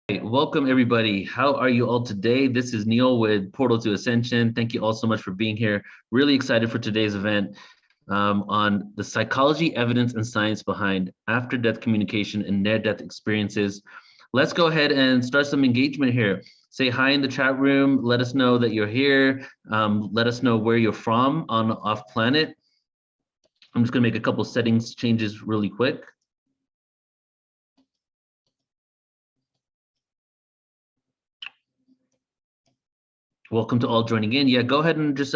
Welcome everybody. How are you all today? This is Neil with Portal to Ascension. Thank you all so much for being here. Really excited for today's event on the psychology, evidence, and science behind after-death communication and near-death experiences. Let's go ahead and start some engagement here. Say hi in the chat room. Let us know that you're here. Let us know where you're from on off planet. I'm just gonna make a couple settings changes really quick. Welcome to all joining in. Yeah, go ahead and just,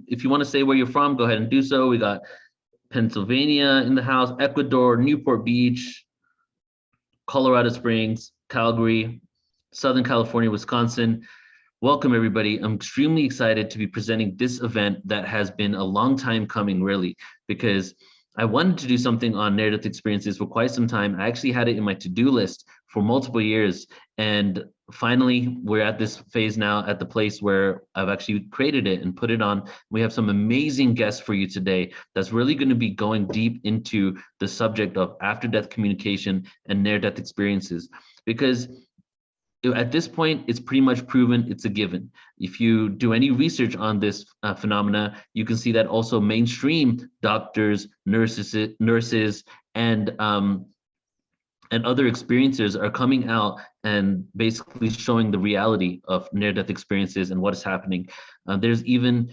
if you want to say where you're from, go ahead and do so. We got Pennsylvania in the house, Ecuador, Newport Beach, Colorado Springs, Calgary, Southern California, Wisconsin. Welcome everybody. I'm extremely excited to be presenting this event that has been a long time coming, really, because I wanted to do something on near-death experiences for quite some time. I actually had it in my to-do list for multiple years, and finally we're at this phase now, at the place where I've actually created it and put it on. We have some amazing guests for you today that's really going to be going deep into the subject of after-death communication and near-death experiences, because at this point, it's pretty much proven, it's a given. If you do any research on this phenomena, you can see that also mainstream doctors, nurses, and other experiencers are coming out and basically showing the reality of near-death experiences and what is happening. There's even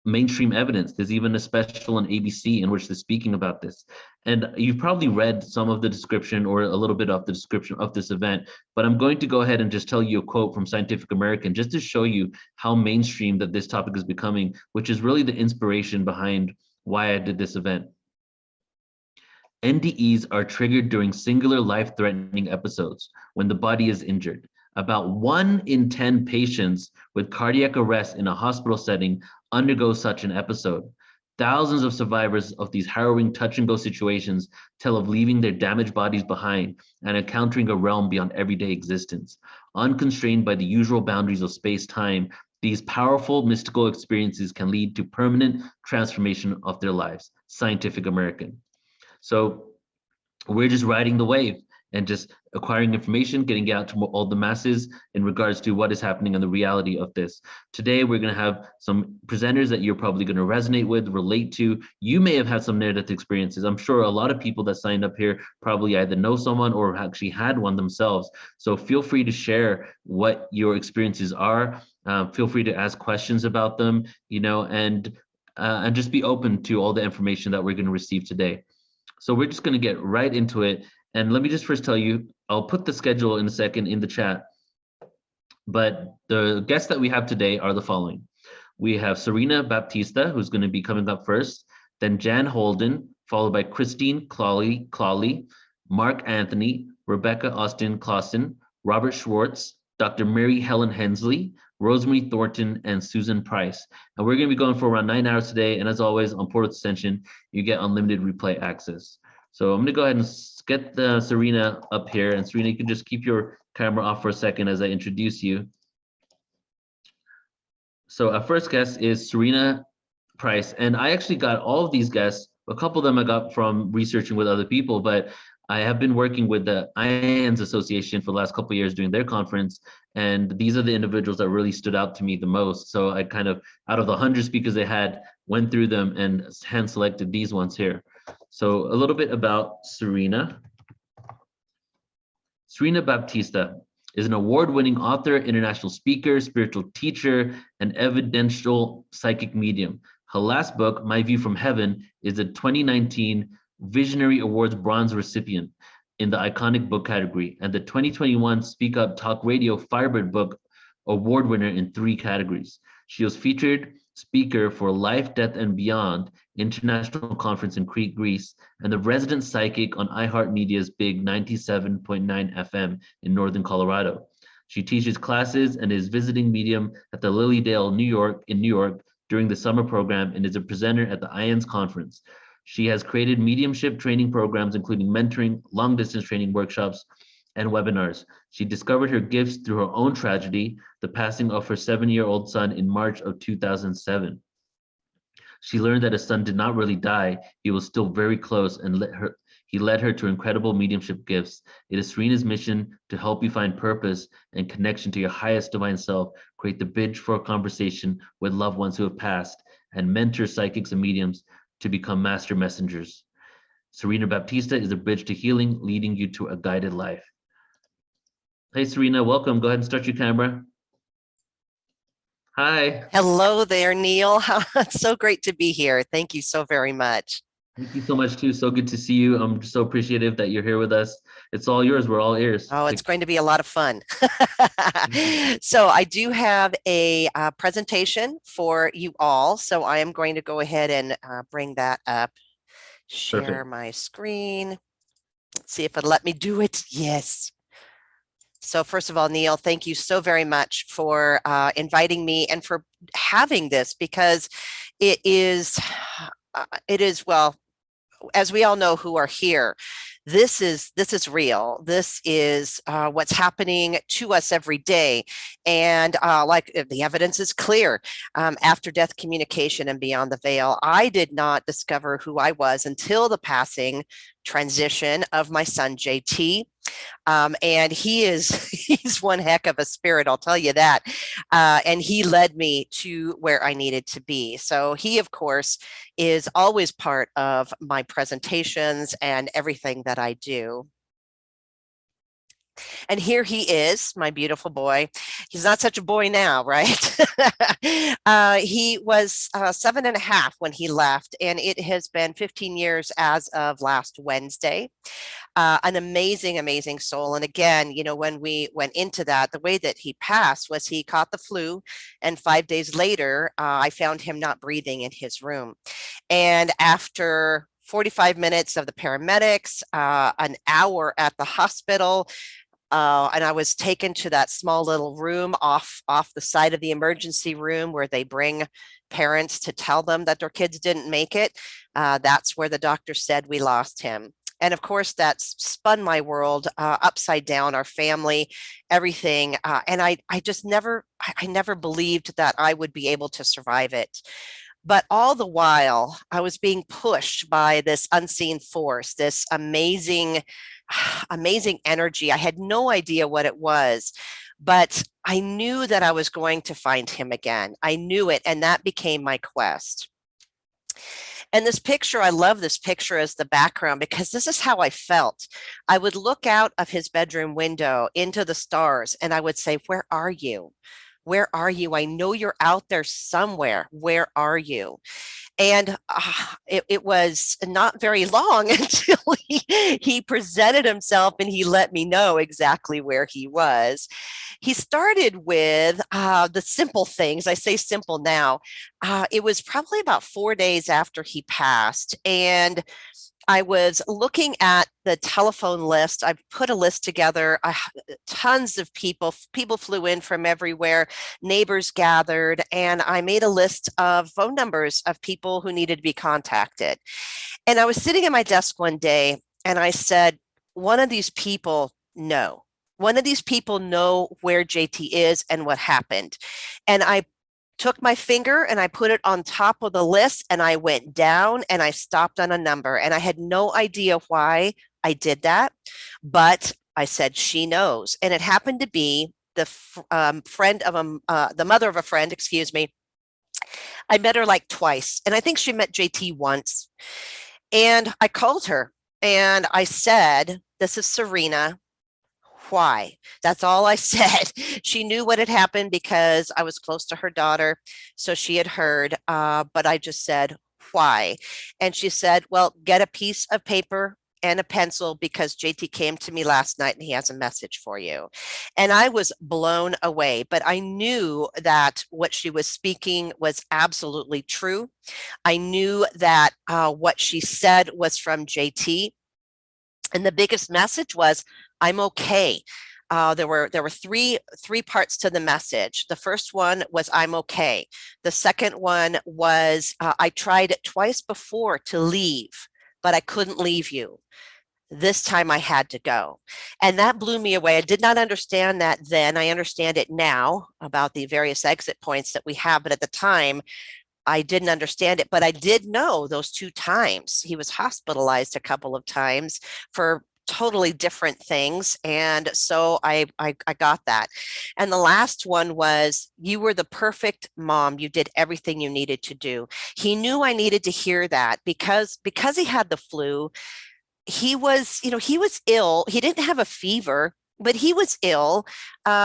mainstream evidence. There's even a special on ABC in which they're speaking about this. And you've probably read some of the description or a little bit of the description of this event, but I'm going to go ahead and just tell you a quote from Scientific American just to show you how mainstream that this topic is becoming, which is really the inspiration behind why I did this event. NDEs are triggered during singular life-threatening episodes when the body is injured. About 1 in 10 patients with cardiac arrest in a hospital setting undergo such an episode. Thousands of survivors of these harrowing touch-and-go situations tell of leaving their damaged bodies behind and encountering a realm beyond everyday existence. Unconstrained by the usual boundaries of space-time, these powerful mystical experiences can lead to permanent transformation of their lives. Scientific American. So we're just riding the wave and just acquiring information, getting it out to all the masses in regards to what is happening and the reality of this. Today, we're going to have some presenters that you're probably going to resonate with, relate to. You may have had some near-death experiences. I'm sure a lot of people that signed up here probably either know someone or actually had one themselves. So feel free to share what your experiences are. Feel free to ask questions about them, and just be open to all the information that we're going to receive today. So we're just going to get right into it. And let me just first tell you, I'll put the schedule in a second in the chat. But the guests that we have today are the following. We have Serena Baptista, who's going to be coming up first, then Jan Holden, followed by Christine Clawley, Mark Anthony, Rebecca Austin Clausen, Robert Schwartz, Dr. Mary Helen Hensley, Rosemary Thornton, and Susan Price. And we're going to be going for around 9 hours today. And as always, on Portal Ascension, you get unlimited replay access. So I'm going to go ahead and get Serena up here. And Serena, you can just keep your camera off for a second as I introduce you. So our first guest is Serena Price. And I actually got all of these guests. A couple of them I got from researching with other people, but I have been working with the IANS Association for the last couple of years doing their conference, and these are the individuals that really stood out to me the most. So I kind of, out of the 100 speakers they had, went through them and hand selected these ones here. So a little bit about Serena. Serena Baptista is an award-winning author, international speaker, spiritual teacher, and evidential psychic medium. Her last book, My View from Heaven, is a 2019 Visionary Awards bronze recipient in the iconic book category, and the 2021 Speak Up Talk Radio Firebird Book Award winner in 3 categories. She was featured speaker for Life, Death, and Beyond International Conference in Crete, Greece, and the resident psychic on iHeartMedia's Big 97.9 FM in Northern Colorado. She teaches classes and is visiting medium at the Lilydale, New York during the summer program, and is a presenter at the IANS conference. She has created mediumship training programs, including mentoring, long-distance training workshops, and webinars. She discovered her gifts through her own tragedy, the passing of her 7-year-old son in March of 2007. She learned that his son did not really die. He was still very close and He led her to incredible mediumship gifts. It is Serena's mission to help you find purpose and connection to your highest divine self, create the bridge for a conversation with loved ones who have passed, and mentor psychics and mediums to become master messengers. Serena Baptista is a bridge to healing, leading you to a guided life. Hey, Serena, welcome. Go ahead and start your camera. Hi. Hello there, Neil. It's so great to be here. Thank you so very much. Thank you so much, too. So good to see you. I'm so appreciative that you're here with us. It's all yours. We're all ears. Oh, it's going to be a lot of fun. So I do have a presentation for you all. So I am going to go ahead and bring that up. Share Perfect. my screen. Let's see if it'll let me do it. Yes. So first of all, Neil, thank you so very much for inviting me and for having this, because it is, well, as we all know who are here, this is real. This is what's happening to us every day. And like the evidence is clear, after death communication and beyond the veil. I did not discover who I was until the passing transition of my son, JT. And he's one heck of a spirit, I'll tell you that. And he led me to where I needed to be. So he, of course, is always part of my presentations and everything that I do. And here he is, my beautiful boy. He's not such a boy now, right? He was 7.5 when he left, and it has been 15 years as of last Wednesday. An amazing, amazing soul. And again, you know, when we went into that, the way that he passed was he caught the flu, and 5 days later, I found him not breathing in his room. And after 45 minutes of the paramedics, an hour at the hospital, and I was taken to that small little room off the side of the emergency room where they bring parents to tell them that their kids didn't make it. That's where the doctor said we lost him. And of course, that spun my world upside down, our family, everything. And I just never believed that I would be able to survive it. But all the while, I was being pushed by this unseen force, this amazing energy. I had no idea what it was, but I knew that I was going to find him again. I knew it, and that became my quest. And this picture, I love this picture as the background, because this is how I felt. I would look out of his bedroom window into the stars, and I would say, "Where are you? Where are you? I know you're out there somewhere. Where are you?" And it was not very long until he presented himself and he let me know exactly where he was. He started with the simple things. I say simple now. It was probably about 4 days after he passed, and I was looking at the telephone list. I put a list together. Tons of people flew in from everywhere. Neighbors gathered, and I made a list of phone numbers of people who needed to be contacted. And I was sitting at my desk one day, and I said, one of these people know. One of these people know where JT is and what happened. And I took my finger and I put it on top of the list, and I went down and I stopped on a number, and I had no idea why I did that, but I said, she knows. And it happened to be the friend of the mother of a friend, excuse me. I met her like twice, and I think she met JT once. And I called her and I said, "This is Serena. Why?" That's all I said. She knew what had happened because I was close to her daughter, so she had heard, but I just said, "Why?" And she said, "Well, get a piece of paper and a pencil, because JT came to me last night and he has a message for you." And I was blown away, but I knew that what she was speaking was absolutely true. I knew that what she said was from JT. And the biggest message was, "I'm okay." There were three parts to the message. The first one was, "I'm okay." The second one was, "I tried twice before to leave, but I couldn't leave you. This time I had to go." And that blew me away. I did not understand that then. I understand it now about the various exit points that we have. But at the time, I didn't understand it, but I did know those 2 times he was hospitalized a couple of times for totally different things. And so I got that. And the last one was, you were the perfect mom. You did everything you needed to do. He knew I needed to hear that because he had the flu. He was, he was ill. He didn't have a fever, but he was ill.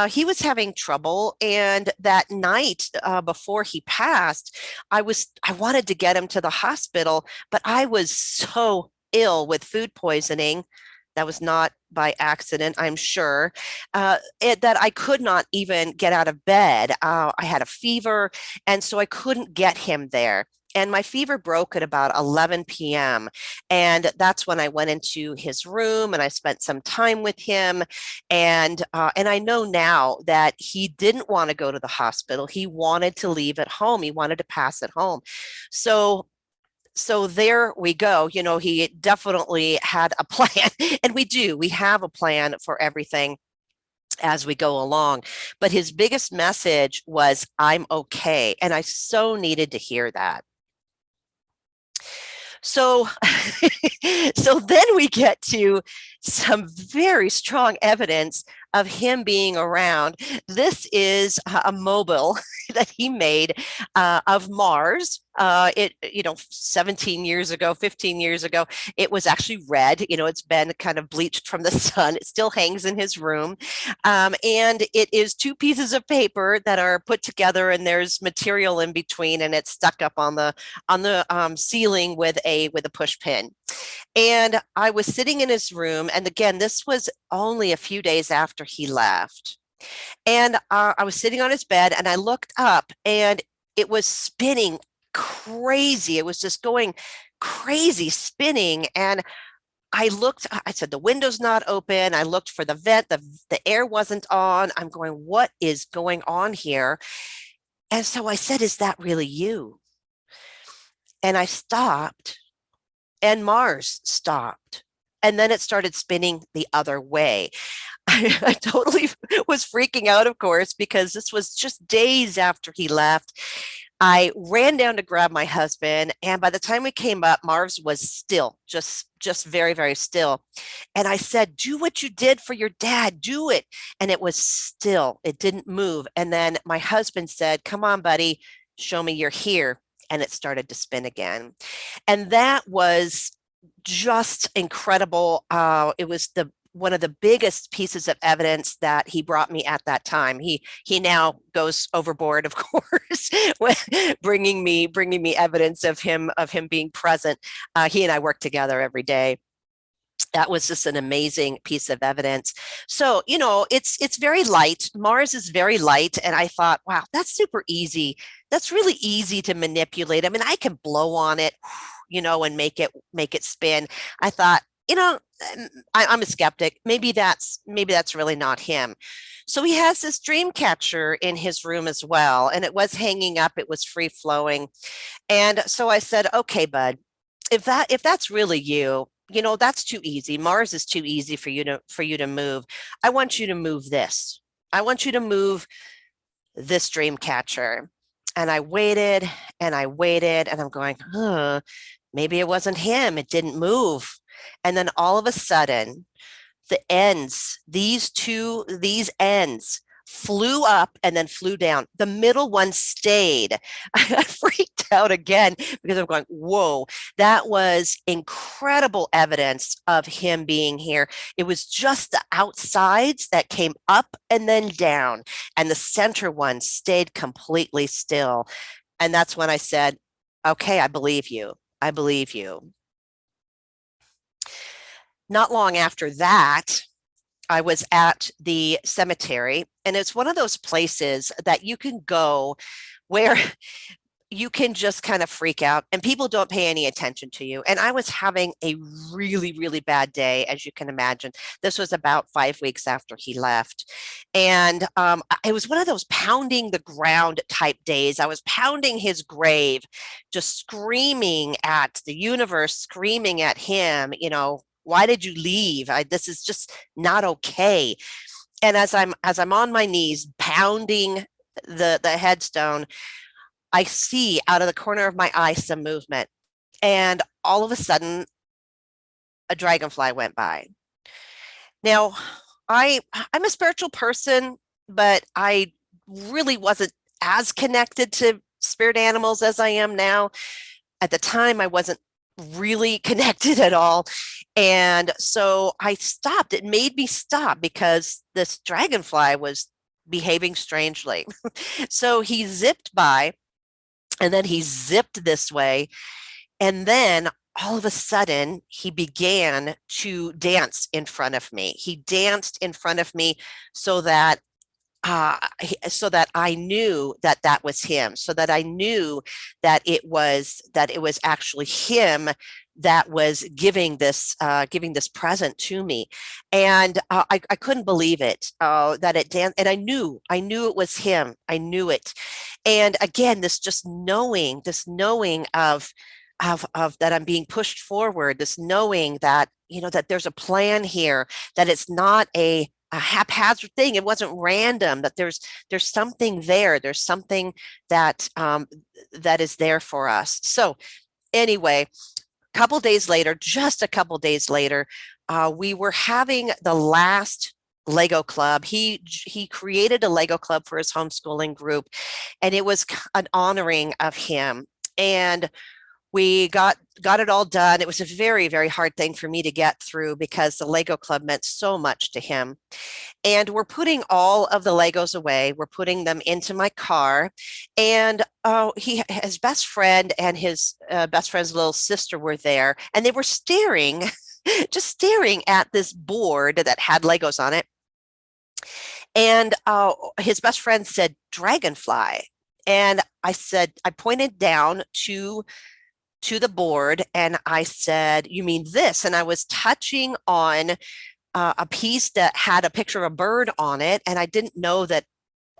He was having trouble. And that night before he passed, I wanted to get him to the hospital, but I was so ill with food poisoning. That was not by accident, I'm sure, that I could not even get out of bed. I had a fever, and so I couldn't get him there. And my fever broke at about 11 p.m. And that's when I went into his room and I spent some time with him. And I know now that he didn't want to go to the hospital. He wanted to leave at home. He wanted to pass at home. So there we go. He definitely had a plan, and we have a plan for everything as we go along. But his biggest message was, I'm okay. And I so needed to hear that. So, so then we get to some very strong evidence of him being around. This is a mobile that he made of Mars. 17 years ago, 15 years ago, it was actually red. It's been kind of bleached from the sun. It still hangs in his room. And it is 2 pieces of paper that are put together, and there's material in between, and it's stuck up on the ceiling with a push pin. And I was sitting in his room. And again, this was only a few days after he left. And I was sitting on his bed, and I looked up, and it was spinning crazy. It was just going crazy, spinning. And I said, the window's not open. I looked for the vent. The air wasn't on. I'm going, what is going on here? And so I said, is that really you? And I stopped, and Mars stopped. And then it started spinning the other way. I totally was freaking out, of course, because this was just days after he left. I ran down to grab my husband, and by the time we came up, Mars was still, just very, very still. And I said, do what you did for your dad, do it. And it was still, it didn't move. And then my husband said, come on, buddy, show me you're here. And it started to spin again. And that was just incredible. It was one of the biggest pieces of evidence that he brought me at that time. He now goes overboard, of course, bringing me evidence of him being present. He and I work together every day. That was just an amazing piece of evidence. So, it's very light. Mars is very light. And I thought, wow, that's super easy. That's really easy to manipulate. I mean, I can blow on it, and make it spin. I thought, I'm a skeptic. Maybe that's really not him. So he has this dream catcher in his room as well. And it was hanging up. It was free flowing. And so I said, okay, bud, if that's really you, that's too easy. Mars is too easy for you to move. I want you to move this. I want you to move this dream catcher. And I waited and I waited, and I'm going, maybe it wasn't him. It didn't move. And then all of a sudden, these ends flew up and then flew down. The middle one stayed. I freaked out again because I'm going, whoa, that was incredible evidence of him being here. It was just the outsides that came up and then down, and the center one stayed completely still. And that's when I said, okay, I believe you. I believe you. Not long after that, I was at the cemetery, and it's one of those places that you can go where you can just kind of freak out and people don't pay any attention to you. And I was having a really, really bad day, as you can imagine. This was about 5 weeks after he left. And it was one of those pounding the ground type days. I was pounding his grave, just screaming at the universe, screaming at him, why did you leave? This is just not okay. And as I'm on my knees pounding the headstone, I see out of the corner of my eye some movement. And all of a sudden, a dragonfly went by. Now, I'm a spiritual person, but I really wasn't as connected to spirit animals as I am now. At the time, I wasn't really connected at all. And so I stopped. It made me stop because this dragonfly was behaving strangely. So he zipped by, and then he zipped this way. And then all of a sudden, he began to dance in front of me. He danced in front of me so that I knew that that was him, so that I knew that it was actually him that was giving this present to me. And I couldn't believe it, that it danced, and I knew it was him. I knew it. And again, this knowing of that I'm being pushed forward, this knowing that, that there's a plan here, that it's not a haphazard thing. It wasn't random, that there's something there. There's something that that is there for us. So anyway, just a couple days later, we were having the last Lego club. He created a Lego club for his homeschooling group, and it was an honoring of him. And we got it all done. It was a very, very hard thing for me to get through because the Lego club meant so much to him. And we're putting all of the Legos away. We're putting them into my car. And his best friend and his best friend's little sister were there. And they were staring, just staring at this board that had Legos on it. And his best friend said, "Dragonfly." And I pointed down to the board, and I said, "You mean this?" And I was touching on a piece that had a picture of a bird on it, and I didn't know that.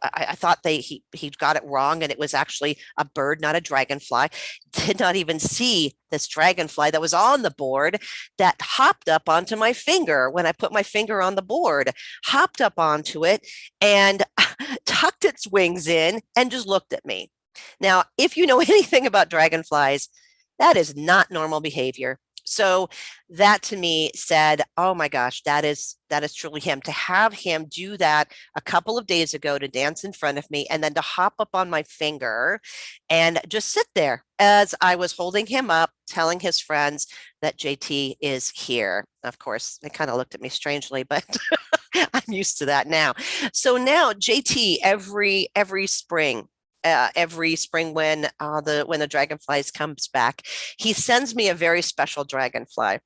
I thought he got it wrong, and it was actually a bird, not a dragonfly. Did not even see this dragonfly that was on the board that hopped up onto my finger when I put my finger on the board, hopped up onto it and tucked its wings in and just looked at me. Now, if you know anything about dragonflies, that is not normal behavior. So that to me said, oh my gosh, that is truly him. To have him do that a couple of days ago, to dance in front of me and then to hop up on my finger and just sit there as I was holding him up, telling his friends that JT is here. Of course, they kind of looked at me strangely, but I'm used to that now. So now JT every spring, when the dragonflies comes back, he sends me a very special dragonfly.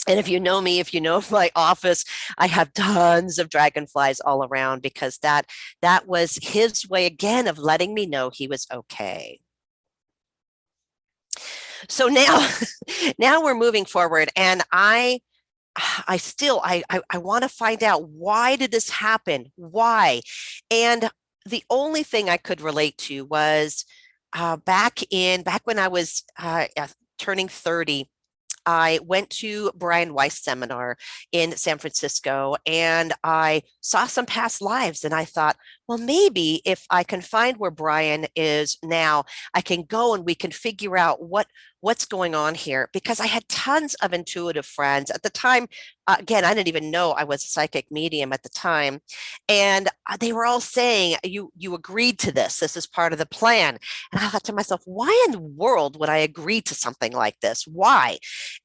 And if you know me, if you know my office, I have tons of dragonflies all around, because that was his way again of letting me know he was okay. So now now we're moving forward, and I want to find out, why did this happen? Why? And the only thing I could relate to was back when I was turning 30. I went to Brian Weiss seminar in San Francisco, and I saw some past lives, and I thought, well, maybe if I can find where Brian is now, I can go and we can figure out what's going on here, because I had tons of intuitive friends at the time. Again, I didn't even know I was a psychic medium at the time. And they were all saying, you agreed to this. This is part of the plan. And I thought to myself, why in the world would I agree to something like this? Why?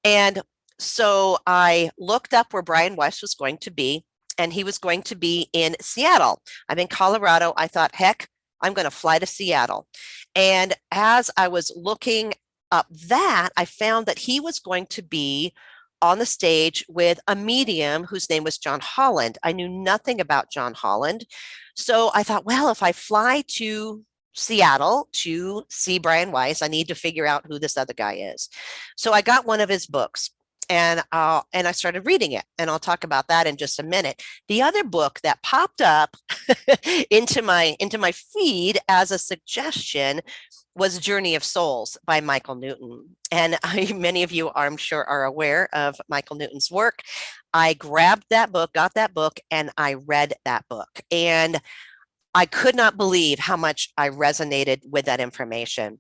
And so I looked up where Brian Weiss was going to be, and he was going to be in Seattle. I'm in Colorado. I thought, heck, I'm going to fly to Seattle. And as I was looking up that, I found that he was going to be on the stage with a medium whose name was John Holland. I knew nothing about John Holland. So I thought, well, if I fly to Seattle to see Brian Weiss, I need to figure out who this other guy is. So I got one of his books, and I started reading it, and I'll talk about that in just a minute. The other book that popped up into my feed as a suggestion was Journey of Souls by Michael Newton. And many of you, I'm sure, are aware of Michael Newton's work. I grabbed that book, got that book, and I read that book. And I could not believe how much I resonated with that information.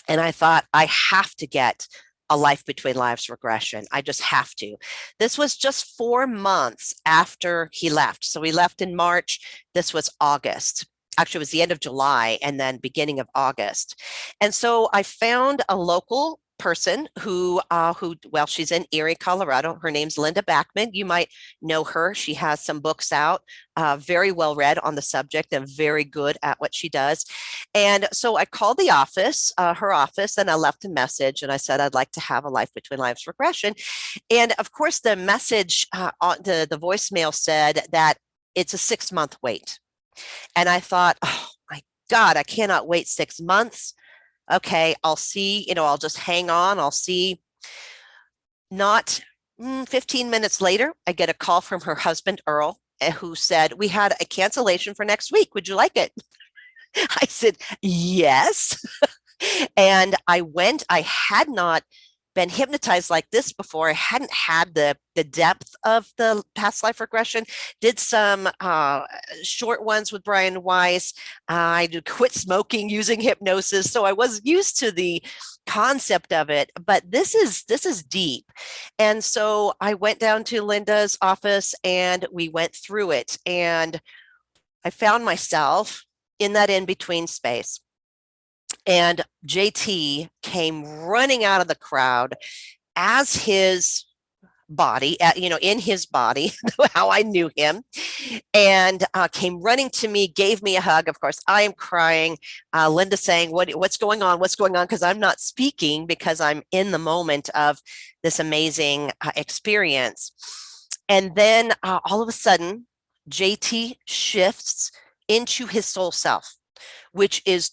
And I thought, I have to get a life between lives regression. I just have to. This was just 4 months after he left. So he left in March. This was August. Actually, it was the end of July and then beginning of August. And so I found a local person who, well, she's in Erie, Colorado. Her name's Linda Backman. You might know her. She has some books out, very well read on the subject and very good at what she does. And so I called the office, her office, and I left a message and I said, I'd like to have a life between lives regression. And of course, the message on the voicemail said that it's a 6-month wait. And I thought, oh my God, I cannot wait 6 months. Okay, I'll see, I'll just hang on. I'll see. Not 15 minutes later, I get a call from her husband, Earl, who said, we had a cancellation for next week. Would you like it? I said, yes. And I went. I had not been hypnotized like this before. I hadn't had the depth of the past life regression. Did some short ones with Brian Weiss. I did quit smoking using hypnosis, so I was used to the concept of it. But this is deep, and so I went down to Linda's office and we went through it, and I found myself in that in between space. And JT came running out of the crowd as his body, in his body, how I knew him, and came running to me, gave me a hug. Of course, I am crying. Linda saying, what's going on? What's going on? Because I'm not speaking because I'm in the moment of this amazing experience. And then all of a sudden, JT shifts into his soul self, which is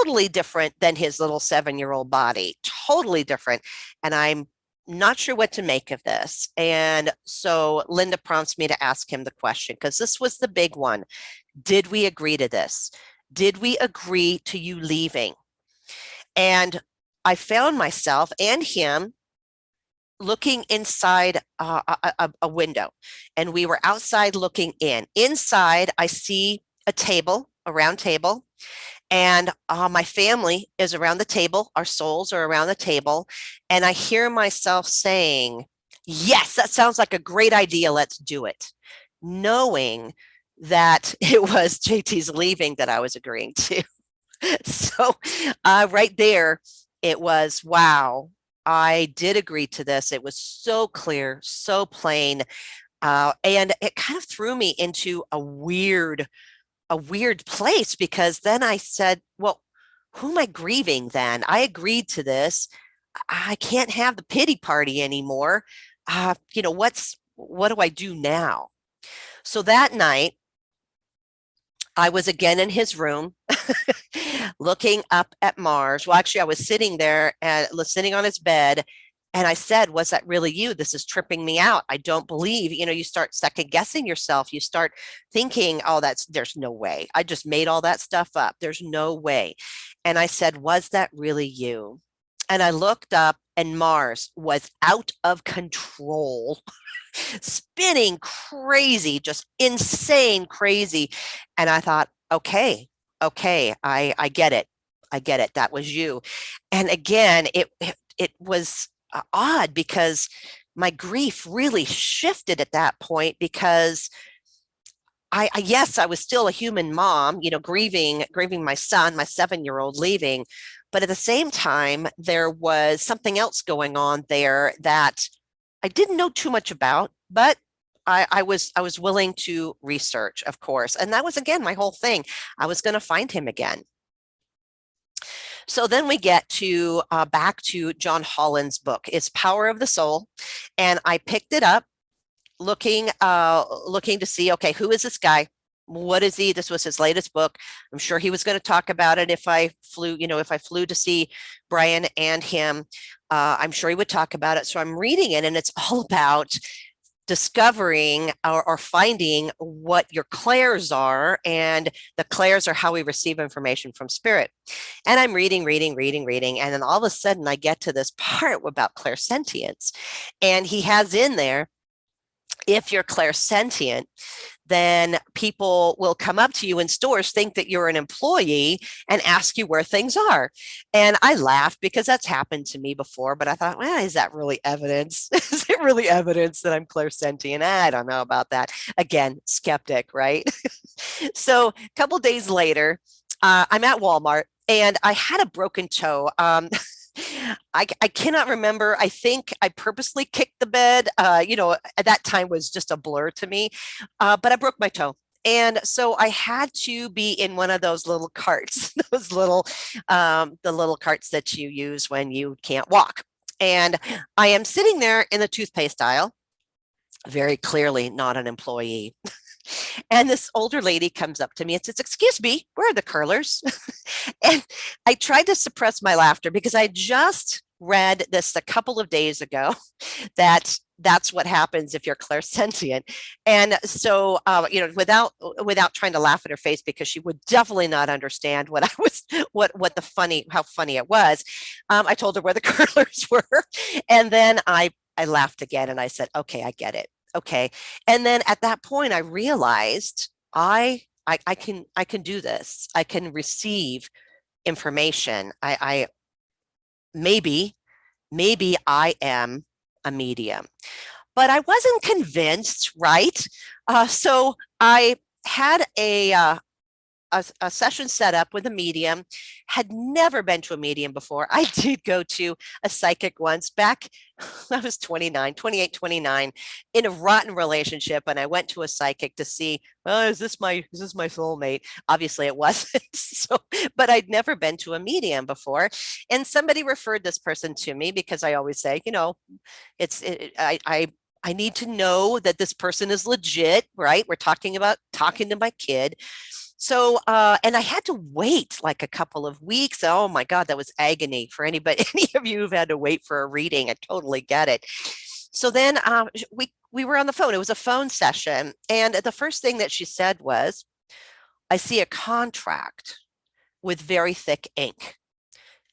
totally different than his little 7-year-old body, totally different. And I'm not sure what to make of this. And so Linda prompts me to ask him the question, because this was the big one. Did we agree to this? Did we agree to you leaving? And I found myself and him looking inside a window, and we were outside looking in. Inside, I see a round table, and my family is around the table. Our souls are around the table. And I hear myself saying, yes, that sounds like a great idea. Let's do it. Knowing that it was JT's leaving that I was agreeing to. So right there, it was, wow, I did agree to this. It was so clear, so plain. And it kind of threw me into a weird place, because then I said, well, who am I grieving then? I agreed to this. I can't have the pity party anymore. What do I do now? So that night, I was again in his room looking up at Mars. Well, actually, I was sitting there and sitting on his bed. And I said, was that really you? This is tripping me out. I don't believe, you start second guessing yourself. You start thinking, oh, there's no way. I just made all that stuff up. There's no way. And I said, was that really you? And I looked up and Mars was out of control, spinning crazy, just insane crazy. And I thought, okay, I get it. I get it. That was you. And again, it was odd, because my grief really shifted at that point, because yes, I was still a human mom, grieving my son, my 7-year-old leaving. But at the same time, there was something else going on there that I didn't know too much about, but I was willing to research, of course. And that was, again, my whole thing. I was going to find him again. So then we get to back to John Holland's book. It's Power of the Soul. And I picked it up looking to see, okay, who is this guy? What is he? This was his latest book. I'm sure he was going to talk about it if I flew to see Brian and him. I'm sure he would talk about it. So I'm reading it, and it's all about discovering or finding what your clairs are, and the clairs are how we receive information from spirit. And I'm reading, and then all of a sudden I get to this part about clairsentience, and he has in there if you're clairsentient, then people will come up to you in stores, think that you're an employee, and ask you where things are. And I laughed because that's happened to me before, but I thought, well, is that really evidence? Is it really evidence that I'm clairsentient? I don't know about that. Again, skeptic, right? So a couple days later, I'm at Walmart and I had a broken toe. I cannot remember. I think I purposely kicked the bed. At that time was just a blur to me, but I broke my toe. And so I had to be in one of those little carts, the little carts that you use when you can't walk. And I am sitting there in the toothpaste aisle, very clearly not an employee. And this older lady comes up to me and says, "Excuse me, where are the curlers?" And I tried to suppress my laughter because I just read this a couple of days ago that that's what happens if you're clairsentient. And so, without trying to laugh at her face, because she would definitely not understand what I was, how funny it was. I told her where the curlers were. And then I laughed again and I said, "Okay, I get it. Okay." And then at that point, I realized I can do this. I can receive information. I maybe I am a medium, but I wasn't convinced, right? So I had a session set up with a medium, had never been to a medium before. I did go to a psychic once back, I was 28, 29, in a rotten relationship. And I went to a psychic to see, well, is this my soulmate? Obviously it wasn't. So, but I'd never been to a medium before. And somebody referred this person to me because I always say, I need to know that this person is legit, right? We're talking about talking to my kid. So, and I had to wait like a couple of weeks. Oh my God, that was agony for anybody, any of you who've had to wait for a reading. I totally get it. So then we were on the phone. It was a phone session. And the first thing that she said was, "I see a contract with very thick ink.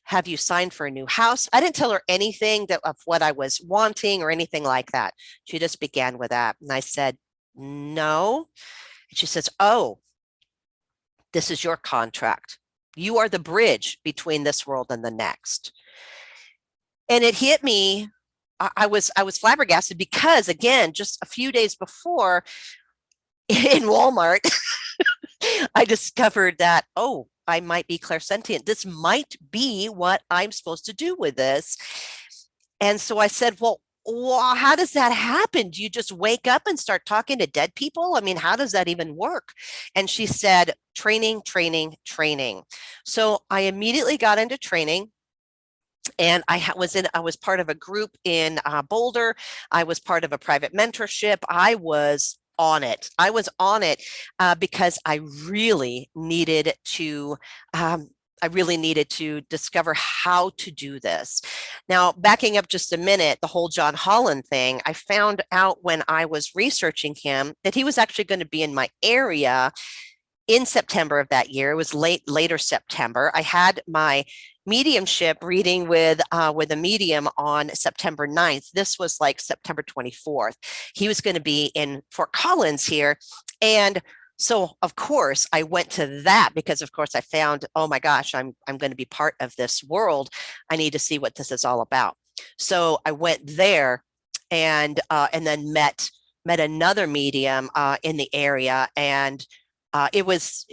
Have you signed for a new house?" I didn't tell her anything of what I was wanting or anything like that. She just began with that. And I said, "No." And she says, "Oh, this is your contract. You are the bridge between this world and the next." And it hit me. I was flabbergasted because, again, just a few days before in Walmart, I discovered that, oh, I might be clairsentient. This might be what I'm supposed to do with this. And so I said, well, how does that happen? Do you just wake up and start talking to dead people? I mean, how does that even work? And she said, training, training, training. So I immediately got into training. And I was part of a group in Boulder. I was part of a private mentorship. I was on it. Because I really needed to discover how to do this. Now, backing up just a minute, the whole John Holland thing, I found out when I was researching him that he was actually going to be in my area in September of that year. It was later September. I had my mediumship reading with a medium on September 9th. This was like September 24th. He was going to be in Fort Collins here. And so, of course, I went to that because, of course, I found, oh my gosh, I'm going to be part of this world. I need to see what this is all about. So I went there and then met another medium in the area. And it was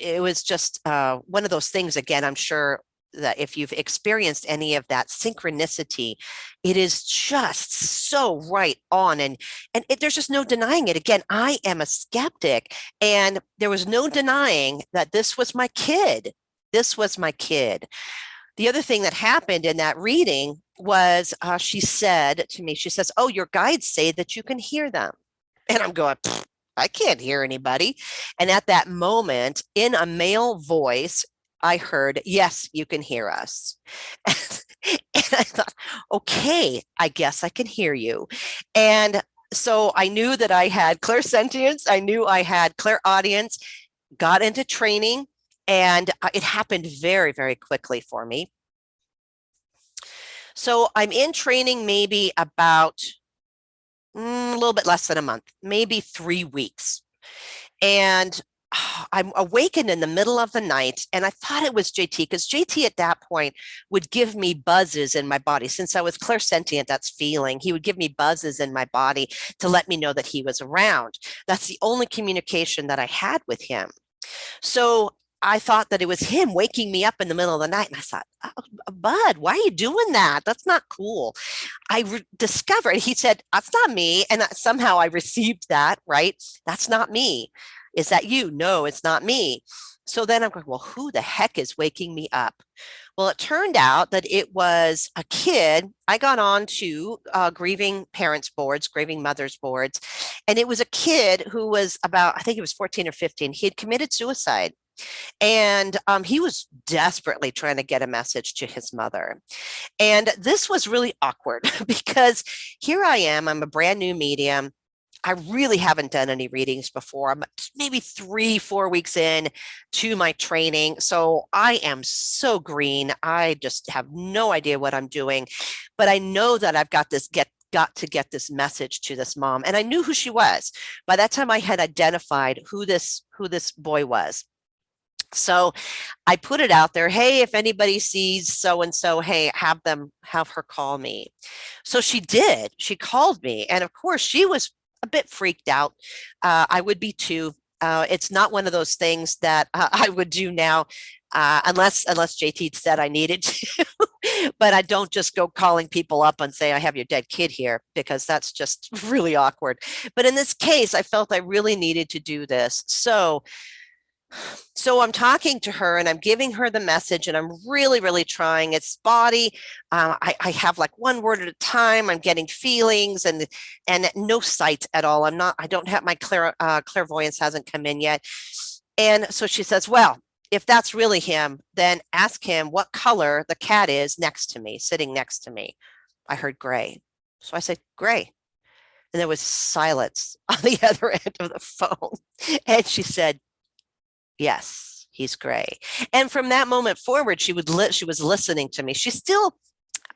just one of those things, again, I'm sure that if you've experienced any of that synchronicity, it is just so right on. And there's just no denying it. Again, I am a skeptic, and there was no denying that this was my kid. This was my kid. The other thing that happened in that reading was she said to me, she says, "Oh, your guides say that you can hear them." And I'm going, I can't hear anybody. And at that moment, in a male voice, I heard, "Yes, you can hear us." And I thought, okay, I guess I can hear you. And so I knew that I had clairsentience. I knew I had clairaudience, got into training, and it happened very, very quickly for me. So I'm in training maybe about a little bit less than a month, maybe 3 weeks. And I'm awakened in the middle of the night, and I thought it was JT, because JT at that point would give me buzzes in my body. Since I was clairsentient, that's feeling. He would give me buzzes in my body to let me know that he was around. That's the only communication that I had with him. So I thought that it was him waking me up in the middle of the night. And I thought, oh, Bud, why are you doing that? That's not cool. Discovered, he said, that's not me. And somehow I received that, right? That's not me. Is that you? No, it's not me. So then I'm going, well, who the heck is waking me up? Well, it turned out that it was a kid. I got on to grieving parents boards, grieving mothers boards, and it was a kid who was about, I think he was 14 or 15. He had committed suicide. And he was desperately trying to get a message to his mother. And this was really awkward because here I am, I'm a brand new medium. I really haven't done any readings before. I'm maybe 3-4 weeks in to my training. So I am so green. I just have no idea what I'm doing, but I know that I've got to get this message to this mom. And I knew who she was. By that time I had identified who this boy was. So I put it out there, hey, if anybody sees so-and-so, hey, have her call me. So she did. She called me. And of course, she was a bit freaked out. I would be too. It's not one of those things that I would do now, unless JT said I needed to. But I don't just go calling people up and say, I have your dead kid here, because that's just really awkward. But in this case, I felt I really needed to do this. So I'm talking to her and I'm giving her the message, and I'm really, really trying. It's body. I have like one word at a time. I'm getting feelings and no sight at all. I don't have my clairvoyance hasn't come in yet. And so she says, well, if that's really him, then ask him what color the cat is next to me, sitting next to me. I heard gray. So I said, gray. And there was silence on the other end of the phone. And she said, yes, he's gray. And from that moment forward, she was listening to me. She still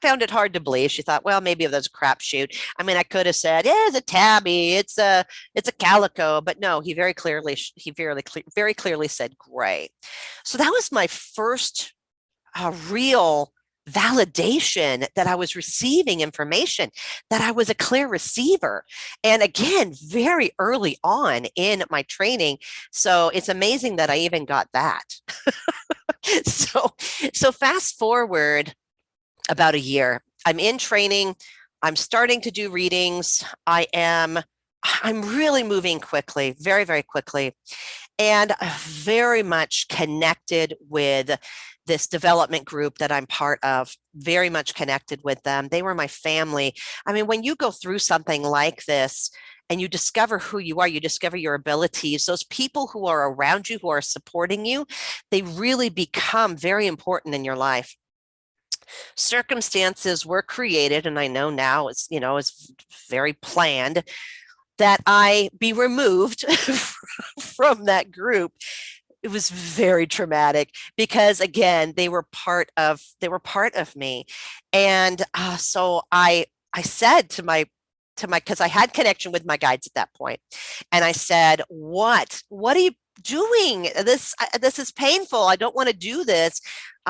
found it hard to believe. She thought, well, maybe it was a crapshoot. I mean, I could have said, yeah, it's a tabby, it's a calico, but no, he very clearly said gray. So that was my first real validation that I was receiving information, that I was a clear receiver. And again, very early on in my training. So it's amazing that I even got that. So fast forward about a year, I'm in training. I'm starting to do readings. I'm really moving quickly, very, very quickly, and very much connected with this development group that I'm part of, very much connected with them. They were my family. I mean, when you go through something like this and you discover who you are, you discover your abilities, those people who are around you, who are supporting you, they really become very important in your life. Circumstances were created, and I know now it's very planned, that I be removed from that group. It was very traumatic because, again, they were part of me. And so I said to my, because I had connection with my guides at that point, and I said, what are you doing? This is painful. I don't want to do this.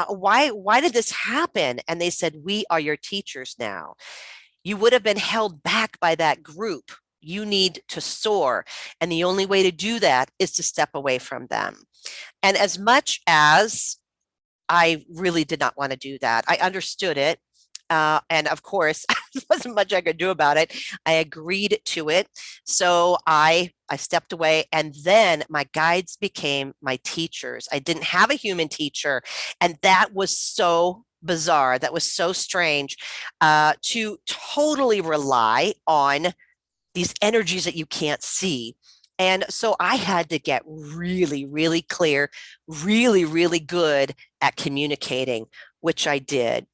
Why did this happen? And they said, we are your teachers now. You would have been held back by that group. You need to soar. And the only way to do that is to step away from them. And as much as I really did not want to do that, I understood it. And of course, there wasn't much I could do about it. I agreed to it. So I stepped away, and then my guides became my teachers. I didn't have a human teacher. And that was so bizarre. That was so strange, to totally rely on these energies that you can't see. And so I had to get really, really clear, really, really good at communicating, which I did.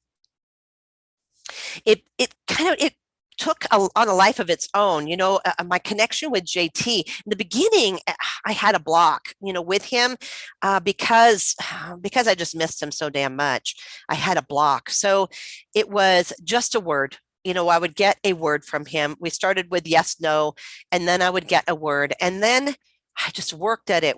It took on a life of its own. My connection with JT in the beginning, I had a block, with him, because I just missed him so damn much. I had a block. So it was just a word. I would get a word from him. We started with yes, no, and then I would get a word. And then I just worked at it,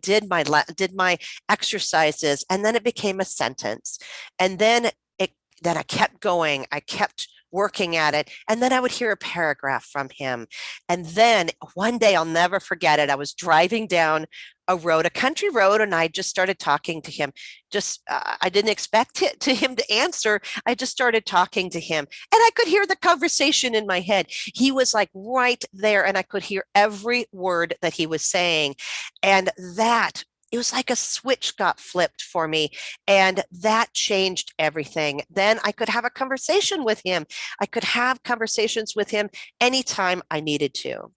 did my exercises, and then it became a sentence. And then I kept going. I kept working at it. And then I would hear a paragraph from him. And then one day, I'll never forget it. I was driving down a country road, and I just started talking to him. I didn't expect him to answer. I just started talking to him, and I could hear the conversation in my head. He was like right there, and I could hear every word that he was saying. And it was like a switch got flipped for me, and that changed everything. Then I could have a conversation with him. I could have conversations with him anytime I needed to.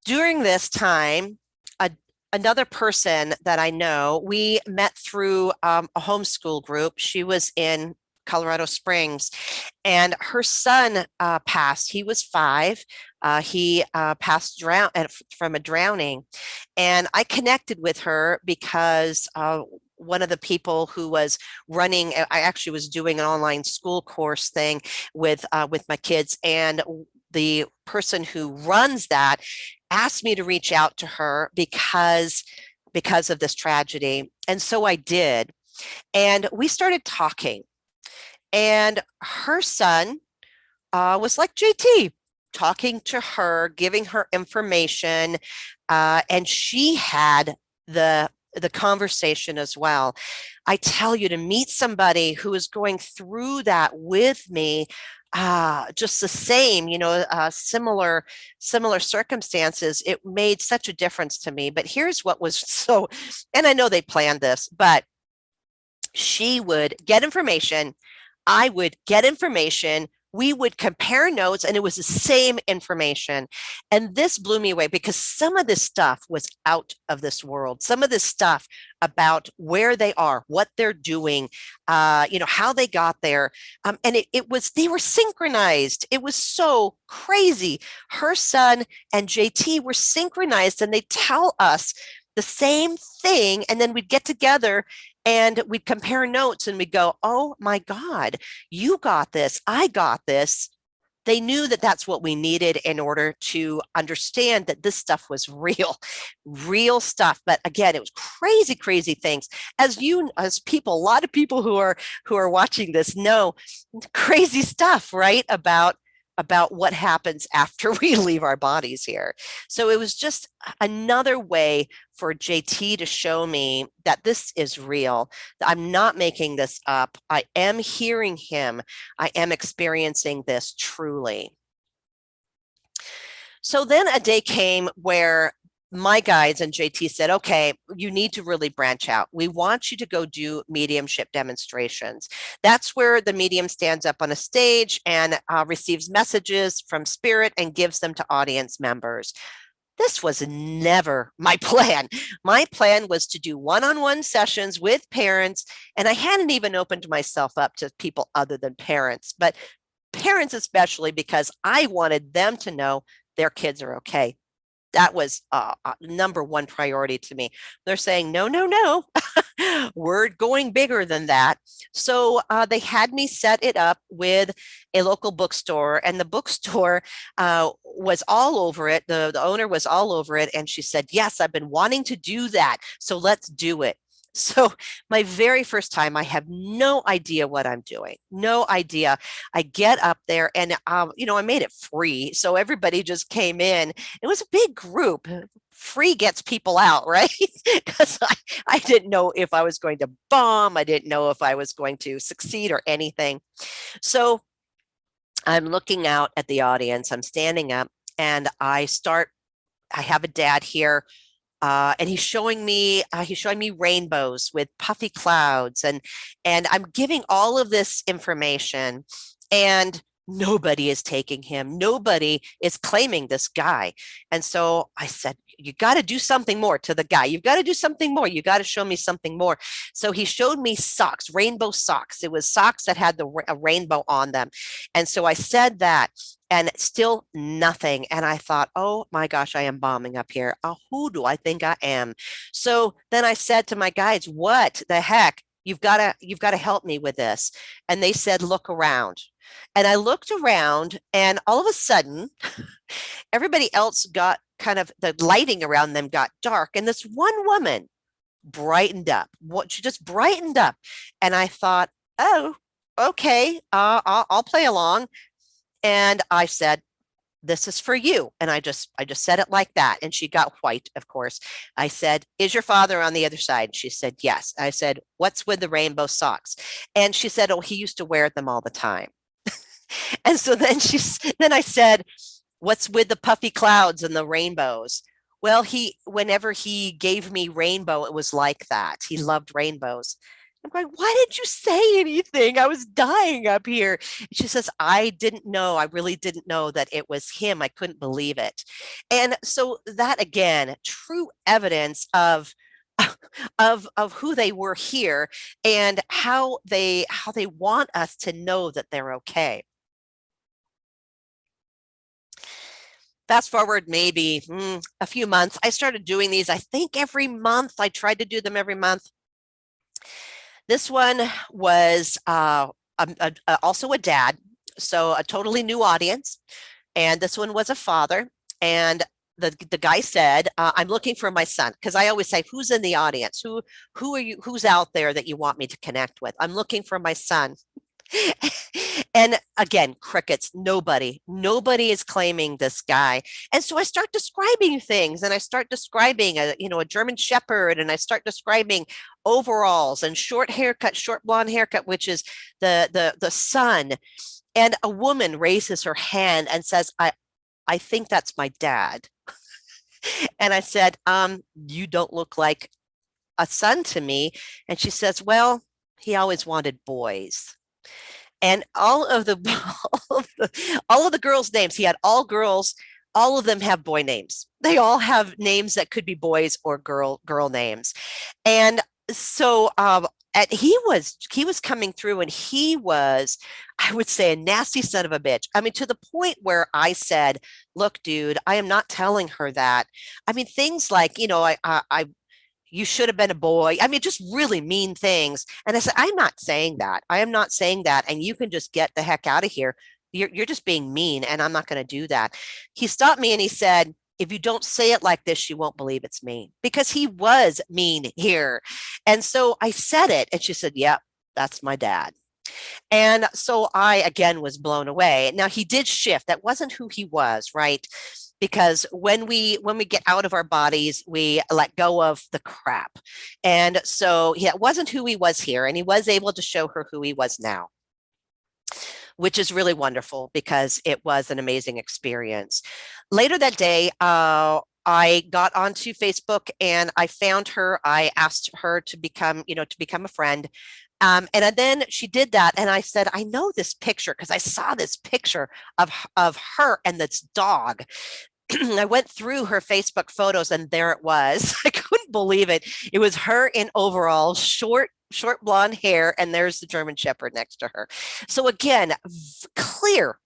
During this time, another person that I know, we met through a homeschool group. She was in Colorado Springs, and her son passed. He was 5. He passed from a drowning, and I connected with her because one of the people who was running, I actually was doing an online school course thing with my kids, and the person who runs that asked me to reach out to her because of this tragedy. And so I did. And we started talking. And her son was like JT, talking to her, giving her information. And she had the conversation as well. I tell you, to meet somebody who is going through that with me, just the same, similar circumstances, it made such a difference to me. But here's what was and I know they planned this, but she would get information, I would get information, we would compare notes, and it was the same information. And this blew me away because some of this stuff was out of this world. Some of this stuff about where they are, what they're doing, how they got there. And they were synchronized. It was so crazy. Her son and JT were synchronized, and they tell us the same thing. And then we'd get together and we'd compare notes, and we'd go, oh my God, you got this, I got this. They knew that that's what we needed in order to understand that this stuff was real stuff. But again, it was crazy things. As people, a lot of people who are watching this know, crazy stuff, right? About what happens after we leave our bodies here. So it was just another way for JT to show me that this is real. I'm not making this up. I am hearing him. I am experiencing this truly. So then a day came where my guides and JT said, okay, you need to really branch out. We want you to go do mediumship demonstrations. That's where the medium stands up on a stage and receives messages from spirit and gives them to audience members. This was never my plan. My plan was to do one-on-one sessions with parents, and I hadn't even opened myself up to people other than parents, but parents especially, because I wanted them to know their kids are okay. That was number one priority to me. They're saying, no, we're going bigger than that. So they had me set it up with a local bookstore, and the bookstore was all over it. The owner was all over it. And she said, yes, I've been wanting to do that. So let's do it. So my very first time, I have no idea what I'm doing. No idea. I get up there and, I made it free. So everybody just came in. It was a big group. Free gets people out, right? Because I didn't know if I was going to bomb. I didn't know if I was going to succeed or anything. So I'm looking out at the audience. I'm standing up, and I have a dad here. And he's showing me rainbows with puffy clouds, and I'm giving all of this information, and nobody is taking him. Nobody is claiming this guy. And so I said, you got to do something more to the guy. You've got to do something more. You got to show me something more. So he showed me socks, rainbow socks. It was socks that had a rainbow on them. And so I said that, and still nothing. And I thought, oh my gosh, I am bombing up here. Who do I think I am? So then I said to my guides, what the heck? You've got to help me with this. And they said, look around. And I looked around, and all of a sudden, everybody else got kind of, the lighting around them got dark. And this one woman brightened up. She just brightened up. And I thought, oh, okay, I'll play along. And I said, this is for you. And I just said it like that. And she got white, of course. I said, is your father on the other side? She said, yes. I said, what's with the rainbow socks? And she said, oh, he used to wear them all the time. And so then I said, what's with the puffy clouds and the rainbows? Well, whenever he gave me rainbow, it was like that. He loved rainbows. I'm going, why didn't you say anything? I was dying up here. And she says, I didn't know. I really didn't know that it was him. I couldn't believe it. And so that, again, true evidence of who they were here and how they want us to know that they're okay. Fast forward maybe a few months. I started doing these, I think, every month. I tried to do them every month. This one was also a dad, so a totally new audience. And this one was a father. And the guy said, I'm looking for my son, because I always say, who's in the audience? Who are you? Who's out there that you want me to connect with? I'm looking for my son. And again, crickets, nobody is claiming this guy. And so I start describing things, and I start describing a German Shepherd, and I start describing overalls and short blonde haircut, which is the son. And a woman raises her hand and says, I think that's my dad. And I said, you don't look like a son to me. And she says, well, he always wanted boys. And all of the girls' names, he had all girls, all of them have boy names. They all have names that could be boys or girl names. And so he was coming through, and he was, I would say, a nasty son of a bitch. I mean, to the point where I said, look, dude, I am not telling her that. I mean, things like, you should have been a boy. I mean, just really mean things. And I said, I'm not saying that. I am not saying that. And you can just get the heck out of here. You're just being mean, and I'm not going to do that. He stopped me and he said, if you don't say it like this, you won't believe it's mean, because he was mean here. And so I said it, and she said, yep, that's my dad. And so I, again, was blown away. Now, he did shift. That wasn't who he was, right? Because when we get out of our bodies, we let go of the crap. And so it wasn't who he was here, and he was able to show her who he was now, which is really wonderful, because it was an amazing experience. Later that day, I got onto Facebook and I found her. I asked her to become a friend. And then she did that. And I said, I know this picture, because I saw this picture of her and this dog. I went through her Facebook photos, and there it was. I couldn't believe it. It was her in overalls, short blonde hair, and there's the German Shepherd next to her. So again, clear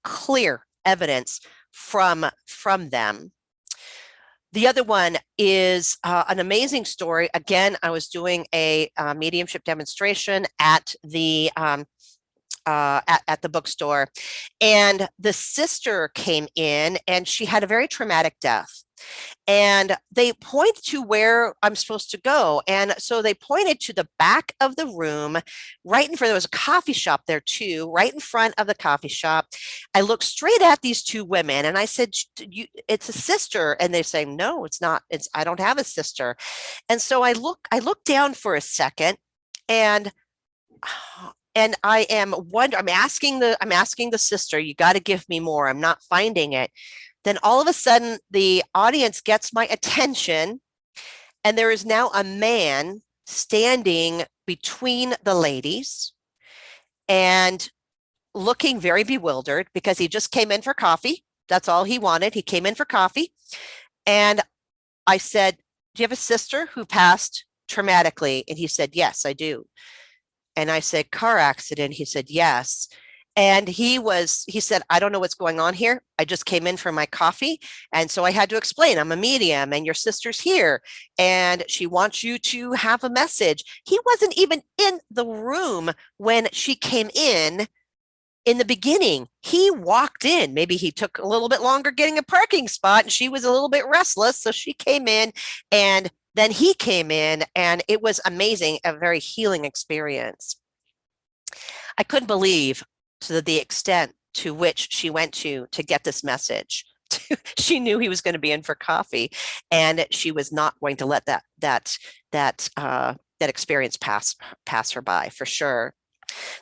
evidence from them. The other one is an amazing story. Again, I was doing a mediumship demonstration at the bookstore, and the sister came in, and she had a very traumatic death. And they point to where I'm supposed to go. And so they pointed to the back of the room, right in front. There was a coffee shop there too, right in front of the coffee shop. I looked straight at these two women, and I said, it's a sister. And they're saying, no, it's not. I don't have a sister. And so I look down for a second, and I am wondering, I'm asking the sister, you got to give me more. I'm not finding it. Then all of a sudden, the audience gets my attention, and there is now a man standing between the ladies and looking very bewildered, because he just came in for coffee. That's all he wanted. He came in for coffee. And I said, do you have a sister who passed traumatically? And he said, yes, I do. And I said, car accident? He said, yes. And he said, I don't know what's going on here. I just came in for my coffee. And so I had to explain, I'm a medium and your sister's here and she wants you to have a message. He wasn't even in the room when she came in the beginning. He walked in. Maybe he took a little bit longer getting a parking spot and she was a little bit restless. So she came in and then he came in and it was amazing, a very healing experience. I couldn't believe to the extent to which she went to get this message. She knew he was going to be in for coffee and she was not going to let that experience pass her by, for sure.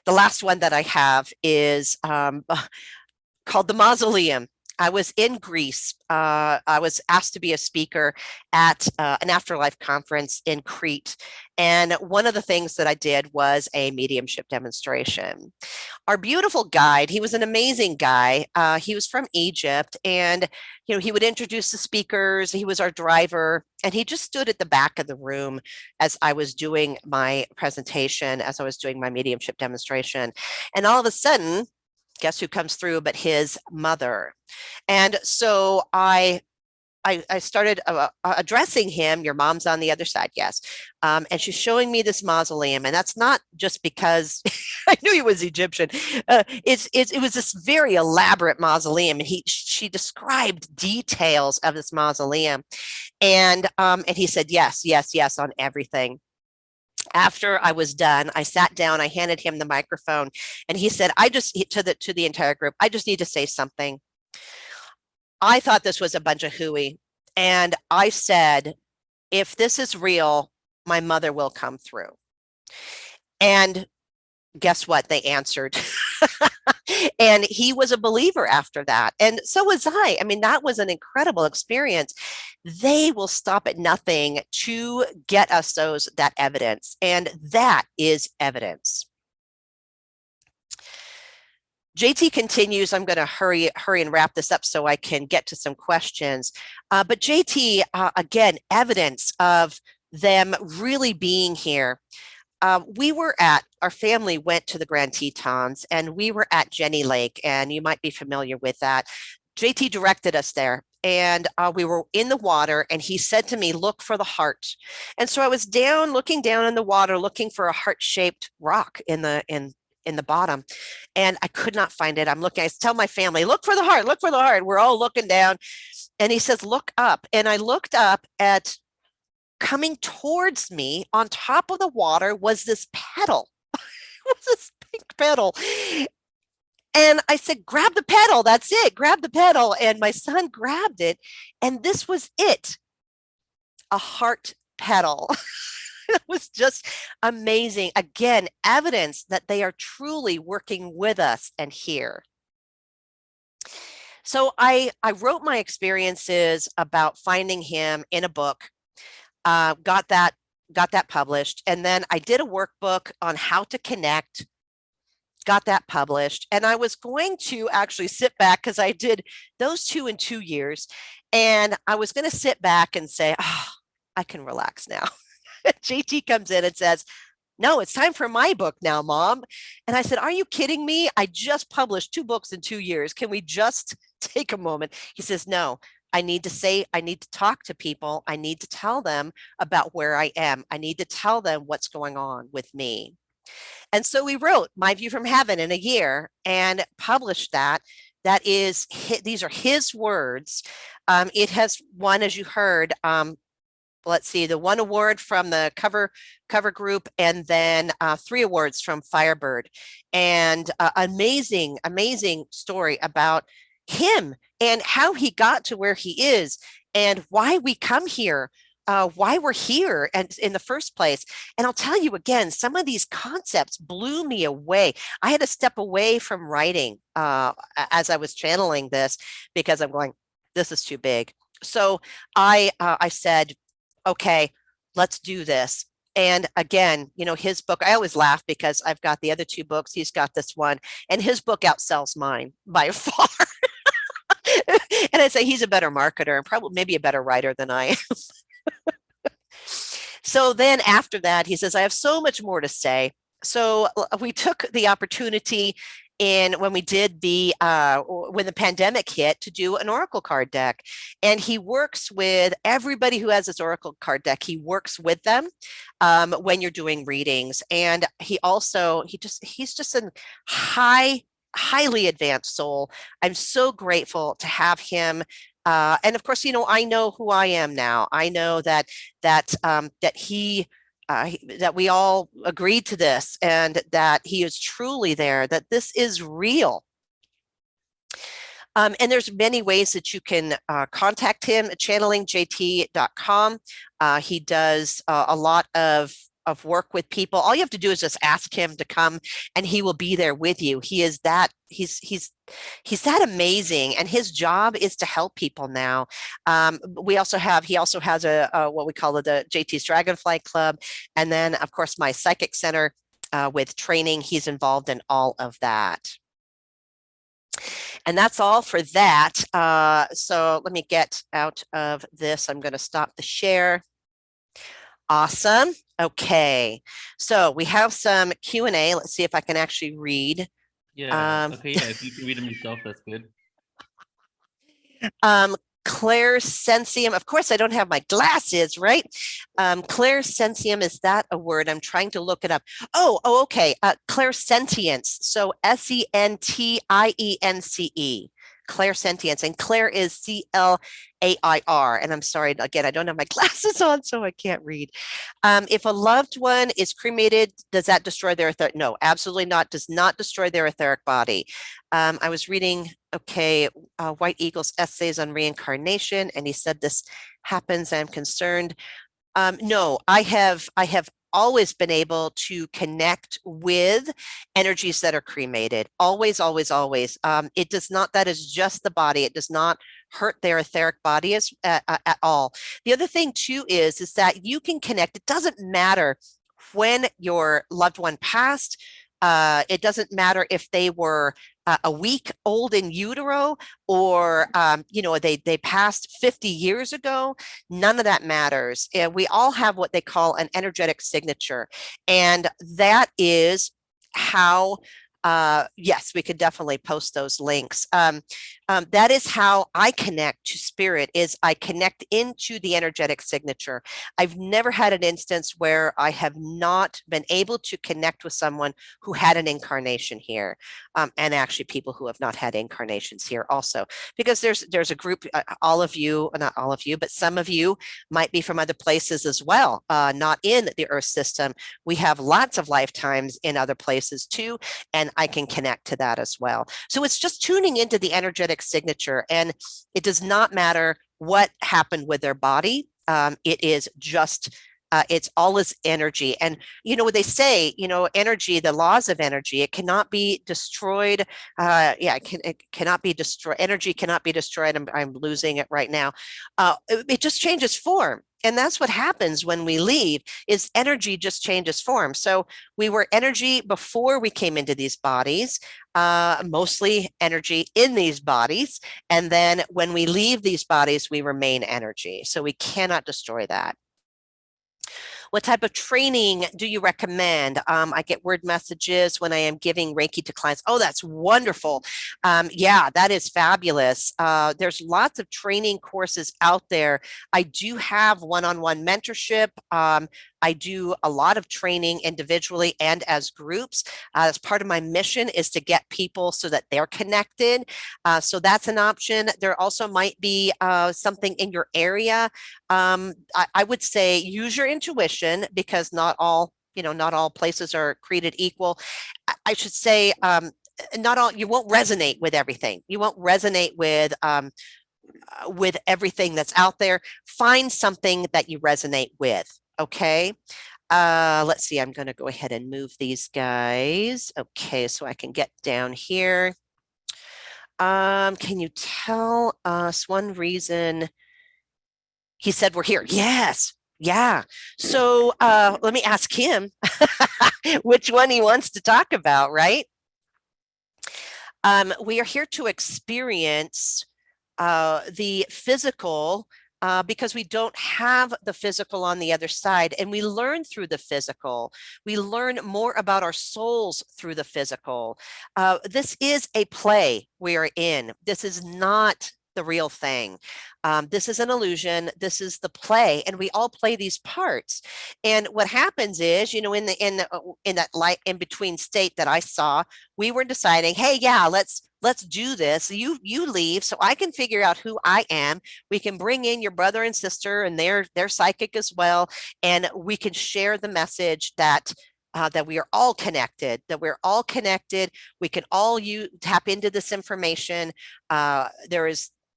The last one that I have is called the Mausoleum. I was in Greece. I was asked to be a speaker at an afterlife conference in Crete. And one of the things that I did was a mediumship demonstration. Our beautiful guide, he was an amazing guy. He was from Egypt and, he would introduce the speakers. He was our driver and he just stood at the back of the room as I was doing my presentation, as I was doing my mediumship demonstration. And all of a sudden, guess who comes through but his mother. And so I started addressing him. Your mom's on the other side, yes. And she's showing me this mausoleum. And that's not just because I knew he was Egyptian. It was this very elaborate mausoleum. And she described details of this mausoleum. And he said, yes, yes, yes, on everything. After I was done, I sat down, I handed him the microphone and he said, to the entire group, I just need to say something. I thought this was a bunch of hooey. And I said, if this is real, my mother will come through. And guess what? They answered. And he was a believer after that. And so was I. I mean, that was an incredible experience. They will stop at nothing to get us that evidence. And that is evidence. JT continues. I'm going to hurry and wrap this up so I can get to some questions. But JT, again, evidence of them really being here. Our family went to the Grand Tetons and we were at Jenny Lake, and you might be familiar with that. JT directed us there and we were in the water and he said to me, look for the heart. And so I was looking down in the water, looking for a heart-shaped rock in the bottom, and I could not find it. I tell my family, look for the heart, look for the heart. We're all looking down and he says, look up. And I looked up at, coming towards me on top of the water was this petal. It was this pink petal. And I said, grab the petal. That's it. Grab the petal. And my son grabbed it. And this was it. A heart petal. It was just amazing. Again, evidence that they are truly working with us and here. So I wrote my experiences about finding him in a book. Got that published. And then I did a workbook on how to connect, got that published. And I was going to actually sit back because I did those 2 in 2 years. And I was going to sit back and say, oh, I can relax now. JT comes in and says, no, it's time for my book now, Mom. And I said, are you kidding me? I just published 2 books in 2 years. Can we just take a moment? He says, no. I need to talk to people. I need to tell them about where I am. I need to tell them what's going on with me. And so we wrote My View from Heaven in a year and published that. These are his words. It has won, as you heard, let's see, the 1 award from the cover group, and then 3 awards from Firebird. And amazing story about him and how he got to where he is and why we come here, why we're here and in the first place. And I'll tell you again, some of these concepts blew me away. I had to step away from writing as I was channeling this because I'm going, this is too big. So I said, okay, let's do this. And again, his book, I always laugh because I've got the other 2 books. He's got this one, and his book outsells mine by far. And I say he's a better marketer and probably maybe a better writer than I am. So then after that, he says, I have so much more to say. So we took the opportunity when we did when the pandemic hit, to do an oracle card deck. And he works with everybody who has this oracle card deck. He works with them when you're doing readings. And he's just a highly advanced soul. I'm so grateful to have him. And of course, I know who I am now. I know that we all agreed to this, and that he is truly there, that this is real. And there's many ways that you can contact him, channelingjt.com. He does a lot of work with people. All you have to do is just ask him to come, and he will be there with you. He's that amazing, and his job is to help people now. He also has a what we call the JT's Dragonfly Club, and then of course my Psychic Center with training. He's involved in all of that. And that's all for that. So let me get out of this. I'm going to stop the share. Awesome. Okay. So we have some Q&A. Let's see if I can actually read. Yeah. Okay. Yeah. If you can read them yourself, that's good. Clairsentium. Of course, I don't have my glasses, right? Clairsentium, is that a word? I'm trying to look it up. Okay. Clairsentience. So Sentience. Clairsentience, and Claire is Clair. And I'm sorry, again, I don't have my glasses on, so I can't read. If a loved one is cremated, does that destroy their etheric? No, absolutely not. Does not destroy their etheric body. I was reading, White Eagle's essays on reincarnation, and he said this happens. I'm concerned. No, I have always been able to connect with energies that are cremated. Always, always, always. It does not, that is just the body. It does not hurt their etheric body at all. The other thing too is that you can connect. It doesn't matter when your loved one passed. It doesn't matter if they were a week old in utero, or they passed 50 years ago. None of that matters. We all have what they call an energetic signature, and that is how yes, we could definitely post those links. That is how I connect to spirit, is I connect into the energetic signature. I've never had an instance where I have not been able to connect with someone who had an incarnation here. And actually people who have not had incarnations here also, because there's a group, all of you, not all of you, but some of you might be from other places as well, not in the Earth system. We have lots of lifetimes in other places too, and I can connect to that as well. So it's just tuning into the energetic signature, and it does not matter what happened with their body. It is just it's all is energy. And what they say, energy, the laws of energy, it cannot be destroyed. It cannot be destroyed. Energy cannot be destroyed. I'm losing it right now. It just changes form. And that's what happens when we leave, is energy just changes form. So we were energy before we came into these bodies, mostly energy in these bodies. And then when we leave these bodies, we remain energy. So we cannot destroy that. What type of training do you recommend? I get word messages when I am giving Reiki to clients. Oh, that's wonderful. Yeah, that is fabulous. There's lots of training courses out there. I do have one-on-one mentorship. I do a lot of training individually and as groups. As part of my mission is to get people so that they're connected. So that's an option. There also might be something in your area. I would say use your intuition, because not all places are created equal. I should say you won't resonate with everything. You won't resonate with everything that's out there. Find something that you resonate with. Okay. Let's see. I'm going to go ahead and move these guys. Okay. So I can get down here. Can you tell us one reason he said we're here? Yes. Yeah. So let me ask him which one he wants to talk about, right? We are here to experience the physical because we don't have the physical on the other side, and we learn through the physical. We learn more about our souls through the physical. This is a play we are in. This is not the real thing. This is an illusion. This is the play, and we all play these parts. And what happens is, you know, in that light in between state that I saw, we were deciding, hey, yeah, let's do this. You leave so I can figure out who I am. We can bring in your brother and sister, and they're psychic as well, and we can share the message that that we are all connected, that we're all connected. We can all tap into this information.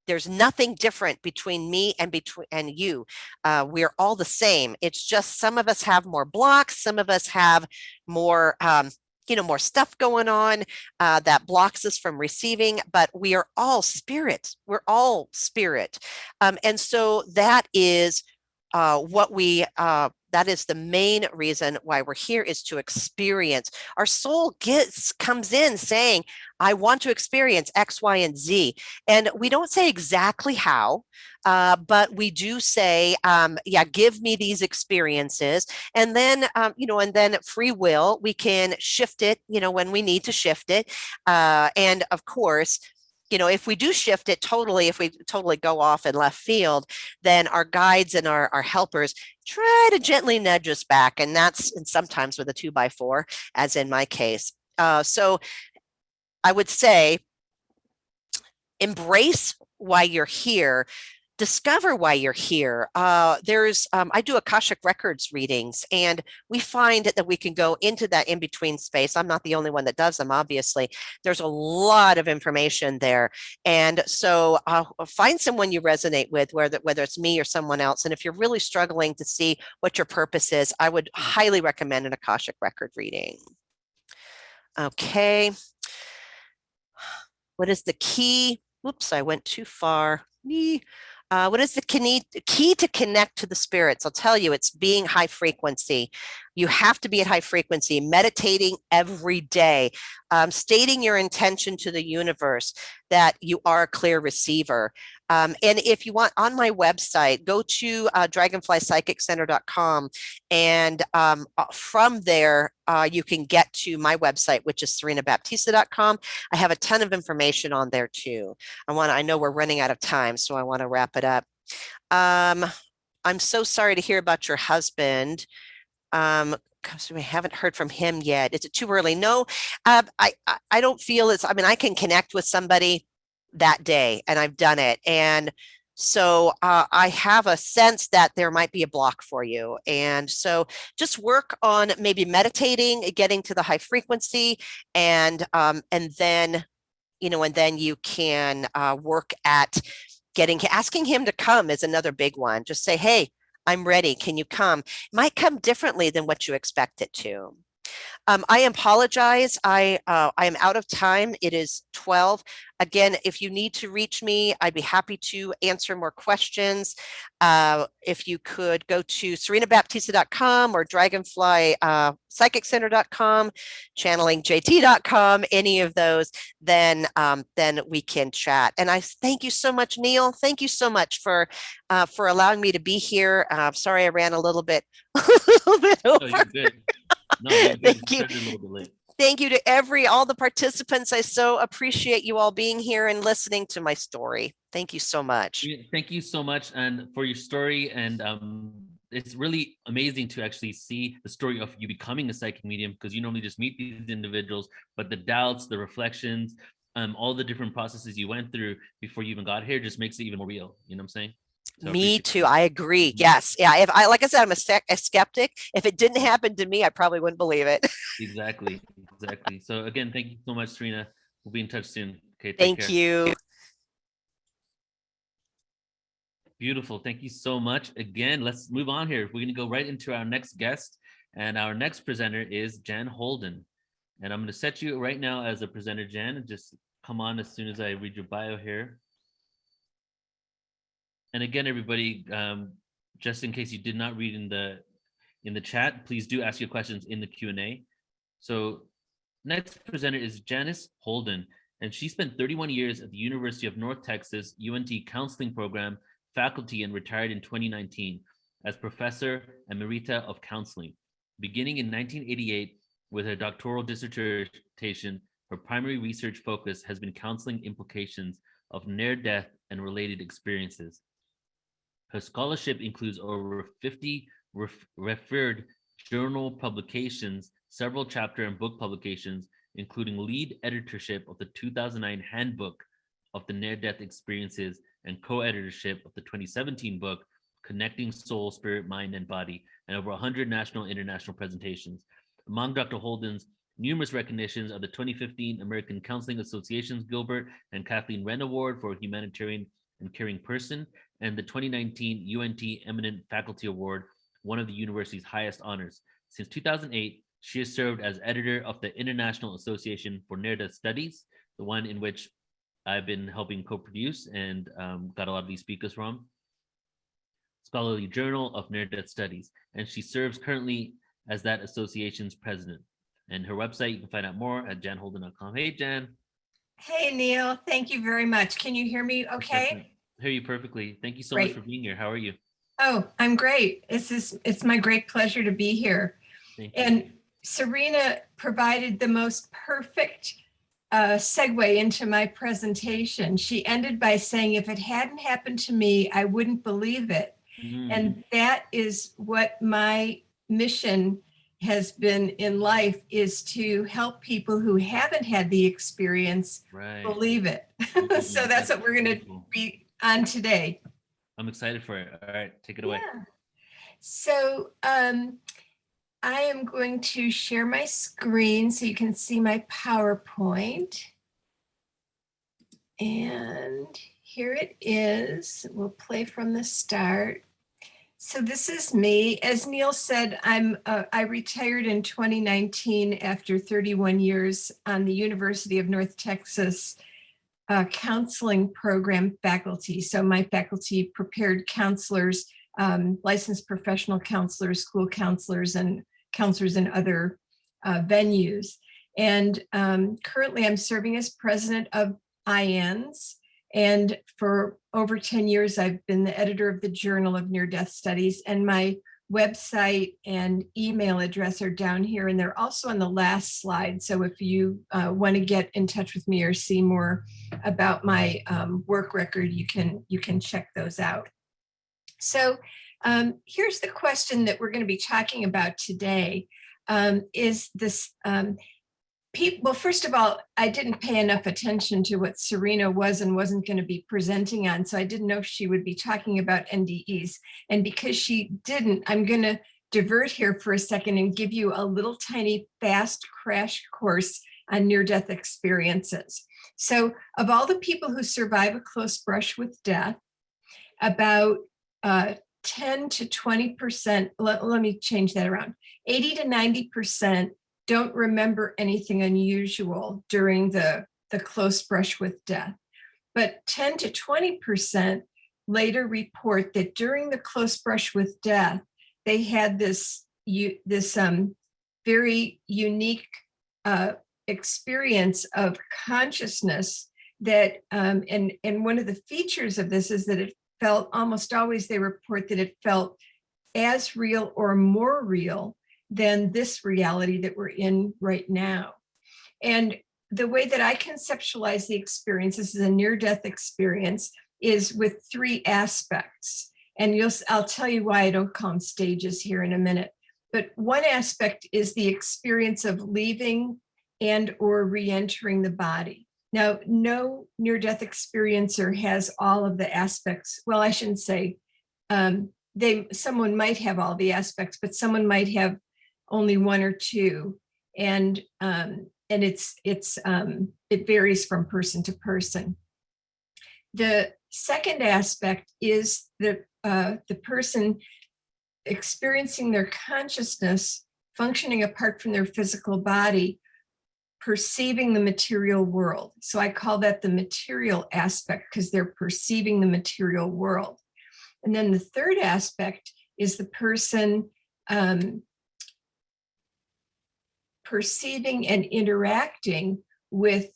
There's nothing different between me and you. We're all the same. It's just some of us have more blocks. Some of us have more, more stuff going on that blocks us from receiving, but we are all spirit. We're all spirit. And so that is that is the main reason why we're here, is to experience. Our soul comes in saying, I want to experience X, Y, and Z. And we don't say exactly how, but we do say, yeah, give me these experiences. And then, and then free will, we can shift it, when we need to shift it. And of course, if we do shift it totally, if we totally go off in left field, then our guides and our helpers try to gently nudge us back. And sometimes with a 2x4, as in my case. So I would say, embrace why you're here. Discover why you're here. I do Akashic Records readings, and we find that we can go into that in-between space. I'm not the only one that does them, obviously. There's a lot of information there. And so find someone you resonate with, whether it's me or someone else. And if you're really struggling to see what your purpose is, I would highly recommend an Akashic Record reading. Okay. What is the key? Whoops, I went too far. What is the key to connect to the spirits? I'll tell you, it's being high frequency. You have to be at high frequency, meditating every day, stating your intention to the universe that you are a clear receiver. And if you want, on my website, go to dragonflypsychiccenter.com. And from there, you can get to my website, which is serenabaptista.com. I have a ton of information on there too. I know we're running out of time, so I want to wrap it up. I'm so sorry to hear about your husband. Because we haven't heard from him yet. Is it too early? No, I don't feel I can connect with somebody that day, and I've done it. And so I have a sense that there might be a block for you. And so just work on maybe meditating, getting to the high frequency, and then, and then you can work at asking him to come is another big one. Just say, hey, I'm ready. Can you come? It might come differently than what you expect it to. I apologize. I am out of time. It is 12. Again, if you need to reach me, I'd be happy to answer more questions. If you could go to serenabaptista.com or dragonflypsychiccenter.com, channelingjt.com, any of those, then we can chat. And I thank you so much, Neil. Thank you so much for allowing me to be here. Sorry, I ran a little bit over. Oh, you're good. No, you're good. Thank you. Thank you to all the participants. I so appreciate you all being here and listening to my story. Thank you so much. Thank you so much, and for your story. And it's really amazing to actually see the story of you becoming a psychic medium, because you normally just meet these individuals, but the doubts, the reflections, all the different processes you went through before you even got here just makes it even more real. You know what I'm saying? So me too. I agree. Yes. Yeah. Like I said, I'm a skeptic. If it didn't happen to me, I probably wouldn't believe it. Exactly. So again, thank you so much, Serena. We'll be in touch soon. Okay. Thank you. Beautiful. Thank you so much. Again, let's move on here. We're going to go right into our next guest, and our next presenter is Jan Holden. And I'm going to set you right now as a presenter, Jan, and just come on as soon as I read your bio here. And again, everybody, just in case you did not read in the chat, please do ask your questions in the Q&A. So next presenter is Janice Holden, and she spent 31 years at the University of North Texas UNT counseling program faculty and retired in 2019 as Professor Emerita of Counseling. Beginning in 1988 with her doctoral dissertation, her primary research focus has been counseling implications of near-death and related experiences. Her scholarship includes over 50 referred journal publications, several chapter and book publications, including lead editorship of the 2009 Handbook of the Near-Death Experiences and co-editorship of the 2017 book, Connecting Soul, Spirit, Mind, and Body, and over 100 national and international presentations. Among Dr. Holden's numerous recognitions are the 2015 American Counseling Association's Gilbert and Kathleen Wren Award for Humanitarian and Caring Person, and the 2019 UNT Eminent Faculty Award, one of the university's highest honors. Since 2008, she has served as editor of the International Association for Near-Death Studies, the one in which I've been helping co-produce and got a lot of these speakers from. Scholarly Journal of Near-Death Studies, and she serves currently as that association's president. And her website, you can find out more at janholden.com. Hey, Jan. Hey, Neil. Thank you very much. Can you hear me okay? I hear you perfectly. Thank you so Great. much for being here. How are you? Oh, I'm great. It's my great pleasure to be here. Thank you. And Serena provided the most perfect segue into my presentation. She ended by saying, if it hadn't happened to me, I wouldn't believe it. And that is what my mission has been in life, is to help people who haven't had the experience believe it. So that's what we're going to be on today. I'm excited for it. All right, take it away. Yeah. So I am going to share my screen so you can see my PowerPoint. And here it is. We'll play from the start. So this is me. As Neil said, I retired in 2019 after 31 years on the University of North Texas counseling program faculty. So my faculty prepared counselors, licensed professional counselors, school counselors, and counselors in other venues. And currently I'm serving as president of IANS. And for over 10 years, I've been the editor of the Journal of Near-Death Studies, and my website and email address are down here, and they're also on the last slide. So if you want to get in touch with me or see more about my work record, you can check those out. So here's the question that we're going to be talking about today, is this well, first of all, I didn't pay enough attention to what Serena was and wasn't going to be presenting on, so I didn't know if she would be talking about NDEs. And because she didn't, I'm going to divert here for a second and give you a little tiny fast crash course on near-death experiences. So of all the people who survive a close brush with death, about 10 to 20%, let me change that around, 80 to 90% don't remember anything unusual during the close brush with death. But 10 to 20% later report that during the close brush with death, they had this very unique experience of consciousness that, and one of the features of this is that it felt, almost always they report that it felt as real or more real than this reality that we're in right now. And the way that I conceptualize the experience, this is a near-death experience, is with three aspects. And I'll tell you why I don't call them stages here in a minute. But one aspect is the experience of leaving and or re-entering the body. Now, no near-death experiencer has all of the aspects. Well, I shouldn't say someone might have all the aspects, but someone might have only one or two, and it varies from person to person. The second aspect is the person experiencing their consciousness functioning apart from their physical body, perceiving the material world. So I call that the material aspect because they're perceiving the material world. And then the third aspect is the person perceiving and interacting with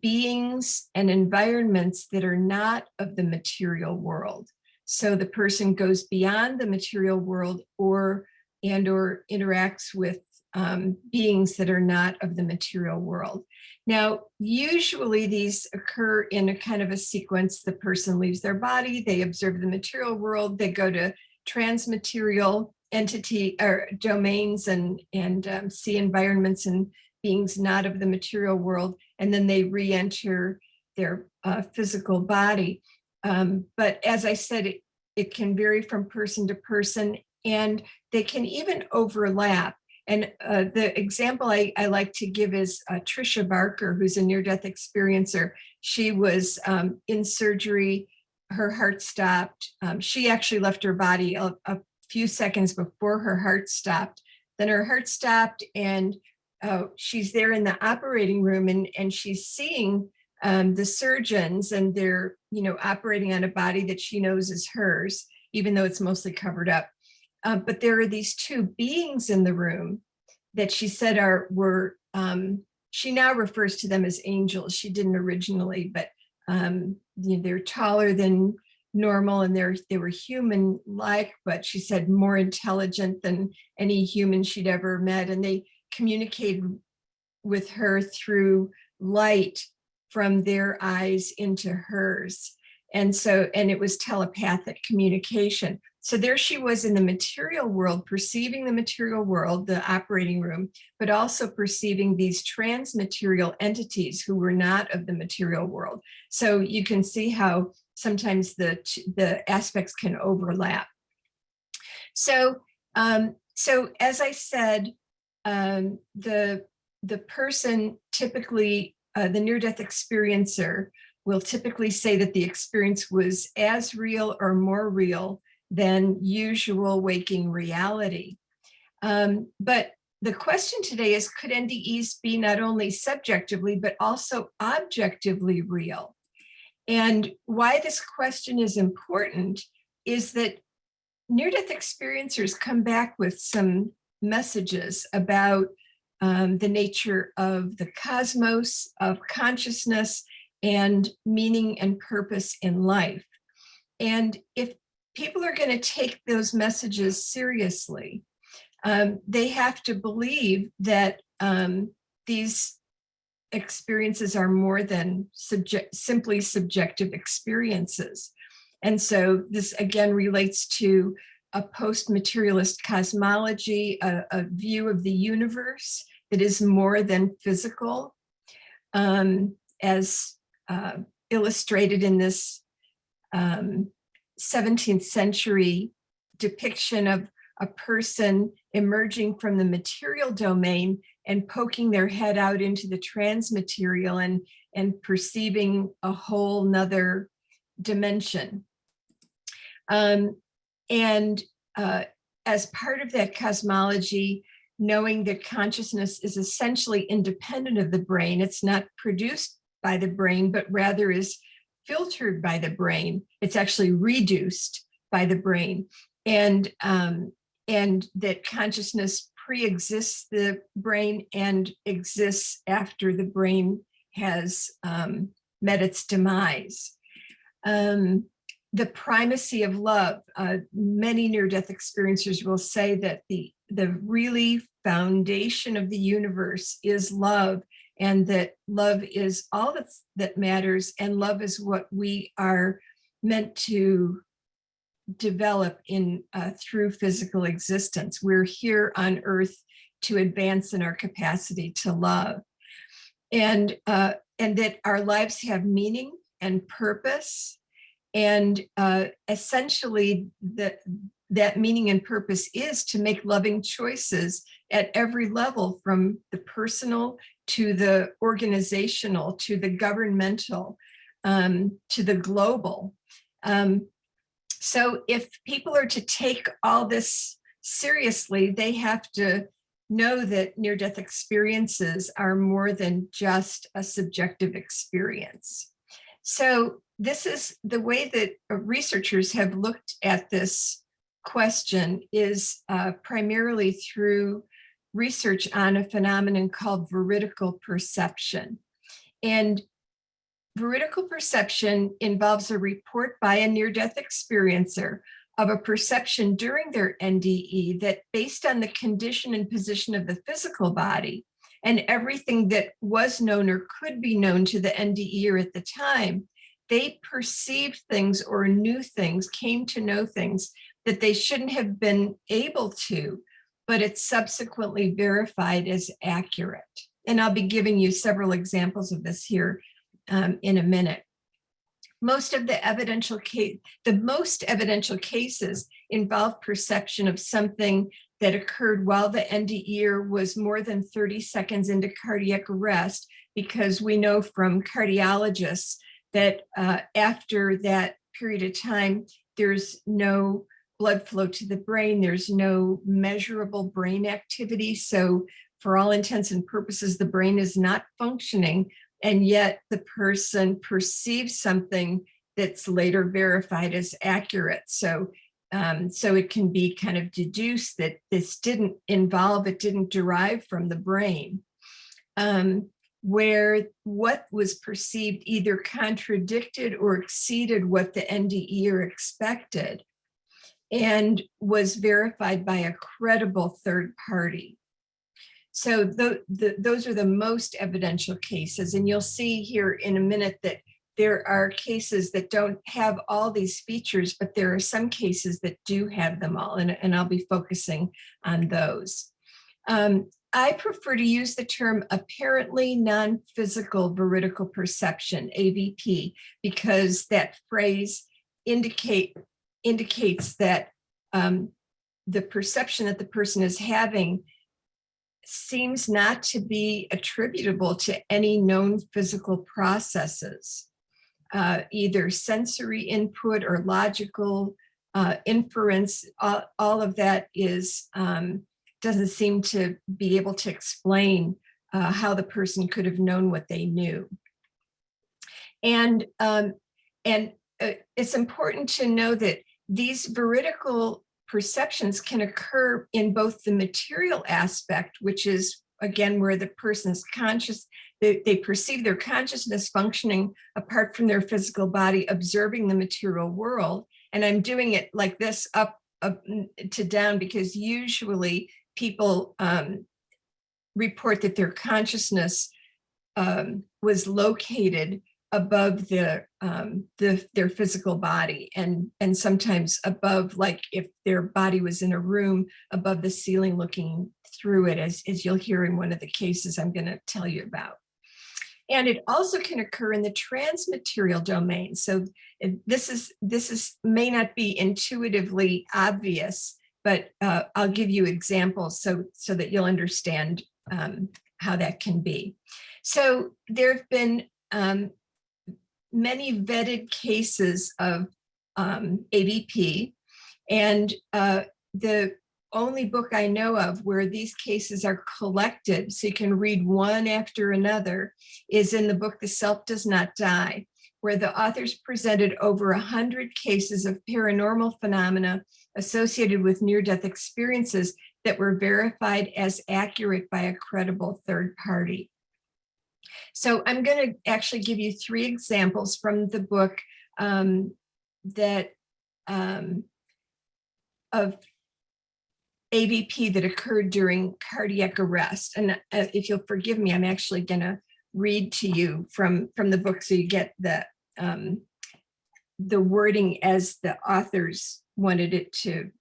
beings and environments that are not of the material world. So the person goes beyond the material world or interacts with beings that are not of the material world. Now, usually these occur in a kind of a sequence. The person leaves their body, they observe the material world, they go to transmaterial entity or domains and see environments and beings not of the material world, and then they re-enter their physical body. But as I said, it can vary from person to person, and they can even overlap. And the example I like to give is Tricia Barker, who's a near-death experiencer. She was in surgery, her heart stopped. She actually left her body a few seconds before her heart stopped. Then her heart stopped, and she's there in the operating room, and she's seeing the surgeons, and they're operating on a body that she knows is hers, even though it's mostly covered up. But there are these two beings in the room that she said were she now refers to them as angels. She didn't originally, but they're taller than normal, and they were human-like, but she said more intelligent than any human she'd ever met. And they communicated with her through light from their eyes into hers. And it was telepathic communication. So there she was in the material world, perceiving the material world, the operating room, but also perceiving these transmaterial entities who were not of the material world. So you can see how sometimes the aspects can overlap. So as I said, the person typically, the near-death experiencer will typically say that the experience was as real or more real than usual waking reality. But the question today is, could NDEs be not only subjectively, but also objectively real? And why this question is important is that near-death experiencers come back with some messages about the nature of the cosmos, of consciousness, and meaning and purpose in life. And if people are going to take those messages seriously, they have to believe that these experiences are more than simply subjective experiences. And so this again relates to a post-materialist cosmology, a view of the universe that is more than physical, as illustrated in this 17th century depiction of a person emerging from the material domain and poking their head out into the transmaterial and perceiving a whole nother dimension. As part of that cosmology, knowing that consciousness is essentially independent of the brain, it's not produced by the brain, but rather is filtered by the brain. It's actually reduced by the brain. And that consciousness pre-exists the brain and exists after the brain has met its demise. The primacy of love. Many near-death experiencers will say that the really foundation of the universe is love, and that love is all that matters, and love is what we are meant to develop in through physical existence. We're here on Earth to advance in our capacity to love, and that our lives have meaning and purpose. And essentially, that meaning and purpose is to make loving choices at every level, from the personal to the organizational to the governmental to the global. So if people are to take all this seriously, they have to know that near-death experiences are more than just a subjective experience. So this is the way that researchers have looked at this question, is primarily through research on a phenomenon called veridical perception. And Veridical perception involves a report by a near-death experiencer of a perception during their NDE that, based on the condition and position of the physical body and everything that was known or could be known to the NDEer at the time, they perceived things or knew things, came to know things that they shouldn't have been able to, but it's subsequently verified as accurate. And I'll be giving you several examples of this here in a minute. Most evidential cases involve perception of something that occurred while the NDEer was more than 30 seconds into cardiac arrest, because we know from cardiologists that after that period of time, there's no blood flow to the brain, there's no measurable brain activity. So for all intents and purposes, the brain is not functioning, and yet the person perceives something that's later verified as accurate. So it can be kind of deduced that this didn't derive from the brain, where what was perceived either contradicted or exceeded what the NDEer expected and was verified by a credible third party. So those are the most evidential cases. And you'll see here in a minute that there are cases that don't have all these features, but there are some cases that do have them all. And I'll be focusing on those. I prefer to use the term apparently non-physical veridical perception, AVP, because that phrase indicates that the perception that the person is having seems not to be attributable to any known physical processes, either sensory input or logical inference. All of that is doesn't seem to be able to explain how the person could have known what they knew. And it's important to know that these veridical perceptions can occur in both the material aspect, which is, again, where the person's conscious, they perceive their consciousness functioning apart from their physical body, observing the material world. And I'm doing it like this up to down because usually people report that their consciousness was located above their physical body, and sometimes above, like if their body was in a room, above the ceiling looking through it, as you'll hear in one of the cases I'm going to tell you about. And it also can occur in the transmaterial domain. So this may not be intuitively obvious, but I'll give you examples so that you'll understand how that can be. So there have been many vetted cases of AVP, and the only book I know of where these cases are collected, so you can read one after another, is in the book The Self Does Not Die, where the authors presented over 100 cases of paranormal phenomena associated with near-death experiences that were verified as accurate by a credible third party. So I'm going to actually give you 3 examples from the book of AVP that occurred during cardiac arrest. And if you'll forgive me, I'm actually going to read to you from the book so you get the wording as the authors wanted it to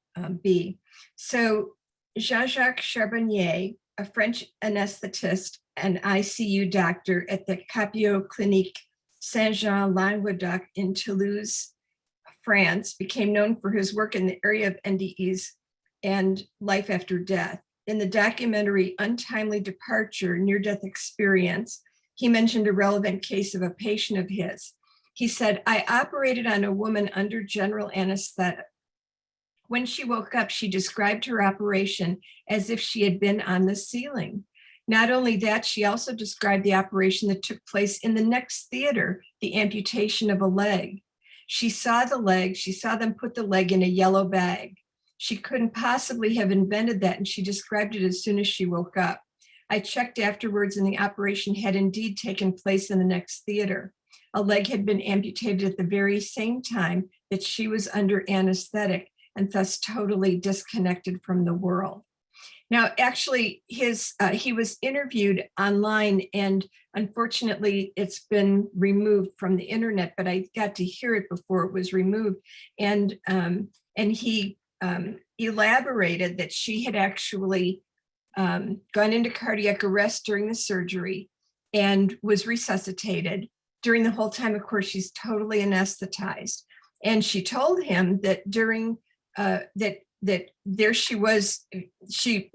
be. So Jean-Jacques Charbonnier, a French anesthetist and ICU doctor at the Capio Clinique Saint-Jean-Languedoc in Toulouse, France, became known for his work in the area of NDEs and life after death. In the documentary Untimely Departure, Near-Death Experience, he mentioned a relevant case of a patient of his. He said, "I operated on a woman under general anesthetic. When she woke up, she described her operation as if she had been on the ceiling. Not only that, she also described the operation that took place in the next theater, the amputation of a leg. She saw the leg, she saw them put the leg in a yellow bag. She couldn't possibly have invented that, and she described it as soon as she woke up. I checked afterwards, and the operation had indeed taken place in the next theater. a leg had been amputated at the very same time that she was under anesthetic and thus totally disconnected from the world. Now, actually, he was interviewed online, and unfortunately, it's been removed from the internet, but I got to hear it before it was removed. And he elaborated that she had actually gone into cardiac arrest during the surgery and was resuscitated. During the whole time, of course, she's totally anesthetized. And she told him that during that there she was, she,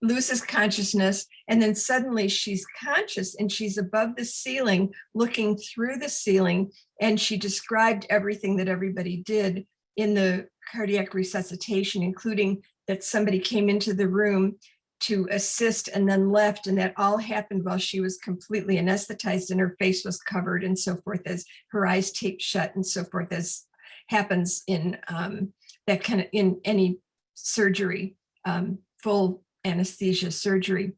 loses consciousness, and then suddenly she's conscious and she's above the ceiling, looking through the ceiling. And she described everything that everybody did in the cardiac resuscitation, including that somebody came into the room to assist and then left, and that all happened while she was completely anesthetized and her face was covered and so forth, as her eyes taped shut and so forth, as happens in that kind of in any surgery, full anesthesia surgery.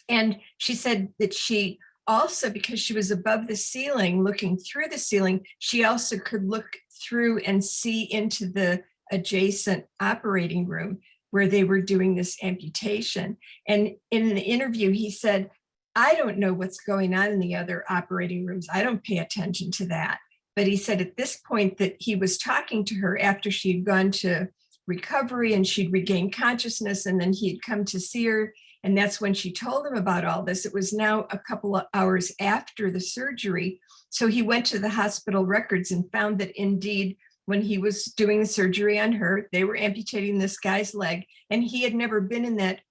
And she said that she also, because she was above the ceiling, looking through the ceiling, she also could look through and see into the adjacent operating room where they were doing this amputation. And in an interview, he said, I don't know what's going on in the other operating rooms. I don't pay attention to that. But he said at this point that he was talking to her after she had gone to recovery and she'd regained consciousness, and then he had come to see her. And that's when she told him about all this. It was now a couple of hours after the surgery. So he went to the hospital records and found that indeed, when he was doing the surgery on her, they were amputating this guy's leg. And he had never been in that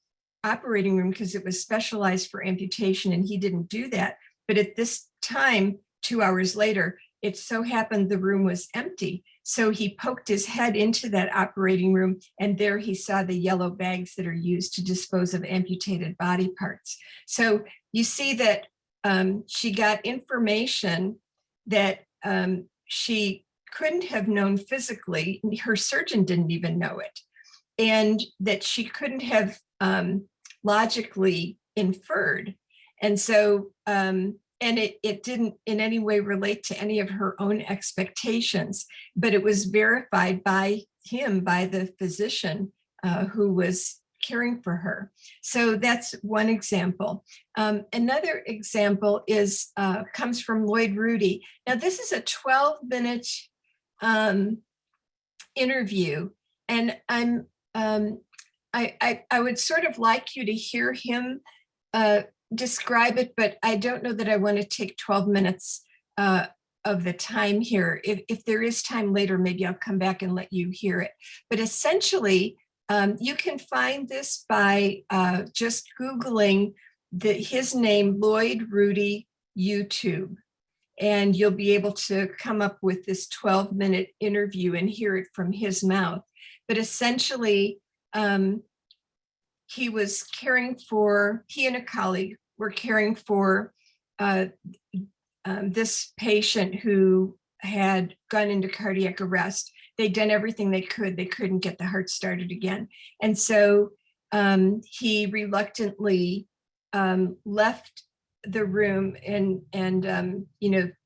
operating room because it was specialized for amputation and he didn't do that. But at this time, 2 hours later, it so happened the room was empty. So he poked his head into that operating room, and there he saw the yellow bags that are used to dispose of amputated body parts. So you see that she got information that she couldn't have known physically. Her surgeon didn't even know it, and that she couldn't have logically inferred. And so, and it didn't in any way relate to any of her own expectations, but it was verified by him, by the physician who was caring for her. So that's one example. Another example is comes from Lloyd Rudy. Now, this is a 12-minute interview, and I would sort of like you to hear him describe it, but I don't know that I want to take 12 minutes of the time here. If there is time later, maybe I'll come back and let you hear it. But essentially, you can find this by just Googling his name, Lloyd Rudy YouTube, and you'll be able to come up with this 12-minute interview and hear it from his mouth. But essentially, he and a colleague were caring for this patient who had gone into cardiac arrest. They'd done everything they could. They couldn't get the heart started again. And so he reluctantly left the room and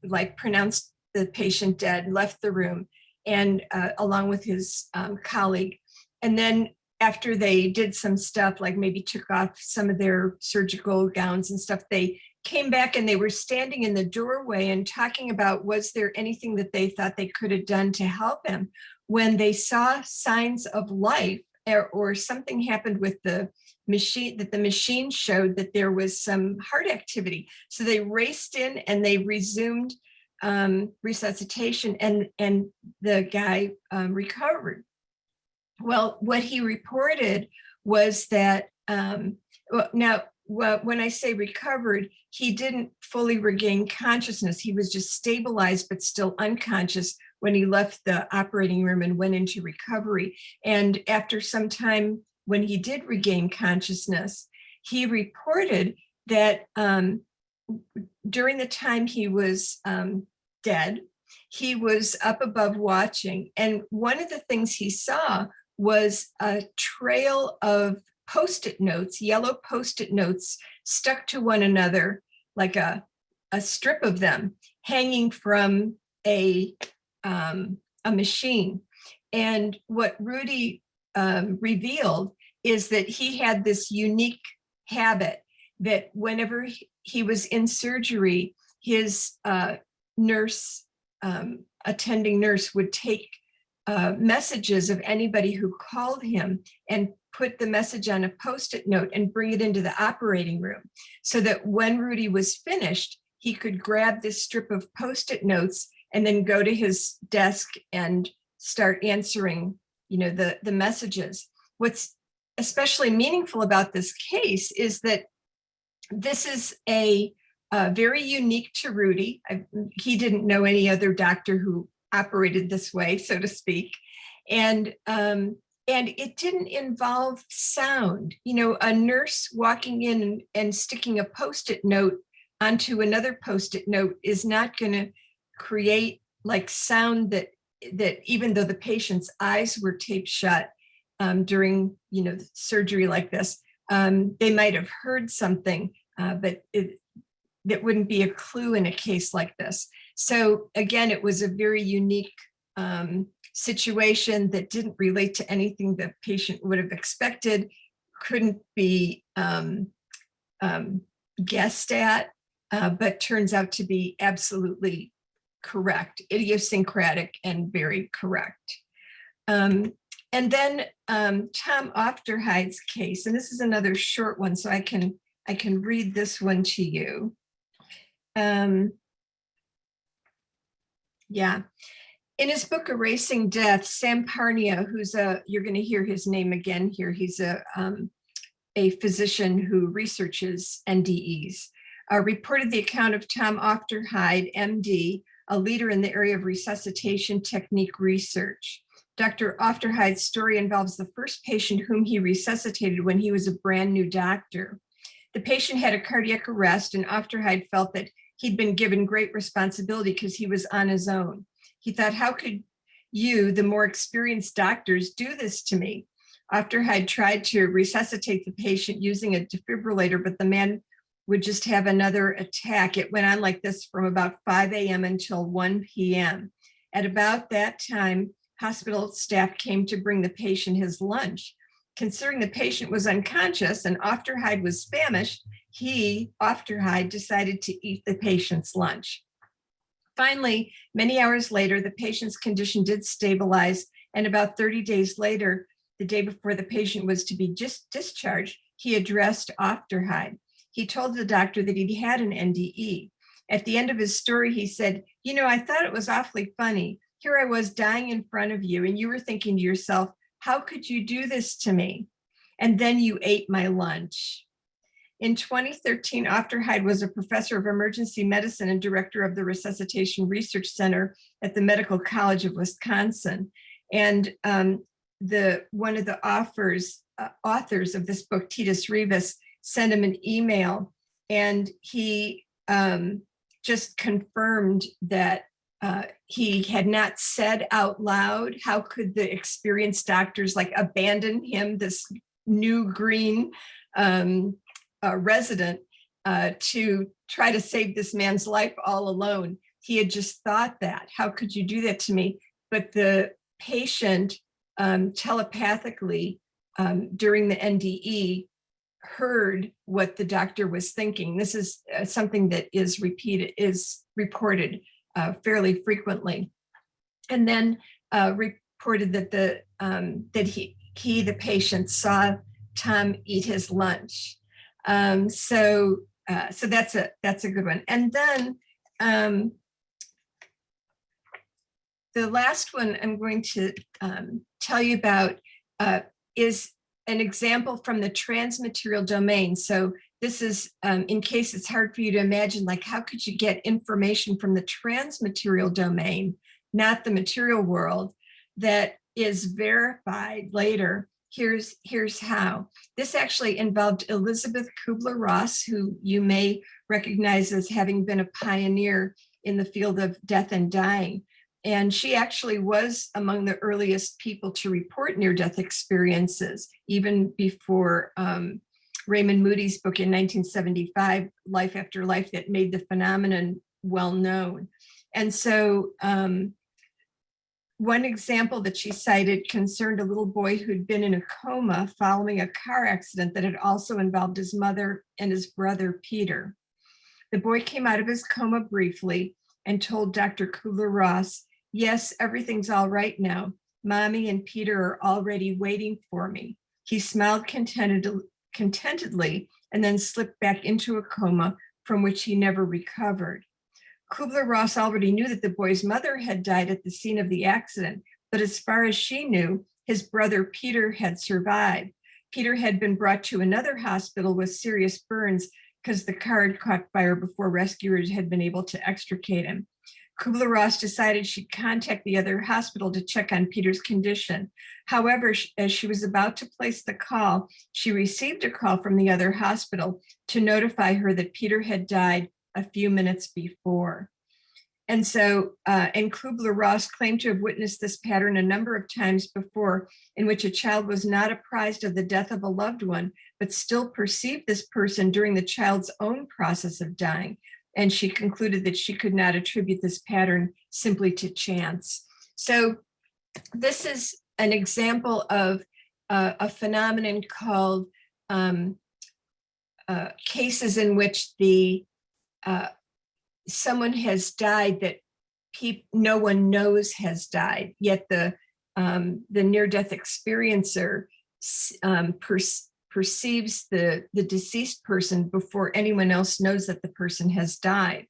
like pronounced the patient dead, left the room, and along with his colleague. And then after they did some stuff, like maybe took off some of their surgical gowns and stuff, they came back and they were standing in the doorway and talking about, was there anything that they thought they could have done to help him? When they saw signs of life or something happened with the machine, that the machine showed that there was some heart activity. So they raced in and they resumed resuscitation, and the guy recovered. Well, what he reported was that, when I say recovered, he didn't fully regain consciousness. He was just stabilized, but still unconscious when he left the operating room and went into recovery. And after some time, when he did regain consciousness, he reported that during the time he was dead, he was up above watching. And one of the things he saw was a trail of Post-it notes, yellow Post-it notes stuck to one another like a strip of them hanging from a machine. And what Rudy revealed is that he had this unique habit that whenever he was in surgery, his attending nurse would take messages of anybody who called him and put the message on a Post-it note and bring it into the operating room, so that when Rudy was finished, he could grab this strip of Post-it notes and then go to his desk and start answering, the messages. What's especially meaningful about this case is that this is a very unique to Rudy. He didn't know any other doctor who operated this way, so to speak. And it didn't involve sound. A nurse walking in and sticking a Post-it note onto another Post-it note is not going to create like sound that even though the patient's eyes were taped shut during surgery like this, they might have heard something, but that wouldn't be a clue in a case like this. So again, it was a very unique situation that didn't relate to anything the patient would have expected, couldn't be guessed at, but turns out to be absolutely correct, idiosyncratic and very correct. And then Tom Ofterhide's case, and this is another short one, so I can read this one to you. Yeah. In his book, Erasing Death, Sam Parnia, who's you're going to hear his name again here. He's a physician who researches NDEs, reported the account of Tom Ofterhide, MD, a leader in the area of resuscitation technique research. Dr. Ofterhide's story involves the first patient whom he resuscitated when he was a brand new doctor. The patient had a cardiac arrest, and Ofterhide felt that he'd been given great responsibility because he was on his own. He thought, how could you, the more experienced doctors, do this to me? Ofterhide tried to resuscitate the patient using a defibrillator, but the man would just have another attack. It went on like this from about 5 a.m. until 1 p.m. At about that time, hospital staff came to bring the patient his lunch. Considering the patient was unconscious and Ofterhide was famished, Ofterhide, decided to eat the patient's lunch. Finally, many hours later, the patient's condition did stabilize, and about 30 days later, the day before the patient was to be just discharged, he addressed Ofterhide. He told the doctor that he'd had an NDE. At the end of his story, he said, I thought it was awfully funny. Here I was dying in front of you, and you were thinking to yourself, how could you do this to me? And then you ate my lunch. In 2013, Ofterhide was a professor of emergency medicine and director of the Resuscitation Research Center at the Medical College of Wisconsin. And one of the authors of this book, Titus Rivas, sent him an email, and he just confirmed that he had not said out loud, how could the experienced doctors abandon him, this new green resident, to try to save this man's life all alone. He had just thought that, how could you do that to me? But the patient telepathically during the NDE heard what the doctor was thinking. This is something that is reported fairly frequently, and then reported that the patient saw Tom eat his lunch. So that's a good one. And then the last one I'm going to tell you about is an example from the transmaterial domain. So this is, in case it's hard for you to imagine, how could you get information from the transmaterial domain, not the material world, that is verified later. Here's how. This actually involved Elizabeth Kubler-Ross, who you may recognize as having been a pioneer in the field of death and dying. And she actually was among the earliest people to report near-death experiences, even before Raymond Moody's book in 1975, Life After Life, that made the phenomenon well known. And so one example that she cited concerned a little boy who'd been in a coma following a car accident that had also involved his mother and his brother, Peter. The boy came out of his coma briefly and told Dr. Kubler-Ross, "Yes, everything's all right now. Mommy and Peter are already waiting for me." He smiled contentedly and then slipped back into a coma from which he never recovered. Kubler-Ross already knew that the boy's mother had died at the scene of the accident, but as far as she knew, his brother Peter had survived. Peter had been brought to another hospital with serious burns because the car had caught fire before rescuers had been able to extricate him. Kubler-Ross decided she'd contact the other hospital to check on Peter's condition. However, as she was about to place the call, she received a call from the other hospital to notify her that Peter had died a few minutes before. And so, and Kubler-Ross claimed to have witnessed this pattern a number of times before, in which a child was not apprised of the death of a loved one, but still perceived this person during the child's own process of dying. And she concluded that she could not attribute this pattern simply to chance. So this is an example of a phenomenon called cases in which the someone has died that no one knows has died, yet the near-death experiencer perceives the deceased person before anyone else knows that the person has died.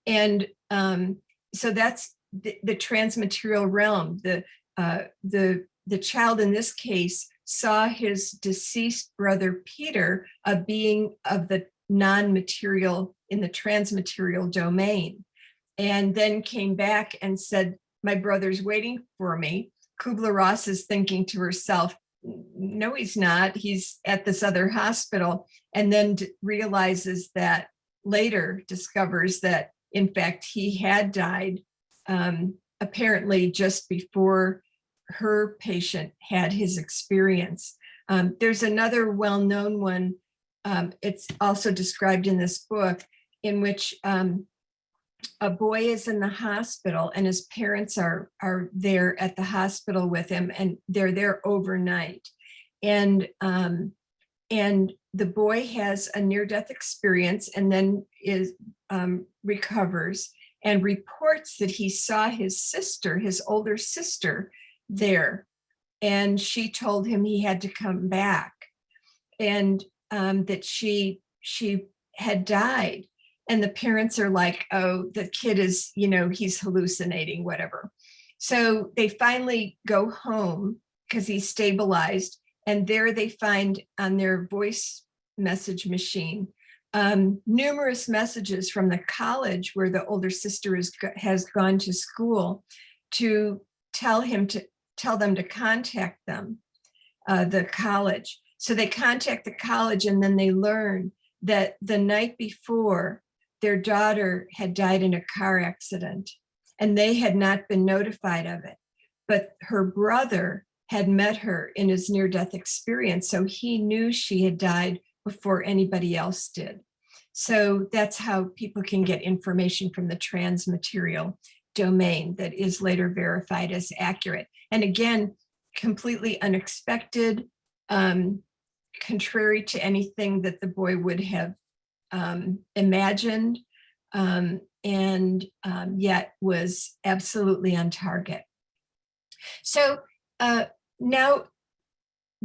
And so that's the transmaterial realm. The child in this case saw his deceased brother Peter, a being of the non-material in the transmaterial domain, and then came back and said, "My brother's waiting for me." Kubler-Ross is thinking to herself, "No, he's not. He's at this other hospital." And then realizes that later, discovers that in fact he had died apparently just before her patient had his experience. There's another well-known one. It's also described in this book, in which a boy is in the hospital and his parents are there at the hospital with him, and they're there overnight. And the boy has a near-death experience and then recovers and reports that he saw his sister, his older sister, there. And she told him he had to come back, and that she had died. And the parents are like, "Oh, the kid is, he's hallucinating, whatever." So they finally go home because he's stabilized. And there they find on their voice message machine numerous messages from the college where the older sister has gone to school, to tell them to contact them, the college. So they contact the college, and then they learn that the night before, their daughter had died in a car accident, and they had not been notified of it. But her brother had met her in his near-death experience, so he knew she had died before anybody else did. So that's how people can get information from the transmaterial domain that is later verified as accurate. And again, completely unexpected, contrary to anything that the boy would have imagined, and yet was absolutely on target. So now,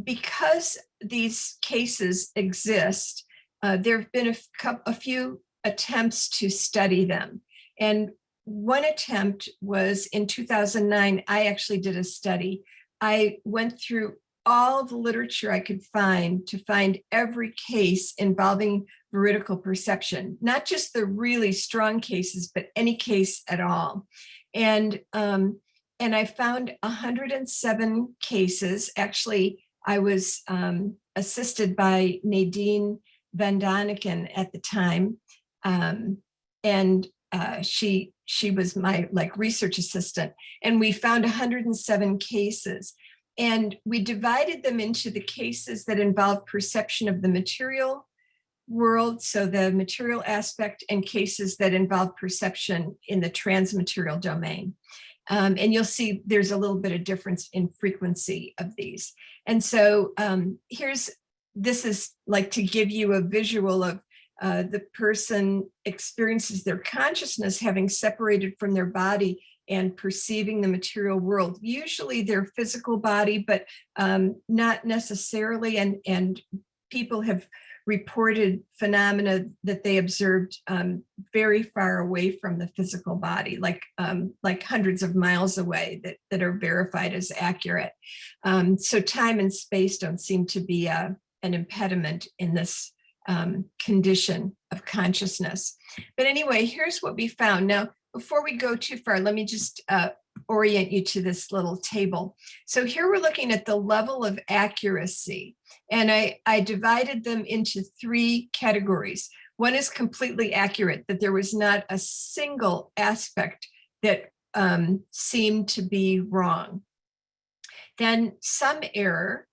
because these cases exist, there have been a few attempts to study them. And one attempt was in 2009. I actually did a study. I went through all the literature I could find to find every case involving veridical perception, not just the really strong cases, but any case at all. And I found 107 cases. Actually, I was assisted by Nadine Van Doniken at the time, and she was my research assistant. And we found 107 cases. And we divided them into the cases that involve perception of the material world, so the material aspect, and cases that involve perception in the transmaterial domain. And you'll see there's a little bit of difference in frequency of these. And so this is like to give you a visual of the person experiences their consciousness having separated from their body and perceiving the material world, usually their physical body, but not necessarily. And people have reported phenomena that they observed very far away from the physical body, like hundreds of miles away, that are verified as accurate. So time and space don't seem to be an impediment in this condition of consciousness. But anyway, here's what we found. Now, before we go too far, let me just orient you to this little table. So here we're looking at the level of accuracy, and I divided them into 3 categories. One is completely accurate, that there was not a single aspect that seemed to be wrong. Then some error.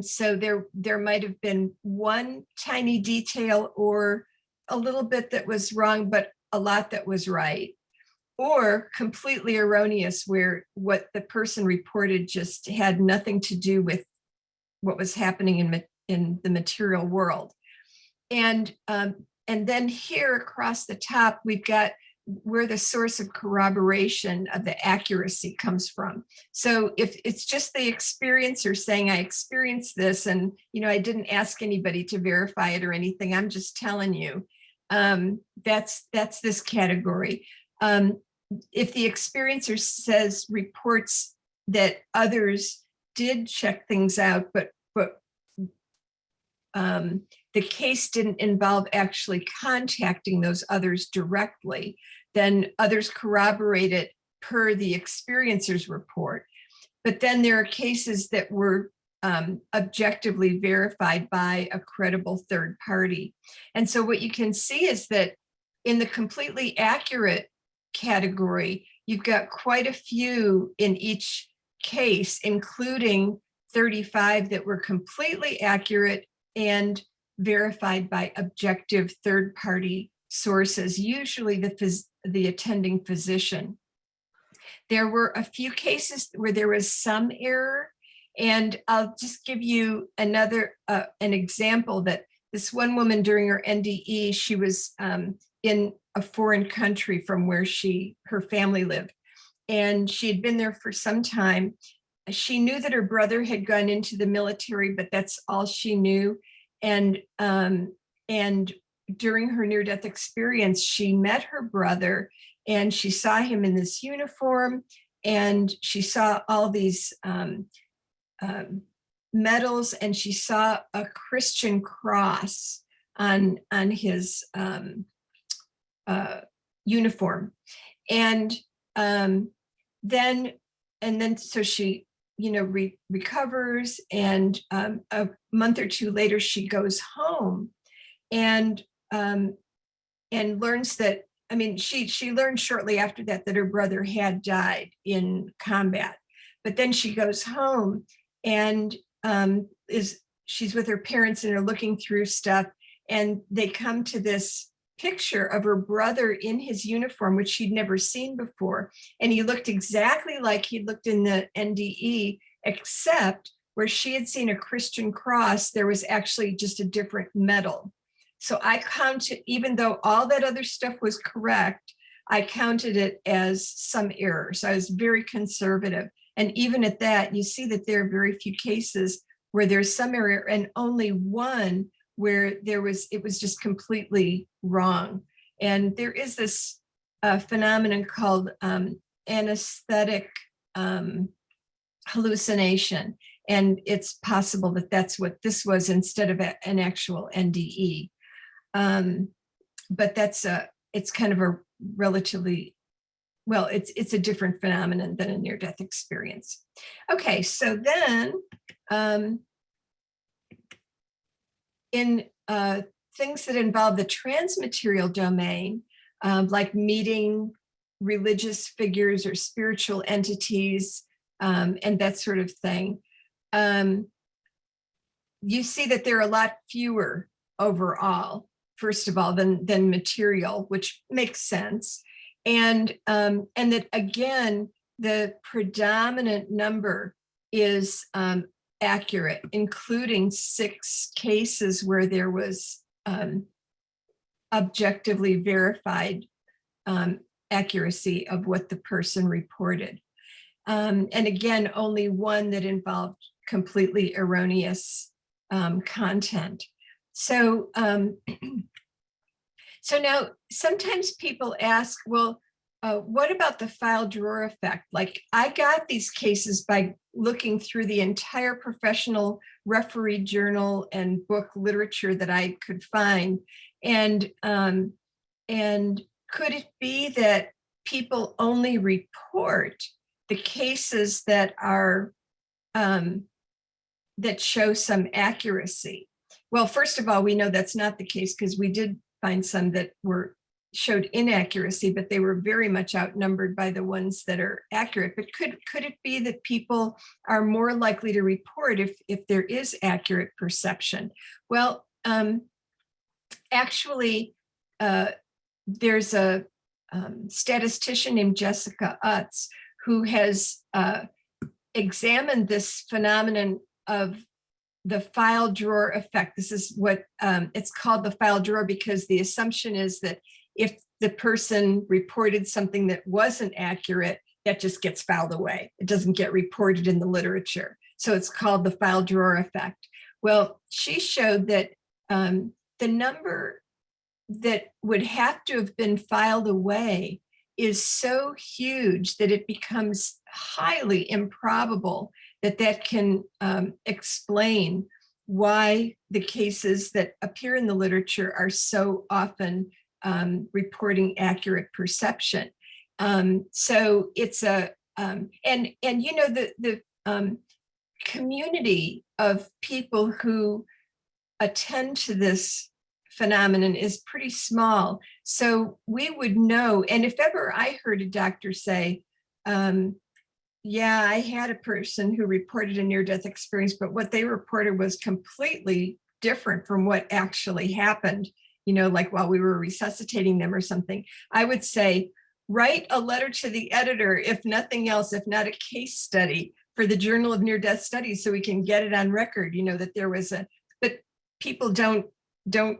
So there might have been one tiny detail or a little bit that was wrong, but a lot that was right. Or completely erroneous, where what the person reported just had nothing to do with what was happening in the material world. And then here across the top, we've got where the source of corroboration of the accuracy comes from. So if it's just the experiencer saying, I experienced this, and I didn't ask anybody to verify it or anything, I'm just telling you, that's this category. If the experiencer reports that others did check things out, but the case didn't involve actually contacting those others directly, then others corroborate it per the experiencer's report. But then there are cases that were objectively verified by a credible third party. And so what you can see is that in the completely accurate category, you've got quite a few in each case, including 35 that were completely accurate and verified by objective third-party sources, usually the attending physician. There were a few cases where there was some error, and I'll just give you an example that this one woman during her NDE, she was in a foreign country from where her family lived, and she had been there for some time. She knew that her brother had gone into the military, but that's all she knew. And during her near-death experience, she met her brother, and she saw him in this uniform, and she saw all these medals, and she saw a Christian cross on his uniform. And then so she recovers, and a month or 2 later she goes home and learns that, she learned shortly after that her brother had died in combat. But then she goes home and she's with her parents, and are looking through stuff, and they come to this picture of her brother in his uniform, which she'd never seen before. And he looked exactly like he looked in the NDE, except where she had seen a Christian cross, there was actually just a different medal. So I counted, even though all that other stuff was correct, I counted it as some error. So I was very conservative. And even at that, you see that there are very few cases where there's some error, and only one where it was just completely wrong. And there is this phenomenon called anesthetic hallucination. And it's possible that that's what this was instead of an actual NDE. But it's kind of a relatively, well, it's a different phenomenon than a near-death experience. Okay, so then in things that involve the transmaterial domain, like meeting religious figures or spiritual entities, and that sort of thing. You see that there are a lot fewer overall, first of all, than material, which makes sense. And that, again, the predominant number is accurate, including 6 cases where there was objectively verified accuracy of what the person reported. And again, only 1 that involved completely erroneous content. So, so now sometimes people ask, well, what about the file drawer effect? Like, I got these cases by looking through the entire professional referee journal and book literature that I could find. And could it be that people only report the cases that are that show some accuracy? Well, first of all, we know that's not the case, because we did find some that showed inaccuracy, but they were very much outnumbered by the ones that are accurate. But could it be that people are more likely to report if there is accurate perception? Well, actually, there's a statistician named Jessica Utz who has examined this phenomenon of the file drawer effect. This is what it's called, the file drawer, because the assumption is that if the person reported something that wasn't accurate, that just gets filed away. It doesn't get reported in the literature. So it's called the file drawer effect. Well, she showed that the number that would have to have been filed away is so huge that it becomes highly improbable that that can explain why the cases that appear in the literature are so often reporting accurate perception. So it's a, and you know, the community of people who attend to this phenomenon is pretty small. So we would know, and if ever I heard a doctor say, yeah, I had a person who reported a near-death experience, but what they reported was completely different from what actually happened, you know, like while we were resuscitating them or something, I would say, write a letter to the editor, if nothing else, if not a case study for the Journal of Near-Death Studies, so we can get it on record, you know, that there was a, but people don't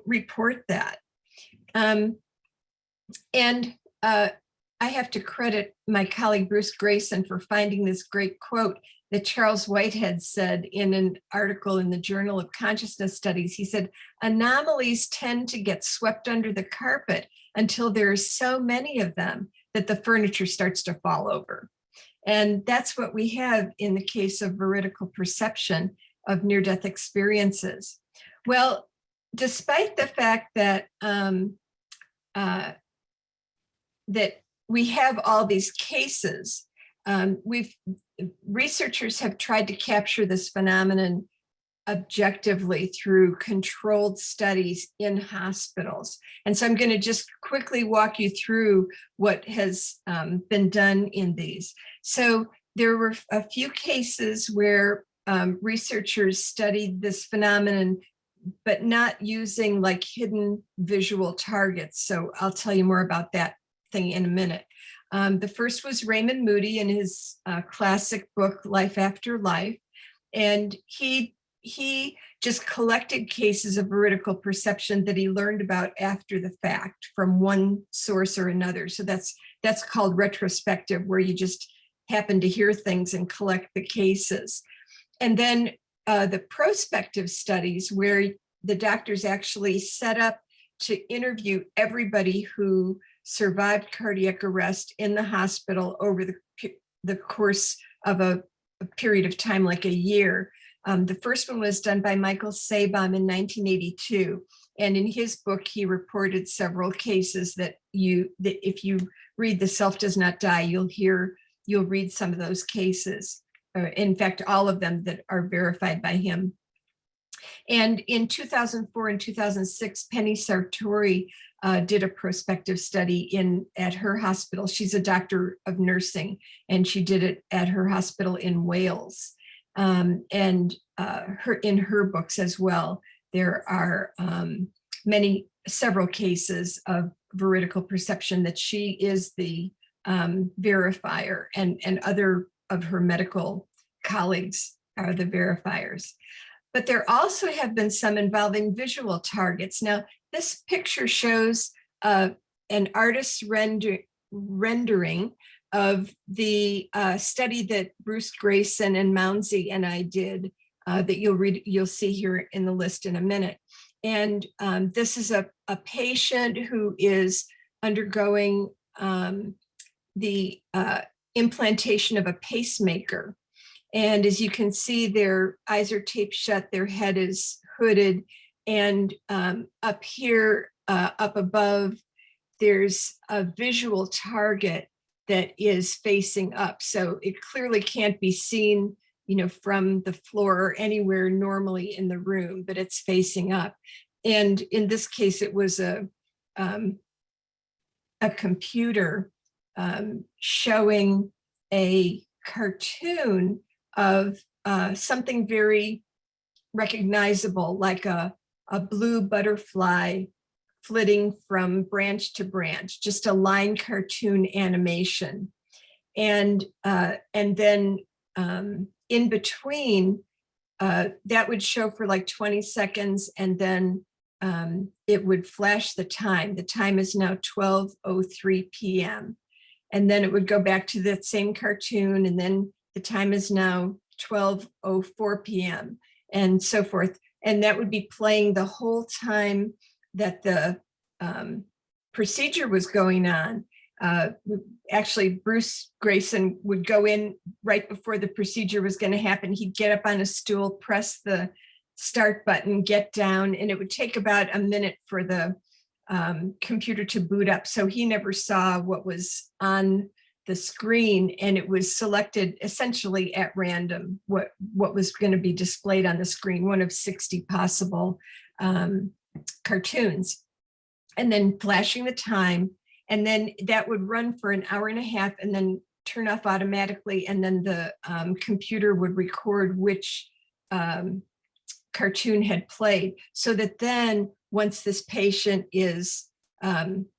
report that. I have to credit my colleague Bruce Grayson for finding this great quote that Charles Whitehead said in an article in the Journal of Consciousness Studies. He said, anomalies tend to get swept under the carpet until there are so many of them that the furniture starts to fall over. And that's what we have in the case of veridical perception of near-death experiences. Well, despite the fact that that we have all these cases, researchers have tried to capture this phenomenon objectively through controlled studies in hospitals. And so I'm going to just quickly walk you through what has been done in these. So there were a few cases where researchers studied this phenomenon, but not using like hidden visual targets. So I'll tell you more about that thing in a minute. The first was Raymond Moody in his classic book, Life After Life. And he just collected cases of veridical perception that he learned about after the fact from one source or another. So that's called retrospective, where you just happen to hear things and collect the cases. And then the prospective studies, where the doctors actually set up to interview everybody who survived cardiac arrest in the hospital over the course of a period of time, like a year. The first one was done by Michael Sabom in 1982. And in his book, he reported several cases that if you read The Self Does Not Die, you'll read some of those cases. In fact, all of them that are verified by him. And in 2004 and 2006, Penny Sartori did a prospective study at her hospital. She's a doctor of nursing, and she did it at her hospital in Wales. And in her books as well, there are several cases of veridical perception that she is the verifier, and other of her medical colleagues are the verifiers. But there also have been some involving visual targets. Now, this picture shows an artist's rendering of the study that Bruce Grayson and Mounsey and I did that you'll see here in the list in a minute. And this is a patient who is undergoing the implantation of a pacemaker. And as you can see, their eyes are taped shut, their head is hooded, and up here, up above, there's a visual target that is facing up. So it clearly can't be seen, from the floor or anywhere normally in the room, but it's facing up. And in this case, it was a computer showing a cartoon of something very recognizable, like a blue butterfly flitting from branch to branch, just a line cartoon animation. And then in between, that would show for like 20 seconds, and then it would flash the time. The time is now 12:03 p.m. And then it would go back to that same cartoon, and then the time is now 12:04 p.m. and so forth. And that would be playing the whole time that the procedure was going on. Actually, Bruce Grayson would go in right before the procedure was going to happen. He'd get up on a stool, press the start button, get down, and it would take about a minute for the computer to boot up. So he never saw what was on the screen, and it was selected essentially at random what was going to be displayed on the screen, one of 60 possible cartoons, and then flashing the time. And then that would run for an hour and a half and then turn off automatically. And then the computer would record which cartoon had played, so that then once this patient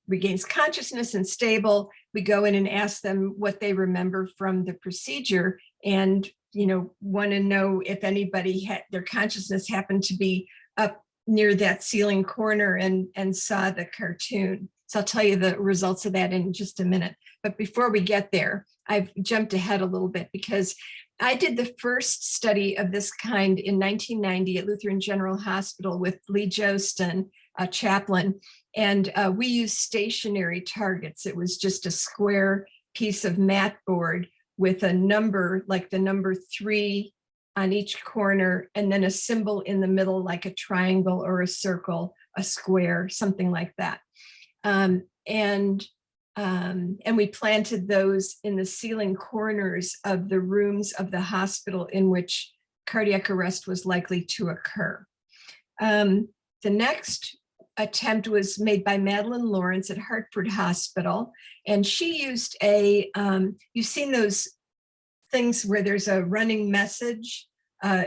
regains consciousness and stable, we go in and ask them what they remember from the procedure, and want to know if anybody had their consciousness happened to be up near that ceiling corner and saw the cartoon. So I'll tell you the results of that in just a minute. But before we get there, I've jumped ahead a little bit, because I did the first study of this kind in 1990 at Lutheran General Hospital with Lee Jostin, a chaplain, and we used stationary targets. It was just a square piece of mat board with a number, like the number 3 on each corner, and then a symbol in the middle, like a triangle or a circle, a square, something like that. And we planted those in the ceiling corners of the rooms of the hospital in which cardiac arrest was likely to occur. The next attempt was made by Madeline Lawrence at Hartford Hospital, and she used you've seen those things where there's a running message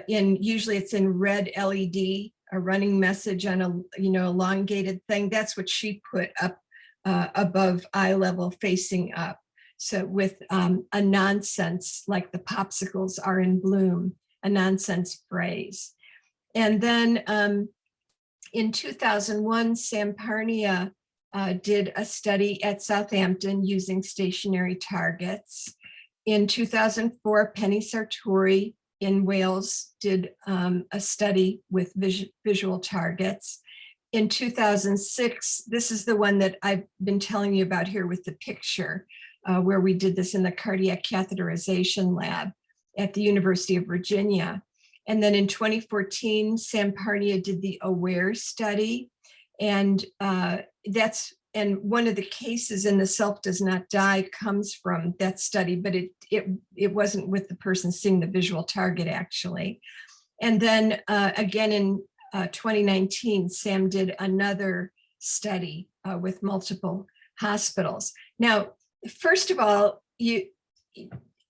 usually it's in red LED, a running message on a elongated thing. That's what she put up above eye level, facing up. So with a nonsense, like the popsicles are in bloom, a nonsense phrase. And then in 2001, Sam Parnia did a study at Southampton using stationary targets. In 2004, Penny Sartori in Wales did a study with visual targets. In 2006, this is the one that I've been telling you about here with the picture, where we did this in the cardiac catheterization lab at the University of Virginia. And then in 2014, Sam Parnia did the AWARE study. And one of the cases in the Self Does Not Die comes from that study, but it wasn't with the person seeing the visual target, actually. And then again in 2019, Sam did another study with multiple hospitals. Now, first of all,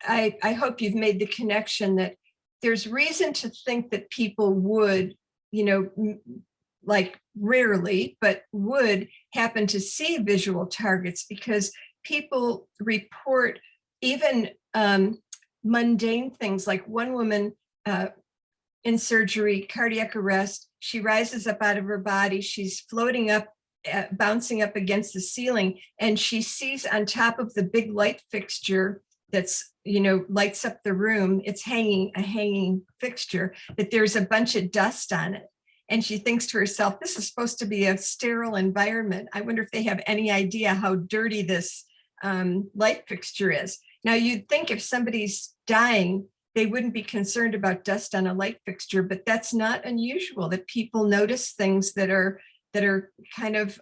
I hope you've made the connection that there's reason to think that people would, like rarely, but would happen to see visual targets, because people report even mundane things. Like one woman in surgery, cardiac arrest, she rises up out of her body, she's floating up, bouncing up against the ceiling, and she sees on top of the big light fixture that's, lights up the room, it's a hanging fixture, that there's a bunch of dust on it. And she thinks to herself, this is supposed to be a sterile environment. I wonder if they have any idea how dirty this light fixture is. Now, you'd think if somebody's dying, they wouldn't be concerned about dust on a light fixture, but that's not unusual, that people notice things that are kind of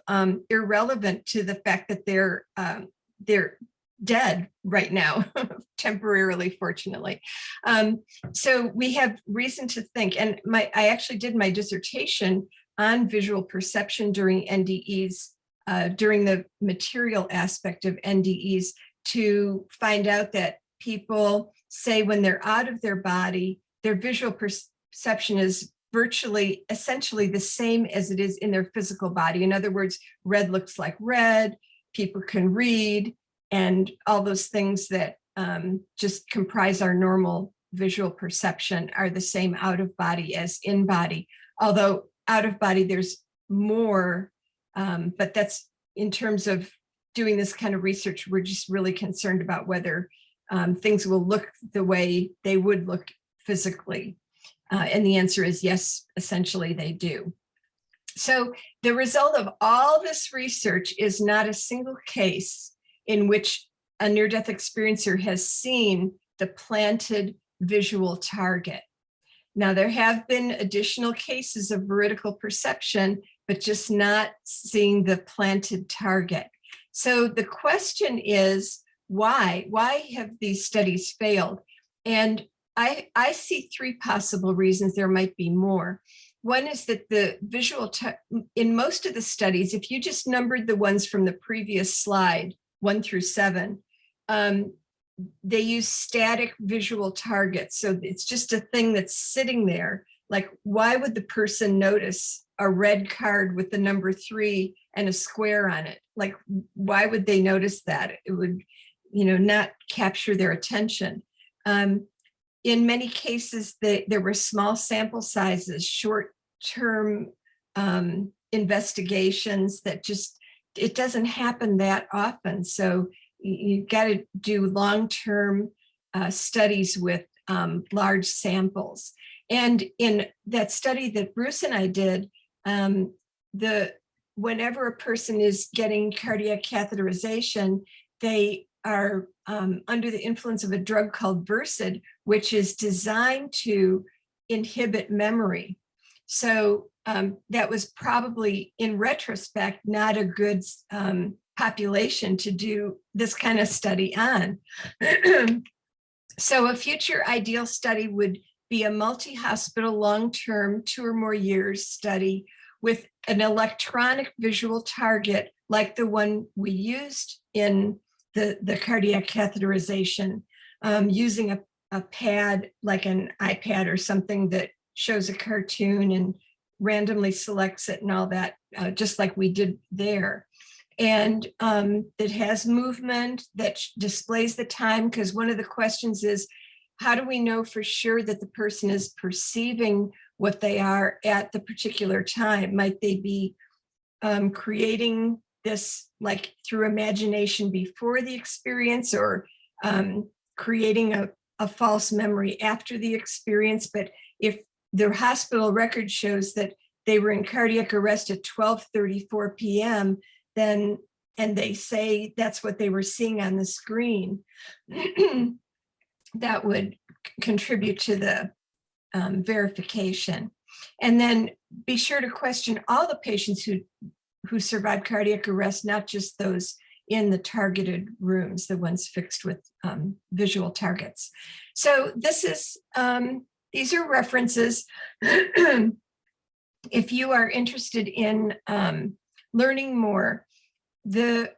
irrelevant to the fact that they're dead right now, temporarily, fortunately. So we have reason to think, and I actually did my dissertation on visual perception during NDEs, during the material aspect of NDEs, to find out that people say when they're out of their body, their visual perception is essentially the same as it is in their physical body. In other words, red looks like red, people can read, and all those things that just comprise our normal visual perception are the same out of body as in body. Although out of body, there's more, but that's in terms of doing this kind of research, we're just really concerned about whether things will look the way they would look physically. And the answer is yes, essentially they do. So the result of all this research is not a single case in which a near-death experiencer has seen the planted visual target. Now, there have been additional cases of veridical perception, but just not seeing the planted target. So the question is, why? Why have these studies failed? And I see three possible reasons. There might be more. One is that the visual, in most of the studies, if you just numbered the ones from the previous slide, 1 through 7, they use static visual targets. So it's just a thing that's sitting there. Like, why would the person notice a red card with the number 3 and a square on it? Like, why would they notice that? It would, not capture their attention. In many cases, there were small sample sizes, short-term investigations that just, it doesn't happen that often. So you've got to do long-term studies with large samples. And in that study that Bruce and I did, whenever a person is getting cardiac catheterization, they are under the influence of a drug called Versed, which is designed to inhibit memory. So that was probably, in retrospect, not a good population to do this kind of study on. So a future ideal study would be a multi-hospital, long-term, 2 or more years study with an electronic visual target like the one we used in the cardiac catheterization, using a pad like an iPad or something that shows a cartoon and randomly selects it and all that, just like we did there. And it has movement that displays the time, because one of the questions is, how do we know for sure that the person is perceiving what they are at the particular time? Might they be creating this like through imagination before the experience, or creating a false memory after the experience? But if their hospital record shows that they were in cardiac arrest at 12:34 p.m., then, and they say that's what they were seeing on the screen, that would contribute to the verification. And then be sure to question all the patients who survived cardiac arrest, not just those in the targeted rooms, the ones fixed with visual targets. So this is, these are references. If you are interested in learning more. The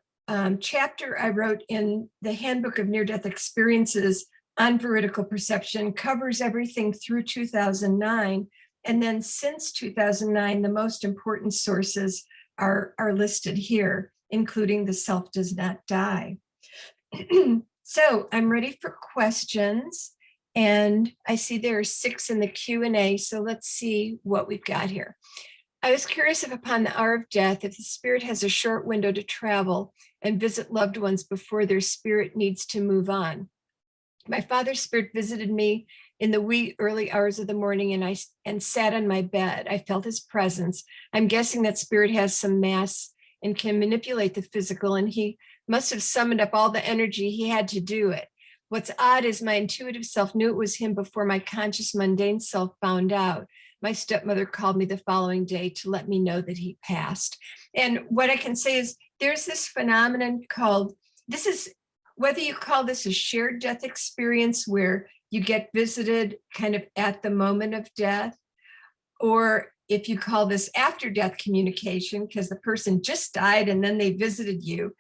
chapter I wrote in the Handbook of Near-Death Experiences on veridical perception covers everything through 2009. And then since 2009, the most important sources are listed here, including The Self Does Not Die. So I'm ready for questions. And I see there are 6 in the Q&A. So let's see what we've got here. I was curious if upon the hour of death, if the spirit has a short window to travel and visit loved ones before their spirit needs to move on. My father's spirit visited me in the wee early hours of the morning and sat on my bed. I felt his presence. I'm guessing that spirit has some mass and can manipulate the physical, and he must have summoned up all the energy he had to do it. What's odd is my intuitive self knew it was him before my conscious mundane self found out. My stepmother called me the following day to let me know that he passed. And what I can say is there's this phenomenon called, this is, whether you call this a shared death experience where you get visited kind of at the moment of death, or if you call this after death communication, because the person just died and then they visited you,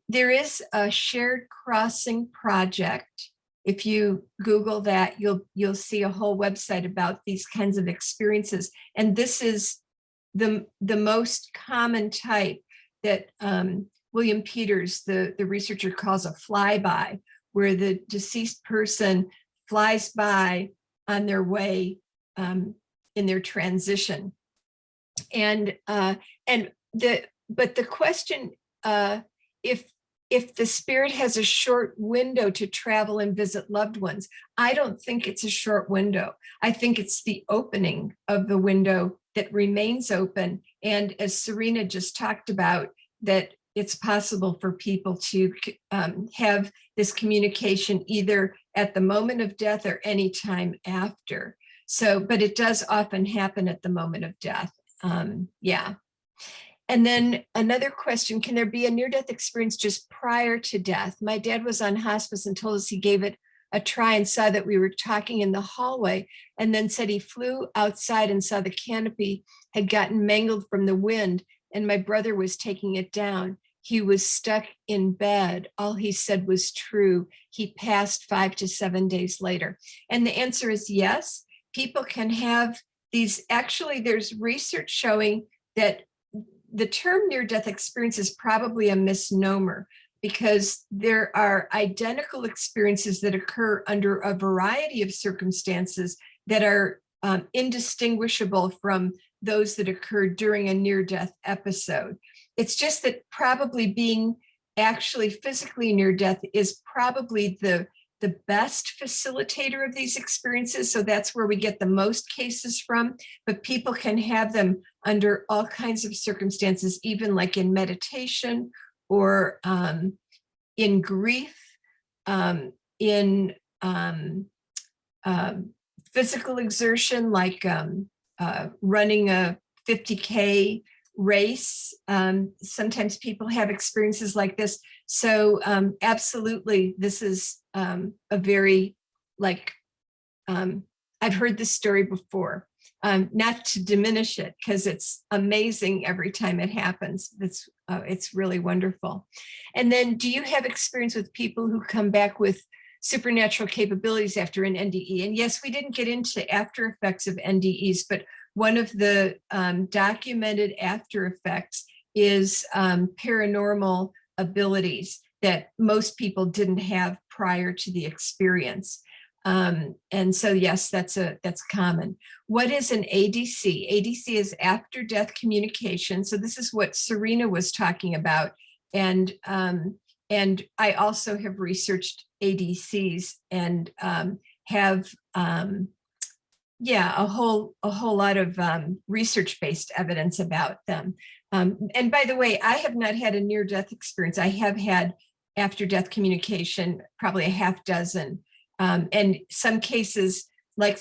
there is a shared crossing project. If you Google that, you'll see a whole website about these kinds of experiences. And this is the most common type that William Peters, the researcher, calls a flyby, where the deceased person flies by on their way in their transition. And the question, if the spirit has a short window to travel and visit loved ones, I don't think it's a short window. I think it's the opening of the window that remains open. And as Serena just talked about, that it's possible for people to have this communication either at the moment of death or any time after. So, but it does often happen at the moment of death. Yeah. And then another question, can there be a near-death experience just prior to death? My dad was on hospice and told us he gave it a try and saw that we were talking in the hallway, and then said he flew outside and saw the canopy had gotten mangled from the wind and my brother was taking it down. He was stuck in bed. All he said was true. He passed 5 to 7 days later. And the answer is yes. People can have these. Actually, there's research showing that the term near-death experience is probably a misnomer, because there are identical experiences that occur under a variety of circumstances that are indistinguishable from those that occurred during a near-death episode. It's just that probably being actually physically near death is probably the best facilitator of these experiences. So that's where we get the most cases from, but people can have them under all kinds of circumstances, even like in meditation or in grief, in physical exertion, like running a 50K race. Sometimes people have experiences like this. So absolutely, this is a very, like, I've heard this story before, not to diminish it, because it's amazing every time it happens. It's really wonderful. And then, do you have experience with people who come back with supernatural capabilities after an NDE? And yes, we didn't get into after effects of NDEs, but one of the documented after effects is paranormal abilities that most people didn't have prior to the experience. And so, yes, that's common. What is an ADC? ADC is after death communication. So this is what Serena was talking about. And I also have researched ADCs and have a whole lot of research-based evidence about them. And by the way, I have not had a near-death experience. I have had after-death communication, probably a half dozen. And some cases, like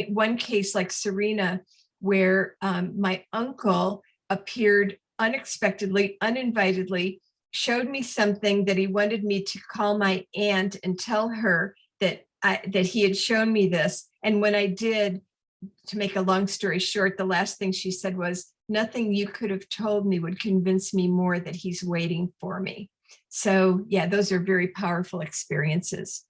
one case like Serena, where my uncle appeared unexpectedly, uninvitedly, showed me something that he wanted me to call my aunt and tell her that he had shown me this. And when I did, to make a long story short, the last thing she said was, nothing you could have told me would convince me more that he's waiting for me. So yeah, those are very powerful experiences.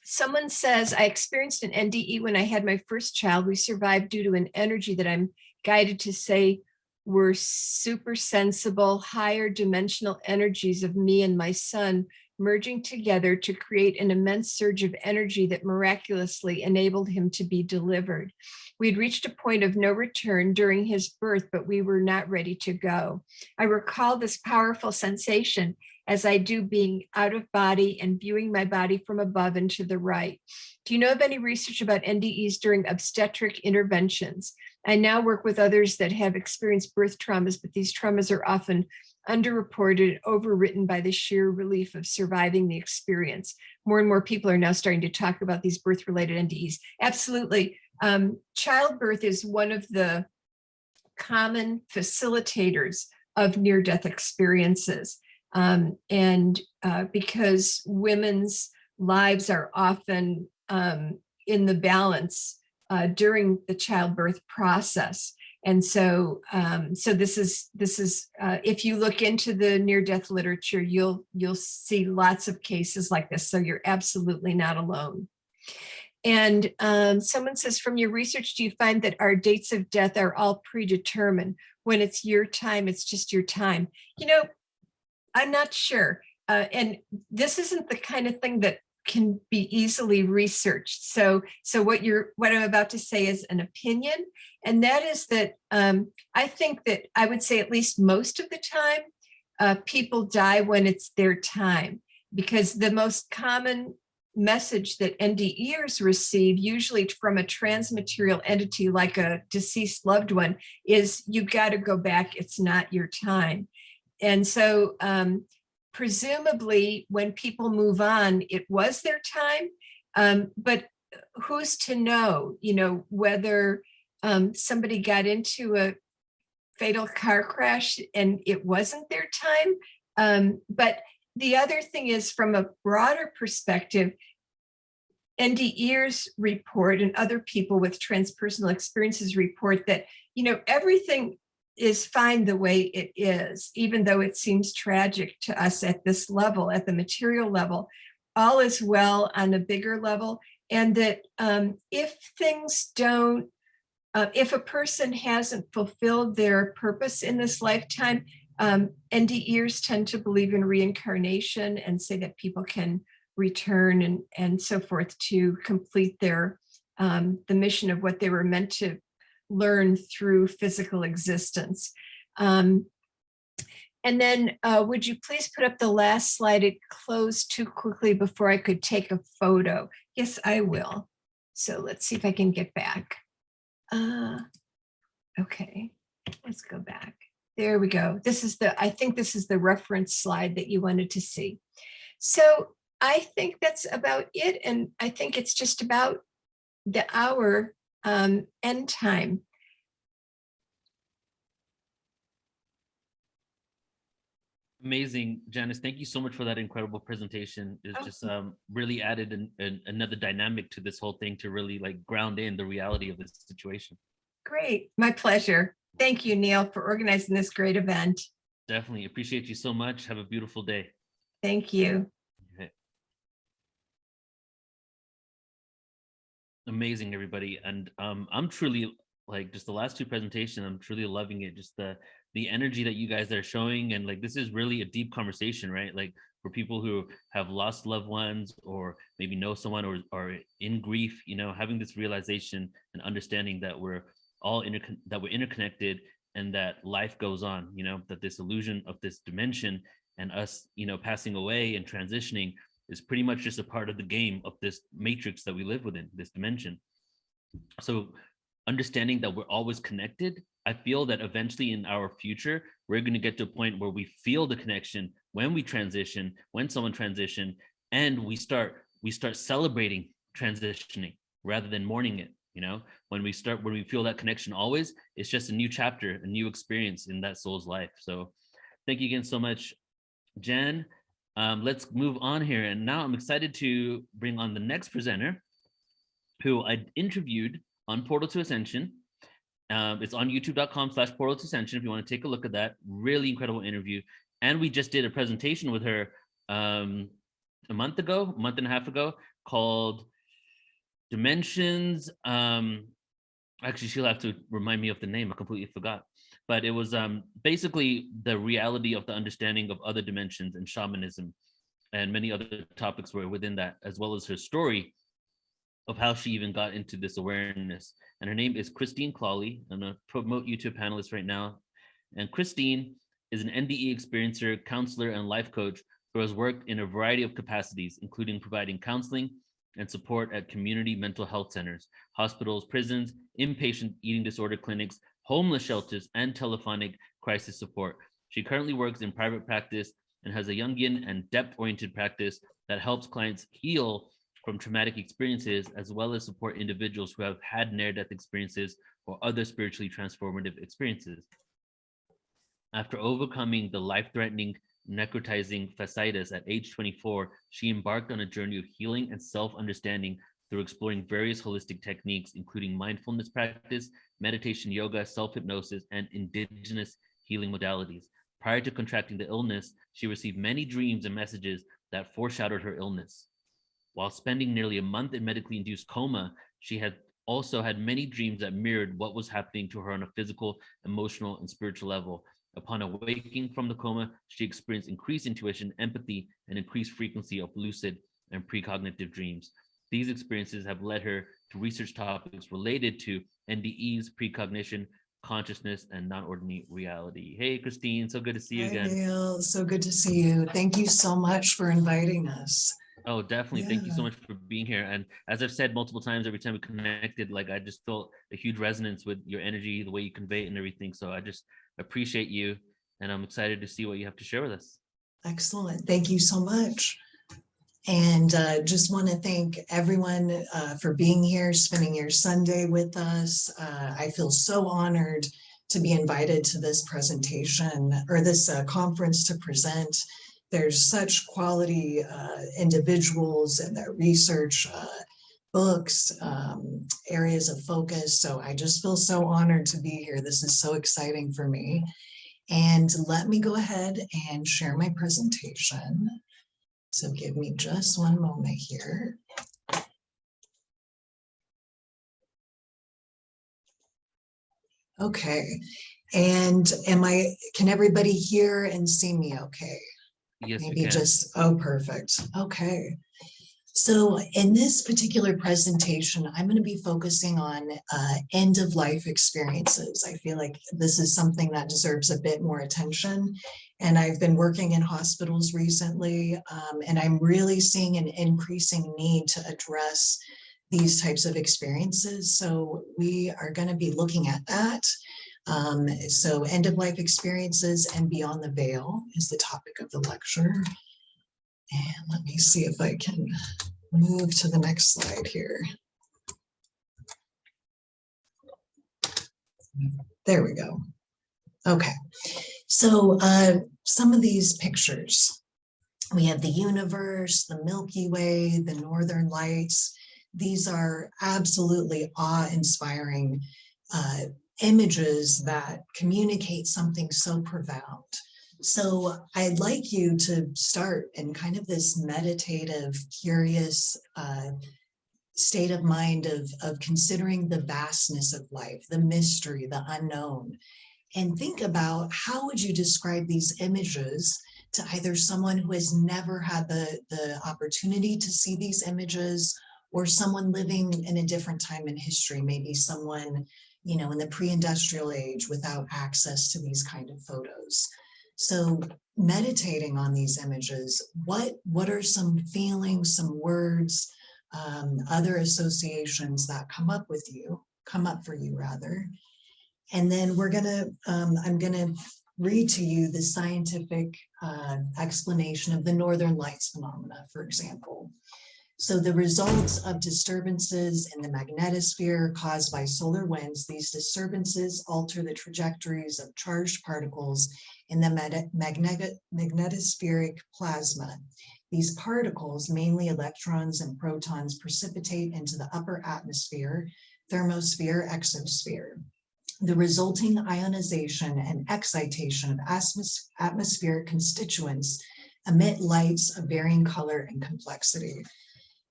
Someone says, I experienced an NDE when I had my first child. We survived due to an energy that I'm guided to say were super sensible, higher dimensional energies of me and my son merging together to create an immense surge of energy that miraculously enabled him to be delivered. We had reached a point of no return during his birth, but we were not ready to go. I recall this powerful sensation as I do being out of body and viewing my body from above and to the right. Do you know of any research about NDEs during obstetric interventions? I now work with others that have experienced birth traumas, but these traumas are often underreported, overwritten by the sheer relief of surviving the experience. More and more people are now starting to talk about these birth-related NDEs. Absolutely. Childbirth is one of the common facilitators of near-death experiences. Because women's lives are often in the balance during the childbirth process. And so this is if you look into the near-death literature, you'll see lots of cases like this. So you're absolutely not alone. And someone says, from your research, do you find that our dates of death are all predetermined? When it's your time, it's just your time. You know, I'm not sure. And this isn't the kind of thing that can be easily researched. So what I'm about to say is an opinion. And that is that I think that I would say at least most of the time, people die when it's their time, because the most common message that NDEers receive, usually from a transmaterial entity like a deceased loved one, is you've got to go back, it's not your time. And so presumably when people move on, it was their time, but who's to know, whether somebody got into a fatal car crash and it wasn't their time. But the other thing is, from a broader perspective, NDEers report, and other people with transpersonal experiences report, that, everything is fine the way it is, even though it seems tragic to us at this level, at the material level. All is well on a bigger level. And that if things don't, if a person hasn't fulfilled their purpose in this lifetime, NDEers tend to believe in reincarnation and say that people can return and so forth to complete their the mission of what they were meant to learn through physical existence. And then would you please put up the last slide? It closed too quickly before I could take a photo. Yes, I will. So let's see if I can get back. Okay, let's go back. There we go. I think this is the reference slide that you wanted to see. So I think that's about it. And I think it's just about the hour end time. Amazing, Janice. Thank you so much for that incredible presentation. It's just really added another dynamic to this whole thing to really ground in the reality of this situation. Great. My pleasure. Thank you, Neil, for organizing this great event. Definitely appreciate you so much. Have a beautiful day. Thank you. Okay. Amazing, everybody. And I'm truly, just the last two presentations, I'm truly loving it. Just the energy that you guys are showing. And this is really a deep conversation, right? For people who have lost loved ones, or maybe know someone, or are in grief, having this realization and understanding that we're all interconnected, and that life goes on, that this illusion of this dimension and us, passing away and transitioning is pretty much just a part of the game of this matrix that we live within, this dimension. So understanding that we're always connected, I feel that eventually in our future, we're going to get to a point where we feel the connection when we transition, when someone transition, and we start celebrating transitioning rather than mourning it. When we feel that connection always, it's just a new chapter, a new experience in that soul's life. So thank you again so much, Jen. Let's move on here. And now I'm excited to bring on the next presenter, who I interviewed on Portal to Ascension. It's on youtube.com/portal2ascension if you want to take a look at that. Really incredible interview. And we just did a presentation with her a month and a half ago, called Dimensions. Actually, she'll have to remind me of the name. I completely forgot. But it was basically the reality of the understanding of other dimensions and shamanism, and many other topics were within that, as well as her story of how she even got into this awareness. And her name is Christine Clawley. I'm going to promote you to a panelist right now. And Christine is an NDE experiencer, counselor, and life coach who has worked in a variety of capacities, including providing counseling and support at community mental health centers, hospitals, prisons, inpatient eating disorder clinics, homeless shelters, and telephonic crisis support. She currently works in private practice and has a Jungian and depth-oriented practice that helps clients heal from traumatic experiences, as well as support individuals who have had near-death experiences or other spiritually transformative experiences. After overcoming the life-threatening necrotizing fasciitis at age 24, she embarked on a journey of healing and self-understanding through exploring various holistic techniques, including mindfulness practice, meditation, yoga, self-hypnosis, and indigenous healing modalities. Prior to contracting the illness, she received many dreams and messages that foreshadowed her illness. While spending nearly a month in medically induced coma, she had also had many dreams that mirrored what was happening to her on a physical, emotional, and spiritual level. Upon awaking from the coma, she experienced increased intuition, empathy, and increased frequency of lucid and precognitive dreams. These experiences have led her to research topics related to NDEs, precognition, consciousness, and non-ordinary reality. Hey, Christine, so good to see you again. Hi, Neil. So good to see you. Thank you so much for inviting us. Oh, definitely. Yeah. Thank you so much for being here. And as I've said multiple times, every time we connected, like I just felt a huge resonance with your energy, the way you convey it and everything. So I just appreciate you, and I'm excited to see what you have to share with us. Excellent. Thank you so much. And just want to thank everyone for being here, spending your Sunday with us. I feel so honored to be invited to this presentation or this conference to present. There's such quality individuals and their research, books, areas of focus. So I just feel so honored to be here. This is so exciting for me. And let me go ahead and share my presentation. So give me just one moment here. Okay. And can everybody hear and see me okay? Yes, Maybe just, oh, perfect. Okay. So in this particular presentation, I'm going to be focusing on end of life experiences. I feel like this is something that deserves a bit more attention. And I've been working in hospitals recently, and I'm really seeing an increasing need to address these types of experiences. So we are going to be looking at that. So end of life experiences and beyond the veil is the topic of the lecture. And let me see if I can move to the next slide here. There we go. Okay, so some of these pictures, we have the universe, the Milky Way, the Northern Lights. These are absolutely awe-inspiring images that communicate something so profound. So I'd like you to start in kind of this meditative, curious state of mind of considering the vastness of life, the mystery, the unknown, and think about how would you describe these images to either someone who has never had the opportunity to see these images, or someone living in a different time in history, maybe someone, you know, in the pre-industrial age without access to these kind of photos. So meditating on these images, what are some feelings, some words, other associations that come up for you rather. And then we're gonna, I'm gonna read to you the scientific explanation of the Northern Lights phenomena, for example. So the results of disturbances in the magnetosphere caused by solar winds, these disturbances alter the trajectories of charged particles in the magnetospheric plasma. These particles, mainly electrons and protons, precipitate into the upper atmosphere, thermosphere, exosphere. The resulting ionization and excitation of atmospheric constituents emit lights of varying color and complexity.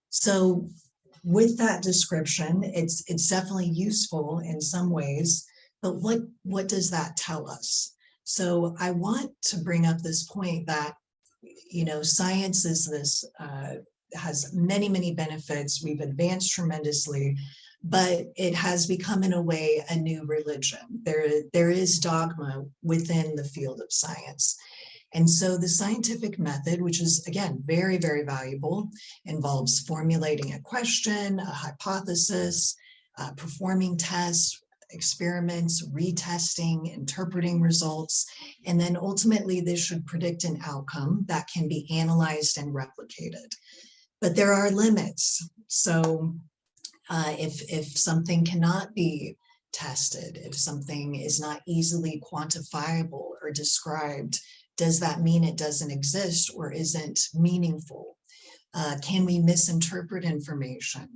So with that description, it's definitely useful in some ways, but what does that tell us? So I want to bring up this point that, you know, science is this, has many, many benefits. We've advanced tremendously, but it has become, in a way, a new religion. There is dogma within the field of science. And so the scientific method, which is, again, very, very valuable, involves formulating a question, a hypothesis, performing tests, experiments, retesting, interpreting results, and then ultimately this should predict an outcome that can be analyzed and replicated. But there are limits. So if something cannot be tested, if something is not easily quantifiable or described, does that mean it doesn't exist or isn't meaningful? Can we misinterpret information?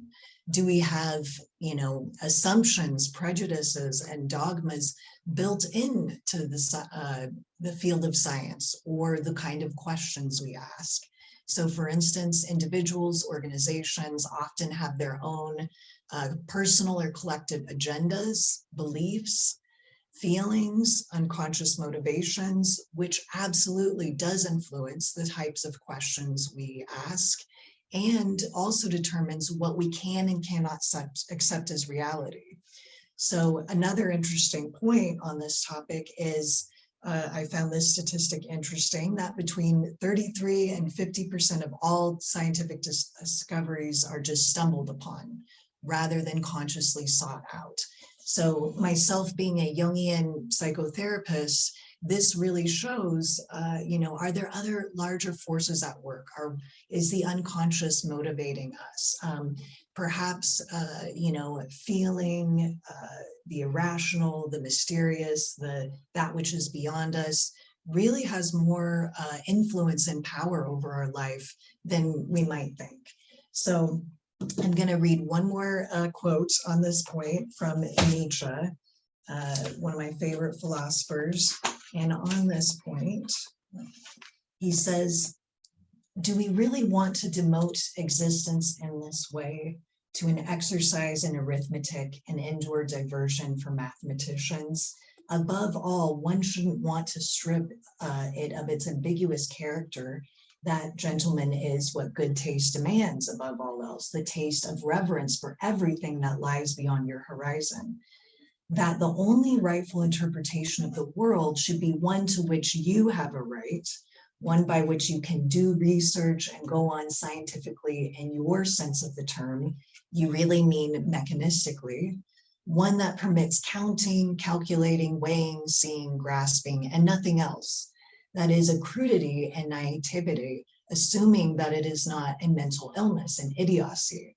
Do we have, you know, assumptions, prejudices, and dogmas built into the field of science, or the kind of questions we ask? So for instance, individuals, organizations often have their own personal or collective agendas, beliefs, feelings, unconscious motivations, which absolutely does influence the types of questions we ask, and also determines what we can and cannot accept as reality. So another interesting point on this topic is, I found this statistic interesting, that between 33 and 50% of all scientific discoveries are just stumbled upon rather than consciously sought out. So myself being a Jungian psychotherapist, this really shows, you know, are there other larger forces at work? Is the unconscious motivating us? Perhaps, you know, feeling the irrational, the mysterious, that which is beyond us really has more influence and power over our life than we might think. So I'm going to read one more quote on this point from Nietzsche, one of my favorite philosophers. And on this point, he says, "Do we really want to demote existence in this way to an exercise in arithmetic and indoor diversion for mathematicians? Above all, one shouldn't want to strip it of its ambiguous character. That, gentlemen, is what good taste demands above all else, the taste of reverence for everything that lies beyond your horizon. That the only rightful interpretation of the world should be one to which you have a right, one by which you can do research and go on scientifically in your sense of the term, you really mean mechanistically, one that permits counting, calculating, weighing, seeing, grasping, and nothing else. That is a crudity and naivety, assuming that it is not a mental illness, an idiocy.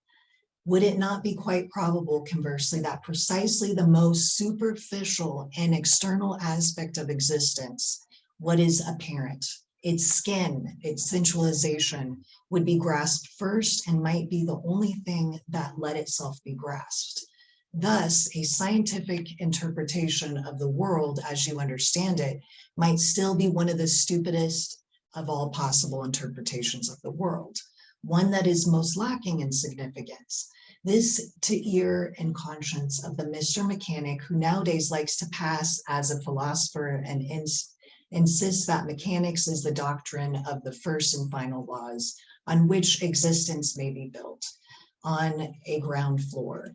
Would it not be quite probable, conversely, that precisely the most superficial and external aspect of existence, what is apparent, its skin, its sensualization, would be grasped first and might be the only thing that let itself be grasped? Thus, a scientific interpretation of the world as you understand it might still be one of the stupidest of all possible interpretations of the world, one that is most lacking in significance. This to ear and conscience of the Mr. Mechanic, who nowadays likes to pass as a philosopher and insists that mechanics is the doctrine of the first and final laws on which existence may be built on a ground floor.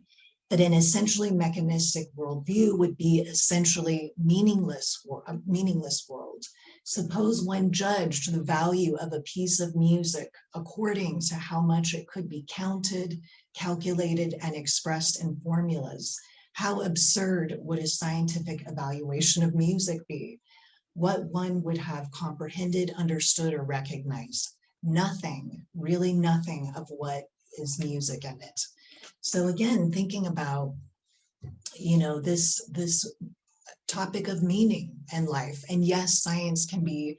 That an essentially mechanistic worldview would be essentially a meaningless world. Suppose one judged the value of a piece of music according to how much it could be counted, calculated, and expressed in formulas. How absurd would a scientific evaluation of music be? What one would have comprehended, understood, or recognized? Nothing, really nothing of what is music in it. So again, thinking about, you know, this topic of meaning and life. And yes, science can be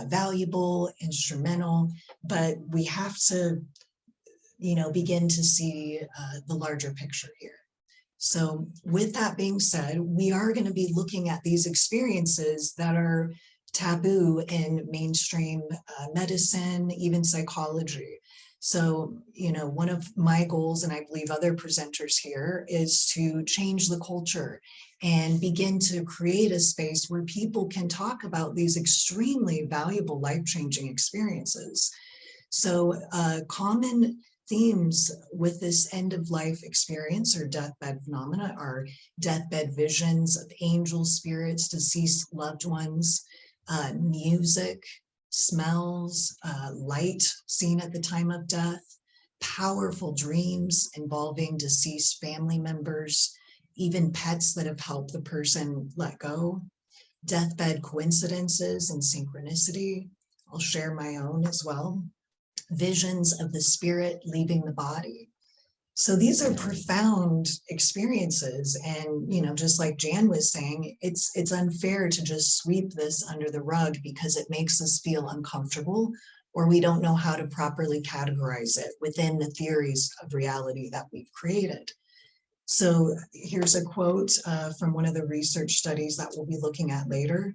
valuable, instrumental, but we have to, you know, begin to see the larger picture here. So with that being said, we are going to be looking at these experiences that are taboo in mainstream medicine, even psychology. So, you know, one of my goals, and I believe other presenters here, is to change the culture and begin to create a space where people can talk about these extremely valuable, life-changing experiences. So common themes with this end-of-life experience or deathbed phenomena are deathbed visions of angel spirits, deceased loved ones, music, smells, light seen at the time of death, powerful dreams involving deceased family members, even pets that have helped the person let go, deathbed coincidences and synchronicity. I'll share my own as well. Visions of the spirit leaving the body. So these are profound experiences. And, you know, just like Jan was saying, it's unfair to just sweep this under the rug because it makes us feel uncomfortable, or we don't know how to properly categorize it within the theories of reality that we've created. So here's a quote from one of the research studies that we'll be looking at later.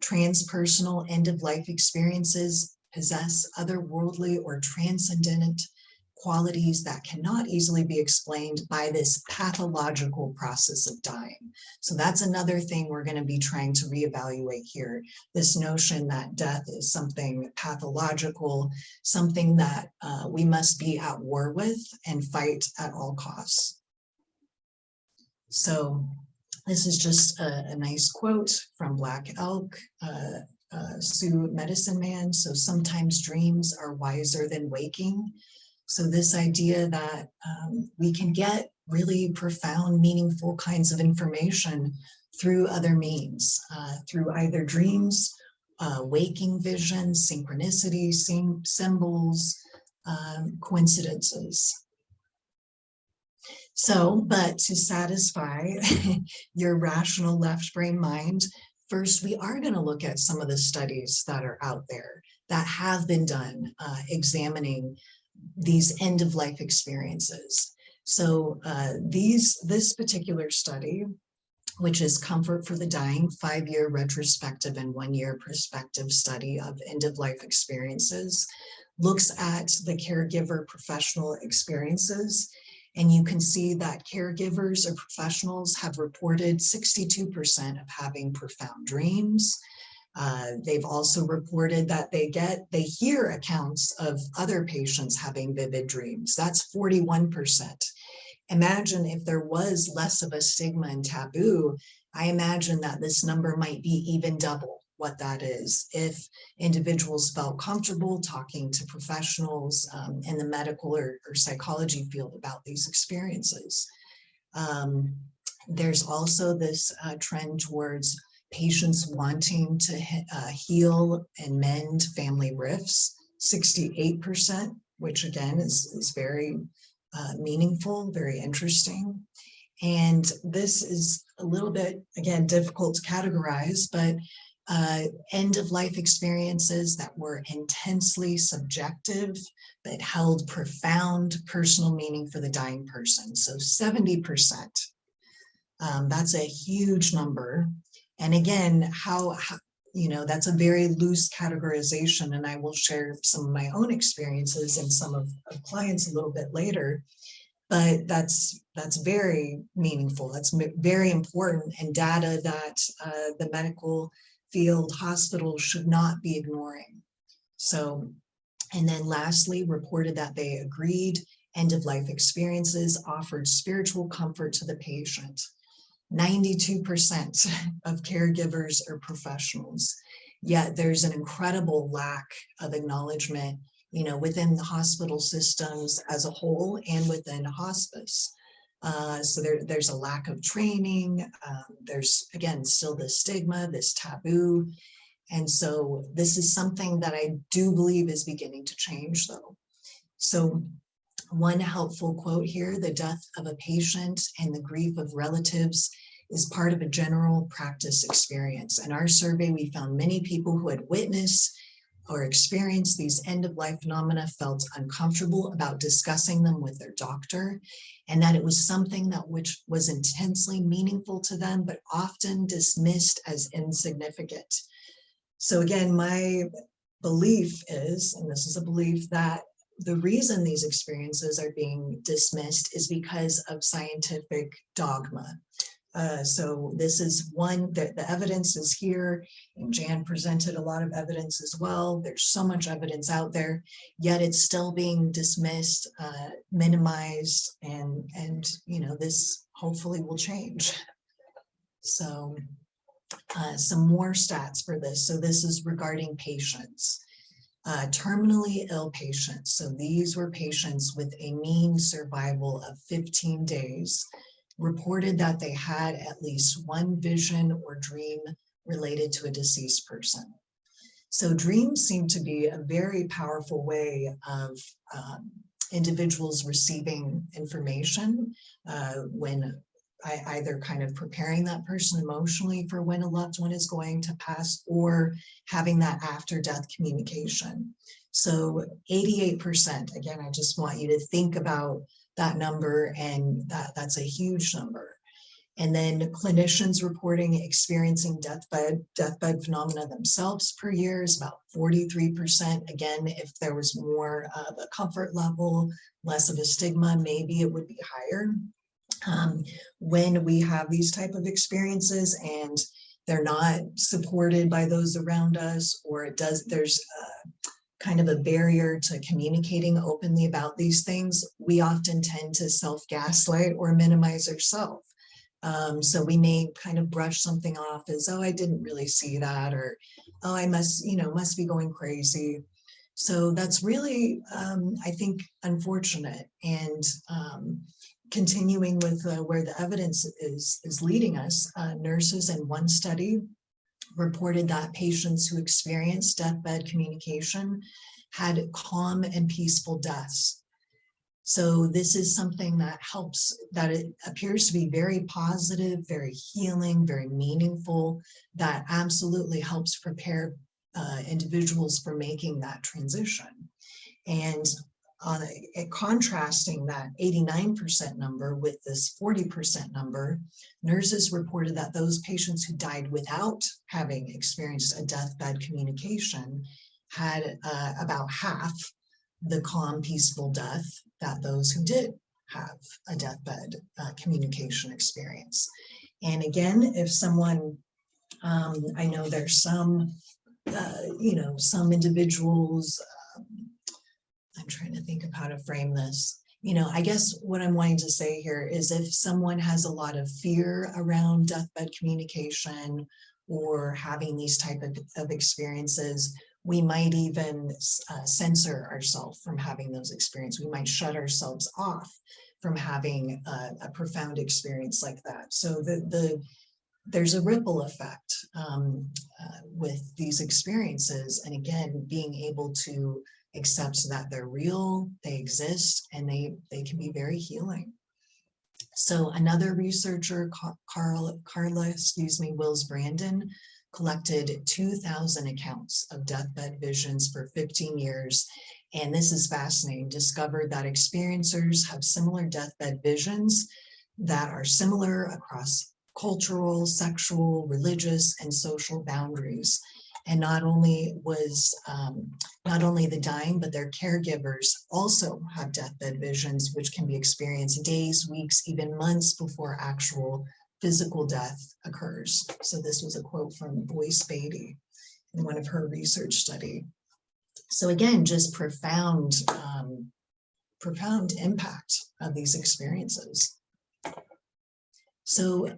Transpersonal end-of-life experiences possess otherworldly or transcendent qualities that cannot easily be explained by this pathological process of dying. So that's another thing we're going to be trying to reevaluate here. This notion that death is something pathological, something that we must be at war with and fight at all costs. So this is just a nice quote from Black Elk, Sioux Medicine Man. So sometimes dreams are wiser than waking. So this idea that we can get really profound, meaningful kinds of information through other means, through either dreams, waking visions, synchronicity, symbols, coincidences. So, but to satisfy your rational left brain mind, first, we are going to look at some of the studies that are out there that have been done examining these end-of-life experiences. So this particular study, which is Comfort for the Dying, 5-year retrospective and 1-year prospective study of end-of-life experiences, looks at the caregiver professional experiences. And you can see that caregivers or professionals have reported 62% of having profound dreams. They've also reported that they hear accounts of other patients having vivid dreams. That's 41%. Imagine if there was less of a stigma and taboo, I imagine that this number might be even double what that is if individuals felt comfortable talking to professionals in the medical or psychology field about these experiences. There's also this trend towards patients wanting to heal and mend family rifts, 68%, which again is very meaningful, very interesting. And this is a little bit, again, difficult to categorize, but end-of-life experiences that were intensely subjective, but held profound personal meaning for the dying person. So 70%, that's a huge number. And again, how you know, that's a very loose categorization, and I will share some of my own experiences and some of clients a little bit later. But that's very meaningful. That's very important, and data that the medical field, hospitals should not be ignoring. So, and then lastly, reported that they agreed end-of-life experiences offered spiritual comfort to the patient. 92% of caregivers are professionals, yet there's an incredible lack of acknowledgement, you know, within the hospital systems as a whole and within hospice. So there's a lack of training. There's, again, still this stigma, this taboo. And so this is something that I do believe is beginning to change, though. So one helpful quote here: the death of a patient and the grief of relatives is part of a general practice experience. In our survey, we found many people who had witnessed or experienced these end-of-life phenomena felt uncomfortable about discussing them with their doctor. and that it was something that which was intensely meaningful to them, but often dismissed as insignificant. So again, my belief is, and this is a belief, that the reason these experiences are being dismissed is because of scientific dogma. So this is one that the evidence is here, and Jan presented a lot of evidence as well. There's so much evidence out there, yet it's still being dismissed, minimized, and you know, this hopefully will change. So some more stats for this. So this is regarding patients. Terminally ill patients. So these were patients with a mean survival of 15 days, reported that they had at least one vision or dream related to a deceased person. So dreams seem to be a very powerful way of individuals receiving information when either kind of preparing that person emotionally for when a loved one is going to pass, or having that after death communication. So 88%, again, I just want you to think about that number, and that's a huge number. And then clinicians reporting experiencing deathbed phenomena themselves per year is about 43%. Again, if there was more of a comfort level, less of a stigma, maybe it would be higher. When we have these type of experiences and they're not supported by those around us, or there's kind of a barrier to communicating openly about these things, we often tend to self-gaslight or minimize ourselves. So we may kind of brush something off as, oh, I didn't really see that, or, oh, I must be going crazy. So that's really, I think, unfortunate. And continuing with where the evidence is leading us, nurses in one study reported that patients who experienced deathbed communication had calm and peaceful deaths. So this is something that helps, that it appears to be very positive, very healing, very meaningful, that absolutely helps prepare individuals for making that transition. And contrasting that 89% number with this 40% number, nurses reported that those patients who died without having experienced a deathbed communication had about half the calm, peaceful death that those who did have a deathbed communication experience. And again, if someone, I know there's some, some individuals, I'm trying to think of how to frame this. I guess what I'm wanting to say here is, if someone has a lot of fear around deathbed communication or having these type of experiences, we might even censor ourselves from having those experiences. We might shut ourselves off from having a profound experience like that. So there's a ripple effect with these experiences. And again, being able to accept that they're real, they exist, and they can be very healing. So another researcher, Carla Wills Brandon, collected 2,000 accounts of deathbed visions for 15 years. And this is fascinating, discovered that experiencers have similar deathbed visions that are similar across cultural, sexual, religious, and social boundaries. And not only the dying, but their caregivers also have deathbed visions, which can be experienced days, weeks, even months before actual physical death occurs. So this was a quote from Boyce Beatty in one of her research study. So again, just profound impact of these experiences. So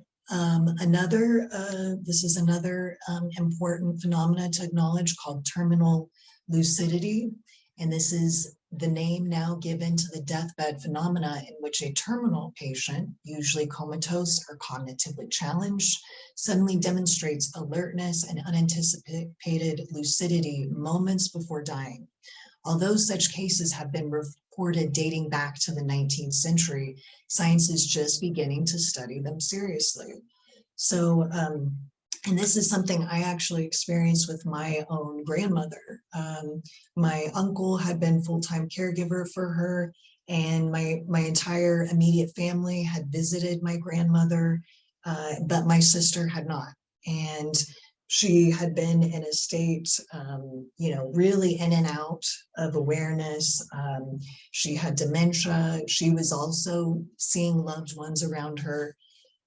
this is another important phenomena to acknowledge, called terminal lucidity. And this is the name now given to the deathbed phenomena in which a terminal patient, usually comatose or cognitively challenged, suddenly demonstrates alertness and unanticipated lucidity moments before dying. Although such cases have been reported dating back to the 19th century, science is just beginning to study them seriously. So, and this is something I actually experienced with my own grandmother. My uncle had been full-time caregiver for her, And my entire immediate family had visited my grandmother, but my sister had not. And she had been in a state, really in and out of awareness. She had dementia. She was also seeing loved ones around her.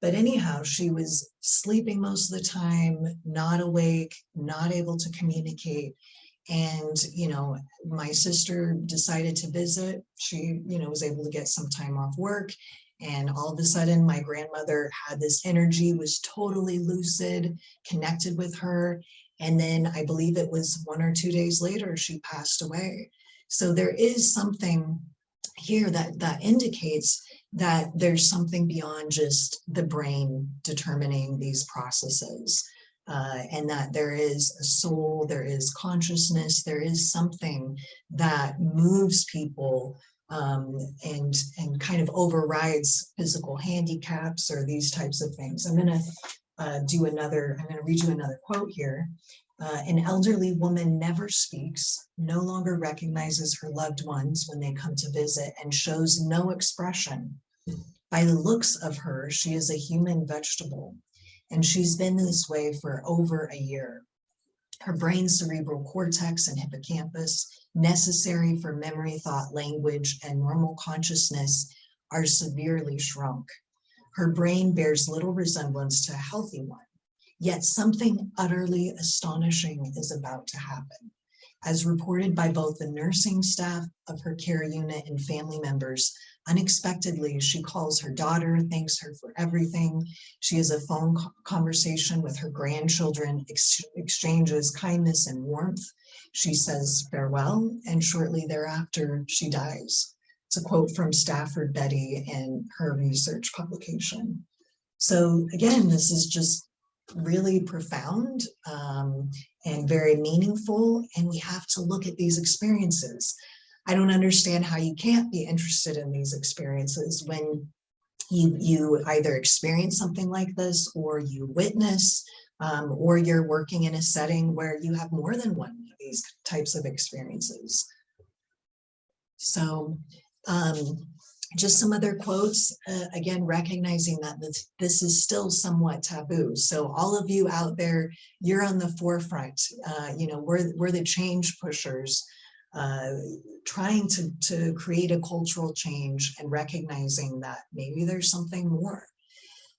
But anyhow, she was sleeping most of the time, not awake, not able to communicate. And, my sister decided to visit. She, was able to get some time off work. And all of a sudden, my grandmother had this energy, was totally lucid, connected with her. And then I believe it was 1 or 2 days later, she passed away. So there is something here that indicates that there's something beyond just the brain determining these processes. And that there is a soul, there is consciousness, there is something that moves people and kind of overrides physical handicaps or these types of things. I'm going to read you another quote here. An elderly woman never speaks, no longer recognizes her loved ones when they come to visit, and shows no expression. By the looks of her, she is a human vegetable, and she's been this way for over a year. Her brain's cerebral cortex and hippocampus, necessary for memory, thought, language, and normal consciousness, are severely shrunk. Her brain bears little resemblance to a healthy one, yet something utterly astonishing is about to happen. As reported by both the nursing staff of her care unit and family members, unexpectedly, she calls her daughter, thanks her for everything. She has a phone conversation with her grandchildren, exchanges kindness and warmth. She says farewell, and shortly thereafter, she dies. It's a quote from Stafford Betty in her research publication. So again, this is just really profound and very meaningful, and we have to look at these experiences. I don't understand how you can't be interested in these experiences when you either experience something like this, or you witness, or you're working in a setting where you have more than one of these types of experiences. So just some other quotes, again, recognizing that this is still somewhat taboo. So all of you out there, you're on the forefront. We're the change pushers, trying to create a cultural change and recognizing that maybe there's something more.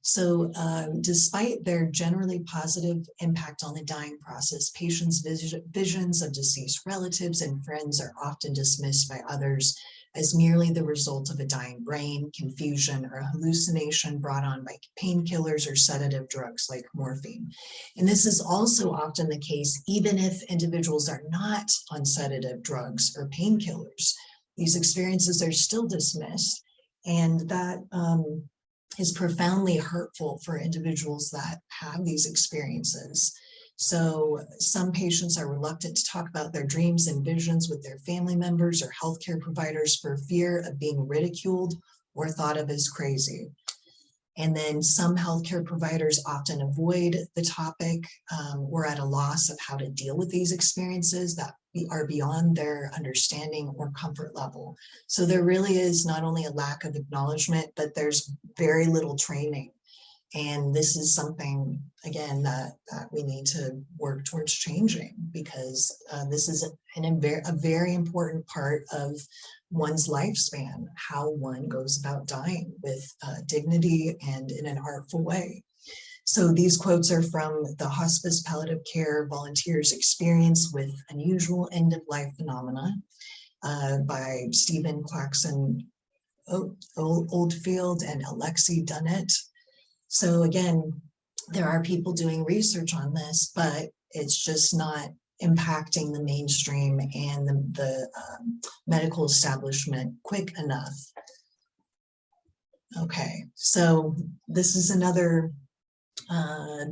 So despite their generally positive impact on the dying process, patients' visions of deceased relatives and friends are often dismissed by others as merely the result of a dying brain, confusion, or hallucination brought on by painkillers or sedative drugs like morphine. And this is also often the case even if individuals are not on sedative drugs or painkillers. These experiences are still dismissed, and that is profoundly hurtful for individuals that have these experiences. So some patients are reluctant to talk about their dreams and visions with their family members or healthcare providers for fear of being ridiculed or thought of as crazy. And then some healthcare providers often avoid the topic or at a loss of how to deal with these experiences that are beyond their understanding or comfort level. So there really is not only a lack of acknowledgement, but there's very little training. And this is something, again, that we need to work towards changing, because this is a very important part of one's lifespan, how one goes about dying with dignity and in an artful way. So these quotes are from the Hospice Palliative Care Volunteers' Experience with Unusual End-of-Life Phenomena by Stephen Claxon Oldfield and Alexi Dunnett. So again, there are people doing research on this, but it's just not impacting the mainstream and the medical establishment quick enough. Okay, so this is another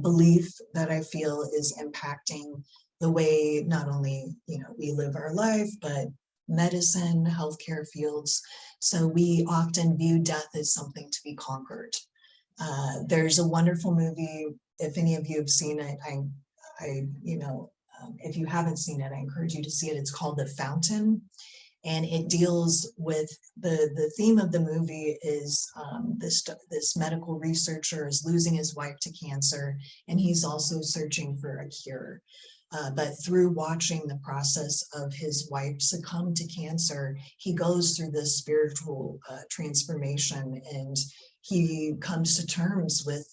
belief that I feel is impacting the way not only we live our life, but medicine, healthcare fields. So we often view death as something to be conquered. There's a wonderful movie, if any of you have seen it, if you haven't seen it, I encourage you to see it. It's called The Fountain. And it deals with the theme of the movie is this medical researcher is losing his wife to cancer, and he's also searching for a cure. But through watching the process of his wife succumb to cancer, he goes through this spiritual transformation, and he comes to terms with,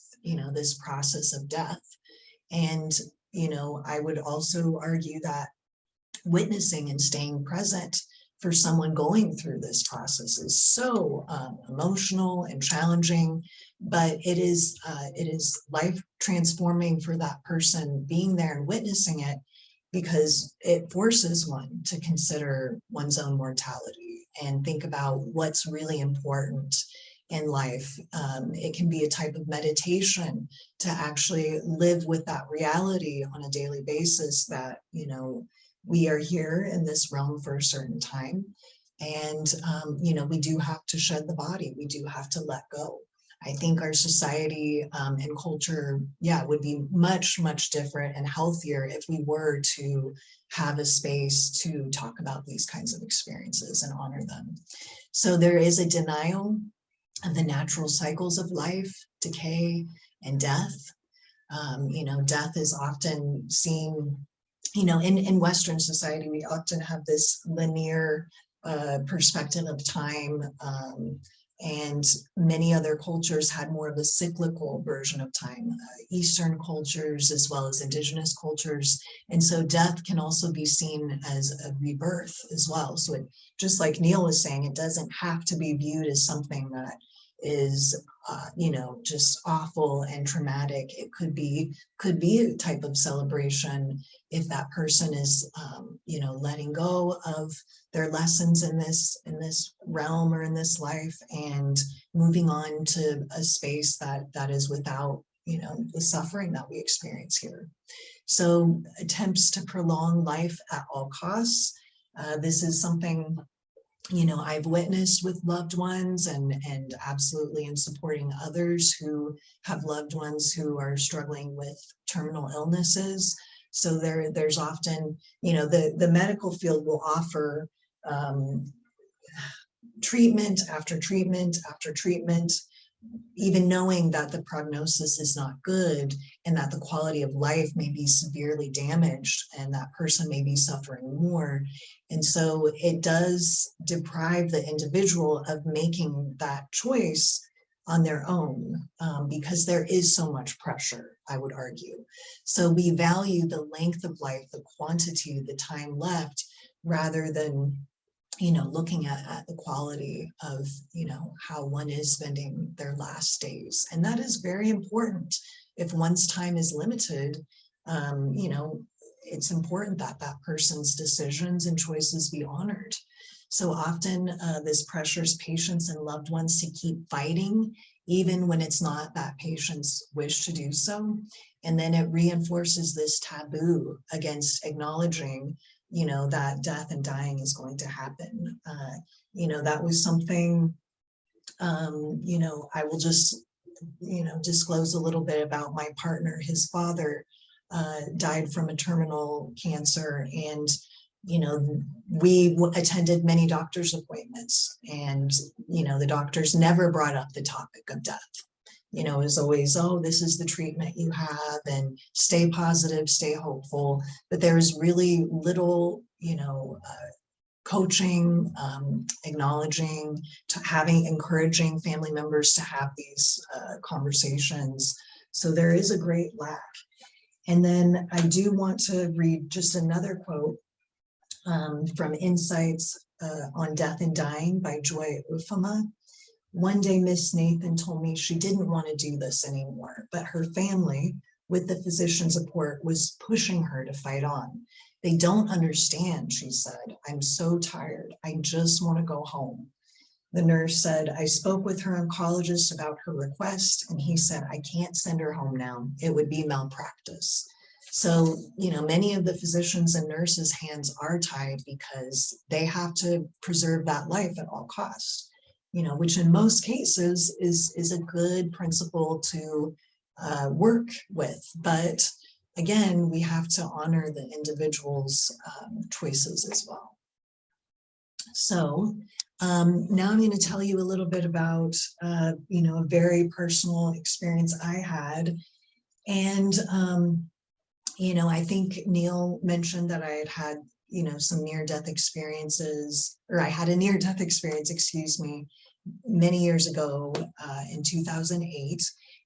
this process of death. And, I would also argue that witnessing and staying present for someone going through this process is so emotional and challenging, but it is life transforming for that person being there and witnessing it, because it forces one to consider one's own mortality and think about what's really important in life. It can be a type of meditation to actually live with that reality on a daily basis that, we are here in this realm for a certain time. And, we do have to shed the body. We do have to let go. I think our society and culture, would be much, much different and healthier if we were to have a space to talk about these kinds of experiences and honor them. So there is a denial of the natural cycles of life, decay, and death. Death is often seen, in Western society, we often have this linear perspective of time, and many other cultures had more of a cyclical version of time, Eastern cultures as well as indigenous cultures. And so death can also be seen as a rebirth as well. So it, just like Neil was saying, it doesn't have to be viewed as something that is, just awful and traumatic. It could be a type of celebration if that person is, letting go of their lessons in this realm or in this life and moving on to a space that is without, the suffering that we experience here. So attempts to prolong life at all costs. This is something, I've witnessed with loved ones, and absolutely in supporting others who have loved ones who are struggling with terminal illnesses. So there's often, the medical field will offer treatment after treatment after treatment, even knowing that the prognosis is not good and that the quality of life may be severely damaged and that person may be suffering more. And so it does deprive the individual of making that choice on their own, because there is so much pressure, I would argue. So we value the length of life, the quantity, the time left, rather than looking at the quality of, how one is spending their last days. And that is very important. If one's time is limited, it's important that that person's decisions and choices be honored. So often this pressures patients and loved ones to keep fighting, even when it's not that patient's wish to do so. And then it reinforces this taboo against acknowledging that death and dying is going to happen. That was something, I will just, disclose a little bit about my partner. His father died from a terminal cancer, and, we attended many doctor's appointments, and, the doctors never brought up the topic of death. It was always, oh, this is the treatment you have, and stay positive, stay hopeful. But there's really little, coaching, acknowledging, encouraging family members to have these conversations. So there is a great lack. And then I do want to read just another quote from Insights on Death and Dying by Joy Ufama. One day, Miss Nathan told me she didn't want to do this anymore, but her family, with the physician support, was pushing her to fight on. They don't understand, she said. I'm so tired. I just want to go home. The nurse said, I spoke with her oncologist about her request, and he said, I can't send her home now. It would be malpractice. So, many of the physicians and nurses' hands are tied because they have to preserve that life at all costs. Which in most cases is a good principle to work with. But again, we have to honor the individual's choices as well. So now I'm going to tell you a little bit about, you know, a very personal experience I had. And, you know, I think Neil mentioned that I had had, you know, some near-death experiences, or I had a near-death experience, excuse me, many years ago in 2008.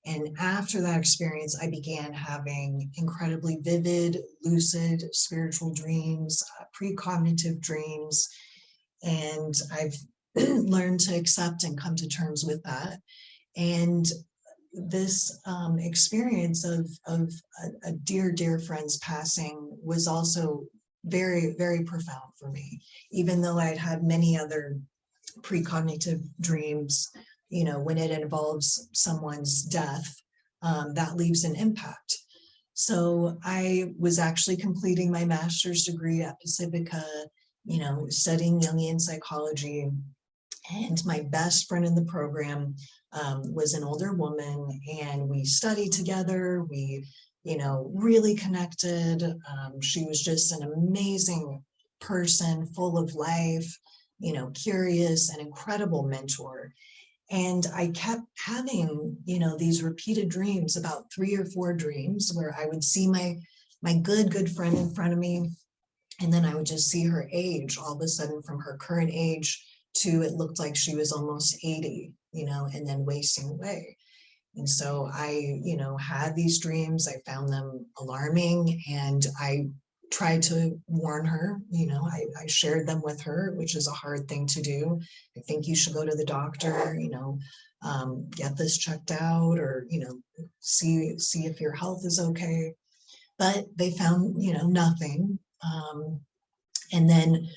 And after that experience, I began having incredibly vivid, lucid, spiritual dreams, precognitive dreams. And I've learned to accept and come to terms with that. And this experience of a dear friend's passing was also very, very profound for me, even though I'd had many other precognitive dreams. You know, when it involves someone's death, that leaves an impact. So I was actually completing my master's degree at Pacifica, you know, studying Jungian psychology. And my best friend in the program was an older woman, and we studied together. We, you know, really connected. She was just an amazing person, full of life, you know, curious, an incredible mentor. And I kept having, you know, these repeated dreams, about 3 or 4 dreams, where I would see my good friend in front of me, and then I would just see her age all of a sudden, from her current age to it looked like she was almost 80, you know, and then wasting away. And so I, you know, had these dreams. I found them alarming, and I tried to warn her. You know, I shared them with her, which is a hard thing to do. I think you should go to the doctor, you know, get this checked out, or, you know, see if your health is okay. But they found, you know, nothing. And then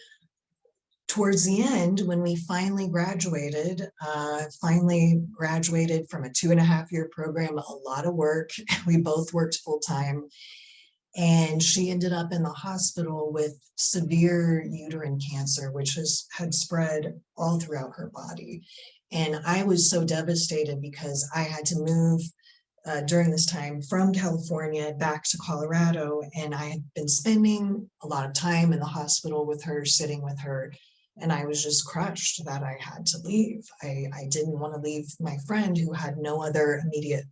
towards the end, when we finally graduated from a 2.5-year program, a lot of work. We both worked full time. And she ended up in the hospital with severe uterine cancer, which had spread all throughout her body. And I was so devastated because I had to move during this time from California back to Colorado. And I had been spending a lot of time in the hospital with her, sitting with her. And I was just crushed that I had to leave. I didn't want to leave my friend, who had no other immediate,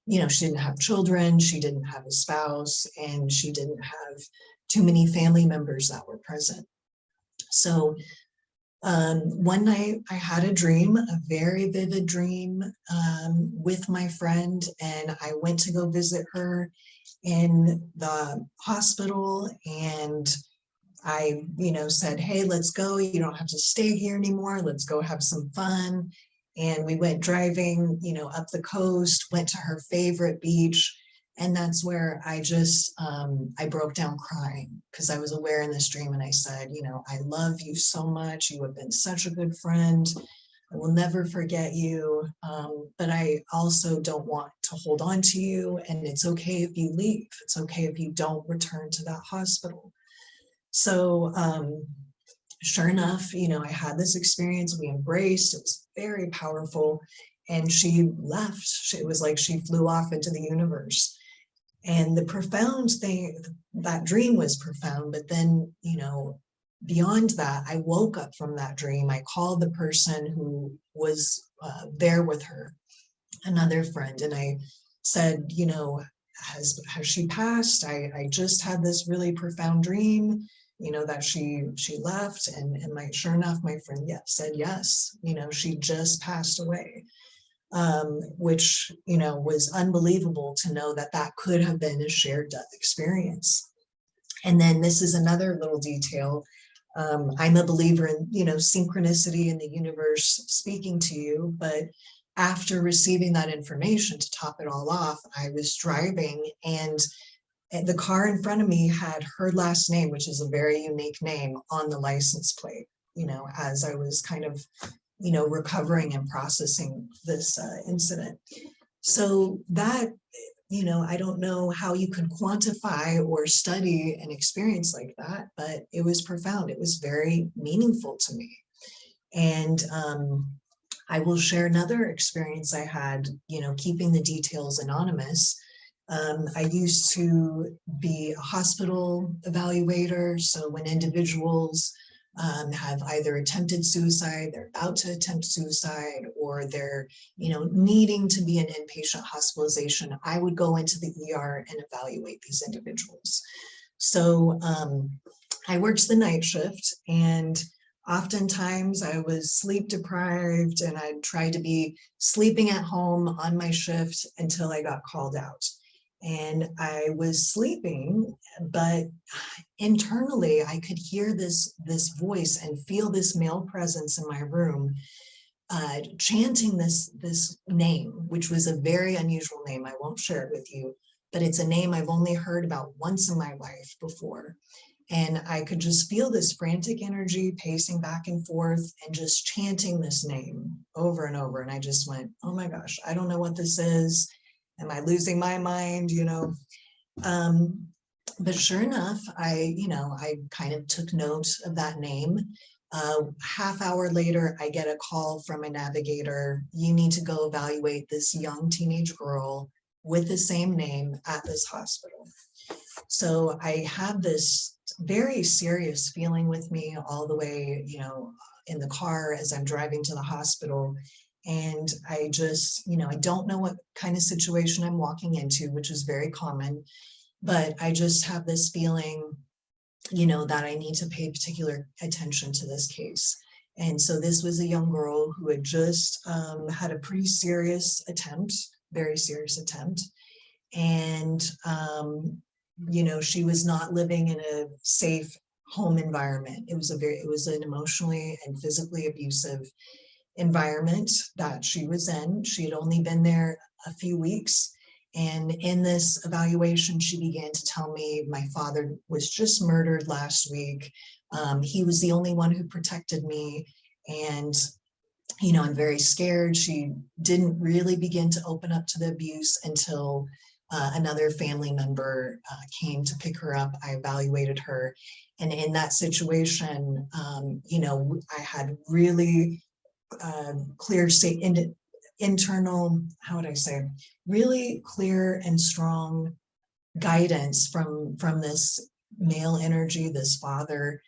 you know, she didn't have children, she didn't have a spouse, and she didn't have too many family members that were present. So one night I had a dream, a very vivid dream with my friend, and I went to go visit her in the hospital, and I, you know, said, hey, let's go. You don't have to stay here anymore. Let's go have some fun. And we went driving, you know, up the coast, went to her favorite beach. And that's where I just, I broke down crying, because I was aware in this dream, and I said, you know, I love you so much. You have been such a good friend. I will never forget you. But I also don't want to hold on to you. And it's okay if you leave. It's okay if you don't return to that hospital. So sure enough, you know, I had this experience. We embraced. It was very powerful. And she left. It was like she flew off into the universe. And the profound thing, that dream was profound. But then, you know, beyond that, I woke up from that dream. I called the person who was there with her, another friend, and I said, you know, has she passed? I just had this really profound dream, you know, that she left. And sure enough, my friend said yes, you know, she just passed away. Which, you know, was unbelievable to know that that could have been a shared death experience. And then this is another little detail. I'm a believer in, you know, synchronicity in the universe speaking to you, but after receiving that information, to top it all off, I was driving, and the car in front of me had her last name, which is a very unique name, on the license plate, you know, as I was kind of, you know, recovering and processing this incident. So that, you know, I don't know how you could quantify or study an experience like that, but it was profound. It was very meaningful to me. And I will share another experience I had, you know, keeping the details anonymous. I used to be a hospital evaluator. So when individuals have either attempted suicide, they're about to attempt suicide, or they're, needing to be in inpatient hospitalization, I would go into the ER and evaluate these individuals. So I worked the night shift, and oftentimes I was sleep deprived, and I tried to be sleeping at home on my shift until I got called out. And I was sleeping, but internally I could hear this voice and feel this male presence in my room, chanting this name, which was a very unusual name. I won't share it with you, but it's a name I've only heard about once in my life before. And I could just feel this frantic energy pacing back and forth and just chanting this name over and over. And I just went, oh my gosh, I don't know what this is. Am I losing my mind? But sure enough, I kind of took note of that name. Half hour later, I get a call from a navigator. You need to go evaluate this young teenage girl with the same name at this hospital. So I have this very serious feeling with me all the way, in the car as I'm driving to the hospital. And I just, I don't know what kind of situation I'm walking into, which is very common, but I just have this feeling, that I need to pay particular attention to this case. And so this was a young girl who had just had a pretty serious attempt, very serious attempt. And, she was not living in a safe home environment. It was an emotionally and physically abusive environment that she was in. She had only been there a few weeks. And in this evaluation, she began to tell me my father was just murdered last week. He was the only one who protected me. And, I'm very scared. She didn't really begin to open up to the abuse until another family member came to pick her up. I evaluated her. And in that situation, I had really clear internal, how would I say, really clear and strong guidance from this male energy, this father,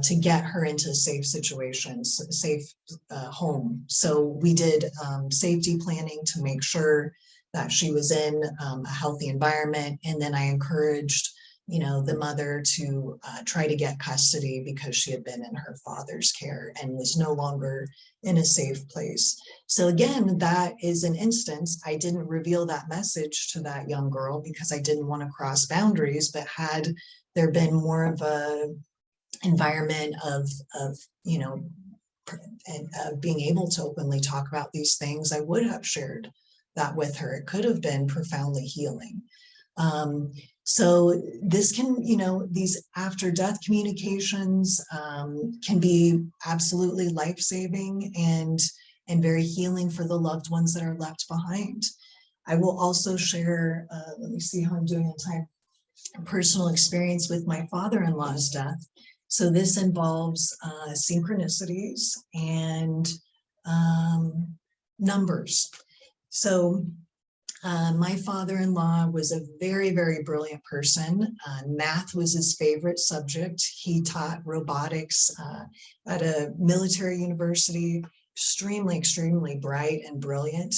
to get her into safe situations, safe home. So we did safety planning to make sure that she was in a healthy environment. And then I encouraged, the mother to try to get custody because she had been in her father's care and was no longer in a safe place. So again, that is an instance. I didn't reveal that message to that young girl because I didn't want to cross boundaries, but had there been more of a environment of being able to openly talk about these things, I would have shared that with her. It could have been profoundly healing. So this can, these after death communications can be absolutely life-saving and very healing for the loved ones that are left behind. I will also share, let me see how I'm doing on time, a personal experience with my father-in-law's death. So this involves synchronicities and numbers. So my father-in-law was a very, very brilliant person. Math was his favorite subject. He taught robotics at a military university, extremely, extremely bright and brilliant,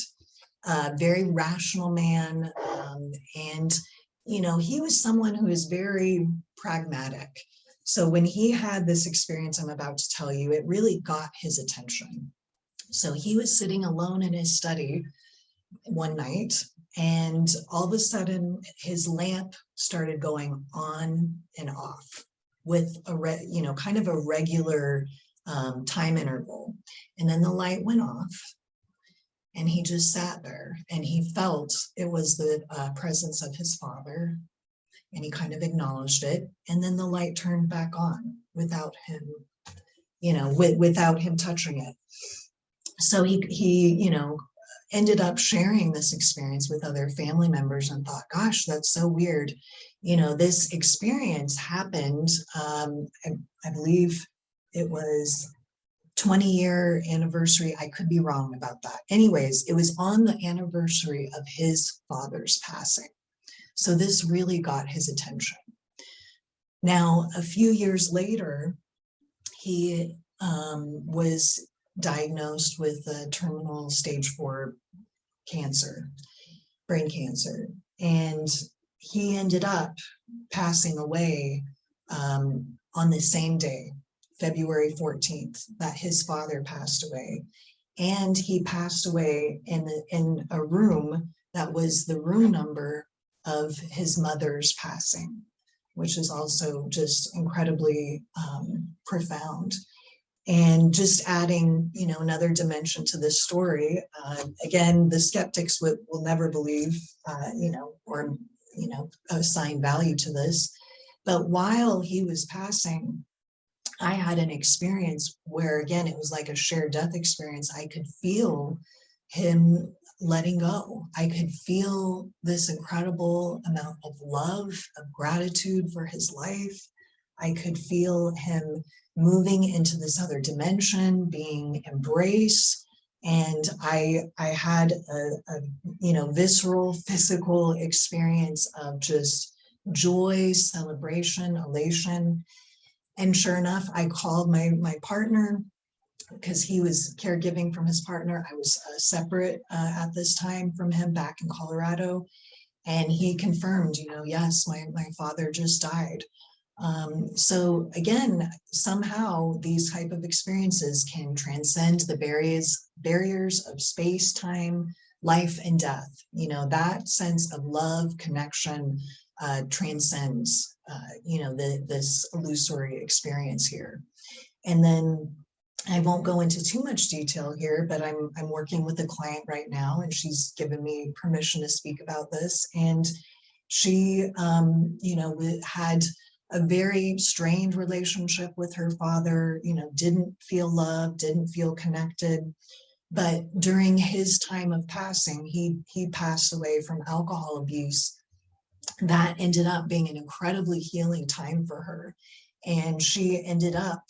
very rational man. And, he was someone who is very pragmatic. So when he had this experience I'm about to tell you, it really got his attention. So he was sitting alone in his study one night, and all of a sudden his lamp started going on and off with a kind of a regular time interval. And then the light went off and he just sat there and he felt it was the presence of his father, and he kind of acknowledged it. And then the light turned back on without him, without him touching it. So he ended up sharing this experience with other family members and thought, gosh, that's so weird. This experience happened, I believe it was 20-year anniversary. I could be wrong about that. Anyways, it was on the anniversary of his father's passing. So this really got his attention. Now, a few years later, he was diagnosed with a terminal stage 4 cancer, brain cancer, and he ended up passing away on the same day, February 14th, that his father passed away. And he passed away in a room that was the room number of his mother's passing, which is also just incredibly profound. And just adding, you know, another dimension to this story. Again, the skeptics will never believe, you know, or, you know, assign value to this. But while he was passing, I had an experience where, again, it was like a shared death experience. I could feel him letting go. I could feel this incredible amount of love, of gratitude for his life. I could feel him moving into this other dimension, being embraced. And I had a you know, visceral, physical experience of just joy, celebration, elation. And sure enough, I called my partner, because he was caregiving from his partner. I was separate at this time from him back in Colorado. And he confirmed, you know, yes, my father just died. So again, somehow these type of experiences can transcend the barriers of space, time, life, and death. You know, that sense of love, connection transcends, you know, this illusory experience here. And then I won't go into too much detail here, but I'm working with a client right now, and she's given me permission to speak about this. And she, you know, had a very strained relationship with her father, you know, didn't feel loved, didn't feel connected. But during his time of passing, he passed away from alcohol abuse. That ended up being an incredibly healing time for her. And she ended up,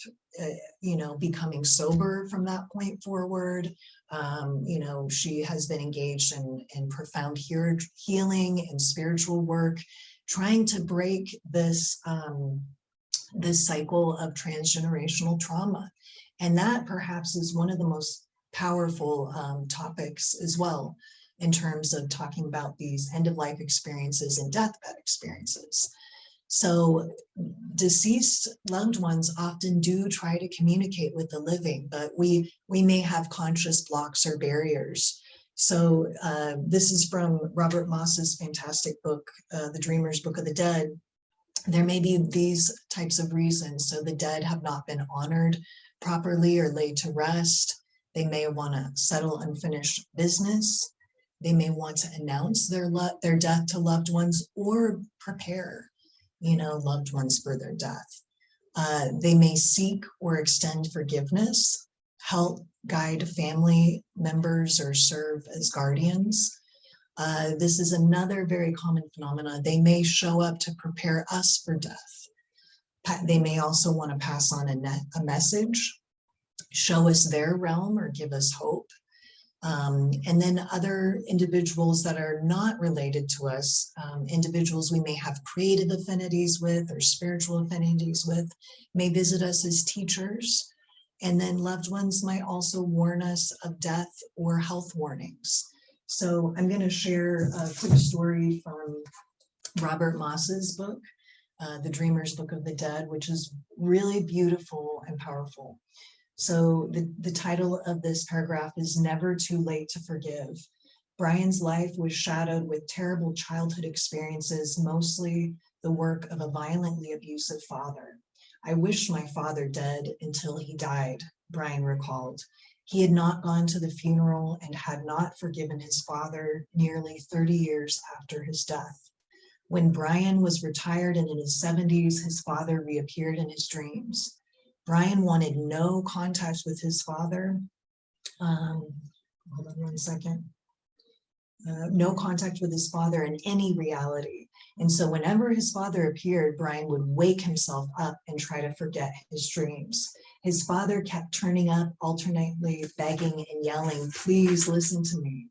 you know, becoming sober from that point forward. You know, she has been engaged in profound healing and spiritual work, trying to break this, this cycle of transgenerational trauma. And that perhaps is one of the most powerful topics as well, in terms of talking about these end-of-life experiences and deathbed experiences. So deceased loved ones often do try to communicate with the living, but we may have conscious blocks or barriers. So this is from Robert Moss's fantastic book, The Dreamer's Book of the Dead. There may be these types of reasons. So the dead have not been honored properly or laid to rest. They may want to settle unfinished business. They may want to announce their death to loved ones, or prepare, you know, loved ones for their death. They may seek or extend forgiveness, help guide family members, or serve as guardians. This is another very common phenomenon. They may show up to prepare us for death. They may also want to pass on a message, show us their realm, or give us hope. And then other individuals that are not related to us, individuals we may have creative affinities with or spiritual affinities with, may visit us as teachers. And then loved ones might also warn us of death or health warnings. So I'm going to share a quick story from Robert Moss's book, The Dreamer's Book of the Dead, which is really beautiful and powerful. So the title of this paragraph is Never Too Late to Forgive. Brian's life was shadowed with terrible childhood experiences, mostly the work of a violently abusive father. I wished my father dead until he died, Brian recalled. He had not gone to the funeral and had not forgiven his father nearly 30 years after his death. When Brian was retired and in his 70s, his father reappeared in his dreams. Brian wanted no contact with his father. Hold on one second. No contact with his father in any reality. And so whenever his father appeared, Brian would wake himself up and try to forget his dreams. His father kept turning up, alternately begging and yelling, "Please listen to me."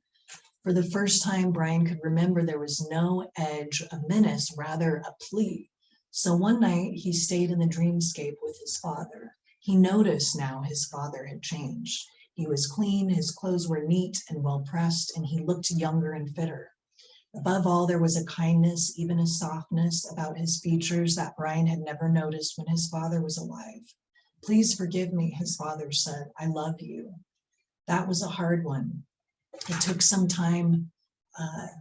For the first time, Brian could remember there was no edge of menace, rather a plea. So one night he stayed in the dreamscape with his father. He noticed now his father had changed. He was clean, his clothes were neat and well pressed, and he looked younger and fitter. Above all, there was a kindness, even a softness about his features that Brian had never noticed when his father was alive. Please forgive me, his father said. I love you. That was a hard one. It took some time.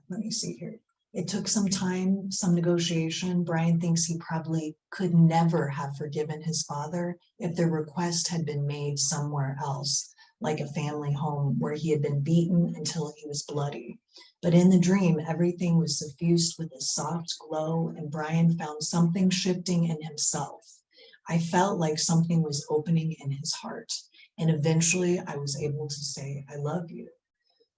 Let me see here. It took some time, some negotiation. Brian thinks he probably could never have forgiven his father if the request had been made somewhere else, like a family home where he had been beaten until he was bloody. But in the dream, everything was suffused with a soft glow, and Brian found something shifting in himself. I felt like something was opening in his heart, and eventually I was able to say, I love you.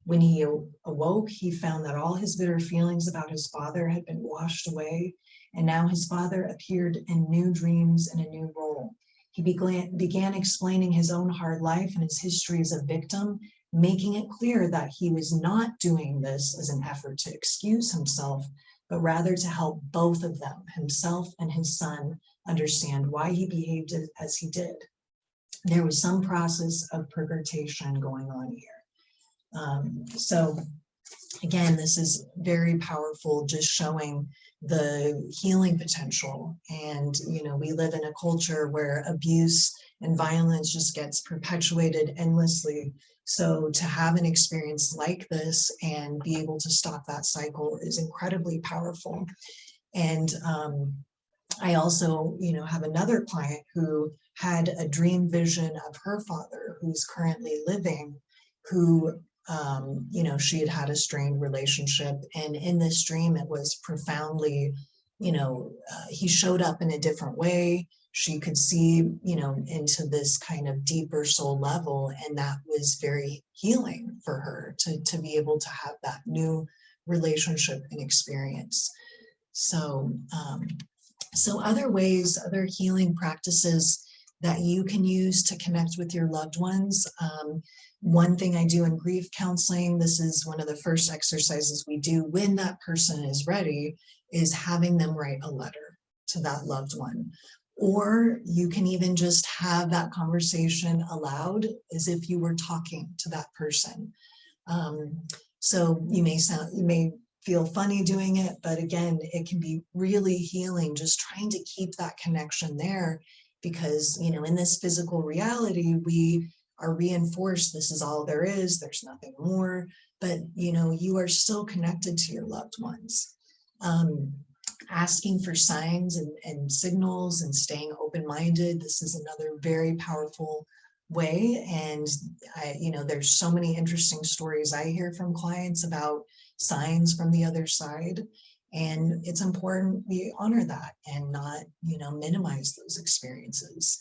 When he awoke, he found that all his bitter feelings about his father had been washed away, and now his father appeared in new dreams in a new role. He began explaining his own hard life and his history as a victim, making it clear that he was not doing this as an effort to excuse himself, but rather to help both of them, himself and his son, understand why he behaved as he did. There was some process of purgation going on here. So again, this is very powerful, just showing the healing potential. And, you know, we live in a culture where abuse and violence just gets perpetuated endlessly. So to have an experience like this and be able to stop that cycle is incredibly powerful. And I also, you know, have another client who had a dream vision of her father, who's currently living, who you know, she had had a strained relationship, and in this dream it was profoundly, you know, he showed up in a different way. She could see, you know, into this kind of deeper soul level, and that was very healing for her to be able to have that new relationship and experience. So so other ways, other healing practices that you can use to connect with your loved ones. One thing I do in grief counseling, this is one of the first exercises we do when that person is ready, is having them write a letter to that loved one. Or you can even just have that conversation aloud as if you were talking to that person. So you may feel funny doing it, but again, it can be really healing, just trying to keep that connection there, because, you know, in this physical reality, we are reinforced, this is all there is, there's nothing more, but, you know, you are still connected to your loved ones. Asking for signs and signals and staying open-minded, this is another very powerful way. And you know, there's so many interesting stories I hear from clients about signs from the other side, and it's important we honor that and not, you know, minimize those experiences.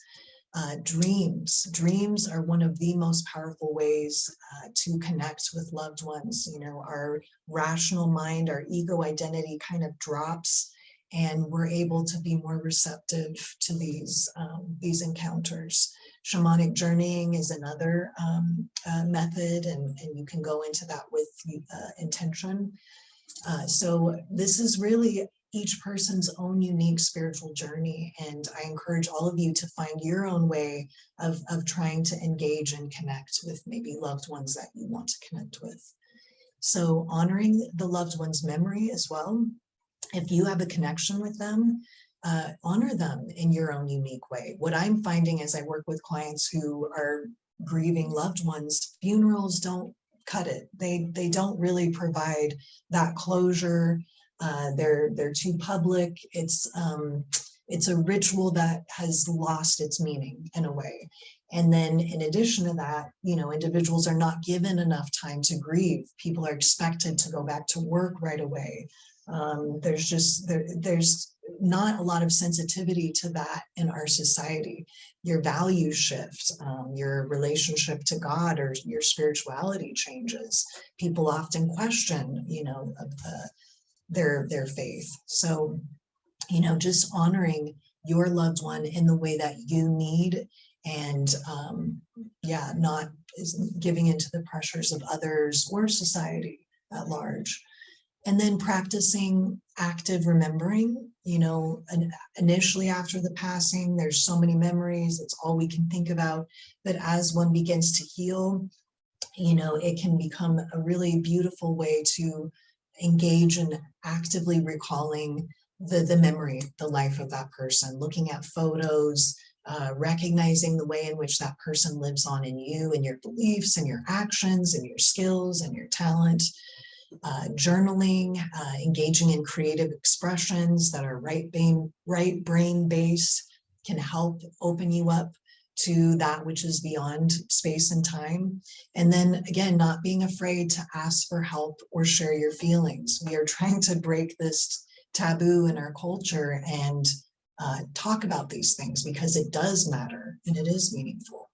Dreams are one of the most powerful ways to connect with loved ones. You know, our rational mind, our ego identity kind of drops, and we're able to be more receptive to these encounters. Shamanic journeying is another method, and you can go into that with intention. So this is really each person's own unique spiritual journey, and I encourage all of you to find your own way of trying to engage and connect with maybe loved ones that you want to connect with. So honoring the loved one's memory as well. If you have a connection with them, honor them in your own unique way. What I'm finding as I work with clients who are grieving loved ones, funerals don't cut it. They don't really provide that closure. They're too public. It's a ritual that has lost its meaning in a way. And then in addition to that, you know, individuals are not given enough time to grieve. People are expected to go back to work right away. There's not a lot of sensitivity to that in our society. Your values shift, your relationship to God or your spirituality changes. People often question, you know, their faith. So, you know, just honoring your loved one in the way that you need, and yeah, not giving into the pressures of others or society at large. And then practicing active remembering. initially after the passing, there's so many memories, it's all we can think about. But as one begins to heal, it can become a really beautiful way to engage in actively recalling the memory, the life of that person, looking at photos, recognizing the way in which that person lives on in you and your beliefs and your actions and your skills and your talent. Journaling, engaging in creative expressions that are right brain based can help open you up to that which is beyond space and time. And then again, not being afraid to ask for help or share your feelings. We are trying to break this taboo in our culture and talk about these things because it does matter and it is meaningful.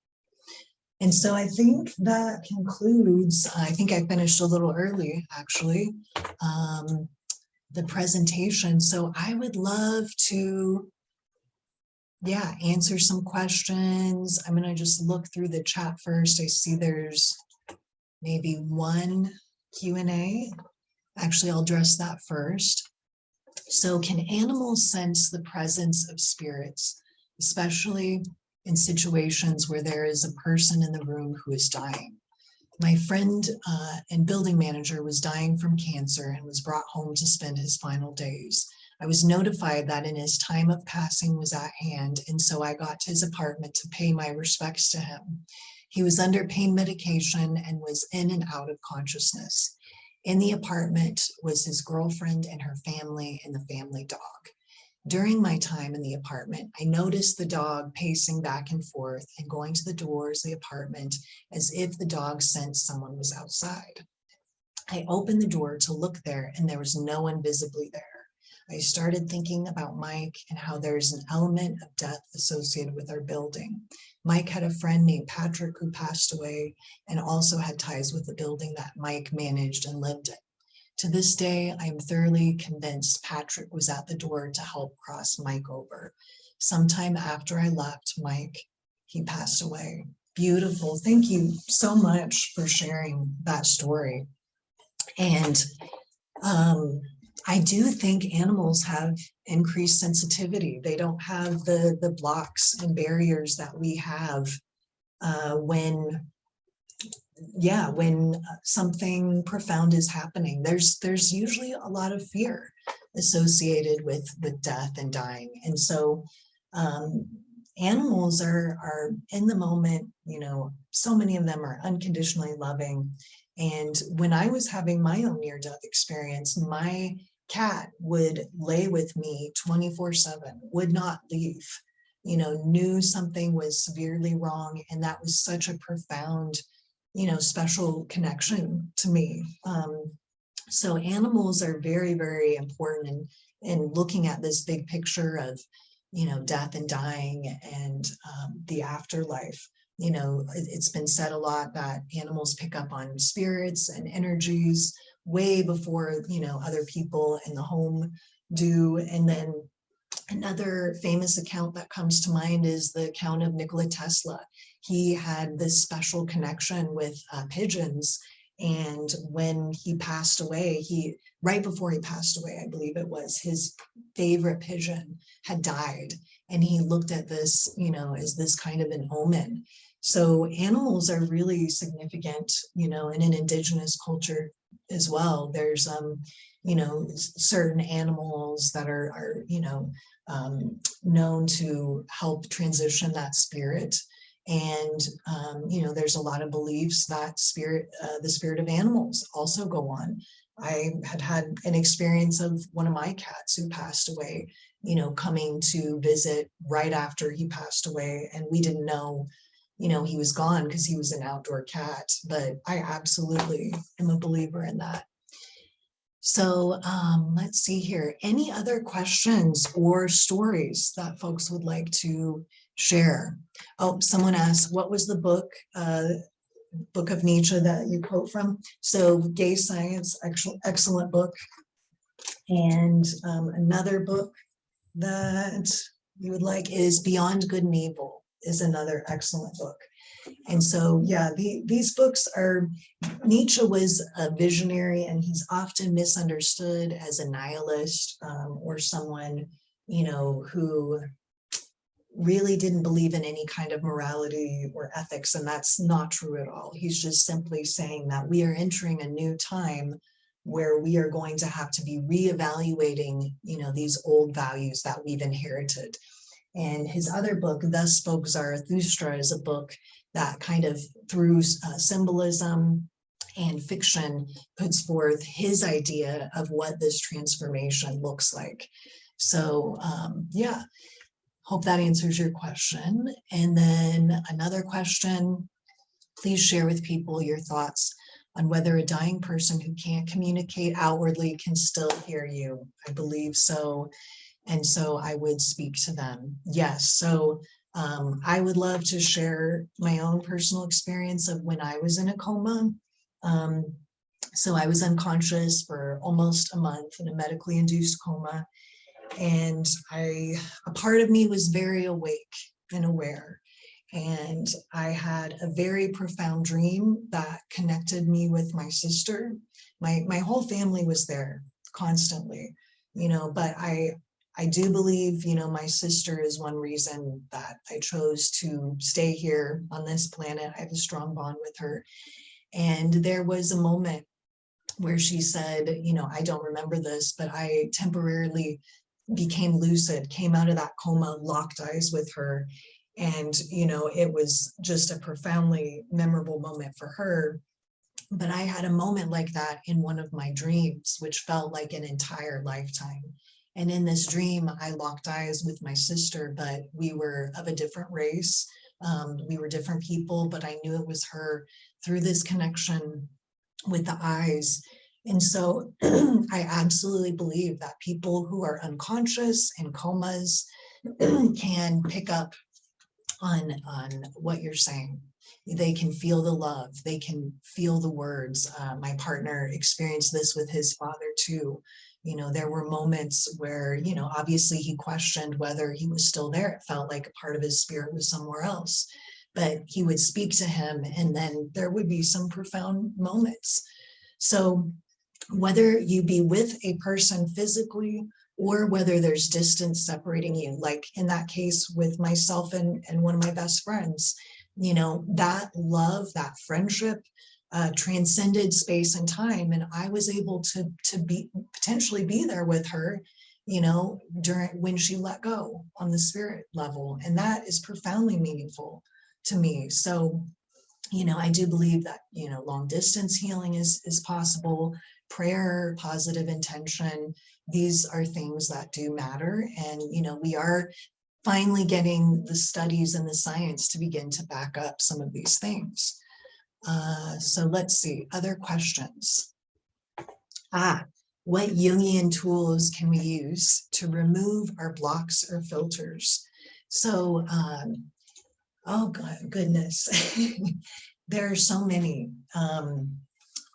And so I think that concludes, I think I finished a little early, actually, the presentation. So I would love to, answer some questions. I'm going to just look through the chat first. I see there's maybe one Q&A. Actually, I'll address that first. So can animals sense the presence of spirits, especially in situations where there is a person in the room who is dying? My friend and building manager was dying from cancer and was brought home to spend his final days. I was notified that in his time of passing was at hand, and so I got to his apartment to pay my respects to him. He was under pain medication and was in and out of consciousness. In the apartment was his girlfriend and her family and the family dog. During my time in the apartment, I noticed the dog pacing back and forth and going to the doors of the apartment as if the dog sensed someone was outside. I opened the door to look there and there was no one visibly there. I started thinking about Mike and how there's an element of death associated with our building. Mike had a friend named Patrick who passed away and also had ties with the building that Mike managed and lived in. To this day, I am thoroughly convinced Patrick was at the door to help cross Mike over. Sometime after I left Mike, he passed away. Beautiful. Thank you so much for sharing that story. And I do think animals have increased sensitivity. They don't have the blocks and barriers that we have when something profound is happening. There's usually a lot of fear associated with death and dying. And so animals are in the moment, so many of them are unconditionally loving. And when I was having my own near-death experience, my cat would lay with me 24/7, would not leave, knew something was severely wrong. And that was such a profound, special connection to me. So animals are very, very important in looking at this big picture of, death and dying and the afterlife. It's been said a lot that animals pick up on spirits and energies way before, other people in the home do. And then another famous account that comes to mind is the account of Nikola Tesla. He had this special connection with pigeons. And when he passed away, right before he passed away, I believe it was, his favorite pigeon had died. And he looked at this, as this kind of an omen. So animals are really significant, in an indigenous culture as well. There's, certain animals that are known to help transition that spirit. And, there's a lot of beliefs that the spirit of animals also go on. I had an experience of one of my cats who passed away, coming to visit right after he passed away. And we didn't know, he was gone because he was an outdoor cat, but I absolutely am a believer in that. So let's see here. Any other questions or stories that folks would like to share? Oh, someone asked, what was the book of Nietzsche that you quote from? So Gay Science, excellent book. And another book that you would like is Beyond Good and Evil. is another excellent book. And so, yeah, these books are, Nietzsche was a visionary, and he's often misunderstood as a nihilist, or someone, you know, who really didn't believe in any kind of morality or ethics. And that's not true at all. He's just simply saying that we are entering a new time where we are going to have to be reevaluating, you know, these old values that we've inherited. And his other book, Thus Spoke Zarathustra, is a book that kind of, through symbolism and fiction, puts forth his idea of what this transformation looks like. So yeah, hope that answers your question. And then another question, please share with people your thoughts on whether a dying person who can't communicate outwardly can still hear you. I believe so. And so I would speak to them. Yes. So I would love to share my own personal experience of when I was in a coma. So I was unconscious for almost a month in a medically induced coma. And a part of me was very awake and aware. And I had a very profound dream that connected me with my sister. My whole family was there constantly, you know, but I do believe, you know, my sister is one reason that I chose to stay here on this planet. I have a strong bond with her. And there was a moment where she said, you know, I don't remember this, but I temporarily became lucid, came out of that coma, locked eyes with her. And, you know, it was just a profoundly memorable moment for her. But I had a moment like that in one of my dreams, which felt like an entire lifetime. And in this dream, I locked eyes with my sister, but we were of a different race. We were different people, but I knew it was her through this connection with the eyes. And so I absolutely believe that people who are unconscious and comas can pick up on what you're saying. They can feel the love. They can feel the words. My partner experienced this with his father too. You know, there were moments where, you know, obviously he questioned whether he was still there. It felt like a part of his spirit was somewhere else. But he would speak to him, and then there would be some profound moments. So whether you be with a person physically or whether there's distance separating you, like in that case with myself and one of my best friends, you know, that love, that friendship transcended space and time. And I was able to potentially be there with her, you know, when she let go on the spirit level. And that is profoundly meaningful to me. So, you know, I do believe that, you know, long distance healing is possible. Prayer, positive intention, these are things that do matter. And, you know, we are finally getting the studies and the science to begin to back up some of these things. So let's see, other questions. What Jungian tools can we use to remove our blocks or filters? So, oh God, goodness, there are so many.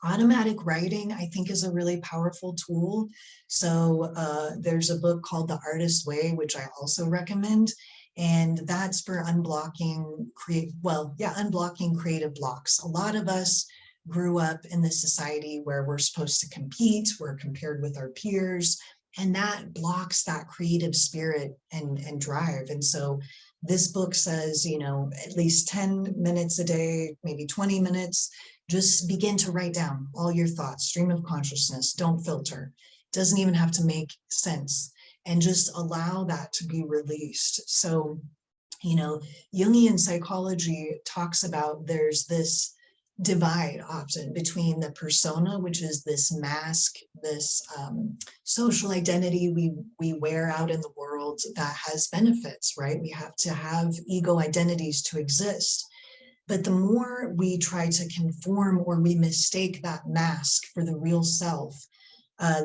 Automatic writing, I think, is a really powerful tool. So there's a book called The Artist's Way, which I also recommend. And that's for unblocking unblocking creative blocks. A lot of us grew up in this society where we're supposed to compete, we're compared with our peers, and that blocks that creative spirit and drive. And so this book says, you know, at least 10 minutes a day, maybe 20 minutes, just begin to write down all your thoughts, stream of consciousness, don't filter. It doesn't even have to make sense, and just allow that to be released. So, you know, Jungian psychology talks about there's this divide often between the persona, which is this mask, this social identity we wear out in the world that has benefits, right? We have to have ego identities to exist. But the more we try to conform or we mistake that mask for the real self,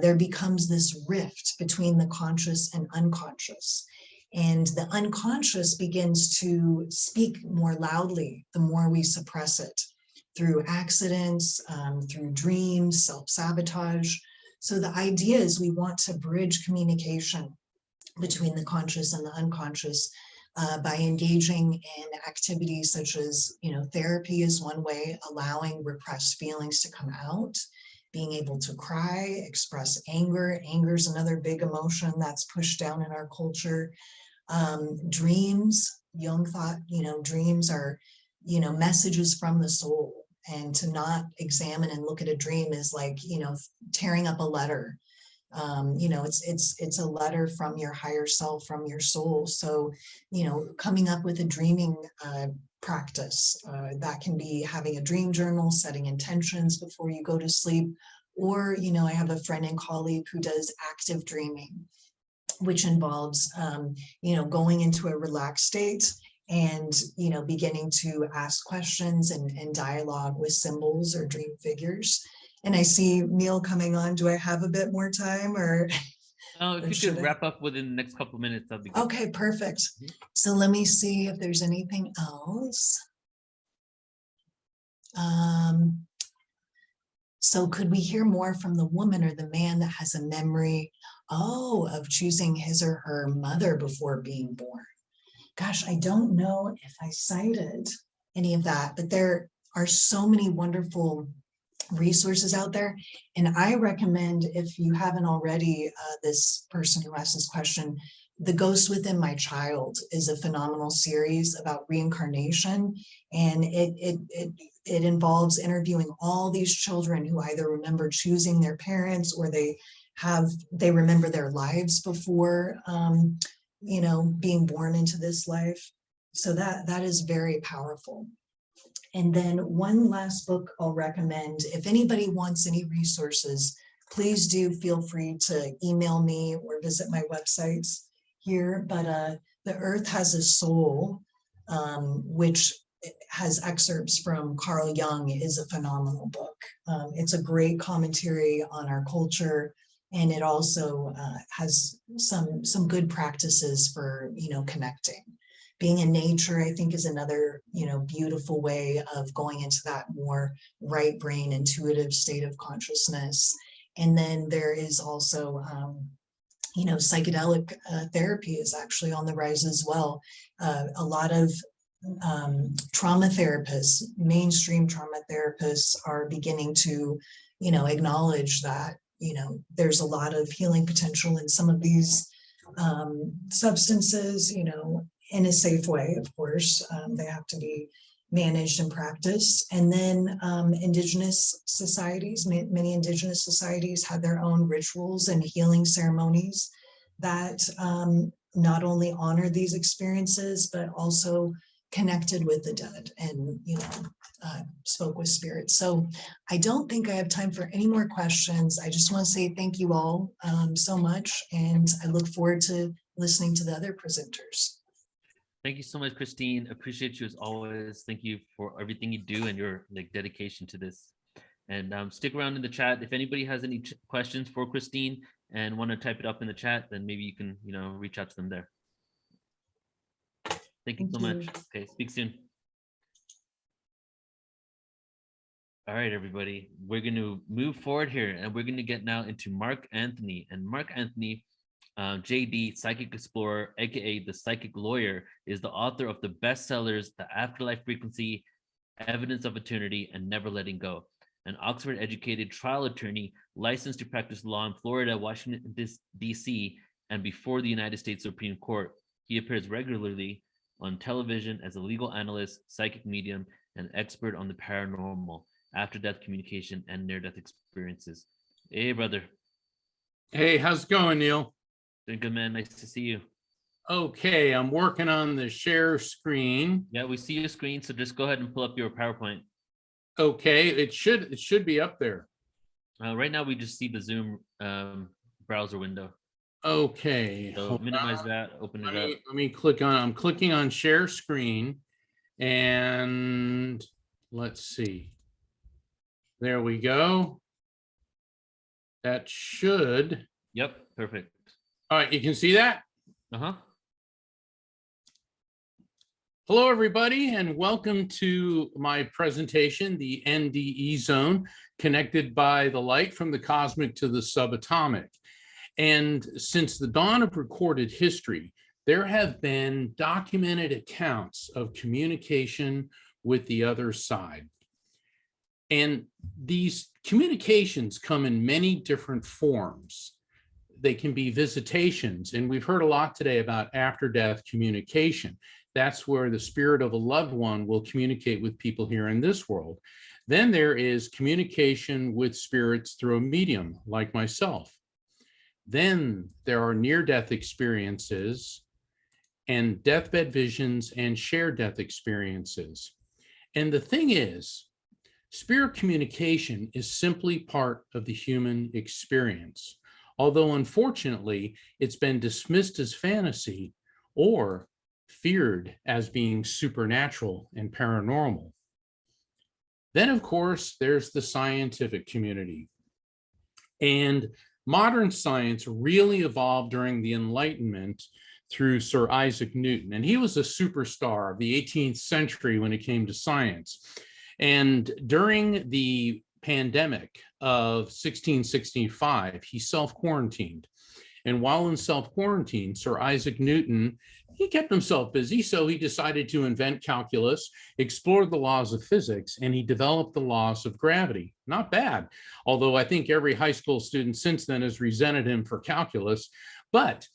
there becomes this rift between the conscious and unconscious. And the unconscious begins to speak more loudly the more we suppress it through accidents, through dreams, self-sabotage. So the idea is we want to bridge communication between the conscious and the unconscious by engaging in activities such as, therapy is one way, allowing repressed feelings to come out, being able to cry, express anger. Anger is another big emotion that's pushed down in our culture. Dreams, Jung thought, dreams are, messages from the soul. And to not examine and look at a dream is like, tearing up a letter. It's a letter from your higher self, from your soul. So, coming up with a dreaming practice, that can be having a dream journal, setting intentions before you go to sleep. Or, I have a friend and colleague who does active dreaming, which involves, going into a relaxed state and, beginning to ask questions and dialogue with symbols or dream figures. And I see Neil coming on. Do I have a bit more time, or? If you could wrap up within the next couple of minutes, that'd be good. Okay, perfect. So let me see if there's anything else. So could we hear more from the woman or the man that has a memory, of choosing his or her mother before being born? Gosh, I don't know if I cited any of that, but there are so many wonderful resources out there. And I recommend, if you haven't already, this person who asked this question, The Ghost Within My Child is a phenomenal series about reincarnation. And it involves interviewing all these children who either remember choosing their parents, or they remember their lives before, being born into this life. So that is very powerful. And then one last book I'll recommend, if anybody wants any resources, please do feel free to email me or visit my websites here. But The Earth Has a Soul, which has excerpts from Carl Jung, is a phenomenal book. It's a great commentary on our culture, and it also has some good practices for, connecting. Being in nature, I think, is another, beautiful way of going into that more right brain, intuitive state of consciousness. And then there is also, psychedelic therapy is actually on the rise as well. A lot of trauma therapists, mainstream trauma therapists, are beginning to, acknowledge that, there's a lot of healing potential in some of these substances, in a safe way, of course. They have to be managed and practiced. And then indigenous societies, many indigenous societies have their own rituals and healing ceremonies that not only honor these experiences, but also connected with the dead and, spoke with spirits. So I don't think I have time for any more questions. I just want to say thank you all so much. And I look forward to listening to the other presenters. Thank you so much, Christine. Appreciate you as always. Thank you for everything you do and your dedication to this. And stick around in the chat. If anybody has any questions for Christine and want to type it up in the chat, then maybe you can, reach out to them there. Thank you so much. Okay, speak soon. All right, everybody, we're going to move forward here, and we're going to get now into Mark Anthony. And Mark Anthony, JD, Psychic Explorer, aka the Psychic Lawyer, is the author of the bestsellers The Afterlife Frequency, Evidence of Eternity, and Never Letting Go. An Oxford-educated trial attorney licensed to practice law in Florida, Washington, D.C., and before the United States Supreme Court. He appears regularly on television as a legal analyst, psychic medium, and expert on the paranormal, after-death communication, and near-death experiences. Hey, brother. Hey, how's it going, Neil? Doing good, man. Nice to see you. Okay, I'm working on the share screen. Yeah, we see your screen, so just go ahead and pull up your PowerPoint. Okay, it should be up there. Right now, we just see the Zoom browser window. Okay. So minimize that, open it up. Let me click on, I'm clicking on share screen, and let's see. There we go. That should. Yep, perfect. All right, you can see that? Uh-huh. Hello, everybody, and welcome to my presentation, the NDE Zone, connected by the light from the cosmic to the subatomic. And since the dawn of recorded history, there have been documented accounts of communication with the other side. And these communications come in many different forms. They can be visitations, and we've heard a lot today about after-death communication. That's where the spirit of a loved one will communicate with people here in this world. Then there is communication with spirits through a medium like myself. Then there are near-death experiences and deathbed visions and shared death experiences. And the thing is, spirit communication is simply part of the human experience, although unfortunately, it's been dismissed as fantasy or feared as being supernatural and paranormal. Then, of course, there's the scientific community. And modern science really evolved during the Enlightenment through Sir Isaac Newton. And he was a superstar of the 18th century when it came to science. And during the pandemic of 1665, he self-quarantined. And while in self-quarantine, Sir Isaac Newton, he kept himself busy, so he decided to invent calculus, explored the laws of physics, and he developed the laws of gravity. Not bad, although I think every high school student since then has resented him for calculus. But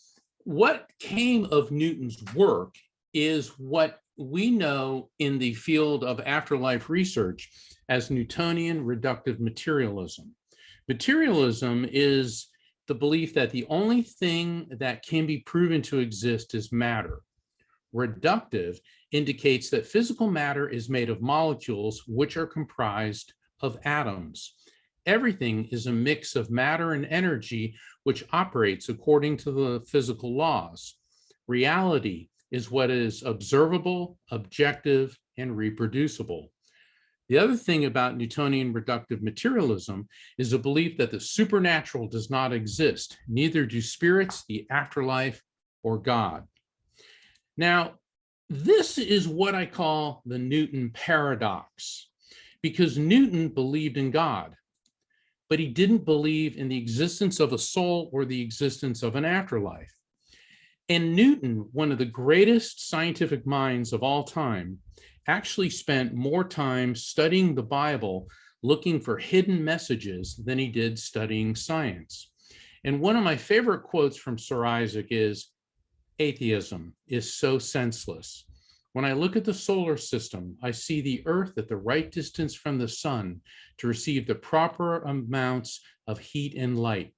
what came of Newton's work is what we know in the field of afterlife research as Newtonian reductive materialism. Materialism is the belief that the only thing that can be proven to exist is matter. Reductive indicates that physical matter is made of molecules which are comprised of atoms. Everything is a mix of matter and energy which operates according to the physical laws. Reality is what is observable, objective, and reproducible. The other thing about Newtonian reductive materialism is a belief that the supernatural does not exist, neither do spirits, the afterlife, or God. Now, this is what I call the Newton paradox, because Newton believed in God, but he didn't believe in the existence of a soul or the existence of an afterlife. And Newton, one of the greatest scientific minds of all time, actually spent more time studying the Bible, looking for hidden messages, than he did studying science. And one of my favorite quotes from Sir Isaac is, "Atheism is so senseless. When I look at the solar system, I see the Earth at the right distance from the sun to receive the proper amounts of heat and light.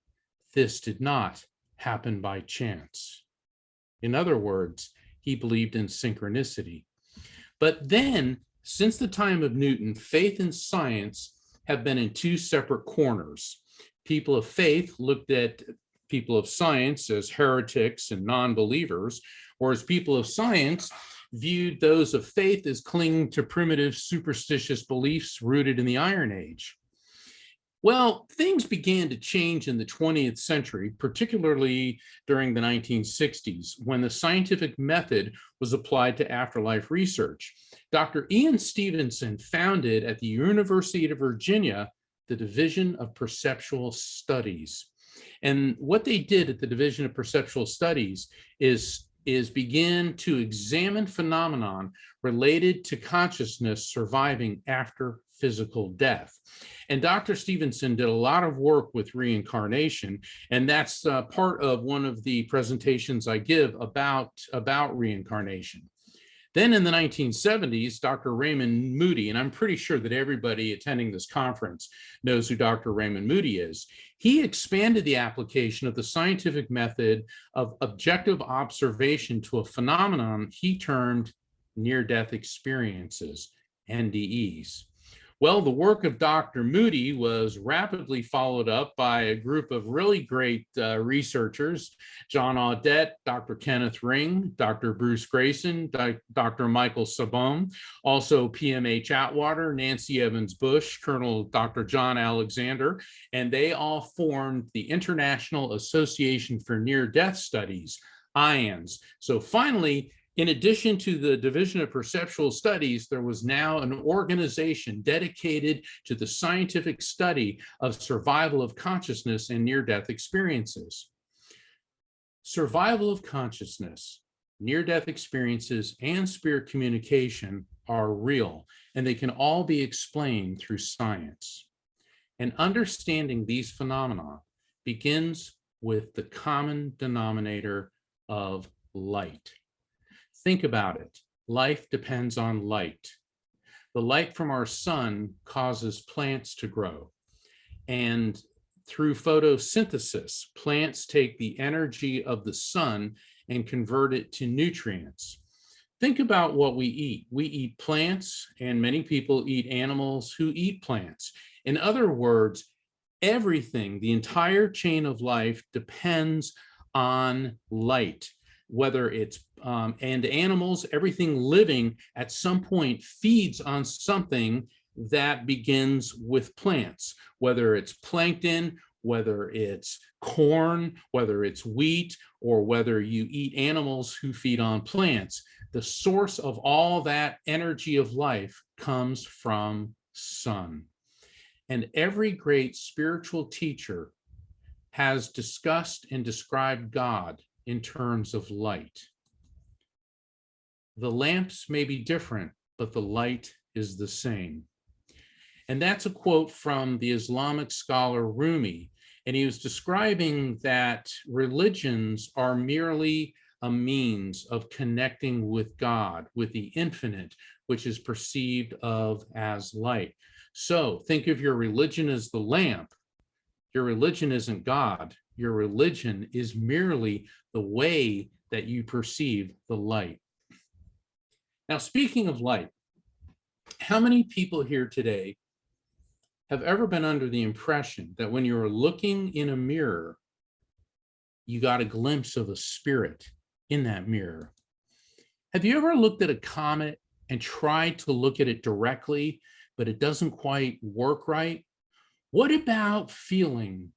This did not happen by chance." In other words, he believed in synchronicity. But then, since the time of Newton, faith and science have been in two separate corners. People of faith looked at people of science as heretics and non-believers, whereas people of science viewed those of faith as clinging to primitive superstitious beliefs rooted in the Iron Age. Well, things began to change in the 20th century, particularly during the 1960s, when the scientific method was applied to afterlife research. Dr. Ian Stevenson founded at the University of Virginia the Division of Perceptual Studies. And what they did at the Division of Perceptual Studies is begin to examine phenomenon related to consciousness surviving after physical death. And Dr. Stevenson did a lot of work with reincarnation, and that's part of one of the presentations I give about reincarnation. Then in the 1970s, Dr. Raymond Moody, and I'm pretty sure that everybody attending this conference knows who Dr. Raymond Moody is, he expanded the application of the scientific method of objective observation to a phenomenon he termed near-death experiences, NDEs. Well, the work of Dr. Moody was rapidly followed up by a group of really great researchers, John Audette, Dr. Kenneth Ring, Dr. Bruce Grayson, Dr. Michael Sabone, also PMH Atwater, Nancy Evans Bush, Colonel Dr. John Alexander, and they all formed the International Association for Near-Death Studies, IANS. So finally, in addition to the Division of Perceptual Studies, there was now an organization dedicated to the scientific study of survival of consciousness and near-death experiences. Survival of consciousness. near-death experiences, and spirit communication are real, and they can all be explained through science. And understanding these phenomena begins with the common denominator of light. Think about it. Life depends on light. The light from our sun causes plants to grow. And through photosynthesis, plants take the energy of the sun and convert it to nutrients. Think about what we eat. We eat plants, and many people eat animals who eat plants. In other words, everything, the entire chain of life depends on light, whether it's, and animals, everything living at some point feeds on something that begins with plants, whether it's plankton, whether it's corn, whether it's wheat, or whether you eat animals who feed on plants. The source of all that energy of life comes from sun. And every great spiritual teacher has discussed and described God in terms of light. The lamps may be different, but the light is the same. And that's a quote from the Islamic scholar Rumi. And he was describing that religions are merely a means of connecting with God, with the infinite, which is perceived of as light. So think of your religion as the lamp. Your religion isn't God. Your religion is merely the way that you perceive the light. Now, speaking of light, how many people here today have ever been under the impression that when you're looking in a mirror, you got a glimpse of a spirit in that mirror? Have you ever looked at a comet and tried to look at it directly, but it doesn't quite work right? What about feeling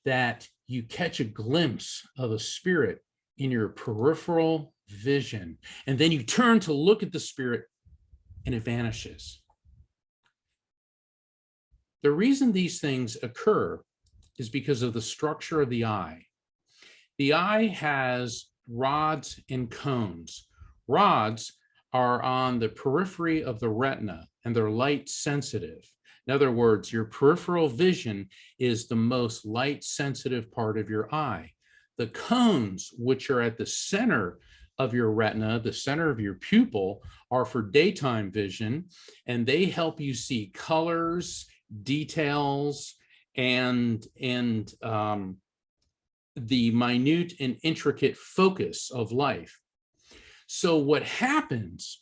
that you catch a glimpse of a spirit in your peripheral vision, and then you turn to look at the spirit and it vanishes? The reason these things occur is because of the structure of the eye. The eye has rods and cones. Rods are on the periphery of the retina, and they're light sensitive. In other words, your peripheral vision is the most light sensitive part of your eye. The cones, which are at the center of your retina, the center of your pupil, are for daytime vision, and they help you see colors, details, and the minute and intricate focus of life. So what happens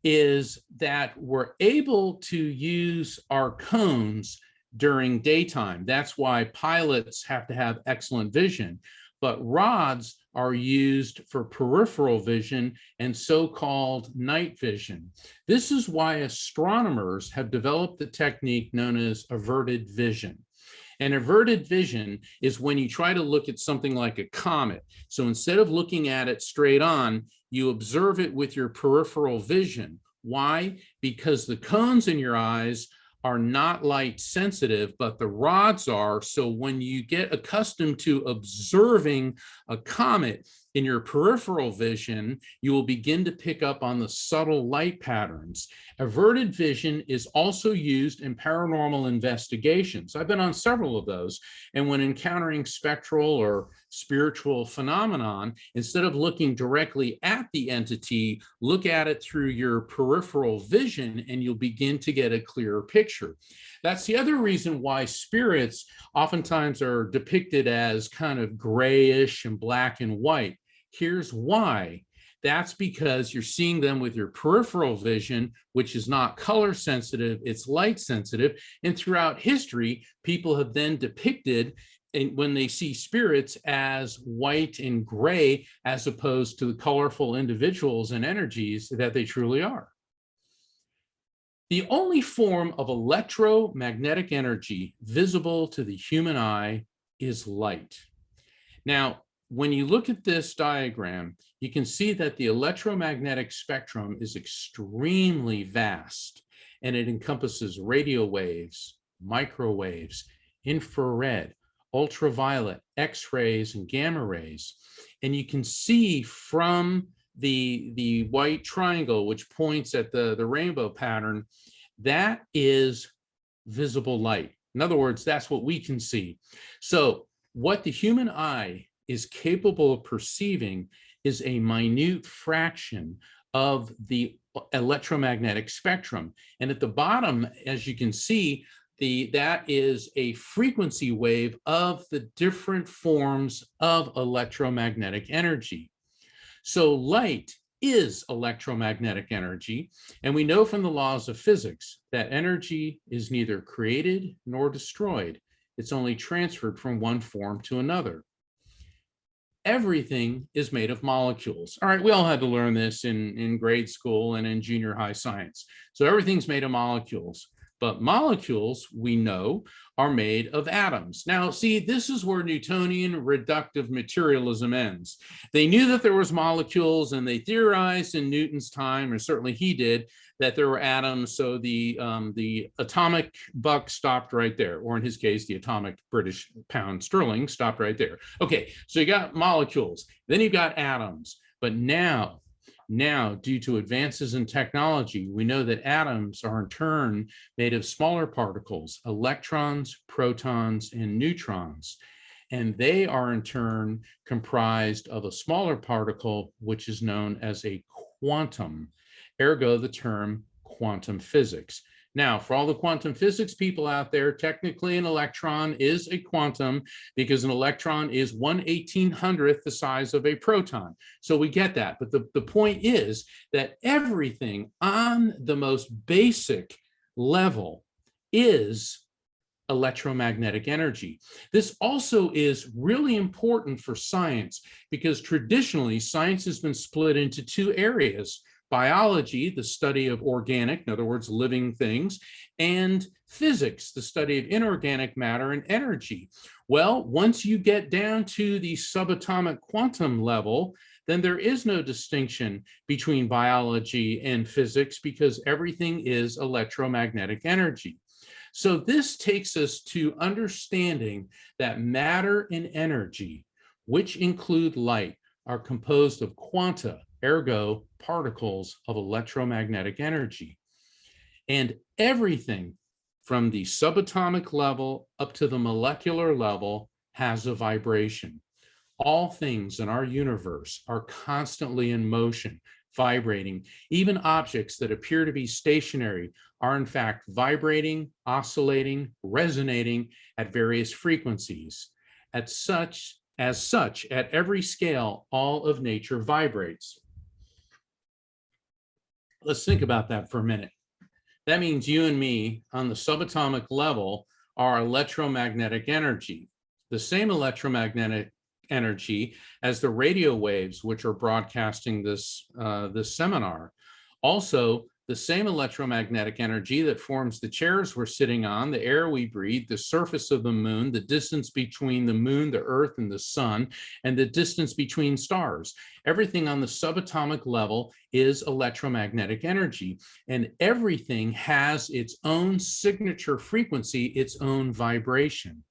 is that we're able to use our cones during daytime. That's why pilots have to have excellent vision. But rods are used for peripheral vision and so-called night vision. This is why astronomers have developed the technique known as averted vision. And averted vision is when you try to look at something like a comet. So instead of looking at it straight on, you observe it with your peripheral vision. Why? Because the cones in your eyes are not light sensitive, but the rods are. So when you get accustomed to observing a comet in your peripheral vision, you will begin to pick up on the subtle light patterns. Averted vision is also used in paranormal investigations. I've been on several of those. And when encountering spectral or spiritual phenomenon, instead of looking directly at the entity, look at it through your peripheral vision, and you'll begin to get a clearer picture. That's the other reason why spirits oftentimes are depicted as kind of grayish and black and white. Here's why. That's because you're seeing them with your peripheral vision, which is not color sensitive, it's light sensitive. And throughout history, people have then depicted, and when they see spirits, as white and gray, as opposed to the colorful individuals and energies that they truly are. The only form of electromagnetic energy visible to the human eye is light. Now, when you look at this diagram, you can see that the electromagnetic spectrum is extremely vast, and it encompasses radio waves, microwaves, infrared, ultraviolet, X-rays, and gamma rays. And you can see from the white triangle, which points at the rainbow pattern, that is visible light. In other words, that's what we can see. So what the human eye is capable of perceiving is a minute fraction of the electromagnetic spectrum. And at the bottom, as you can see, that is a frequency wave of the different forms of electromagnetic energy. So light is electromagnetic energy, and we know from the laws of physics that energy is neither created nor destroyed. It's only transferred from one form to another. Everything is made of molecules. All right, we all had to learn this in grade school and in junior high science. So everything's made of molecules. But molecules, we know, are made of atoms. Now, see, this is where Newtonian reductive materialism ends. They knew that there was molecules, and they theorized in Newton's time, or certainly he did, that there were atoms. So the atomic buck stopped right there, or in his case, the atomic British pound sterling stopped right there. Okay, so you got molecules, then you've got atoms. But now, due to advances in technology, we know that atoms are in turn made of smaller particles, electrons, protons, and neutrons. And they are in turn comprised of a smaller particle, which is known as a quantum, ergo the term quantum physics. Now, for all the quantum physics people out there, technically an electron is a quantum because an electron is 1/1800th the size of a proton. So we get that. But the point is that everything on the most basic level is electromagnetic energy. This also is really important for science because traditionally science has been split into two areas: biology, the study of organic, in other words, living things, and physics, the study of inorganic matter and energy. Well, once you get down to the subatomic quantum level, then there is no distinction between biology and physics because everything is electromagnetic energy. So this takes us to understanding that matter and energy, which include light, are composed of quanta, ergo particles of electromagnetic energy. And everything from the subatomic level up to the molecular level has a vibration. All things in our universe are constantly in motion, vibrating. Even objects that appear to be stationary are in fact vibrating, oscillating, resonating at various frequencies. As such, at every scale, all of nature vibrates. Let's think about that for a minute. That means you and me on the subatomic level are electromagnetic energy, the same electromagnetic energy as the radio waves which are broadcasting this seminar. Also, the same electromagnetic energy that forms the chairs we're sitting on, the air we breathe, the surface of the moon, the distance between the moon, the earth, and the sun, and the distance between stars. Everything on the subatomic level is electromagnetic energy, and everything has its own signature frequency, its own vibration.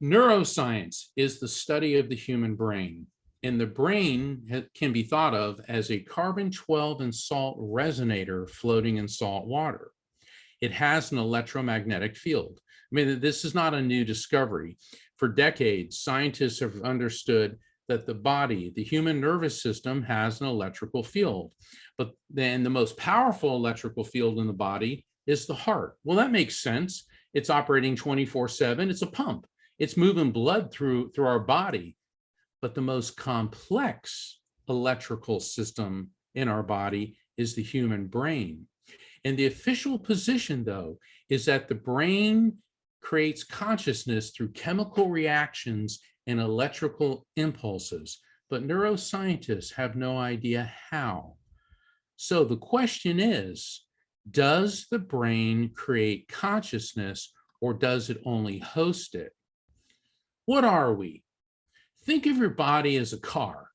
Neuroscience is the study of the human brain. And the brain can be thought of as a carbon-12 and salt resonator floating in salt water. It has an electromagnetic field. I mean, this is not a new discovery. For decades, scientists have understood that the body, the human nervous system, has an electrical field. But then the most powerful electrical field in the body is the heart. Well, that makes sense. It's operating 24/7. It's a pump. It's moving blood through our body. But the most complex electrical system in our body is the human brain. And the official position, though, is that the brain creates consciousness through chemical reactions and electrical impulses. But neuroscientists have no idea how. So the question is, does the brain create consciousness or does it only host it? What are we? Think of your body as a car.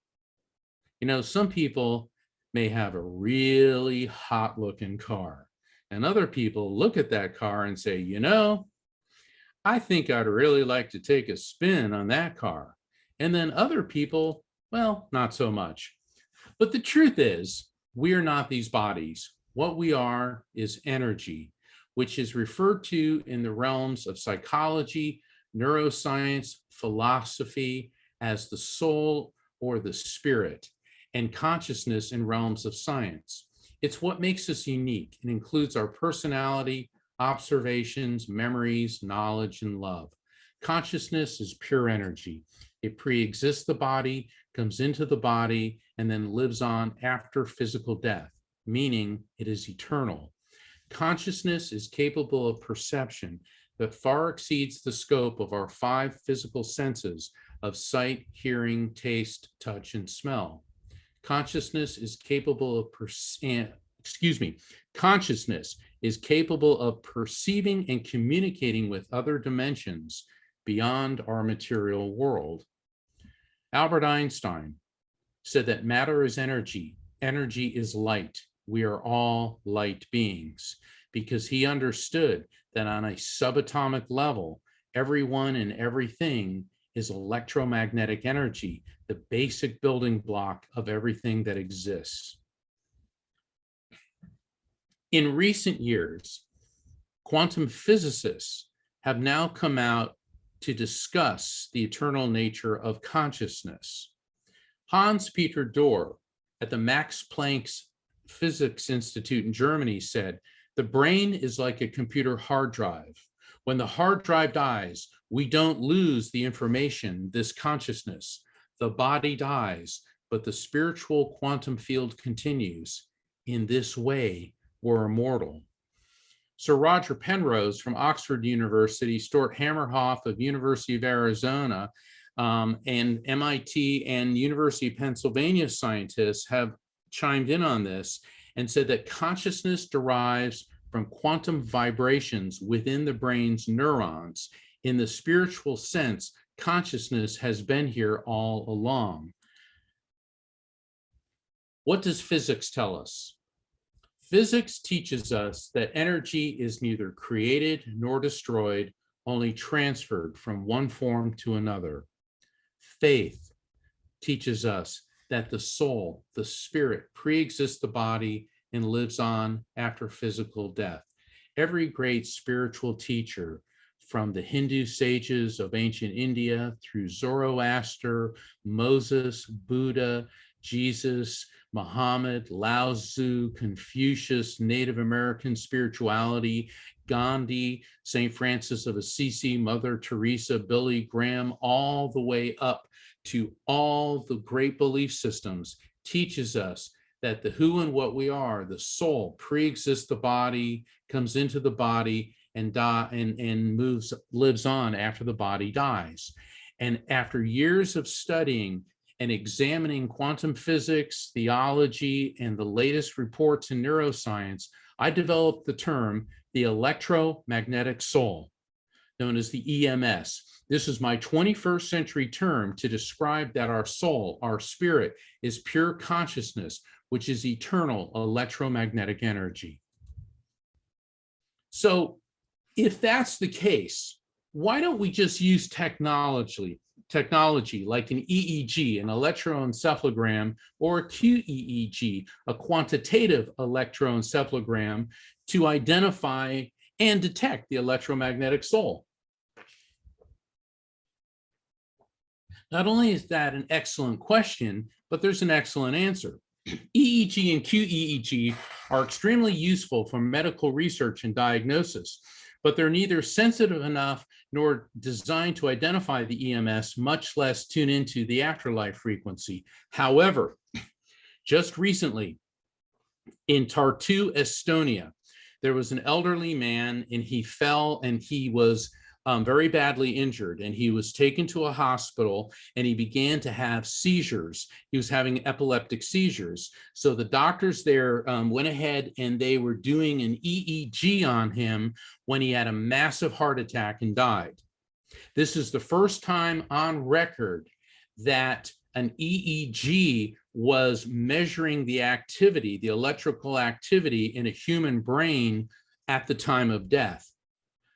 You know, some people may have a really hot looking car, and other people look at that car and say, you know, I think I'd really like to take a spin on that car. And then other people, well, not so much. But the truth is, we are not these bodies. What we are is energy, which is referred to in the realms of psychology, neuroscience, philosophy as the soul or the spirit, and consciousness in realms of science. It's what makes us unique. It includes our personality, observations, memories, knowledge, and love. Consciousness is pure energy. It pre-exists the body, comes into the body, and then lives on after physical death, meaning it is eternal. Consciousness is capable of perception that far exceeds the scope of our 5 physical senses of sight, hearing, taste, touch, and smell. Consciousness is capable of consciousness is capable of perceiving and communicating with other dimensions beyond our material world. Albert Einstein said that matter is energy. Energy is light. We are all light beings, because he understood that on a subatomic level, everyone and everything is electromagnetic energy, the basic building block of everything that exists. In recent years, quantum physicists have now come out to discuss the eternal nature of consciousness. Hans-Peter Dor at the Max Planck Physics Institute in Germany said, "The brain is like a computer hard drive. When the hard drive dies, we don't lose the information, this consciousness. The body dies, but the spiritual quantum field continues. In this way, we're immortal." Sir Roger Penrose from Oxford University, Stuart Hammerhoff of University of Arizona, and MIT and University of Pennsylvania scientists have chimed in on this and said that consciousness derives from quantum vibrations within the brain's neurons. In the spiritual sense, consciousness has been here all along. What does physics tell us? Physics teaches us that energy is neither created nor destroyed, only transferred from one form to another. Faith teaches us that the soul, the spirit, pre-exists the body and lives on after physical death. Every great spiritual teacher, from the Hindu sages of ancient India through Zoroaster, Moses, Buddha, Jesus, Muhammad, Lao Tzu, Confucius, Native American spirituality, Gandhi, St. Francis of Assisi, Mother Teresa, Billy Graham, all the way up to all the great belief systems, teaches us that the who and what we are, the soul, pre-exists the body, comes into the body, and lives on after the body dies. And after years of studying and examining quantum physics, theology, and the latest reports in neuroscience, I developed the term the electromagnetic soul, known as the EMS. This is my 21st century term to describe that our soul, our spirit, is pure consciousness, which is eternal electromagnetic energy. So if that's the case, why don't we just use technology like an EEG, an electroencephalogram, or a QEEG, a quantitative electroencephalogram, to identify and detect the electromagnetic soul? Not only is that an excellent question, but there's an excellent answer. EEG and QEEG are extremely useful for medical research and diagnosis, but they're neither sensitive enough nor designed to identify the EMS, much less tune into the afterlife frequency. However, just recently in Tartu, Estonia, there was an elderly man and he fell and he was very badly injured, and he was taken to a hospital and he began to have seizures. He was having epileptic seizures. So the doctors there went ahead and they were doing an EEG on him when he had a massive heart attack and died. This is the first time on record that an EEG was measuring the activity, the electrical activity in a human brain at the time of death.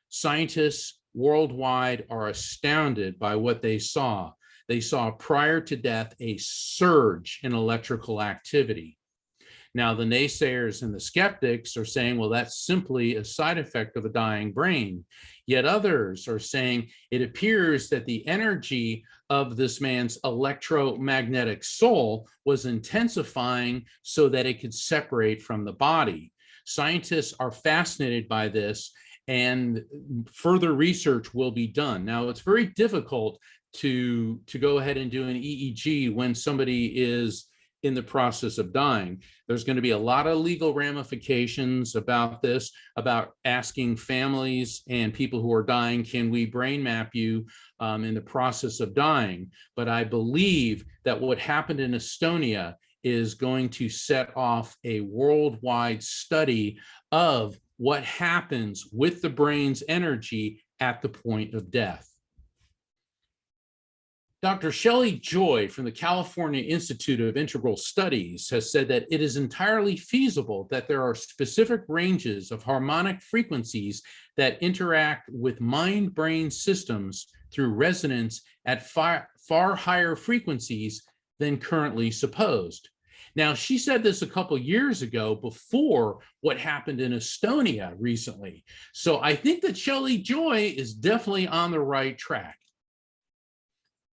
Scientists worldwide are astounded by what they saw. They saw prior to death a surge in electrical activity. Now, the naysayers and the skeptics are saying, well, that's simply a side effect of a dying brain. Yet others are saying it appears that the energy of this man's electromagnetic soul was intensifying so that it could separate from the body. Scientists are fascinated by this, and further research will be done. Now, it's very difficult to go ahead and do an EEG when somebody is in the process of dying. There's going to be a lot of legal ramifications about this, about asking families and people who are dying, can we brain map you in the process of dying? But I believe that what happened in Estonia is going to set off a worldwide study of what happens with the brain's energy at the point of death. Dr. Shelley Joy from the California Institute of Integral Studies has said that it is entirely feasible that there are specific ranges of harmonic frequencies that interact with mind-brain systems through resonance at far higher frequencies than currently supposed. Now, she said this a couple years ago before what happened in Estonia recently. So I think that Shelley Joy is definitely on the right track.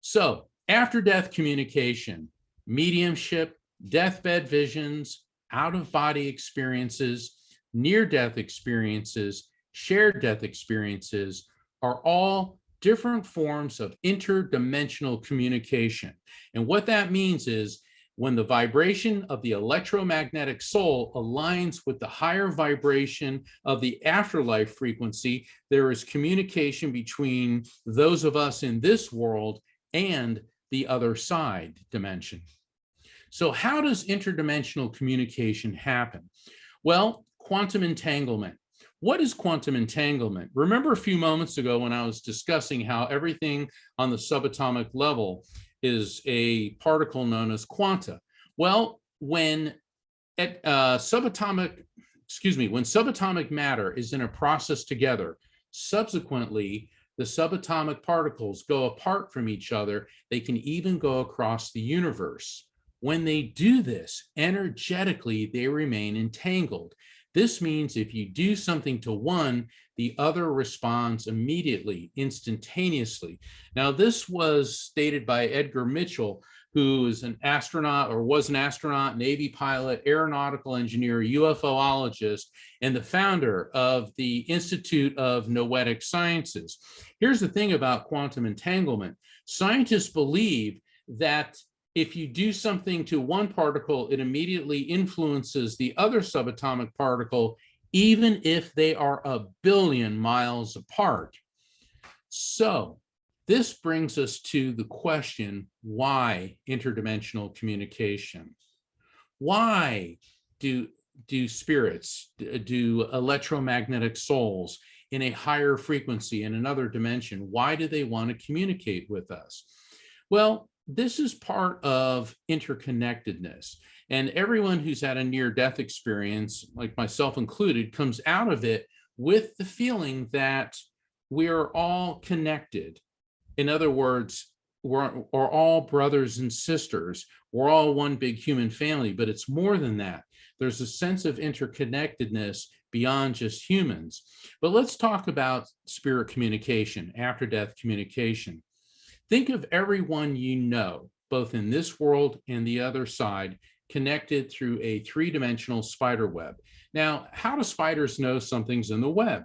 So after-death communication, mediumship, deathbed visions, out-of-body experiences, near-death experiences, shared death experiences are all different forms of interdimensional communication. And what that means is when the vibration of the electromagnetic soul aligns with the higher vibration of the afterlife frequency, there is communication between those of us in this world and the other side dimension. So how does interdimensional communication happen? Well, quantum entanglement. What is quantum entanglement? Remember a few moments ago when I was discussing how everything on the subatomic level is a particle known as quanta. Well, when subatomic matter is in a process together, subsequently the subatomic particles go apart from each other. They can even go across the universe. When they do this, energetically, they remain entangled. This means if you do something to one, the other responds immediately, instantaneously. Now, this was stated by Edgar Mitchell, who is an astronaut or was an astronaut, Navy pilot, aeronautical engineer, UFOologist, and the founder of the Institute of Noetic Sciences. Here's the thing about quantum entanglement. Scientists believe that if you do something to one particle, it immediately influences the other subatomic particle, even if they are a billion miles apart. So this brings us to the question, why interdimensional communication? Why do spirits, do electromagnetic souls in a higher frequency in another dimension, why do they want to communicate with us? Well, this is part of interconnectedness. And everyone who's had a near-death experience, like myself included, comes out of it with the feeling that we're all connected. In other words, we're all brothers and sisters. We're all one big human family, but it's more than that. There's a sense of interconnectedness beyond just humans. But let's talk about spirit communication, after-death communication. Think of everyone you know, both in this world and the other side, connected through a three-dimensional spider web. Now, how do spiders know something's in the web?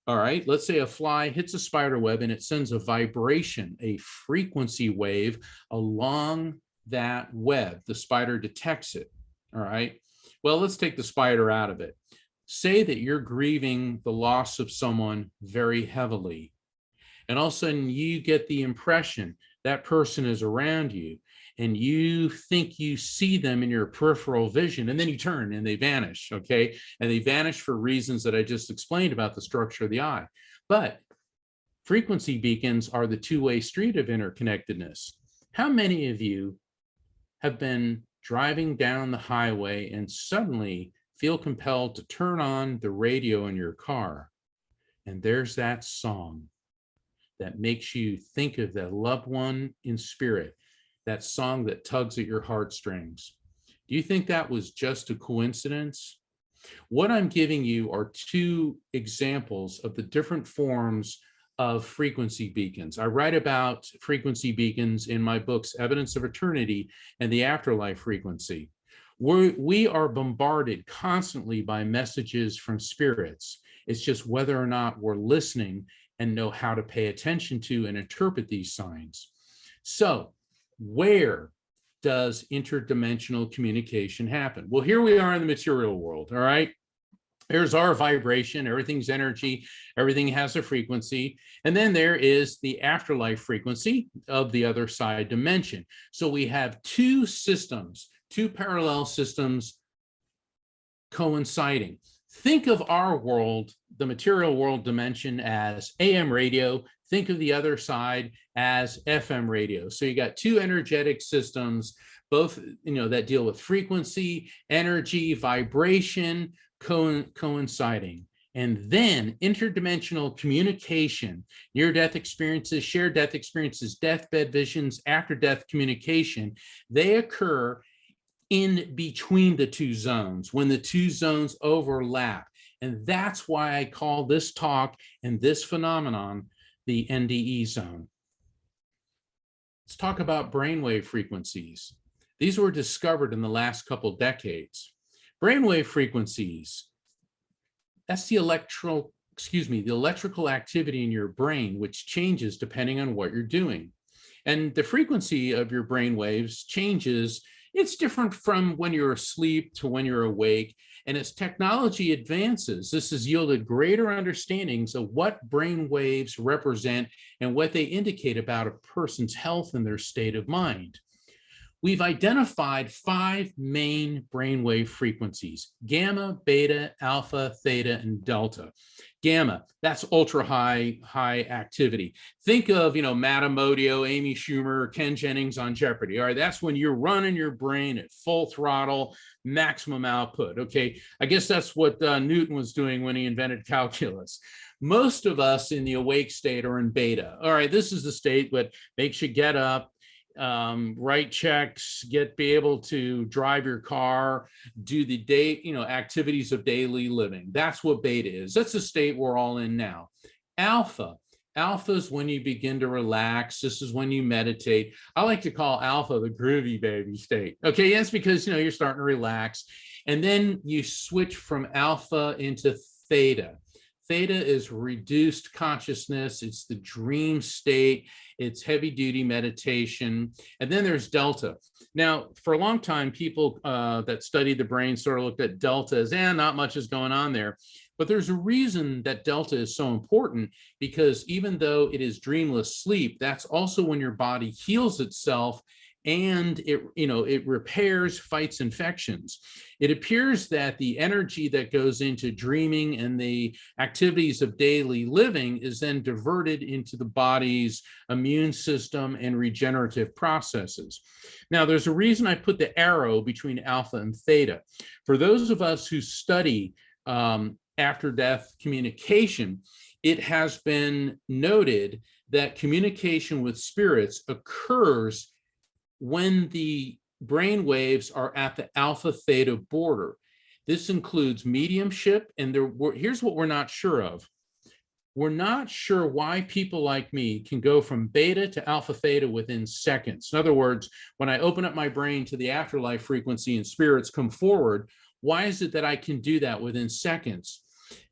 All right, let's say a fly hits a spider web and it sends a vibration, a frequency wave along that web. The spider detects it, all right? Well, let's take the spider out of it. Say that you're grieving the loss of someone very heavily, and all of a sudden you get the impression that person is around you and you think you see them in your peripheral vision, and then you turn and they vanish, okay? And they vanish for reasons that I just explained about the structure of the eye. But frequency beacons are the two-way street of interconnectedness. How many of you have been driving down the highway and suddenly feel compelled to turn on the radio in your car, and there's that song that makes you think of that loved one in spirit, that song that tugs at your heartstrings. Do you think that was just a coincidence? What I'm giving you are two examples of the different forms of frequency beacons. I write about frequency beacons in my books, Evidence of Eternity and the Afterlife Frequency. We are bombarded constantly by messages from spirits. It's just whether or not we're listening and know how to pay attention to and interpret these signs. So, where does interdimensional communication happen? Well, here we are in the material world, all right? There's our vibration, everything's energy, everything has a frequency. And then there is the afterlife frequency of the other side dimension. So we have two systems, two parallel systems coinciding. Think of our world, the material world dimension, as AM radio. Think of the other side as FM radio. So you got two energetic systems, both that deal with frequency, energy, vibration, coinciding. And then interdimensional communication, near-death experiences, shared death experiences, deathbed visions, after-death communication, they occur in between the two zones, when the two zones overlap. And that's why I call this talk and this phenomenon the NDE zone. Let's talk about brainwave frequencies. These were discovered in the last couple decades. Brainwave frequencies, that's the electrical activity in your brain, which changes depending on what you're doing. And the frequency of your brain waves changes. It's different from when you're asleep to when you're awake. And as technology advances, this has yielded greater understandings of what brain waves represent and what they indicate about a person's health and their state of mind. We've identified 5 main brainwave frequencies: gamma, beta, alpha, theta, and delta. Gamma, that's ultra high activity. Think of, Matt Amodio, Amy Schumer, Ken Jennings on Jeopardy. All right, that's when you're running your brain at full throttle, maximum output. Okay, I guess that's what Newton was doing when he invented calculus. Most of us in the awake state are in beta. All right, this is the state that makes you get up, write checks, be able to drive your car, do the day, activities of daily living. That's what beta is. That's the state we're all in now. Alpha is when you begin to relax. This is when you meditate. I like to call alpha the groovy baby state. Okay, that's because you're starting to relax. And then you switch from alpha into theta. Theta is reduced consciousness. It's the dream state. It's heavy duty meditation. And then there's delta. Now, for a long time, people that studied the brain sort of looked at delta as, not much is going on there. But there's a reason that delta is so important, because even though it is dreamless sleep, that's also when your body heals itself and it repairs, fights infections. It appears that the energy that goes into dreaming and the activities of daily living is then diverted into the body's immune system and regenerative processes. Now, there's a reason I put the arrow between alpha and theta. For those of us who study after-death communication, it has been noted that communication with spirits occurs when the brain waves are at the alpha theta border. This includes mediumship, and here's what we're not sure of. We're not sure why people like me can go from beta to alpha theta within seconds. In other words, when I open up my brain to the afterlife frequency and spirits come forward, why is it that I can do that within seconds?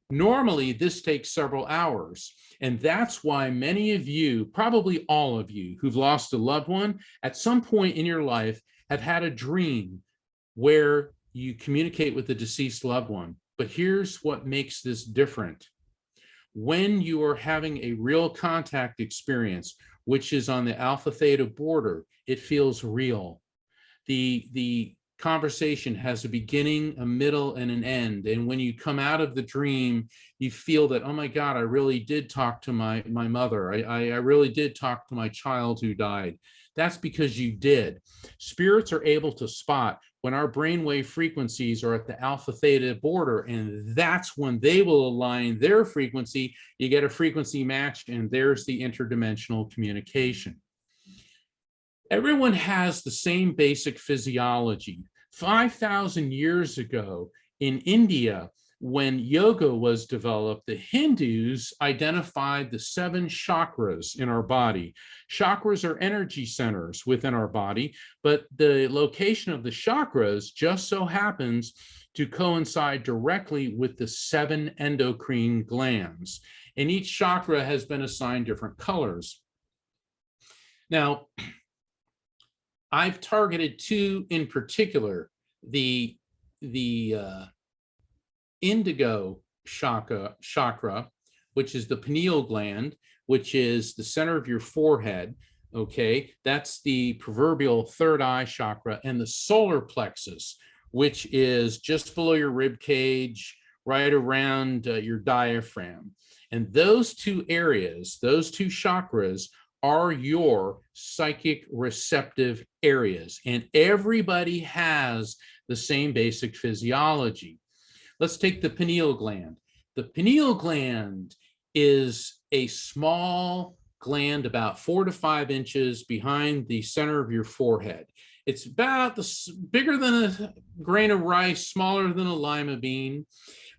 Normally, this takes several hours. And that's why many of you, probably all of you who've lost a loved one, at some point in your life have had a dream where you communicate with the deceased loved one. But here's what makes this different. When you are having a real contact experience, which is on the alpha theta border, it feels real. The conversation has a beginning, a middle, and an end. And when you come out of the dream, you feel that, oh my God, I really did talk to my mother. I really did talk to my child who died. That's because you did. Spirits are able to spot when our brainwave frequencies are at the alpha theta border, and that's when they will align their frequency. You get a frequency match, and there's the interdimensional communication. Everyone has the same basic physiology. 5,000 years ago in India, when yoga was developed, the Hindus identified the 7 chakras in our body. Chakras are energy centers within our body, but the location of the chakras just so happens to coincide directly with the 7 endocrine glands. And each chakra has been assigned different colors. Now, I've targeted 2 in particular, the indigo chakra, which is the pineal gland, which is the center of your forehead. Okay, that's the proverbial third eye chakra, and the solar plexus, which is just below your rib cage, right around your diaphragm. And those 2 areas, those 2 chakras, are your psychic receptive areas. And everybody has the same basic physiology. Let's take the pineal gland. The pineal gland is a small gland about 4 to 5 inches behind the center of your forehead. It's about bigger than a grain of rice, smaller than a lima bean.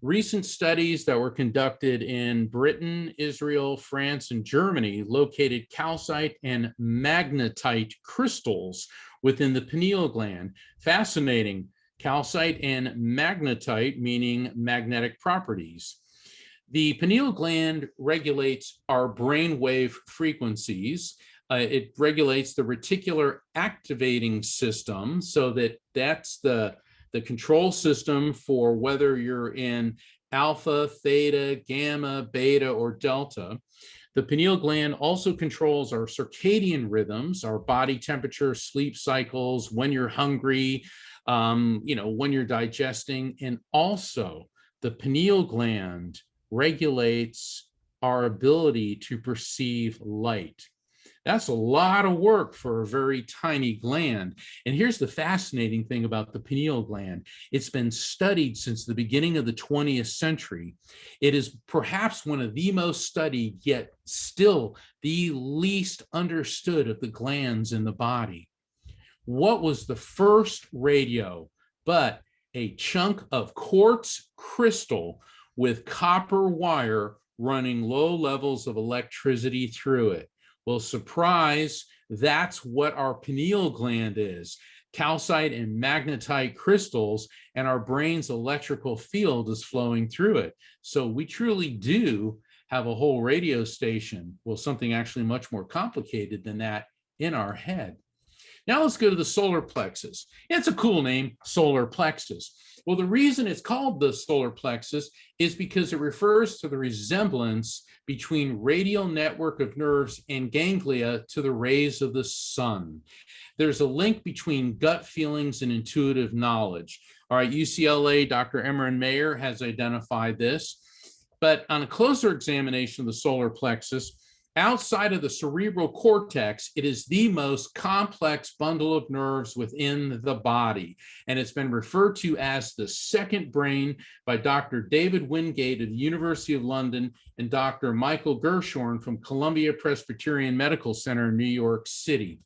Recent studies that were conducted in Britain, Israel, France, and Germany located calcite and magnetite crystals within the pineal gland. Fascinating. Calcite and magnetite, meaning magnetic properties. The pineal gland regulates our brainwave frequencies. It regulates the reticular activating system, so that's the control system for whether you're in alpha, theta, gamma, beta, or delta. The pineal gland also controls our circadian rhythms, our body temperature, sleep cycles, when you're hungry, when you're digesting. And also the pineal gland regulates our ability to perceive light. That's a lot of work for a very tiny gland. And here's the fascinating thing about the pineal gland. It's been studied since the beginning of the 20th century. It is perhaps one of the most studied, yet still the least understood of the glands in the body. What was the first radio but a chunk of quartz crystal with copper wire running low levels of electricity through it? Well, surprise, that's what our pineal gland is. Calcite and magnetite crystals, and our brain's electrical field is flowing through it. So we truly do have a whole radio station, well, something actually much more complicated than that, in our head. Now let's go to the solar plexus. It's a cool name, solar plexus. Well, the reason it's called the solar plexus is because it refers to the resemblance between radial network of nerves and ganglia to the rays of the sun. There's a link between gut feelings and intuitive knowledge. All right, UCLA, Dr. Emmerin Mayer has identified this. But on a closer examination of the solar plexus, outside of the cerebral cortex, it is the most complex bundle of nerves within the body. And it's been referred to as the second brain by Dr. David Wingate of the University of London and Dr. Michael Gershorn from Columbia Presbyterian Medical Center in New York City.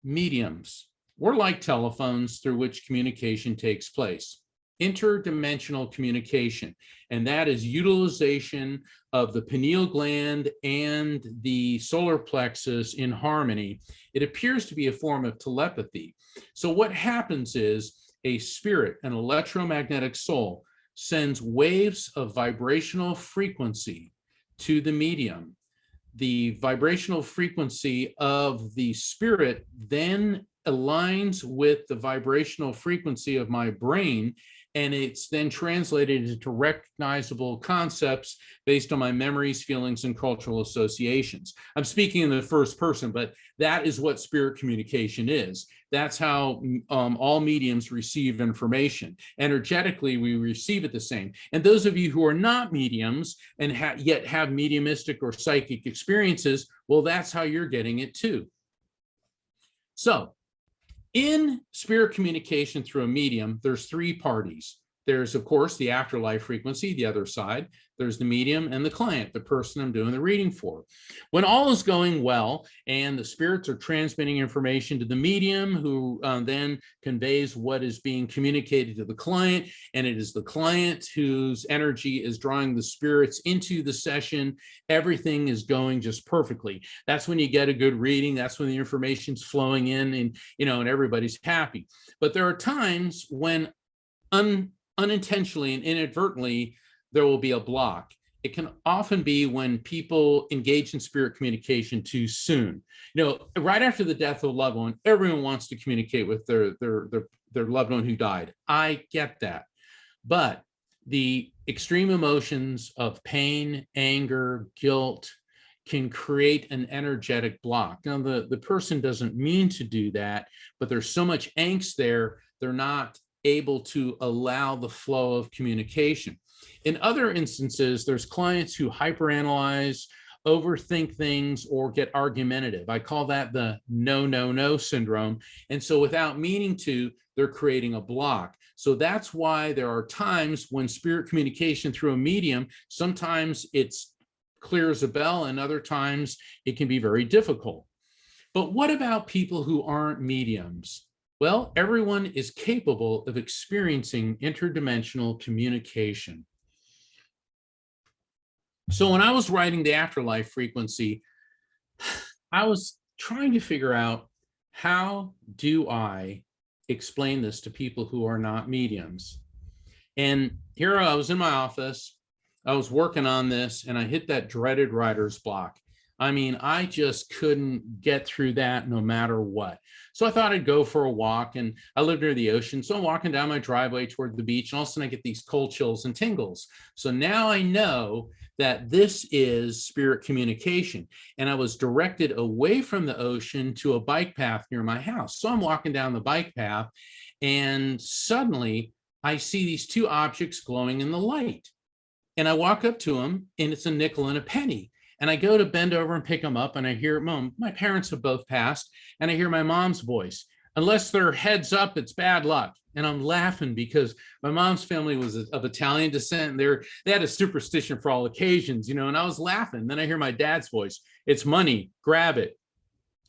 Mediums. We're like telephones through which communication takes place. Interdimensional communication, and that is utilization of the pineal gland and the solar plexus in harmony. It appears to be a form of telepathy. So what happens is a spirit, an electromagnetic soul, sends waves of vibrational frequency to the medium. The vibrational frequency of the spirit then aligns with the vibrational frequency of my brain, and it's then translated into recognizable concepts based on my memories, feelings, and cultural associations. I'm speaking in the first person, but that is what spirit communication is. That's how all mediums receive information. Energetically, we receive it the same. And those of you who are not mediums and yet have mediumistic or psychic experiences, well, that's how you're getting it too. So, In spirit communication through a medium, there's three parties. There's, of course, the afterlife frequency, the other side. There's the medium and the client, the person I'm doing the reading for. When all is going well and the spirits are transmitting information to the medium, who then conveys what is being communicated to the client, and it is the client whose energy is drawing the spirits into the session, everything is going just perfectly. That's when you get a good reading. That's when the information's flowing in, and and everybody's happy. But there are times when unintentionally and inadvertently, there will be a block. It can often be when people engage in spirit communication too soon. Right after the death of a loved one, everyone wants to communicate with their loved one who died. I get that. But the extreme emotions of pain, anger, guilt can create an energetic block. Now, the person doesn't mean to do that, but there's so much angst there, they're not able to allow the flow of communication. In other instances, there's clients who hyperanalyze, overthink things, or get argumentative. I call that the no syndrome. And so without meaning to, they're creating a block. So that's why there are times when spirit communication through a medium, sometimes it's clear as a bell, and other times it can be very difficult. But what about people who aren't mediums? Well, everyone is capable of experiencing interdimensional communication. So when I was writing the afterlife frequency, I was trying to figure out, how do I explain this to people who are not mediums? And here I was in my office, I was working on this, and I hit that dreaded writer's block. I mean, I just couldn't get through that no matter what. So I thought I'd go for a walk, and I live near the ocean. So I'm walking down my driveway toward the beach, and all of a sudden I get these cold chills and tingles. So now I know that this is spirit communication. And I was directed away from the ocean to a bike path near my house. So I'm walking down the bike path, and suddenly I see these two objects glowing in the light. And I walk up to them, and it's a nickel and a penny. And I go to bend over and pick them up, and I hear, Mom, my parents have both passed, and I hear my mom's voice. Unless they're heads up, it's bad luck. And I'm laughing because my mom's family was of Italian descent, and they had a superstition for all occasions, and I was laughing. Then I hear my dad's voice. It's money, grab it.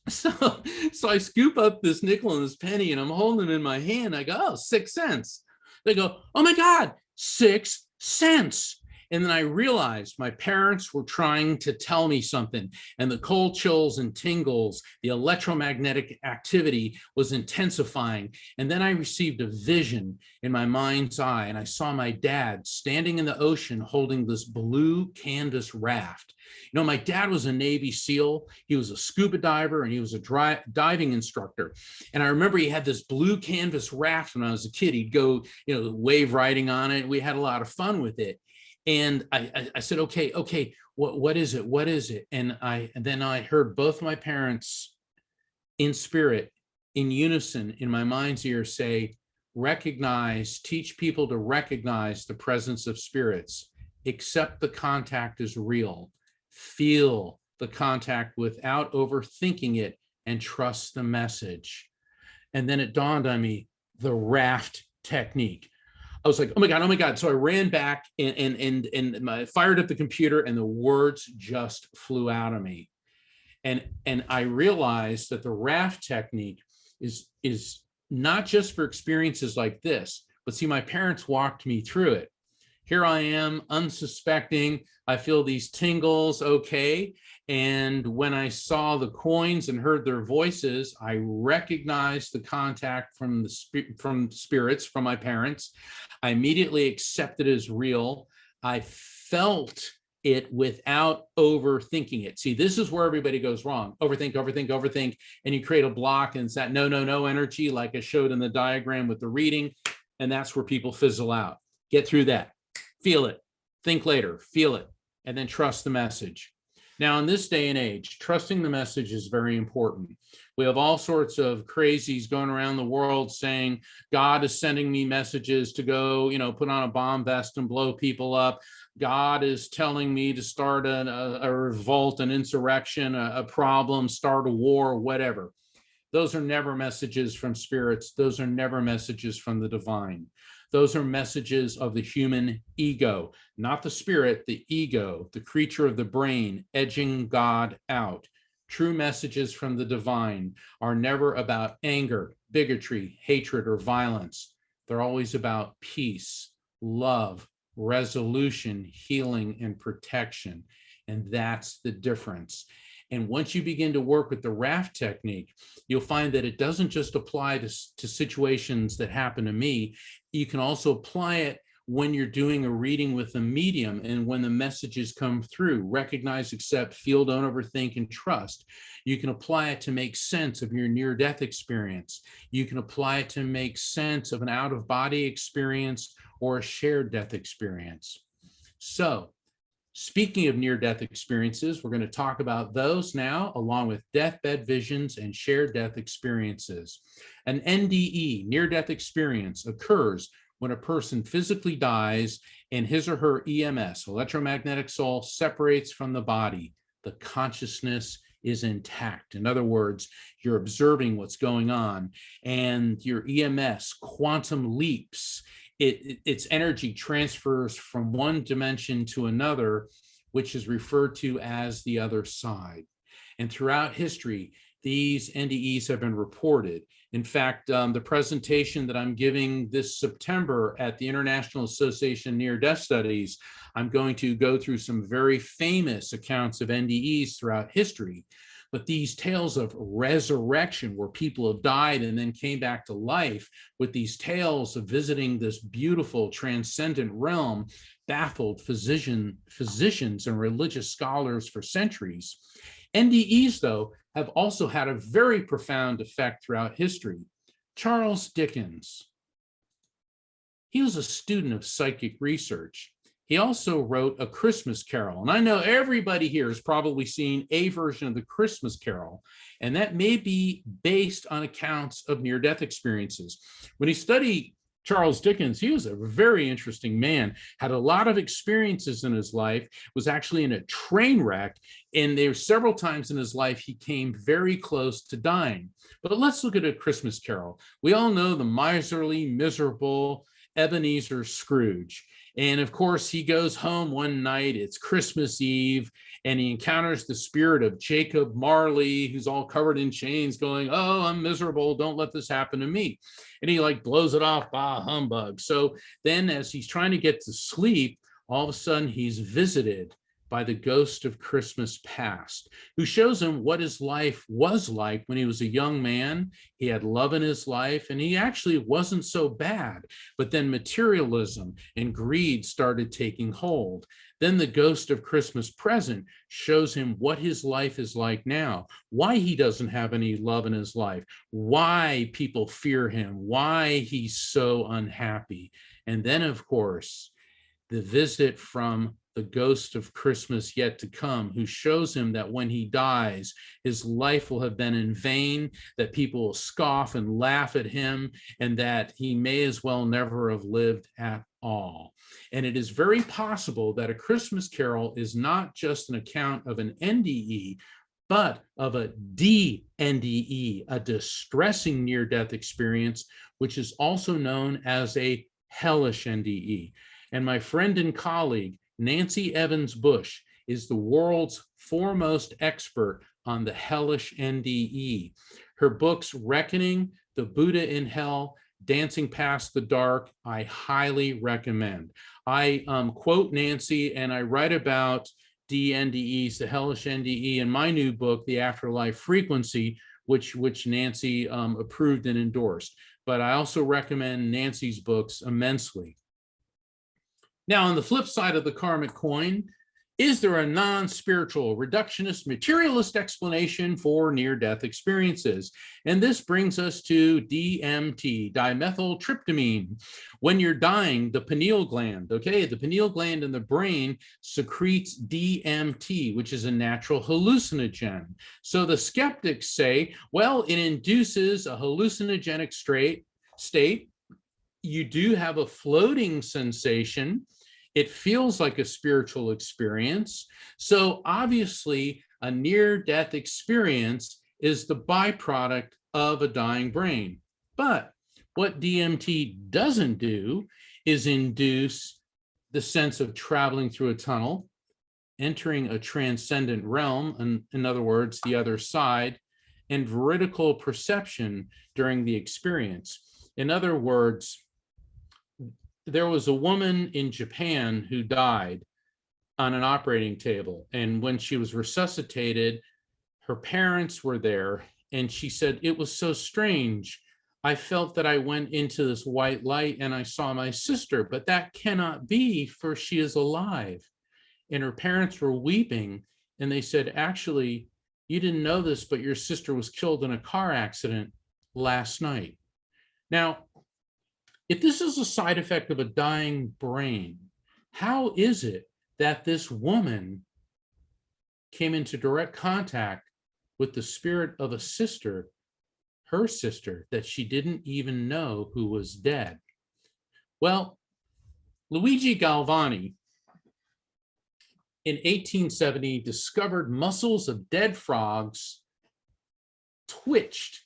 So I scoop up this nickel and this penny, and I'm holding it in my hand. I go, oh, 6 cents. They go, oh my God, 6 cents. And then I realized my parents were trying to tell me something, and the cold chills and tingles, the electromagnetic activity was intensifying. And then I received a vision in my mind's eye, and I saw my dad standing in the ocean holding this blue canvas raft. My dad was a Navy SEAL. He was a scuba diver, and he was a diving instructor. And I remember he had this blue canvas raft when I was a kid. He'd go, wave riding on it. We had a lot of fun with it. And I said, okay, what is it? What is it? And then I heard both my parents in spirit, in unison, in my mind's ear say, teach people to recognize the presence of spirits, accept the contact is real, feel the contact without overthinking it, and trust the message. And then it dawned on me, the raft technique. I was like, oh my God. So I ran back and I fired up the computer, and the words just flew out of me. And I realized that the raft technique is not just for experiences like this, but see, my parents walked me through it. Here I am, unsuspecting. I feel these tingles, okay. And when I saw the coins and heard their voices, I recognized the contact from spirits, from my parents. I immediately accepted it as real. I felt it without overthinking it. See, this is where everybody goes wrong. Overthink, and you create a block, and it's that no energy, like I showed in the diagram with the reading, and that's where people fizzle out. Get through that. Feel it, think later, feel it, and then trust the message. Now, in this day and age, trusting the message is very important. We have all sorts of crazies going around the world saying, God is sending me messages to go, put on a bomb vest and blow people up. God is telling me to start a revolt, an insurrection, a problem, start a war, whatever. Those are never messages from spirits. Those are never messages from the divine. Those are messages of the human ego, not the spirit, the ego, the creature of the brain, edging God out. True messages from the divine are never about anger, bigotry, hatred, or violence. They're always about peace, love, resolution, healing, and protection. And that's the difference. And once you begin to work with the raft technique, you'll find that it doesn't just apply to situations that happen to me. You can also apply it when you're doing a reading with a medium and when the messages come through. Recognize, accept, feel, don't overthink, and trust. You can apply it to make sense of your near-death experience. You can apply it to make sense of an out-of-body experience or a shared death experience. So, speaking of near-death experiences, we're going to talk about those now, along with deathbed visions and shared death experiences. An NDE, near-death experience, occurs when a person physically dies and his or her EMS, electromagnetic soul, separates from the body. The consciousness is intact. In other words, you're observing what's going on, and your EMS quantum leaps. Its energy transfers from one dimension to another, which is referred to as the other side. And throughout history, these NDEs have been reported. In fact, the presentation that I'm giving this September at the International Association of Near-Death Studies, I'm going to go through some very famous accounts of NDEs throughout history. But these tales of resurrection, where people have died and then came back to life, with these tales of visiting this beautiful transcendent realm, baffled physicians and religious scholars for centuries. NDEs, though, have also had a very profound effect throughout history. Charles Dickens, he was a student of psychic research. He also wrote A Christmas Carol. And I know everybody here has probably seen a version of the Christmas Carol, and that may be based on accounts of near-death experiences. When he studied Charles Dickens, he was a very interesting man, had a lot of experiences in his life, was actually in a train wreck, and there were several times in his life he came very close to dying. But let's look at A Christmas Carol. We all know the miserly, miserable Ebenezer Scrooge. And of course, he goes home one night, it's Christmas Eve, and he encounters the spirit of Jacob Marley, who's all covered in chains, going, "Oh, I'm miserable, don't let this happen to me." And he like blows it off, bah, humbug. So then as he's trying to get to sleep, all of a sudden he's visited by the ghost of Christmas past, who shows him what his life was like when he was a young man. He had love in his life, and he actually wasn't so bad. But then materialism and greed started taking hold. Then the ghost of Christmas present shows him what his life is like now, why he doesn't have any love in his life, why people fear him, why he's so unhappy. And then, of course, the visit from the ghost of Christmas yet to come, who shows him that when he dies, his life will have been in vain, that people will scoff and laugh at him, and that he may as well never have lived at all. And it is very possible that A Christmas Carol is not just an account of an NDE, but of a DNDE, a distressing near-death experience, which is also known as a hellish NDE. And my friend and colleague, Nancy Evans Bush, is the world's foremost expert on the hellish NDE. Her books, Reckoning, The Buddha in Hell, Dancing Past the Dark, I highly recommend. I quote Nancy, and I write about DNDEs, the hellish NDE, in my new book, The Afterlife Frequency, which Nancy approved and endorsed. But I also recommend Nancy's books immensely. Now, on the flip side of the karmic coin, is there a non-spiritual, reductionist, materialist explanation for near-death experiences? And this brings us to DMT, dimethyltryptamine. When you're dying, the pineal gland, the pineal gland in the brain secretes DMT, which is a natural hallucinogen. So the skeptics say, well, it induces a hallucinogenic state. You do have a floating sensation. It feels like a spiritual experience. So obviously, a near-death experience is the byproduct of a dying brain. But what DMT doesn't do is induce the sense of traveling through a tunnel, entering a transcendent realm, in other words, the other side, and veridical perception during the experience. In other words, there was a woman in Japan who died on an operating table. And when she was resuscitated, her parents were there. And she said, it was so strange. I felt that I went into this white light and I saw my sister, but that cannot be, for she is alive. And her parents were weeping. And they said, actually, you didn't know this, but your sister was killed in a car accident last night. Now, if this is a side effect of a dying brain, how is it that this woman came into direct contact with the spirit of a sister, her sister, that she didn't even know who was dead? Well, Luigi Galvani in 1870 discovered muscles of dead frogs twitched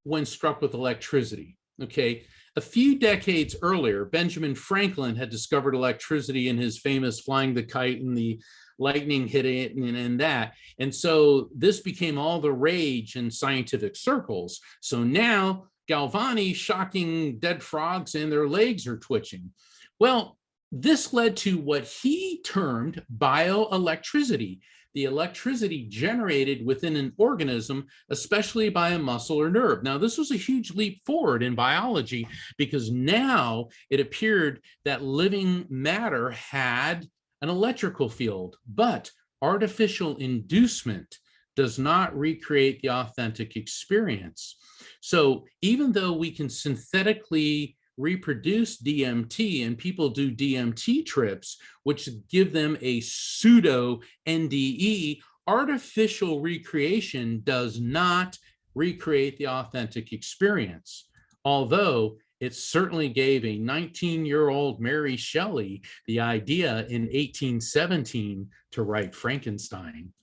when struck with electricity. Okay, a few decades earlier, Benjamin Franklin had discovered electricity in his famous flying the kite and the lightning hit it and that. And so this became all the rage in scientific circles. So now Galvani shocking dead frogs and their legs are twitching. Well, this led to what he termed bioelectricity, the electricity generated within an organism, especially by a muscle or nerve. Now, this was a huge leap forward in biology because now it appeared that living matter had an electrical field, but artificial inducement does not recreate the authentic experience. So even though we can synthetically reproduce DMT, and people do DMT trips, which give them a pseudo NDE, artificial recreation does not recreate the authentic experience. Although it certainly gave a 19-year-old Mary Shelley the idea in 1817 to write Frankenstein.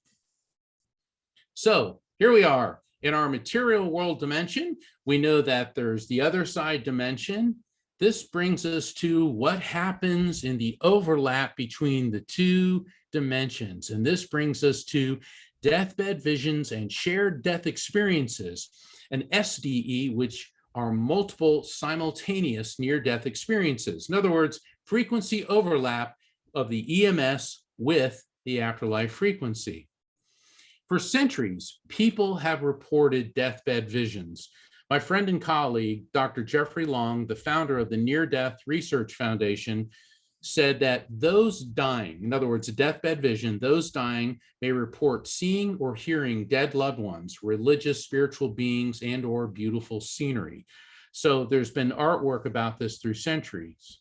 So here we are in our material world dimension. We know that there's the other side dimension. This brings us to what happens in the overlap between the two dimensions. And this brings us to deathbed visions and shared death experiences, an SDE, which are multiple simultaneous near-death experiences. In other words, frequency overlap of the EMS with the afterlife frequency. For centuries, people have reported deathbed visions. My friend and colleague, Dr. Jeffrey Long, the founder of the Near-Death Research Foundation, said that those dying, in other words, a deathbed vision, those dying may report seeing or hearing dead loved ones, religious, spiritual beings, and or beautiful scenery. So there's been artwork about this through centuries.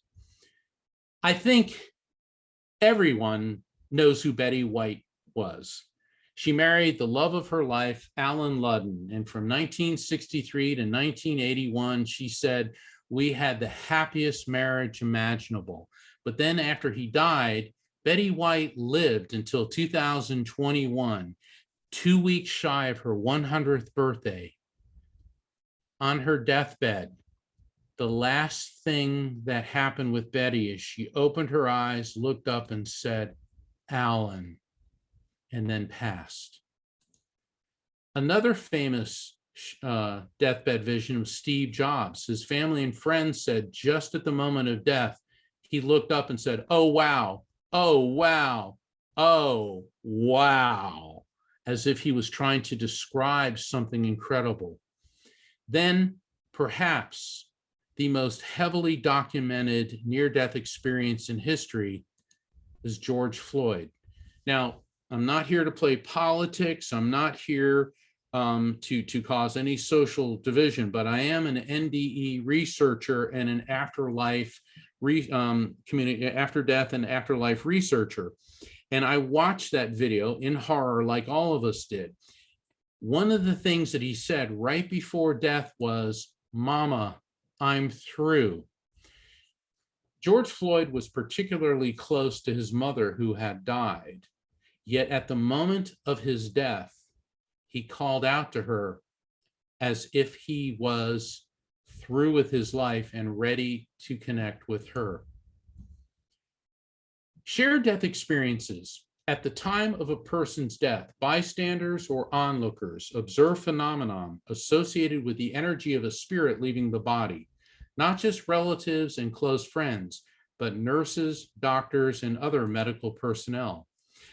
I think everyone knows who Betty White was. She married the love of her life, Alan Ludden, and from 1963 to 1981, she said, we had the happiest marriage imaginable. But then after he died, Betty White lived until 2021, 2 weeks shy of her 100th birthday. On her deathbed, the last thing that happened with Betty is she opened her eyes, looked up and said, Alan, and then passed. Another famous deathbed vision was Steve Jobs. His family and friends said just at the moment of death, he looked up and said, oh, wow, oh, wow, oh, wow, as if he was trying to describe something incredible. Then perhaps the most heavily documented near-death experience in history is George Floyd. Now, I'm not here to play politics. I'm not here to cause any social division, but I am an NDE researcher and an afterlife community, after death and afterlife researcher. And I watched that video in horror like all of us did. One of the things that he said right before death was, Mama, I'm through. George Floyd was particularly close to his mother who had died. Yet at the moment of his death, he called out to her, as if he was through with his life and ready to connect with her. Shared death experiences. At the time of a person's death, bystanders or onlookers observe phenomenon associated with the energy of a spirit leaving the body, not just relatives and close friends, but nurses, doctors, and other medical personnel.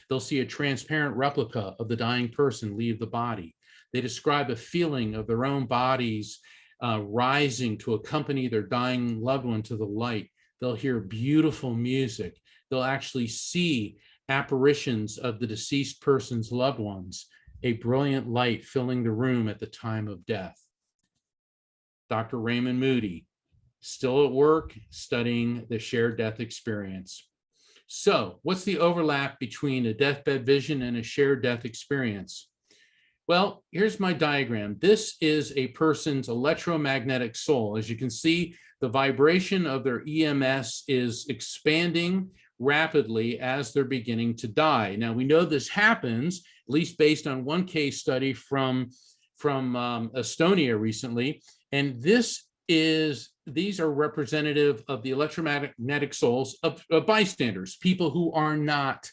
They'll see a transparent replica of the dying person leave the body. They describe a feeling of their own bodies rising to accompany their dying loved one to the light. They'll hear beautiful music. They'll actually see apparitions of the deceased person's loved ones, a brilliant light filling the room at the time of death. Dr. Raymond Moody, still at work studying the shared death experience. So what's the overlap between a deathbed vision and a shared death experience? Well, here's my diagram. This is a person's electromagnetic soul. As you can see, the vibration of their EMS is expanding rapidly as they're beginning to die. Now, we know this happens, at least based on one case study from Estonia recently, and these are representative of the electromagnetic souls of bystanders, people who are not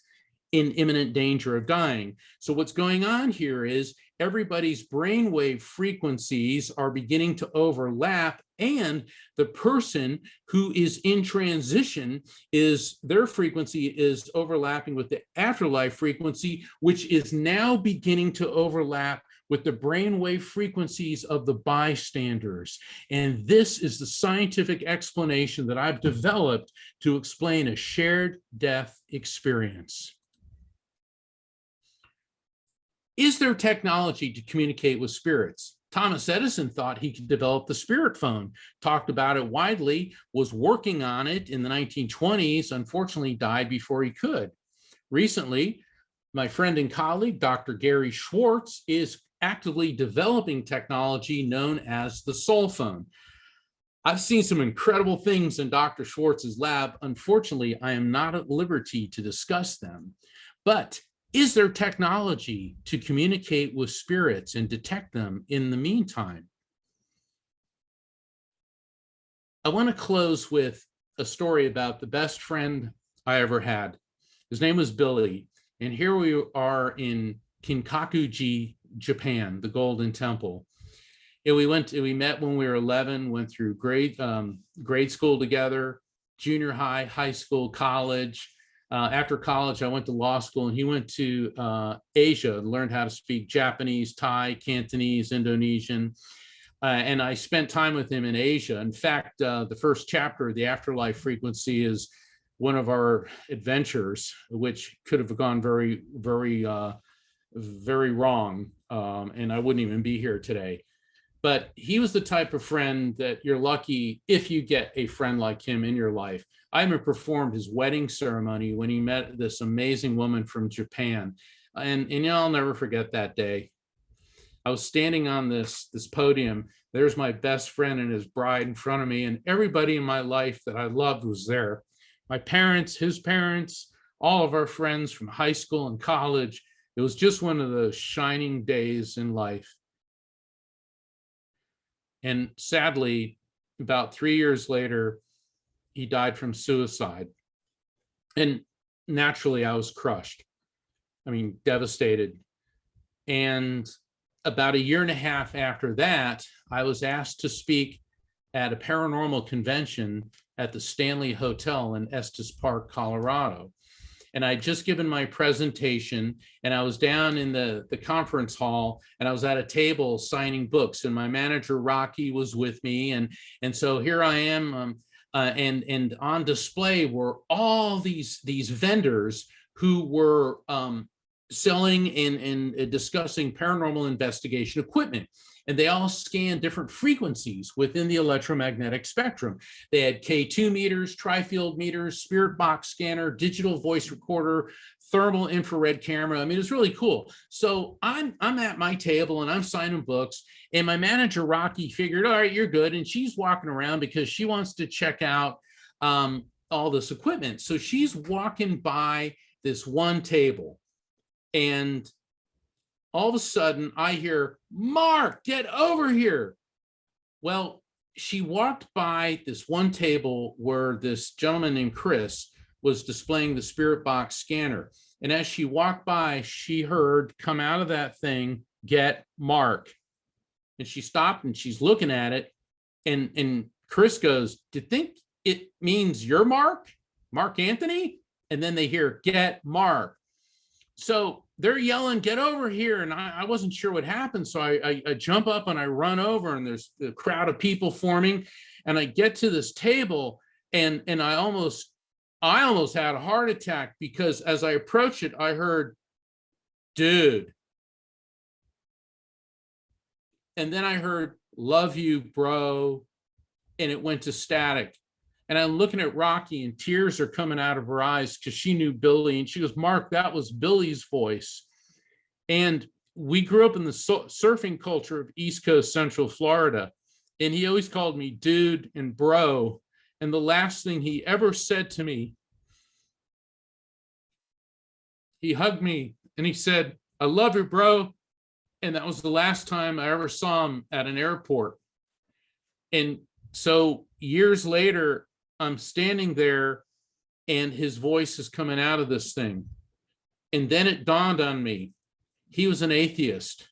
in imminent danger of dying. So what's going on here is everybody's brainwave frequencies are beginning to overlap, and the person who is in transition their frequency is overlapping with the afterlife frequency, which is now beginning to overlap with the brainwave frequencies of the bystanders. And this is the scientific explanation that I've developed to explain a shared death experience. Is there technology to communicate with spirits? Thomas Edison thought he could develop the spirit phone, talked about it widely, was working on it in the 1920s, unfortunately died before he could. Recently, my friend and colleague, Dr. Gary Schwartz, is actively developing technology known as the soul phone. I've seen some incredible things in Dr. Schwartz's lab. Unfortunately, I am not at liberty to discuss them, but is there technology to communicate with spirits and detect them in the meantime? I want to close with a story about the best friend I ever had. His name was Billy, and here we are in Kinkakuji, Japan, the Golden Temple. And we met when we were 11, went through grade school together, junior high, high school, college. After college, I went to law school, and he went to Asia and learned how to speak Japanese, Thai, Cantonese, Indonesian. And I spent time with him in Asia. In fact, the first chapter of the Afterlife Frequency is one of our adventures, which could have gone very, very, very wrong. And I wouldn't even be here today. But he was the type of friend that you're lucky if you get a friend like him in your life. I even performed his wedding ceremony when he met this amazing woman from Japan. And I'll never forget that day. I was standing on this podium. There's my best friend and his bride in front of me, and everybody in my life that I loved was there. My parents, his parents, all of our friends from high school and college. It was just one of those shining days in life. And sadly, about 3 years later, he died from suicide. And naturally, I was crushed. I mean, devastated. And about 1.5 years after that, I was asked to speak at a paranormal convention at the Stanley Hotel in Estes Park, Colorado. And I'd just given my presentation, and I was down in the conference hall, and I was at a table signing books, and my manager, Rocky, was with me. And so here I am, and on display were all these vendors who were selling and discussing paranormal investigation equipment. And they all scanned different frequencies within the electromagnetic spectrum. They had K2 meters, tri-field meters, spirit box scanner, digital voice recorder, thermal infrared camera. I mean, it's really cool. So I'm at my table and I'm signing books, and my manager, Rocky, figured, all right, you're good. And she's walking around because she wants to check out all this equipment. So she's walking by this one table, and all of a sudden I hear, Mark, get over here. Well, she walked by this one table where this gentleman named Chris was displaying the spirit box scanner. And as she walked by, she heard come out of that thing, get Mark. And she stopped and she's looking at it. And Chris goes, do you think it means you're Mark? Mark Anthony? And then they hear, get Mark. So they're yelling, get over here. And I wasn't sure what happened. So I jump up and I run over, and there's a crowd of people forming. And I get to this table, and I almost had a heart attack, because as I approached it, I heard, dude. And then I heard, love you, bro. And it went to static. And I'm looking at Rocky, and tears are coming out of her eyes because she knew Billy. And she goes, Mark, that was Billy's voice. And we grew up in the surfing culture of East Coast, Central Florida. And he always called me dude and bro. And the last thing he ever said to me, he hugged me and he said, I love you, bro. And that was the last time I ever saw him at an airport. And so years later, I'm standing there and his voice is coming out of this thing. And then it dawned on me, he was an atheist.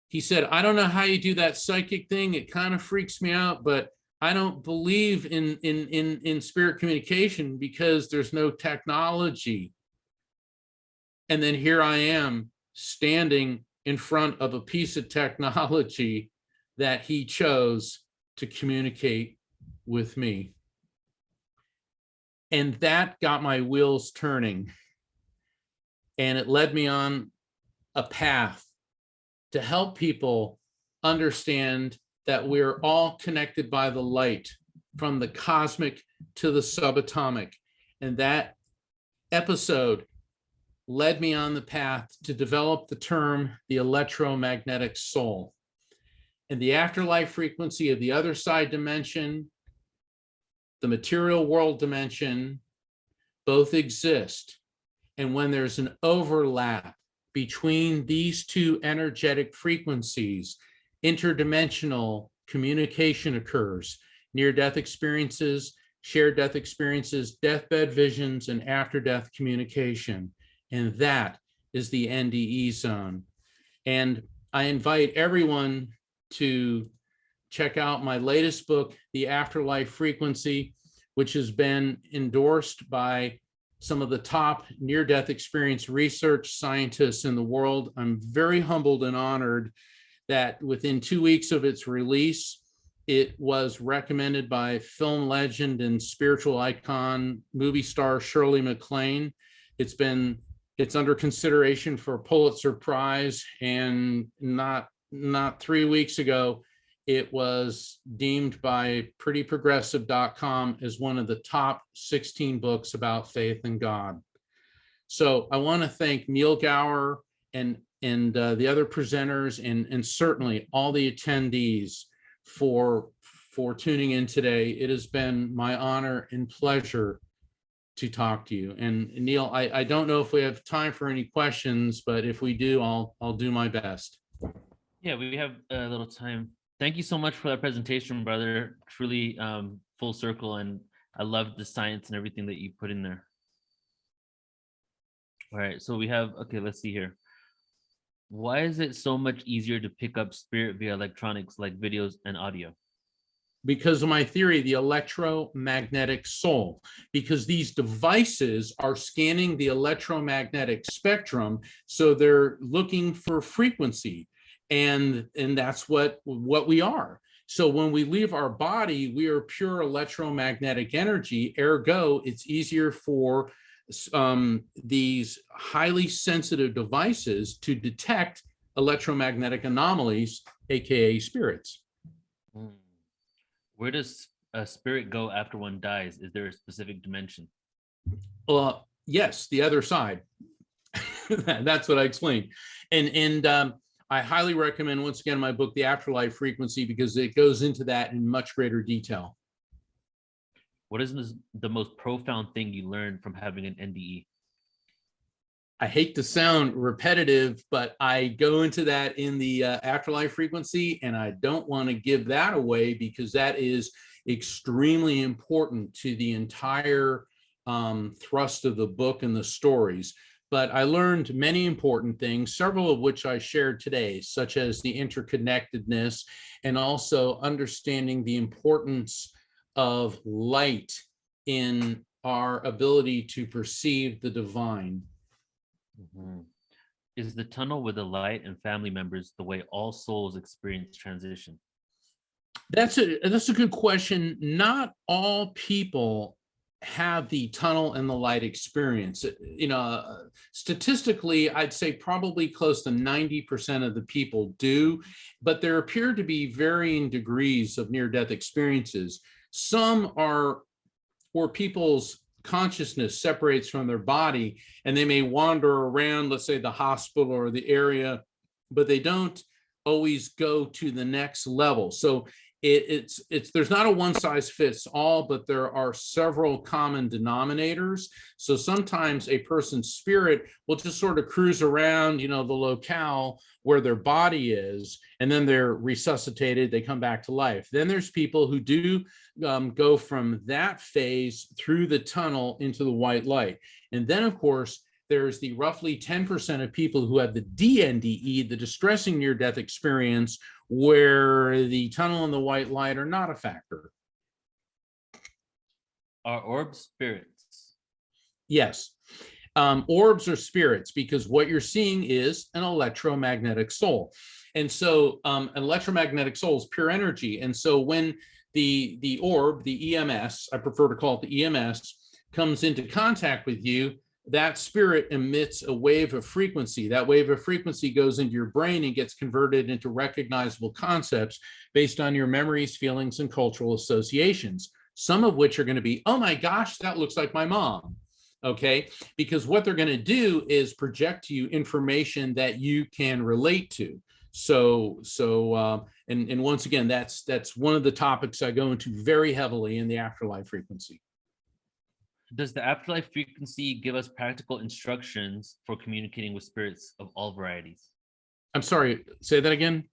He said, I don't know how you do that psychic thing. It kind of freaks me out, but I don't believe in spirit communication because there's no technology. And then here I am standing in front of a piece of technology that he chose to communicate with me. And that got my wheels turning. And it led me on a path to help people understand that we're all connected by the light, from the cosmic to the subatomic. And that episode led me on the path to develop the term the electromagnetic soul. And the afterlife frequency of the other side dimension, the material world dimension, both exist. And when there's an overlap between these two energetic frequencies, interdimensional communication occurs. Near-death experiences, shared death experiences, deathbed visions, and after-death communication. And that is the NDE zone. And I invite everyone to check out my latest book, The Afterlife Frequency, which has been endorsed by some of the top near-death experience research scientists in the world. I'm very humbled and honored that within 2 weeks of its release, it was recommended by film legend and spiritual icon, movie star Shirley MacLaine. It's under consideration for a Pulitzer Prize, and not 3 weeks ago, it was deemed by prettyprogressive.com as one of the top 16 books about faith in God. So I want to thank Neil Gower and the other presenters, and certainly all the attendees for tuning in today. It has been my honor and pleasure to talk to you. And Neil, I don't know if we have time for any questions, but if we do, I'll do my best. Yeah, we have a little time. Thank you so much for that presentation, brother. Truly full circle, and I love the science and everything that you put in there. All right, so we have, okay, let's see here. Why is it so much easier to pick up spirit via electronics like videos and audio? Because of my theory, the electromagnetic soul, because these devices are scanning the electromagnetic spectrum. So they're looking for frequency, and that's what we are. So when we leave our body, we are pure electromagnetic energy. Ergo, it's easier for these highly sensitive devices to detect electromagnetic anomalies, aka spirits. Where does a spirit go after one dies? Is there a specific dimension? Yes, the other side. That's what I explained. And I highly recommend, once again, my book, The Afterlife Frequency, because it goes into that in much greater detail. What is the most profound thing you learned from having an NDE? I hate to sound repetitive, but I go into that in the afterlife frequency, and I don't want to give that away because that is extremely important to the entire thrust of the book and the stories. But I learned many important things, several of which I shared today, such as the interconnectedness and also understanding the importance of light in our ability to perceive the divine. Mhm. Is the tunnel with the light and family members the way all souls experience transition? That's a good question. Not all people have the tunnel and the light experience. Statistically, I'd say probably close to 90% of the people do, but there appear to be varying degrees of near-death experiences. Some are where people's consciousness separates from their body and they may wander around, let's say the hospital or the area, but they don't always go to the next level. So it's there's not a one size fits all, but there are several common denominators. So sometimes a person's spirit will just sort of cruise around, the locale where their body is, and then they're resuscitated, they come back to life. Then there's people who do go from that phase through the tunnel into the white light. And then, of course, there's the roughly 10% of people who have the DNDE, the distressing near-death experience, where the tunnel and the white light are not a factor. Are orbs spirits? Yes. Orbs are spirits because what you're seeing is an electromagnetic soul. And so an electromagnetic soul is pure energy. And so when the orb, the EMS, I prefer to call it the EMS, comes into contact with you, that spirit emits a wave of frequency. That wave of frequency goes into your brain and gets converted into recognizable concepts based on your memories, feelings, and cultural associations, some of which are going to be, oh my gosh, that looks like my mom. Okay, because what they're going to do is project to you information that you can relate to. And once again, that's one of the topics I go into very heavily in the afterlife frequency. Does the afterlife frequency give us practical instructions for communicating with spirits of all varieties? I'm sorry, say that again.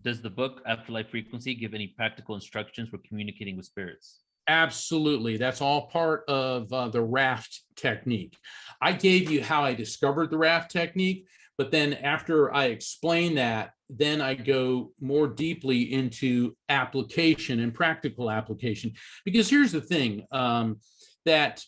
Does the book Afterlife Frequency give any practical instructions for communicating with spirits? Absolutely. That's all part of the raft technique. I gave you how I discovered the raft technique, but then after I explain that, then I go more deeply into application and practical application. Because here's the thing, that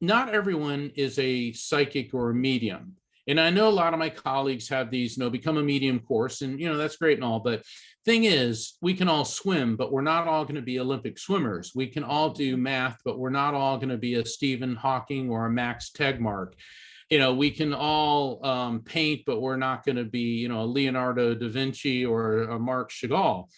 not everyone is a psychic or a medium. And I know a lot of my colleagues have these, become a medium course, and that's great and all, but thing is, we can all swim, but we're not all going to be Olympic swimmers. We can all do math, but we're not all going to be a Stephen Hawking or a Max Tegmark. We can all paint, but we're not going to be, a Leonardo da Vinci or a Marc Chagall.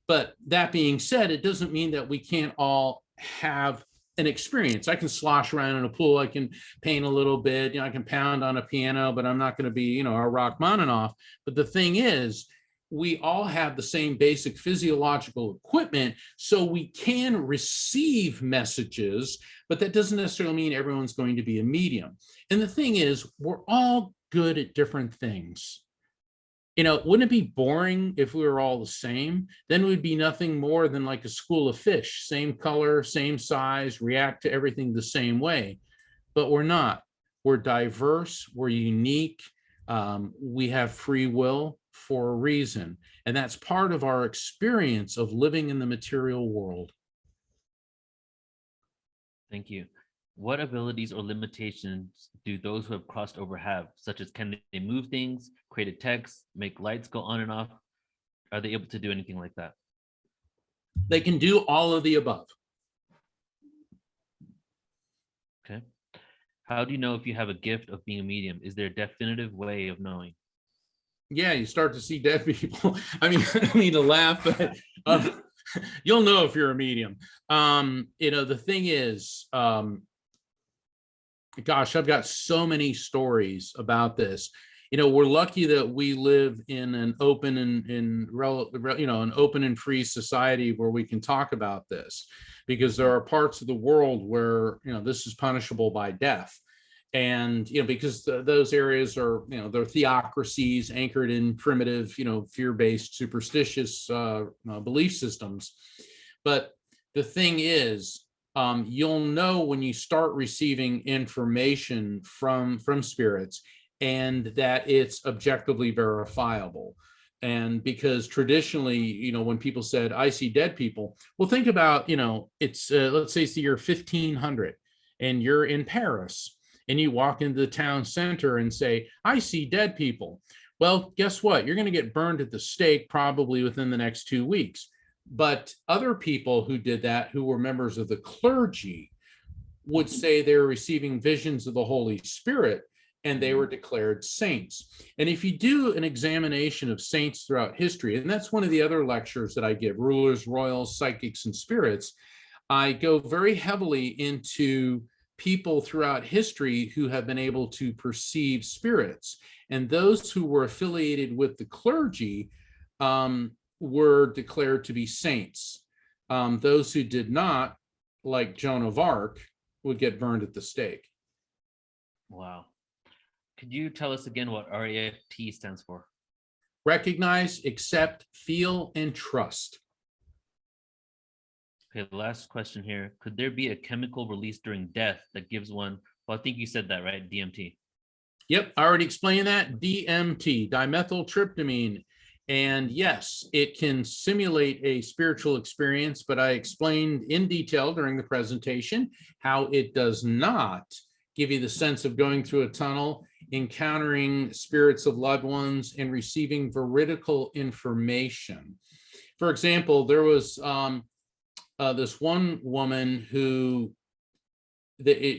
But that being said, it doesn't mean that we can't all have an experience. I can slosh around in a pool. I can paint a little bit. I can pound on a piano, but I'm not going to be, a Rachmaninoff. But the thing is, we all have the same basic physiological equipment, so we can receive messages, but that doesn't necessarily mean everyone's going to be a medium. And the thing is, we're all good at different things. Wouldn't it be boring if we were all the same? Then we'd be nothing more than like a school of fish, same color, same size, react to everything the same way. But we're not. We're diverse, we're unique, we have free will for a reason. And that's part of our experience of living in the material world. Thank you. What abilities or limitations do those who have crossed over have, such as can they move things, create a text, make lights go on and off? Are they able to do anything like that? They can do all of the above. Okay. How do you know if you have a gift of being a medium? Is there a definitive way of knowing? Yeah, you start to see dead people. I don't mean to laugh, but you'll know if you're a medium. The thing is, gosh, I've got so many stories about this. We're lucky that we live in an open an open and free society where we can talk about this, because there are parts of the world where, this is punishable by death. And, because those areas are, they're theocracies anchored in primitive, fear-based, superstitious belief systems. But the thing is, you'll know when you start receiving information from spirits and that it's objectively verifiable. And because traditionally, when people said, I see dead people, well, think about, it's, let's say it's the year 1500 and you're in Paris and you walk into the town center and say, I see dead people. Well, guess what? You're going to get burned at the stake probably within the next 2 weeks. But other people who did that, who were members of the clergy, would say they were receiving visions of the Holy Spirit and they were declared saints. And if you do an examination of saints throughout history, and that's one of the other lectures that I give, rulers, royals, psychics, and spirits, I go very heavily into people throughout history who have been able to perceive spirits. And those who were affiliated with the clergy were declared to be saints. Those who did not, like Joan of Arc, would get burned at the stake. Wow. Could you tell us again what RAFT stands for? Recognize, accept, feel, and trust. Okay, the last question here. Could there be a chemical released during death that gives one, well, I think you said that, right? DMT. Yep, I already explained that. DMT, dimethyltryptamine. And yes, it can simulate a spiritual experience, but I explained in detail during the presentation how it does not give you the sense of going through a tunnel, encountering spirits of loved ones, and receiving veridical information. For example, there was this one woman who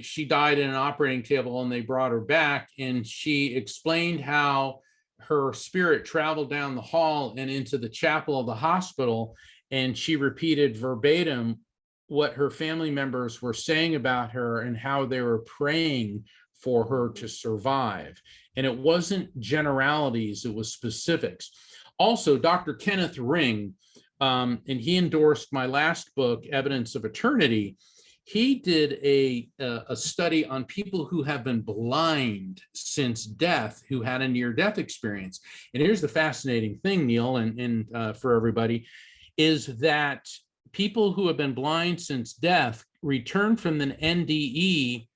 she died in an operating table and they brought her back, and she explained how her spirit traveled down the hall and into the chapel of the hospital, and she repeated verbatim what her family members were saying about her and how they were praying for her to survive. And it wasn't generalities, it was specifics. Also, Dr. Kenneth Ring, and he endorsed my last book, Evidence of Eternity. He did a study on people who have been blind since death, who had a near-death experience. And here's the fascinating thing, Neil, and for everybody, is that people who have been blind since death return from an NDE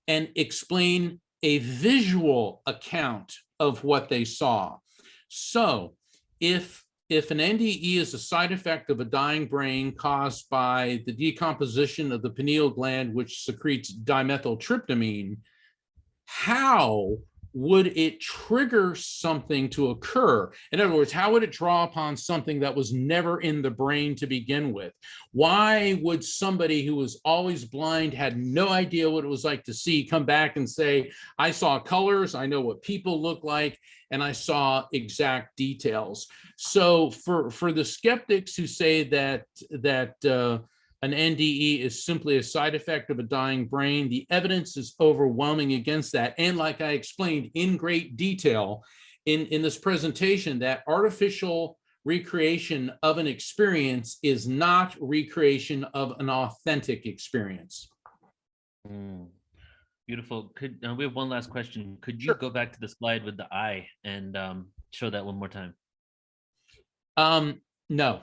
and explain a visual account of what they saw. So if an NDE is a side effect of a dying brain caused by the decomposition of the pineal gland, which secretes dimethyltryptamine, how would it trigger something to occur? In other words, how would it draw upon something that was never in the brain to begin with? Why would somebody who was always blind, had no idea what it was like to see, come back and say, I saw colors, I know what people look like, and I saw exact details? So for the skeptics who say that an NDE is simply a side effect of a dying brain, the evidence is overwhelming against that. And like I explained in great detail in this presentation, that artificial recreation of an experience is not recreation of an authentic experience. Beautiful. We have one last question. Could you Sure. go back to the slide with the eye and show that one more time? No,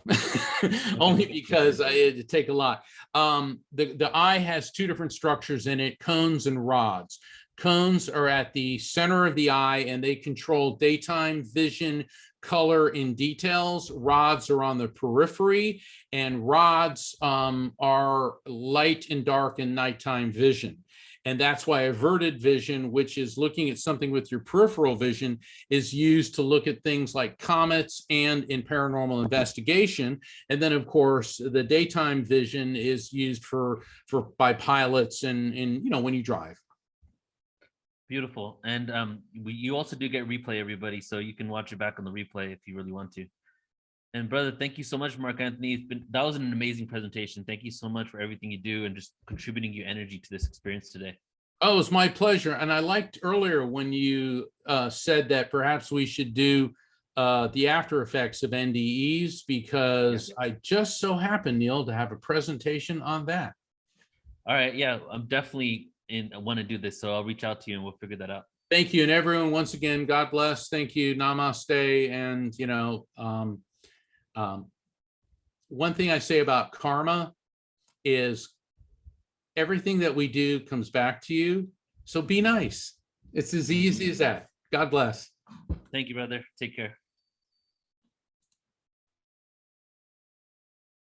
only because it'd take a lot. The eye has two different structures in it, cones and rods. Cones are at the center of the eye and they control daytime vision, color, and details. Rods are on the periphery, and rods are light and dark and nighttime vision. And that's why averted vision, which is looking at something with your peripheral vision, is used to look at things like comets and in paranormal investigation. And then, of course, the daytime vision is used by pilots and when you drive. Beautiful. And you also do get replay, everybody, so you can watch it back on the replay if you really want to. And brother, thank you so much, Mark Anthony. That was an amazing presentation. Thank you so much for everything you do and just contributing your energy to this experience today. Oh, it was my pleasure. And I liked earlier when you said that perhaps we should do the after effects of NDEs, because I just so happen, Neil, to have a presentation on that. All right. Yeah, I'm definitely want to do this. So I'll reach out to you and we'll figure that out. Thank you. And everyone, once again, God bless. Thank you. Namaste. And, one thing I say about karma is everything that we do comes back to you. So be nice. It's as easy as that. God bless. Thank you, brother. Take care.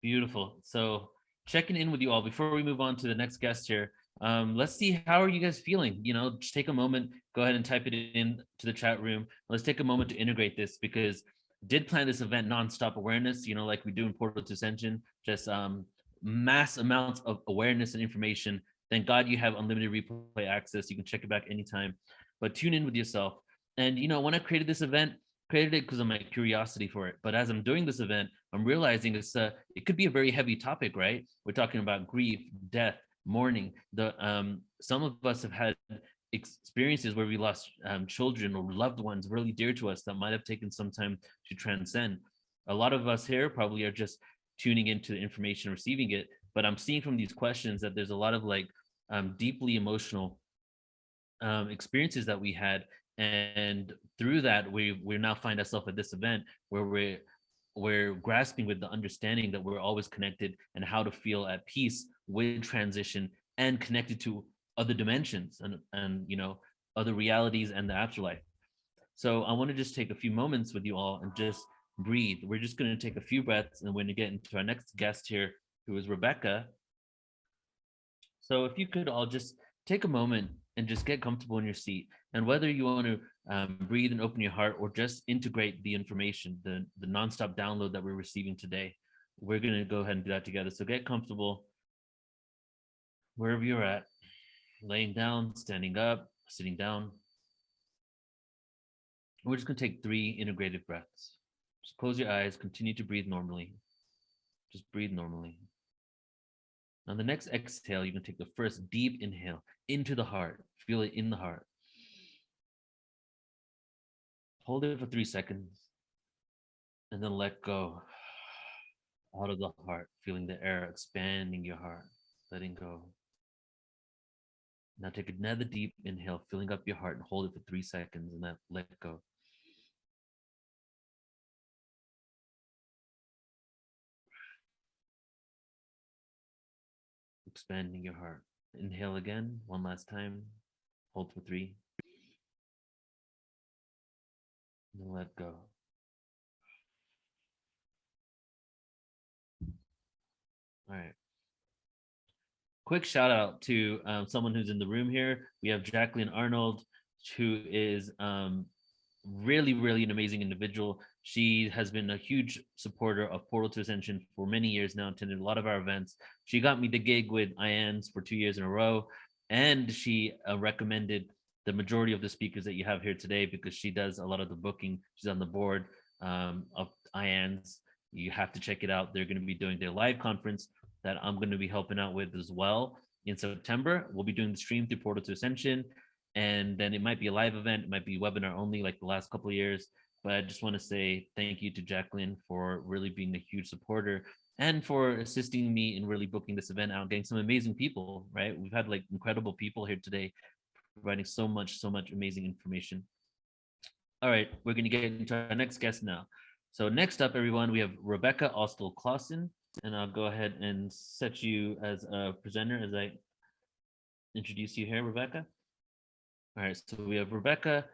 Beautiful. So checking in with you all before we move on to the next guest here. Let's see, how are you guys feeling? Just take a moment, go ahead and type it in to the chat room. Let's take a moment to integrate this, because did plan this event nonstop awareness, like we do in Portal to Ascension, just mass amounts of awareness and information. Thank God you have unlimited replay access. You can check it back anytime, but tune in with yourself. And when I created this event, created it because of my curiosity for it. But as I'm doing this event, I'm realizing it could be a very heavy topic, right? We're talking about grief, death, mourning. Some of us have had experiences where we lost children or loved ones really dear to us that might have taken some time to transcend. A lot of us here probably are just tuning into the information, receiving it, but I'm seeing from these questions that there's a lot of deeply emotional experiences that we had, and through that we now find ourselves at this event where we're grasping with the understanding that we're always connected, and how to feel at peace with transition and connected to other dimensions and other realities and the afterlife. So I want to just take a few moments with you all and just breathe. We're just going to take a few breaths, and we're going to get into our next guest here, who is Rebecca. So if you could all just take a moment and just get comfortable in your seat, and whether you want to breathe and open your heart, or just integrate the information, the nonstop download that we're receiving today, we're going to go ahead and do that together. So get comfortable wherever you're at, laying down, standing up, sitting down. We're just going to take 3 integrated breaths. Just close your eyes, continue to breathe normally. Just breathe normally. On the next exhale, you can take the first deep inhale into the heart. Feel it in the heart. Hold it for 3 seconds, and then let go out of the heart, feeling the air expanding your heart, letting go. Now take another deep inhale, filling up your heart, and hold it for 3 seconds, and then let go. Expanding your heart. Inhale again, one last time. Hold for 3. And let go. All right. Quick shout out to someone who's in the room here. We have Jacqueline Arnold, who is really, really an amazing individual. She has been a huge supporter of Portal to Ascension for many years now, attended a lot of our events. She got me the gig with IANS for 2 years in a row, and she recommended the majority of the speakers that you have here today, because she does a lot of the booking. She's on the board of IANS. You have to check it out. They're going to be doing their live conference that I'm going to be helping out with as well in September. We'll be doing the stream through Portal to Ascension, and then it might be a live event. It might be webinar only like the last couple of years. But I just want to say thank you to Jacqueline for really being a huge supporter, and for assisting me in really booking this event out, getting some amazing people, right? We've had incredible people here today, providing so much amazing information. All right, we're going to get into our next guest now. So next up, everyone, we have Rebecca Ostel-Clausen, and I'll go ahead and set you as a presenter as I introduce you here, Rebecca. All right, so we have Rebecca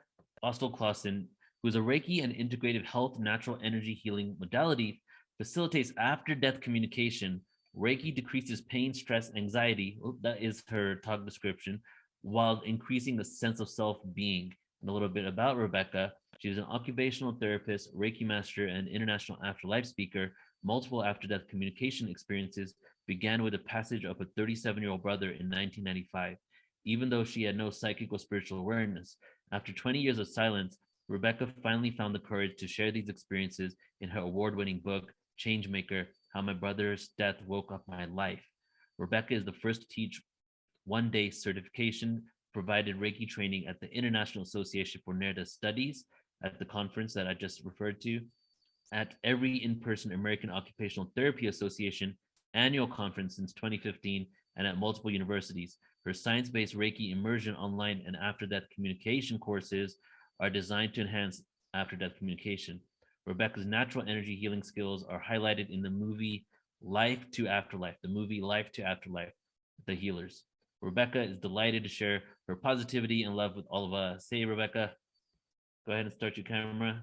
Ostel-Clausen, who is a Reiki and integrative health natural energy healing modality, facilitates after-death communication. Reiki decreases pain, stress, anxiety. Well, that is her talk description, while increasing the sense of self-being. And a little bit about Rebecca. She is an occupational therapist, Reiki master, and international afterlife speaker. Multiple after-death communication experiences began with the passage of a 37-year-old brother in 1995. Even though she had no psychic or spiritual awareness, after 20 years of silence, Rebecca finally found the courage to share these experiences in her award-winning book, Changemaker: How My Brother's Death Woke Up My Life. Rebecca is the first to teach one-day certification, provided Reiki training at the International Association for Near-Death Studies at the conference that I just referred to, at every in-person American Occupational Therapy Association annual conference since 2015, and at multiple universities. Her science-based Reiki immersion online and after-death communication courses are designed to enhance after-death communication. Rebecca's natural energy healing skills are highlighted in the movie Life to Afterlife, The Healers. Rebecca is delighted to share her positivity and love with all of us. Say, Rebecca, go ahead and start your camera.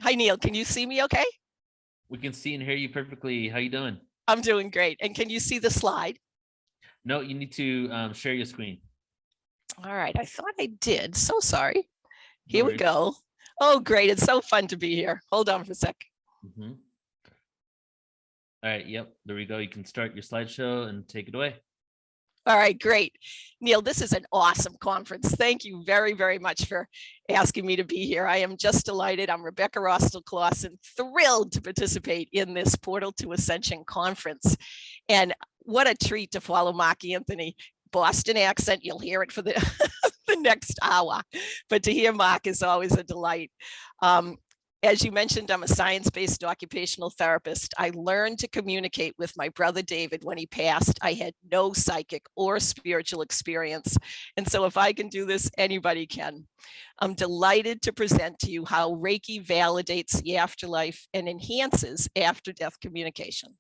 Hi, Neil. Can you see me okay? We can see and hear you perfectly. How you doing? I'm doing great. And can you see the slide? No, you need to share your screen. All right. I thought I did. So sorry. Here No we worries. go. Oh, great. It's so fun to be here. Hold on for a sec. Mm-hmm. All right. Yep. There we go. You can start your slideshow and take it away. All right, great. Neil, this is an awesome conference. Thank you very, very much for asking me to be here. I am just delighted. I'm Rebecca Rostel-Clausen, thrilled to participate in this Portal to Ascension conference. And what a treat to follow Mark Anthony. Boston accent, you'll hear it for the, the next hour. But to hear Mark is always a delight. As you mentioned, I'm a science-based occupational therapist. I learned to communicate with my brother David when he passed. I had no psychic or spiritual experience. And so if I can do this, anybody can. I'm delighted to present to you how Reiki validates the afterlife and enhances after-death communication.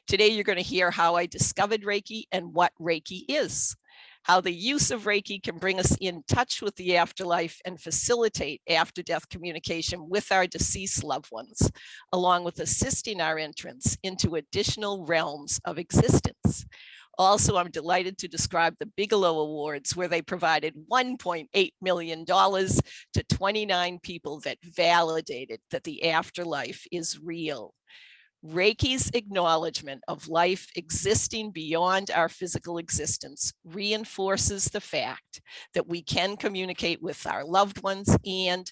Today, you're going to hear how I discovered Reiki and what Reiki is, how the use of Reiki can bring us in touch with the afterlife and facilitate after-death communication with our deceased loved ones, along with assisting our entrance into additional realms of existence. Also, I'm delighted to describe the Bigelow Awards, where they provided $1.8 million to 29 people that validated that the afterlife is real. Reiki's acknowledgement of life existing beyond our physical existence reinforces the fact that we can communicate with our loved ones and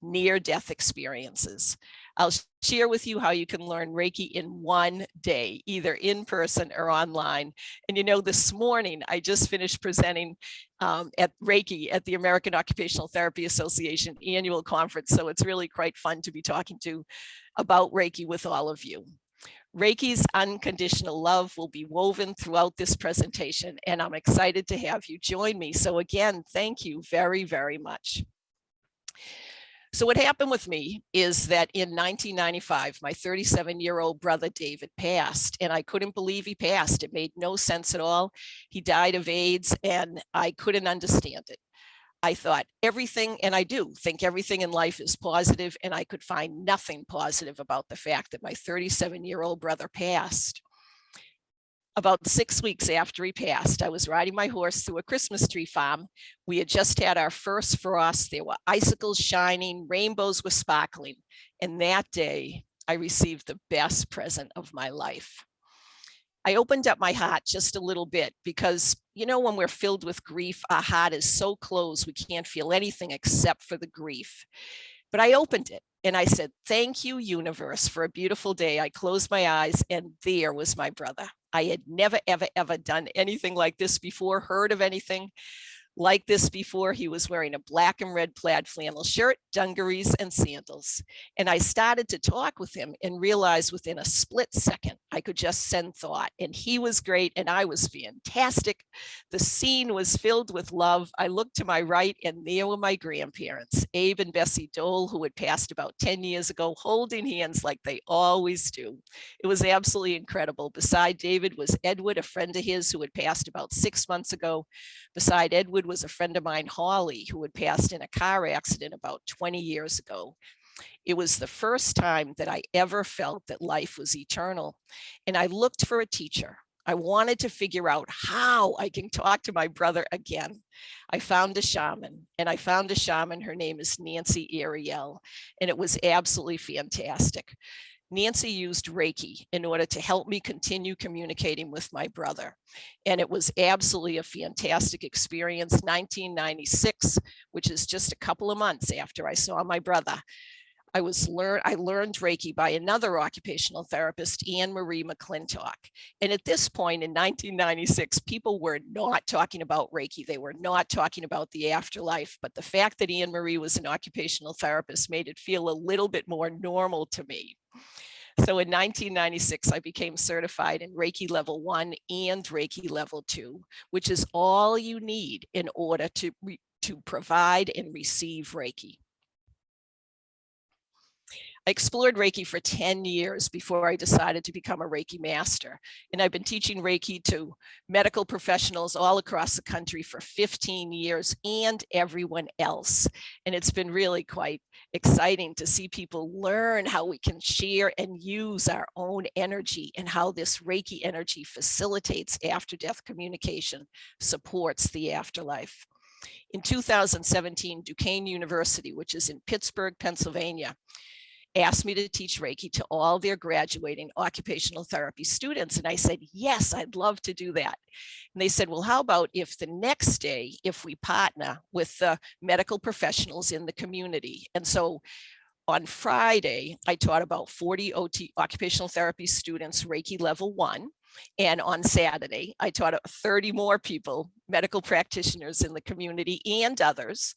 near-death experiences. I'll share with you how you can learn Reiki in one day, either in person or online. And you know, this morning, I just finished presenting at Reiki at the American Occupational Therapy Association annual conference. So it's really quite fun to be talking about Reiki with all of you. Reiki's unconditional love will be woven throughout this presentation, and I'm excited to have you join me. So again, thank you very, very much. So what happened with me is that in 1995, my 37-year-old brother David passed, and I couldn't believe he passed. It made no sense at all. He died of AIDS, and I couldn't understand it. I thought everything, and I do think everything in life is positive, and I could find nothing positive about the fact that my 37-year-old brother passed. About 6 weeks after he passed, I was riding my horse through a Christmas tree farm. We had just had our first frost. There were icicles shining, rainbows were sparkling. And that day, I received the best present of my life. I opened up my heart just a little bit because, you know, when we're filled with grief, our heart is so closed, we can't feel anything except for the grief. But I opened it and I said, thank you, universe, for a beautiful day. I closed my eyes and there was my brother. I had never, ever, ever done anything like this before, heard of anything like this before. He was wearing a black and red plaid flannel shirt, dungarees, and sandals. And I started to talk with him and realized within a split second, I could just send thought. And he was great and I was fantastic. The scene was filled with love. I looked to my right and there were my grandparents, Abe and Bessie Dole, who had passed about 10 years ago, holding hands like they always do. It was absolutely incredible. Beside David was Edward, a friend of his who had passed about 6 months ago. Beside Edward was a friend of mine, Holly, who had passed in a car accident about 20 years ago. It was the first time that I ever felt that life was eternal. And I looked for a teacher. I wanted to figure out how I can talk to my brother again. I found a shaman, and I found a shaman. Her name is Nancy Ariel, and it was absolutely fantastic. Nancy used Reiki in order to help me continue communicating with my brother. And it was absolutely a fantastic experience. 1996, which is just a couple of months after I saw my brother, I learned Reiki by another occupational therapist, Anne Marie McClintock. And at this point in 1996, people were not talking about Reiki. They were not talking about the afterlife. But the fact that Anne Marie was an occupational therapist made it feel a little bit more normal to me. So in 1996, I became certified in Reiki level 1 and Reiki level 2, which is all you need in order to provide and receive Reiki. I explored Reiki for 10 years before I decided to become a Reiki master. And I've been teaching Reiki to medical professionals all across the country for 15 years and everyone else. And it's been really quite exciting to see people learn how we can share and use our own energy, and how this Reiki energy facilitates after-death communication, supports the afterlife. In 2017, Duquesne University, which is in Pittsburgh, Pennsylvania, asked me to teach Reiki to all their graduating occupational therapy students. And I said, yes, I'd love to do that. And they said, well, how about if the next day, if we partner with the medical professionals in the community? And so on Friday, I taught about 40 occupational therapy students Reiki level 1. And on Saturday, I taught 30 more people, medical practitioners in the community and others,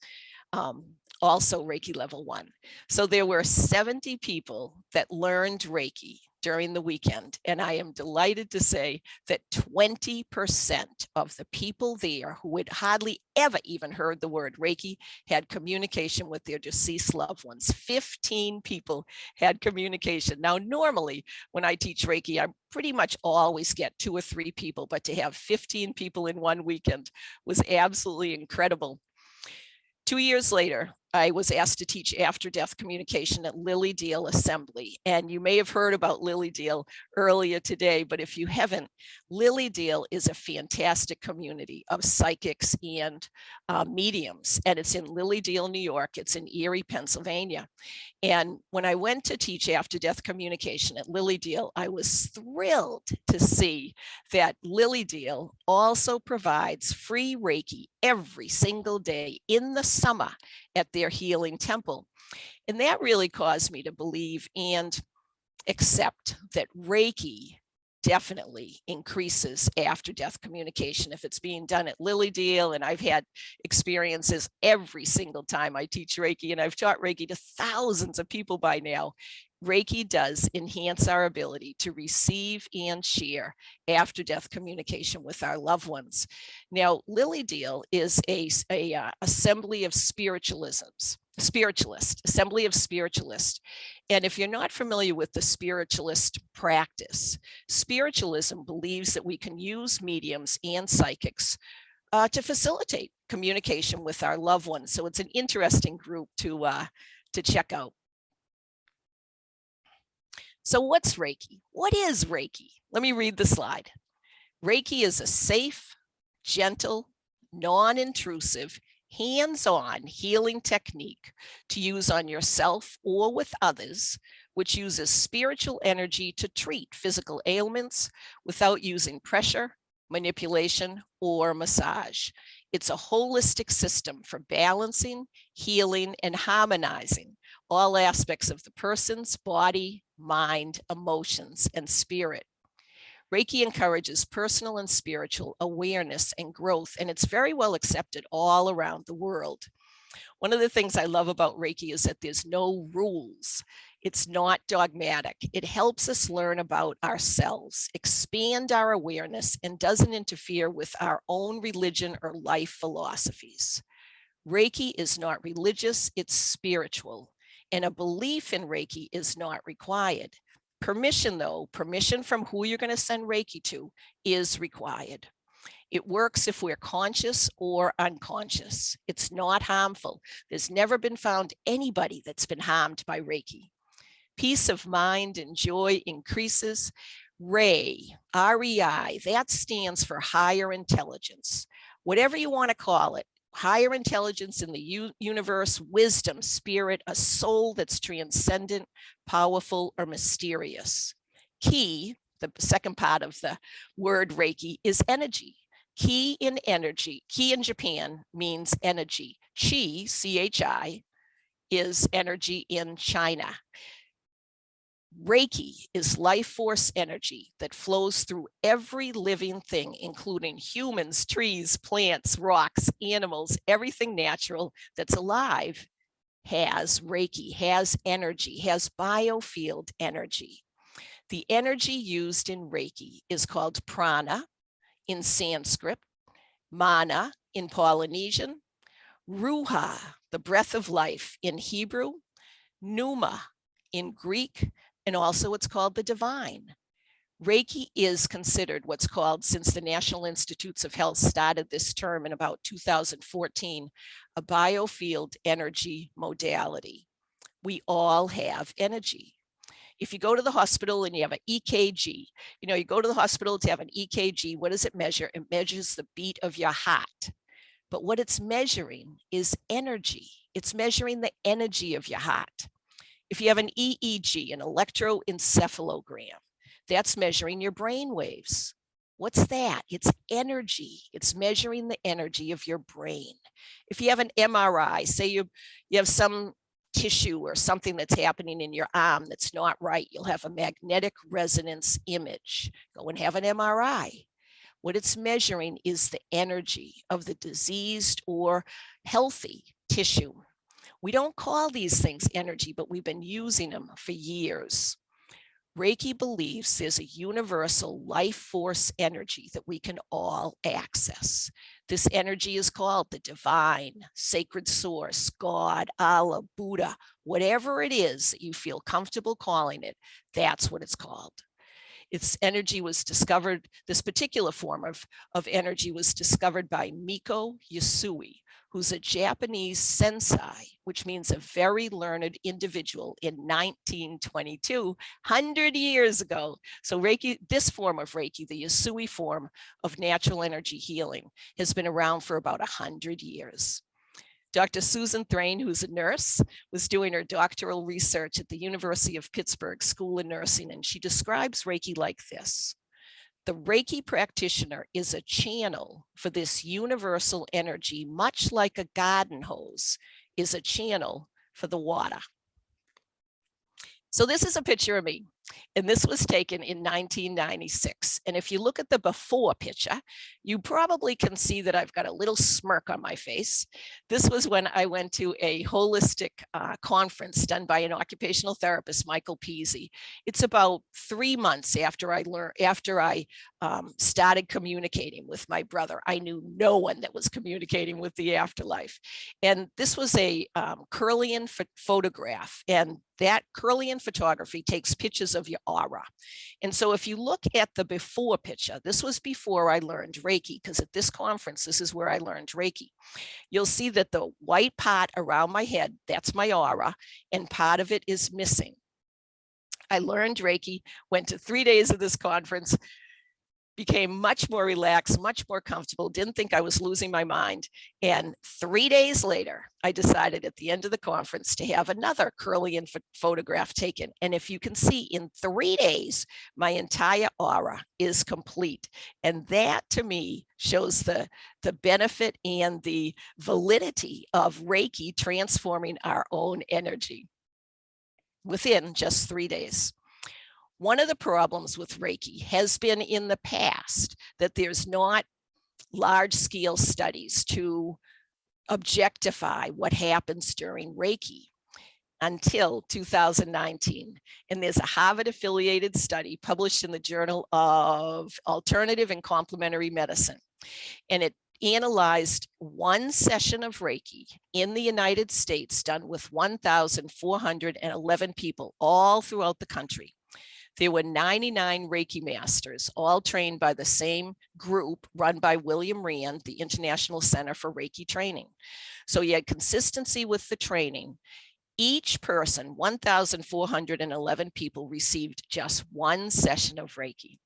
also Reiki level 1. So there were 70 people that learned Reiki during the weekend. And I am delighted to say that 20% of the people there who had hardly ever even heard the word Reiki had communication with their deceased loved ones. 15 people had communication. Now, normally when I teach Reiki, I pretty much always get 2 or 3 people, but to have 15 people in one weekend was absolutely incredible. 2 years later, I was asked to teach after-death communication at Lily Dale Assembly. And you may have heard about Lily Dale earlier today, but if you haven't, Lily Dale is a fantastic community of psychics and mediums. And it's in Lily Dale, New York. It's in Erie, Pennsylvania. And when I went to teach after-death communication at Lily Dale, I was thrilled to see that Lily Dale also provides free Reiki every single day in the summer at their healing temple. And that really caused me to believe and accept that Reiki definitely increases after-death communication if it's being done at Lily Dale. And I've had experiences every single time I teach Reiki, and I've taught Reiki to thousands of people by now. Reiki does enhance our ability to receive and share after-death communication with our loved ones. Now, Lily Dale is a assembly of spiritualists. And if you're not familiar with the spiritualist practice, spiritualism believes that we can use mediums and psychics to facilitate communication with our loved ones. So it's an interesting group to check out. So what's Reiki? What is Reiki? Let me read the slide. Reiki is a safe, gentle, non-intrusive, hands-on healing technique to use on yourself or with others, which uses spiritual energy to treat physical ailments without using pressure, manipulation, or massage. It's a holistic system for balancing, healing, and harmonizing all aspects of the person's body, mind, emotions, and spirit. Reiki encourages personal and spiritual awareness and growth, and it's very well accepted all around the world. One of the things I love about Reiki is that there's no rules. It's not dogmatic. It helps us learn about ourselves, expand our awareness, and doesn't interfere with our own religion or life philosophies. Reiki is not religious, it's spiritual. And a belief in Reiki is not required. Permission, though, permission from who you're going to send Reiki to is required. It works if we're conscious or unconscious. It's not harmful. There's never been found anybody that's been harmed by Reiki. Peace of mind and joy increases. REI, R-E-I, that stands for higher intelligence. Whatever you want to call it. Higher intelligence in the universe, wisdom, spirit, a soul that's transcendent, powerful, or mysterious. Ki, the second part of the word Reiki, is energy. Ki in energy, ki in Japan means energy. Chi, C-H-I, is energy in China. Reiki is life force energy that flows through every living thing, including humans, trees, plants, rocks, animals, everything natural that's alive has Reiki, has energy, has biofield energy. The energy used in Reiki is called prana in Sanskrit, mana in Polynesian, ruha, the breath of life in Hebrew, pneuma in Greek, and also it's called the divine. Reiki is considered what's called, since the National Institutes of Health started this term in about 2014, a biofield energy modality. We all have energy. If you go to the hospital and you have an EKG, you go to the hospital to have an EKG, what does it measure? It measures the beat of your heart. But what it's measuring is energy. It's measuring the energy of your heart. If you have an EEG, an electroencephalogram, that's measuring your brain waves. What's that? It's energy. It's measuring the energy of your brain. If you have an MRI, say you have some tissue or something that's happening in your arm that's not right, you'll have a magnetic resonance image. Go and have an MRI. What it's measuring is the energy of the diseased or healthy tissue. We don't call these things energy, but we've been using them for years. Reiki believes there's a universal life force energy that we can all access. This energy is called the divine, sacred source, God, Allah, Buddha, whatever it is that you feel comfortable calling it, that's what it's called. Its energy was discovered, this particular form of energy was discovered by Miko Yasui, who's a Japanese sensei, which means a very learned individual in 1922, 100 years ago. So Reiki, this form of Reiki, the Yasui form of natural energy healing, has been around for about 100 years. Dr. Susan Thrain, who's a nurse, was doing her doctoral research at the University of Pittsburgh School of Nursing, and she describes Reiki like this. The Reiki practitioner is a channel for this universal energy, much like a garden hose is a channel for the water. So this is a picture of me, and this was taken in 1996. And if you look at the before picture, you probably can see that I've got a little smirk on my face. This was when I went to a holistic conference done by an occupational therapist, Michael Peasy. It's about 3 months after I started communicating with my brother. I knew no one that was communicating with the afterlife. And this was a Kirlian photograph, and that Kirlian photography takes pictures of your aura. And so if you look at the before picture, this was before I learned Reiki, because at this conference, this is where I learned Reiki. You'll see that the white part around my head, that's my aura, and part of it is missing. I learned Reiki, went to 3 days of this conference, became much more relaxed, much more comfortable, didn't think I was losing my mind. And 3 days later, I decided at the end of the conference to have another Kirlian photograph taken. And if you can see, in 3 days, my entire aura is complete. And that to me shows the benefit and the validity of Reiki transforming our own energy within just 3 days. One of the problems with Reiki has been in the past that there's not large-scale studies to objectify what happens during Reiki until 2019. And there's a Harvard-affiliated study published in the Journal of Alternative and Complementary Medicine. And it analyzed one session of Reiki in the United States done with 1,411 people all throughout the country. There were 99 Reiki masters, all trained by the same group run by William Rand, the International Center for Reiki Training. So you had consistency with the training. Each person, 1,411 people, received just one session of Reiki.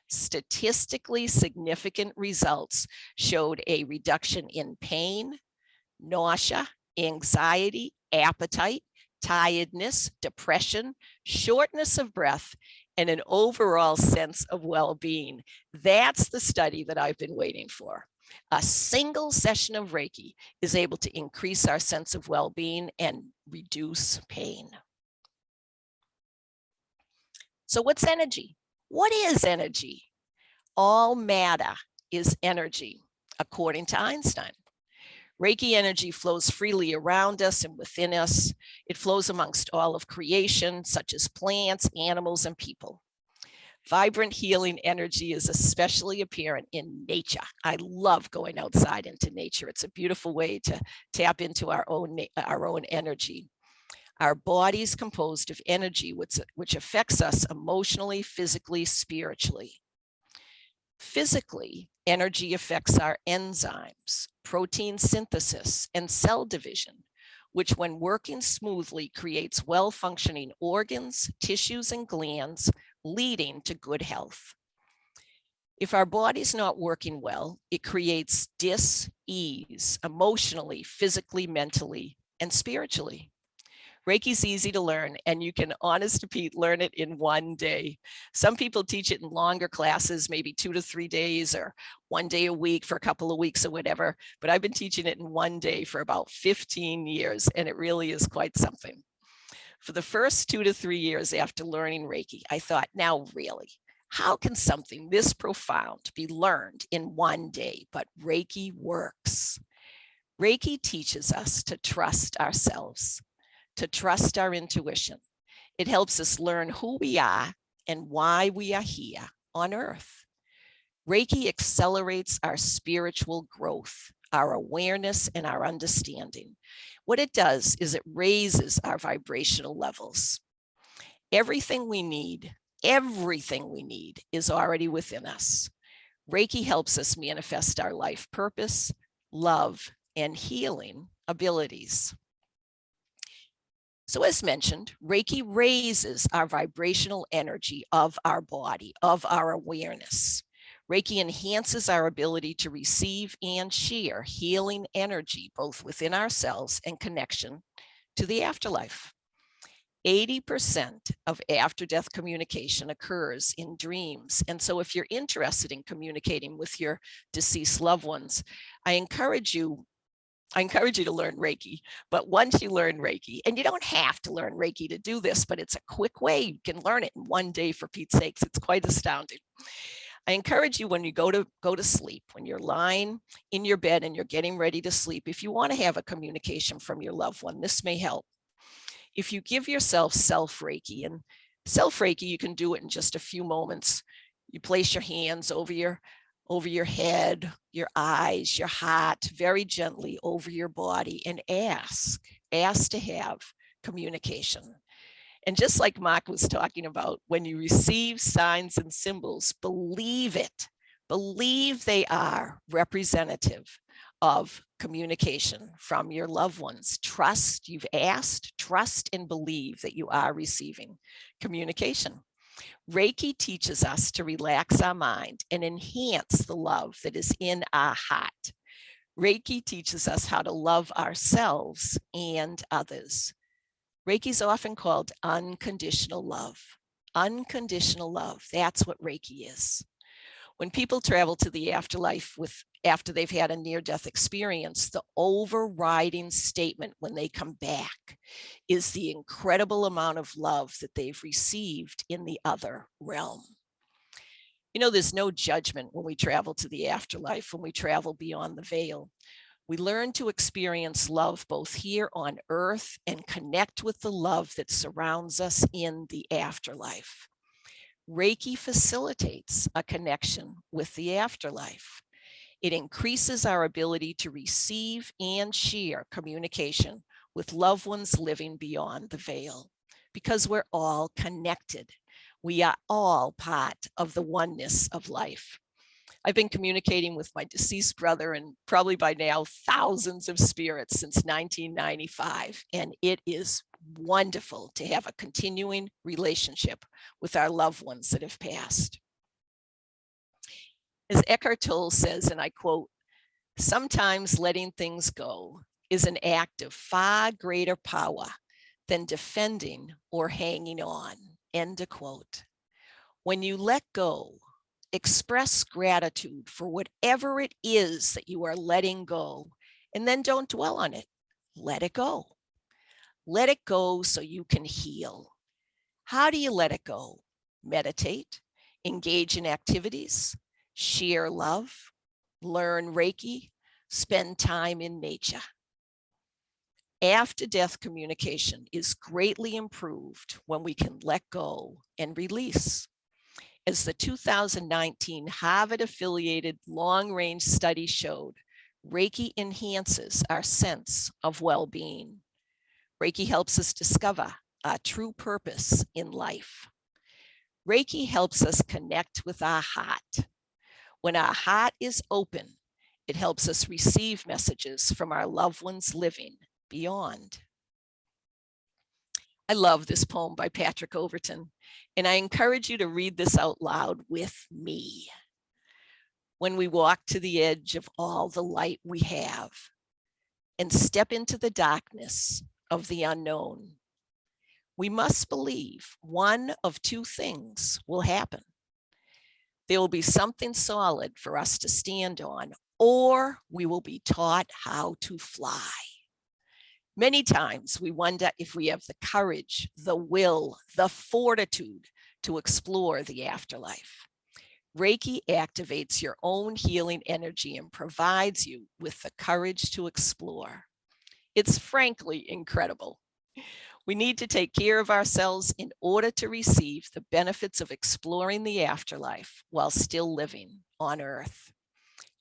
Statistically significant results showed a reduction in pain, nausea, anxiety, appetite, tiredness, depression, shortness of breath, and an overall sense of well-being. That's the study that I've been waiting for. A single session of Reiki is able to increase our sense of well-being and reduce pain. So what's energy? What is energy? All matter is energy, according to Einstein. Reiki energy flows freely around us and within us. It flows amongst all of creation, such as plants, animals, and people. Vibrant healing energy is especially apparent in nature. I love going outside into nature. It's a beautiful way to tap into our own energy. Our body is composed of energy, which affects us emotionally, physically, spiritually. Physically, energy affects our enzymes, protein synthesis, and cell division, which when working smoothly creates well-functioning organs, tissues, and glands, leading to good health. If our body's not working well, it creates dis-ease emotionally, physically, mentally, and spiritually. Reiki's easy to learn, and you can, honest to Pete, learn it in one day. Some people teach it in longer classes, maybe 2 to 3 days or 1 day a week for a couple of weeks or whatever. But I've been teaching it in one day for about 15 years, and it really is quite something. For the first 2 to 3 years after learning Reiki, I thought, now really, how can something this profound be learned in one day? But Reiki works. Reiki teaches us to trust ourselves, to trust our intuition. It helps us learn who we are and why we are here on Earth. Reiki accelerates our spiritual growth, our awareness, and our understanding. What it does is it raises our vibrational levels. Everything we need is already within us. Reiki helps us manifest our life purpose, love, and healing abilities. So as mentioned, Reiki raises our vibrational energy of our body, of our awareness. Reiki enhances our ability to receive and share healing energy, both within ourselves and connection to the afterlife. 80% of after-death communication occurs in dreams. And so if you're interested in communicating with your deceased loved ones, I encourage you to learn Reiki. But once you learn Reiki, and you don't have to learn Reiki to do this, but it's a quick way. You can learn it in one day, for Pete's sakes. It's quite astounding. I encourage you, when you go to sleep, when you're lying in your bed and you're getting ready to sleep, if you want to have a communication from your loved one, this may help. If you give yourself self-Reiki, and self-Reiki, you can do it in just a few moments. You place your hands over your head, your eyes, your heart, very gently over your body, and ask to have communication. And just like Mark was talking about, when you receive signs and symbols, believe it. Believe they are representative of communication from your loved ones. Trust, you've asked, trust and believe that you are receiving communication. Reiki teaches us to relax our mind and enhance the love that is in our heart. Reiki teaches us how to love ourselves and others. Reiki is often called unconditional love. Unconditional love, that's what Reiki is. When people travel to the afterlife after they've had a near-death experience, the overriding statement when they come back is the incredible amount of love that they've received in the other realm. You know, there's no judgment when we travel to the afterlife, when we travel beyond the veil. We learn to experience love both here on Earth and connect with the love that surrounds us in the afterlife. Reiki facilitates a connection with the afterlife. It increases our ability to receive and share communication with loved ones living beyond the veil, because we're all connected. We are all part of the oneness of life. I've been communicating with my deceased brother and probably by now thousands of spirits since 1995. And it is wonderful to have a continuing relationship with our loved ones that have passed. As Eckhart Tolle says, and I quote, "Sometimes letting things go is an act of far greater power than defending or hanging on," end of quote. When you let go, Express gratitude for whatever it is that you are letting go, and then don't dwell on it. Let it go. Let it go so you can heal. How do you let it go? Meditate, engage in activities, share love, learn Reiki, spend time in nature. After-death communication is greatly improved when we can let go and release. As the 2019 Harvard-affiliated long-range study showed, Reiki enhances our sense of well-being. Reiki helps us discover our true purpose in life. Reiki helps us connect with our heart. When our heart is open, it helps us receive messages from our loved ones living beyond. I love this poem by Patrick Overton, and I encourage you to read this out loud with me. When we walk to the edge of all the light we have and step into the darkness of the unknown, we must believe one of two things will happen. There will be something solid for us to stand on, or we will be taught how to fly. Many times we wonder if we have the courage, the will, the fortitude to explore the afterlife. Reiki activates your own healing energy and provides you with the courage to explore. It's frankly incredible. We need to take care of ourselves in order to receive the benefits of exploring the afterlife while still living on Earth.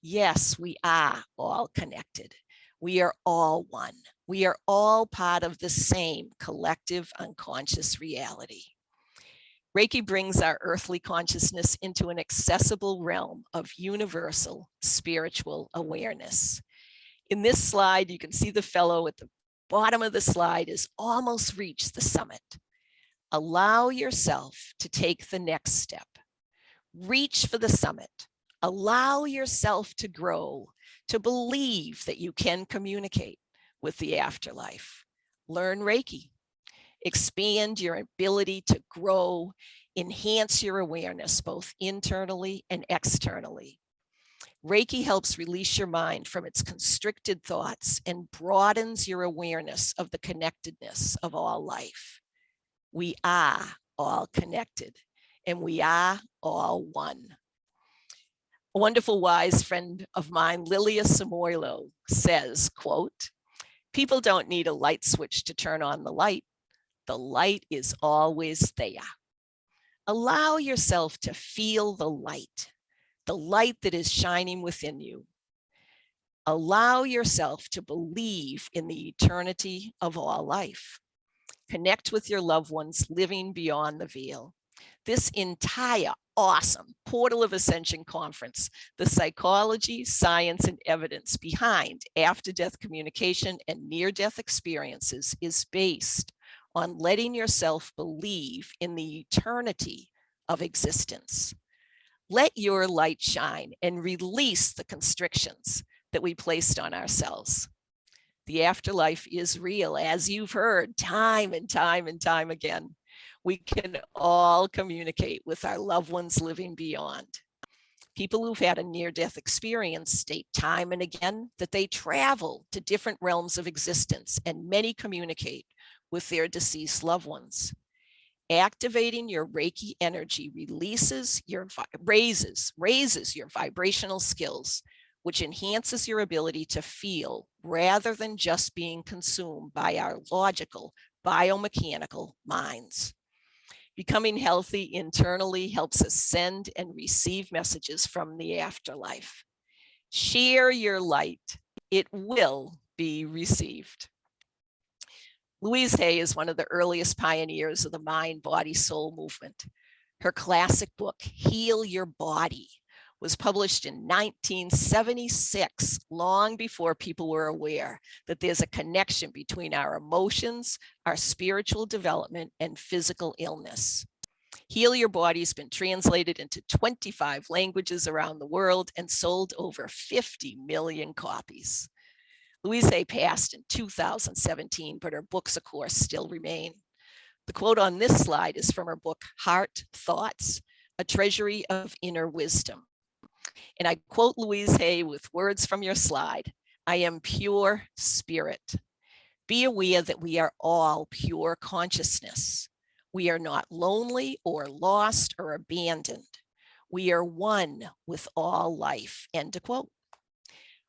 Yes, we are all connected. We are all one. We are all part of the same collective unconscious reality. Reiki brings our earthly consciousness into an accessible realm of universal spiritual awareness. In this slide, you can see the fellow at the bottom of the slide has almost reached the summit. Allow yourself to take the next step. Reach for the summit. Allow yourself to grow, to believe that you can communicate with the afterlife. Learn Reiki. Expand your ability to grow, enhance your awareness both internally and externally. Reiki helps release your mind from its constricted thoughts and broadens your awareness of the connectedness of all life. We are all connected and we are all one. A wonderful wise friend of mine, Lilia Samoilo, says, quote, "People don't need a light switch to turn on the light. The light is always there." Allow yourself to feel the light that is shining within you. Allow yourself to believe in the eternity of all life. Connect with your loved ones living beyond the veil. This entire awesome Portal of Ascension conference, the psychology, science, and evidence behind after-death communication and near-death experiences is based on letting yourself believe in the eternity of existence. Let your light shine and release the constrictions that we placed on ourselves. The afterlife is real, as you've heard time and time and time again. We can all communicate with our loved ones living beyond. People who've had a near-death experience state time and again that they travel to different realms of existence, and many communicate with their deceased loved ones. Activating your Reiki energy raises your vibrational skills, which enhances your ability to feel rather than just being consumed by our logical, biomechanical minds. Becoming healthy internally helps us send and receive messages from the afterlife. Share your light. It will be received. Louise Hay is one of the earliest pioneers of the mind, body, soul movement. Her classic book, Heal Your Body, was published in 1976, long before people were aware that there's a connection between our emotions, our spiritual development, and physical illness. Heal Your Body has been translated into 25 languages around the world and sold over 50 million copies. Louise Hay passed in 2017, but her books, of course, still remain. The quote on this slide is from her book, Heart Thoughts, a treasury of inner wisdom. And I quote Louise Hay with words from your slide, I am pure spirit. Be aware that we are all pure consciousness. We are not lonely or lost or abandoned. We are one with all life, end of quote.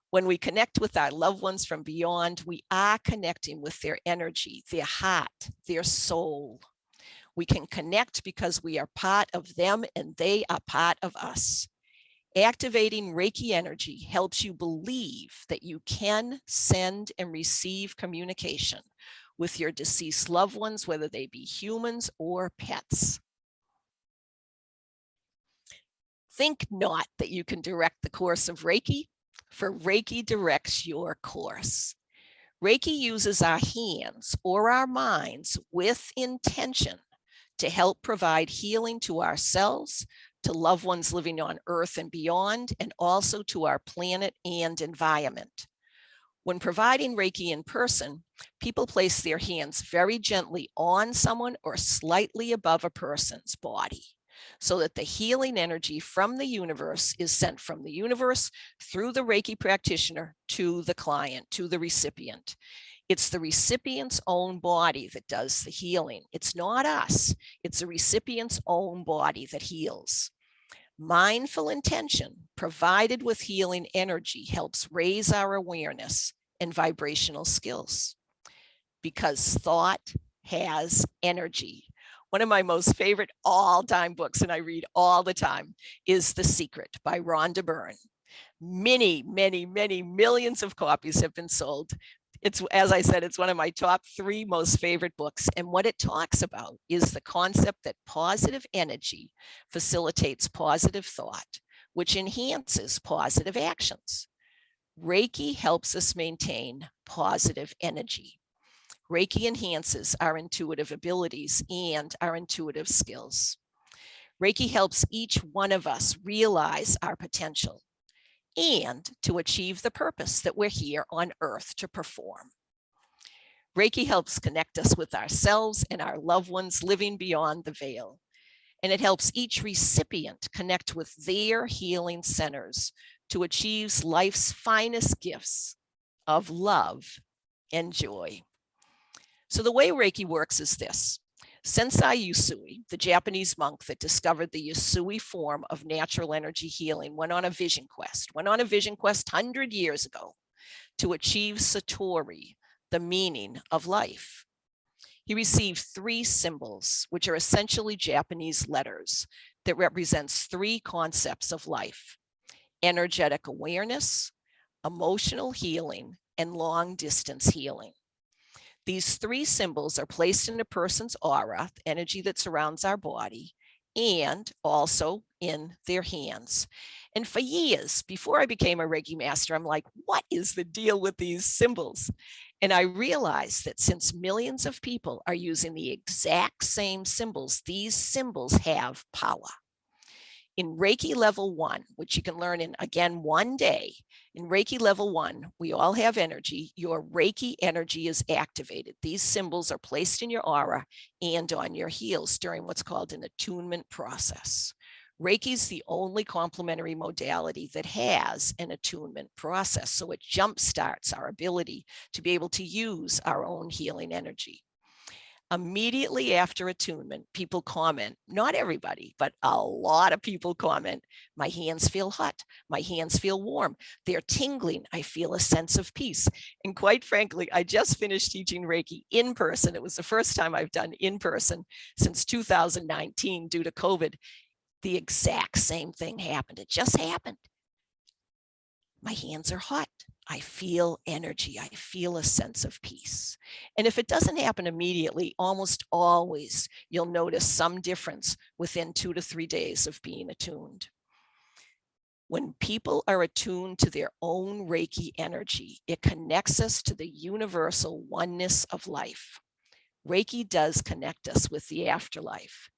When we connect with our loved ones from beyond, we are connecting with their energy, their heart, their soul. We can connect because we are part of them and they are part of us. Activating Reiki energy helps you believe that you can send and receive communication with your deceased loved ones, whether they be humans or pets. Think not that you can direct the course of Reiki, for Reiki directs your course. Reiki uses our hands or our minds with intention to help provide healing to ourselves, to loved ones living on Earth and beyond, and also to our planet and environment. When providing Reiki in person, people place their hands very gently on someone or slightly above a person's body, so that the healing energy from the universe is sent from the universe through the Reiki practitioner to the client, to the recipient. It's the recipient's own body that does the healing. It's not us. It's the recipient's own body that heals. Mindful intention provided with healing energy helps raise our awareness and vibrational skills, because thought has energy. One of my most favorite all-time books, and I read all the time, is The Secret by Rhonda Byrne. Many, many, many millions of copies have been sold. It's, as I said, it's one of my top 3 most favorite books. And what it talks about is the concept that positive energy facilitates positive thought, which enhances positive actions. Reiki helps us maintain positive energy. Reiki enhances our intuitive abilities and our intuitive skills. Reiki helps each one of us realize our potential and to achieve the purpose that we're here on Earth to perform. Reiki helps connect us with ourselves and our loved ones living beyond the veil. And it helps each recipient connect with their healing centers to achieve life's finest gifts of love and joy. So the way Reiki works is this. Sensei Usui, the Japanese monk that discovered the Usui form of natural energy healing, went on a vision quest 100 years ago to achieve Satori, the meaning of life. He received 3 symbols, which are essentially Japanese letters that represents 3 concepts of life: energetic awareness, emotional healing, and long distance healing. These 3 symbols are placed in a person's aura, the energy that surrounds our body, and also in their hands. And for years, before I became a Reiki master, I'm like, what is the deal with these symbols? And I realized that since millions of people are using the exact same symbols, these symbols have power. In Reiki level 1, which you can learn in, again, one day, in Reiki level 1, we all have energy. Your Reiki energy is activated. These symbols are placed in your aura and on your heels during what's called an attunement process. Reiki is the only complementary modality that has an attunement process, so it jumpstarts our ability to be able to use our own healing energy. Immediately after attunement, people comment, not everybody, but a lot of people comment, my hands feel hot, my hands feel warm, they're tingling, I feel a sense of peace. And quite frankly, I just finished teaching Reiki in person. It was the first time I've done in person since 2019 due to COVID. The exact same thing happened. It just happened. My hands are hot. I feel energy. I feel a sense of peace. And if it doesn't happen immediately, almost always you'll notice some difference within 2 to 3 days of being attuned. When people are attuned to their own Reiki energy, it connects us to the universal oneness of life. Reiki does connect us with the afterlife.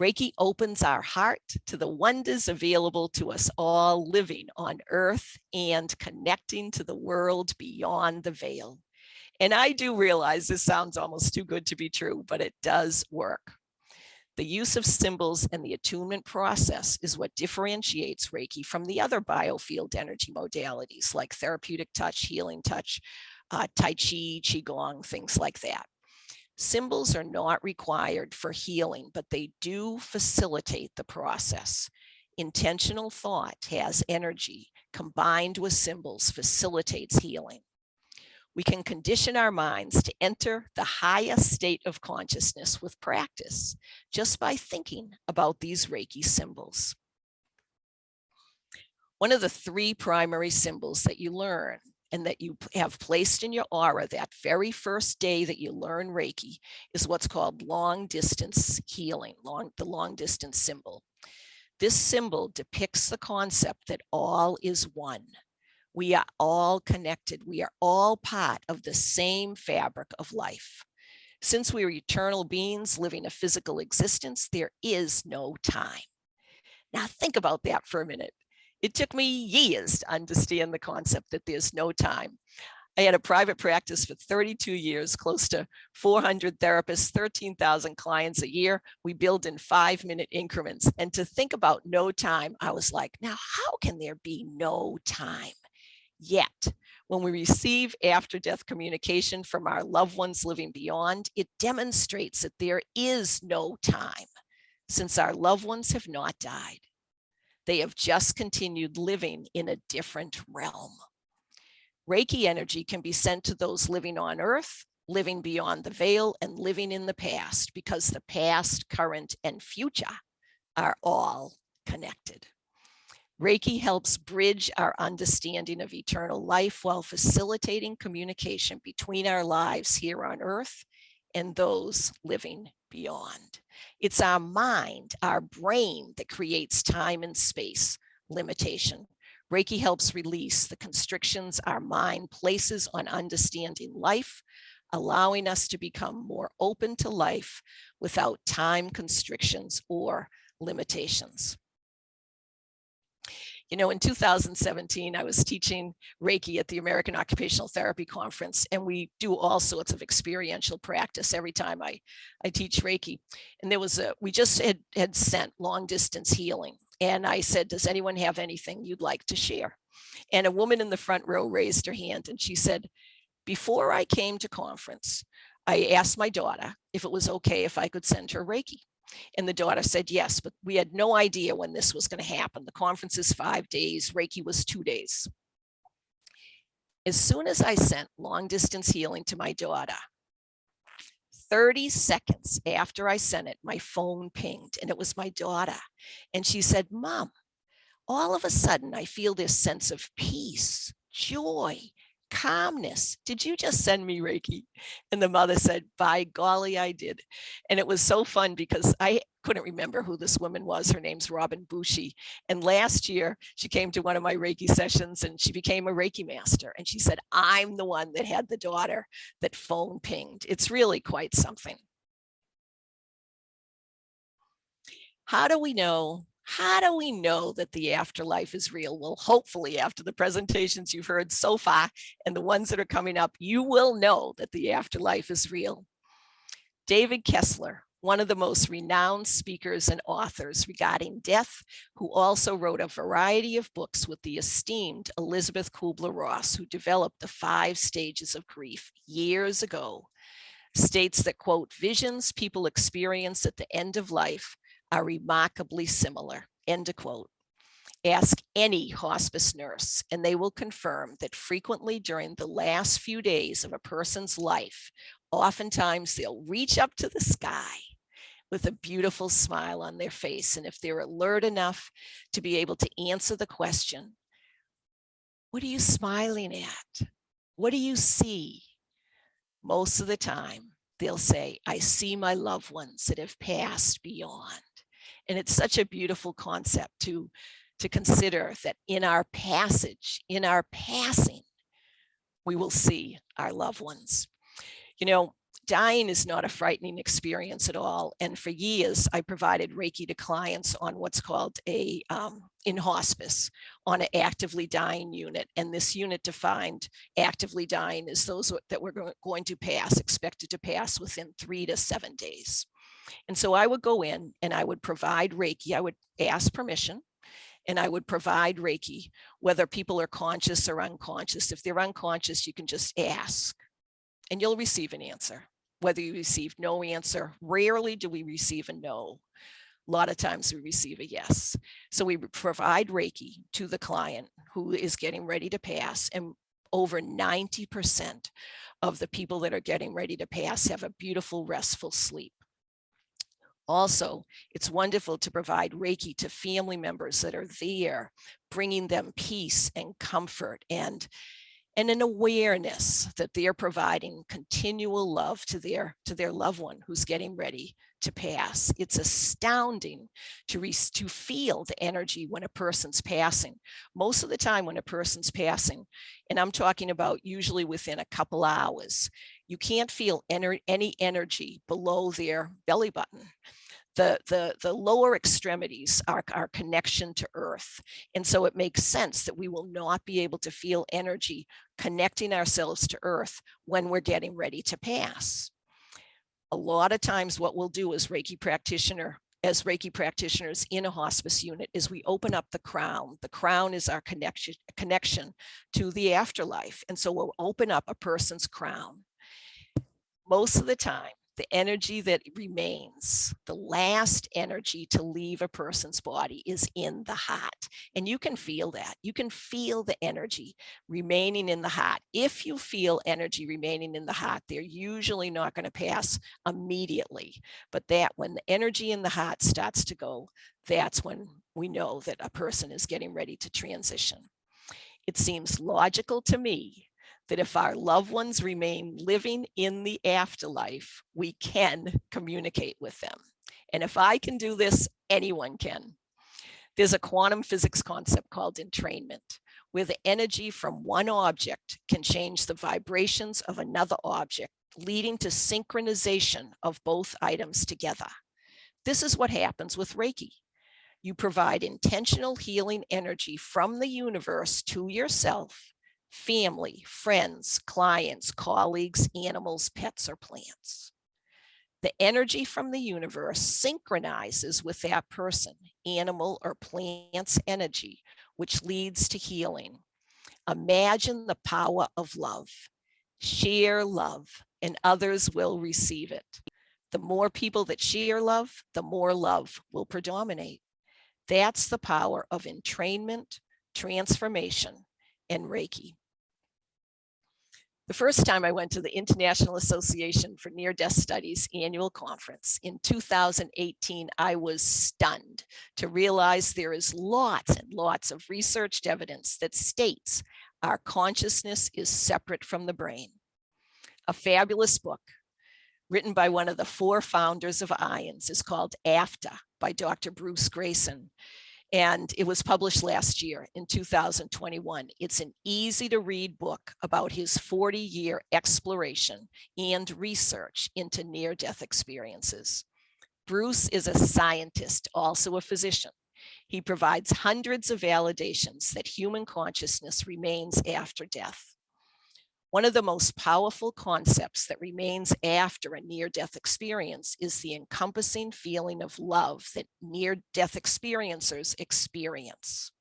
Reiki opens our heart to the wonders available to us all living on Earth and connecting to the world beyond the veil. And I do realize this sounds almost too good to be true, but it does work. The use of symbols and the attunement process is what differentiates Reiki from the other biofield energy modalities like therapeutic touch, healing touch, Tai Chi, Qigong, things like that. Symbols are not required for healing, but they do facilitate the process. Intentional thought has energy combined with symbols facilitates healing. We can condition our minds to enter the highest state of consciousness with practice just by thinking about these Reiki symbols. One of the 3 primary symbols that you learn and that you have placed in your aura that very first day that you learn Reiki is what's called long distance healing, the long distance symbol. This symbol depicts the concept that all is one. We are all connected. We are all part of the same fabric of life. Since we are eternal beings living a physical existence, there is no time. Now think about that for a minute. It took me years to understand the concept that there's no time. I had a private practice for 32 years, close to 400 therapists, 13,000 clients a year. We billed in 5-minute increments. And to think about no time, I was like, now how can there be no time? Yet, when we receive after-death communication from our loved ones living beyond, it demonstrates that there is no time, since our loved ones have not died. They have just continued living in a different realm. Reiki energy can be sent to those living on Earth, living beyond the veil, and living in the past, because the past, current, and future are all connected. Reiki helps bridge our understanding of eternal life while facilitating communication between our lives here on Earth and those living beyond. It's our mind, our brain, that creates time and space limitation. Reiki helps release the constrictions our mind places on understanding life, allowing us to become more open to life without time constrictions or limitations. You know, in 2017, I was teaching Reiki at the American Occupational Therapy Conference, and we do all sorts of experiential practice every time I teach Reiki. And there was we just had sent long distance healing. And I said, does anyone have anything you'd like to share? And a woman in the front row raised her hand and she said, before I came to conference, I asked my daughter if it was okay if I could send her Reiki. And the daughter said yes, but we had no idea when this was going to happen. The conference is 5 days, Reiki was 2 days. As soon as I sent long distance healing to my daughter, 30 seconds after I sent it, my phone pinged and it was my daughter. And she said, Mom, all of a sudden I feel this sense of peace, joy, calmness. Did you just send me Reiki? And the mother said, by golly, I did. And it was so fun because I couldn't remember who this woman was. Her name's Robin Bushi. And last year she came to one of my Reiki sessions and she became a Reiki master. And she said, I'm the one that had the daughter that phone pinged. It's really quite something. How do we know? How do we know that the afterlife is real? Well, hopefully after the presentations you've heard so far and the ones that are coming up, you will know that the afterlife is real. David Kessler, one of the most renowned speakers and authors regarding death, who also wrote a variety of books with the esteemed Elizabeth Kubler-Ross, who developed the 5 stages of grief years ago, states that, quote, visions people experience at the end of life are remarkably similar, end of quote. Ask any hospice nurse and they will confirm that frequently during the last few days of a person's life, oftentimes they'll reach up to the sky with a beautiful smile on their face. And if they're alert enough to be able to answer the question, what are you smiling at? What do you see? Most of the time, they'll say, I see my loved ones that have passed beyond. And it's such a beautiful concept to consider that in our passage, in our passing, we will see our loved ones. You know, dying is not a frightening experience at all. And for years, I provided Reiki to clients on what's called in hospice, on an actively dying unit. And this unit defined actively dying as those that were going to pass, expected to pass within 3 to 7 days. And so I would go in and I would provide Reiki. I would ask permission and I would provide Reiki, whether people are conscious or unconscious. If they're unconscious, you can just ask and you'll receive an answer. Whether you receive no answer, rarely do we receive a no. A lot of times we receive a yes. So we provide Reiki to the client who is getting ready to pass, and over 90% of the people that are getting ready to pass have a beautiful, restful sleep. Also, it's wonderful to provide Reiki to family members that are there, bringing them peace and comfort and an awareness that they're providing continual love to their loved one who's getting ready to pass. It's astounding to feel the energy when a person's passing. Most of the time when a person's passing, and I'm talking about usually within a couple hours, you can't feel any energy below their belly button. The lower extremities are our connection to earth. And so it makes sense that we will not be able to feel energy connecting ourselves to earth when we're getting ready to pass. A lot of times what we'll do as Reiki practitioners in a hospice unit is we open up the crown. The crown is our connection to the afterlife. And so we'll open up a person's crown. Most of the time, the energy that remains, the last energy to leave a person's body is in the heart. And you can feel that. You can feel the energy remaining in the heart. If you feel energy remaining in the heart, they're usually not going to pass immediately. But when the energy in the heart starts to go, that's when we know that a person is getting ready to transition. It seems logical to me that if our loved ones remain living in the afterlife, we can communicate with them. And if I can do this, anyone can. There's a quantum physics concept called entrainment, where the energy from one object can change the vibrations of another object, leading to synchronization of both items together. This is what happens with Reiki. You provide intentional healing energy from the universe to yourself, family, friends, clients, colleagues, animals, pets, or plants. The energy from the universe synchronizes with that person, animal, or plant's energy, which leads to healing. Imagine the power of love. Share love, and others will receive it. The more people that share love, the more love will predominate. That's the power of entrainment, transformation, and Reiki. The first time I went to the International Association for Near-Death Studies annual conference in 2018, I was stunned to realize there is lots and lots of researched evidence that states our consciousness is separate from the brain. A fabulous book written by one of the 4 founders of IONS is called After by Dr. Bruce Grayson. And it was published last year in 2021. It's an easy to read book about his 40-year exploration and research into near-death experiences. Bruce is a scientist, also a physician. He provides hundreds of validations that human consciousness remains after death. One of the most powerful concepts that remains after a near-death experience is the encompassing feeling of love that near-death experiencers experience.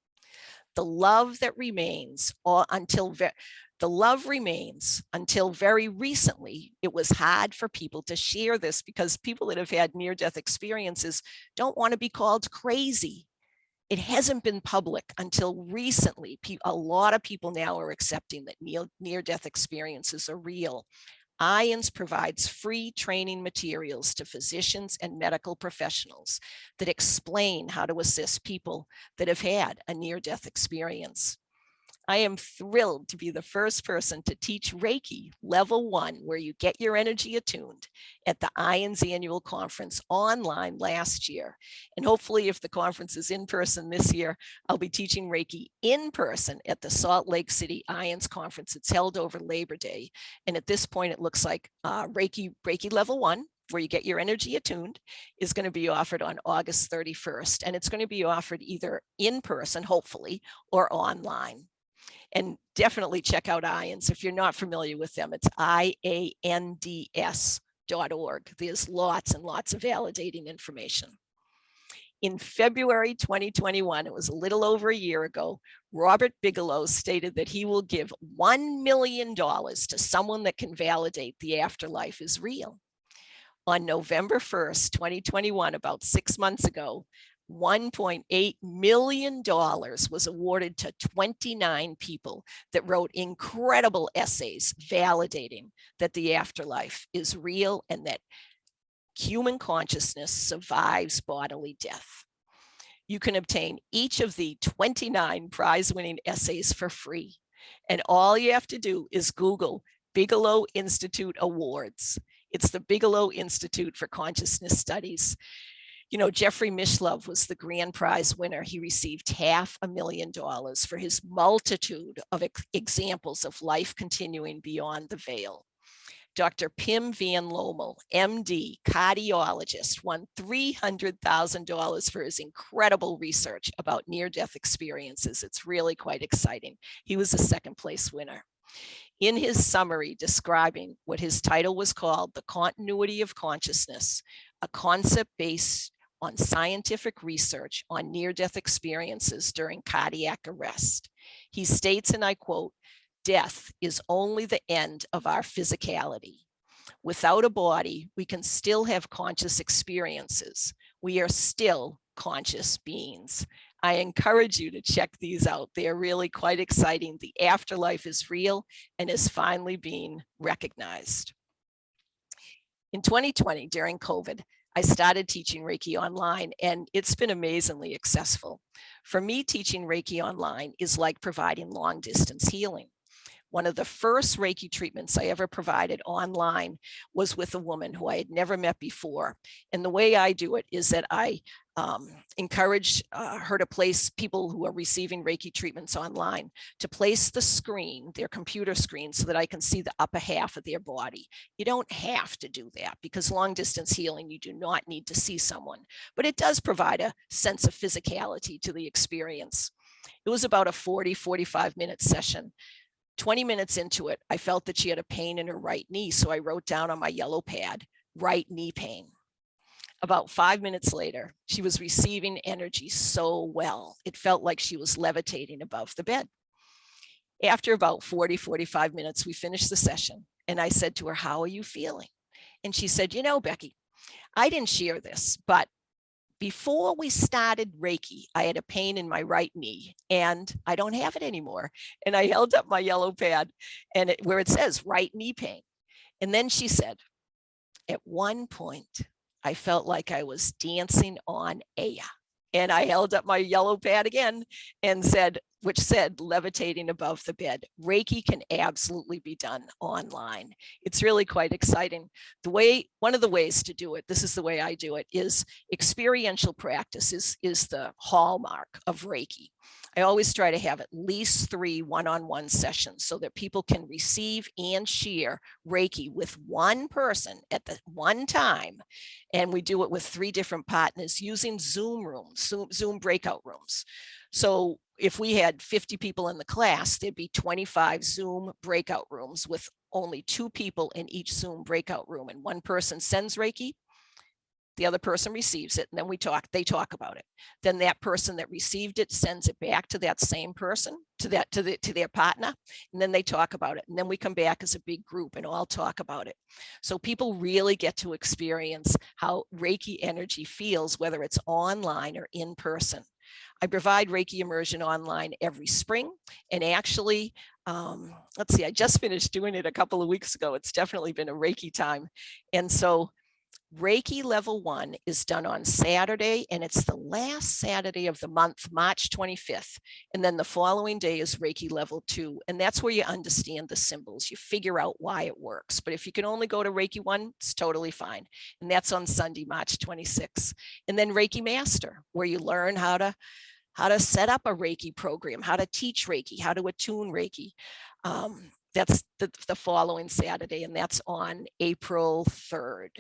The love that remains until very recently. It was hard for people to share this because people that have had near-death experiences don't want to be called crazy. It hasn't been public until recently. A lot of people now are accepting that near-death experiences are real. IONS provides free training materials to physicians and medical professionals that explain how to assist people that have had a near-death experience. I am thrilled to be the first person to teach Reiki Level 1, where you get your energy attuned, at the IONS annual conference online last year. And hopefully, if the conference is in person this year, I'll be teaching Reiki in person at the Salt Lake City IONS conference. It's held over Labor Day. And at this point, it looks like Reiki Level 1, where you get your energy attuned, is going to be offered on August 31st. And it's going to be offered either in person, hopefully, or online. And definitely check out IONS if you're not familiar with them. It's IANDS.com. consciousness.org. There's lots and lots of validating information. In February 2021, it was a little over a year ago, Robert Bigelow stated that he will give $1 million to someone that can validate the afterlife is real. On November 1st, 2021, about 6 months ago, $1.8 million was awarded to 29 people that wrote incredible essays validating that the afterlife is real and that human consciousness survives bodily death. You can obtain each of the 29 prize-winning essays for free. And all you have to do is Google Bigelow Institute Awards. It's the Bigelow Institute for Consciousness Studies. You know, Jeffrey Mishlove was the grand prize winner. He received $500,000 for his multitude of examples of life continuing beyond the veil. Dr. Pim Van Lommel, MD, cardiologist, won $300,000 for his incredible research about near-death experiences. It's really quite exciting. He was a second place winner. In his summary describing what his title was called, The Continuity of Consciousness, a concept based on scientific research on near-death experiences during cardiac arrest, he states, and I quote, "Death is only the end of our physicality. Without a body, we can still have conscious experiences. We are still conscious beings." I encourage you to check these out. They're really quite exciting. The afterlife is real and is finally being recognized. In 2020, during COVID, I started teaching Reiki online, and it's been amazingly successful. For me, teaching Reiki online is like providing long distance healing. One of the first Reiki treatments I ever provided online was with a woman who I had never met before. And the way I do it is that I encourage her to place people who are receiving Reiki treatments online to place the screen, their computer screen, so that I can see the upper half of their body. You don't have to do that because long distance healing, you do not need to see someone, but it does provide a sense of physicality to the experience. It was about a 45-minute session. 20 minutes into it, I felt that she had a pain in her right knee. So I wrote down on my yellow pad, right knee pain. About 5 minutes later, she was receiving energy so well. It felt like she was levitating above the bed. After about 45 minutes, we finished the session. And I said to her, "How are you feeling?" And she said, "You know, Becky, I didn't share this, but before we started Reiki, I had a pain in my right knee and I don't have it anymore." And I held up my yellow pad and where it says right knee pain. And then she said, "At one point, I felt like I was dancing on air." And I held up my yellow pad again and said, which said levitating above the bed. Reiki can absolutely be done online. It's really quite exciting. One of the ways to do it, this is the way I do it, is experiential practice is the hallmark of Reiki. I always try to have at least 3 one-on-one sessions so that people can receive and share Reiki with one person at the one time. And we do it with 3 different partners using Zoom rooms, Zoom breakout rooms. So if we had 50 people in the class, there'd be 25 Zoom breakout rooms with only 2 people in each Zoom breakout room. And one person sends Reiki, the other person receives it, and then they talk about it. Then that person that received it sends it back to that same person, to their partner, and then they talk about it. And then we come back as a big group and all talk about it. So people really get to experience how Reiki energy feels, whether it's online or in person. I provide Reiki immersion online every spring, and actually, let's see, I just finished doing it a couple of weeks ago. It's definitely been a Reiki time. And so Reiki level 1 is done on Saturday, and it's the last Saturday of the month, March 25th. And then the following day is Reiki level 2. And that's where you understand the symbols. You figure out why it works. But if you can only go to Reiki 1, it's totally fine. And that's on Sunday, March 26th. And then Reiki Master, where you learn how to set up a Reiki program, how to teach Reiki, how to attune Reiki. That's the following Saturday, and that's on April 3rd.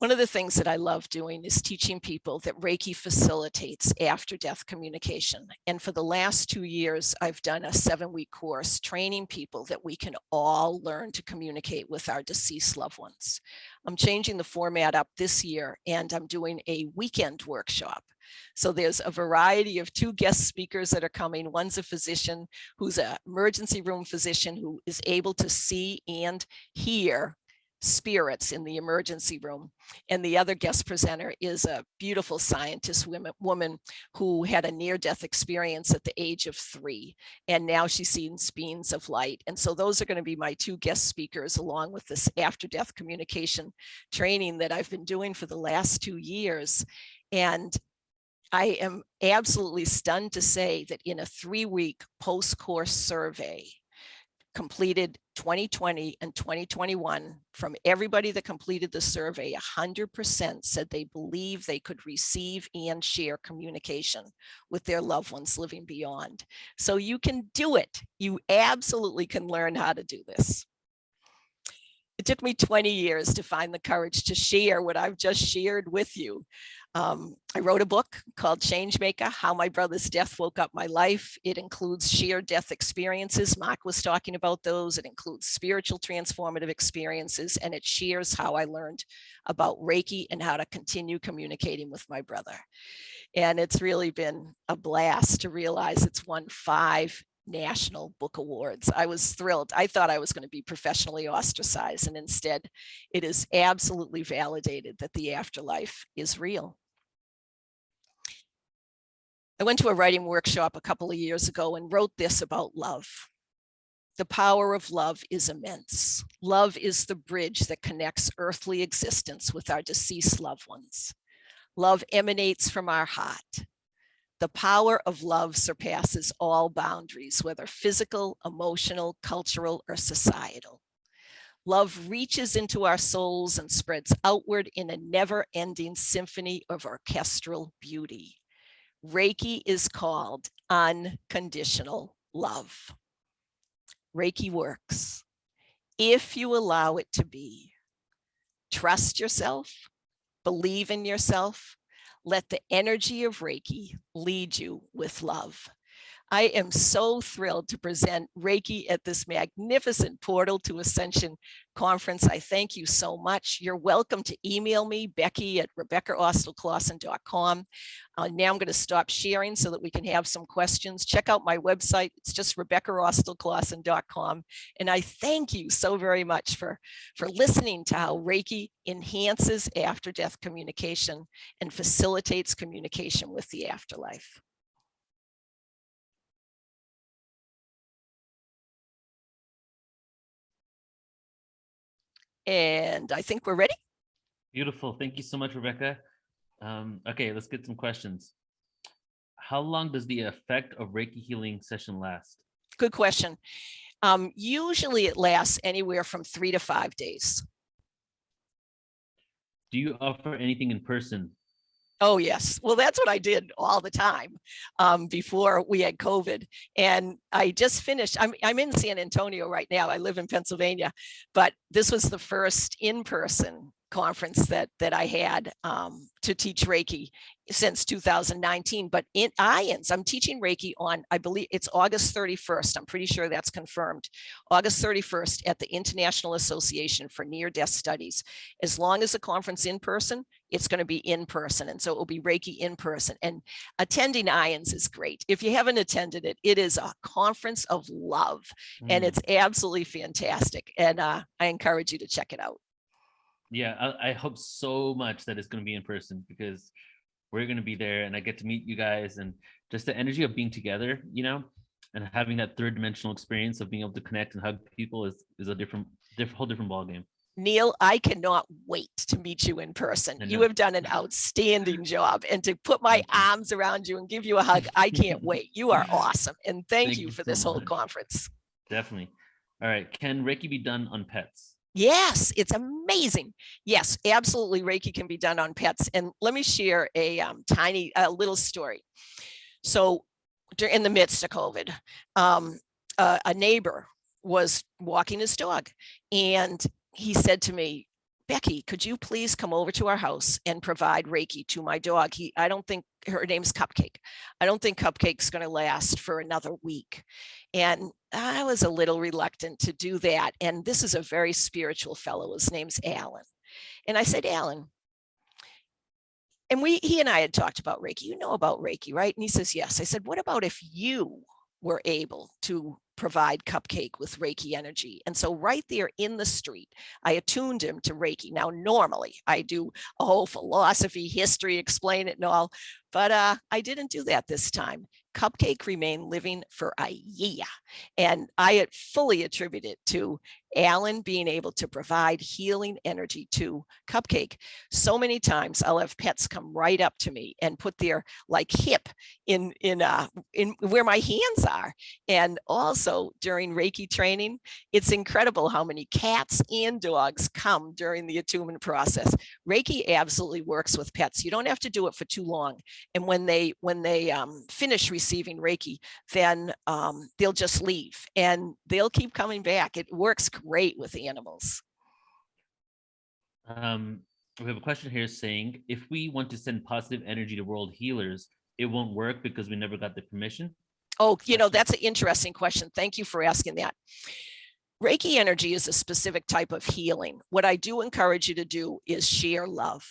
One of the things that I love doing is teaching people that Reiki facilitates after-death communication. And for the last 2 years, I've done a 7-week course training people that we can all learn to communicate with our deceased loved ones. I'm changing the format up this year, and I'm doing a weekend workshop. So there's a variety of 2 guest speakers that are coming. One's a physician who's an emergency room physician who is able to see and hear spirits in the emergency room. And the other guest presenter is a beautiful scientist woman who had a near-death experience at the age of 3. And now she's seen beams of light. And so those are going to be my 2 guest speakers, along with this after-death communication training that I've been doing for the last 2 years. And I am absolutely stunned to say that in a 3-week post-course survey, completed 2020 and 2021, from everybody that completed the survey, 100% said they believe they could receive and share communication with their loved ones living beyond. So you can do it. You absolutely can learn how to do this. It took me 20 years to find the courage to share what I've just shared with you. I wrote a book called Changemaker: How My Brother's Death Woke Up My Life. It includes sheer death experiences. Mark was talking about those. It includes spiritual transformative experiences, and it shares how I learned about Reiki and how to continue communicating with my brother. And it's really been a blast to realize it's won 5 National Book Awards. I was thrilled. I thought I was going to be professionally ostracized, and instead it is absolutely validated that the afterlife is real. I went to a writing workshop a couple of years ago and wrote this about love. The power of love is immense. Love is the bridge that connects earthly existence with our deceased loved ones. Love emanates from our heart. The power of love surpasses all boundaries, whether physical, emotional, cultural, or societal. Love reaches into our souls and spreads outward in a never-ending symphony of orchestral beauty. Reiki is called unconditional love. Reiki works if you allow it to be. Trust yourself, believe in yourself, let the energy of Reiki lead you with love. I am so thrilled to present Reiki at this magnificent Portal to Ascension conference. I thank you so much. You're welcome to email me, Becky@RebeccaAustelclausen.com. Now I'm going to stop sharing so that we can have some questions. Check out my website. It's just RebeccaAustelclausen.com. And I thank you so very much for listening to how Reiki enhances after-death communication and facilitates communication with the afterlife. And I think we're ready. Beautiful. Thank you so much, Rebecca. Okay, let's get some questions. How long does the effect of Reiki healing session last? Good question. Usually it lasts anywhere from 3 to 5 days. Do you offer anything in person? Oh, yes. Well, that's what I did all the time before we had COVID. And I just finished. I'm in San Antonio right now. I live in Pennsylvania, but this was the first in-person conference that I had to teach Reiki since 2019. But in IANS, I'm teaching Reiki on, I believe it's August 31st. I'm pretty sure that's confirmed. August 31st at the International Association for Near-Death Studies. As long as the conference in person, it's going to be in person. And so it will be Reiki in person. And attending IANS is great. If you haven't attended it, it is a conference of love. And it's absolutely fantastic. And I encourage you to check it out. Yeah, I hope so much that it's going to be in person, because we're going to be there and I get to meet you guys, and just the energy of being together, you know, and having that 3rd dimensional experience of being able to connect and hug people is a whole different ballgame. Neil, I cannot wait to meet you in person. You have done an outstanding job, and to put my arms around you and give you a hug, I can't wait. You are awesome. And thank you for this whole conference. Definitely. All right. Can Reiki be done on pets? Yes, it's amazing. Yes, absolutely. Reiki can be done on pets. And let me share a tiny little story. So in the midst of COVID, a neighbor was walking his dog, and he said to me, Becky, could you please come over to our house and provide Reiki to my dog? I don't think, her name's Cupcake. I don't think Cupcake's going to last for another week. And I was a little reluctant to do that. And this is a very spiritual fellow. His name's Alan. And I said, Alan, and he and I had talked about Reiki. You know about Reiki, right? And he says, yes. I said, what about if you were able to provide Cupcake with Reiki energy? And so right there in the street, I attuned him to Reiki. Now, normally I do a whole philosophy, history, explain it and all, but I didn't do that this time. Cupcake remained living for a year. And I had fully attributed it to Alan being able to provide healing energy to Cupcake. So many times I'll have pets come right up to me and put their like hip in where my hands are. And also during Reiki training, it's incredible how many cats and dogs come during the attunement process. Reiki absolutely works with pets. You don't have to do it for too long. And when they finish receiving Reiki, then they'll just leave and they'll keep coming back. It works great with animals. We have a question here saying, if we want to send positive energy to world healers, it won't work because we never got the permission? Oh, that's an interesting question. Thank you for asking that. Reiki energy is a specific type of healing. What I do encourage you to do is share love.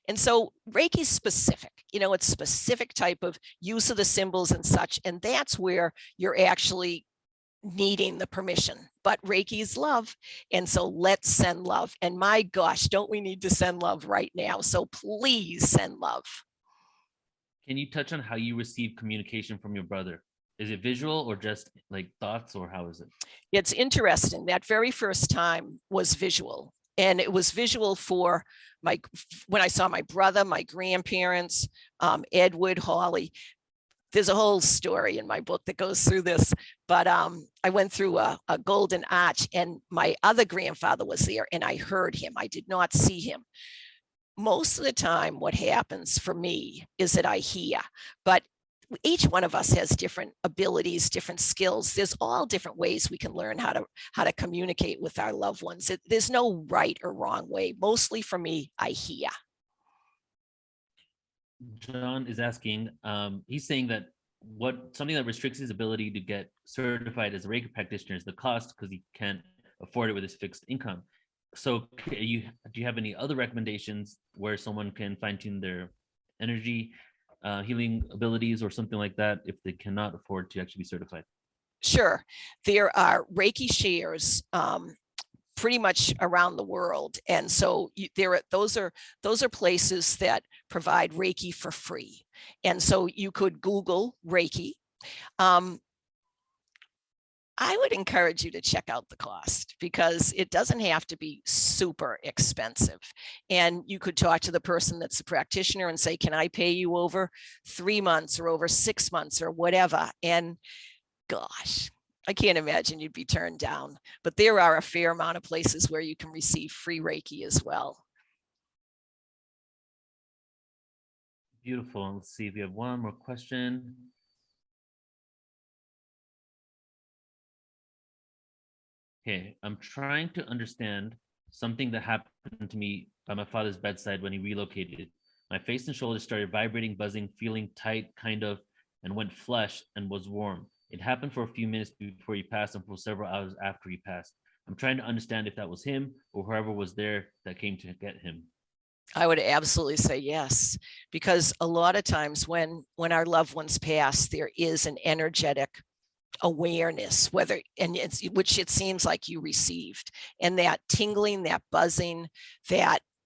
And so Reiki is specific, it's specific type of use of the symbols and such. And that's where you're actually needing the permission. But Reiki is love. And so let's send love. And my gosh, don't we need to send love right now? So please send love. Can you touch on how you receive communication from your brother? Is it visual or just like thoughts, or how is it? It's interesting. That very first time was visual. And it was visual for when I saw my brother, my grandparents, Edward, Holly. There's a whole story in my book that goes through this, but I went through a golden arch and my other grandfather was there and I heard him. I did not see him. Most of the time, what happens for me is that I hear, but each one of us has different abilities, different skills. There's all different ways we can learn how to communicate with our loved ones. There's no right or wrong way. Mostly for me, I hear. John is asking, he's saying that something that restricts his ability to get certified as a Reiki practitioner is the cost, because he can't afford it with his fixed income. So do you have any other recommendations where someone can fine-tune their energy healing abilities or something like that if they cannot afford to actually be certified? Sure. There are Reiki shares pretty much around the world. And so those are places that provide Reiki for free. And so you could Google Reiki. I would encourage you to check out the cost because it doesn't have to be super expensive. And you could talk to the person that's a practitioner and say, can I pay you over 3 months or over 6 months or whatever? And gosh, I can't imagine you'd be turned down, but there are a fair amount of places where you can receive free Reiki as well. Beautiful. Let's see if we have one more question. Okay, I'm trying to understand something that happened to me by my father's bedside when he relocated. My face and shoulders started vibrating, buzzing, feeling tight, kind of, and went flush and was warm. It happened for a few minutes before he passed and for several hours after he passed. I'm trying to understand if that was him or whoever was there that came to get him. I would absolutely say yes, because a lot of times when our loved ones pass, there is an energetic awareness, which it seems like you received, and that tingling, that buzzing,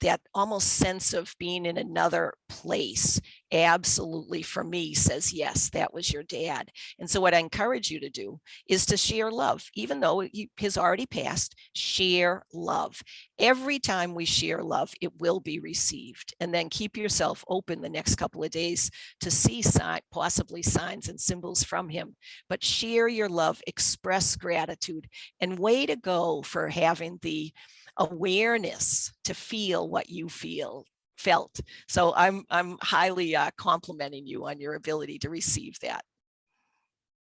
that almost sense of being in another place absolutely for me says, yes, that was your dad. And so what I encourage you to do is to share love, even though he has already passed. Share love. Every time we share love, it will be received. And then keep yourself open the next couple of days to see possibly signs and symbols from him. But share your love, express gratitude, and way to go for having the awareness to feel what you felt. So I'm highly complimenting you on your ability to receive that.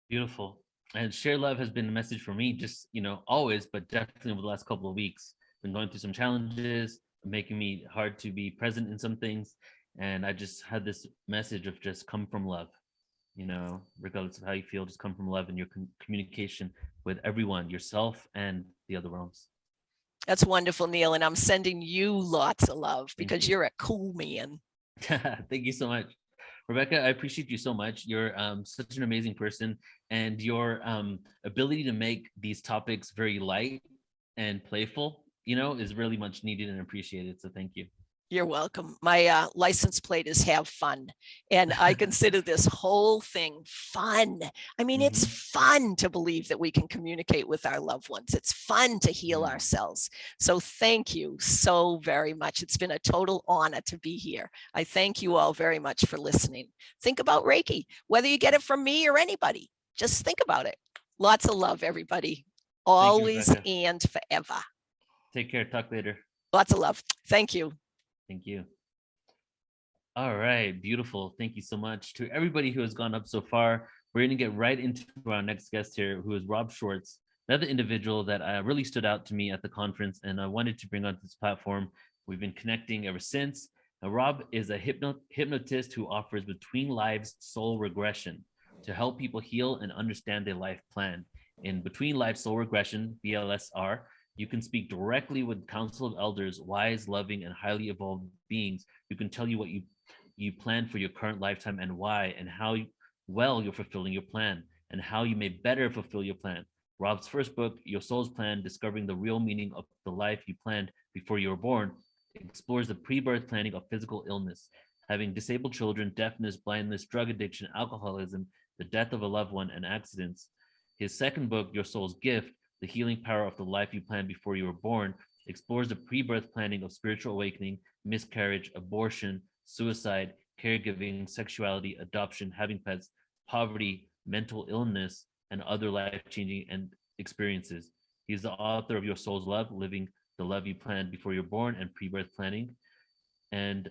Beautiful. And share love has been a message for me, just always, but definitely over the last couple of weeks. been going through some challenges, making me hard to be present in some things. And I just had this message of just come from love, regardless of how you feel, just come from love in your communication with everyone, yourself and the other realms. That's wonderful, Neil. And I'm sending you lots of love because you're a cool man. Thank you so much. Rebecca, I appreciate you so much. You're such an amazing person, and your ability to make these topics very light and playful, is really much needed and appreciated. So thank you. You're welcome. My license plate is have fun. And I consider this whole thing fun. I mean, it's fun to believe that we can communicate with our loved ones. It's fun to heal ourselves. So thank you so very much. It's been a total honor to be here. I thank you all very much for listening. Think about Reiki, whether you get it from me or anybody. Just think about it. Lots of love, everybody. Always and forever. Take care. Talk later. Lots of love. Thank you. Thank you. All right, beautiful. Thank you so much to everybody who has gone up so far. We're going to get right into our next guest here, who is Rob Schwartz, another individual that really stood out to me at the conference, and I wanted to bring onto this platform. We've been connecting ever since. Now, Rob is a hypnotist who offers Between Lives Soul Regression to help people heal and understand their life plan. In Between Lives Soul Regression, BLSR, you can speak directly with Council of Elders, wise, loving, and highly evolved beings who can tell you what you plan for your current lifetime and why, and how well you're fulfilling your plan, and how you may better fulfill your plan. Rob's first book, Your Soul's Plan, Discovering the Real Meaning of the Life You Planned Before You Were Born, explores the pre-birth planning of physical illness, having disabled children, deafness, blindness, drug addiction, alcoholism, the death of a loved one, and accidents. His second book, Your Soul's Gift, The Healing Power of the Life You Planned Before You Were Born, explores the pre-birth planning of spiritual awakening, miscarriage, abortion, suicide, caregiving, sexuality, adoption, having pets, poverty, mental illness, and other life-changing experiences. He's the author of Your Soul's Love, Living the Love You Planned Before You're Born, and Pre-Birth Planning, and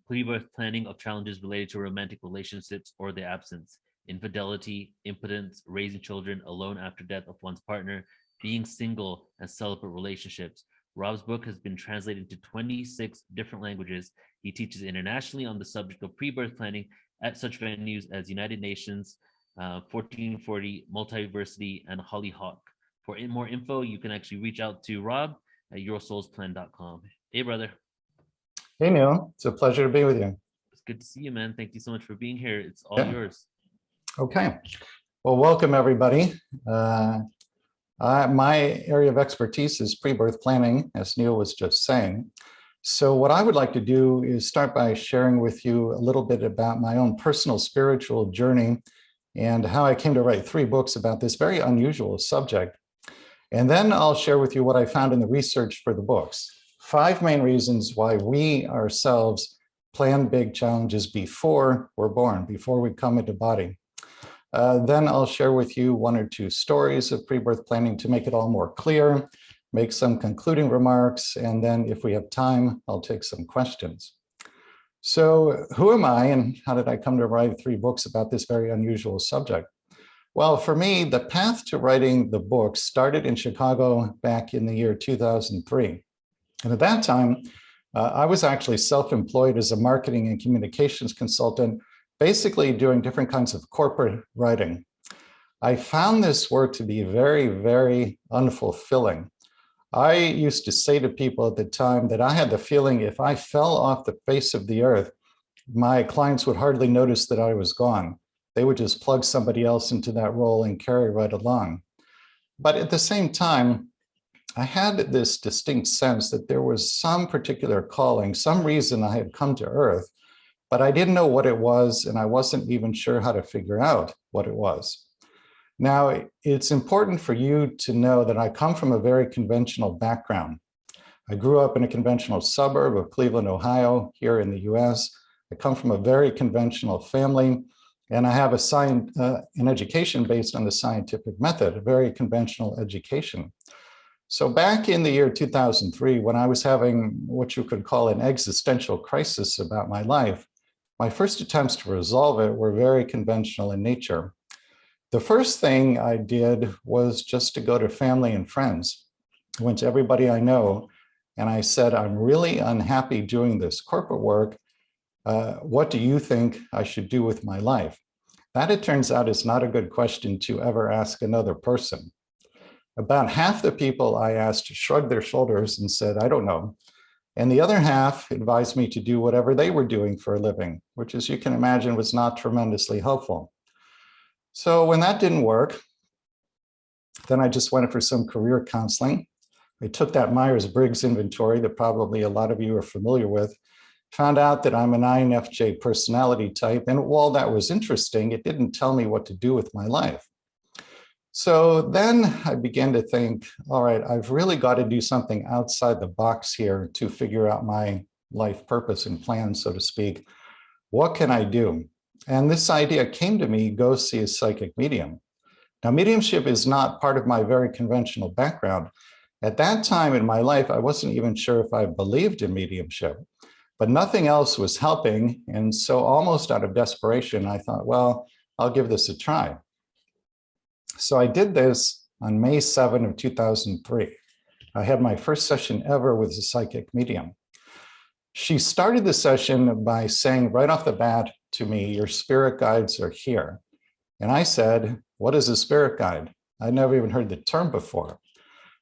pre-birth planning of challenges related to romantic relationships or their absence, infidelity, impotence, raising children, alone after death of one's partner, being single, and celibate relationships. Rob's book has been translated into 26 different languages. He teaches internationally on the subject of pre-birth planning at such venues as United Nations, 1440, Multiversity, and Hollyhock. For more info, you can actually reach out to Rob at yoursoulsplan.com. Hey, brother. Hey, Neil. It's a pleasure to be with you. It's good to see you, man. Thank you so much for being here. It's all yours. Okay. Well, welcome, everybody. My area of expertise is pre-birth planning, as Neil was just saying. So what I would like to do is start by sharing with you a little bit about my own personal spiritual journey and how I came to write 3 books about this very unusual subject. And then I'll share with you what I found in the research for the books. 5 main reasons why we ourselves plan big challenges before we're born, before we come into body. Then I'll share with you 1 or 2 stories of pre-birth planning to make it all more clear, make some concluding remarks, and then if we have time, I'll take some questions. So who am I and how did I come to write 3 books about this very unusual subject? Well, for me, the path to writing the book started in Chicago back in the year 2003. And at that time, I was actually self-employed as a marketing and communications consultant, basically doing different kinds of corporate writing. I found this work to be very, very unfulfilling. I used to say to people at the time that I had the feeling if I fell off the face of the earth, my clients would hardly notice that I was gone. They would just plug somebody else into that role and carry right along. But at the same time, I had this distinct sense that there was some particular calling, some reason I had come to Earth, but I didn't know what it was, and I wasn't even sure how to figure out what it was. Now, it's important for you to know that I come from a very conventional background. I grew up in a conventional suburb of Cleveland, Ohio, here in the US. I come from a very conventional family, and I have an education based on the scientific method, a very conventional education. So back in the year 2003, when I was having what you could call an existential crisis about my life, my first attempts to resolve it were very conventional in nature. The first thing I did was just to go to family and friends. I went to everybody I know and I said, I'm really unhappy doing this corporate work. What do you think I should do with my life? That, it turns out, is not a good question to ever ask another person. About half the people I asked shrugged their shoulders and said, I don't know. And the other half advised me to do whatever they were doing for a living, which, as you can imagine, was not tremendously helpful. So when that didn't work, then I just went for some career counseling. I took that Myers-Briggs inventory that probably a lot of you are familiar with, found out that I'm an INFJ personality type, and while that was interesting, it didn't tell me what to do with my life. So then I began to think, all right, I've really got to do something outside the box here to figure out my life purpose and plan, so to speak. What can I do? And this idea came to me, go see a psychic medium. Now, mediumship is not part of my very conventional background. At that time in my life, I wasn't even sure if I believed in mediumship, but nothing else was helping. And so almost out of desperation, I thought, well, I'll give this a try. So I did this on May 7 of 2003. I had my first session ever with a psychic medium. She started the session by saying right off the bat to me, your spirit guides are here. And I said, what is a spirit guide? I'd never even heard the term before.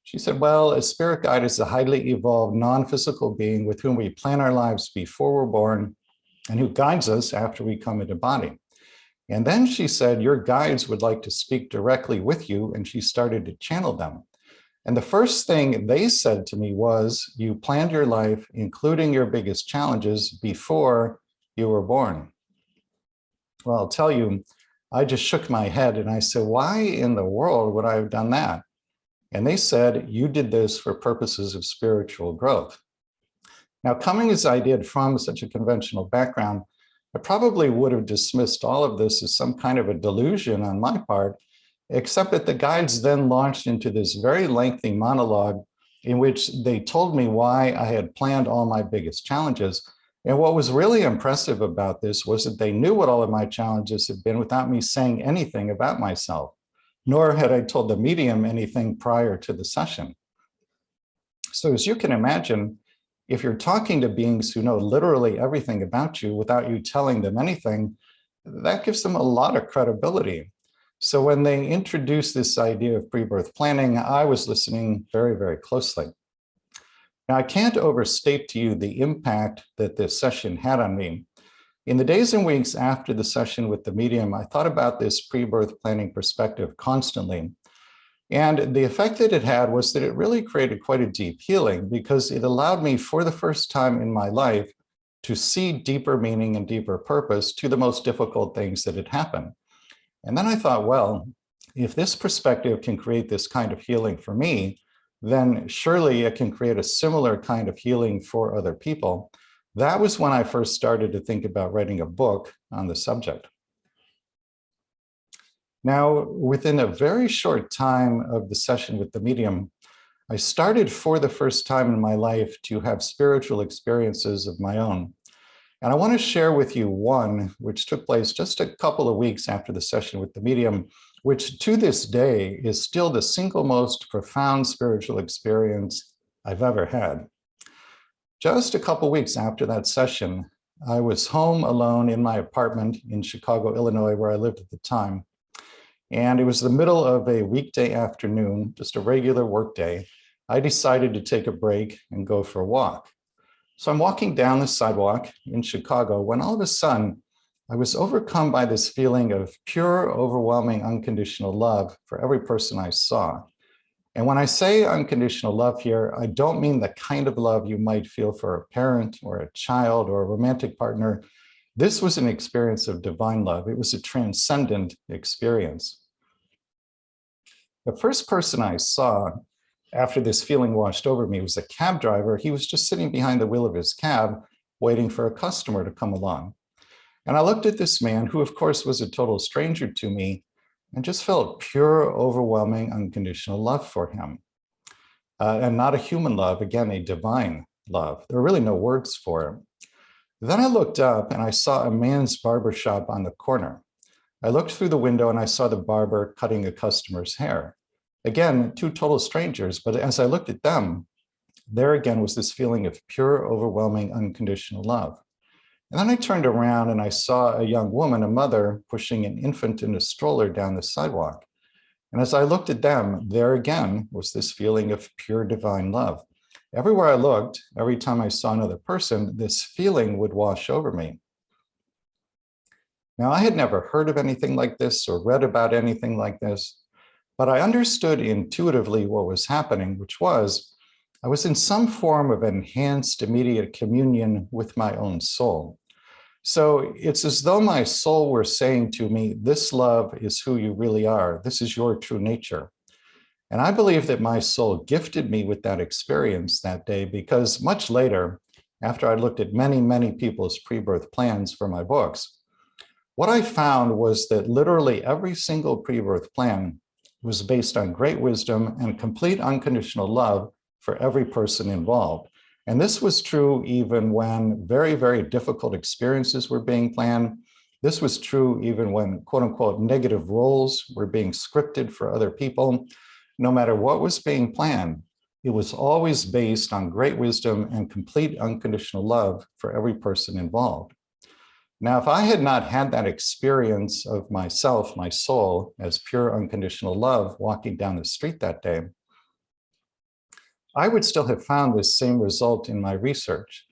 She said, well, a spirit guide is a highly evolved non-physical being with whom we plan our lives before we're born and who guides us after we come into body. And then she said, your guides would like to speak directly with you, and she started to channel them. And the first thing they said to me was, you planned your life, including your biggest challenges, before you were born. Well, I'll tell you, I just shook my head and I said, why in the world would I have done that? And they said, you did this for purposes of spiritual growth. Now, coming as I did from such a conventional background, I probably would have dismissed all of this as some kind of a delusion on my part, except that the guides then launched into this very lengthy monologue in which they told me why I had planned all my biggest challenges. And what was really impressive about this was that they knew what all of my challenges had been without me saying anything about myself, nor had I told the medium anything prior to the session. So as you can imagine, if you're talking to beings who know literally everything about you without you telling them anything, that gives them a lot of credibility. So when they introduced this idea of pre-birth planning, I was listening very, very closely. Now, I can't overstate to you the impact that this session had on me. In the days and weeks after the session with the medium, I thought about this pre-birth planning perspective constantly. And the effect that it had was that it really created quite a deep healing, because it allowed me for the first time in my life to see deeper meaning and deeper purpose to the most difficult things that had happened. And then I thought, well, if this perspective can create this kind of healing for me, then surely it can create a similar kind of healing for other people. That was when I first started to think about writing a book on the subject. Now, within a very short time of the session with the medium, I started for the first time in my life to have spiritual experiences of my own. And I want to share with you one which took place just a couple of weeks after the session with the medium, which to this day is still the single most profound spiritual experience I've ever had. Just a couple of weeks after that session, I was home alone in my apartment in Chicago, Illinois, where I lived at the time. And it was the middle of a weekday afternoon, just a regular work day. I decided to take a break and go for a walk. So I'm walking down the sidewalk in Chicago when all of a sudden I was overcome by this feeling of pure, overwhelming, unconditional love for every person I saw. And when I say unconditional love here, I don't mean the kind of love you might feel for a parent or a child or a romantic partner. This was an experience of divine love. It was a transcendent experience. The first person I saw after this feeling washed over me was a cab driver. He was just sitting behind the wheel of his cab, waiting for a customer to come along. And I looked at this man, who of course was a total stranger to me, and just felt pure, overwhelming, unconditional love for him. And not a human love, again, a divine love. There were really no words for it. Then I looked up and I saw a man's barber shop on the corner. I looked through the window and I saw the barber cutting a customer's hair. Again, two total strangers, but as I looked at them, there again was this feeling of pure, overwhelming, unconditional love. And then I turned around and I saw a young woman, a mother, pushing an infant in a stroller down the sidewalk. And as I looked at them, there again was this feeling of pure divine love. Everywhere I looked, every time I saw another person, this feeling would wash over me. Now, I had never heard of anything like this or read about anything like this, but I understood intuitively what was happening, which was I was in some form of enhanced immediate communion with my own soul. So it's as though my soul were saying to me, this love is who you really are. This is your true nature. And I believe that my soul gifted me with that experience that day, because much later, after I looked at many, many people's pre-birth plans for my books, what I found was that literally every single pre-birth plan was based on great wisdom and complete unconditional love for every person involved. And this was true even when very, very difficult experiences were being planned. This was true even when, quote unquote, negative roles were being scripted for other people. No matter what was being planned, it was always based on great wisdom and complete unconditional love for every person involved. Now, if I had not had that experience of myself, my soul, as pure unconditional love walking down the street that day, I would still have found this same result in my research.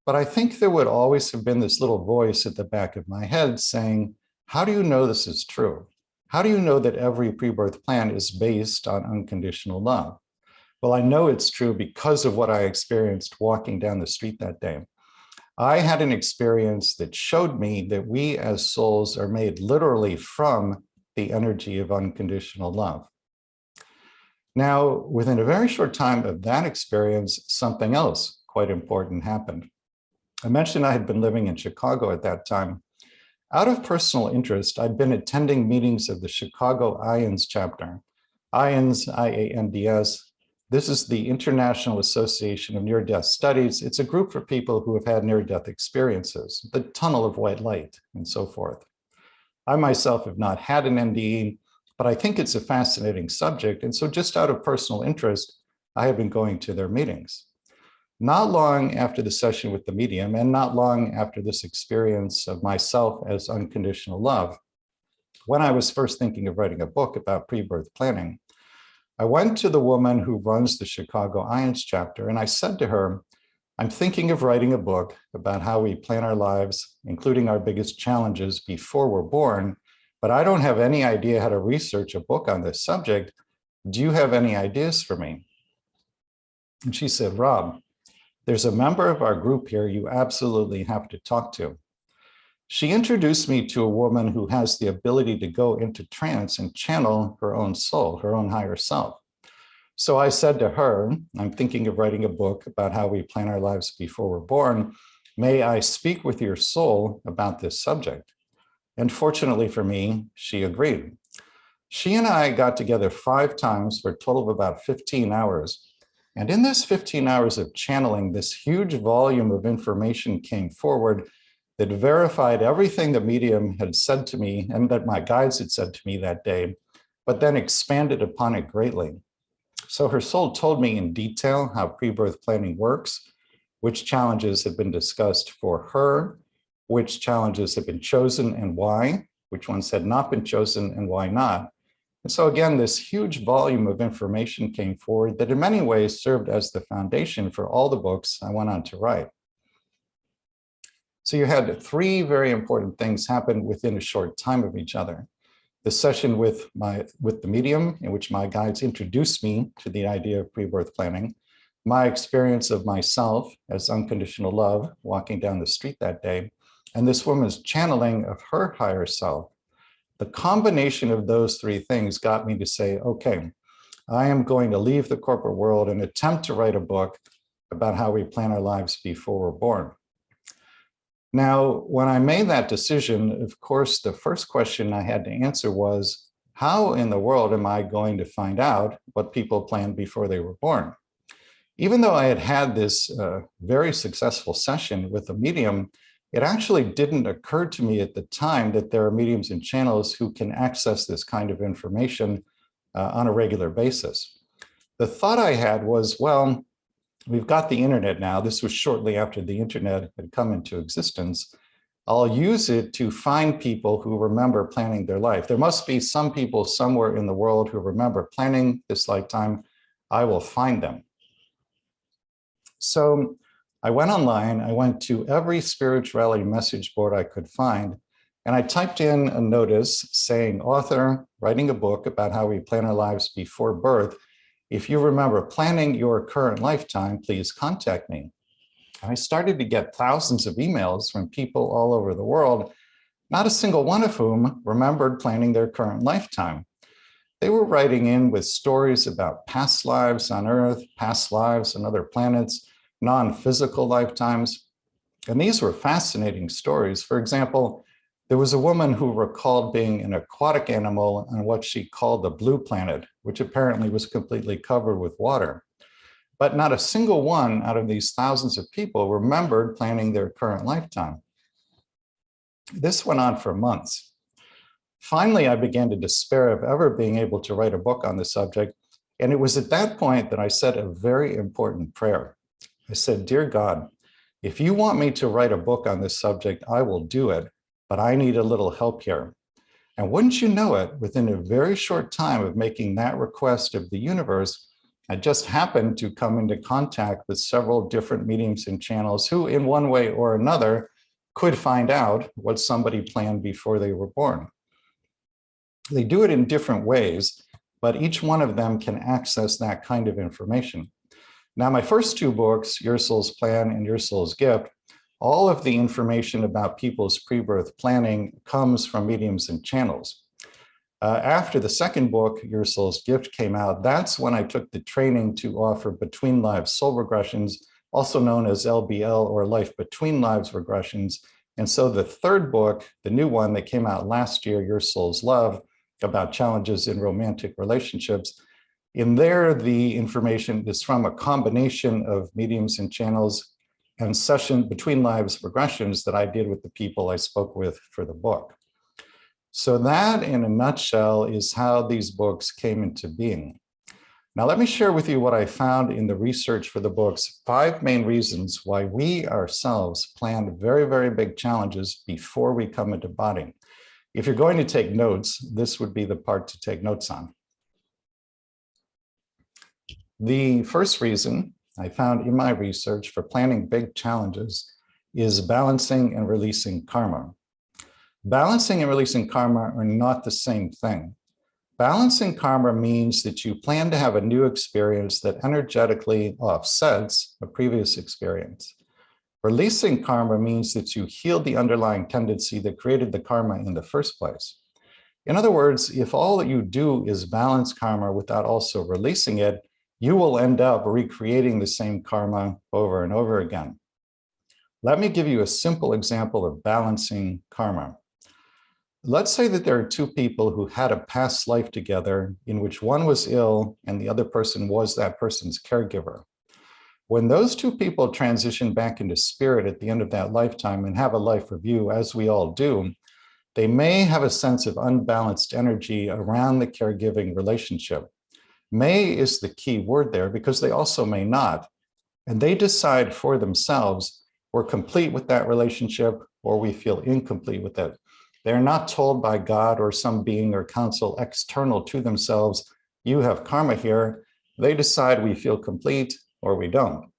But I think there would always have been this little voice at the back of my head saying, how do you know this is true? How do you know that every pre-birth plan is based on unconditional love? Well, I know it's true because of what I experienced walking down the street that day. I had an experience that showed me that we as souls are made literally from the energy of unconditional love. Now, within a very short time of that experience, something else quite important happened. I mentioned I had been living in Chicago at that time. Out of personal interest, I'd been attending meetings of the Chicago IANDS chapter. IANDS, I-A-N-D-S. This is the International Association of Near-Death Studies. It's a group for people who have had near-death experiences, the tunnel of white light, and so forth. I myself have not had an NDE, but I think it's a fascinating subject. And so just out of personal interest, I have been going to their meetings. Not long after the session with the medium, and not long after this experience of myself as unconditional love, when I was first thinking of writing a book about pre-birth planning, I went to the woman who runs the Chicago IANDS chapter, and I said to her, I'm thinking of writing a book about how we plan our lives, including our biggest challenges before we're born, but I don't have any idea how to research a book on this subject. Do you have any ideas for me? And she said, Rob, there's a member of our group here you absolutely have to talk to. She introduced me to a woman who has the ability to go into trance and channel her own soul, her own higher self. So I said to her, I'm thinking of writing a book about how we plan our lives before we're born. May I speak with your soul about this subject? And fortunately for me, she agreed. She and I got together 5 times for a total of about 15 hours. And in this 15 hours of channeling, this huge volume of information came forward that verified everything the medium had said to me and that my guides had said to me that day, but then expanded upon it greatly. So her soul told me in detail how pre-birth planning works, which challenges have been discussed for her, which challenges have been chosen and why, which ones had not been chosen and why not. And so again, this huge volume of information came forward that in many ways served as the foundation for all the books I went on to write. So you had 3 very important things happen within a short time of each other. The session with the medium, in which my guides introduced me to the idea of pre-birth planning, my experience of myself as unconditional love walking down the street that day, and this woman's channeling of her higher self. The combination of those 3 things got me to say, okay, I am going to leave the corporate world and attempt to write a book about how we plan our lives before we're born. Now, when I made that decision, of course, the first question I had to answer was, how in the world am I going to find out what people planned before they were born? Even though I had had this very successful session with a medium, it actually didn't occur to me at the time that there are mediums and channels who can access this kind of information on a regular basis. The thought I had was, well, we've got the internet now. This was shortly after the internet had come into existence. I'll use it to find people who remember planning their life. There must be some people somewhere in the world who remember planning this lifetime. I will find them. So I went online. I went to every spirituality message board I could find, and I typed in a notice saying, author, writing a book about how we plan our lives before birth. If you remember planning your current lifetime, please contact me. I started to get thousands of emails from people all over the world, not a single one of whom remembered planning their current lifetime. They were writing in with stories about past lives on Earth, past lives on other planets, non-physical lifetimes. And these were fascinating stories. For example, there was a woman who recalled being an aquatic animal on what she called the blue planet, which apparently was completely covered with water. But not a single one out of these thousands of people remembered planning their current lifetime. This went on for months. Finally, I began to despair of ever being able to write a book on the subject. And it was at that point that I said a very important prayer. I said, dear God, if you want me to write a book on this subject, I will do it, but I need a little help here. And wouldn't you know it, within a very short time of making that request of the universe, I just happened to come into contact with several different mediums and channels who, in one way or another, could find out what somebody planned before they were born. They do it in different ways, but each one of them can access that kind of information. Now, my first two books, Your Soul's Plan and Your Soul's Gift, all of the information about people's pre-birth planning comes from mediums and channels. After the second book, Your Soul's Gift, came out, that's when I took the training to offer between lives soul regressions, also known as LBL or life between lives regressions. And so the third book, the new one that came out last year, Your Soul's Love, about challenges in romantic relationships, in there, the information is from a combination of mediums and channels and session between lives regressions that I did with the people I spoke with for the book. So that, in a nutshell, is how these books came into being. Now, let me share with you what I found in the research for the books, 5 main reasons why we ourselves plan very, very big challenges before we come into body. If you're going to take notes, this would be the part to take notes on. The first reason I found in my research for planning big challenges is balancing and releasing karma. Balancing and releasing karma are not the same thing. Balancing karma means that you plan to have a new experience that energetically offsets a previous experience. Releasing karma means that you heal the underlying tendency that created the karma in the first place. In other words, if all that you do is balance karma without also releasing it, you will end up recreating the same karma over and over again. Let me give you a simple example of balancing karma. Let's say that there are 2 people who had a past life together in which one was ill and the other person was that person's caregiver. When those 2 people transition back into spirit at the end of that lifetime and have a life review, as we all do, they may have a sense of unbalanced energy around the caregiving relationship. May is the key word there, because they also may not. And they decide for themselves, we're complete with that relationship or we feel incomplete with it. They're not told by God or some being or counsel external to themselves, you have karma here. They decide we feel complete or we don't.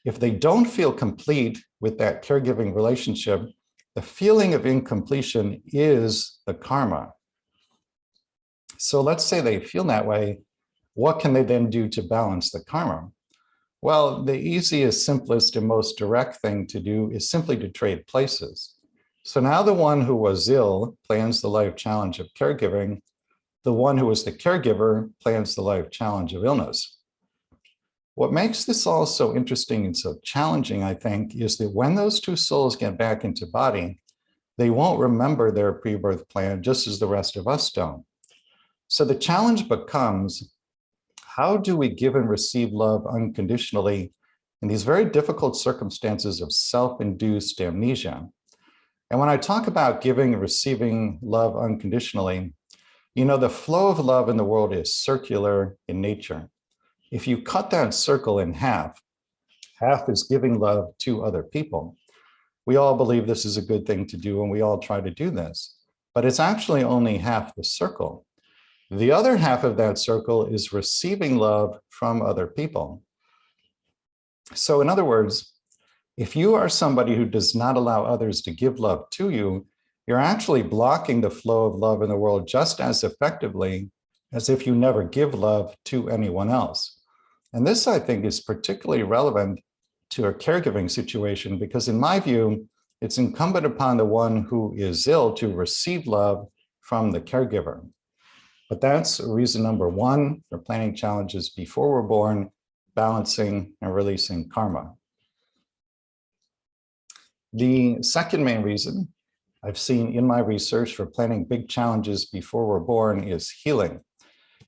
If they don't feel complete with that caregiving relationship, the feeling of incompletion is the karma. So let's say they feel that way. What can they then do to balance the karma? Well, the easiest, simplest, and most direct thing to do is simply to trade places. So now the one who was ill plans the life challenge of caregiving. The one who was the caregiver plans the life challenge of illness. What makes this all so interesting and so challenging, I think, is that when those 2 souls get back into body, they won't remember their pre-birth plan just as the rest of us don't. So the challenge becomes, how do we give and receive love unconditionally in these very difficult circumstances of self-induced amnesia? And when I talk about giving and receiving love unconditionally, You know, the flow of love in the world is circular in nature. If you cut that circle in half, half is giving love to other people. We all believe this is a good thing to do, and we all try to do this, but it's actually only half the circle. The other half of that circle is receiving love from other people. So in other words, if you are somebody who does not allow others to give love to you, you're actually blocking the flow of love in the world just as effectively as if you never give love to anyone else. And this, I think, is particularly relevant to a caregiving situation, because in my view, it's incumbent upon the one who is ill to receive love from the caregiver. But that's reason number one for planning challenges before we're born, balancing and releasing karma. The second main reason I've seen in my research for planning big challenges before we're born is healing.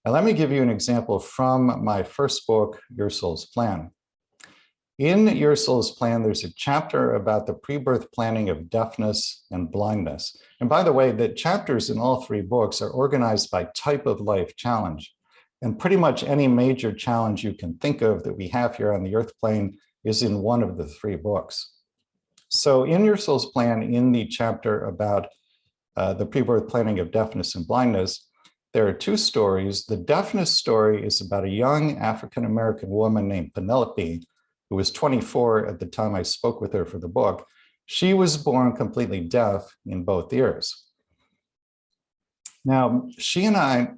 And let me give you an example from my first book, Your Soul's Plan. In Your Soul's Plan, there's a chapter about the pre-birth planning of deafness and blindness. And by the way, the chapters in all three books are organized by type of life challenge. And pretty much any major challenge you can think of that we have here on the earth plane is in one of the three books. So in Your Soul's Plan, in the chapter about the pre-birth planning of deafness and blindness, there are two stories. The deafness story is about a young African-American woman named Penelope, who was 24 at the time I spoke with her for the book. She was born completely deaf in both ears. Now, she and I,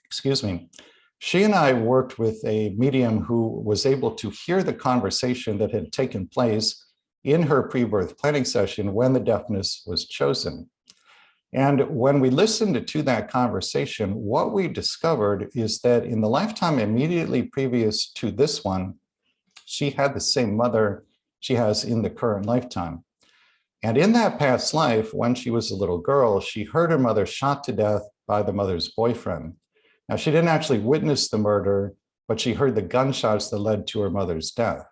excuse me, she and I worked with a medium who was able to hear the conversation that had taken place in her pre-birth planning session when the deafness was chosen. And when we listened to that conversation, what we discovered is that in the lifetime immediately previous to this one, she had the same mother she has in the current lifetime. And in that past life, when she was a little girl, she heard her mother shot to death by the mother's boyfriend. Now, she didn't actually witness the murder, but she heard the gunshots that led to her mother's death.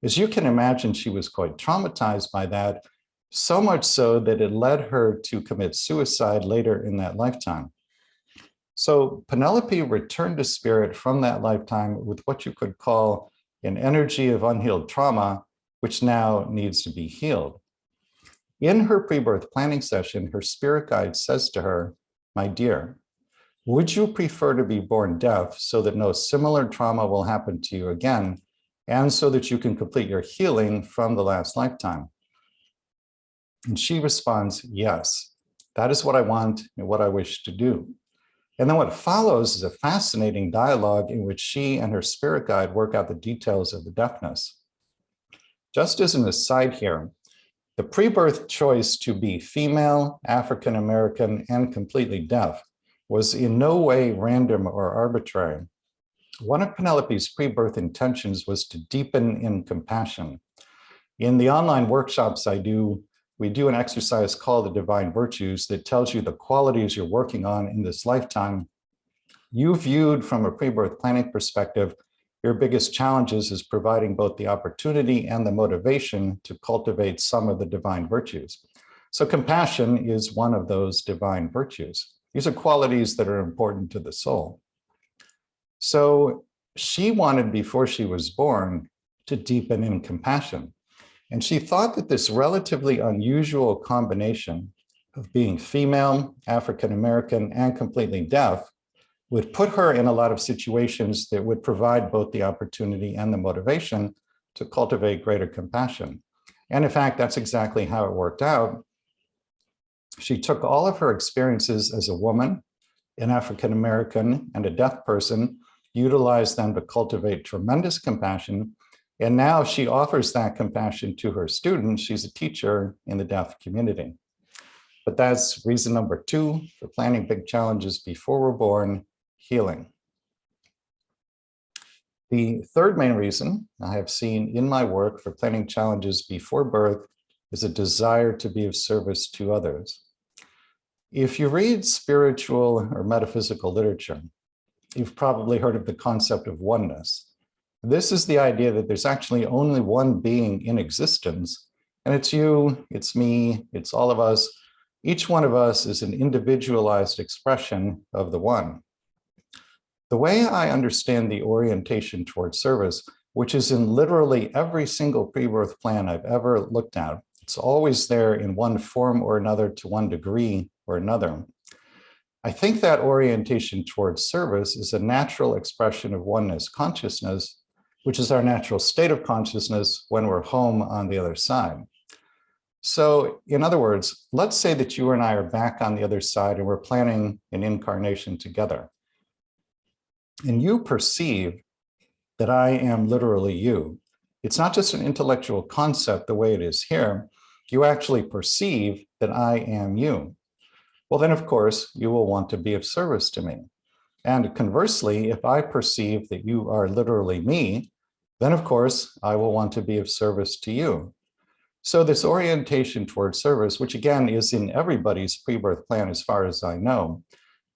As you can imagine, she was quite traumatized by that, so much so that it led her to commit suicide later in that lifetime. So Penelope returned to spirit from that lifetime with what you could call an energy of unhealed trauma, which now needs to be healed. In her pre-birth planning session, her spirit guide says to her, "My dear, would you prefer to be born deaf so that no similar trauma will happen to you again, and so that you can complete your healing from the last lifetime?" And she responds, "Yes, that is what I want and what I wish to do." And then what follows is a fascinating dialogue in which she and her spirit guide work out the details of the deafness. Just as an aside here, the pre-birth choice to be female, African-American, and completely deaf was in no way random or arbitrary. One of Penelope's pre-birth intentions was to deepen in compassion. In the online workshops I do, we do an exercise called the Divine Virtues that tells you the qualities you're working on in this lifetime. You viewed from a pre-birth planning perspective, your biggest challenges is providing both the opportunity and the motivation to cultivate some of the divine virtues. So compassion is one of those divine virtues. These are qualities that are important to the soul. So she wanted, before she was born, to deepen in compassion. And she thought that this relatively unusual combination of being female, African-American, and completely deaf would put her in a lot of situations that would provide both the opportunity and the motivation to cultivate greater compassion. And in fact, that's exactly how it worked out. She took all of her experiences as a woman, an African-American, and a deaf person, utilized them to cultivate tremendous compassion. And now she offers that compassion to her students. She's a teacher in the deaf community. But that's reason number two for planning big challenges before we're born, healing. The third main reason I have seen in my work for planning challenges before birth is a desire to be of service to others. If you read spiritual or metaphysical literature, you've probably heard of the concept of oneness. This is the idea that there's actually only one being in existence, and it's you, it's me, it's all of us, Each one of us is an individualized expression of the one. The way I understand the orientation towards service, which is in literally every single pre-birth plan I've ever looked at, it's always there in one form or another to one degree or another. I think that orientation towards service is a natural expression of oneness consciousness, which is our natural state of consciousness when we're home on the other side. So in other words, let's say that you and I are back on the other side and we're planning an incarnation together. And you perceive that I am literally you. It's not just an intellectual concept the way it is here. You actually perceive that I am you. Well, then, of course, you will want to be of service to me. And conversely, if I perceive that you are literally me, then, of course, I will want to be of service to you. So this orientation towards service, which again is in everybody's pre-birth plan as far as I know,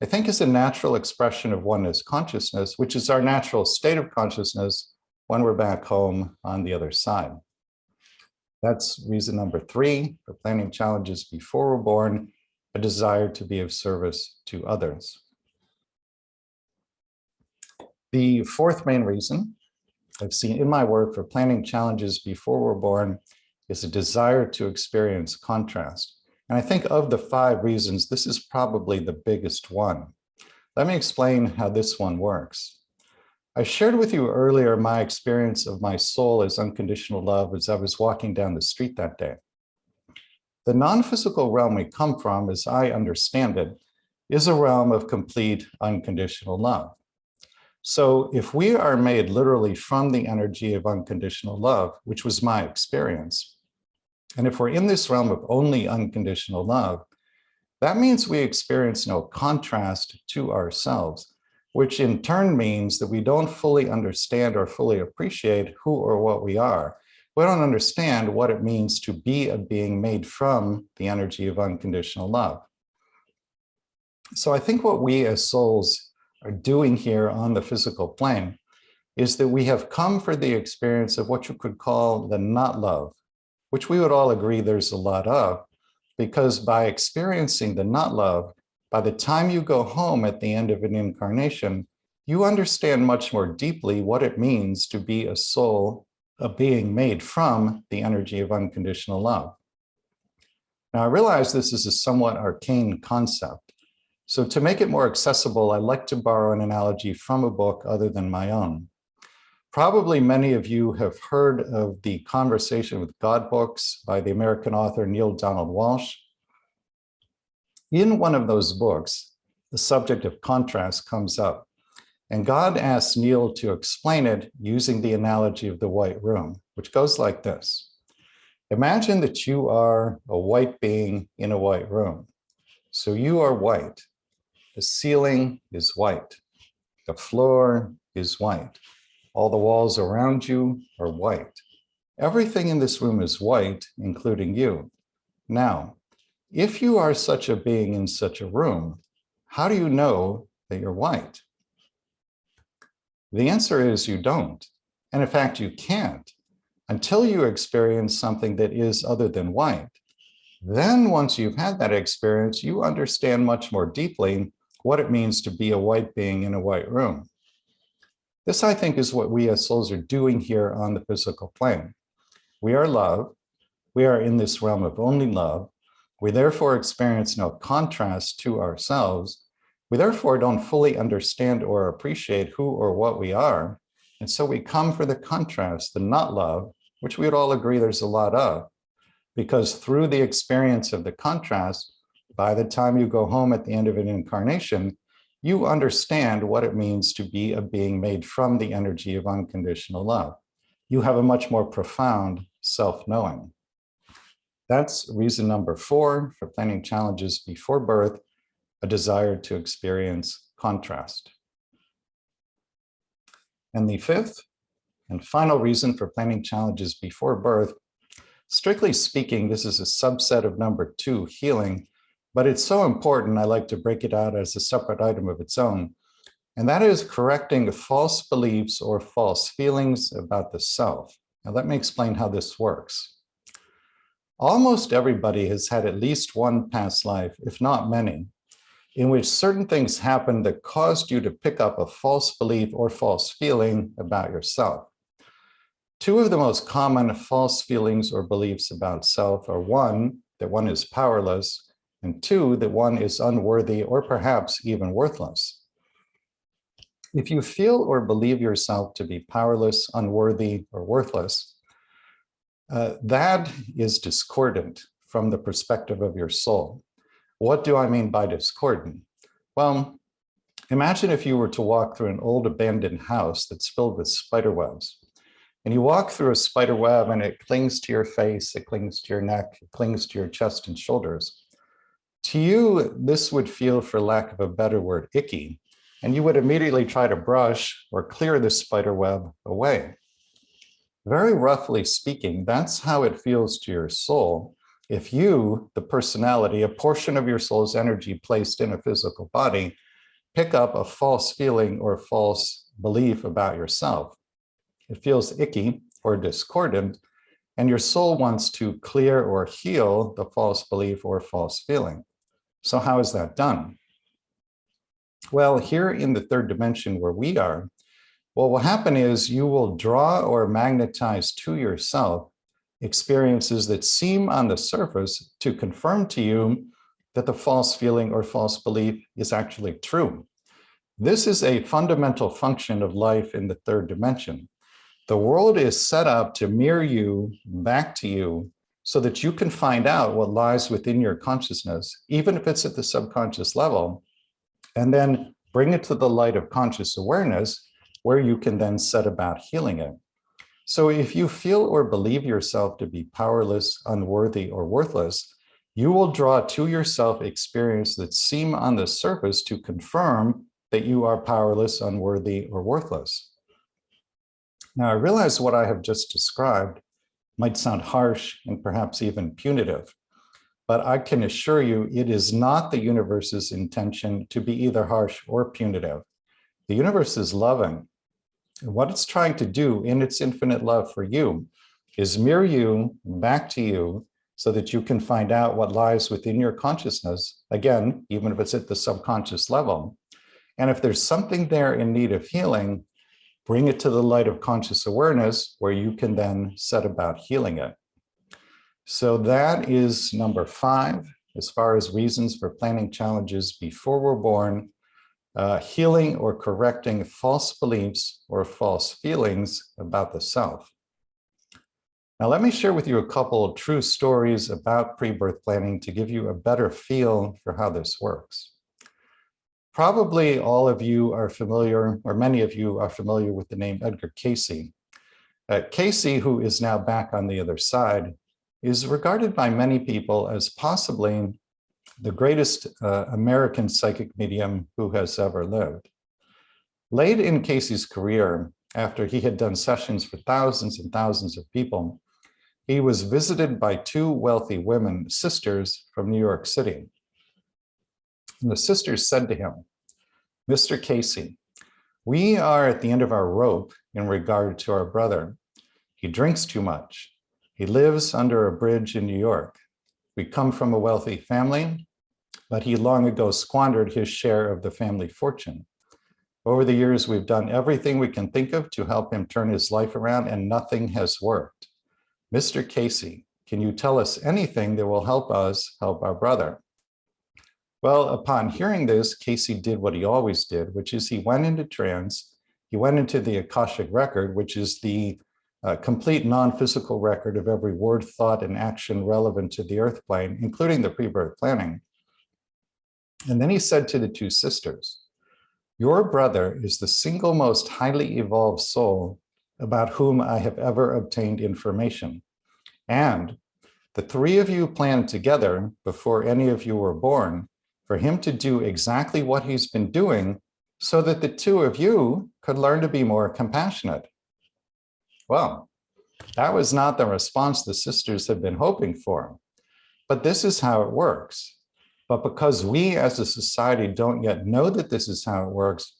I think is a natural expression of oneness consciousness, which is our natural state of consciousness when we're back home on the other side. That's reason number 3 for planning challenges before we're born, a desire to be of service to others. The 4th main reason I've seen in my work for planning challenges before we're born is a desire to experience contrast. And I think of the 5 reasons, this is probably the biggest one. Let me explain how this one works. I shared with you earlier my experience of my soul as unconditional love as I was walking down the street that day. The non-physical realm we come from, as I understand it, is a realm of complete unconditional love. So if we are made literally from the energy of unconditional love, which was my experience, and if we're in this realm of only unconditional love, that means we experience no contrast to ourselves, which in turn means that we don't fully understand or fully appreciate who or what we are. We don't understand what it means to be a being made from the energy of unconditional love. So I think what we as souls are doing here on the physical plane is that we have come for the experience of what you could call the not love, which we would all agree there's a lot of, because by experiencing the not love, by the time you go home at the end of an incarnation, you understand much more deeply what it means to be a soul, a being made from the energy of unconditional love. Now, I realize this is a somewhat arcane concept. So to make it more accessible, I like to borrow an analogy from a book other than my own. Probably many of you have heard of the Conversation with God books by the American author Neil Donald Walsh. In one of those books, the subject of contrast comes up, and God asks Neil to explain it using the analogy of the white room, which goes like this. Imagine that you are a white being in a white room. So you are white. The ceiling is white. The floor is white. All the walls around you are white. Everything in this room is white, including you. Now, if you are such a being in such a room, how do you know that you're white? The answer is you don't. And in fact, you can't until you experience something that is other than white. Then once you've had that experience, you understand much more deeply what it means to be a white being in a white room. This, I think, is what we as souls are doing here on the physical plane. We are love. We are in this realm of only love. We therefore experience no contrast to ourselves. We therefore don't fully understand or appreciate who or what we are. And so we come for the contrast, the not love, which we would all agree there's a lot of, because through the experience of the contrast, by the time you go home at the end of an incarnation, you understand what it means to be a being made from the energy of unconditional love. You have a much more profound self-knowing. That's reason number 4 for planning challenges before birth, a desire to experience contrast. And the 5th and final reason for planning challenges before birth, strictly speaking, this is a subset of number 2, healing, but it's so important, I like to break it out as a separate item of its own. And that is correcting false beliefs or false feelings about the self. Now, let me explain how this works. Almost everybody has had at least one past life, if not many, in which certain things happened that caused you to pick up a false belief or false feeling about yourself. Two of the most common false feelings or beliefs about self are one, that one is powerless, and two, that one is unworthy or perhaps even worthless. If you feel or believe yourself to be powerless, unworthy, or worthless, that is discordant from the perspective of your soul. What do I mean by discordant? Well, imagine if you were to walk through an old abandoned house that's filled with spider webs. And you walk through a spider web and it clings to your face, it clings to your neck, it clings to your chest and shoulders. To you, this would feel, for lack of a better word, icky. And you would immediately try to brush or clear the spider web away. Very roughly speaking, that's how it feels to your soul if you, the personality, a portion of your soul's energy placed in a physical body, pick up a false feeling or false belief about yourself. It feels icky or discordant, and your soul wants to clear or heal the false belief or false feeling. So how is that done? Well, here in the third dimension where we are, what will happen is you will draw or magnetize to yourself experiences that seem on the surface to confirm to you that the false feeling or false belief is actually true. This is a fundamental function of life in the third dimension. The world is set up to mirror you back to you so that you can find out what lies within your consciousness, even if it's at the subconscious level, and then bring it to the light of conscious awareness where you can then set about healing it. So if you feel or believe yourself to be powerless, unworthy, or worthless, you will draw to yourself experiences that seem on the surface to confirm that you are powerless, unworthy, or worthless. Now, I realize what I have just described might sound harsh and perhaps even punitive, but I can assure you it is not the universe's intention to be either harsh or punitive. The universe is loving. And what it's trying to do in its infinite love for you is mirror you back to you so that you can find out what lies within your consciousness, again, even if it's at the subconscious level. And if there's something there in need of healing, bring it to the light of conscious awareness where you can then set about healing it. So that is number 5, as far as reasons for planning challenges before we're born. Healing or correcting false beliefs or false feelings about the self. Now, let me share with you a couple of true stories about pre-birth planning to give you a better feel for how this works. Probably all of you are familiar, or many of you are familiar with the name Edgar Cayce. Cayce, who is now back on the other side, is regarded by many people as possibly the greatest American psychic medium who has ever lived. Late in Cayce's career, after he had done sessions for thousands and thousands of people, he was visited by 2 wealthy women, sisters from New York City. And the sisters said to him, "Mr. Cayce, we are at the end of our rope in regard to our brother. He drinks too much. He lives under a bridge in New York. We come from a wealthy family, but he long ago squandered his share of the family fortune. Over the years, we've done everything we can think of to help him turn his life around, and nothing has worked. Mr. Cayce, can you tell us anything that will help us help our brother?" Well, upon hearing this, Cayce did what he always did, which is he went into trance. He went into the Akashic record, which is the complete non-physical record of every word, thought, and action relevant to the earth plane, including the pre-birth planning. And then he said to the 2 sisters, "Your brother is the single most highly evolved soul about whom I have ever obtained information. And the 3 of you planned together before any of you were born for him to do exactly what he's been doing so that the 2 of you could learn to be more compassionate." Well, that was not the response the sisters had been hoping for, but this is how it works. But because we as a society don't yet know that this is how it works,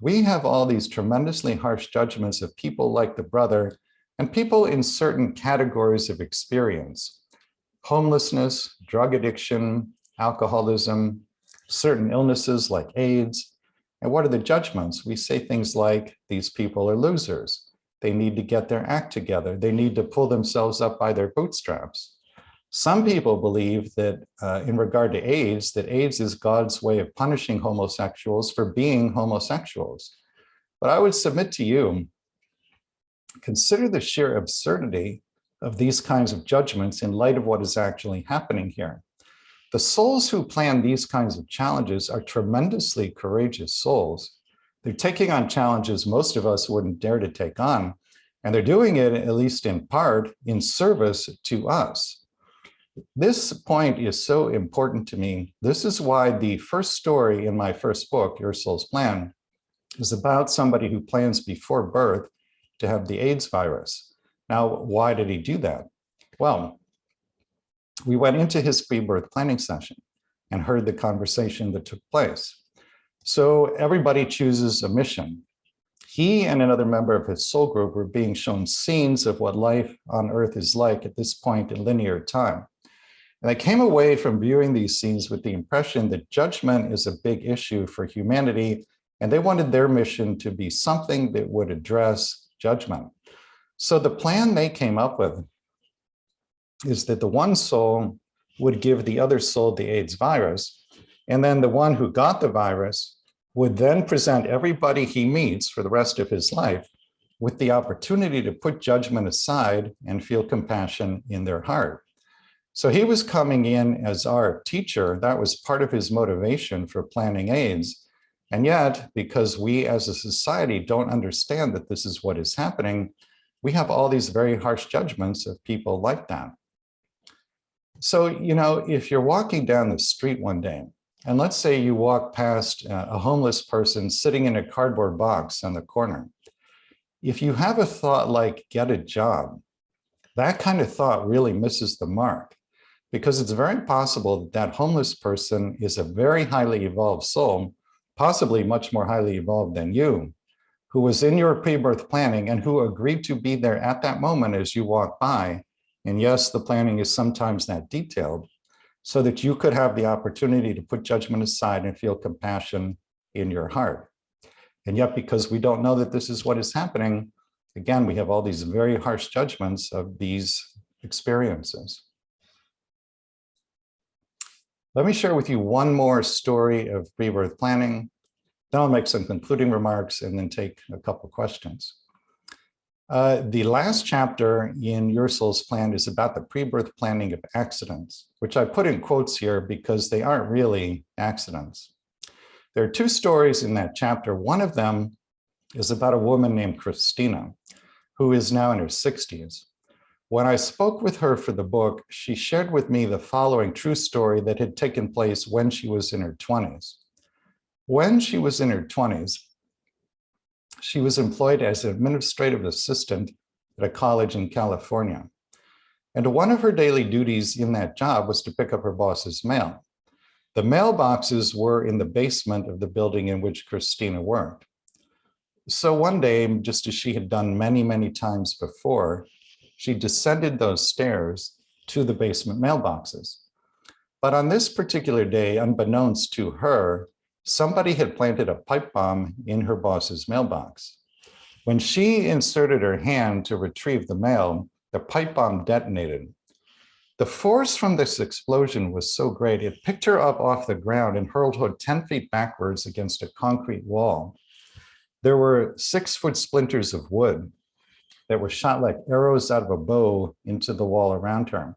we have all these tremendously harsh judgments of people like the brother and people in certain categories of experience. homelessness, drug addiction, alcoholism, certain illnesses like AIDS. And what are the judgments? We say things like, these people are losers. They need to get their act together. They need to pull themselves up by their bootstraps. Some people believe that in regard to AIDS, that AIDS is God's way of punishing homosexuals for being homosexuals. But I would submit to you, consider the sheer absurdity of these kinds of judgments in light of what is actually happening here. The souls who plan these kinds of challenges are tremendously courageous souls. They're taking on challenges most of us wouldn't dare to take on, and they're doing it, at least in part, in service to us. This point is so important to me. This is why the first story in my first book, Your Soul's Plan, is about somebody who plans before birth to have the AIDS virus. Now, why did he do that? Well, we went into his pre-birth planning session and heard the conversation that took place. So everybody chooses a mission. He and another member of his soul group were being shown scenes of what life on Earth is like at this point in linear time. And I came away from viewing these scenes with the impression that judgment is a big issue for humanity, and they wanted their mission to be something that would address judgment. So the plan they came up with is that the one soul would give the other soul the AIDS virus, and then the one who got the virus would then present everybody he meets for the rest of his life with the opportunity to put judgment aside and feel compassion in their heart. So he was coming in as our teacher. That was part of his motivation for planning AIDS. And yet, because we as a society don't understand that this is what is happening, we have all these very harsh judgments of people like that. So, you know, if you're walking down the street one day, and let's say you walk past a homeless person sitting in a cardboard box on the corner, if you have a thought like, get a job, that kind of thought really misses the mark, because it's very possible that that homeless person is a very highly evolved soul, possibly much more highly evolved than you, who was in your pre-birth planning and who agreed to be there at that moment as you walk by. And yes, the planning is sometimes that detailed, so that you could have the opportunity to put judgment aside and feel compassion in your heart. And yet, because we don't know that this is what is happening, again, we have all these very harsh judgments of these experiences. Let me share with you one more story of pre-birth planning. Then I'll make some concluding remarks and then take a couple questions. The last chapter in Your Soul's Plan is about the pre-birth planning of accidents, which I put in quotes here because they aren't really accidents. There are two stories in that chapter. One of them is about a woman named Christina, who is now in her 60s. When I spoke with her for the book, she shared with me the following true story that had taken place when she was in her 20s. When she was in her 20s, she was employed as an administrative assistant at a college in California. And one of her daily duties in that job was to pick up her boss's mail. The mailboxes were in the basement of the building in which Christina worked. So one day, just as she had done many, many times before, she descended those stairs to the basement mailboxes. But on this particular day, unbeknownst to her, somebody had planted a pipe bomb in her boss's mailbox. When she inserted her hand to retrieve the mail, the pipe bomb detonated. The force from this explosion was so great, it picked her up off the ground and hurled her 10 feet backwards against a concrete wall. There were 6-foot splinters of wood that were shot like arrows out of a bow into the wall around her.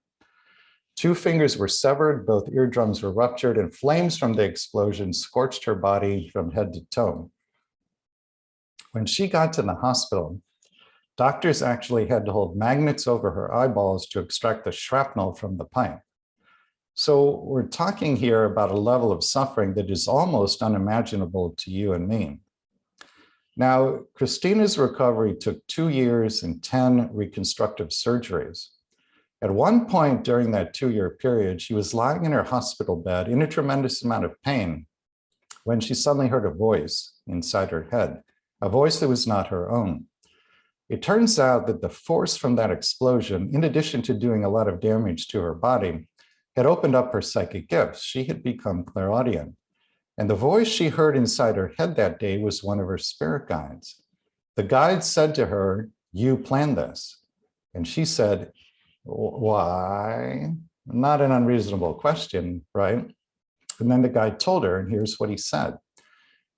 2 fingers were severed, both eardrums were ruptured, and flames from the explosion scorched her body from head to toe. When she got to the hospital, doctors actually had to hold magnets over her eyeballs to extract the shrapnel from the pipe. So we're talking here about a level of suffering that is almost unimaginable to you and me. Now, Christina's recovery took 2 years and 10 reconstructive surgeries. At one point during that 2-year period, she was lying in her hospital bed in a tremendous amount of pain when she suddenly heard a voice inside her head, a voice that was not her own. It turns out that the force from that explosion, in addition to doing a lot of damage to her body, had opened up her psychic gifts. She had become clairaudient. And the voice she heard inside her head that day was one of her spirit guides. The guide said to her, "You planned this." And she said, "Why?" Not an unreasonable question, right? And then the guide told her, and here's what he said.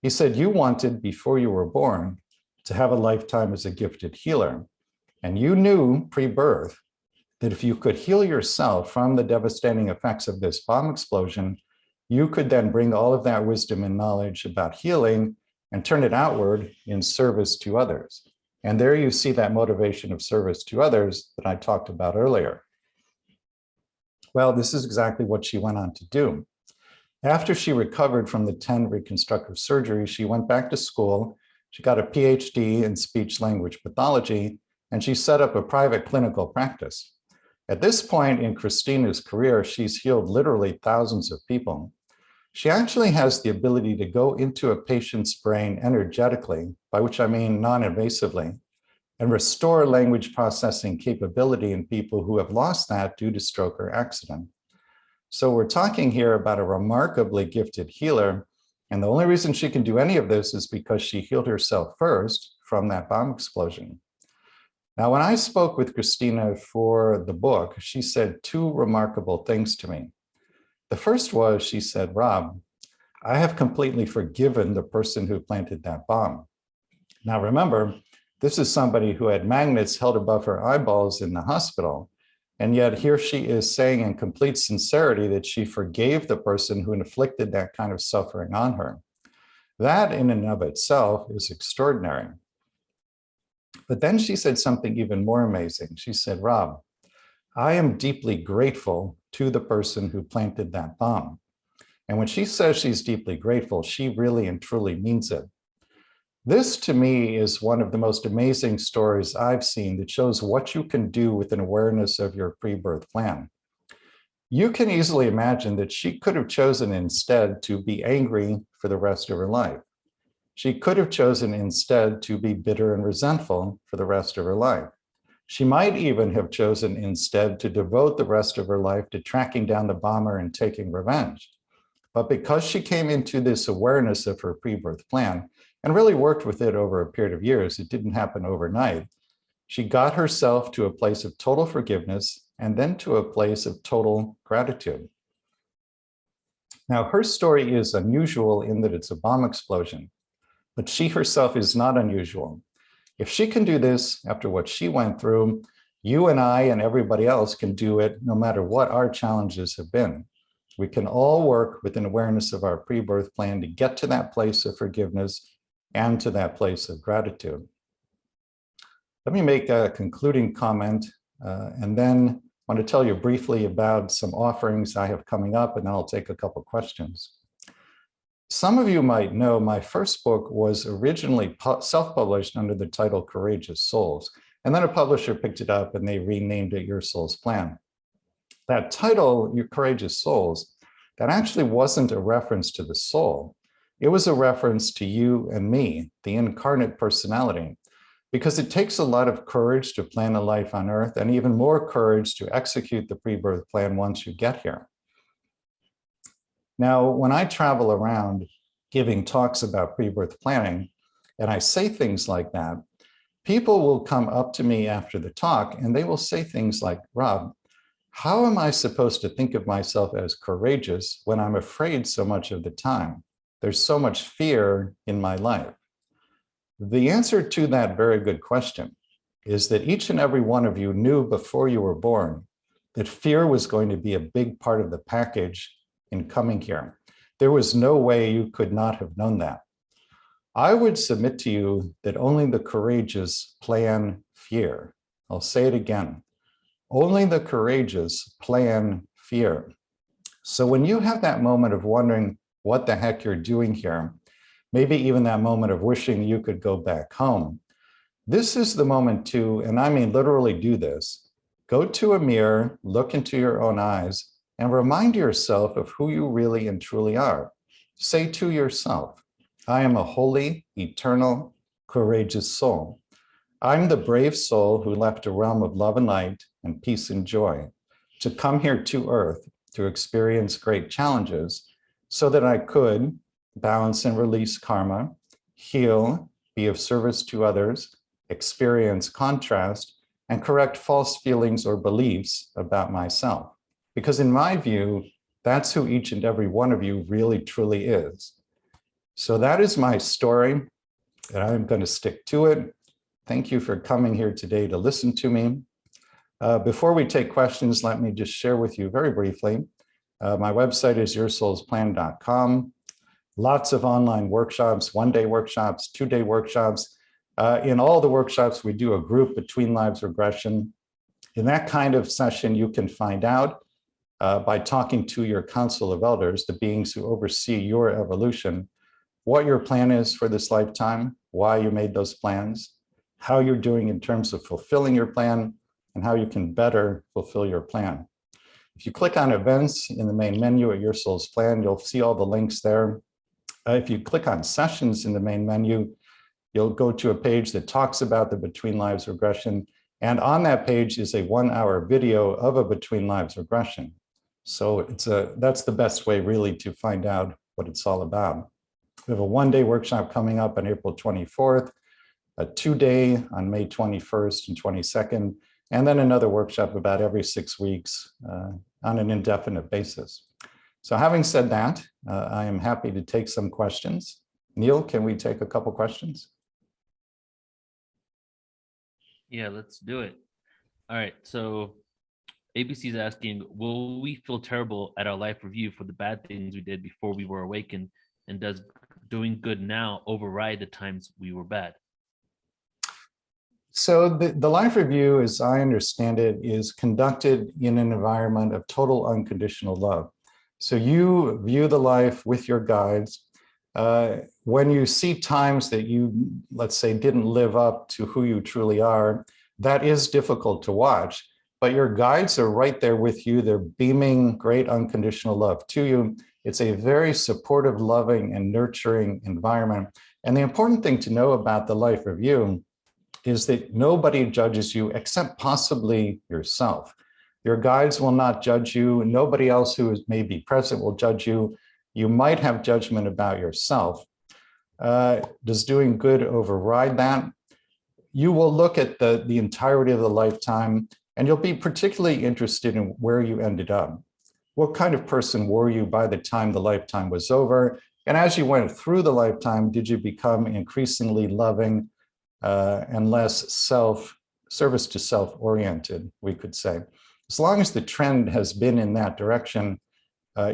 He said, "You wanted, before you were born, to have a lifetime as a gifted healer. And you knew pre-birth that if you could heal yourself from the devastating effects of this bomb explosion, you could then bring all of that wisdom and knowledge about healing and turn it outward in service to others." And there you see that motivation of service to others that I talked about earlier. Well, this is exactly what she went on to do. After she recovered from the 10 reconstructive surgeries, she went back to school. She got a PhD in speech language pathology, and she set up a private clinical practice. At this point in Christina's career, she's healed literally thousands of people. She actually has the ability to go into a patient's brain energetically, by which I mean non-invasively, and restore language processing capability in people who have lost that due to stroke or accident. So we're talking here about a remarkably gifted healer, and the only reason she can do any of this is because she healed herself first from that bomb explosion. Now, when I spoke with Christina for the book, she said two remarkable things to me. The first was, she said, "Rob, I have completely forgiven the person who planted that bomb." Now, remember, this is somebody who had magnets held above her eyeballs in the hospital. And yet here she is saying in complete sincerity that she forgave the person who inflicted that kind of suffering on her. That in and of itself is extraordinary. But then she said something even more amazing. She said, "Rob, I am deeply grateful to the person who planted that bomb." And when she says she's deeply grateful, she really and truly means it. This, to me, is one of the most amazing stories I've seen that shows what you can do with an awareness of your pre-birth plan. You can easily imagine that she could have chosen instead to be angry for the rest of her life. She could have chosen instead to be bitter and resentful for the rest of her life. She might even have chosen instead to devote the rest of her life to tracking down the bomber and taking revenge. But because she came into this awareness of her pre-birth plan and really worked with it over a period of years, it didn't happen overnight, she got herself to a place of total forgiveness and then to a place of total gratitude. Now, her story is unusual in that it's a bomb explosion, but she herself is not unusual. If she can do this after what she went through, you and I and everybody else can do it no matter what our challenges have been. We can all work with an awareness of our pre-birth plan to get to that place of forgiveness and to that place of gratitude. Let me make a concluding comment, and then I want to tell you briefly about some offerings I have coming up, and then I'll take a couple questions. Some of you might know my first book was originally self-published under the title Courageous Souls, and then a publisher picked it up and they renamed it Your Soul's Plan. That title, Your Courageous Souls, that actually wasn't a reference to the soul. It was a reference to you and me, the incarnate personality, because it takes a lot of courage to plan a life on Earth and even more courage to execute the pre-birth plan once you get here. Now, when I travel around giving talks about pre-birth planning, and I say things like that, people will come up to me after the talk and they will say things like, "Rob, how am I supposed to think of myself as courageous when I'm afraid so much of the time? There's so much fear in my life." The answer to that very good question is that each and every one of you knew before you were born that fear was going to be a big part of the package in coming here. There was no way you could not have known that. I would submit to you that only the courageous plan fear. I'll say it again. Only the courageous plan fear. So when you have that moment of wondering what the heck you're doing here, maybe even that moment of wishing you could go back home, this is the moment to, and I mean literally do this, go to a mirror, look into your own eyes, and remind yourself of who you really and truly are. Say to yourself, "I am a holy, eternal, courageous soul. I'm the brave soul who left a realm of love and light and peace and joy to come here to Earth to experience great challenges so that I could balance and release karma, heal, be of service to others, experience contrast, and correct false feelings or beliefs about myself. Because in my view, that's who each and every one of you really truly is. So that is my story, and I'm going to stick to it. Thank you for coming here today to listen to me. Before we take questions, let me just share with you very briefly. My website is yoursoulsplan.com. Lots of online workshops, one-day workshops, two-day workshops. In all the workshops, we do a group between lives regression. In that kind of session, you can find out by talking to your council of elders, the beings who oversee your evolution, what your plan is for this lifetime, why you made those plans, how you're doing in terms of fulfilling your plan, and how you can better fulfill your plan. If you click on events in the main menu at Your Soul's Plan, you'll see all the links there. If you click on sessions in the main menu, you'll go to a page that talks about the Between Lives regression. And on that page is a 1-hour video of a Between Lives regression. So that's the best way really to find out what it's all about. We have a one-day workshop coming up on April 24th, a two-day on May 21st and 22nd, and then another workshop about every 6 weeks on an indefinite basis. So having said that, I am happy to take some questions. Neil, can we take a couple questions? Yeah, let's do it. All right, so ABC is asking, will we feel terrible at our life review for the bad things we did before we were awakened? And does doing good now override the times we were bad? So the life review, as I understand it, is conducted in an environment of total unconditional love. So you view the life with your guides. When you see times that you, let's say, didn't live up to who you truly are, that is difficult to watch, but your guides are right there with you. They're beaming great unconditional love to you. It's a very supportive, loving, and nurturing environment. And the important thing to know about the life review is that nobody judges you except possibly yourself. Your guides will not judge you. Nobody else who may be present will judge you. You might have judgment about yourself. Does doing good override that? You will look at the entirety of the lifetime, and you'll be particularly interested in where you ended up. What kind of person were you by the time the lifetime was over? And as you went through the lifetime, did you become increasingly loving and less service to self-oriented, we could say. As long as the trend has been in that direction,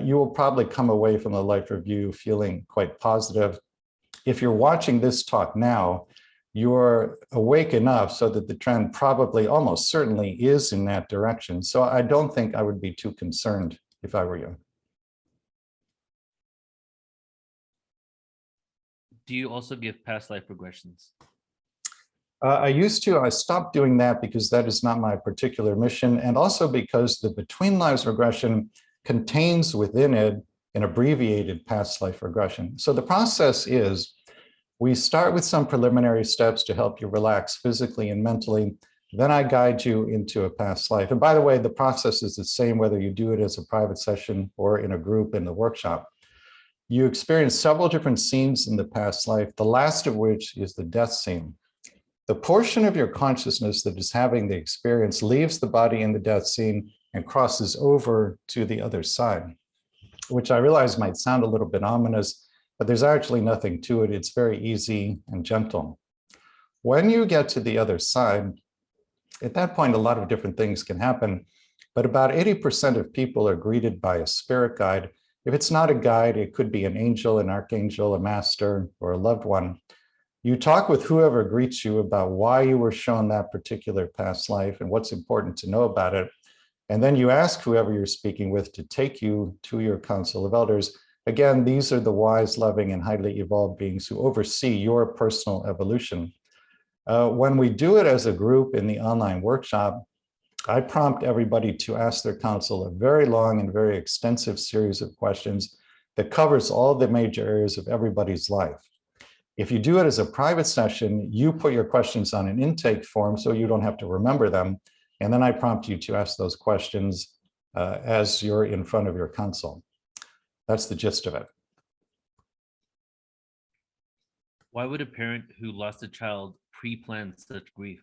you will probably come away from the life review feeling quite positive. If you're watching this talk now, you're awake enough so that the trend probably almost certainly is in that direction. So I don't think I would be too concerned if I were you. Do you also give past life regressions? I used to. I stopped doing that because that is not my particular mission, and also because the Between Lives regression contains within it an abbreviated past life regression. So the process is, we start with some preliminary steps to help you relax physically and mentally. Then I guide you into a past life. And by the way, the process is the same whether you do it as a private session or in a group in the workshop. You experience several different scenes in the past life, the last of which is the death scene. The portion of your consciousness that is having the experience leaves the body in the death scene and crosses over to the other side, which I realize might sound a little bit ominous, but there's actually nothing to it. It's very easy and gentle. When you get to the other side, at that point, a lot of different things can happen, but about 80% of people are greeted by a spirit guide. If it's not a guide, it could be an angel, an archangel, a master, or a loved one. You talk with whoever greets you about why you were shown that particular past life and what's important to know about it. And then you ask whoever you're speaking with to take you to your council of elders. Again, these are the wise, loving, and highly evolved beings who oversee your personal evolution. When we do it as a group in the online workshop, I prompt everybody to ask their council a very long and very extensive series of questions that covers all the major areas of everybody's life. If you do it as a private session, you put your questions on an intake form so you don't have to remember them. And then I prompt you to ask those questions as you're in front of your console. That's the gist of it. Why would a parent who lost a child pre-plan such grief?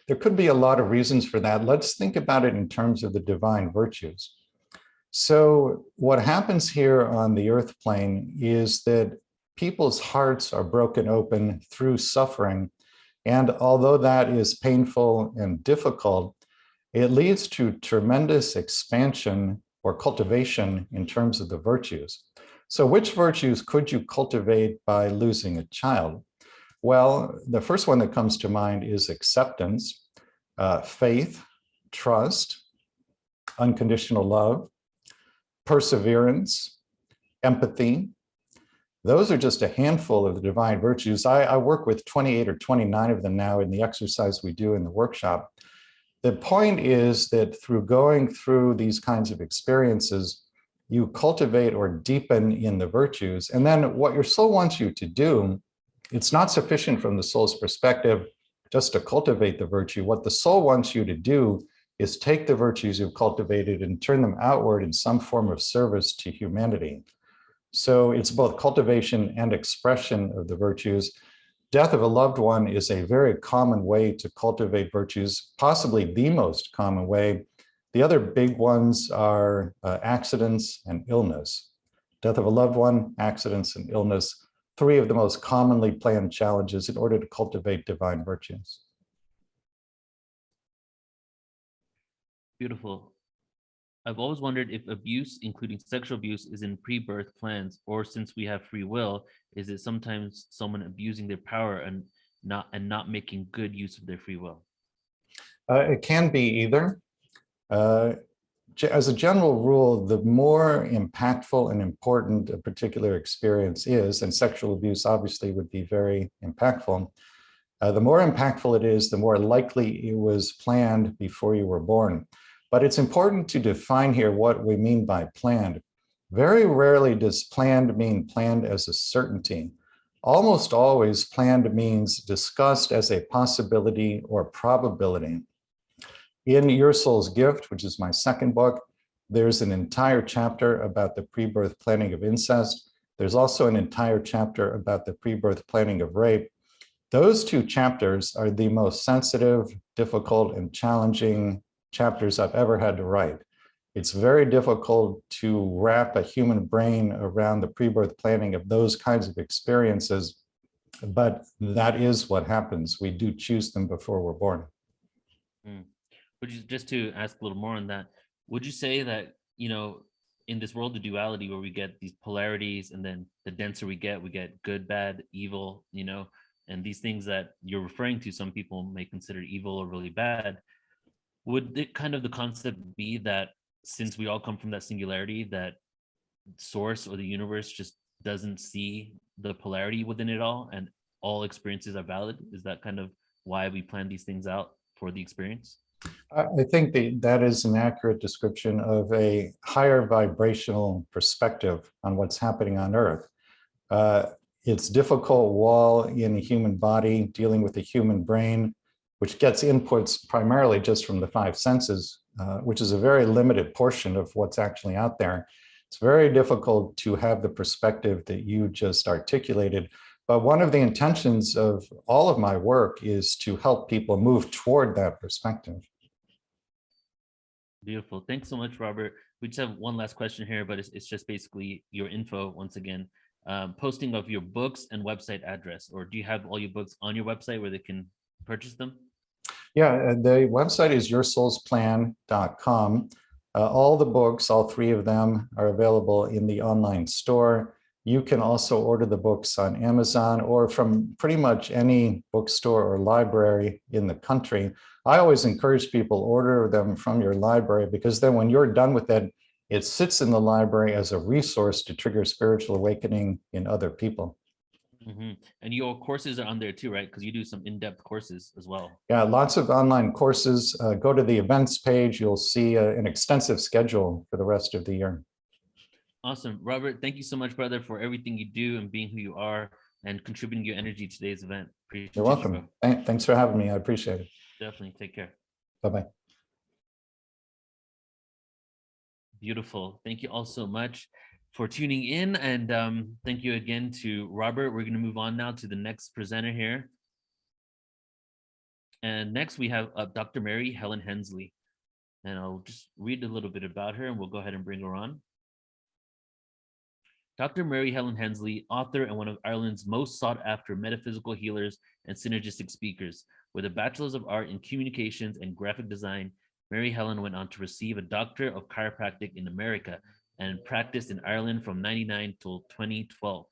There could be a lot of reasons for that. Let's think about it in terms of the divine virtues. So what happens here on the earth plane is that people's hearts are broken open through suffering. And although that is painful and difficult, it leads to tremendous expansion or cultivation in terms of the virtues. So which virtues could you cultivate by losing a child? Well, the first one that comes to mind is acceptance, faith, trust, unconditional love, perseverance, empathy. Those are just a handful of the divine virtues. I work with 28 or 29 of them now in the exercise we do in the workshop. The point is that through going through these kinds of experiences, you cultivate or deepen in the virtues. And then what your soul wants you to do, it's not sufficient from the soul's perspective just to cultivate the virtue. What the soul wants you to do is take the virtues you've cultivated and turn them outward in some form of service to humanity. So it's both cultivation and expression of the virtues. Death of a loved one is a very common way to cultivate virtues, possibly the most common way. The other big ones are accidents and illness. Death of a loved one, accidents, and illness, three of the most commonly planned challenges in order to cultivate divine virtues. Beautiful. I've always wondered if abuse, including sexual abuse, is in pre-birth plans, or since we have free will, is it sometimes someone abusing their power and not making good use of their free will? It can be either. As a general rule, the more impactful and important a particular experience is, and sexual abuse obviously would be very impactful, the more impactful it is, the more likely it was planned before you were born. But it's important to define here what we mean by planned. Very rarely does planned mean planned as a certainty. Almost always planned means discussed as a possibility or probability. In Your Soul's Gift, which is my second book, there's an entire chapter about the pre-birth planning of incest. There's also an entire chapter about the pre-birth planning of rape. Those two chapters are the most sensitive, difficult, and challenging chapters I've ever had to write. It's very difficult to wrap a human brain around the pre-birth planning of those kinds of experiences, but that is what happens. We do choose them before we're born. Would you, just to ask a little more on that, would you say that, you know, in this world of duality where we get these polarities, and then the denser we get good, bad, evil, you know, and these things that you're referring to, some people may consider evil or really bad, would it kind of the concept be that since we all come from that singularity, that source or the universe just doesn't see the polarity within it all and all experiences are valid? Is that kind of why we plan these things out for the experience? I think that is an accurate description of a higher vibrational perspective on what's happening on Earth. It's difficult while in the human body, dealing with the human brain, which gets inputs primarily just from the five senses, which is a very limited portion of what's actually out there. It's very difficult to have the perspective that you just articulated. But one of the intentions of all of my work is to help people move toward that perspective. Beautiful. Thanks so much, Robert. We just have one last question here, but it's just basically your info once again. Posting of your books and website address, or do you have all your books on your website where they can purchase them? Yeah, the website is yoursoulsplan.com. All the books, all three of them, are available in the online store. You can also order the books on Amazon or from pretty much any bookstore or library in the country. I always encourage people order them from your library, because then when you're done with it, it sits in the library as a resource to trigger spiritual awakening in other people. Mm-hmm. And your courses are on there too, right? Because you do some in-depth courses as well. Yeah, lots of online courses. Go to the events page. You'll see an extensive schedule for the rest of the year. Awesome. Robert, thank you so much, brother, for everything you do and being who you are. and contributing your energy to today's event. Appreciate You're you, welcome. bro. Thanks for having me. I appreciate it. Definitely. Take care. Bye-bye. Beautiful. Thank you all so much for tuning in. And thank you again to Robert. We're going to move on now to the next presenter here. And next we have Dr. Mary Helen Hensley. And I'll just read a little bit about her and we'll go ahead and bring her on. Dr. Mary Helen Hensley, author and one of Ireland's most sought after metaphysical healers and synergistic speakers. With a Bachelor's of Art in Communications and Graphic Design, Mary Helen went on to receive a Doctorate of Chiropractic in America and practiced in Ireland from 1999 till 2012.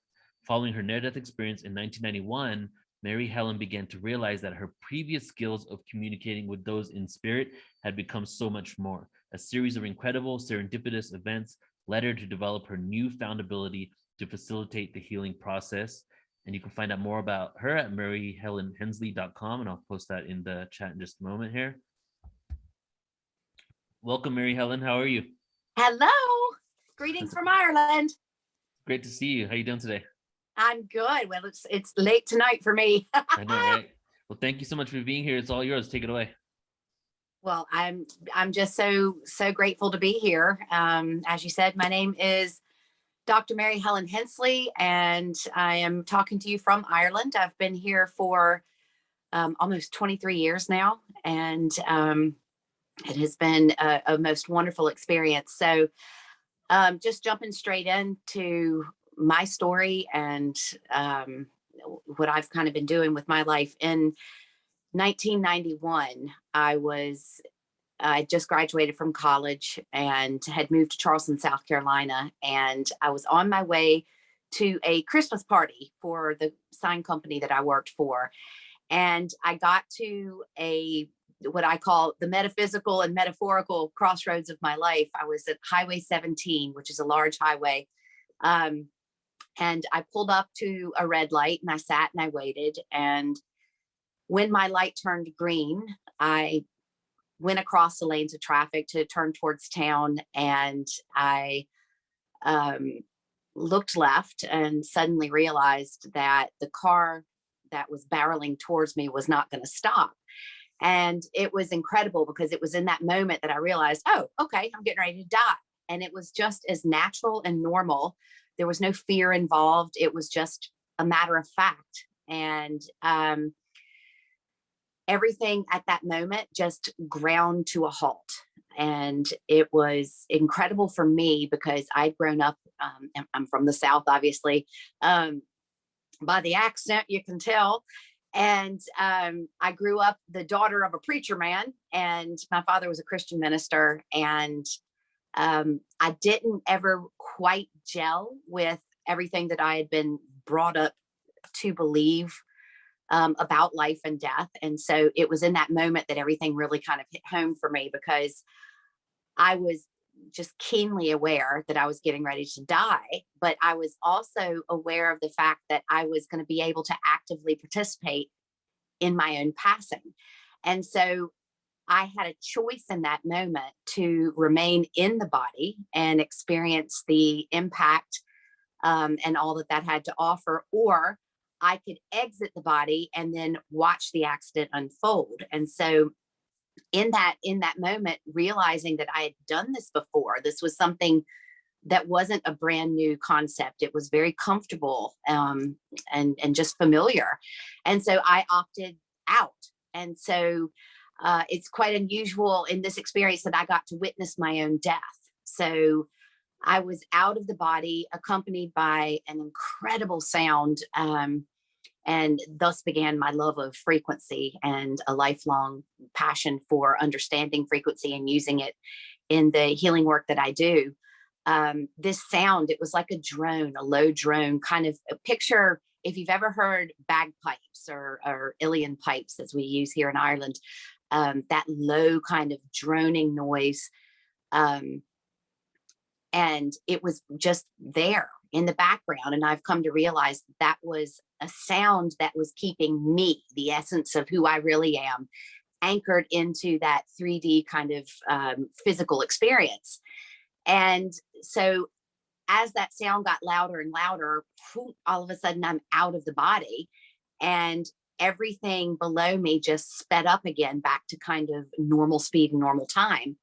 Following her near-death experience in 1991, Mary Helen began to realize that her previous skills of communicating with those in spirit had become so much more. A series of incredible serendipitous events led her to develop her newfound ability to facilitate the healing process. And you can find out more about her at maryhelenhensley.com, and I'll post that in the chat in just a moment here. Welcome, Mary Helen. How are you? Hello. Greetings from Ireland. Great to see you. How are you doing today? I'm good. Well, it's late tonight for me. I know, right? Well, thank you so much for being here. It's all yours. Take it away. Well, I'm just so grateful to be here. As you said, my name is Dr. Mary Helen Hensley, and I am talking to you from Ireland. I've been here for almost 23 years now, and it has been a most wonderful experience. So just jumping straight into my story and what I've kind of been doing with my life. In 1991, I just graduated from college and had moved to Charleston, South Carolina. And I was on my way to a Christmas party for the sign company that I worked for. And I got to what I call the metaphysical and metaphorical crossroads of my life. I was at Highway 17, which is a large highway. And I pulled up to a red light and I sat and I waited. And when my light turned green, I went across the lanes of traffic to turn towards town. And I looked left and suddenly realized that the car that was barreling towards me was not going to stop. And it was incredible because it was in that moment that I realized, oh, okay, I'm getting ready to die. And it was just as natural and normal. There was no fear involved. It was just a matter of fact. And everything at that moment just ground to a halt. And it was incredible for me because I'd grown up, I'm from the South, obviously. By the accent, you can tell. And I grew up the daughter of a preacher man, and my father was a Christian minister. And I didn't ever quite gel with everything that I had been brought up to believe about life and death. And so it was in that moment that everything really kind of hit home for me, because I was just keenly aware that I was getting ready to die, but I was also aware of the fact that I was going to be able to actively participate in my own passing. And so I had a choice in that moment to remain in the body and experience the impact and all that had to offer, or I could exit the body and then watch the accident unfold. And so in that moment, realizing that I had done this before, this was something that wasn't a brand new concept. It was very comfortable and just familiar. And so I opted out. And so it's quite unusual in this experience that I got to witness my own death. So I was out of the body, accompanied by an incredible sound, and thus began my love of frequency and a lifelong passion for understanding frequency and using it in the healing work that I do. This sound, it was like a drone, a low drone, kind of a picture. If you've ever heard bagpipes or Ilian pipes, as we use here in Ireland, that low kind of droning noise. And it was just there in the background. And I've come to realize that was a sound that was keeping me, the essence of who I really am, anchored into that 3D kind of physical experience. And so as that sound got louder and louder, all of a sudden I'm out of the body, and everything below me just sped up again back to kind of normal speed and normal time.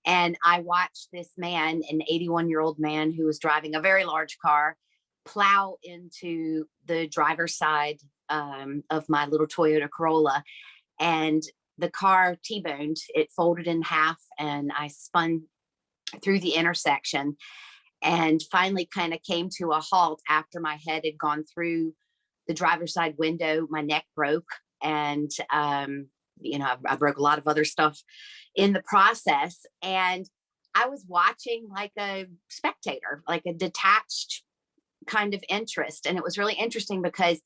And I watched this man, an 81-year-old man who was driving a very large car, plow into the driver's side of my little Toyota Corolla. And the car T-boned, it folded in half, and I spun through the intersection and finally kind of came to a halt after my head had gone through the driver's side window. My neck broke, and I broke a lot of other stuff in the process. And I was watching like a spectator, like a detached kind of interest. And it was really interesting because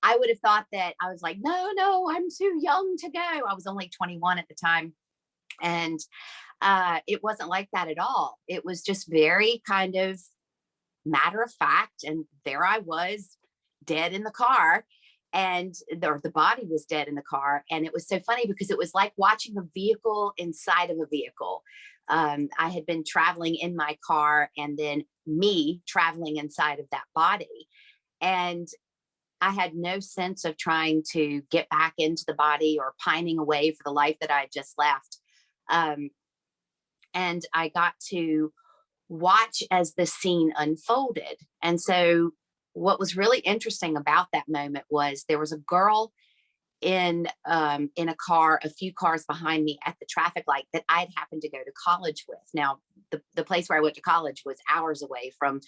I would have thought that I was like, no, I'm too young to go. I was only 21 at the time. And it wasn't like that at all. It was just very kind of matter of fact. And there I was, dead in the car, and the body was dead in the car. And it was so funny because it was like watching a vehicle inside of a vehicle. I had been traveling in my car, and then me traveling inside of that body. And I had no sense of trying to get back into the body or pining away for the life that I had just left. And I got to watch as the scene unfolded. And so what was really interesting about that moment was there was a girl in a car, a few cars behind me at the traffic light that I'd happened to go to college with. Now, the place where I went to college was hours away from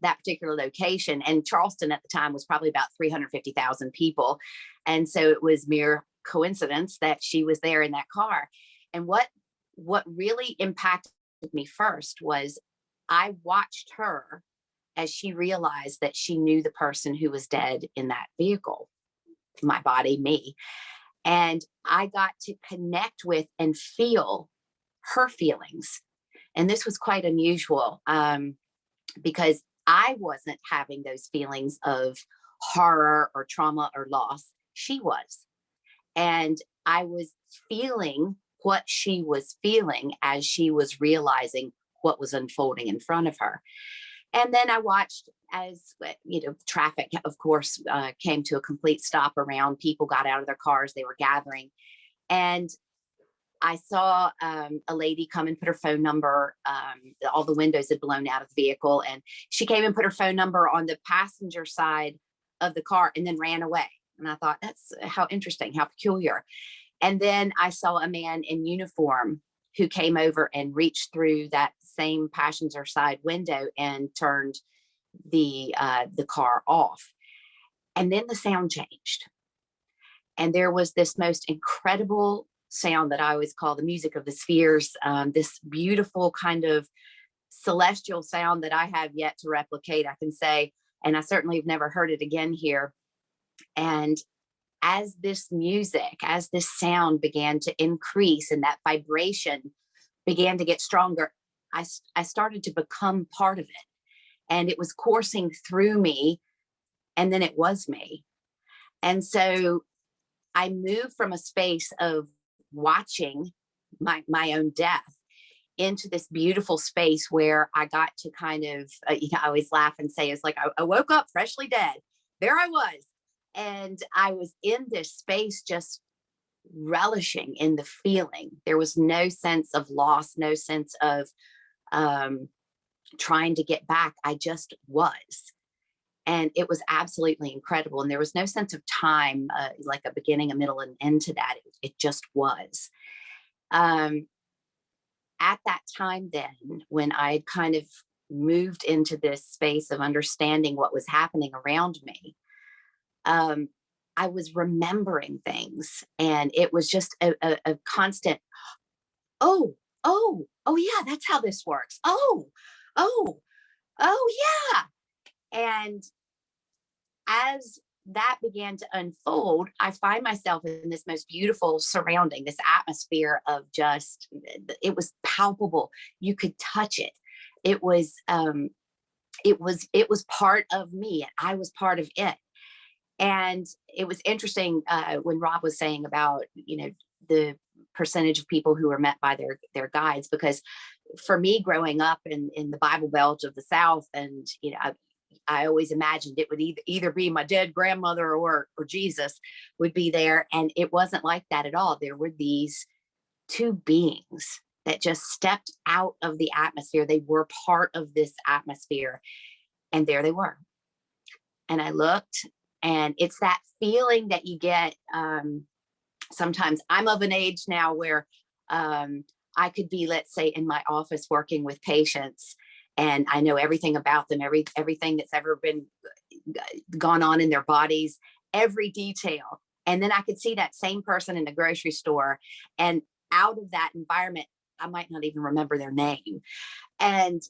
that particular location. And Charleston at the time was probably about 350,000 people. And so it was mere coincidence that she was there in that car. And what really impacted me first was I watched her as she realized that she knew the person who was dead in that vehicle, my body, me. And I got to connect with and feel her feelings. And this was quite unusual because I wasn't having those feelings of horror or trauma or loss. She was. And I was feeling what she was feeling as she was realizing what was unfolding in front of her. And then I watched as, traffic, of course, came to a complete stop around. People got out of their cars. They were gathering. And I saw a lady come and put her phone number. All the windows had blown out of the vehicle. And she came and put her phone number on the passenger side of the car and then ran away. And I thought, that's how interesting, how peculiar. And then I saw a man in uniform who came over and reached through that same passenger side window and turned the car off. And then the sound changed. And there was this most incredible sound that I always call the music of the spheres, this beautiful kind of celestial sound that I have yet to replicate, I can say, and I certainly have never heard it again here. And as this music, as this sound began to increase and that vibration began to get stronger, I started to become part of it. And it was coursing through me, and then it was me. And so I moved from a space of watching my own death into this beautiful space where I got to kind of, I always laugh and say, it's like I woke up freshly dead. There I was. And I was in this space just relishing in the feeling. There was no sense of loss, no sense of trying to get back. I just was. And it was absolutely incredible. And there was no sense of time, like a beginning, a middle, and end to that. It just was. At that time then, when I had kind of moved into this space of understanding what was happening around me, I was remembering things, and it was just a constant, oh, yeah, that's how this works. Oh, yeah. And as that began to unfold, I find myself in this most beautiful surrounding, this atmosphere of just, it was palpable. You could touch it. It was part of me, and I was part of it. And it was interesting when Rob was saying about, the percentage of people who were met by their guides, because for me, growing up in the Bible Belt of the South, and I always imagined it would either be my dead grandmother or Jesus would be there, and it wasn't like that at all. There were these two beings that just stepped out of the atmosphere. They were part of this atmosphere, and there they were. And I looked, and it's that feeling that you get. Sometimes I'm of an age now where I could be, let's say, in my office working with patients, and I know everything about them, everything that's ever been gone on in their bodies, every detail. And then I could see that same person in the grocery store, and out of that environment, I might not even remember their name. And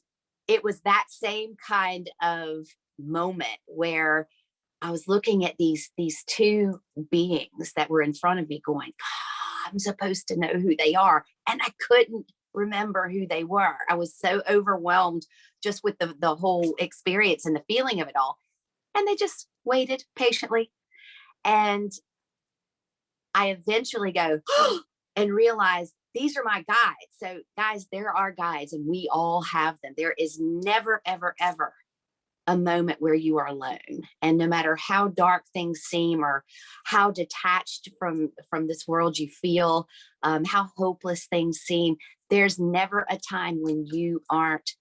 it was that same kind of moment where I was looking at these two beings that were in front of me going, God, I'm supposed to know who they are. And I couldn't remember who they were. I was so overwhelmed just with the whole experience and the feeling of it all. And they just waited patiently. And I eventually go and realize these are my guides. So guys, there are guides, and we all have them. There is never, ever, ever a moment where you are alone. And no matter how dark things seem, or how detached from this world you feel, how hopeless things seem, there's never a time when you aren't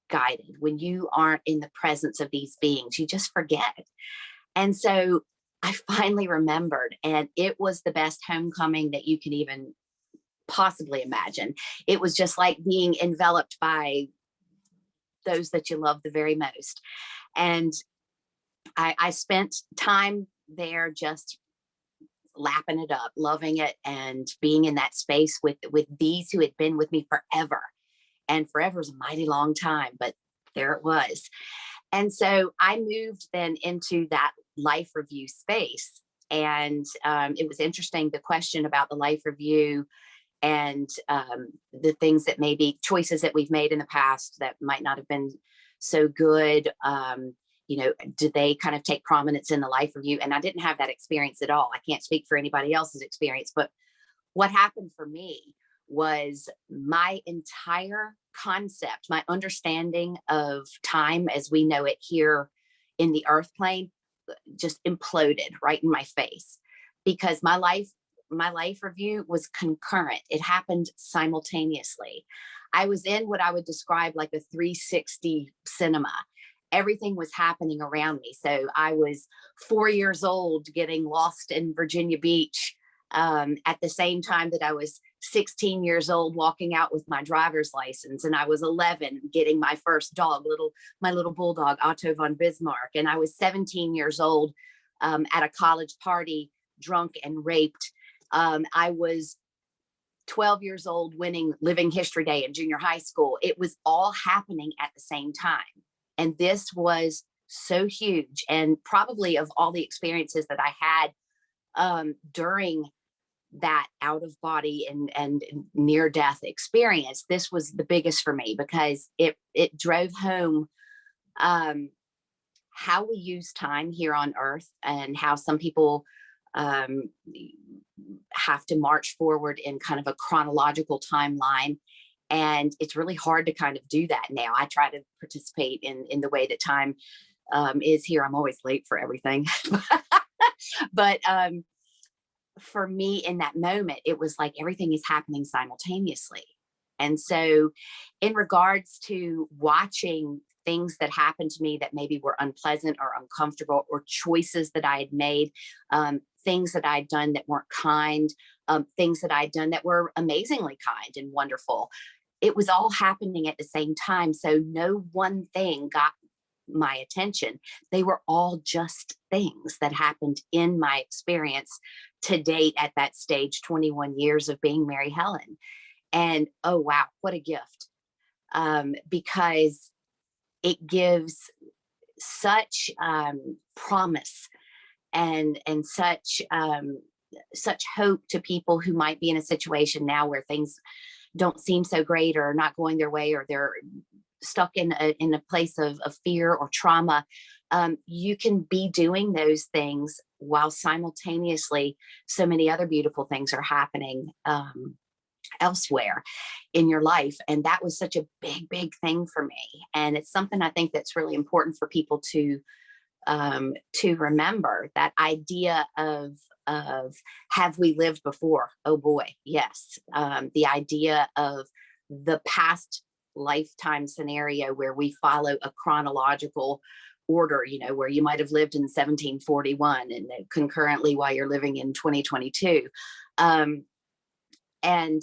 guided, when you aren't in the presence of these beings. You just forget. And so I finally remembered, and it was the best homecoming that you can even possibly imagine. It was just like being enveloped by those that you love the very most. And I spent time there just lapping it up, loving it, and being in that space with these who had been with me forever. And forever is a mighty long time, but there it was. And so I moved then into that life review space. And it was interesting, the question about the life review and the things that maybe choices that we've made in the past that might not have been so good. Do they kind of take prominence in the life review? And I didn't have that experience at all. I can't speak for anybody else's experience, but what happened for me was my entire concept, my understanding of time as we know it here in the earth plane just imploded right in my face, because my life review was concurrent. It happened simultaneously. I was in what I would describe like a 360 cinema. Everything was happening around me. So I was 4 years old getting lost in Virginia Beach at the same time that I was 16 years old walking out with my driver's license, and I was 11 getting my first dog, my little bulldog, Otto von Bismarck, and I was 17 years old at a college party, drunk and raped. I was 12 years old winning Living History Day in junior high school. It was all happening at the same time. And this was so huge. And probably of all the experiences that I had during that out of body and near death experience, this was the biggest for me, because it drove home how we use time here on earth, and how some people have to march forward in kind of a chronological timeline. And it's really hard to kind of do that now. I try to participate in the way that time is here. I'm always late for everything. But for me in that moment, it was like everything is happening simultaneously. And so in regards to watching things that happened to me that maybe were unpleasant or uncomfortable, or choices that I had made, things that I'd done that weren't kind, things that I'd done that were amazingly kind and wonderful, it was all happening at the same time. So no one thing got my attention. They were all just things that happened in my experience to date at that stage, 21 years of being Mary Helen. And oh, wow, what a gift. Because it gives such promise and such hope to people who might be in a situation now where things don't seem so great, or not going their way, or they're stuck in a place of fear or trauma. You can be doing those things while simultaneously so many other beautiful things are happening elsewhere in your life. And that was such a big, big thing for me. And it's something I think that's really important for people to remember, that idea of have we lived before? Oh boy, yes. The idea of the past lifetime scenario where we follow a chronological order, you know, where you might have lived in 1741 and concurrently while you're living in 2022. And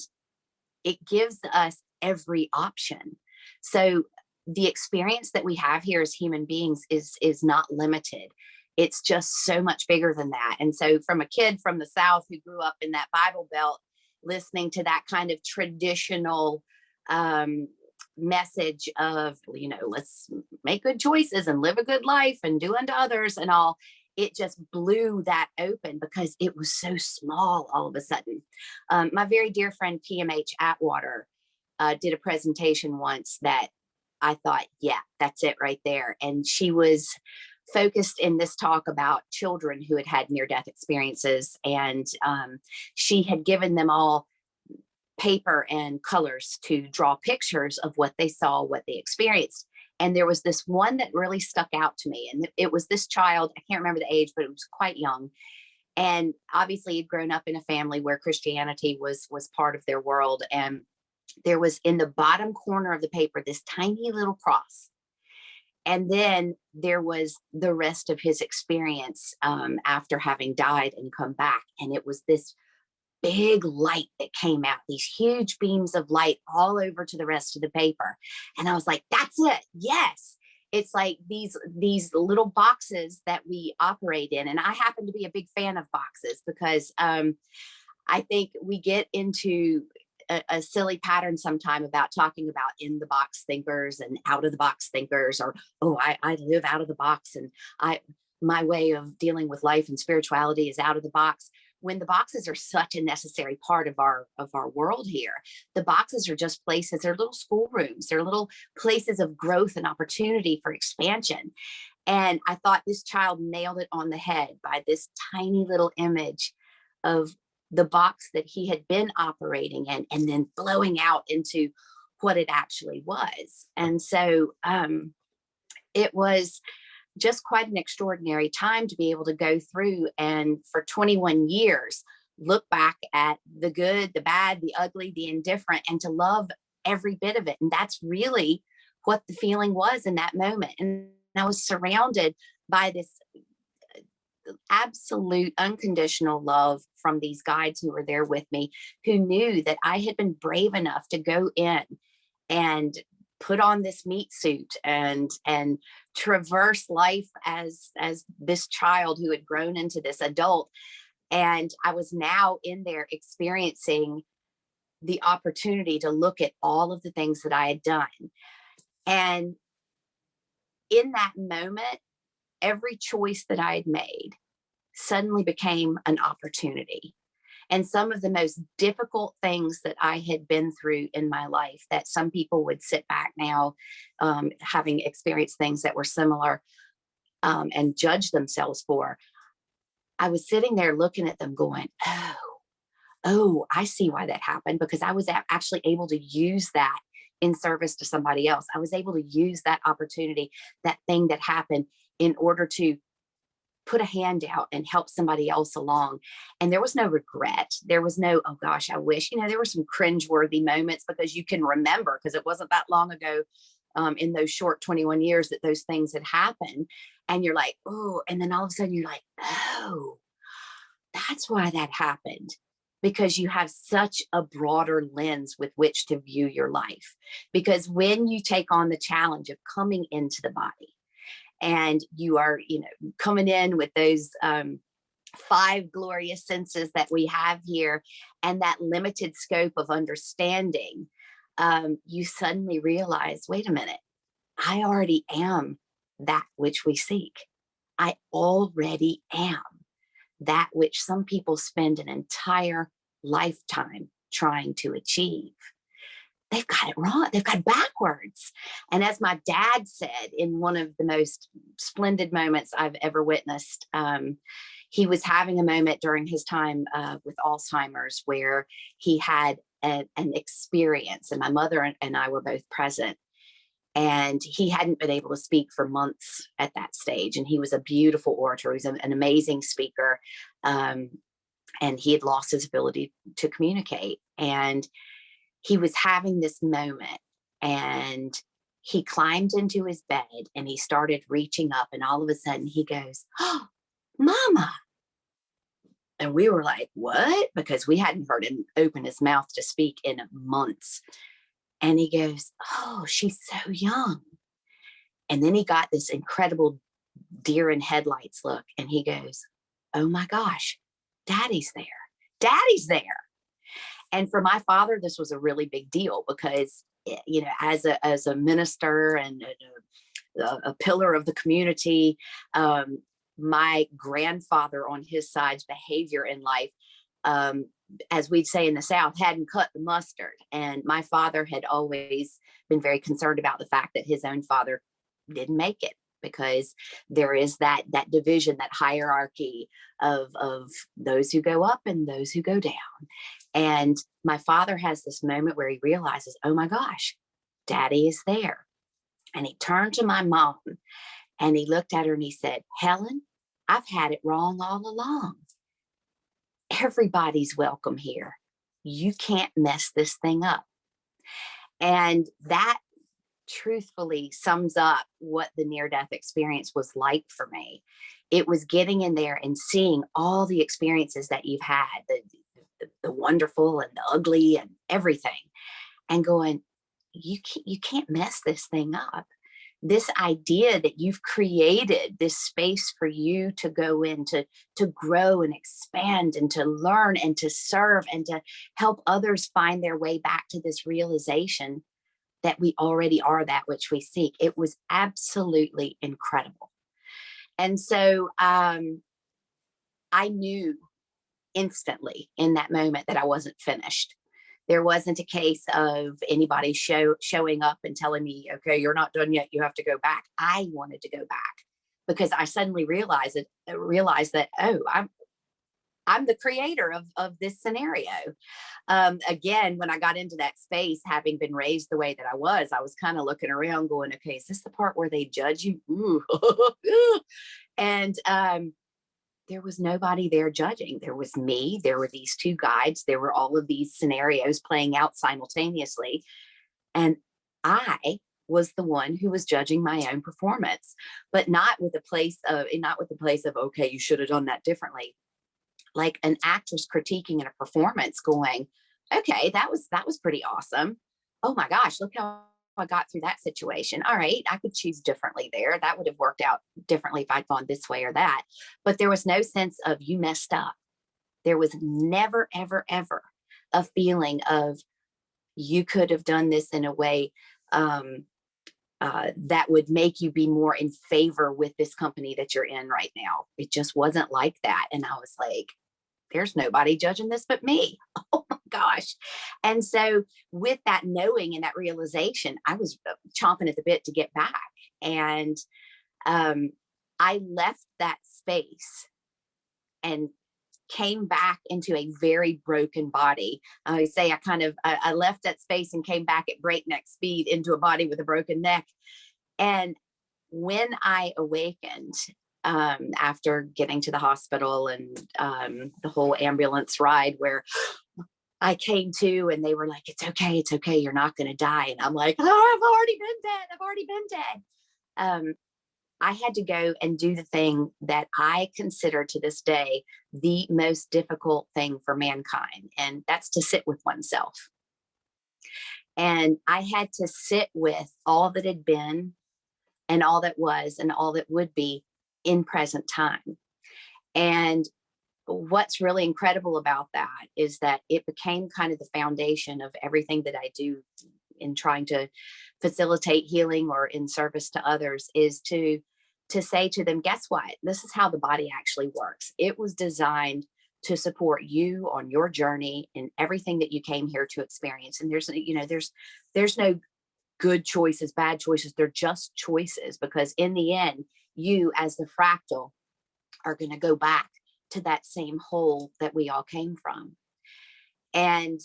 it gives us every option. So the experience that we have here as human beings is not limited. It's just so much bigger than that. And so from a kid from the South who grew up in that Bible Belt, listening to that kind of traditional message of, you know, let's make good choices and live a good life and do unto others and all, it just blew that open because it was so small all of a sudden. My very dear friend PMH Atwater did a presentation once that I thought, yeah, that's it right there. And she was focused in this talk about children who had had near-death experiences. And she had given them all paper and colors to draw pictures of what they saw, what they experienced. And there was this one that really stuck out to me. And it was this child, I can't remember the age, but it was quite young. And obviously he'd grown up in a family where Christianity was part of their world. And there was in the bottom corner of the paper, this tiny little cross. And then there was the rest of his experience after having died and come back. And it was this big light that came out, these huge beams of light all over to the rest of the paper. And I was like, that's it. Yes. It's like these little boxes that we operate in. And I happen to be a big fan of boxes because I think we get into a silly pattern sometime about talking about in the box thinkers and out of the box thinkers, or, oh, I live out of the box and my way of dealing with life and spirituality is out of the box. When the boxes are such a necessary part of our world here, the boxes are just places, they're little schoolrooms, they're little places of growth and opportunity for expansion. And I thought this child nailed it on the head by this tiny little image of the box that he had been operating in and then blowing out into what it actually was. And so it was just quite an extraordinary time to be able to go through and for 21 years, look back at the good, the bad, the ugly, the indifferent, and to love every bit of it. And that's really what the feeling was in that moment. And I was surrounded by this absolute unconditional love from these guides who were there with me, who knew that I had been brave enough to go in and put on this meat suit and traverse life as this child who had grown into this adult. And I was now in there experiencing the opportunity to look at all of the things that I had done. And in that moment, every choice that I had made suddenly became an opportunity. And some of the most difficult things that I had been through in my life that some people would sit back now, having experienced things that were similar and judge themselves for, I was sitting there looking at them going, oh, I see why that happened, because I was actually able to use that in service to somebody else. I was able to use that opportunity, that thing that happened, in order to put a hand out and help somebody else along. And there was no regret. There was no, oh gosh, I wish, there were some cringeworthy moments because you can remember, because it wasn't that long ago in those short 21 years that those things had happened. And you're like, oh, and then all of a sudden you're like, oh, that's why that happened. Because you have such a broader lens with which to view your life. Because when you take on the challenge of coming into the body, and you are, coming in with those 5 glorious senses that we have here, and that limited scope of understanding, you suddenly realize, wait a minute, I already am that which we seek. I already am that which some people spend an entire lifetime trying to achieve. They've got it wrong. They've got it backwards. And as my dad said in one of the most splendid moments I've ever witnessed, he was having a moment during his time with Alzheimer's where he had an experience, and my mother and I were both present. And he hadn't been able to speak for months at that stage. And he was a beautiful orator. He's an amazing speaker. And he had lost his ability to communicate. And he was having this moment, and he climbed into his bed and he started reaching up, and all of a sudden he goes, "Oh, Mama." And we were like, "What?" Because we hadn't heard him open his mouth to speak in months. And he goes, "Oh, she's so young." And then he got this incredible deer in headlights look, and he goes, "Oh my gosh, Daddy's there. Daddy's there." And for my father, this was a really big deal because, you know, as a minister and a pillar of the community, my grandfather on his side's behavior in life, as we'd say in the South, hadn't cut the mustard. And my father had always been very concerned about the fact that his own father didn't make it, because there is that division, that hierarchy of those who go up and those who go down. And my father has this moment where he realizes, oh my gosh, Daddy is there. And he turned to my mom and he looked at her and he said, "Helen, I've had it wrong all along. Everybody's welcome here. You can't mess this thing up." And that truthfully sums up what the near-death experience was like for me. It was getting in there and seeing all the experiences that you've had, the wonderful and the ugly and everything, and going, you can't mess this thing up. This idea that you've created this space for you to go in, to grow and expand and to learn and to serve and to help others find their way back to this realization that we already are that which we seek. It was absolutely incredible. And so I knew instantly in that moment that I wasn't finished. There wasn't a case of anybody showing up and telling me, "Okay, you're not done yet. You have to go back." I wanted to go back because I suddenly realized that, oh, I'm the creator of this scenario. Again, when I got into that space, having been raised the way that I was kind of looking around going, okay, is this the part where they judge you? Ooh. And there was nobody there judging. There was me. There were these two guides. There were all of these scenarios playing out simultaneously. And I was the one who was judging my own performance, but not with the place of, okay, you should have done that differently. Like an actress critiquing in a performance going, okay, that was pretty awesome. Oh my gosh, look how I got through that situation. All right, I could choose differently there. That would have worked out differently if I'd gone this way or that. But there was no sense of you messed up. There was never, ever, ever a feeling of you could have done this in a way that would make you be more in favor with this company that you're in right now. It just wasn't like that. And I was like, there's nobody judging this but me. Oh my gosh. And so with that knowing and that realization, I was chomping at the bit to get back. And I left that space and came back into a very broken body. I always say I left that space and came back at breakneck speed into a body with a broken neck. And when I awakened, after getting to the hospital and the whole ambulance ride where I came to and they were like, it's okay, you're not going to die. And I'm like, oh, I've already been dead. I had to go and do the thing that I consider to this day the most difficult thing for mankind, and that's to sit with oneself. And I had to sit with all that had been and all that was and all that would be in present time. And what's really incredible about that is that it became kind of the foundation of everything that I do in trying to facilitate healing or in service to others, is to say to them, guess what? This is how the body actually works. It was designed to support you on your journey and everything that you came here to experience. And there's no good choices, bad choices. They're just choices, because in the end, you as the fractal are going to go back to that same hole that we all came from. And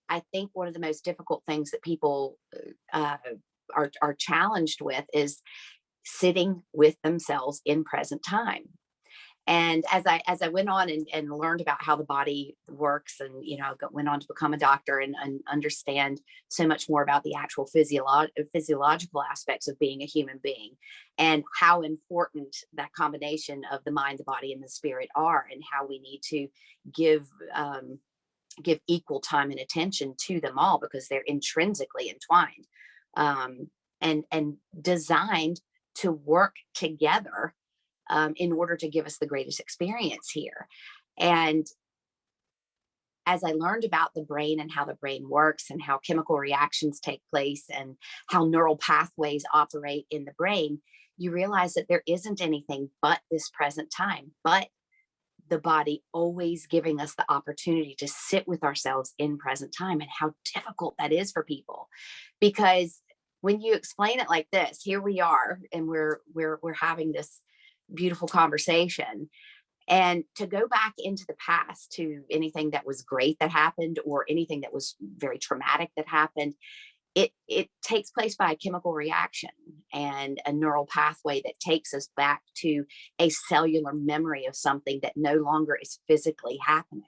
I think one of the most difficult things that people are challenged with is sitting with themselves in present time. And as I went on and learned about how the body works, and went on to become a doctor and understand so much more about the actual physiological aspects of being a human being, and how important that combination of the mind, the body, and the spirit are, and how we need to give equal time and attention to them all, because they're intrinsically entwined, and designed to work together in order to give us the greatest experience here. And as I learned about the brain and how the brain works and how chemical reactions take place and how neural pathways operate in the brain, you realize that there isn't anything but this present time, but the body always giving us the opportunity to sit with ourselves in present time, and how difficult that is for people. Because when you explain it like this, here we are, and we're having this beautiful conversation, and to go back into the past to anything that was great that happened, or anything that was very traumatic that happened, it takes place by a chemical reaction and a neural pathway that takes us back to a cellular memory of something that no longer is physically happening.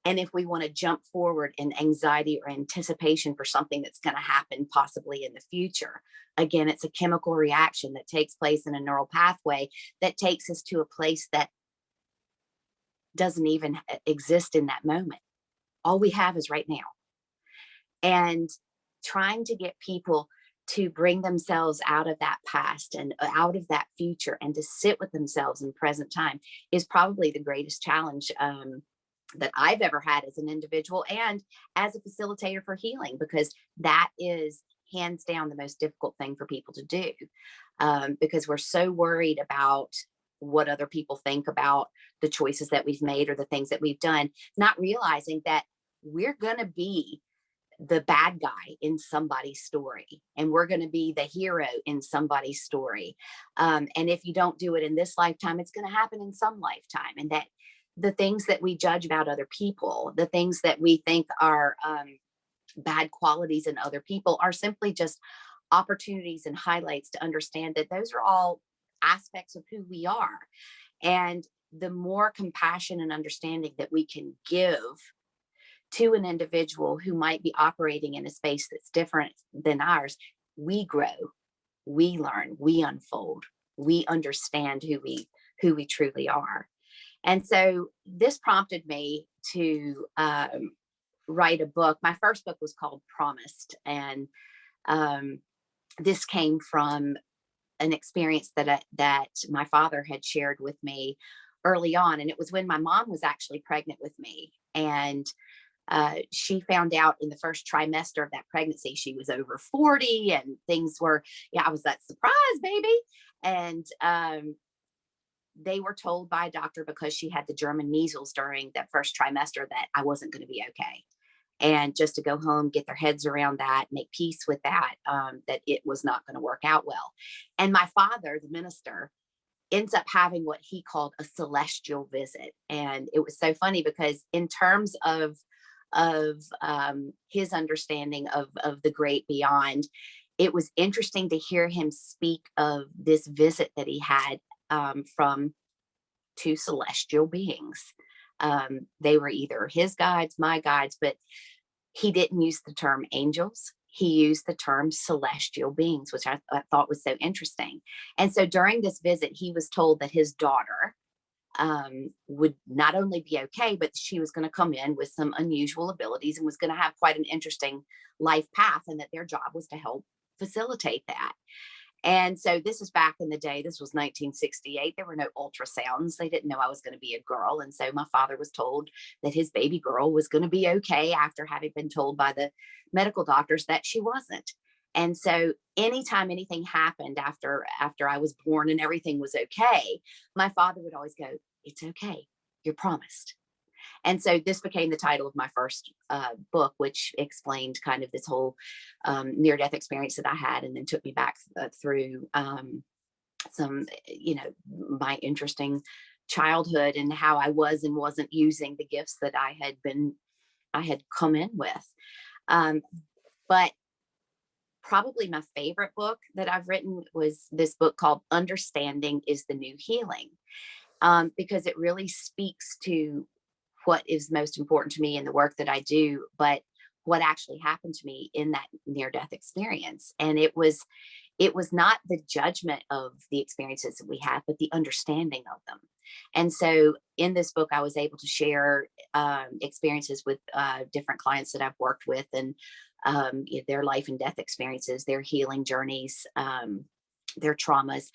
And if we want to jump forward in anxiety or anticipation for something that's going to happen possibly in the future, again, it's a chemical reaction that takes place in a neural pathway that takes us to a place that doesn't even exist in that moment. All we have is right now. And trying to get people to bring themselves out of that past and out of that future, and to sit with themselves in present time, is probably the greatest challenge that I've ever had as an individual and as a facilitator for healing, because that is hands down the most difficult thing for people to do, because we're so worried about what other people think about the choices that we've made or the things that we've done, not realizing that we're going to be the bad guy in somebody's story, and we're going to be the hero in somebody's story. And if you don't do it in this lifetime, it's going to happen in some lifetime. And that the things that we judge about other people, the things that we think are bad qualities in other people, are simply just opportunities and highlights to understand that those are all aspects of who we are. And the more compassion and understanding that we can give to an individual who might be operating in a space that's different than ours, we grow, we learn, we unfold, we understand who we truly are. And so this prompted me to write a book. My first book was called Promised. And this came from an experience that my father had shared with me early on. And it was when my mom was actually pregnant with me. And she found out in the first trimester of that pregnancy, she was over 40, and things were, I was that surprise baby. And they were told by a doctor, because she had the German measles during that first trimester, that I wasn't going to be okay. And just to go home, get their heads around that, make peace with that, that it was not going to work out well. And my father, the minister, ends up having what he called a celestial visit. And it was so funny, because in terms of his understanding of the great beyond, it was interesting to hear him speak of this visit that he had from two celestial beings. They were either his guides, my guides, but he didn't use the term angels. He used the term celestial beings, which I thought was so interesting. And so during this visit, he was told that his daughter would not only be okay, but she was going to come in with some unusual abilities and was going to have quite an interesting life path, and that their job was to help facilitate that. And so this is back in the day. This was 1968. There were no ultrasounds. They didn't know I was going to be a girl. And so my father was told that his baby girl was going to be okay, after having been told by the medical doctors that she wasn't. And so anytime anything happened after I was born and everything was okay, my father would always go, "It's okay. You're promised." And so this became the title of my first book, which explained kind of this whole near-death experience that I had, and then took me back through some, my interesting childhood, and how I was and wasn't using the gifts that I had been I had come in with. But probably my favorite book that I've written was this book called Understanding is the New Healing, because it really speaks to what is most important to me in the work that I do, but what actually happened to me in that near-death experience. And it was not the judgment of the experiences that we have, but the understanding of them. And so in this book, I was able to share experiences with different clients that I've worked with, and their life and death experiences, their healing journeys, their traumas,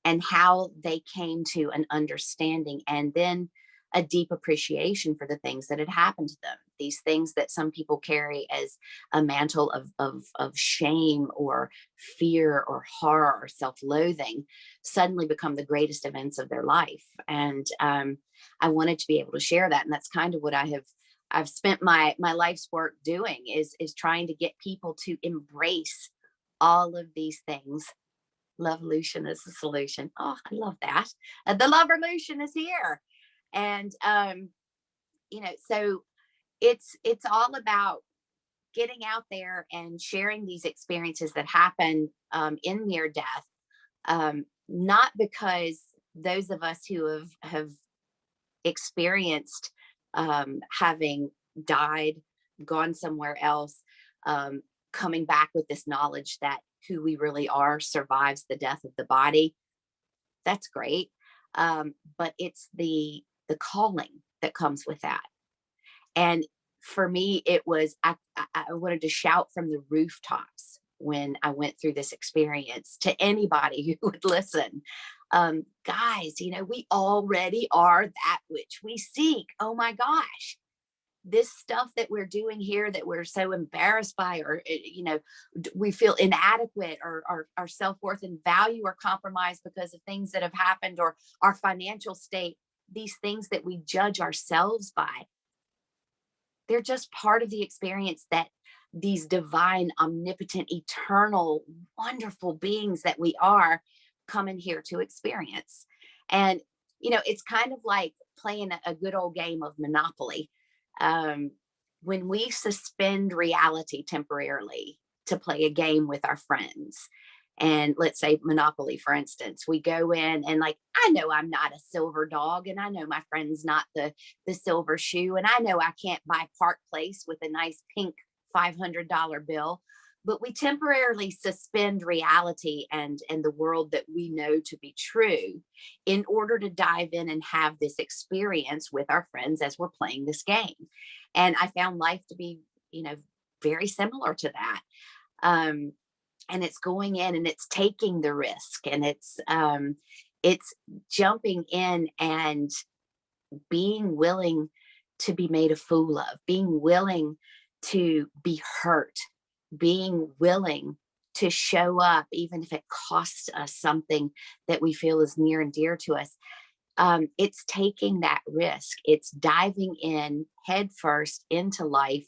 and how they came to an understanding and then a deep appreciation for the things that had happened to them. These things that some people carry as a mantle of shame or fear or horror or self-loathing suddenly become the greatest events of their life. And I wanted to be able to share that. And that's kind of what I've spent my life's work doing, is trying to get people to embrace all of these things. Loveolution is the solution. Oh, I love that. The Loveolution is here. And, so it's all about getting out there and sharing these experiences that happen in near death, not because those of us who have experienced having died, gone somewhere else, coming back with this knowledge that who we really are survives the death of the body. That's great. But it's the calling that comes with that. And for me, it was, I wanted to shout from the rooftops when I went through this experience to anybody who would listen. Guys, we already are that which we seek. Oh my gosh. This stuff that we're doing here that we're so embarrassed by, or, we feel inadequate, or our self-worth and value are compromised because of things that have happened, or our financial state, these things that we judge ourselves by, they're just part of the experience that these divine, omnipotent, eternal, wonderful beings that we are come in here to experience. And, it's kind of like playing a good old game of Monopoly. When we suspend reality temporarily to play a game with our friends, and let's say Monopoly, for instance, we go in and I know I'm not a silver dog, and I know my friend's not the silver shoe, and I know I can't buy Park Place with a nice pink $500 bill, but we temporarily suspend reality and the world that we know to be true in order to dive in and have this experience with our friends as we're playing this game. And I found life to be, very similar to that. And it's going in and it's taking the risk, and it's jumping in and being willing to be made a fool of, being willing to be hurt, being willing to show up, even if it costs us something that we feel is near and dear to us. It's taking that risk. It's diving in head first into life,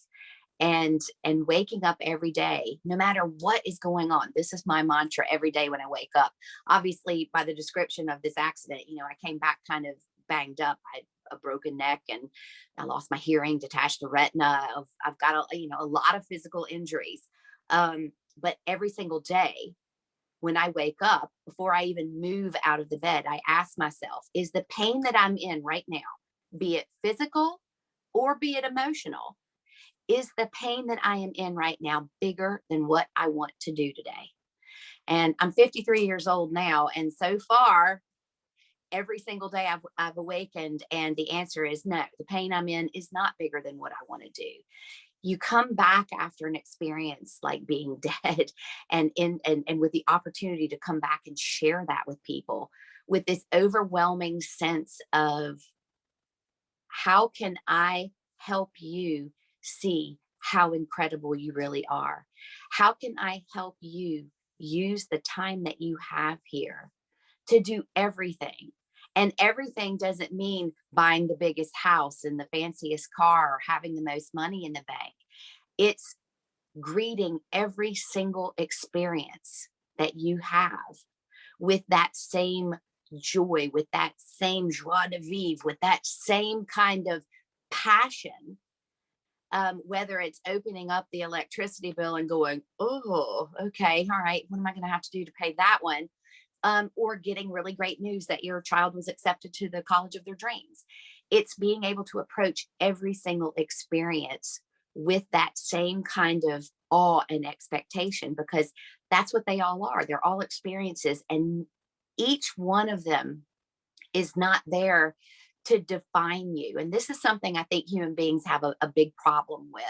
and waking up every day, no matter what is going on. This is my mantra every day when I wake up. Obviously, by the description of this accident, I came back kind of banged up. I had a broken neck, and I lost my hearing, detached the retina. I've got a lot of physical injuries. But every single day when I wake up, before I even move out of the bed, I ask myself, is the pain that I'm in right now, be it physical or be it emotional, is the pain that I am in right now bigger than what I want to do today? And I'm 53 years old now. And so far, every single day I've awakened, and the answer is no, the pain I'm in is not bigger than what I want to do. You come back after an experience like being dead, and with the opportunity to come back and share that with people, with this overwhelming sense of, how can I help you see how incredible you really are? How can I help you use the time that you have here to do everything? And everything doesn't mean buying the biggest house and the fanciest car or having the most money in the bank. It's greeting every single experience that you have with that same joy, with that same joie de vivre, with that same kind of passion whether it's opening up the electricity bill and going, oh, okay, all right, what am I going to have to do to pay that one? Or getting really great news that your child was accepted to the college of their dreams. It's being able to approach every single experience with that same kind of awe and expectation, because that's what they all are. They're all experiences, and each one of them is not there to define you. And this is something I think human beings have a big problem with.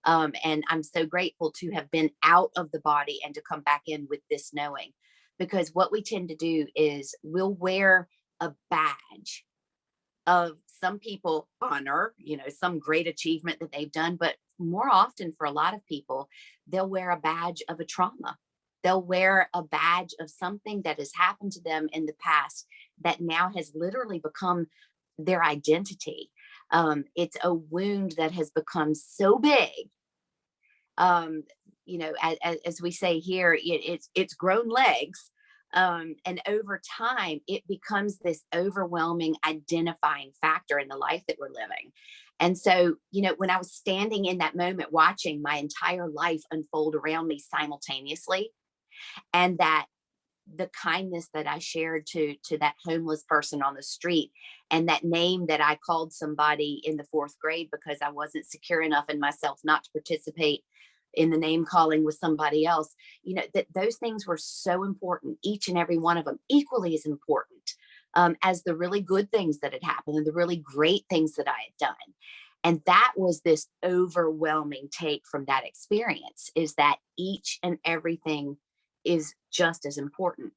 And I'm so grateful to have been out of the body and to come back in with this knowing, because what we tend to do is we'll wear a badge of some people honor, some great achievement that they've done. But more often for a lot of people, they'll wear a badge of a trauma. They'll wear a badge of something that has happened to them in the past that now has literally become their identity. It's a wound that has become so big. As we say here, it's grown legs. And over time, it becomes this overwhelming identifying factor in the life that we're living. And so, when I was standing in that moment, watching my entire life unfold around me simultaneously, and that the kindness that I shared to that homeless person on the street, and that name that I called somebody in the 4th grade because I wasn't secure enough in myself not to participate in the name calling with somebody else, that those things were so important, each and every one of them equally as important as the really good things that had happened and the really great things that I had done. And that was this overwhelming take from that experience, is that each and everything is just as important.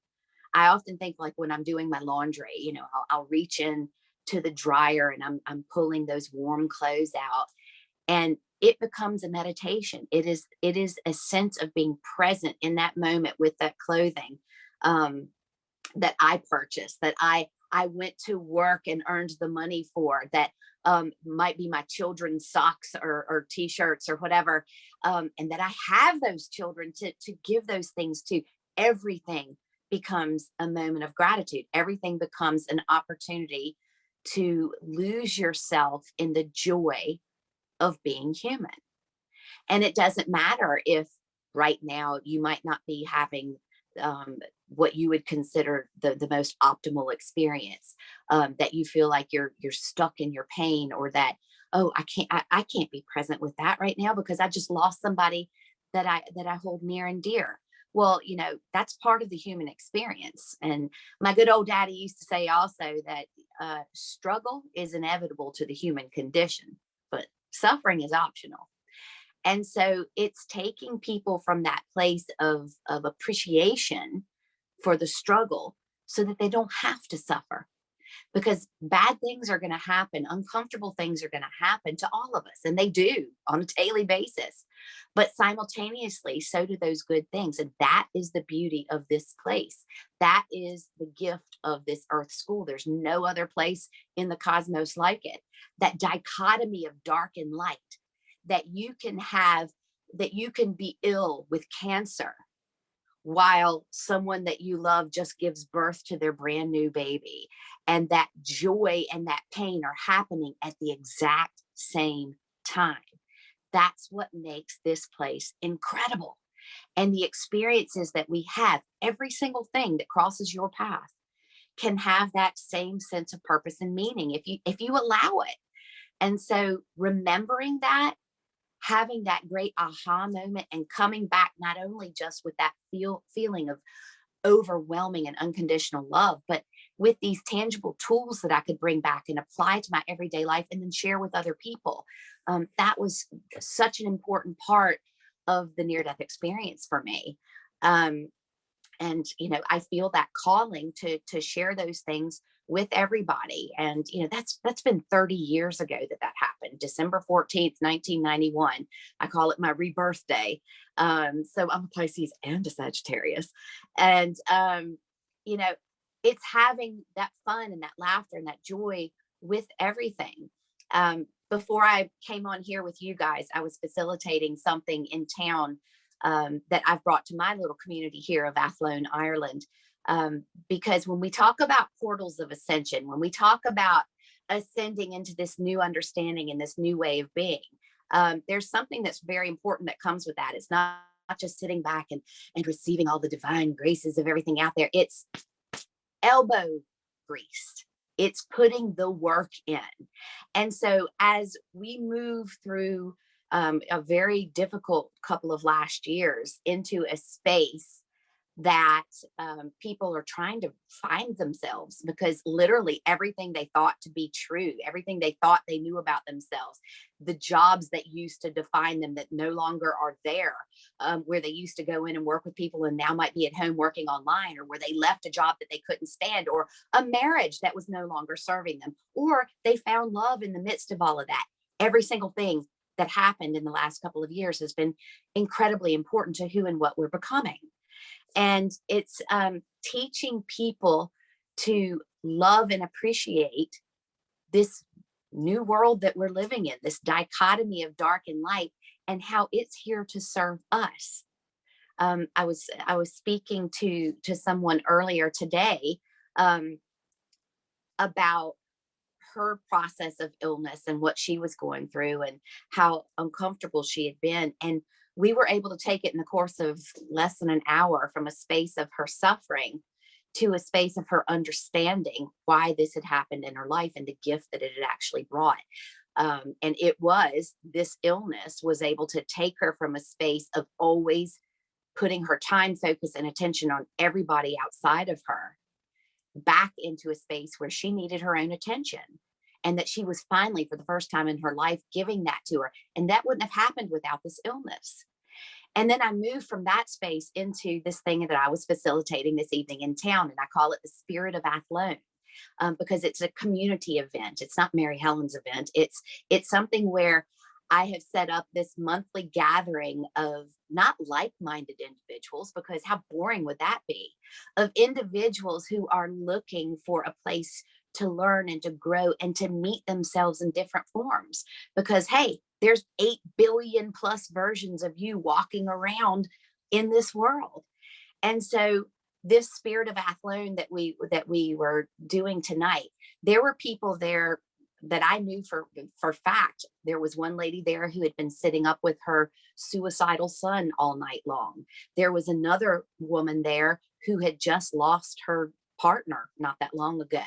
I often think, like, when I'm doing my laundry, I'll reach in to the dryer and I'm pulling those warm clothes out, and it becomes a meditation. It is a sense of being present in that moment with that clothing that I purchased, that I went to work and earned the money for, that might be my children's socks or t-shirts or whatever, and that I have those children to give those things to. Everything becomes a moment of gratitude. Everything becomes an opportunity to lose yourself in the joy of being human. And it doesn't matter if right now you might not be having what you would consider the most optimal experience, that you feel like you're stuck in your pain, or that, oh, I can't be present with that right now because I just lost somebody that I hold near and dear. Well, that's part of the human experience. And my good old daddy used to say also that struggle is inevitable to the human condition, but suffering is optional. And so it's taking people from that place of appreciation for the struggle so that they don't have to suffer. Because bad things are going to happen, uncomfortable things are going to happen to all of us, and they do on a daily basis. But simultaneously, so do those good things. And that is the beauty of this place. That is the gift of this Earth School. There's no other place in the cosmos like it. That dichotomy of dark and light, that you can be ill with cancer while someone that you love just gives birth to their brand new baby. And that joy and that pain are happening at the exact same time. That's what makes this place incredible. And the experiences that we have, every single thing that crosses your path can have that same sense of purpose and meaning if you allow it. And so remembering that, having that great aha moment, and coming back not only just with that feeling of overwhelming and unconditional love, but with these tangible tools that I could bring back and apply to my everyday life and then share with other people. That was such an important part of the near-death experience for me. And, I feel that calling to share those things with everybody. And, that's been 30 years ago that happened, December 14th, 1991. I call it my rebirth day. So I'm a Pisces and a Sagittarius. And, it's having that fun and that laughter and that joy with everything. Before I came on here with you guys, I was facilitating something in town that I've brought to my little community here of Athlone, Ireland. Because when we talk about portals of ascension, when we talk about ascending into this new understanding and this new way of being, there's something that's very important that comes with that. It's not just sitting back and receiving all the divine graces of everything out there. It's elbow grease. It's putting the work in. And so as we move through a very difficult couple of last years into a space that people are trying to find themselves, because literally everything they thought to be true, everything they thought they knew about themselves, the jobs that used to define them that no longer are there, where they used to go in and work with people and now might be at home working online, or where they left a job that they couldn't stand, or a marriage that was no longer serving them, or they found love in the midst of all of that. Every single thing that happened in the last couple of years has been incredibly important to who and what we're becoming. And it's teaching people to love and appreciate this new world that we're living in, this dichotomy of dark and light, and how it's here to serve us. I was speaking to someone earlier today about her process of illness and what she was going through and how uncomfortable she had been. And we were able to take it in the course of less than an hour from a space of her suffering to a space of her understanding why this had happened in her life and the gift that it had actually brought. And it was, this illness was able to take her from a space of always putting her time, focus, and attention on everybody outside of her back into a space where she needed her own attention. And that she was finally, for the first time in her life, giving that to her. And that wouldn't have happened without this illness. And then I moved from that space into this thing that I was facilitating this evening in town. And I call it the Spirit of Athlone, because it's a community event. It's not Mary Helen's event. It's something where I have set up this monthly gathering of not like-minded individuals, because how boring would that be? Of individuals who are looking for a place to learn and to grow and to meet themselves in different forms. Because, hey, there's 8 billion plus versions of you walking around in this world. And so this Spirit of Athlone that we were doing tonight, there were people there that I knew for fact. There was one lady there who had been sitting up with her suicidal son all night long. There was another woman there who had just lost her partner not that long ago.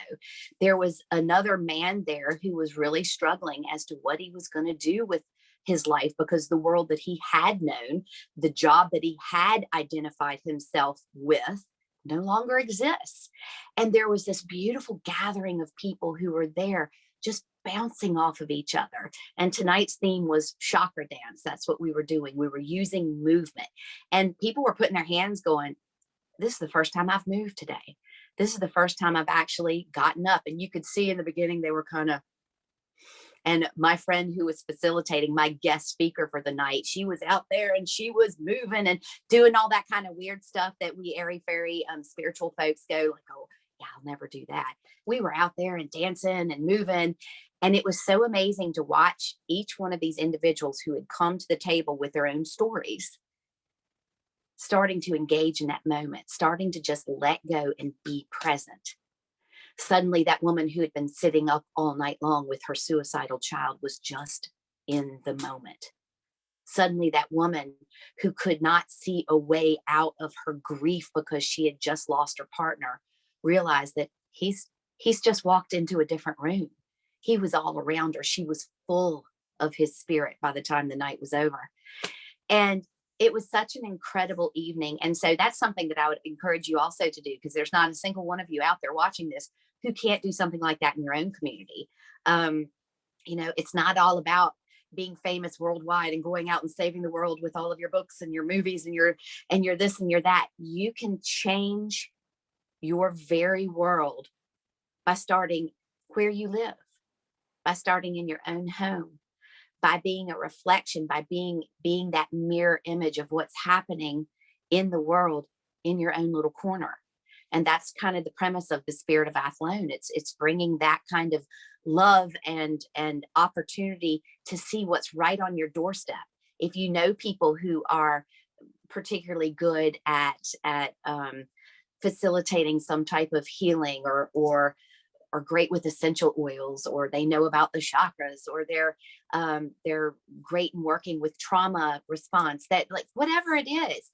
There was another man there who was really struggling as to what he was going to do with his life, because the world that he had known, the job that he had identified himself with, no longer exists. And there was this beautiful gathering of people who were there just bouncing off of each other. And tonight's theme was chakra dance. That's what we were doing. We were using movement, and people were putting their hands going, this is the first time I've moved today. This is the first time I've actually gotten up. And you could see in the beginning, they were kind of, and my friend who was facilitating, my guest speaker for the night, she was out there and she was moving and doing all that kind of weird stuff that we airy-fairy spiritual folks go like, oh yeah, I'll never do that. We were out there and dancing and moving. And it was so amazing to watch each one of these individuals who had come to the table with their own stories, starting to engage in that moment, starting to just let go and be present. Suddenly, that woman who had been sitting up all night long with her suicidal child was just in the moment. Suddenly, that woman who could not see a way out of her grief because she had just lost her partner realized that he's just walked into a different room. He was all around her. She was full of his spirit by the time the night was over. And it was such an incredible evening. And so that's something that I would encourage you also to do, because there's not a single one of you out there watching this who can't do something like that in your own community. It's not all about being famous worldwide and going out and saving the world with all of your books and your movies and your this and your that. You can change your very world by starting where you live, by starting in your own home, by being a reflection, by being that mirror image of what's happening in the world in your own little corner. And that's kind of the premise of the Spirit of Athlone. It's bringing that kind of love and opportunity to see what's right on your doorstep. If you know people who are particularly good at facilitating some type of healing or are great with essential oils, or they know about the chakras, or they're great in working with trauma response, that like whatever it is,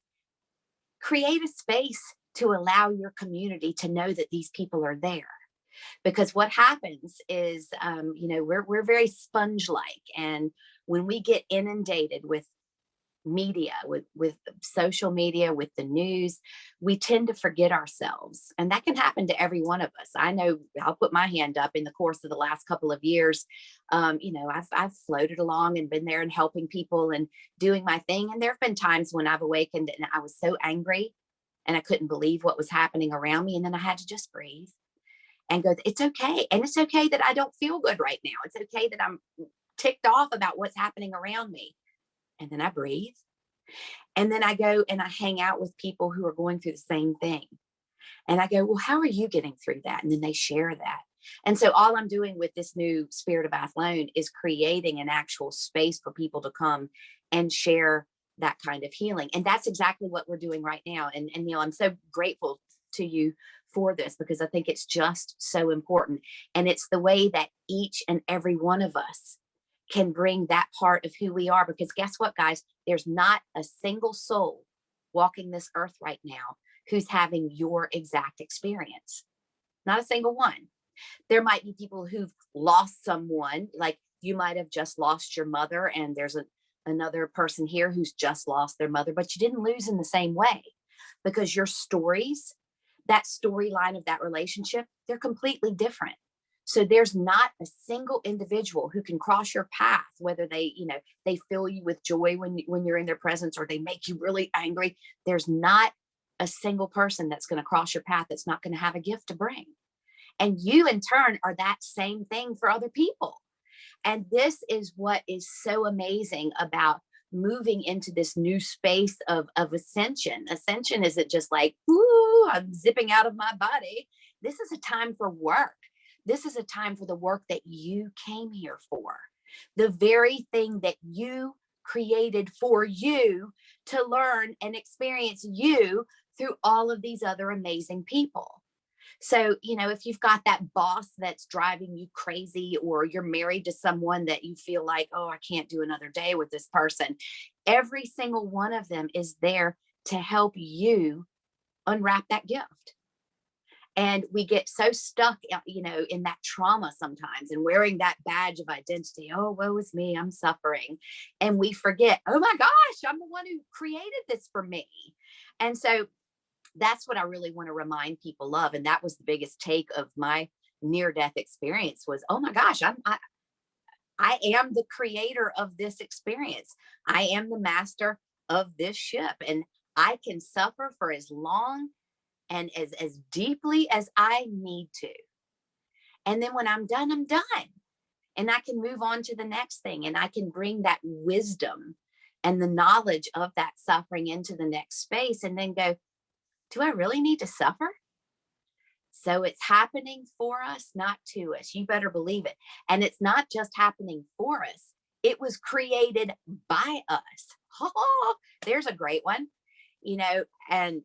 create a space to allow your community to know that these people are there. Because what happens is, we're very sponge-like, and when we get inundated with media, with social media, with the news, we tend to forget ourselves, and that can happen to every one of us. I know, I'll put my hand up. In the course of the last couple of years, I've floated along and been there and helping people and doing my thing, and there have been times when I've awakened and I was so angry and I couldn't believe what was happening around me, and then I had to just breathe and go, it's okay. And it's okay that I don't feel good right now. It's okay that I'm ticked off about what's happening around me. And then I breathe. And then I go and I hang out with people who are going through the same thing. And I go, well, how are you getting through that? And then they share that. And so all I'm doing with this new Spirit of Athlone is creating an actual space for people to come and share that kind of healing. And that's exactly what we're doing right now. And Neil, I'm so grateful to you for this, because I think it's just so important. And it's the way that each and every one of us can bring that part of who we are. Because guess what, guys? There's not a single soul walking this earth right now who's having your exact experience. Not a single one. There might be people who've lost someone, like you might have just lost your mother, and there's another person here who's just lost their mother, but you didn't lose in the same way, because your stories, that storyline of that relationship, they're completely different. So there's not a single individual who can cross your path, whether they fill you with joy when you're in their presence, or they make you really angry. There's not a single person that's going to cross your path that's not going to have a gift to bring. And you in turn are that same thing for other people. And this is what is so amazing about moving into this new space of ascension. Ascension isn't just like, ooh, I'm zipping out of my body. This is a time for work. This is a time for the work that you came here for. The very thing that you created for you to learn and experience you through all of these other amazing people. So, if you've got that boss that's driving you crazy, or you're married to someone that you feel like, oh, I can't do another day with this person, every single one of them is there to help you unwrap that gift. And we get so stuck, in that trauma sometimes, and wearing that badge of identity. Oh, woe is me, I'm suffering. And we forget, oh my gosh, I'm the one who created this for me. And so that's what I really want to remind people of. And that was the biggest take of my near-death experience was, oh my gosh, I am the creator of this experience. I am the master of this ship, and I can suffer for as long and as deeply as I need to. And then when I'm done, I'm done. And I can move on to the next thing, and I can bring that wisdom and the knowledge of that suffering into the next space, and then go, do I really need to suffer? So it's happening for us, not to us. You better believe it. And it's not just happening for us. It was created by us. Oh, there's a great one, and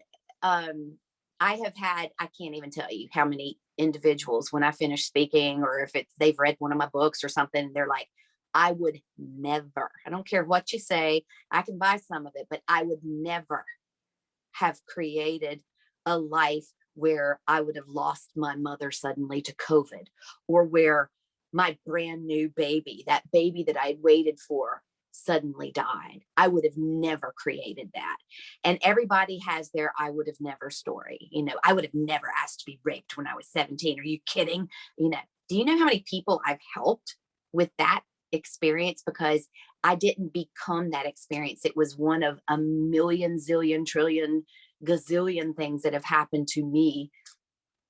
I have had, I can't even tell you how many individuals when I finish speaking, or if they've read one of my books or something, they're like, I would never, I don't care what you say, I can buy some of it, but I would never have created a life where I would have lost my mother suddenly to COVID, or where my brand new baby, that baby that I had waited for, suddenly died. I would have never created that. And everybody has their I would have never story. I would have never asked to be raped when I was 17. Are you kidding? Do you know how many people I've helped with that experience? Because I didn't become that experience. It was one of a million, zillion, trillion, gazillion things that have happened to me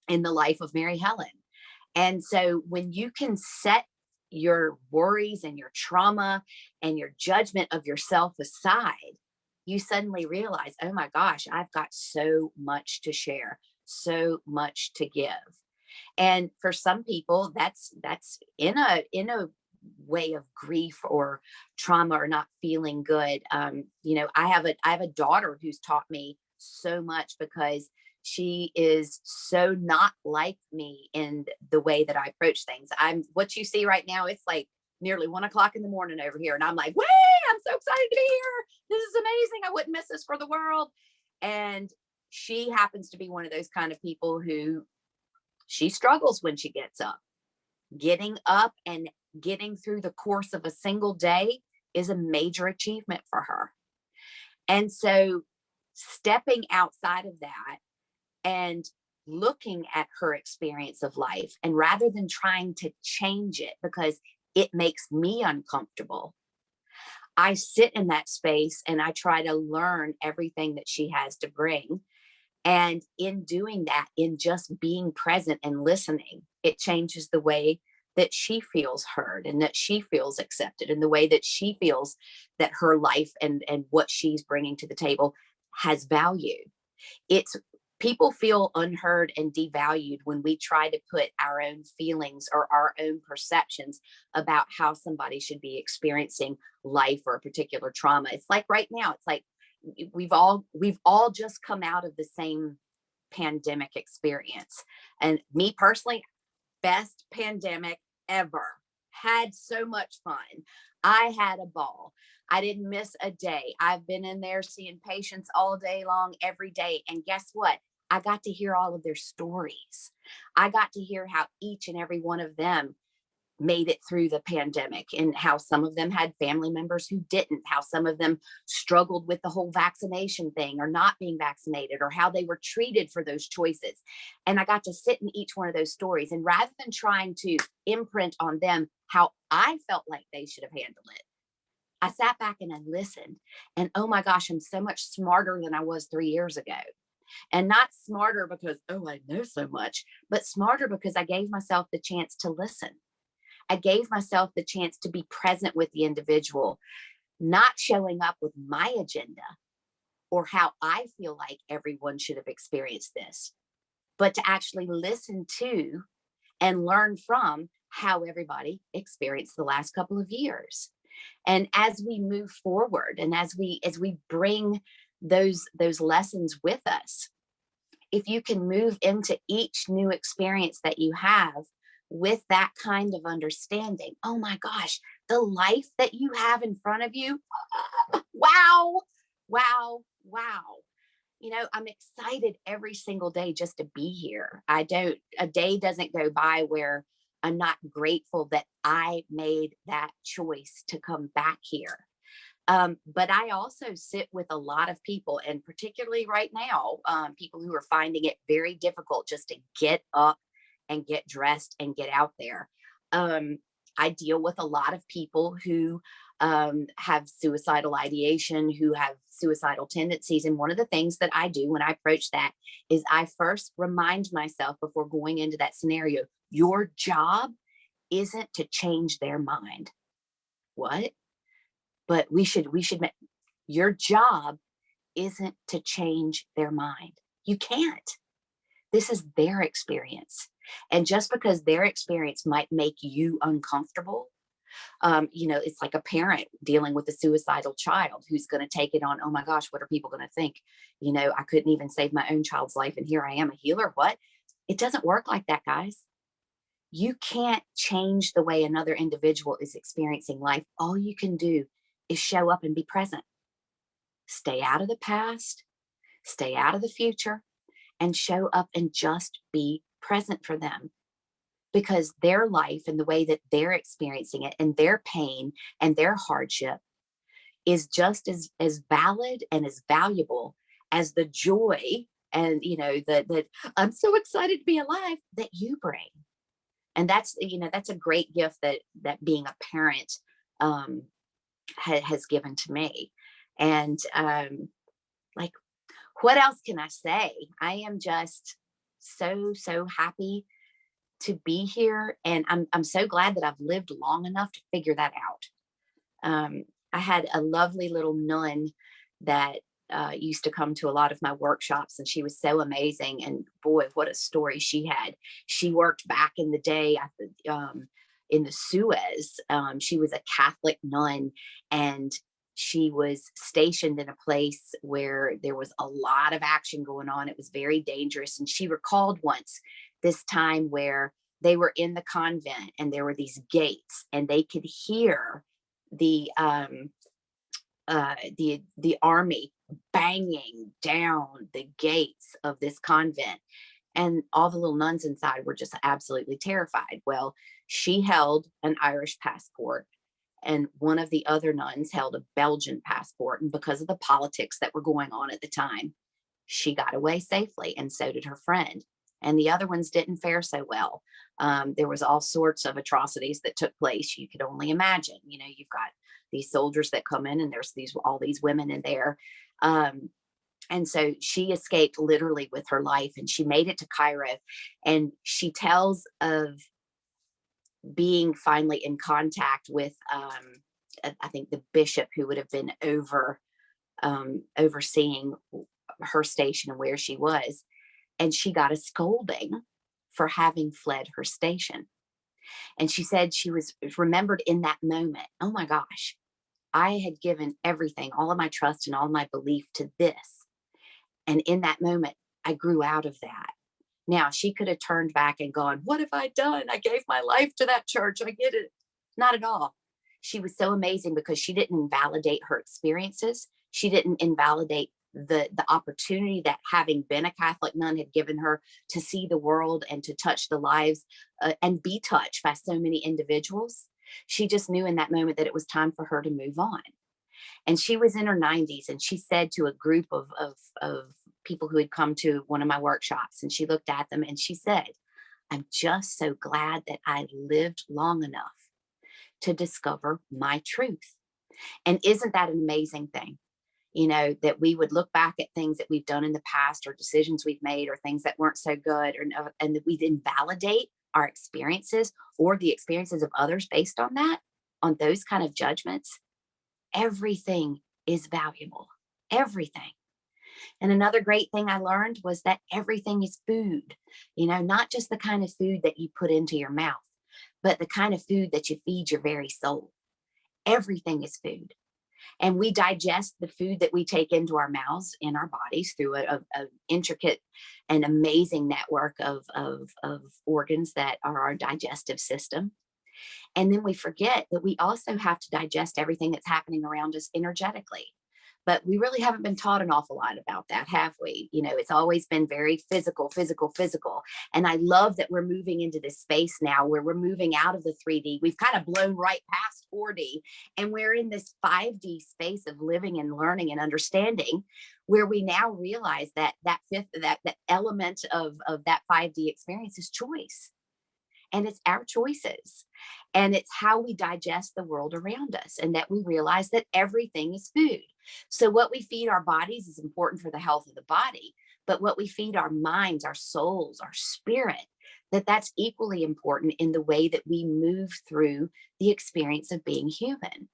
in the life of Mary Helen. And so when you can set your worries and your trauma and your judgment of yourself aside, you suddenly realize, oh my gosh, I've got so much to share, so much to give. And for some people, that's in a way of grief or trauma or not feeling good. I have a daughter who's taught me so much, because she is so not like me in the way that I approach things. What you see right now, it's like nearly 1 o'clock in the morning over here. And I'm like, wait, I'm so excited to be here. This is amazing. I wouldn't miss this for the world. And she happens to be one of those kind of people who she struggles when she gets up. Getting up and getting through the course of a single day is a major achievement for her. And so stepping outside of that and looking at her experience of life, and rather than trying to change it because it makes me uncomfortable, I sit in that space and I try to learn everything that she has to bring. And in doing that, in just being present and listening, it changes the way that she feels heard and that she feels accepted, and the way that she feels that her life and what she's bringing to the table has value. People feel unheard and devalued when we try to put our own feelings or our own perceptions about how somebody should be experiencing life or a particular trauma. It's like right now, it's like we've all just come out of the same pandemic experience. And me personally, best pandemic ever. Had so much fun. I had a ball. I didn't miss a day. I've been in there seeing patients all day long, every day. And guess what? I got to hear all of their stories. I got to hear how each and every one of them made it through the pandemic, and how some of them had family members who didn't, how some of them struggled with the whole vaccination thing or not being vaccinated, or how they were treated for those choices. And I got to sit in each one of those stories. And rather than trying to imprint on them how I felt like they should have handled it, I sat back and I listened. And oh my gosh, I'm so much smarter than I was 3 years ago. And not smarter because, oh, I know so much, but smarter because I gave myself the chance to listen. I gave myself the chance to be present with the individual, not showing up with my agenda or how I feel like everyone should have experienced this, but to actually listen to and learn from how everybody experienced the last couple of years. And as we move forward and as we bring those lessons with us, if you can move into each new experience that you have with that kind of understanding, oh my gosh, the life that you have in front of you, wow, wow, wow. You know, I'm excited every single day just to be here. A day doesn't go by where I'm not grateful that I made that choice to come back here. But I also sit with a lot of people, and particularly right now, people who are finding it very difficult just to get up and get dressed and get out there. I deal with a lot of people who have suicidal ideation, who have suicidal tendencies. And one of the things that I do when I approach that is I first remind myself before going into that scenario, your job isn't to change their mind. What? But your job isn't to change their mind. You can't. This is their experience. And just because their experience might make you uncomfortable, it's like a parent dealing with a suicidal child who's going to take it on. Oh my gosh, what are people going to think? I couldn't even save my own child's life, and here I am, a healer. What? It doesn't work like that, guys. You can't change the way another individual is experiencing life. All you can do is show up and be present. Stay out of the past, stay out of the future, and show up and just be present for them, because their life and the way that they're experiencing it and their pain and their hardship is just as valid and as valuable as the joy and that I'm so excited to be alive that you bring. And that's a great gift that being a parent has given to me. And what else can I say? I am just so happy to be here, and I'm so glad that I've lived long enough to figure that out. I had a lovely little nun that used to come to a lot of my workshops, and she was so amazing. And boy, what a story she had. She worked back in the day in the Suez. She was a Catholic nun, and She was stationed in a place where there was a lot of action going on. It was very dangerous. And she recalled once this time where they were in the convent and there were these gates, and they could hear the army banging down the gates of this convent. And all the little nuns inside were just absolutely terrified. Well, she held an Irish passport, and one of the other nuns held a Belgian passport. And because of the politics that were going on at the time, she got away safely, and so did her friend. And the other ones didn't fare so well. There was all sorts of atrocities that took place. You could only imagine. You know, you've got these soldiers that come in, and there's all these women in there. And so she escaped literally with her life, and she made it to Cairo. And she tells of being finally in contact with, I think, the bishop who would have been overseeing her station and where she was. And she got a scolding for having fled her station. And she said she was remembered in that moment. Oh my gosh, I had given everything, all of my trust and all of my belief to this. And in that moment, I grew out of that. Now, she could have turned back and gone, what have I done? I gave my life to that church. I get it. Not at all. She was so amazing because she didn't invalidate her experiences. She didn't invalidate the opportunity that having been a Catholic nun had given her to see the world and to touch the lives and be touched by so many individuals. She just knew in that moment that it was time for her to move on. And she was in her 90s, and she said to a group of people who had come to one of my workshops, and she looked at them and she said, I'm just so glad that I lived long enough to discover my truth. And isn't that an amazing thing? You know, that we would look back at things that we've done in the past, or decisions we've made, or things that weren't so good, and that we'd invalidate our experiences or the experiences of others based on that, on those kind of judgments. Everything is valuable. Everything. And another great thing I learned was that everything is food. You know, not just the kind of food that you put into your mouth, but the kind of food that you feed your very soul. Everything is food. And we digest the food that we take into our mouths in our bodies through an intricate and amazing network of organs that are our digestive system. And then we forget that we also have to digest everything that's happening around us energetically. But we really haven't been taught an awful lot about that, have we? You know, it's always been very physical, physical, physical. And I love that we're moving into this space now where we're moving out of the 3D. We've kind of blown right past 4D, and we're in this 5D space of living and learning and understanding, where we now realize that that element of that 5D experience is choice. And it's our choices, and it's how we digest the world around us, and that we realize that everything is food. So what we feed our bodies is important for the health of the body, but what we feed our minds, our souls, our spirit, that's equally important in the way that we move through the experience of being human.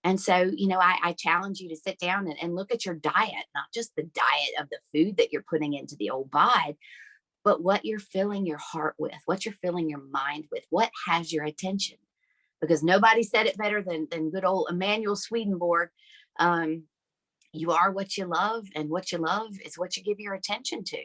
And so, you know, I challenge you to sit down and look at your diet, not just the diet of the food that you're putting into the old bod, but what you're filling your heart with, what you're filling your mind with, what has your attention. Because nobody said it better than good old Emanuel Swedenborg. You are what you love, and what you love is what you give your attention to.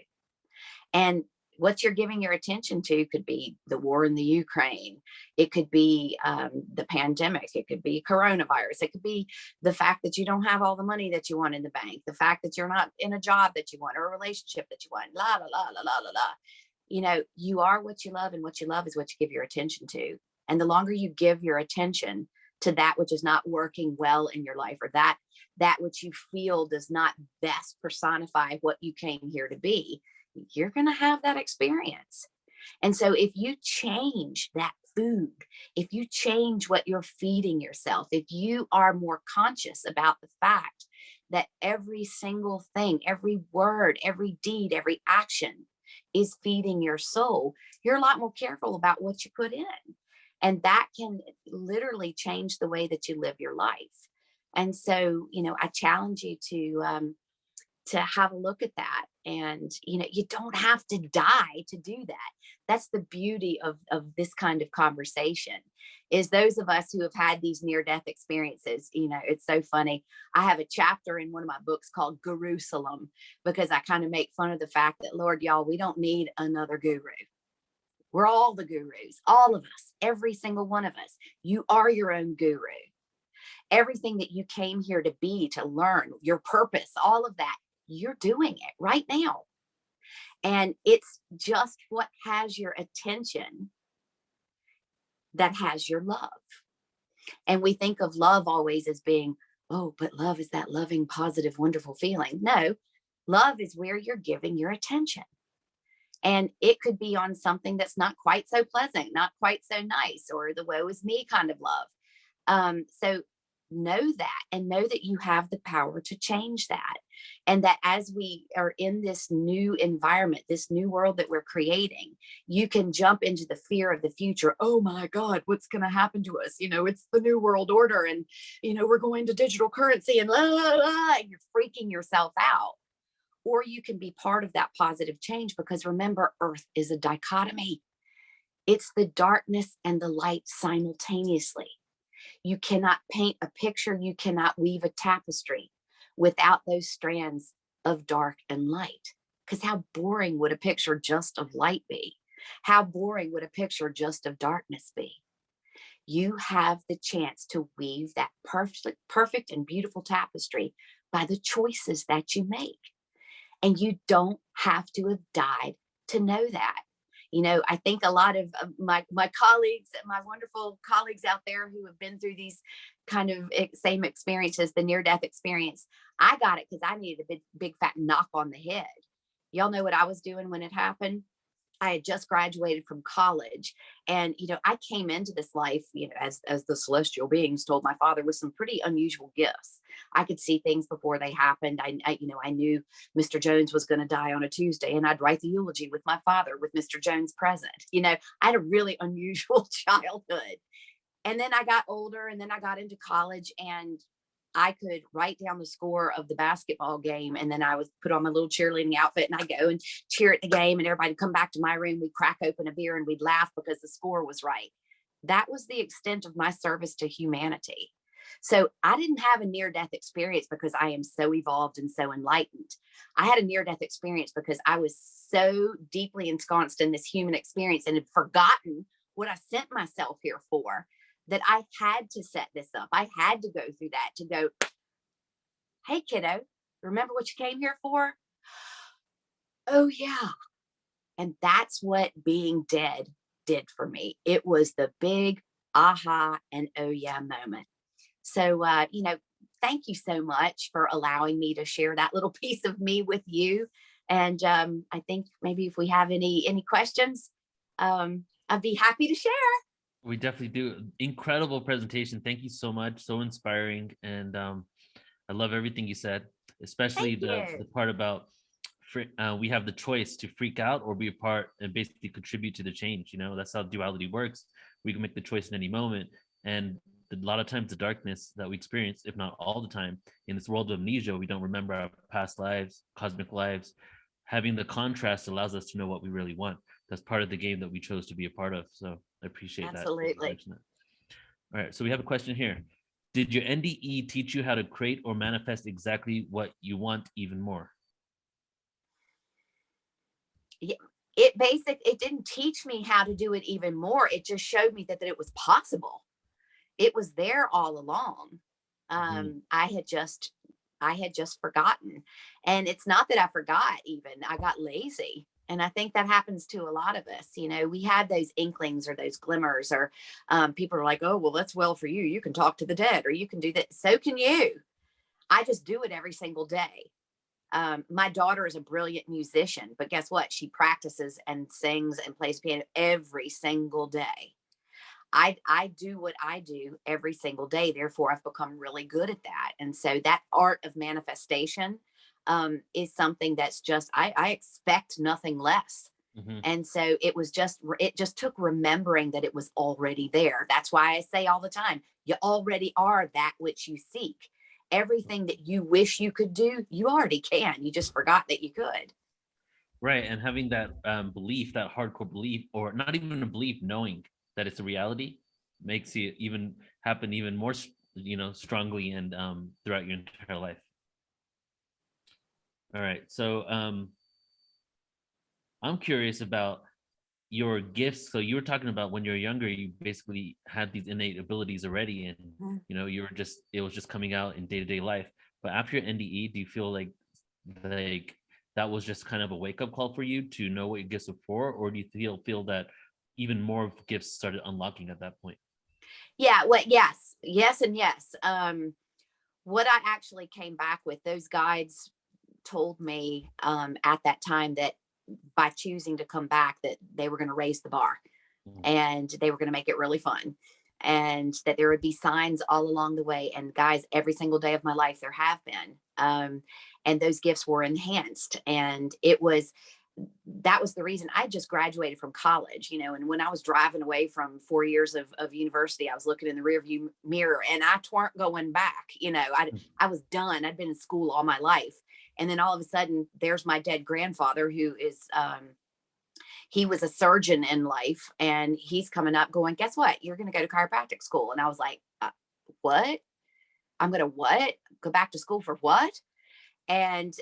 And what you're giving your attention to could be the war in the Ukraine. It could be the pandemic. It could be coronavirus. It could be the fact that you don't have all the money that you want in the bank, the fact that you're not in a job that you want, or a relationship that you want, la, la, la, la, la, la, la. You know, you are what you love, and what you love is what you give your attention to. And the longer you give your attention to that which is not working well in your life, or that which you feel does not best personify what you came here to be, you're going to have that experience. And so if you change that food, if you change what you're feeding yourself, if you are more conscious about the fact that every single thing, every word, every deed, every action is feeding your soul, you're a lot more careful about what you put in. And that can literally change the way that you live your life. And so, you know, I challenge you to have a look at that. And, you know, you don't have to die to do that. That's the beauty of this kind of conversation, is those of us who have had these near-death experiences. You know, it's so funny. I have a chapter in one of my books called Jerusalem, because I kind of make fun of the fact that, Lord, y'all, we don't need another guru. We're all the gurus, all of us, every single one of us. You are your own guru. Everything that you came here to be, to learn, your purpose, all of that, you're doing it right now. And it's just what has your attention that has your love. And we think of love always as being, oh, but love is that loving, positive, wonderful feeling. No, love is where you're giving your attention. And it could be on something that's not quite so pleasant, not quite so nice, or the woe is me kind of love. So know that, and know that you have the power to change that. And that as we are in this new environment, this new world that we're creating, you can jump into the fear of the future. Oh my God, what's going to happen to us? You know, it's the new world order, and, you know, we're going to digital currency, and la, la, la, and you're freaking yourself out. Or you can be part of that positive change, because remember, Earth is a dichotomy. It's the darkness and the light simultaneously. You cannot paint a picture, you cannot weave a tapestry without those strands of dark and light. Because how boring would a picture just of light be? How boring would a picture just of darkness be? You have the chance to weave that perfect and beautiful tapestry by the choices that you make. And you don't have to have died to know that. You know, I think a lot of my colleagues, my wonderful colleagues out there who have been through these kind of same experiences, the near-death experience, I got it because I needed a big fat knock on the head. Y'all know what I was doing when it happened? I had just graduated from college, and, you know, I came into this life, you know, as the celestial beings told my father, with some pretty unusual gifts. I could see things before they happened. I knew Mr. Jones was going to die on a Tuesday, and I'd write the eulogy with my father with Mr. Jones present. You know, I had a really unusual childhood. And then I got older, and then I got into college, and I could write down the score of the basketball game, and then I would put on my little cheerleading outfit, and I'd go and cheer at the game, and everybody would come back to my room. We'd crack open a beer, and we'd laugh because the score was right. That was the extent of my service to humanity. So I didn't have a near-death experience because I am so evolved and so enlightened. I had a near-death experience because I was so deeply ensconced in this human experience and had forgotten what I sent myself here for, that I had to set this up. I had to go through that, to go, hey, kiddo, remember what you came here for? Oh, yeah. And that's what being dead did for me. It was the big aha and oh, yeah moment. So, thank you so much for allowing me to share that little piece of me with you. And I think maybe if we have any questions, I'd be happy to share. We definitely do. Incredible presentation. Thank you so much. So inspiring. And I love everything you said, especially the part about we have the choice to freak out or be a part and basically contribute to the change. You know, that's how duality works. We can make the choice in any moment. And a lot of times the darkness that we experience, if not all the time, in this world of amnesia, we don't remember our past lives, cosmic lives. Having the contrast allows us to know what we really want. That's part of the game that we chose to be a part of. So I appreciate that. Absolutely. All right. So we have a question here. Did your NDE teach you how to create or manifest exactly what you want even more? Yeah, it didn't teach me how to do it even more. It just showed me that it was possible. It was there all along. I had just forgotten. And it's not that I forgot even, I got lazy. And I think that happens to a lot of us. You know, we have those inklings or those glimmers, or people are like, oh, well, that's well for you. You can talk to the dead, or you can do that. So can you. I just do it every single day. My daughter is a brilliant musician, but guess what? She practices and sings and plays piano every single day. I do what I do every single day. Therefore, I've become really good at that. And so that art of manifestation is something that's just, I expect nothing less. Mm-hmm. And so it just took remembering that it was already there. That's why I say all the time, you already are that which you seek. everything that you wish you could do, you already can. You just forgot that you could. Right. And having that belief, that hardcore belief, or not even a belief, knowing that it's a reality, makes it even happen even more, strongly and throughout your entire life. All right. So I'm curious about your gifts. So you were talking about when you were younger, you basically had these innate abilities already, and it was just coming out in day-to-day life. But after your NDE, do you feel like that was just kind of a wake-up call for you to know what your gifts were for, or do you feel that even more gifts started unlocking at that point? Yeah, well, yes and yes. What I actually came back with, those guides told me at that time that by choosing to come back, that they were going to raise the bar and they were going to make it really fun, and that there would be signs all along the way. And guys, every single day of my life, there have been. And those gifts were enhanced. And that was the reason. I just graduated from college, and when I was driving away from 4 years of university, I was looking in the rearview mirror and I weren't going back. I was done. I'd been in school all my life. And then all of a sudden, there's my dead grandfather, who is, he was a surgeon in life, and he's coming up going, guess what? You're going to go to chiropractic school. And I was like, what? I'm going to what? Go back to school for what? And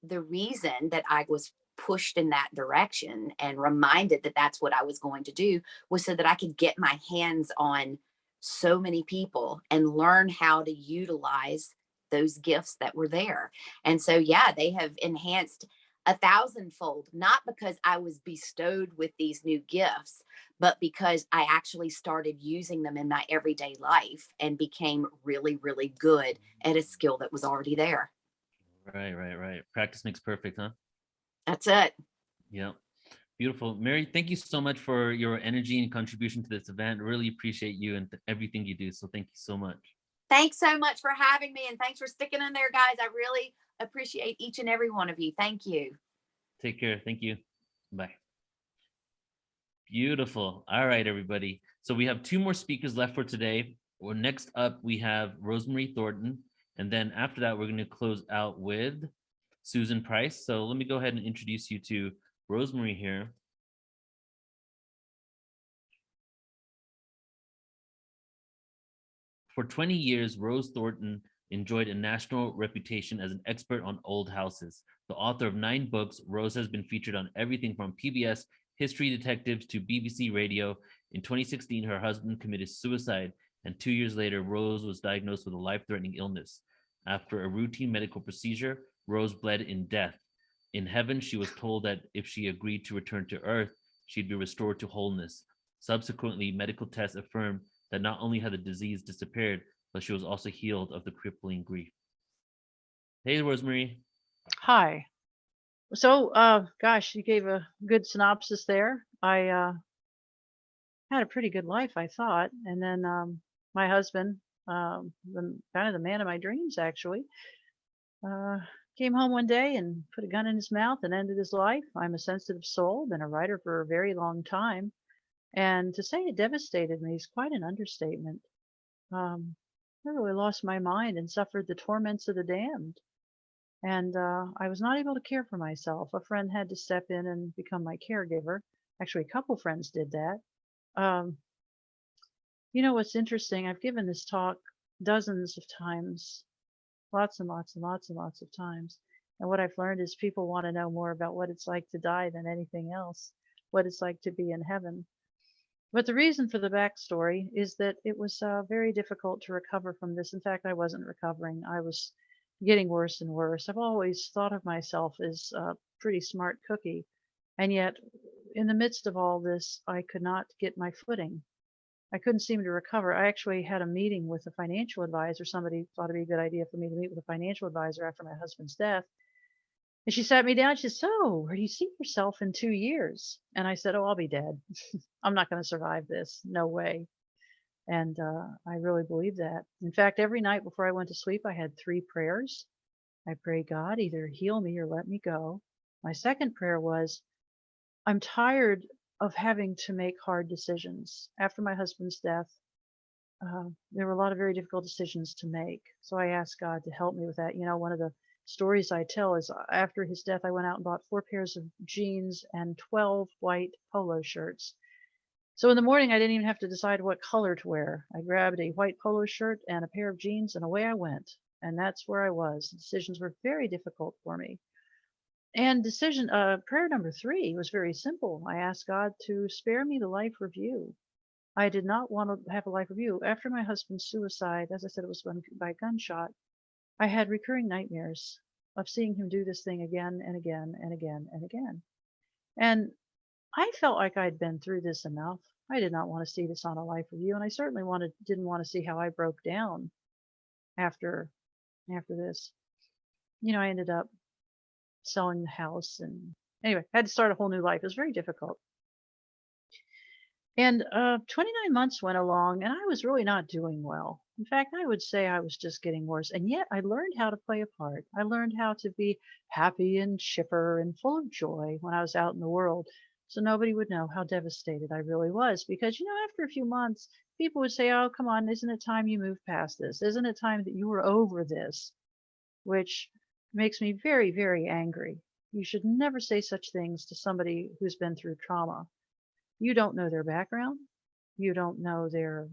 the reason that I was pushed in that direction and reminded that that's what I was going to do was so that I could get my hands on so many people and learn how to utilize those gifts that were there. And so, yeah, they have enhanced 1,000-fold, not because I was bestowed with these new gifts, but because I actually started using them in my everyday life and became really, really good at a skill that was already there. Right. Practice makes perfect, huh? That's it. Yeah. Beautiful. Mary, thank you so much for your energy and contribution to this event. Really appreciate you and everything you do. So thank you so much. Thanks so much for having me, and thanks for sticking in there, guys. I really appreciate each and every one of you. Thank you. Take care. Thank you. Bye. Beautiful. All right, everybody. So we have 2 more speakers left for today. Well, next up, we have Rosemary Thornton. And then after that, we're going to close out with Susan Price. So let me go ahead and introduce you to Rosemary here. For 20 years, Rose Thornton enjoyed a national reputation as an expert on old houses. The author of 9 books, Rose has been featured on everything from PBS History Detectives to BBC Radio. In 2016, her husband committed suicide, and 2 years later, Rose was diagnosed with a life-threatening illness. After a routine medical procedure, Rose bled in death. In heaven, she was told that if she agreed to return to Earth, she'd be restored to wholeness. Subsequently, medical tests affirmed that not only had the disease disappeared, but she was also healed of the crippling grief. Hey, Rosemary. Hi. So, gosh, you gave a good synopsis there. I had a pretty good life, I thought. And then my husband, kind of the man of my dreams, actually, came home one day and put a gun in his mouth and ended his life. I'm a sensitive soul, been a writer for a very long time. And to say it devastated me is quite an understatement. I really lost my mind and suffered the torments of the damned. And I was not able to care for myself. A friend had to step in and become my caregiver. Actually, a couple friends did that. What's interesting? I've given this talk dozens of times, lots and lots and lots and lots of times. And what I've learned is people want to know more about what it's like to die than anything else, what it's like to be in heaven. But the reason for the backstory is that it was very difficult to recover from this. In fact, I wasn't recovering. I was getting worse and worse. I've always thought of myself as a pretty smart cookie. And yet, in the midst of all this, I could not get my footing. I couldn't seem to recover. I actually had a meeting with a financial advisor. Somebody thought it'd be a good idea for me to meet with a financial advisor after my husband's death. And she sat me down. She said, so where do you see yourself in 2 years? And I said, oh, I'll be dead. I'm not going to survive this. No way. And I really believe that. In fact, every night before I went to sleep, I had 3 prayers. I prayed, God, either heal me or let me go. My second prayer was, I'm tired of having to make hard decisions. After my husband's death, there were a lot of very difficult decisions to make. So I asked God to help me with that. One of the stories I tell is after his death, I went out and bought 4 pairs of jeans and 12 white polo shirts. So in the morning, I didn't even have to decide what color to wear. I grabbed a white polo shirt and a pair of jeans, and away I went. And that's where I was. Decisions were very difficult for me. And prayer number 3 was very simple. I asked God to spare me the life review. I did not want to have a life review. After my husband's suicide, as I said, it was by gunshot, I had recurring nightmares of seeing him do this thing again and again and again and again. And I felt like I'd been through this enough. I did not want to see this on a life review, and I certainly didn't want to see how I broke down after this. I ended up selling the house, and anyway, I had to start a whole new life. It was very difficult. And 29 months went along, and I was really not doing well. In fact, I would say I was just getting worse. And yet I learned how to play a part. I learned how to be happy and chipper and full of joy when I was out in the world. So nobody would know how devastated I really was. Because, after a few months, people would say, oh, come on, isn't it time you moved past this? Isn't it time that you were over this? Which makes me very, very angry. You should never say such things to somebody who's been through trauma. You don't know their background. You don't know their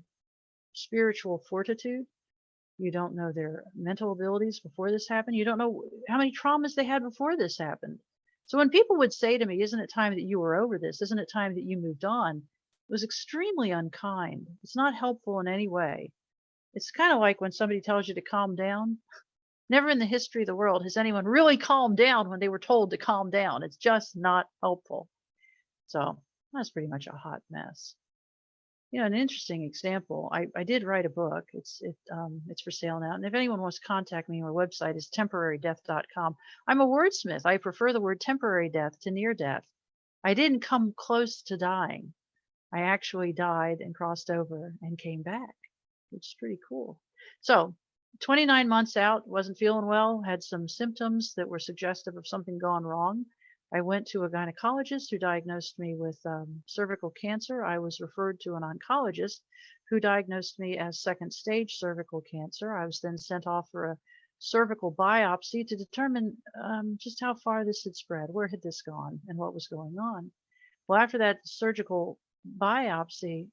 spiritual fortitude. You don't know their mental abilities before this happened. You don't know how many traumas they had before this happened. So when people would say to me, isn't it time that you were over this? Isn't it time that you moved on? It was extremely unkind. It's not helpful in any way. It's kind of like when somebody tells you to calm down. Never in the history of the world has anyone really calmed down when they were told to calm down. It's just not helpful. So that's pretty much a hot mess. An interesting example. I did write a book. It's for sale now. And if anyone wants to contact me, my website is temporarydeath.com. I'm a wordsmith. I prefer the word temporary death to near death. I didn't come close to dying. I actually died and crossed over and came back, which is pretty cool. So 29 months out, wasn't feeling well, had some symptoms that were suggestive of something gone wrong. I went to a gynecologist who diagnosed me with cervical cancer. I was referred to an oncologist who diagnosed me as 2nd stage cervical cancer. I was then sent off for a cervical biopsy to determine just how far this had spread, where had this gone, and what was going on. Well, after that surgical biopsy,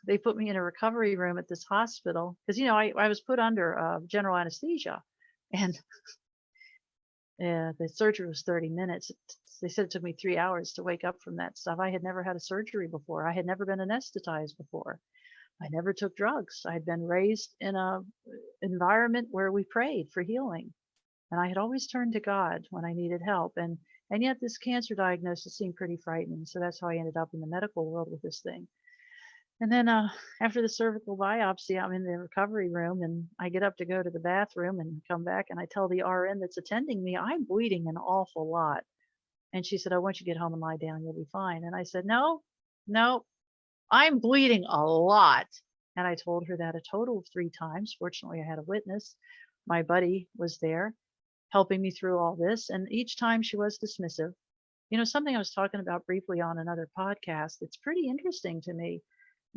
they put me in a recovery room at this hospital because, I was put under general anesthesia, and the surgery was 30 minutes. They said it took me 3 hours to wake up from that stuff. I had never had a surgery before. I had never been anesthetized before. I never took drugs. I had been raised in a environment where we prayed for healing. And I had always turned to God when I needed help. And yet this cancer diagnosis seemed pretty frightening. So that's how I ended up in the medical world with this thing. And then after the cervical biopsy, I'm in the recovery room, and I get up to go to the bathroom and come back, and I tell the RN that's attending me, I'm bleeding an awful lot. And she said, oh, once you get home and lie down, you'll be fine. And I said, no, I'm bleeding a lot. And I told her that a total of 3 times. Fortunately, I had a witness. My buddy was there helping me through all this. And each time she was dismissive. Something I was talking about briefly on another podcast that's pretty interesting to me.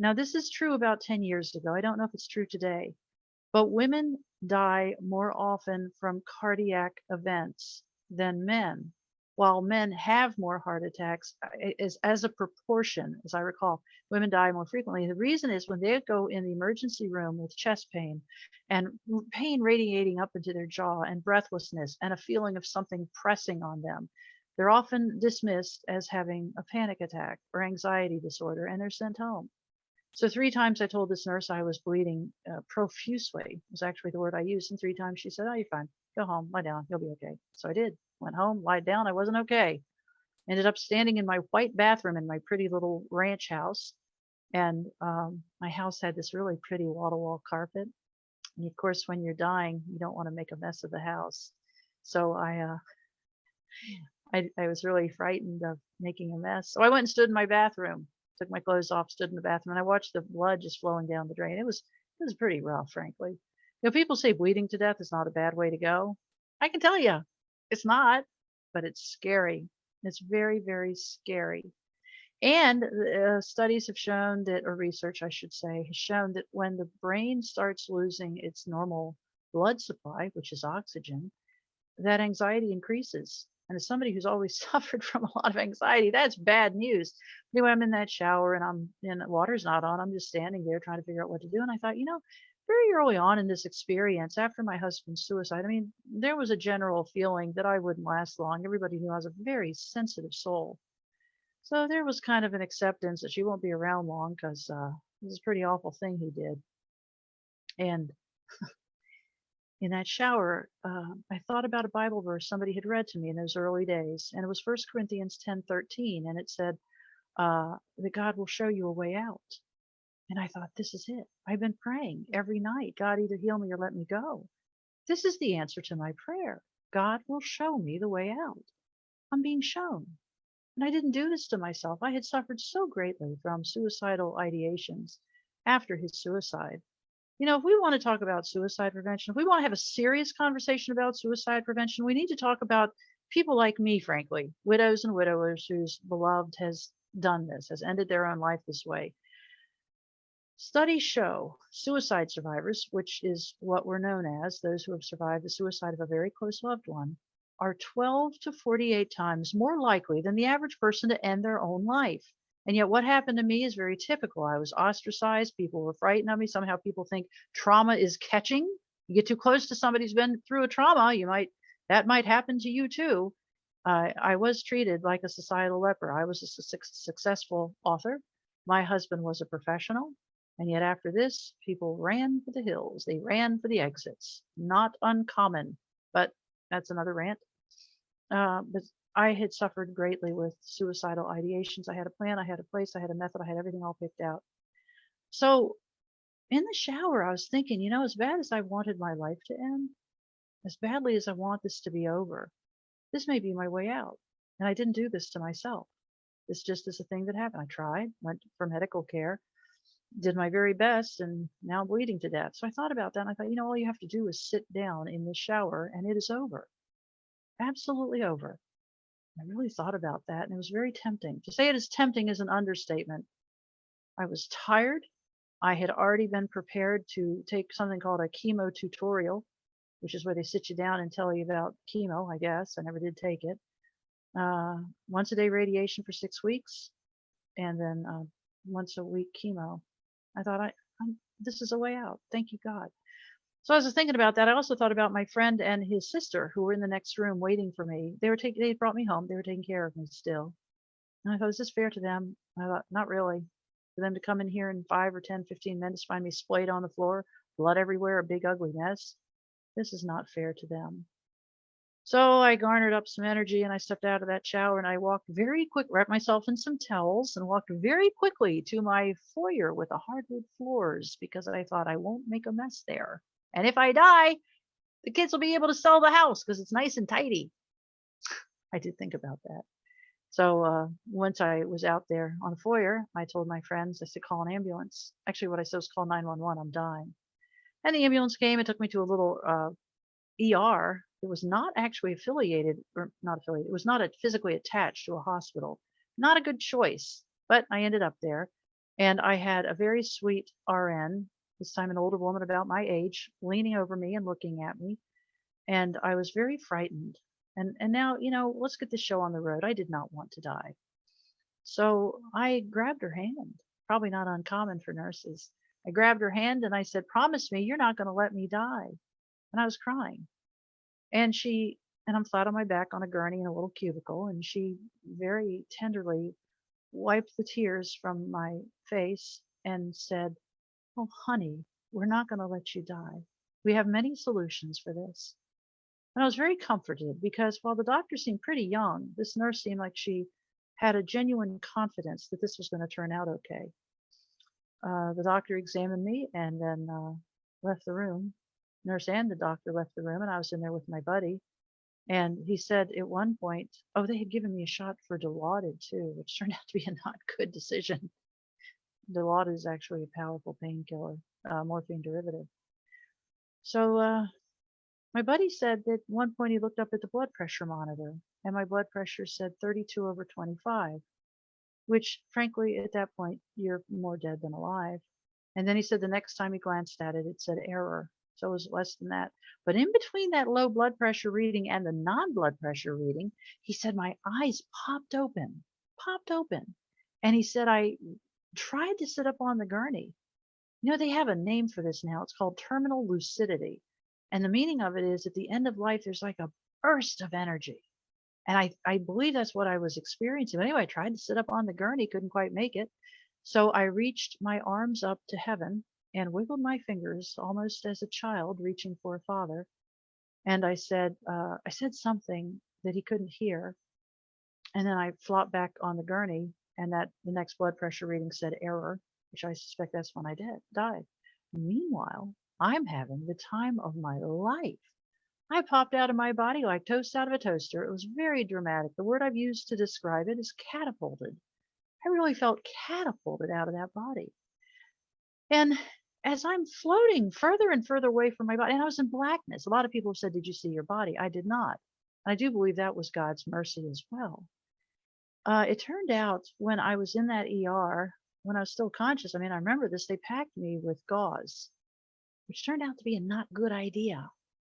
Now, this is true about 10 years ago. I don't know if it's true today, but women die more often from cardiac events than men, while men have more heart attacks as a proportion. As I recall, women die more frequently. The reason is when they go in the emergency room with chest pain and pain radiating up into their jaw and breathlessness and a feeling of something pressing on them, they're often dismissed as having a panic attack or anxiety disorder, and they're sent home. So 3 times I told this nurse I was bleeding profusely, was actually the word I used. And 3 times she said, oh, you're fine. Go home, lie down, you'll be okay. So I did. Went home, lied down. I wasn't okay. Ended up standing in my white bathroom in my pretty little ranch house. And my house had this really pretty wall-to-wall carpet. And of course, when you're dying, you don't want to make a mess of the house. So I was really frightened of making a mess. So I went and stood in my bathroom. Took my clothes off, stood in the bathroom, and I watched the blood just flowing down the drain. It was pretty rough, frankly. People say bleeding to death is not a bad way to go. I can tell you, it's not, but it's scary. It's very, very scary. And studies have shown that, or research, I should say, has shown that when the brain starts losing its normal blood supply, which is oxygen, that anxiety increases. And as somebody who's always suffered from a lot of anxiety, that's bad news. Anyway, I'm in that shower and the water's not on. I'm just standing there trying to figure out what to do. And I thought, very early on in this experience, after my husband's suicide, I mean, there was a general feeling that I wouldn't last long. Everybody knew I was a very sensitive soul. So there was kind of an acceptance that she won't be around long because this is a pretty awful thing he did. And in that shower, I thought about a Bible verse somebody had read to me in those early days, and it was 1 Corinthians 10:13, and it said that God will show you a way out. And I thought, this is it. I've been praying every night, God, either heal me or let me go. This is the answer to my prayer. God will show me the way out. I'm being shown. And I didn't do this to myself. I had suffered so greatly from suicidal ideations after his suicide. If we want to talk about suicide prevention, if we want to have a serious conversation about suicide prevention, we need to talk about people like me, frankly, widows and widowers whose beloved has done this, has ended their own life this way. Studies show suicide survivors, which is what we're known as, those who have survived the suicide of a very close loved one, are 12 to 48 times more likely than the average person to end their own life. And yet what happened to me is very typical. I was ostracized. People were frightened of me. Somehow people think trauma is catching. You get too close to somebody who's been through a trauma, that might happen to you too. I was treated like a societal leper. I was a successful author. My husband was a professional. And yet after this, people ran for the hills. They ran for the exits. Not uncommon, but that's another rant. But I had suffered greatly with suicidal ideations. I had a plan, I had a place, I had a method, I had everything all picked out. So in the shower, I was thinking, as bad as I wanted my life to end, as badly as I want this to be over, this may be my way out. And I didn't do this to myself. This just is a thing that happened. I tried, went for medical care, did my very best, and now I'm bleeding to death. So I thought about that, and I thought, all you have to do is sit down in the shower, and it is over. Absolutely over. I really thought about that, and it was very tempting. To say it is tempting is an understatement. I was tired. I had already been prepared to take something called a chemo tutorial, which is where they sit you down and tell you about chemo, I guess. I never did take it. Once a day radiation for 6 weeks, and then once a week chemo. I thought, this is a way out. Thank you, God. So as I was thinking about that, I also thought about my friend and his sister who were in the next room waiting for me. They brought me home. They were taking care of me still. And I thought, is this fair to them? I thought, not really. For them to come in here in 5 or 10, 15 minutes, find me splayed on the floor, blood everywhere, a big ugly mess. This is not fair to them. So I garnered up some energy and I stepped out of that shower and I walked very quick, wrapped myself in some towels and walked very quickly to my foyer with the hardwood floors because I thought I won't make a mess there. And if I die, the kids will be able to sell the house because it's nice and tidy. I did think about that. So once I was out there on the foyer, I told my friends, I said, call an ambulance. Actually, what I said was call 911. I'm dying. And the ambulance came and took me to a little ER. It was not actually affiliated, or not affiliated. It was not physically attached to a hospital. Not a good choice, but I ended up there. And I had a very sweet RN, this time an older woman about my age, leaning over me and looking at me. And I was very frightened. And now, let's get this show on the road. I did not want to die. So I grabbed her hand, probably not uncommon for nurses. I grabbed her hand and I said, promise me you're not going to let me die. And I was crying. And I'm flat on my back on a gurney in a little cubicle. And she very tenderly wiped the tears from my face and said, oh, honey, we're not going to let you die. We have many solutions for this. And I was very comforted because while the doctor seemed pretty young, this nurse seemed like she had a genuine confidence that this was going to turn out okay. The doctor examined me and then left the room. Nurse and the doctor left the room, and I was in there with my buddy. And he said at one point, they had given me a shot for Dilaudid too, which turned out to be a not good decision. Dilaudid is actually a powerful painkiller, morphine derivative. So my buddy said that at one point he looked up at the blood pressure monitor, and my blood pressure said 32/25. which frankly, at that point, you're more dead than alive. And then he said the next time he glanced at it, it said error. So it was less than that. But in between that low blood pressure reading and the non-blood pressure reading, he said my eyes popped open. And he said I tried to sit up on the gurney. You know, they have a name for this now. It's called terminal lucidity. And the meaning of it is at the end of life, there's like a burst of energy. And I believe that's what I was experiencing. But anyway, I tried to sit up on the gurney, couldn't quite make it. So I reached my arms up to heaven and wiggled my fingers almost as a child reaching for a father. And I said something that he couldn't hear. And then I flopped back on the gurney, and that the next blood pressure reading said error, which I suspect that's when I died. Meanwhile, I'm having the time of my life. I popped out of my body like toast out of a toaster. It was very dramatic. The word I've used to describe it is catapulted. I really felt catapulted out of that body. And as I'm floating further and further away from my body, and I was in blackness. A lot of people have said, did you see your body? I did not. I do believe that was God's mercy as well. It turned out when I was in that ER, when I was still conscious, I mean, I remember this, they packed me with gauze, which turned out to be a not good idea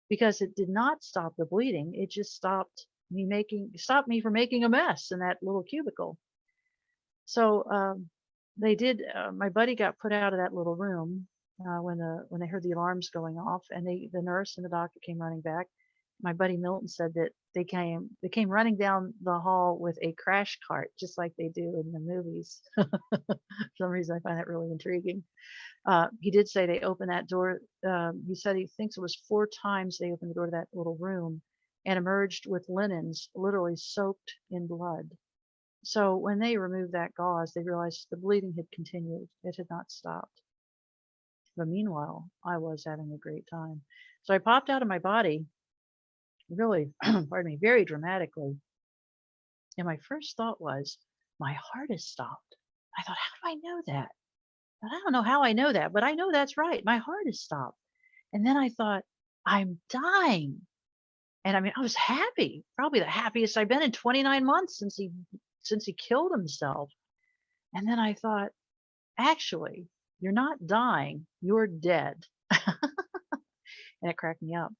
because it did not stop the bleeding. It just stopped me from making a mess in that little cubicle. So they did. My buddy got put out of that little room when they heard the alarms going off, and the nurse and the doctor came running back. My buddy Milton said that they came running down the hall with a crash cart, just like they do in the movies. For some reason, I find that really intriguing. He did say they opened that door. He said he thinks it was 4 times they opened the door to that little room and emerged with linens literally soaked in blood. So when they removed that gauze, they realized the bleeding had continued. It had not stopped. But meanwhile, I was having a great time. So I popped out of my body, really, pardon me, very dramatically. And my first thought was, my heart has stopped. I thought, how do I know that? I don't know how I know that, but I know that's right. My heart has stopped. And then I thought, I'm dying. And I mean, I was happy, probably the happiest I've been in 29 months since he killed himself. And then I thought, actually, you're not dying, you're dead. And it cracked me up.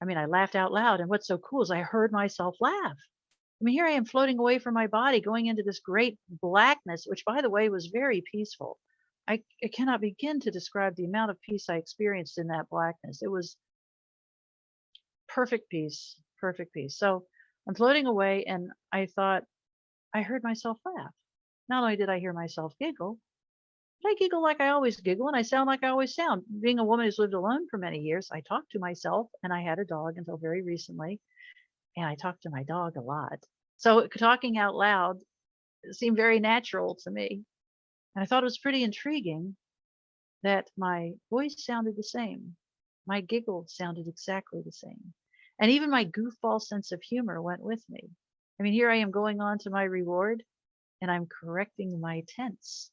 I mean, I laughed out loud. And what's so cool is I heard myself laugh. I mean, here I am floating away from my body, going into this great blackness, which, by the way, was very peaceful. I cannot begin to describe the amount of peace I experienced in that blackness. It was perfect peace, perfect peace. So I'm floating away, and I thought, I heard myself laugh. Not only did I hear myself giggle, but I giggle like I always giggle, and I sound like I always sound. Being a woman who's lived alone for many years, I talked to myself, and I had a dog until very recently, and I talked to my dog a lot. So talking out loud seemed very natural to me. And I thought it was pretty intriguing that my voice sounded the same. My giggle sounded exactly the same. And even my goofball sense of humor went with me. I mean, here I am going on to my reward, and I'm correcting my tense.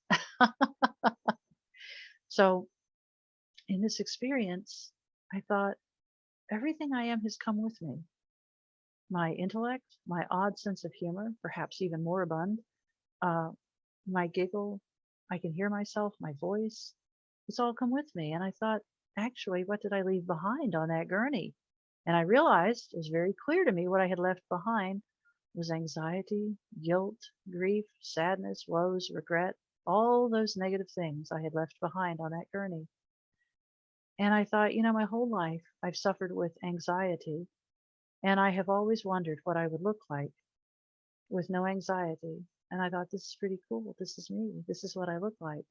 So in this experience, I thought, everything I am has come with me. My intellect, my odd sense of humor, perhaps even moribund, my giggle, I can hear myself, my voice, it's all come with me. And I thought, actually, what did I leave behind on that gurney? And I realized it was very clear to me what I had left behind was anxiety, guilt, grief, sadness, woes, regret, all those negative things I had left behind on that gurney. And I thought, my whole life I've suffered with anxiety, and I have always wondered what I would look like with no anxiety. And I thought, this is pretty cool. This is me. This is what I look like.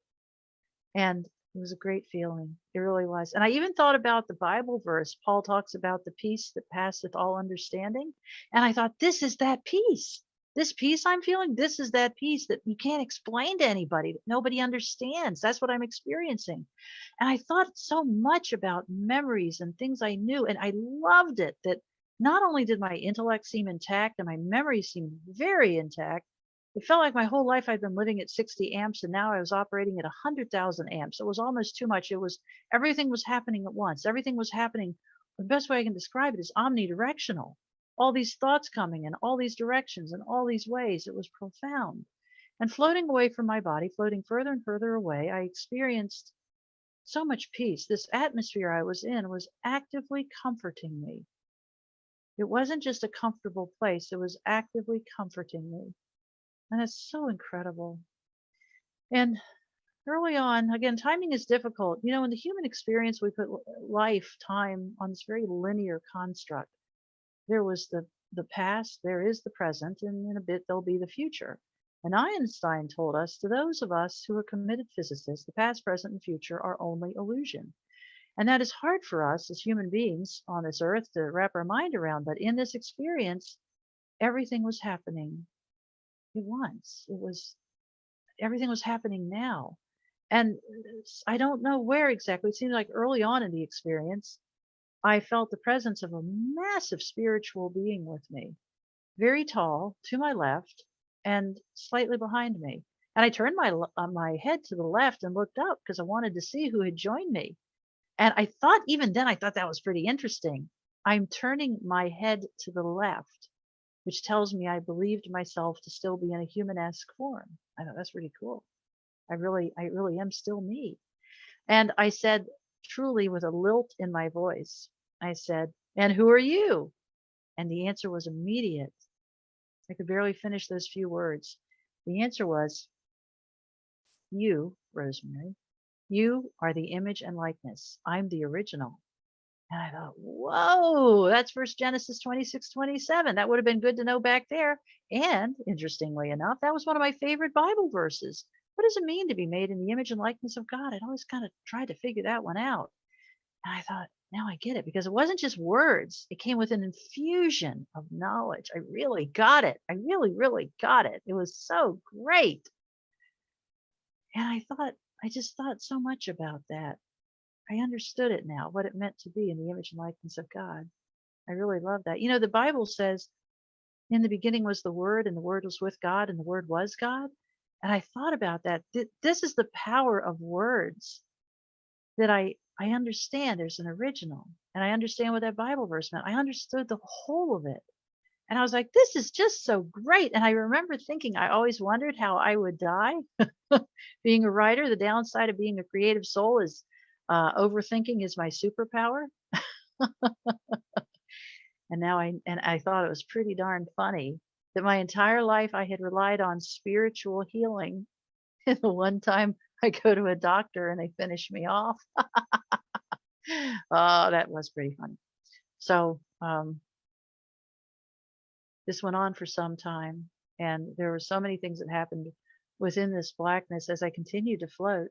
And it was a great feeling. It really was. And I even thought about the Bible verse. Paul talks about the peace that passeth all understanding. And I thought, this is that peace. This peace I'm feeling, this is that peace that you can't explain to anybody, that nobody understands. That's what I'm experiencing. And I thought so much about memories and things I knew. And I loved it that not only did my intellect seem intact and my memory seemed very intact, it felt like my whole life I'd been living at 60 amps, and now I was operating at 100,000 amps. It was almost too much. Everything was happening at once. Everything was happening. The best way I can describe it is omnidirectional. All these thoughts coming in all these directions and all these ways. It was profound. And floating away from my body, floating further and further away, I experienced so much peace. This atmosphere I was in was actively comforting me. It wasn't just a comfortable place, it was actively comforting me. And it's so incredible. And early on, again, timing is difficult. You know, in the human experience, we put life, time on this very linear construct. There was the past, there is the present, and in a bit there'll be the future. And Einstein told us, to those of us who are committed physicists, the past, present, and future are only illusion. And that is hard for us as human beings on this earth to wrap our mind around. But in this experience, everything was happening at once. Everything was happening now. And I don't know where exactly. It seemed like early on in the experience, I felt the presence of a massive spiritual being with me, very tall, to my left and slightly behind me. And I turned my head to the left and looked up because I wanted to see who had joined me. And I thought, even then, I thought that was pretty interesting. I'm turning my head to the left, which tells me I believed myself to still be in a human-esque form. I thought that's pretty cool. I really am still me. And I said, truly with a lilt in my voice, I said, "And who are you?" And the answer was immediate. I could barely finish those few words. The answer was, "You, Rosemary, you are the image and likeness. I'm the original." And I thought, whoa, that's First Genesis 26:27. That would have been good to know back there. And interestingly enough, that was one of my favorite Bible verses. What does it mean to be made in the image and likeness of God? I'd always kind of tried to figure that one out. And I thought, now I get it, because it wasn't just words. It came with an infusion of knowledge. I really got it. I really got it. It was so great. And I just thought so much about that. I understood it now, what it meant to be in the image and likeness of God. I really love that. You know, the Bible says, in the beginning was the Word, and the Word was with God, and the Word was God. And I thought about that. This is the power of words, that I understand there's an original, and I understand what that Bible verse meant. I understood the whole of it. And I was like, this is just so great. And I remember thinking, I always wondered how I would die. Being a writer, the downside of being a creative soul is overthinking is my superpower. And now I thought it was pretty darn funny that my entire life I had relied on spiritual healing. And the one time I go to a doctor and they finish me off. Oh, that was pretty funny. So this went on for some time, and there were so many things that happened within this blackness as I continued to float.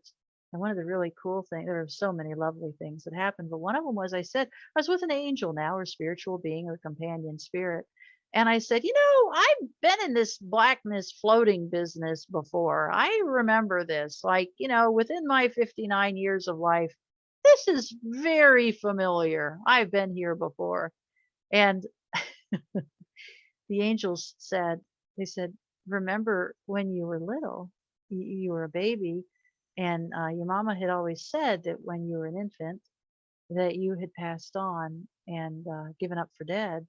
And one of the really cool things, there were so many lovely things that happened, but one of them was, I said, I was with an angel now, or spiritual being, or companion spirit. And I said, you know, I've been in this blackness floating business before. I remember this, like, you know, within my 59 years of life, this is very familiar. I've been here before. And the angels said, they said, remember when you were little, you were a baby, and your mama had always said that when you were an infant, that you had passed on and given up for dead.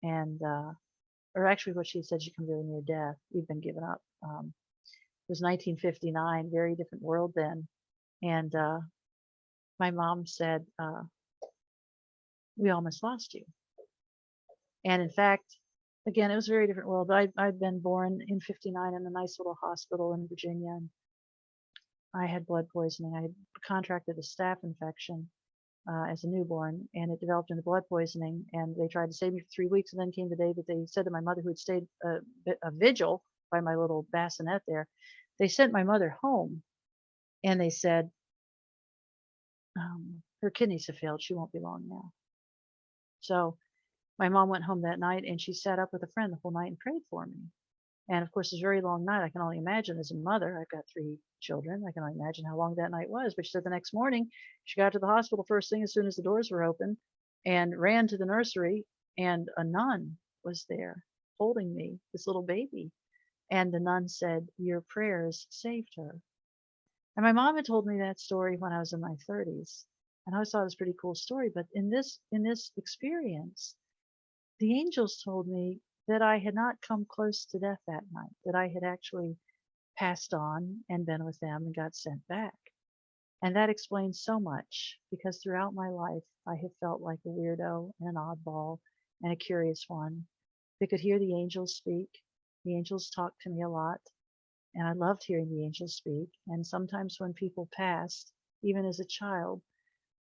And, or actually what she said, she come very near death. You've been given up. It was 1959, very different world then. And my mom said, we almost lost you. And in fact, again, it was a very different world, but I'd been born in 59 in a nice little hospital in Virginia. And I had blood poisoning. I had contracted a staph infection as a newborn, and it developed into blood poisoning. And they tried to save me for 3 weeks, and then came the day that they said to my mother, who had stayed a vigil by my little bassinet there, they sent my mother home, and they said, her kidneys have failed. She won't be long now. So my mom went home that night, and she sat up with a friend the whole night and prayed for me. And of course, it was a very long night. I can only imagine, as a mother, I've got 3 children. I can only imagine how long that night was. But she said the next morning, she got to the hospital first thing as soon as the doors were open, and ran to the nursery, and a nun was there holding me, this little baby. And the nun said, your prayers saved her. And my mom had told me that story when I was in my 30s. And I always thought it was a pretty cool story. But in this experience, the angels told me that I had not come close to death that night, that I had actually passed on and been with them and got sent back. And that explains so much, because throughout my life, I have felt like a weirdo and an oddball and a curious one that could hear the angels speak. The angels talk to me a lot, and I loved hearing the angels speak. And sometimes when people passed, even as a child,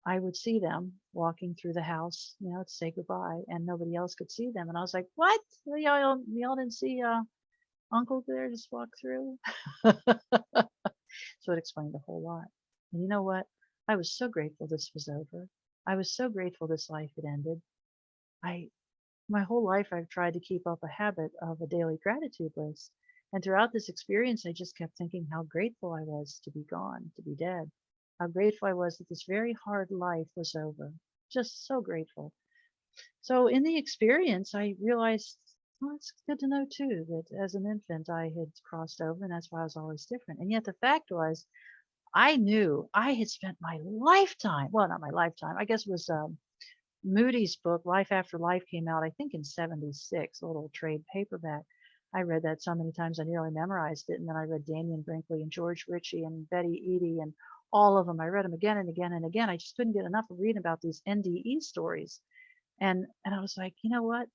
I would see them walking through the house, to say goodbye, and nobody else could see them. And I was like, what? Y'all didn't see Uncle there just walk through? So it explained a whole lot. And you know what? I was so grateful this was over. I was so grateful this life had ended. My whole life, I've tried to keep up a habit of a daily gratitude list. And throughout this experience, I just kept thinking how grateful I was to be gone, to be dead. How grateful I was that this very hard life was over. Just so grateful. So in the experience, I realized, well, it's good to know too, that as an infant, I had crossed over, and that's why I was always different. And yet the fact was, I knew I had spent my lifetime, well, not my lifetime, I guess it was Moody's book, Life After Life, came out, I think in 76, a little trade paperback. I read that so many times I nearly memorized it. And then I read Daniel Brinkley and George Ritchie and Betty Eadie and all of them. I read them again and again and again. I just couldn't get enough of reading about these NDE stories. And I was like, you know what?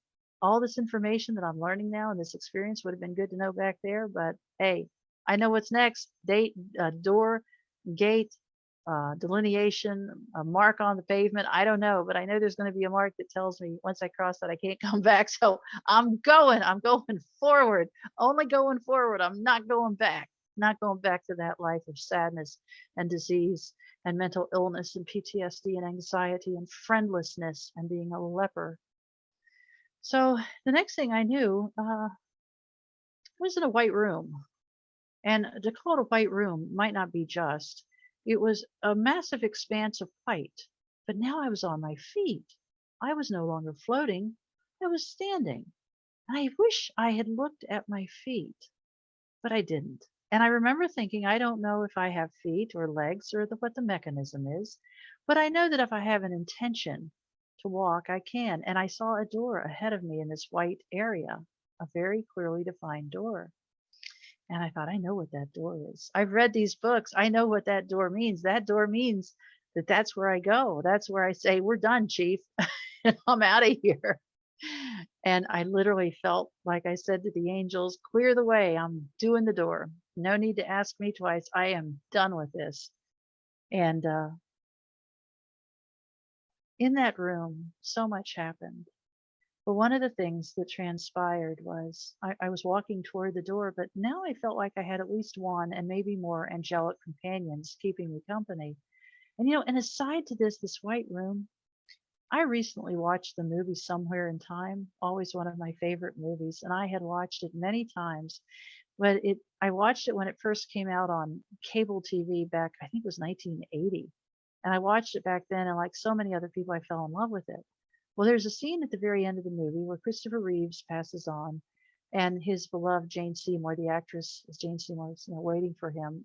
All this information that I'm learning now and this experience would have been good to know back there. But hey, I know what's next. Date, door, gate, delineation, a mark on the pavement. I don't know, but I know there's going to be a mark that tells me once I cross that I can't come back. So I'm going forward, only going forward. I'm not going back to that life of sadness and disease and mental illness and PTSD and anxiety and friendlessness and being a leper. So the next thing I knew, I was in a white room. And to call it a white room might not be just. It was a massive expanse of white, but now I was on my feet. I was no longer floating. I was standing. And I wish I had looked at my feet, but I didn't. And I remember thinking, I don't know if I have feet or legs or what the mechanism is, but I know that if I have an intention to walk, I can. And I saw a door ahead of me in this white area, a very clearly defined door. And I thought, I know what that door is. I've read these books. I know what that door means. That door means that that's where I go. That's where I say, we're done, Chief. I'm out of here. And I literally felt like I said to the angels, clear the way. I'm doing the door. No need to ask me twice. I am done with this. And in that room, so much happened. But one of the things that transpired was I was walking toward the door, but now I felt like I had at least one and maybe more angelic companions keeping me company. And, and aside to this white room, I recently watched the movie Somewhere in Time, always one of my favorite movies. And I had watched it many times, but I watched it when it first came out on cable TV back, I think it was 1980. And I watched it back then, and like so many other people, I fell in love with it. Well, there's a scene at the very end of the movie where Christopher Reeves passes on, and his beloved Jane Seymour, the actress is Jane Seymour, is waiting for him.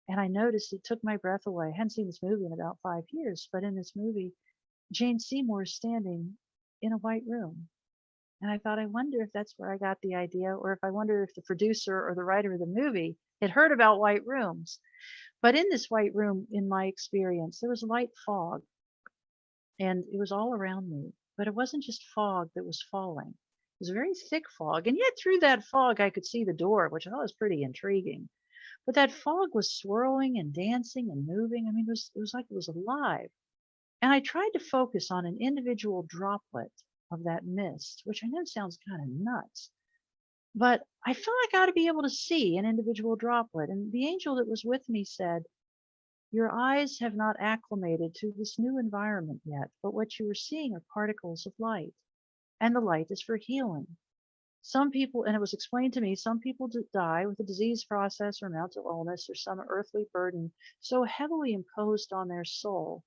And I noticed it took my breath away. I hadn't seen this movie in about 5 years, but in this movie, Jane Seymour is standing in a white room. And I thought, I wonder if that's where I got the idea, or if I wonder if the producer or the writer of the movie had heard about white rooms. But in this white room, in my experience, there was light fog. And it was all around me, but it wasn't just fog that was falling. It was a very thick fog. And yet through that fog, I could see the door, which I thought was pretty intriguing. But that fog was swirling and dancing and moving. I mean, it was like it was alive. And I tried to focus on an individual droplet of that mist, which I know sounds kind of nuts. But I felt like I ought to be able to see an individual droplet. And the angel that was with me said, your eyes have not acclimated to this new environment yet, but what you are seeing are particles of light, and the light is for healing. Some people, and it was explained to me, some people die with a disease process or mental illness or some earthly burden so heavily imposed on their soul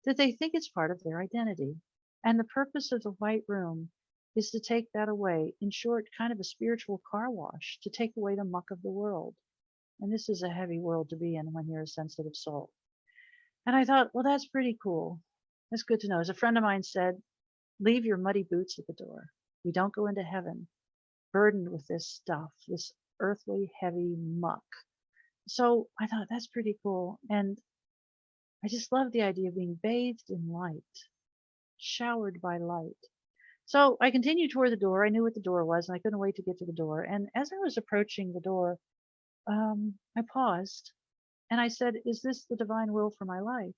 that they think it's part of their identity. And the purpose of the white room is to take that away. In short, kind of a spiritual car wash, to take away the muck of the world. And this is a heavy world to be in when you're a sensitive soul. And I thought, well, that's pretty cool. That's good to know. As a friend of mine said, leave your muddy boots at the door. We don't go into heaven burdened with this stuff, this earthly heavy muck. So I thought that's pretty cool. And I just love the idea of being bathed in light, showered by light. So I continued toward the door. I knew what the door was, and I couldn't wait to get to the door. And as I was approaching the door, I paused and I said, "Is this the divine will for my life?"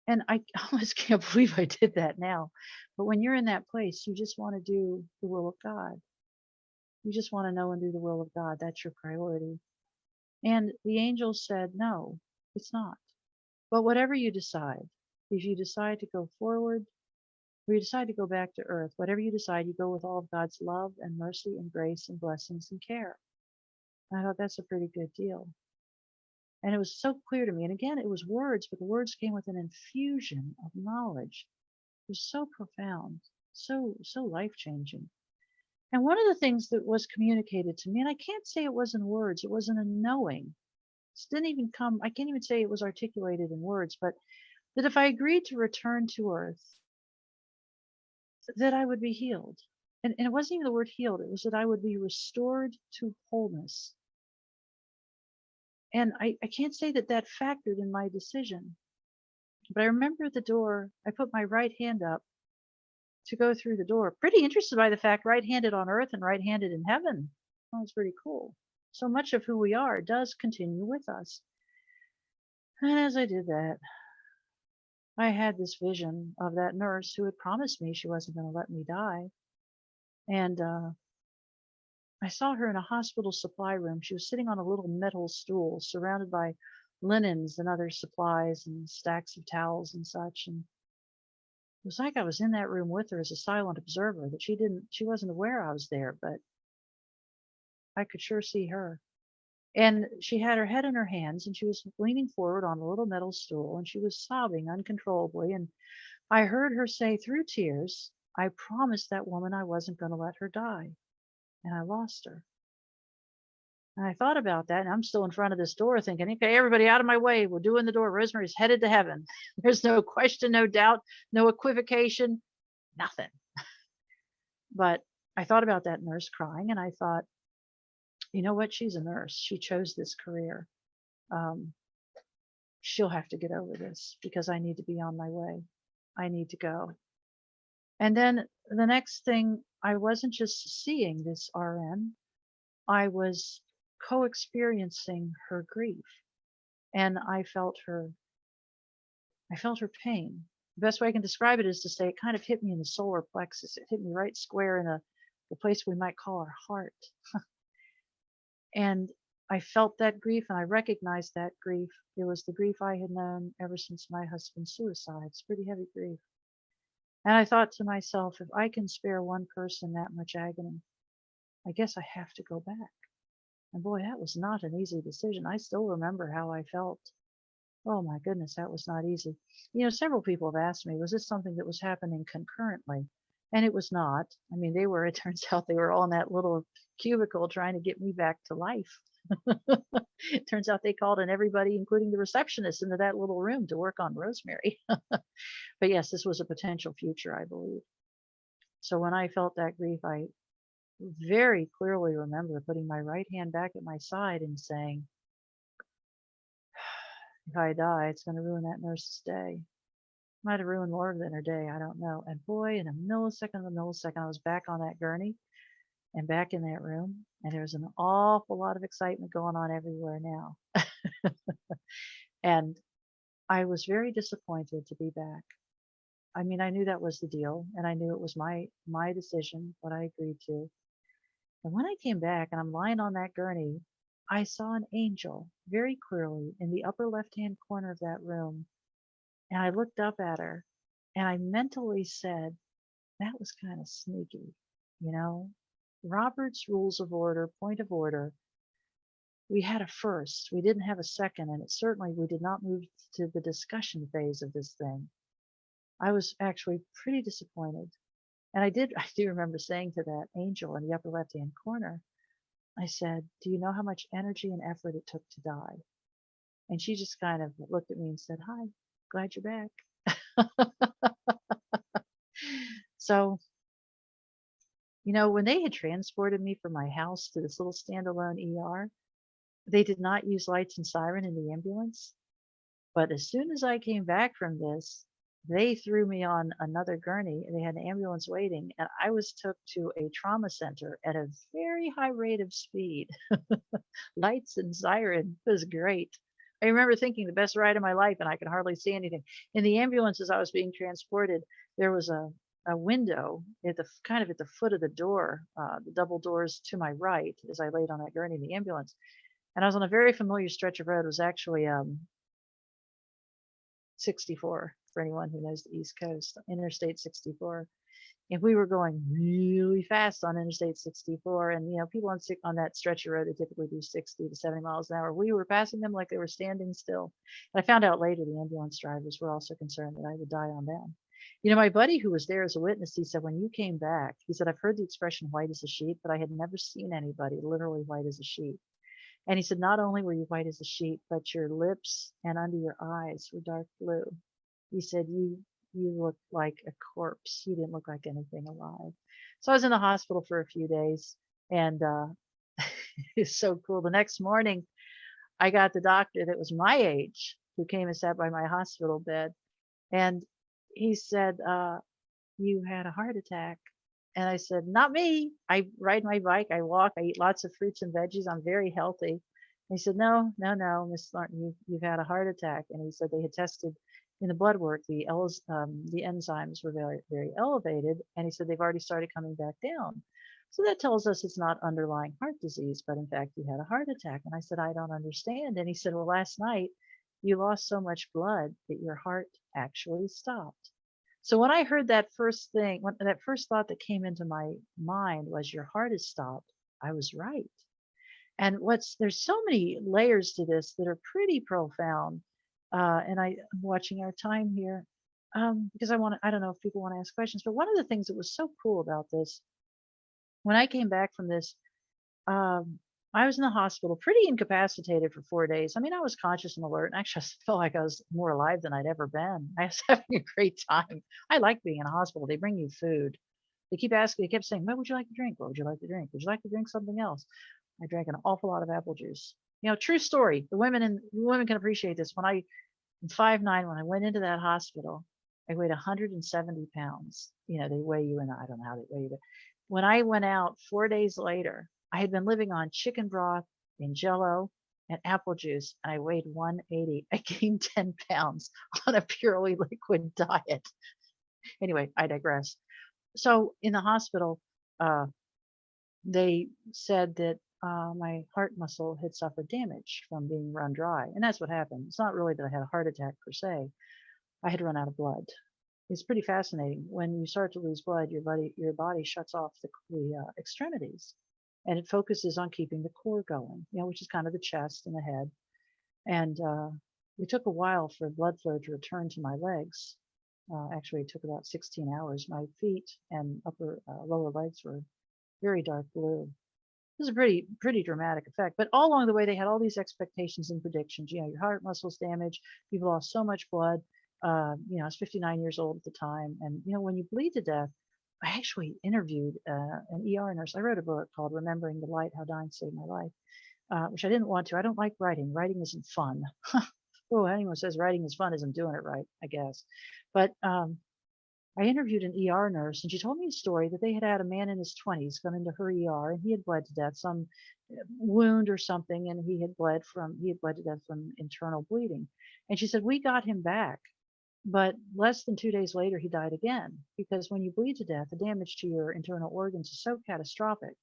And I almost can't believe I did that now. But when you're in that place, you just want to do the will of God. You just want to know and do the will of God. That's your priority. And the angel said, "No, it's not. But whatever you decide, if you decide to go forward, or you decide to go back to earth, whatever you decide, you go with all of God's love and mercy and grace and blessings and care." And I thought that's a pretty good deal. And it was so clear to me. And again, it was words, but the words came with an infusion of knowledge. It was so profound, so life-changing. And one of the things that was communicated to me, and I can't say it was in words, it was in a knowing. It didn't even come, I can't even say it was articulated in words, but that if I agreed to return to earth, that I would be healed. And it wasn't even the word healed, it was that I would be restored to wholeness. And I can't say that that factored in my decision. But I remember at the door, I put my right hand up to go through the door. Pretty interested by the fact right-handed on earth and right-handed in heaven. That was pretty cool. So much of who we are does continue with us. And as I did that, I had this vision of that nurse who had promised me she wasn't going to let me die. And I saw her in a hospital supply room. She was sitting on a little metal stool surrounded by linens and other supplies and stacks of towels and such. And it was like I was in that room with her as a silent observer, that she wasn't aware I was there, but I could sure see her. And she had her head in her hands and she was leaning forward on a little metal stool and she was sobbing uncontrollably. And I heard her say through tears, "I promised that woman I wasn't going to let her die." And I lost her. And I thought about that, and I'm still in front of this door thinking, okay, everybody out of my way. We're doing the door. Rosemary's headed to heaven. There's no question, no doubt, no equivocation, nothing. But I thought about that nurse crying, and I thought, you know what? She's a nurse. She chose this career. She'll have to get over this because I need to be on my way. I need to go. And then the next thing, I wasn't just seeing this RN, I was co-experiencing her grief, and I felt her pain. The best way I can describe it is to say it kind of hit me in the solar plexus. It hit me right square in the place we might call our heart. And I felt that grief and I recognized that grief. It was the grief I had known ever since my husband's suicide. It's pretty heavy grief. And I thought to myself, if I can spare one person that much agony, I guess I have to go back. And boy, that was not an easy decision. I still remember how I felt. Oh my goodness, that was not easy. You know, several people have asked me, was this something that was happening concurrently? And it was not. I mean, it turns out they were all in that little cubicle trying to get me back to life. It turns out they called in everybody, including the receptionist, into that little room to work on Rosemary. But yes, this was a potential future, I believe. So when I felt that grief, I very clearly remember putting my right hand back at my side and saying, if I die, it's going to ruin that nurse's day. Might have ruined more than her day, I don't know. And boy, in a millisecond, I was back on that gurney and back in that room. And there was an awful lot of excitement going on everywhere now. And I was very disappointed to be back. I mean, I knew that was the deal, and I knew it was my decision, what I agreed to. And when I came back and I'm lying on that gurney, I saw an angel very clearly in the upper left-hand corner of that room. And I looked up at her and I mentally said, that was kind of sneaky, you know? Robert's Rules of Order, point of order. We had a first, we didn't have a second, and we did not move to the discussion phase of this thing. I was actually pretty disappointed. And I do remember saying to that angel in the upper left-hand corner, I said, do you know how much energy and effort it took to die? And she just kind of looked at me and said, hi, glad you're back. So You know, when they had transported me from my house to this little standalone ER, they did not use lights and siren in the ambulance. But as soon as I came back from this, they threw me on another gurney and they had an ambulance waiting, and I was took to a trauma center at a very high rate of speed. Lights and siren. It was great. I remember thinking the best ride of my life, and I could hardly see anything. In the ambulance, as I was being transported, there was a window at the kind of at the foot of the door, the double doors to my right as I laid on that gurney in the ambulance. And I was on a very familiar stretch of road. It was actually 64 for anyone who knows the East Coast, Interstate 64. And we were going really fast on Interstate 64. And, you know, people on that stretch of road, they typically do 60 to 70 miles an hour. We were passing them like they were standing still. And I found out later the ambulance drivers were also concerned that I would die on them. You know, my buddy who was there as a witness, he said, when you came back, he said, I've heard the expression white as a sheet, but I had never seen anybody literally white as a sheet. And he said, not only were you white as a sheet, but your lips and under your eyes were dark blue. He said, you looked like a corpse. You didn't look like anything alive. So I was in the hospital for a few days, and it's so cool. The next morning, I got the doctor that was my age who came and sat by my hospital bed. And he said, you had a heart attack. And I said, not me. I ride my bike. I walk. I eat lots of fruits and veggies. I'm very healthy. And he said, no, Miss Thornton, you've had a heart attack. And he said they had tested in the blood work, the enzymes were very, very elevated. And he said they've already started coming back down. So that tells us it's not underlying heart disease, but in fact, you had a heart attack. And I said, I don't understand. And he said, well, last night you lost so much blood that your heart actually stopped. So when I heard that first thing, that first thought that came into my mind was your heart is stopped, I was right. And there's so many layers to this that are pretty profound. And I'm watching our time here because I don't know if people want to ask questions, but one of the things that was so cool about this, when I came back from this, I was in the hospital pretty incapacitated for 4 days. I mean, I was conscious and alert, and actually I felt like I was more alive than I'd ever been. I was having a great time. I like being in a hospital. They bring you food. They kept saying, what would you like to drink? What would you like to drink? Would you like to drink something else? I drank an awful lot of apple juice. You know, true story. The women can appreciate this. I'm 5'9", when I went into that hospital, I weighed 170 pounds. You know, they weigh you in, I don't know how they weigh you, but when I went out 4 days later, I had been living on chicken broth and Jello and apple juice, and I weighed 180. I gained 10 pounds on a purely liquid diet. Anyway, I digress. So in the hospital, they said that my heart muscle had suffered damage from being run dry. And that's what happened. It's not really that I had a heart attack per se. I had run out of blood. It's pretty fascinating. When you start to lose blood, your body shuts off the extremities, and it focuses on keeping the core going, you know, which is kind of the chest and the head. And it took a while for blood flow to return to my legs. Actually, it took about 16 hours. My feet and lower legs were very dark blue. This is a pretty dramatic effect. But all along the way, they had all these expectations and predictions. You know, your heart muscle's damaged. You've lost so much blood. You know, I was 59 years old at the time. And, you know, when you bleed to death, I actually interviewed an ER nurse. I wrote a book called Remembering the Light, How Dying Saved My Life, which I didn't want to. I don't like writing. Writing isn't fun. Oh, anyone says writing is fun isn't doing it right, I guess. But I interviewed an ER nurse, and she told me a story that they had a man in his 20s come into her ER, and he had bled to death, some wound or something, and he had bled to death from internal bleeding. And she said, we got him back. But less than 2 days later, he died again, because when you bleed to death, the damage to your internal organs is so catastrophic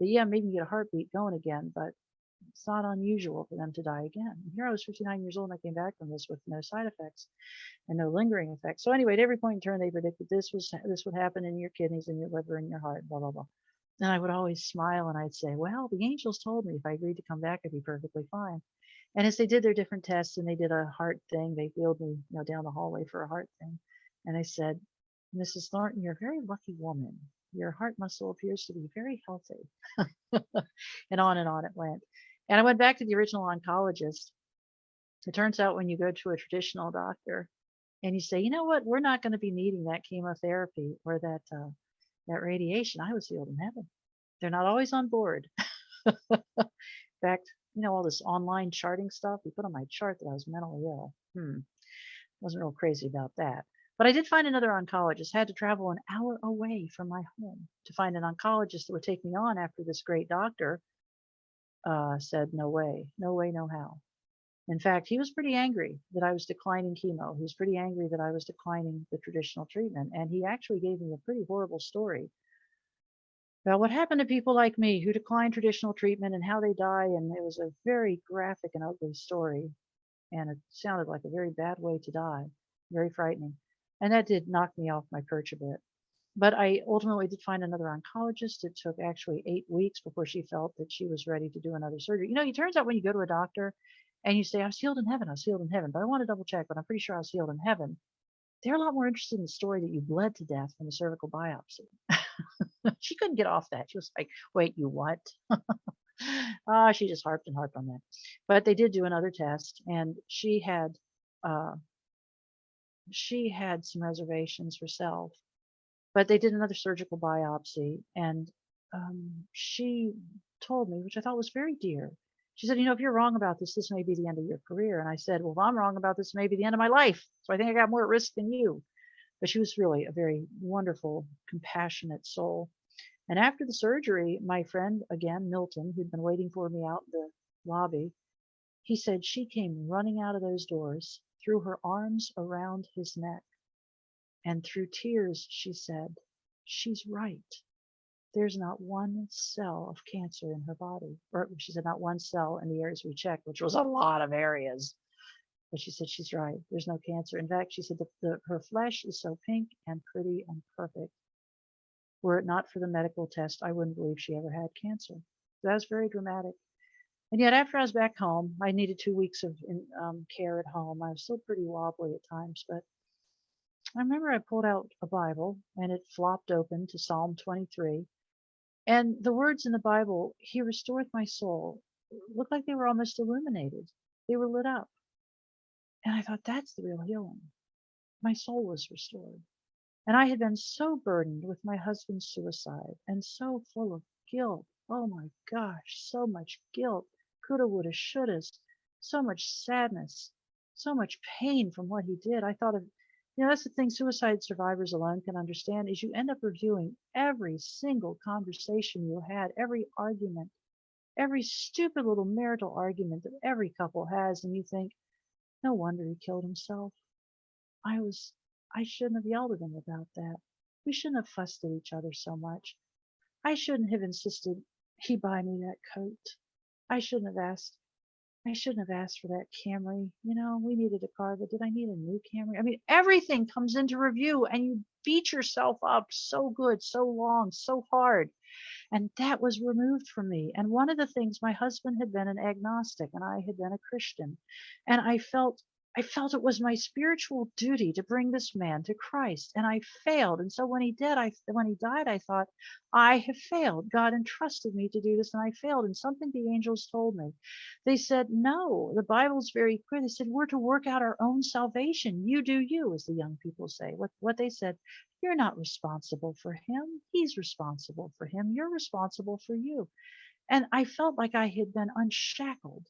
that, yeah, maybe you get a heartbeat going again, but it's not unusual for them to die again. And here I was 59 years old, and I came back from this with no side effects and no lingering effects. So anyway, at every point in turn, they predicted this would happen in your kidneys and your liver and your heart, blah, blah, blah. And I would always smile, and I'd say, well, the angels told me if I agreed to come back, I'd be perfectly fine. And as they did their different tests and they did a heart thing, they wheeled me, you know, down the hallway for a heart thing. And they said, Mrs. Thornton, you're a very lucky woman. Your heart muscle appears to be very healthy. And on it went. And I went back to the original oncologist. It turns out when you go to a traditional doctor and you say, you know what, we're not going to be needing that chemotherapy or that that radiation, I was healed in heaven. They're not always on board. In fact, all this online charting stuff, we put on my chart that I was mentally ill. Wasn't real crazy about that. But I did find another oncologist. Had to travel an hour away from my home to find an oncologist that would take me on after this great doctor said, no way, no way, no how. In fact, he was pretty angry that I was declining chemo. He was pretty angry that I was declining the traditional treatment. And he actually gave me a pretty horrible story about what happened to people like me who decline traditional treatment and how they die. And it was a very graphic and ugly story. And it sounded like a very bad way to die, very frightening. And that did knock me off my perch a bit. But I ultimately did find another oncologist. It took actually 8 weeks before she felt that she was ready to do another surgery. It turns out when you go to a doctor and you say, I was healed in heaven, I was healed in heaven, but I want to double check, but I'm pretty sure I was healed in heaven. They're a lot more interested in the story that you bled to death from the cervical biopsy. She couldn't get off that. She was like, wait, you what? She just harped and harped on that. But they did do another test, and she had some reservations herself. But they did another surgical biopsy, and she told me, which I thought was very dear. She said, if you're wrong about this, this may be the end of your career. And I said, well, if I'm wrong about this, it may be the end of my life. So I think I got more at risk than you. But she was really a very wonderful, compassionate soul. And after the surgery, my friend, again, Milton, who'd been waiting for me out in the lobby, he said she came running out of those doors, threw her arms around his neck. And through tears, she said, she's right. There's not one cell of cancer in her body. Or she said, not one cell in the areas we checked, which was a lot of areas. But she said, she's right. There's no cancer. In fact, she said her flesh is so pink and pretty and perfect. Were it not for the medical test, I wouldn't believe she ever had cancer. That was very dramatic. And yet after I was back home, I needed 2 weeks of care at home. I was still pretty wobbly at times, but I remember I pulled out a Bible and it flopped open to Psalm 23. And the words in the Bible, he restoreth my soul, looked like they were almost illuminated. They were lit up. And I thought, that's the real healing. My soul was restored. And I had been so burdened with my husband's suicide and so full of guilt. Oh my gosh, so much guilt. Coulda, woulda, shouldas. So much sadness. So much pain from what he did. I thought of, that's the thing suicide survivors alone can understand is you end up reviewing every single conversation you had, every argument, every stupid little marital argument that every couple has. And you think, no wonder he killed himself. I shouldn't have yelled at him about that. We shouldn't have fussed at each other so much. I shouldn't have insisted he buy me that coat. I shouldn't have asked for that Camry. We needed a car, but did I need a new Camry? I mean, everything comes into review and you beat yourself up so good, so long, so hard. And that was removed from me. And one of the things, my husband had been an agnostic and I had been a Christian. And I felt it was my spiritual duty to bring this man to Christ, and I failed. And so when he died, I thought, I have failed. God entrusted me to do this, and I failed. And something the angels told me. They said, no, the Bible's very clear. They said, we're to work out our own salvation. You do you, as the young people say. What they said, you're not responsible for him. He's responsible for him. You're responsible for you. And I felt like I had been unshackled.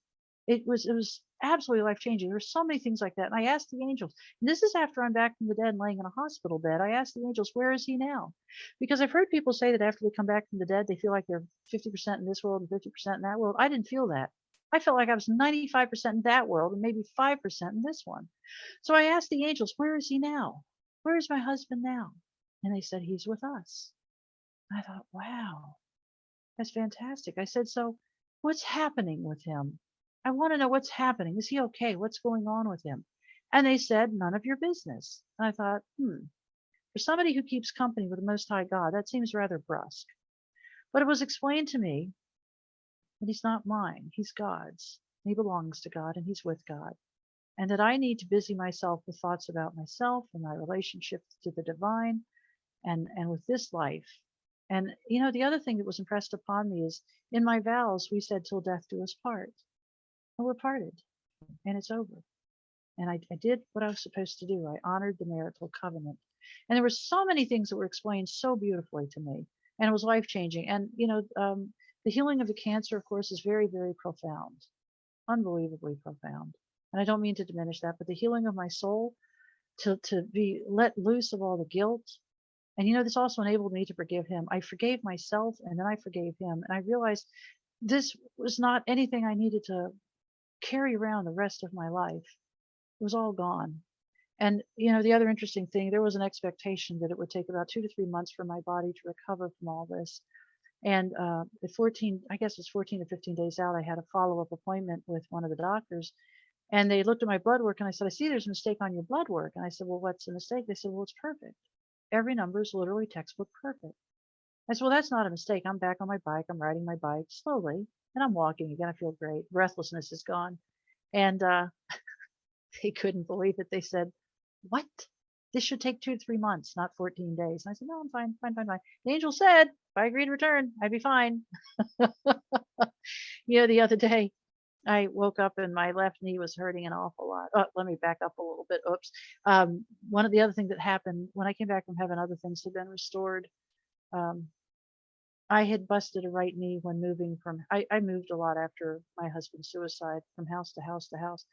It was absolutely life-changing. There were so many things like that. And I asked the angels, and this is after I'm back from the dead and laying in a hospital bed, I asked the angels, where is he now? Because I've heard people say that after they come back from the dead, they feel like they're 50% in this world and 50% in that world. I didn't feel that. I felt like I was 95% in that world and maybe 5% in this one. So I asked the angels, where is he now? Where is my husband now? And they said, he's with us. And I thought, wow, that's fantastic. I said, so what's happening with him? I want to know what's happening. Is he okay? What's going on with him? And they said, none of your business. And I thought, for somebody who keeps company with the Most High God, that seems rather brusque. But it was explained to me that he's not mine. He's God's. He belongs to God and he's with God. And that I need to busy myself with thoughts about myself and my relationship to the divine and with this life. And, the other thing that was impressed upon me is in my vows, we said, till death do us part. And we're parted, and it's over. And I did what I was supposed to do. I honored the marital covenant. And there were so many things that were explained so beautifully to me. And it was life changing. And, the healing of the cancer, of course, is very, very profound, unbelievably profound. And I don't mean to diminish that, but the healing of my soul, to be let loose of all the guilt. And, this also enabled me to forgive him. I forgave myself and then I forgave him. And I realized this was not anything I needed to carry around the rest of my life. It was all gone. And, the other interesting thing, there was an expectation that it would take about 2 to 3 months for my body to recover from all this. And at 14, I guess it was 14 to 15 days out, I had a follow-up appointment with one of the doctors. And they looked at my blood work and I said, I see there's a mistake on your blood work. And I said, well, what's the mistake? They said, well, it's perfect. Every number is literally textbook perfect. I said, well, that's not a mistake. I'm back on my bike. I'm riding my bike slowly and I'm walking again. I feel great. Breathlessness is gone. And they couldn't believe it. They said, what? This should take 2 to 3 months, not 14 days. And I said, no, I'm fine. The angel said, if I agreed to return, I'd be fine. The other day, I woke up and my left knee was hurting an awful lot. Oh, let me back up a little bit. Oops. One of the other things that happened when I came back from heaven, other things had been restored. I had busted a right knee when moving I moved a lot after my husband's suicide, from house to house to house.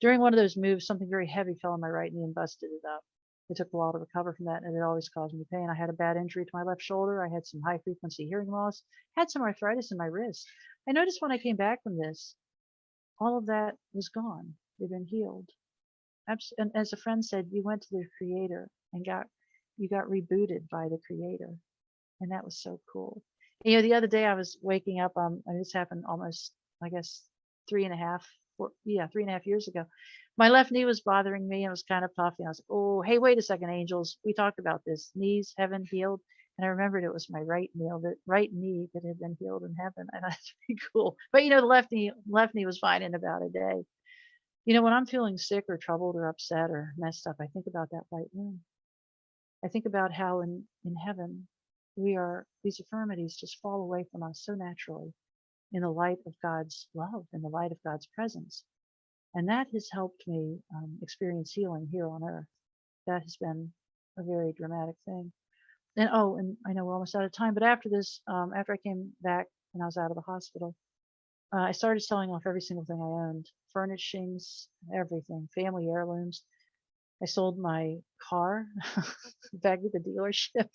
During one of those moves, something very heavy fell on my right knee and busted it up. It took a while to recover from that, and it always caused me pain. I had a bad injury to my left shoulder. I had some high frequency hearing loss, had some arthritis in my wrist. I noticed when I came back from this, all of that was gone. It had been healed. And as a friend said, you went to the creator and you got rebooted by the creator. And that was so cool. The other day I was waking up, this happened almost, I guess, 3.5 years ago. My left knee was bothering me and it was kind of puffy. I was like, oh, hey, wait a second, angels. We talked about this. Knees, heaven healed. And I remembered it was my right knee that had been healed in heaven. And that's pretty cool. But the left knee was fine in about a day. When I'm feeling sick or troubled or upset or messed up, I think about that right room. I think about how in heaven these infirmities just fall away from us so naturally in the light of God's love, in the light of God's presence. And that has helped me experience healing here on earth. That has been a very dramatic thing. And I know we're almost out of time, but after this, after I came back and I was out of the hospital, I started selling off every single thing I owned, furnishings, everything, family heirlooms. I sold my car back at the dealership,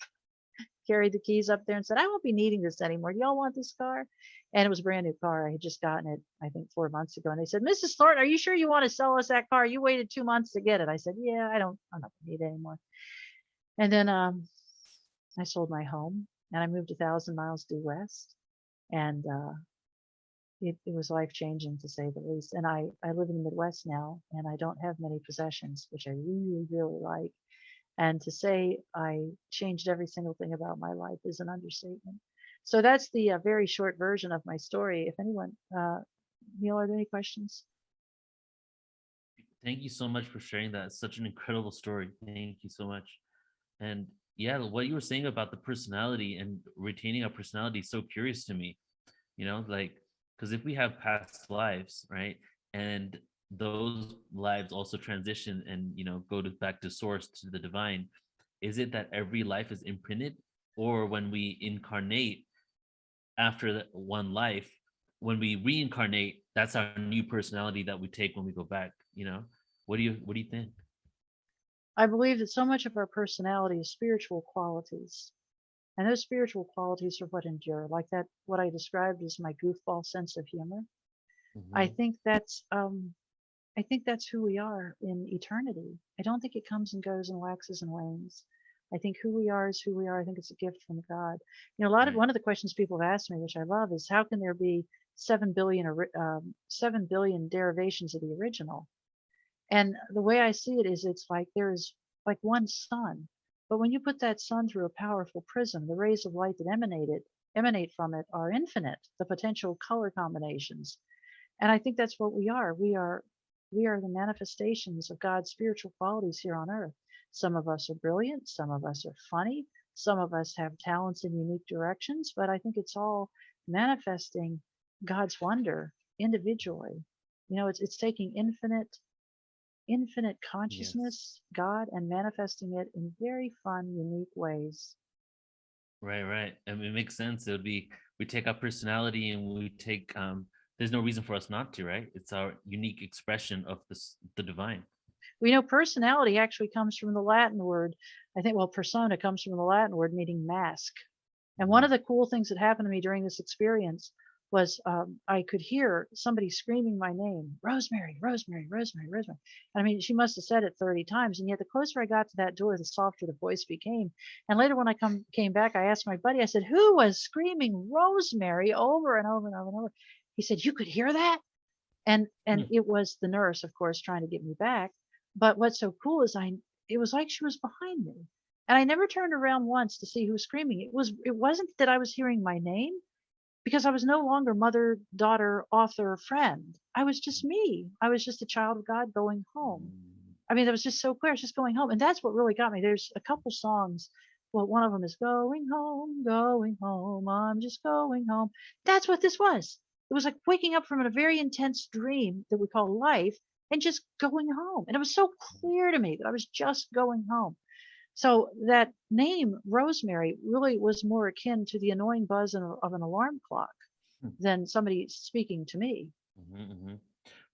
carried the keys up there and said, I won't be needing this anymore. Do y'all want this car? And it was a brand new car. I had just gotten it, I think 4 months ago. And they said, Mrs. Thornton, are you sure you want to sell us that car? You waited 2 months to get it. I said, yeah, I'm not going to need it anymore. And then I sold my home and I moved 1,000 miles due west. And it was life changing, to say the least. And I live in the Midwest now and I don't have many possessions, which I really, really like. And to say I changed every single thing about my life is an understatement. So that's the very short version of my story. If anyone, Neil, are there any questions? Thank you so much for sharing that. It's such an incredible story. Thank you so much. And yeah, what you were saying about the personality and retaining a personality is so curious to me, because if we have past lives, right, and those lives also transition and go back to source, to the divine, is it that every life is imprinted, or when we incarnate after one life, when we reincarnate, that's our new personality that we take when we go back? What do you think? I believe that so much of our personality is spiritual qualities. And those spiritual qualities are what endure, like that, what I described as my goofball sense of humor. Mm-hmm. I think that's who we are in eternity. I don't think it comes and goes and waxes and wanes. I think who we are is who we are. I think it's a gift from God. One of the questions people have asked me, which I love, is how can there be 7 billion derivations of the original? And the way I see it is, it's like there is like one sun, but when you put that sun through a powerful prism, the rays of light that emanate from it are infinite, the potential color combinations. And I think that's what we are. We are the manifestations of God's spiritual qualities here on earth. Some of us are brilliant, some of us are funny, some of us have talents in unique directions, but I think it's all manifesting God's wonder individually. It's taking infinite infinite consciousness, God, and manifesting it in very fun, unique ways. Right. I mean, it makes sense. It would be, we take our personality and we take, there's no reason for us not to, right? It's our unique expression of the divine. We know personality actually comes from the Latin word. I think, well, persona comes from the Latin word meaning mask. And one of the cool things that happened to me during this experience was I could hear somebody screaming my name, Rosemary, Rosemary, Rosemary, Rosemary. And I mean, she must have said it 30 times. And yet the closer I got to that door, the softer the voice became. And later when I came back, I asked my buddy, I said, who was screaming Rosemary over and over and over and over? He said, you could hear that? And it was the nurse, of course, trying to get me back. But what's so cool is it was like she was behind me. And I never turned around once to see who was screaming. It wasn't that I was hearing my name, because I was no longer mother, daughter, author, friend. I was just me. I was just a child of God going home. I mean, that was just so clear. I was just going home. And that's what really got me. There's a couple songs. Well, one of them is going home, I'm just going home. That's what this was. It was like waking up from a very intense dream that we call life and just going home. And it was so clear to me that I was just going home. So that name, Rosemary, really was more akin to the annoying buzz of an alarm clock than somebody speaking to me.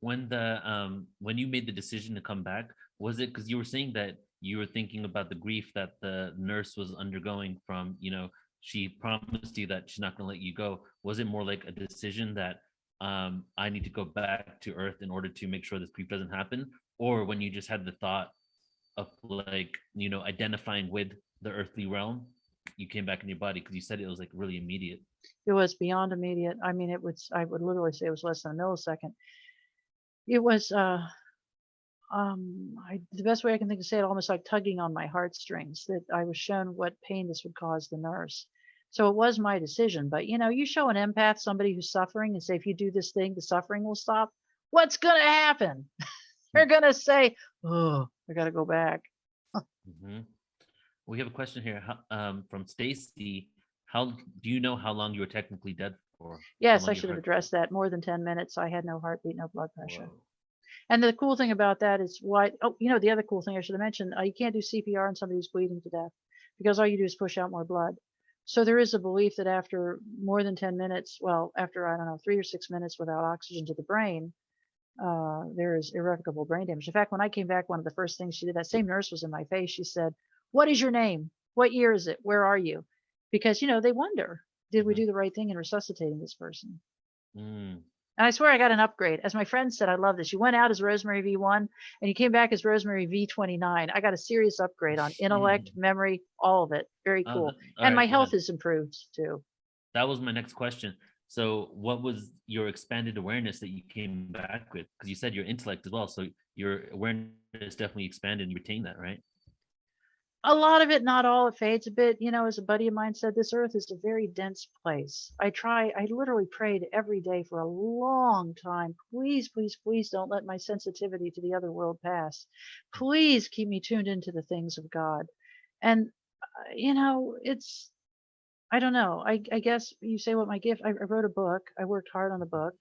When you made the decision to come back, was it because you were saying that you were thinking about the grief that the nurse was undergoing from, she promised you that she's not going to let you go? Was it more like a decision that I need to go back to Earth in order to make sure this grief doesn't happen? Or when you just had the thought of like, identifying with the earthly realm, you came back in your body? Because you said it was like really immediate. It was beyond immediate. I mean, I would literally say it was less than a millisecond. It was, the best way I can think to say it, almost like tugging on my heartstrings, that I was shown what pain this would cause the nurse. So it was my decision. But, you show an empath somebody who's suffering and say, if you do this thing, the suffering will stop. What's going to happen? They're going to say, oh, I got to go back. We have a question here from Stacy. Do you know how long you were technically dead for? Yes, I should have addressed that. More than 10 minutes. I had no heartbeat, no blood pressure. Whoa. And the cool thing about that is the other cool thing I should have mentioned, you can't do CPR on somebody who's bleeding to death, because all you do is push out more blood. So there is a belief that after more than 10 minutes, well, after, 3 or 6 minutes without oxygen to the brain, there is irrevocable brain damage. In fact, when I came back, one of the first things she did, that same nurse was in my face. She said, what is your name? What year is it? Where are you? Because, they wonder, did we do the right thing in resuscitating this person? And I swear I got an upgrade. As my friend said, I love this. You went out as Rosemary V1 and you came back as Rosemary V29. I got a serious upgrade on intellect, memory, all of it. Very cool. And my health is improved too. That was my next question. So what was your expanded awareness that you came back with? Because you said your intellect as well. So your awareness definitely expanded and you retained that, right? A lot of it, not all. It fades a bit. As a buddy of mine said, this earth is a very dense place. I literally prayed every day for a long time. Please, please, please don't let my sensitivity to the other world pass. Please keep me tuned into the things of God. And, it's, I don't know. I guess you say what my gift, I wrote a book. I worked hard on the book.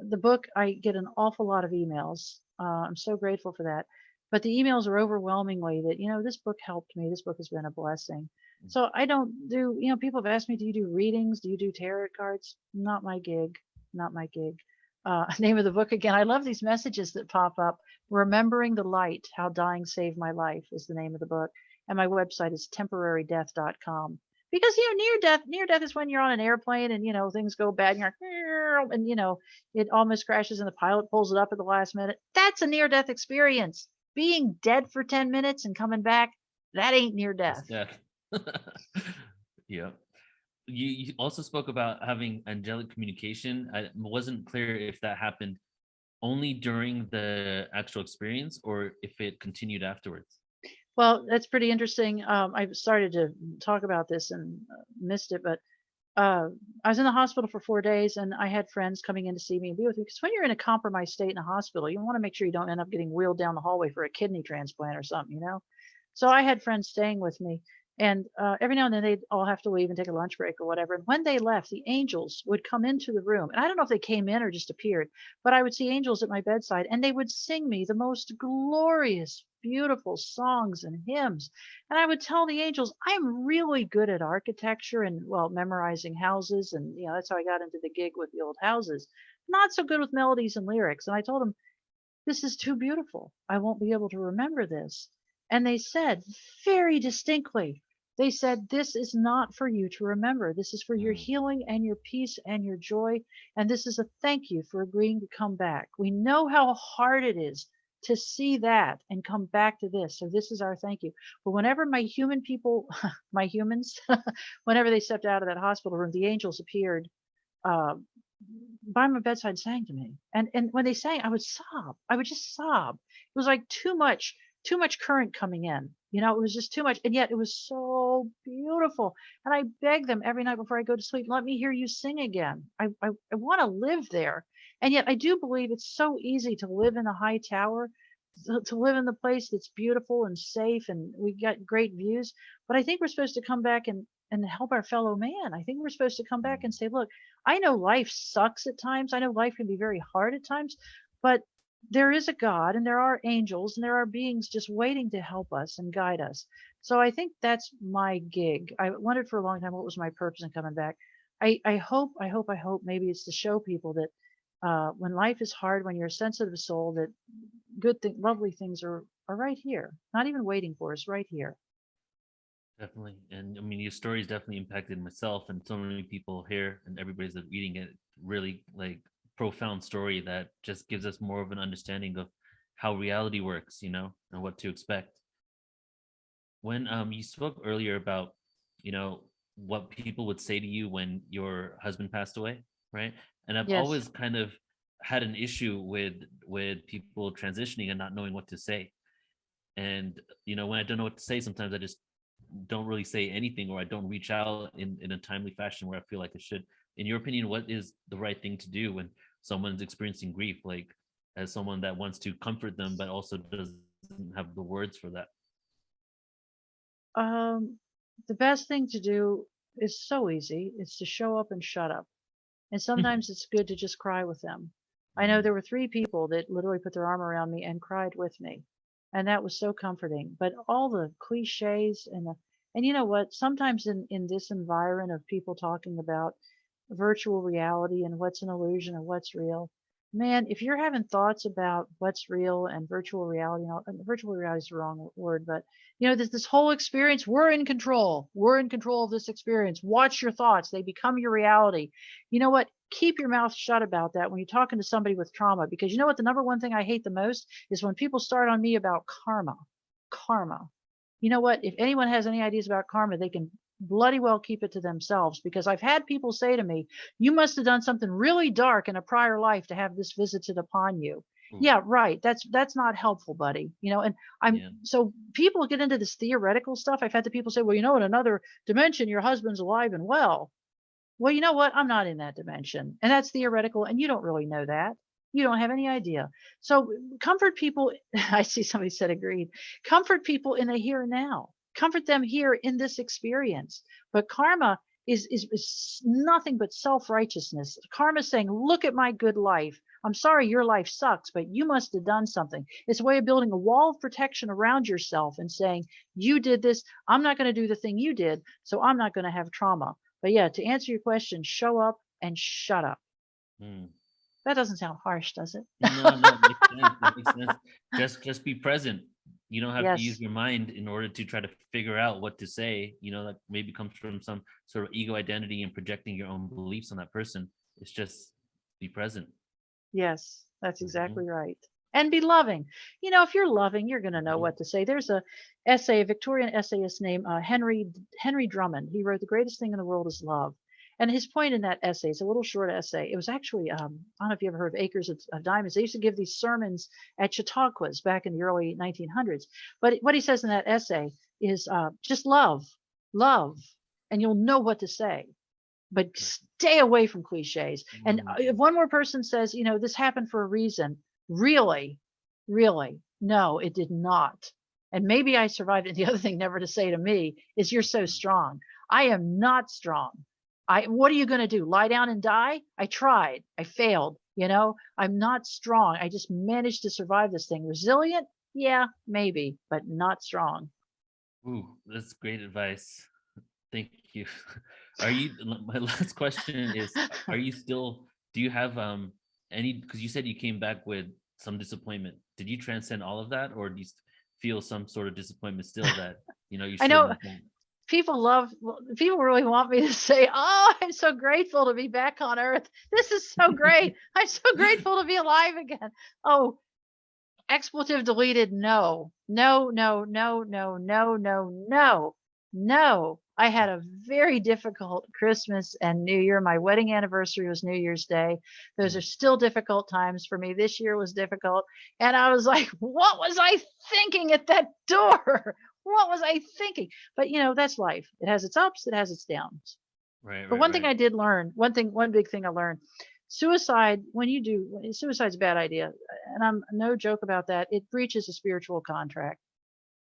The book, I get an awful lot of emails. I'm so grateful for that. But the emails are overwhelmingly that, this book helped me. This book has been a blessing. So I don't do, people have asked me, do you do readings? Do you do tarot cards? Not my gig. Not my gig. Name of the book again. I love these messages that pop up. Remembering the Light, How Dying Saved My Life is the name of the book. And my website is temporarydeath.com. Because, near death is when you're on an airplane and, things go bad and you're like, and, it almost crashes and the pilot pulls it up at the last minute. That's a near death experience. Being dead for 10 minutes and coming back, that ain't near death. Yeah. You also spoke about having angelic communication. I wasn't clear if that happened only during the actual experience or if it continued afterwards. Well, that's pretty interesting. I started to talk about this and missed it, but I was in the hospital for 4 days and I had friends coming in to see me and be with me. Because when you're in a compromised state in a hospital, you want to make sure you don't end up getting wheeled down the hallway for a kidney transplant or something, So I had friends staying with me And every now and then they'd all have to leave and take a lunch break or whatever. And when they left, the angels would come into the room. And I don't know if they came in or just appeared, but I would see angels at my bedside and they would sing me the most glorious, beautiful songs and hymns. And I would tell the angels, I'm really good at architecture and, well, memorizing houses. And, you know, that's how I got into the gig with the old houses. Not so good with melodies and lyrics. And I told them, this is too beautiful. I won't be able to remember this. And they said very distinctly, they said, this is not for you to remember. This is for your healing and your peace and your joy. And this is a thank you for agreeing to come back. We know how hard it is to see that and come back to this. So this is our thank you. But whenever my human people, my humans, whenever they stepped out of that hospital room, the angels appeared by my bedside and sang to me. And when they sang, I would sob. I would just sob. It was like too much current coming in. You know, it was just too much. And yet it was so beautiful. And I beg them every night before I go to sleep, let me hear you sing again. I want to live there. And yet I do believe it's so easy to live in a high tower, to live in the place that's beautiful and safe and we got great views. But I think we're supposed to come back and help our fellow man. I think we're supposed to come back and say, look, I know life sucks at times. I know life can be very hard at times, but there is a God and there are angels and there are beings just waiting to help us and guide us. So I think that's my gig. I wondered for a long time what was my purpose in coming back. I hope maybe it's to show people that when life is hard, when you're a sensitive soul, that lovely things are right here, not even waiting for us, right here. Definitely. And I mean, your story's definitely impacted myself and so many people here, and everybody's reading it. Really like profound story that just gives us more of an understanding of how reality works, you know, and what to expect. When you spoke earlier about, you know, what people would say to you when your husband passed away, right? And I've Yes. always kind of had an issue with people transitioning and not knowing what to say. And you know, when I don't know what to say, sometimes I just don't really say anything, or I don't reach out in a timely fashion where I feel like I should. In your opinion, what is the right thing to do when someone's experiencing grief, like as someone that wants to comfort them but also doesn't have the words for that? The best thing to do is so easy. It's to show up and shut up. And sometimes it's good to just cry with them. I know there were 3 people that literally put their arm around me and cried with me. And that was so comforting. But all the cliches and you know what, sometimes in this environment of people talking about virtual reality and what's an illusion and what's real, man, if you're having thoughts about what's real and virtual reality, and virtual reality is the wrong word, but you know, this whole experience, we're in control of this experience. Watch your thoughts, they become your reality. You know what, keep your mouth shut about that when you're talking to somebody with trauma, because you know what, the number one thing I hate the most is when people start on me about karma. You know what, if anyone has any ideas about karma, they can bloody well keep it to themselves, because I've had people say to me, you must have done something really dark in a prior life to have this visited upon you. Yeah, right. That's not helpful, buddy. You know, and so people get into this theoretical stuff. I've had the people say, well, you know, in another dimension, your husband's alive and well. Well, you know what? I'm not in that dimension. And that's theoretical. And you don't really know that. You don't have any idea. So comfort people. I see somebody said agreed. Comfort people in the here and now. Comfort them here in this experience. But karma is nothing but self-righteousness. Karma is saying, look at my good life. I'm sorry your life sucks, but you must have done something. It's a way of building a wall of protection around yourself and saying, you did this. I'm not going to do the thing you did, so I'm not going to have trauma. But yeah, to answer your question, show up and shut up. That doesn't sound harsh, does it? No, it makes sense. It makes sense. Just be present. You don't have to use your mind in order to try to figure out what to say. You know, that maybe comes from some sort of ego identity and projecting your own beliefs on that person. It's just be present. Yes, that's exactly right. And be loving. You know, if you're loving, you're going to know what to say. There's a Victorian essayist named Henry Drummond. He wrote, "The greatest thing in the world is love." And his point in that essay, it's a little short essay. It was actually, I don't know if you ever heard of Acres of Diamonds. They used to give these sermons at Chautauquas back in the early 1900s. But what he says in that essay is just love, and you'll know what to say. But stay away from cliches. And if one more person says, you know, this happened for a reason, really, no, it did not. And maybe I survived it. The other thing never to say to me is, you're so strong. I am not strong. What are you going to do? Lie down and die? I tried. I failed. You know, I'm not strong. I just managed to survive this thing. Resilient? Yeah, maybe, but not strong. Ooh, that's great advice. Thank you. Are you, my last question is, are you still, do you have any, because you said you came back with some disappointment. Did you transcend all of that, or do you feel some sort of disappointment still that, you know, you I know shouldn't? people really want me to say, oh, I'm so grateful to be back on earth. This is so great. I'm so grateful to be alive again. Oh, expletive deleted. No. I had a very difficult Christmas and New Year. My wedding anniversary was New Year's Day. Those are still difficult times for me. This year was difficult. And I was like, what was I thinking at that door? What was I thinking? But you know, that's life. It has its ups, it has its downs. Right. But one thing I did learn, one big thing I learned, suicide's a bad idea. And I'm no joke about that. It breaches a spiritual contract.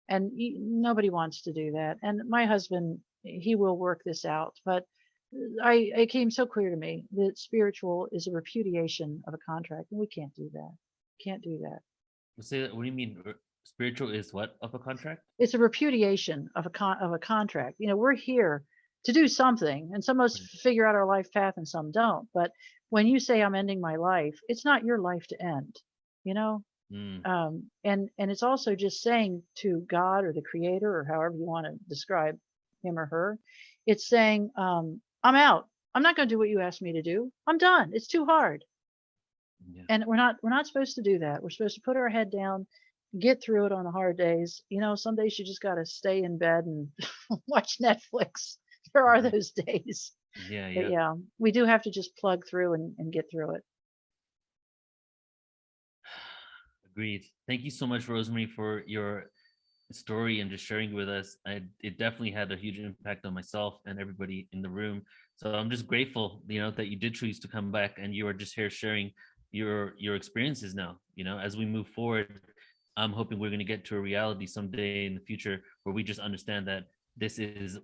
And nobody wants to do that. And my husband, he will work this out. But it came so clear to me that spiritual is a repudiation of a contract, and we can't do that. Can't do that. Say that. What do you mean? Spiritual is what of a contract? It's a repudiation of a contract. You know, we're here to do something, and some of us figure out our life path, and some don't. But when you say I'm ending my life, it's not your life to end. You know. And it's also just saying to God or the creator, or however you want to describe him or her, it's saying, I'm out. I'm not going to do what you asked me to do. I'm done. It's too hard. Yeah. And we're not supposed to do that. We're supposed to put our head down, get through it on the hard days. You know, some days you just got to stay in bed and watch Netflix. There are those days. Yeah. But yeah, we do have to just plug through and get through it. Agreed. Thank you so much, Rosemary, for your story and just sharing with us. It definitely had a huge impact on myself and everybody in the room. So I'm just grateful, you know, that you did choose to come back and you are just here sharing your experiences now. You know, as we move forward, I'm hoping we're going to get to a reality someday in the future where we just understand that this is,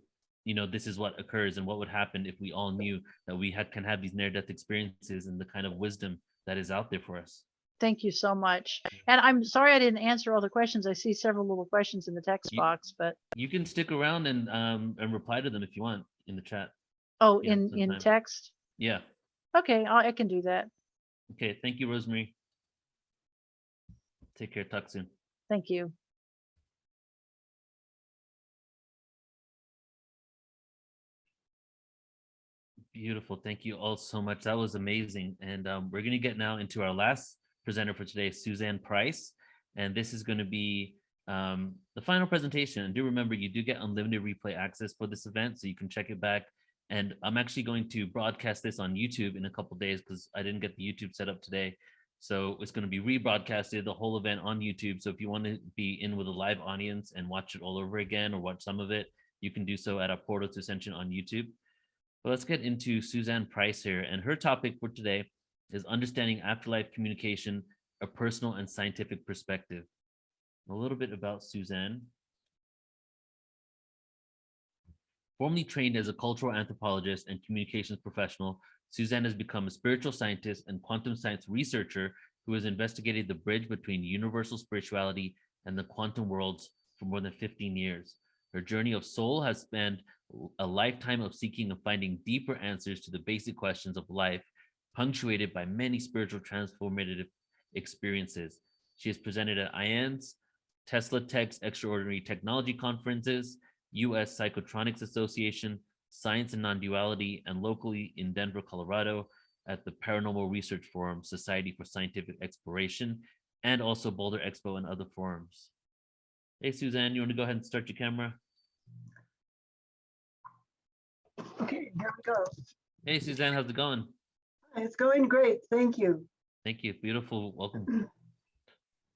you know, this is what occurs and what would happen if we all knew that we can have these near-death experiences and the kind of wisdom that is out there for us. Thank you so much. And I'm sorry I didn't answer all the questions. I see several little questions in the text box, but you can stick around and reply to them if you want in the chat. Oh, in text? Yeah. Okay, I can do that. Okay, thank you, Rosemary. Take care. Talk soon. Thank you. Beautiful. Thank you all so much. That was amazing. And we're going to get now into our last presenter for today, Suzanne Price. And this is going to be the final presentation. And do remember, you do get unlimited replay access for this event, so you can check it back. And I'm actually going to broadcast this on YouTube in a couple of days because I didn't get the YouTube set up today. So it's going to be rebroadcasted, the whole event on YouTube. So if you want to be in with a live audience and watch it all over again or watch some of it, you can do so at our Portal to Ascension on YouTube. But let's get into Suzanne Price here. And her topic for today is understanding afterlife communication, a personal and scientific perspective. A little bit about Suzanne. Formerly trained as a cultural anthropologist and communications professional, Suzanne has become a spiritual scientist and quantum science researcher who has investigated the bridge between universal spirituality and the quantum worlds for more than 15 years. Her journey of soul has spanned a lifetime of seeking and finding deeper answers to the basic questions of life, punctuated by many spiritual transformative experiences. She has presented at IANS, Tesla Tech's Extraordinary Technology Conferences, U.S. Psychotronics Association, Science and Non-Duality, and locally in Denver, Colorado, at the Paranormal Research Forum, Society for Scientific Exploration, and also Boulder Expo and other forums. Hey, Suzanne, you want to go ahead and start your camera? Okay, here we go. Hey, Suzanne, how's it going? It's going great. Thank you. Thank you. Beautiful. Welcome.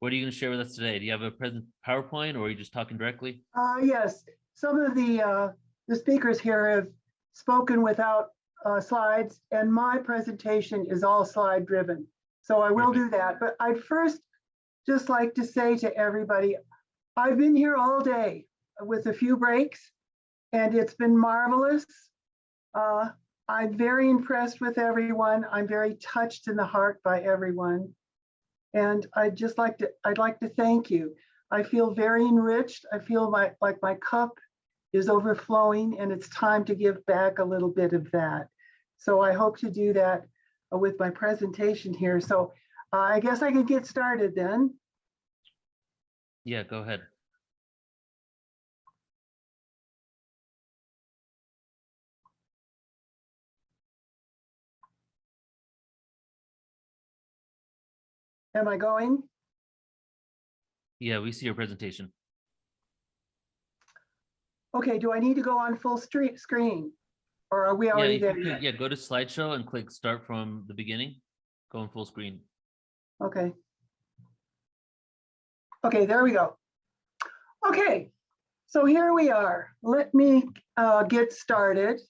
What are you going to share with us today? Do you have a present PowerPoint, or are you just talking directly? Yes, some of the speakers here have spoken without slides, and my presentation is all slide driven. So I will do that. But I'd first just like to say to everybody, I've been here all day with a few breaks, and it's been marvelous. I'm very impressed with everyone. I'm very touched in the heart by everyone. And I'd like to thank you. I feel very enriched. I feel like my cup is overflowing, and it's time to give back a little bit of that. So I hope to do that with my presentation here. So I guess I can get started then. Yeah, go ahead. Am I going? Yeah, we see your presentation. Okay, do I need to go on full screen? Or are we Yeah, already if there? you could, yeah, go to slideshow and click start from the beginning. Go on full screen. Okay. Okay, there we go. Okay, so here we are. Let me get started.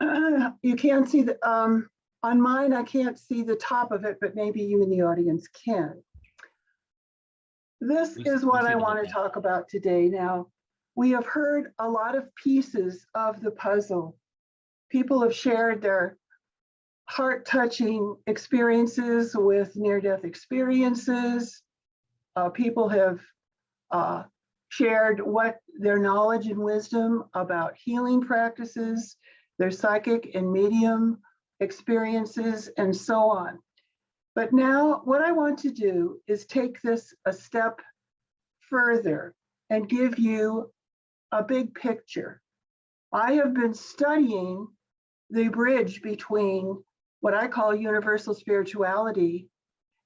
You can't see the, on mine, I can't see the top of it, but maybe you in the audience can. This is what I want to talk about today. Now, we have heard a lot of pieces of the puzzle. People have shared their heart-touching experiences with near-death experiences. People have shared what their knowledge and wisdom about healing practices, their psychic and medium experiences, and so on. But now what I want to do is take this a step further and give you a big picture. I have been studying the bridge between what I call universal spirituality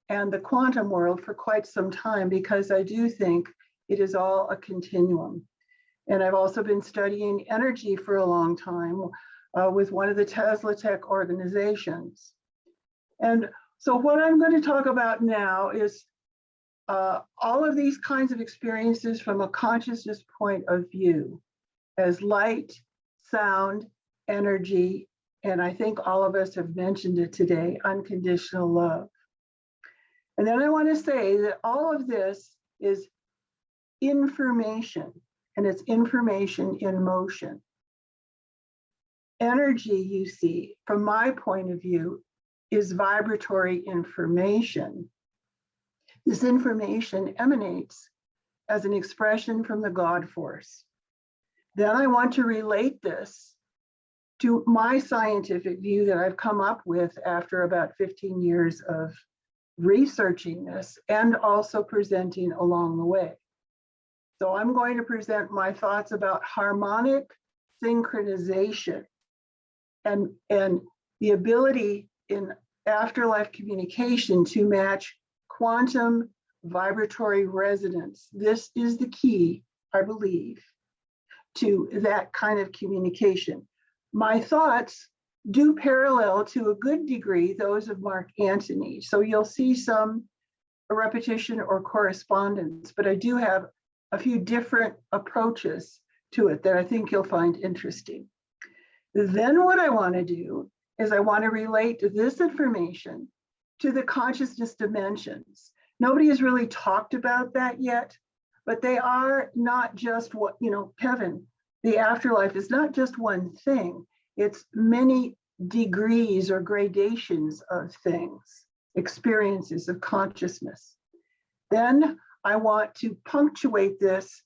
and the quantum world for quite some time, because I do think it is all a continuum. And I've also been studying energy for a long time with one of the Tesla Tech organizations. And so what I'm going to talk about now is all of these kinds of experiences from a consciousness point of view, as light, sound, energy, and I think all of us have mentioned it today, unconditional love. And then I want to say that all of this is information, and it's information in motion. Energy, you see, from my point of view, is vibratory information. This information emanates as an expression from the God force. Then I want to relate this to my scientific view that I've come up with after about 15 years of researching this and also presenting along the way. So I'm going to present my thoughts about harmonic synchronization and the ability in afterlife communication to match quantum vibratory resonance. This is the key, I believe, to that kind of communication. My thoughts do parallel to a good degree those of Mark Antony. So you'll see some repetition or correspondence, but I do have a few different approaches to it that I think you'll find interesting. Then what I want to do is I want to relate this information to the consciousness dimensions. Nobody has really talked about that yet, but they are not just what, heaven, the afterlife is not just one thing. It's many degrees or gradations of things, experiences of consciousness. Then I want to punctuate this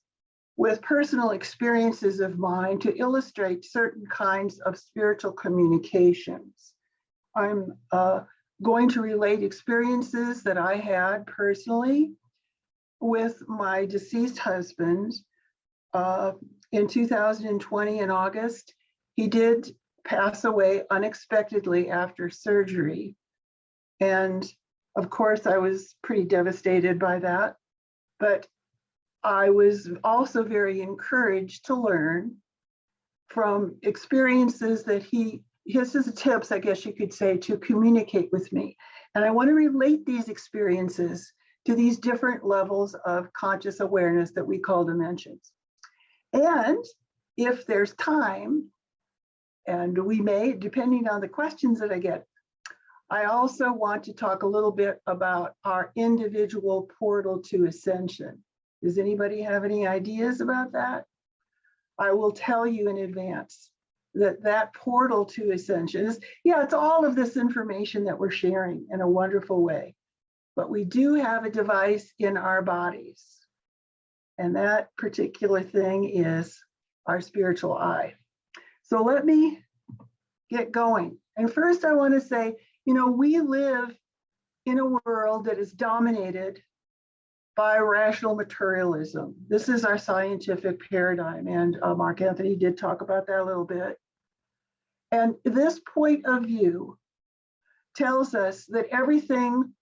with personal experiences of mine to illustrate certain kinds of spiritual communications. I'm going to relate experiences that I had personally with my deceased husband. In 2020 in August, he did pass away unexpectedly after surgery. And of course, I was pretty devastated by that. But I was also very encouraged to learn from experiences that his tips, I guess you could say, to communicate with me. And I want to relate these experiences to these different levels of conscious awareness that we call dimensions. And if there's time, and we may, depending on the questions that I get, I also want to talk a little bit about our individual portal to ascension. Does anybody have any ideas about that? I will tell you in advance that that portal to ascension is, yeah, it's all of this information that we're sharing in a wonderful way. But we do have a device in our bodies. And that particular thing is our spiritual eye. So let me get going. And first I want to say, you know, we live in a world that is dominated by rational materialism. This is our scientific paradigm. And Mark Anthony did talk about that a little bit. And this point of view tells us that everything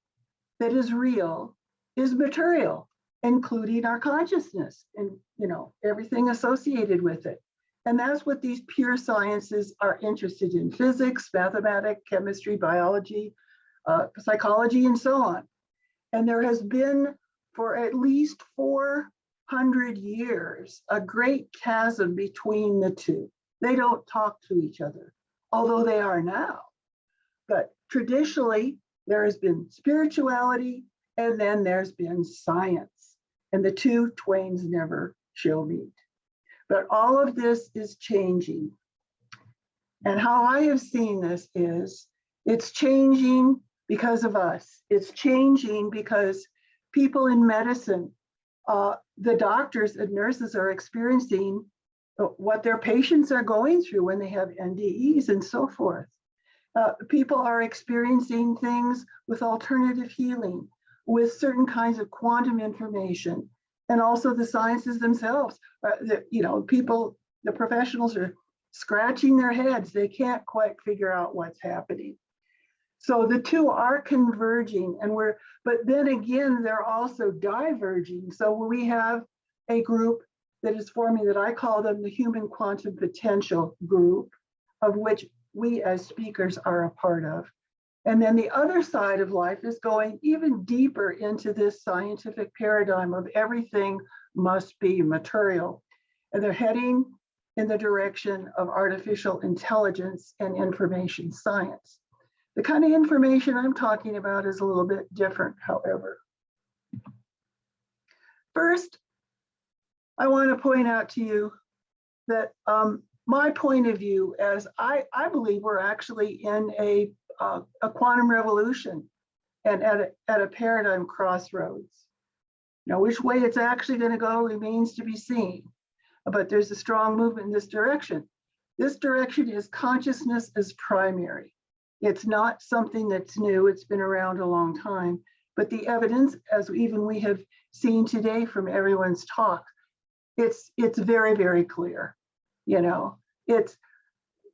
that is real is material, including our consciousness and, you know, everything associated with it. And that's what these pure sciences are interested in: physics, mathematics, chemistry, biology, psychology, and so on. And there has been, for at least 400 years, a great chasm between the two. They don't talk to each other, although they are now. But traditionally, there has been spirituality, and then there's been science. And the two twains never shall meet. But all of this is changing. And how I have seen this is, it's changing because of us. It's changing because people in medicine, the doctors and nurses are experiencing what their patients are going through when they have NDEs and so forth. People are experiencing things with alternative healing, with certain kinds of quantum information, and also the sciences themselves. You know, people, the professionals are scratching their heads. They can't quite figure out what's happening. So the two are converging, and but then again, they're also diverging. So we have a group that is forming that I call them the Human Quantum Potential Group, of which we as speakers are a part of. And then the other side of life is going even deeper into this scientific paradigm of everything must be material. And they're heading in the direction of artificial intelligence and information science. The kind of information I'm talking about is a little bit different, however. First, I want to point out to you that my point of view, as I believe we're actually in a quantum revolution and at a paradigm crossroads. Now, which way it's actually going to go remains to be seen, but there's a strong movement in this direction. This direction is consciousness as primary. It's not something that's new. It's been around a long time, but the evidence, as even we have seen today from everyone's talk, it's very, very clear. You know, it's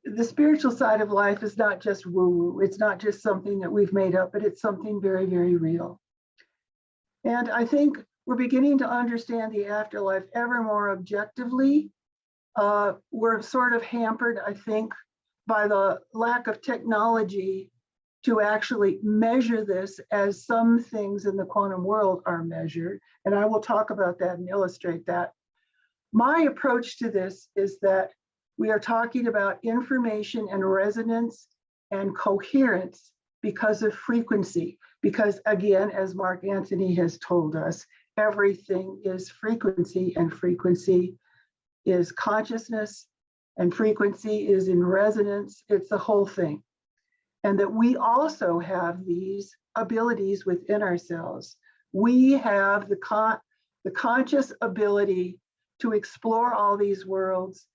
the spiritual side of life is not just woo-woo. It's not just something that we've made up, but it's something very, very real. And I think we're beginning to understand the afterlife ever more objectively. We're sort of hampered, I think, by the lack of technology to actually measure this as some things in the quantum world are measured. And I will talk about that and illustrate that. My approach to this is that we are talking about information and resonance and coherence because of frequency. Because again, as Mark Anthony has told us, everything is frequency, and frequency is consciousness, and frequency is in resonance. It's the whole thing. And that we also have these abilities within ourselves. We have the conscious ability to explore all these worlds,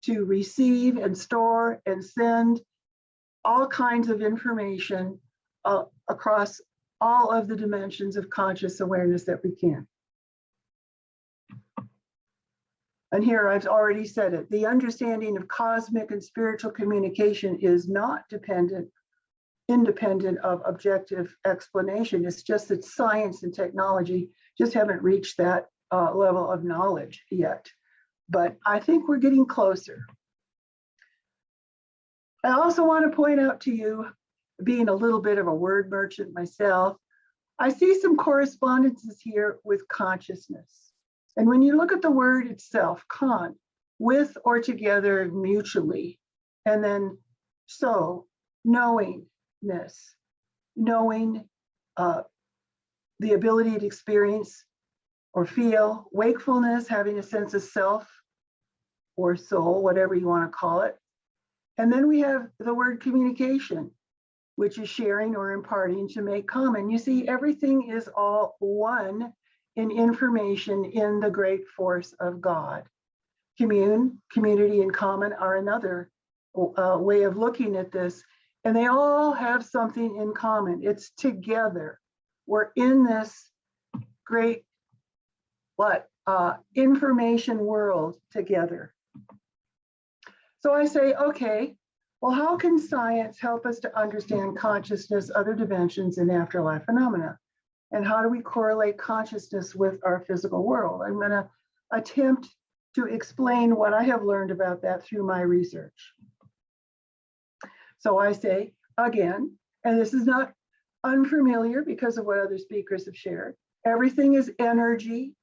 to receive and store and send all kinds of information across all of the dimensions of conscious awareness that we can. And here I've already said it, the understanding of cosmic and spiritual communication is not independent of objective explanation. It's just that science and technology just haven't reached that level of knowledge yet. But I think we're getting closer. I also want to point out to you, being a little bit of a word merchant myself, I see some correspondences here with consciousness. And when you look at the word itself, con, with or together mutually, and then so, knowingness, knowing the ability to experience or feel, wakefulness, having a sense of self or soul, whatever you want to call it. And then we have the word communication, which is sharing or imparting to make common. You see, everything is all one in information in the great force of God. Community, and common are another way of looking at this. And they all have something in common. It's together. We're in this great, information world together. So I say, okay, well, how can science help us to understand consciousness, other dimensions, and afterlife phenomena? And how do we correlate consciousness with our physical world? I'm going to attempt to explain what I have learned about that through my research. So I say, again, and this is not unfamiliar because of what other speakers have shared, everything is energy,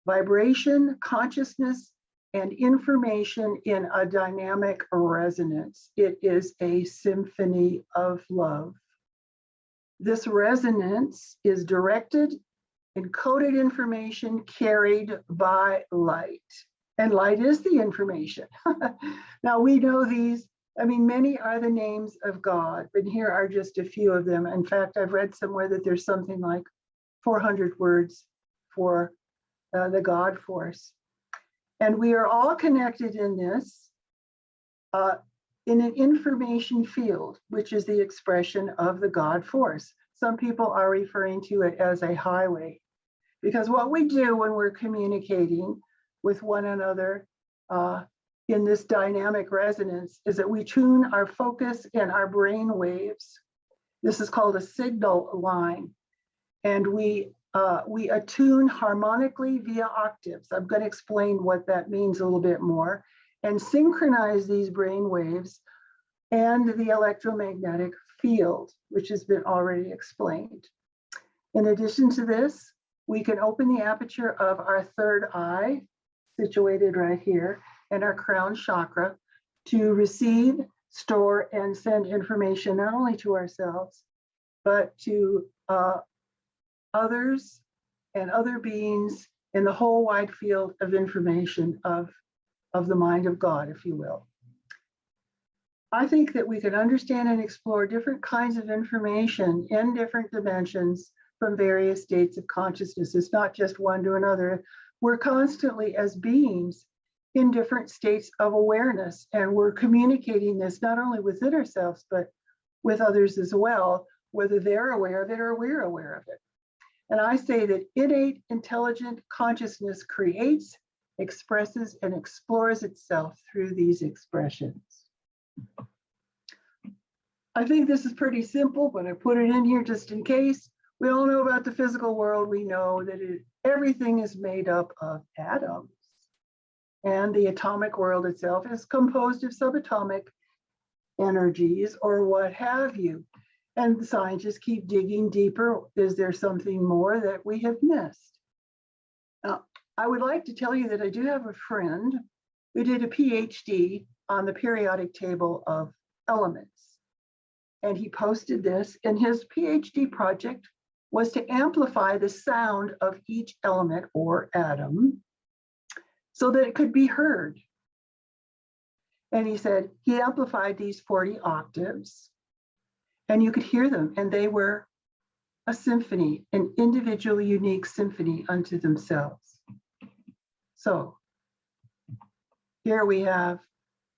vibration, consciousness, and information in a dynamic resonance. It is a symphony of love. This resonance is directed, encoded information carried by light. And light is the information. Now we know these, I mean, many are the names of God, but here are just a few of them. In fact, I've read somewhere that there's something like 400 words for the God force. And we are all connected in this, in an information field, which is the expression of the God force. Some people are referring to it as a highway, because what we do when we're communicating with one another in this dynamic resonance is that we tune our focus and our brain waves. This is called a signal line. And we attune harmonically via octaves. I'm going to explain what that means a little bit more, and synchronize these brain waves and the electromagnetic field, which has been already explained. In addition to this, we can open the aperture of our third eye, situated right here, and our crown chakra, to receive, store, and send information not only to ourselves, but to others and other beings in the whole wide field of information of the mind of God, if you will. I think that we can understand and explore different kinds of information in different dimensions from various states of consciousness. It's not just one to another. We're constantly, as beings, in different states of awareness, and we're communicating this not only within ourselves, but with others as well, whether they're aware of it or we're aware of it. And I say that innate intelligent consciousness creates, expresses, and explores itself through these expressions. I think this is pretty simple, but I put it in here just in case. We all know about the physical world. We know that everything is made up of atoms. And the atomic world itself is composed of subatomic energies or what have you. And the scientists keep digging deeper. Is there something more that we have missed? Now, I would like to tell you that I do have a friend who did a PhD on the periodic table of elements. And he posted this, and his PhD project was to amplify the sound of each element or atom so that it could be heard. And he said he amplified these 40 octaves, and you could hear them, and they were a symphony, an individual, unique symphony unto themselves. So here we have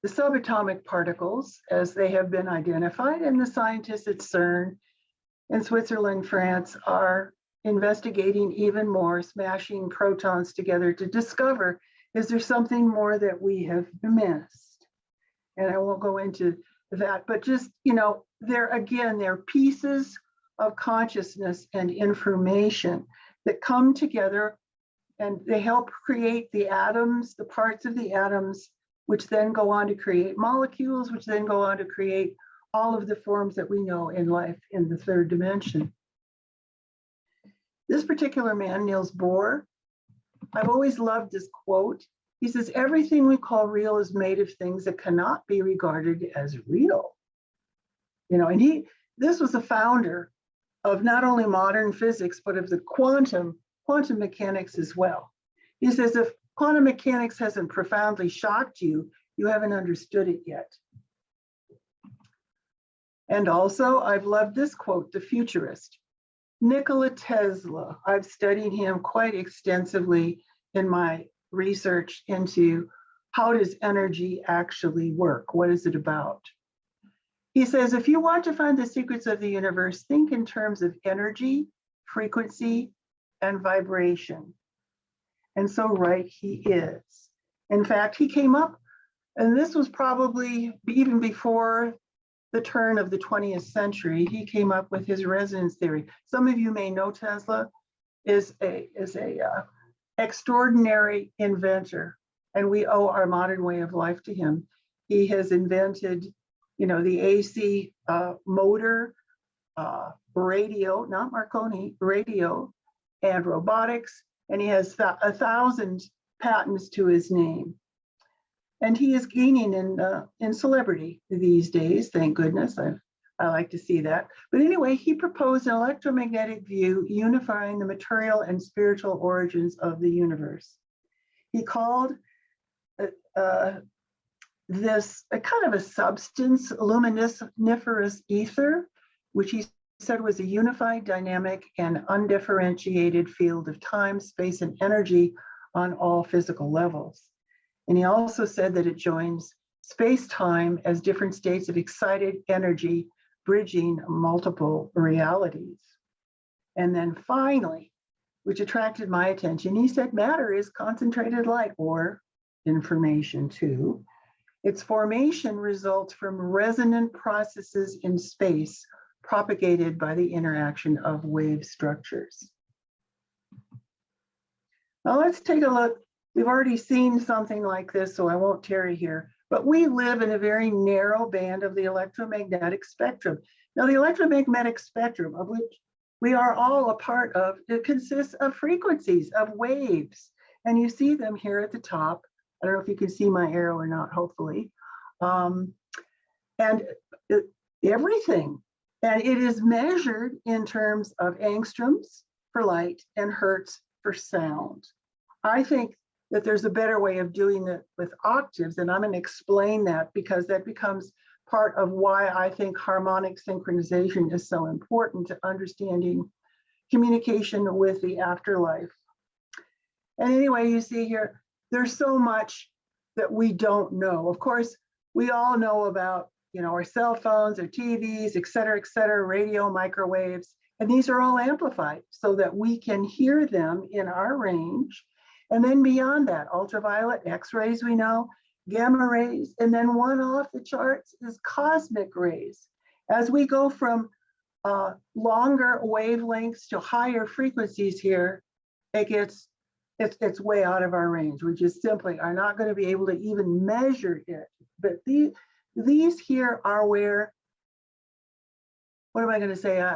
the subatomic particles as they have been identified, and the scientists at CERN in Switzerland, France are investigating even more, smashing protons together to discover, is there something more that we have missed? And I won't go into that, but just, they're pieces of consciousness and information that come together, and they help create the atoms, the parts of the atoms, which then go on to create molecules, which then go on to create all of the forms that we know in life in the third dimension. This particular man, Niels Bohr, I've always loved this quote. He says, everything we call real is made of things that cannot be regarded as real. And this was the founder of not only modern physics, but of the quantum quantum mechanics as well. He says, if quantum mechanics hasn't profoundly shocked you, you haven't understood it yet. And also, I've loved this quote, the futurist. Nikola Tesla, I've studied him quite extensively in my research into how does energy actually work? What is it about? He says, if you want to find the secrets of the universe, think in terms of energy, frequency, and vibration. And so right he is. In fact, he came up, and this was probably even before the turn of the 20th century, he came up with his resonance theory. Some of you may know Tesla is a extraordinary inventor, and we owe our modern way of life to him. He has invented, you know, the AC motor, radio, not Marconi, radio, and robotics, and he has 1,000 patents to his name. And he is gaining in celebrity these days, thank goodness. I like to see that. But anyway, he proposed an electromagnetic view unifying the material and spiritual origins of the universe. He called this a kind of a substance, luminiferous ether, which he said was a unified, dynamic, and undifferentiated field of time, space, and energy on all physical levels. And he also said that it joins space-time as different states of excited energy, bridging multiple realities. And then finally, which attracted my attention, he said matter is concentrated light, or information too. Its formation results from resonant processes in space propagated by the interaction of wave structures. Now let's take a look. We've already seen something like this, so I won't tarry here, but we live in a very narrow band of the electromagnetic spectrum. Now, the electromagnetic spectrum, of which we are all a part of, it consists of frequencies, of waves, and you see them here at the top. I don't know if you can see my arrow or not, hopefully. Everything. And it is measured in terms of angstroms for light and hertz for sound. I think that there's a better way of doing it with octaves, and I'm going to explain that because that becomes part of why I think harmonic synchronization is so important to understanding communication with the afterlife. And anyway, you see here, there's so much that we don't know. Of course, we all know about, you know, our cell phones, our TVs, et cetera, radio, microwaves, and these are all amplified so that we can hear them in our range. And then beyond that, ultraviolet, X-rays we know, gamma rays, and then one off the charts is cosmic rays. As we go from longer wavelengths to higher frequencies here, it's way out of our range. We just simply are not going to be able to even measure it. But these here are where, what am I going to say?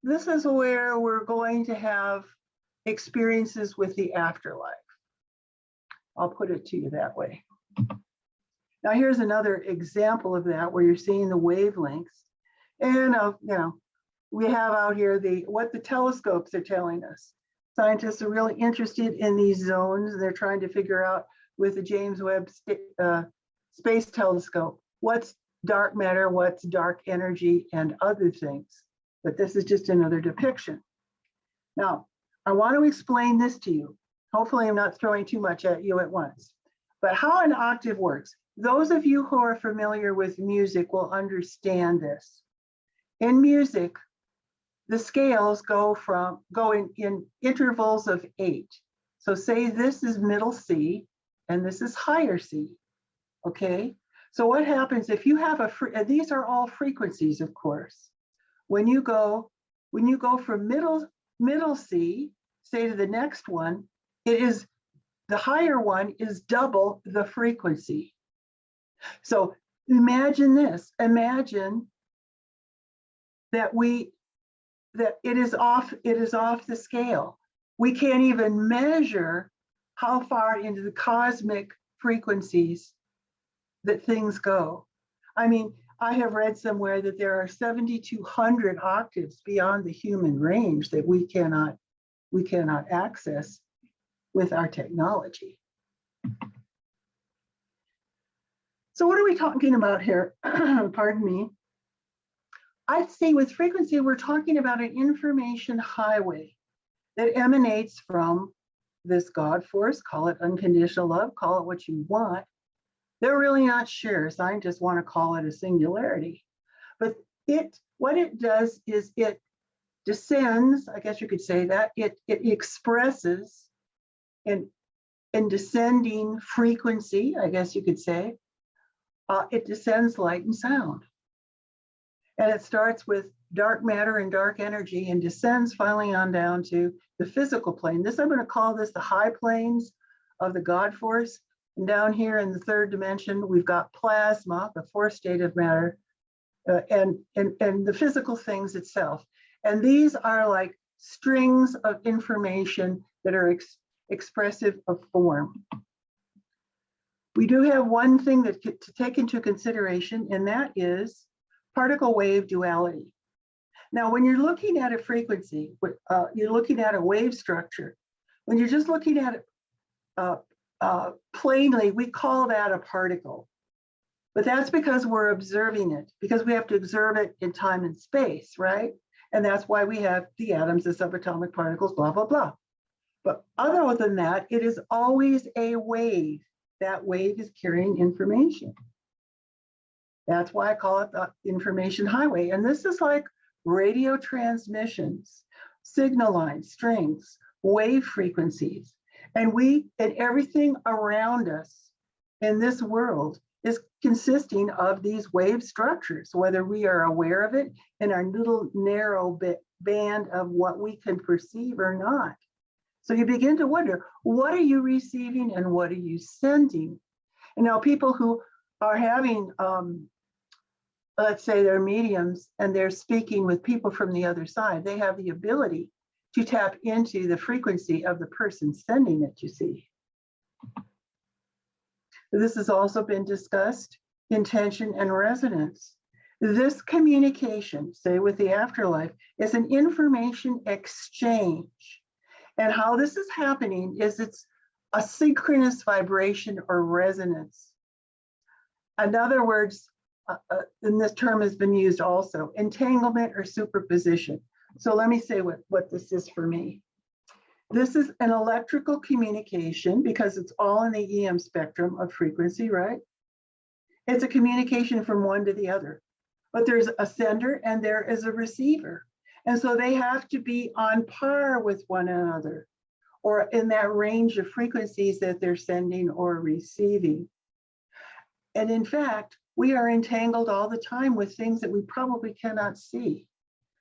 This is where we're going to have experiences with the afterlife. I'll put it to you that way. Now here's another example of that where you're seeing the wavelengths. And you know, we have out here what the telescopes are telling us. Scientists are really interested in these zones. They're trying to figure out with the James Webb Space Telescope, what's dark matter, what's dark energy, and other things. But this is just another depiction. Now, I want to explain this to you. Hopefully I'm not throwing too much at you at once. But how an octave works, those of you who are familiar with music will understand this. In music, the scales go in intervals of 8. So say this is middle C and this is higher C, okay? So what happens if you have these are all frequencies, of course. When you go from middle C, say to the next one, the higher one is double the frequency. So imagine this, imagine that it is off the scale. We can't even measure how far into the cosmic frequencies that things go. I mean, I have read somewhere that there are 7,200 octaves beyond the human range that we cannot we cannot access with our technology. So what are we talking about here? Pardon me. I'd say with frequency, we're talking about an information highway that emanates from this God force, call it unconditional love, call it what you want. They're really not sure. Scientists want to call it a singularity. But what it does is it descends, I guess you could say that, it expresses in descending frequency, I guess you could say, it descends light and sound. And it starts with dark matter and dark energy and descends finally on down to the physical plane. This, I'm going to call this the high planes of the God force. And down here in the third dimension, we've got plasma, the fourth state of matter, and the physical things itself. And these are like strings of information that are expressive of form. We do have one thing that to take into consideration, and that is particle wave duality. Now, when you're looking at a frequency, you're looking at a wave structure. When you're just looking at it plainly, we call that a particle. But that's because we're observing it, because we have to observe it in time and space, right? And that's why we have the atoms, the subatomic particles, blah, blah, blah. But other than that, it is always a wave. That wave is carrying information. That's why I call it the information highway. And this is like radio transmissions, signal lines, strings, wave frequencies. And everything around us in this world is consisting of these wave structures, whether we are aware of it in our little narrow band of what we can perceive or not. So you begin to wonder, what are you receiving and what are you sending? And now people who are having, let's say they're mediums and they're speaking with people from the other side, they have the ability to tap into the frequency of the person sending it, you see. This has also been discussed, intention and resonance. This communication, say with the afterlife, is an information exchange. And how this is happening is it's a synchronous vibration or resonance. In other words, and this term has been used also, entanglement or superposition. So let me say what this is for me. This is an electrical communication because it's all in the EM spectrum of frequency, right? It's a communication from one to the other, but there's a sender and there is a receiver. And so they have to be on par with one another or in that range of frequencies that they're sending or receiving. And in fact, we are entangled all the time with things that we probably cannot see.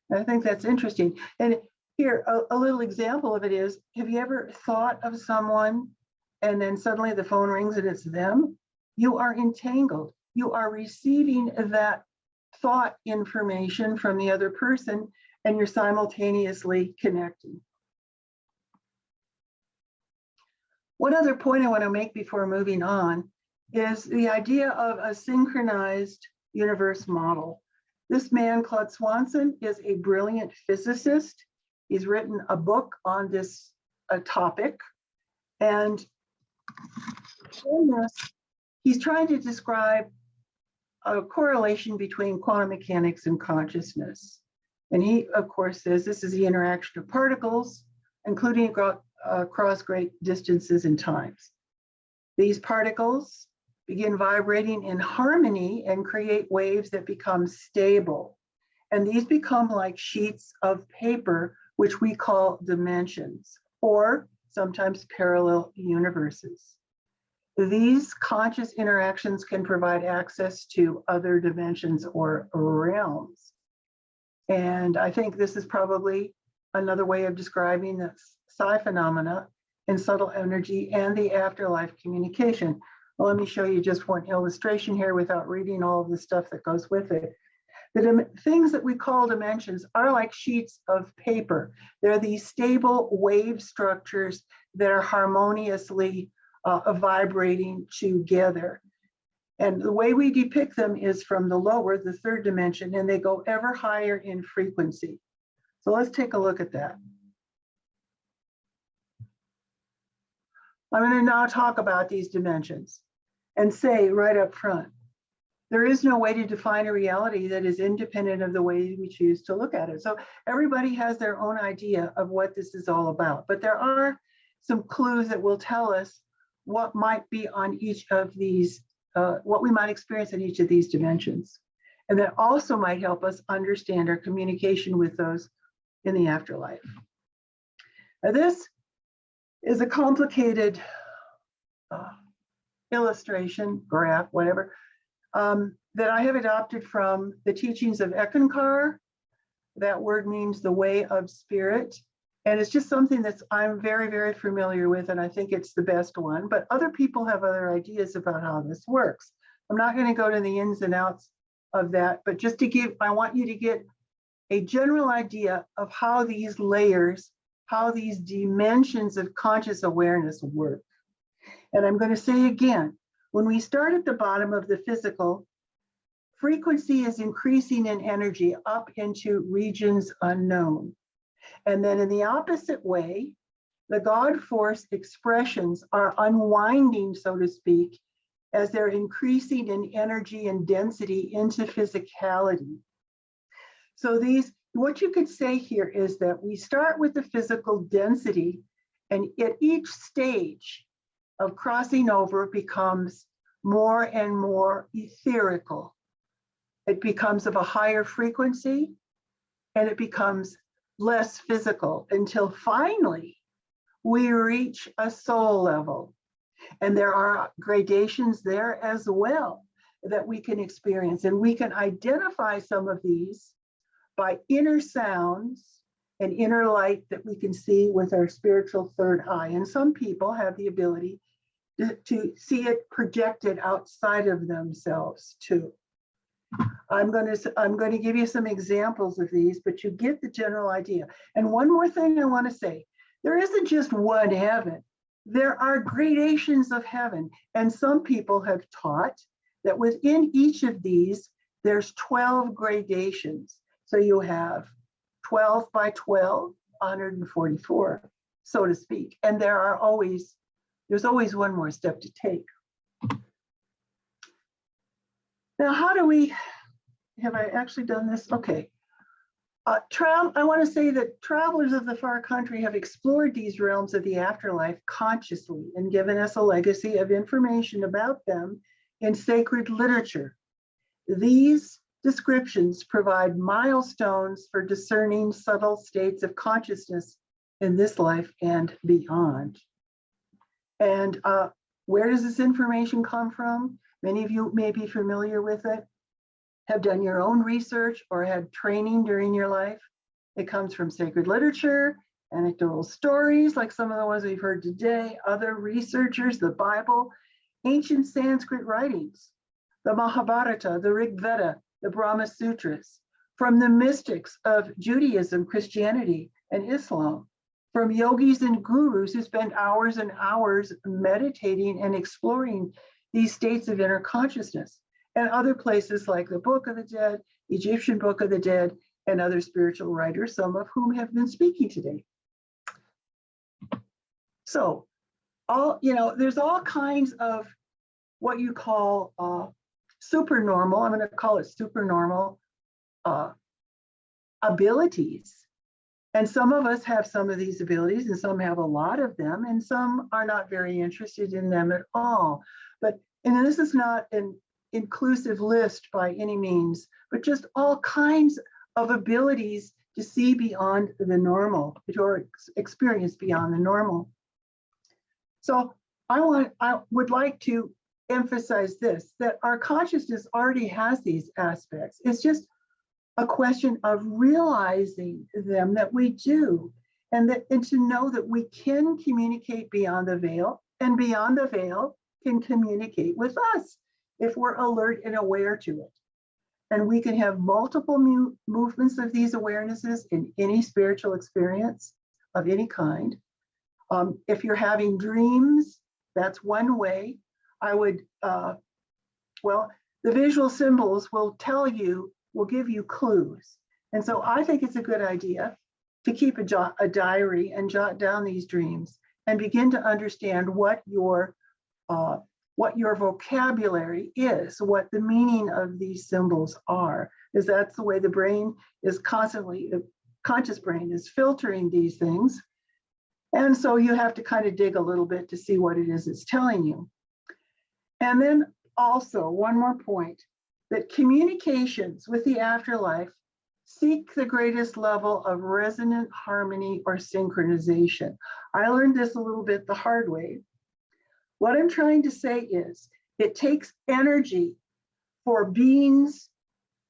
And I think that's interesting. And here, a little example of it is, have you ever thought of someone and then suddenly the phone rings and it's them? You are entangled. You are receiving that thought information from the other person and you're simultaneously connecting. One other point I want to make before moving on is the idea of a synchronized universe model. This man, Claude Swanson, is a brilliant physicist. He's written a book on this topic. And in this, he's trying to describe a correlation between quantum mechanics and consciousness. And he, of course, says this is the interaction of particles, including across great distances and times. These particles begin vibrating in harmony and create waves that become stable. And these become like sheets of paper, which we call dimensions, or sometimes parallel universes. These conscious interactions can provide access to other dimensions or realms. And I think this is probably another way of describing the psi phenomena in subtle energy and the afterlife communication. Well, let me show you just one illustration here without reading all of the stuff that goes with it. The things that we call dimensions are like sheets of paper. They're these stable wave structures that are harmoniously vibrating together. And the way we depict them is from the lower, the third dimension, and they go ever higher in frequency. So let's take a look at that. I'm going to now talk about these dimensions and say right up front, there is no way to define a reality that is independent of the way we choose to look at it. So everybody has their own idea of what this is all about, but there are some clues that will tell us what might be on each of these, what we might experience in each of these dimensions. And that also might help us understand our communication with those in the afterlife. Now, this is a complicated illustration, graph, whatever, that I have adopted from the teachings of Eckankar. That word means the way of spirit. And it's just something that I'm very, very familiar with, and I think it's the best one. But other people have other ideas about how this works. I'm not going to go to the ins and outs of that, but just to give, I want you to get a general idea of how these layers, how these dimensions of conscious awareness work. And I'm going to say again, when we start at the bottom of the physical, frequency is increasing in energy up into regions unknown. And then in the opposite way, the God force expressions are unwinding, so to speak, as they're increasing in energy and density into physicality. So these, what you could say here is that we start with the physical density, and at each stage of crossing over becomes more and more etherical. It becomes of a higher frequency, and it becomes less physical until finally we reach a soul level. And there are gradations there as well that we can experience. And we can identify some of these by inner sounds and inner light that we can see with our spiritual third eye. And some people have the ability to see it projected outside of themselves too. I'm going to give you some examples of these, but you get the general idea. And one more thing I want to say, there isn't just one heaven. There are gradations of heaven. And some people have taught that within each of these, there's 12 gradations. So you have 12 by 12, 144, so to speak. And there's always one more step to take. Now, how do we, have I actually done this? Okay. I want to say that travelers of the far country have explored these realms of the afterlife consciously and given us a legacy of information about them in sacred literature. These descriptions provide milestones for discerning subtle states of consciousness in this life and beyond. And where does this information come from? Many of you may be familiar with it, have done your own research or had training during your life. It comes from sacred literature, anecdotal stories like some of the ones we've heard today, other researchers, the Bible, ancient Sanskrit writings, the Mahabharata, the Rig Veda, the Brahma Sutras, from the mystics of Judaism, Christianity, and Islam, from yogis and gurus who spend hours and hours meditating and exploring these states of inner consciousness, and other places like the Book of the Dead, Egyptian Book of the Dead, and other spiritual writers, some of whom have been speaking today. So, there's all kinds of what you call supernormal, I'm going to call it supernormal abilities. And some of us have some of these abilities, and some have a lot of them, and some are not very interested in them at all. And this is not an inclusive list by any means, but just all kinds of abilities to see beyond the normal, or experience beyond the normal. So I would like to emphasize this, that our consciousness already has these aspects. It's just a question of realizing them, that we do, and to know that we can communicate beyond the veil, and beyond the veil can communicate with us if we're alert and aware to it. And we can have multiple movements of these awarenesses in any spiritual experience of any kind. If you're having dreams, that's one way. I would, the visual symbols will give you clues. And so I think it's a good idea to keep a diary and jot down these dreams and begin to understand what your vocabulary is, what the meaning of these symbols are, is that's the way the brain is constantly, the conscious brain is filtering these things. And so you have to kind of dig a little bit to see what it is it's telling you. And then also one more point, that communications with the afterlife seek the greatest level of resonant harmony or synchronization. I learned this a little bit the hard way. What I'm trying to say is it takes energy for beings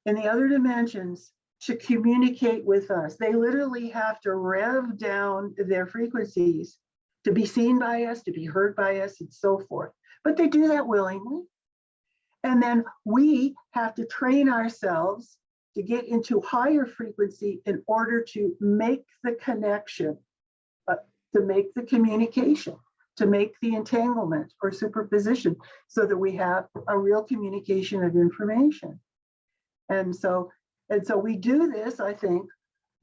in the other dimensions to communicate with us. They literally have to rev down their frequencies to be seen by us, to be heard by us, and so forth. But they do that willingly. And then we have to train ourselves to get into higher frequency in order to make the connection, to make the communication, to make the entanglement or superposition, so that we have a real communication of information. And so we do this, I think,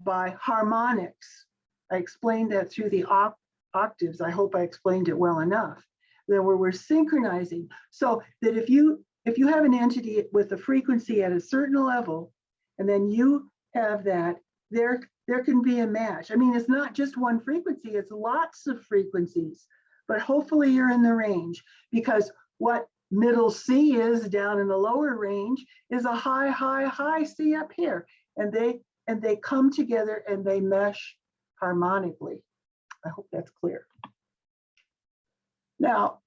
by harmonics. I explained that through the octaves. I hope I explained it well enough. That where we're synchronizing, so that if you have an entity with a frequency at a certain level, and then you have that, there can be a match. I mean, it's not just one frequency, it's lots of frequencies, but hopefully you're in the range, because what middle C is down in the lower range is a high C up here. And they come together and they mesh harmonically. I hope that's clear. Now,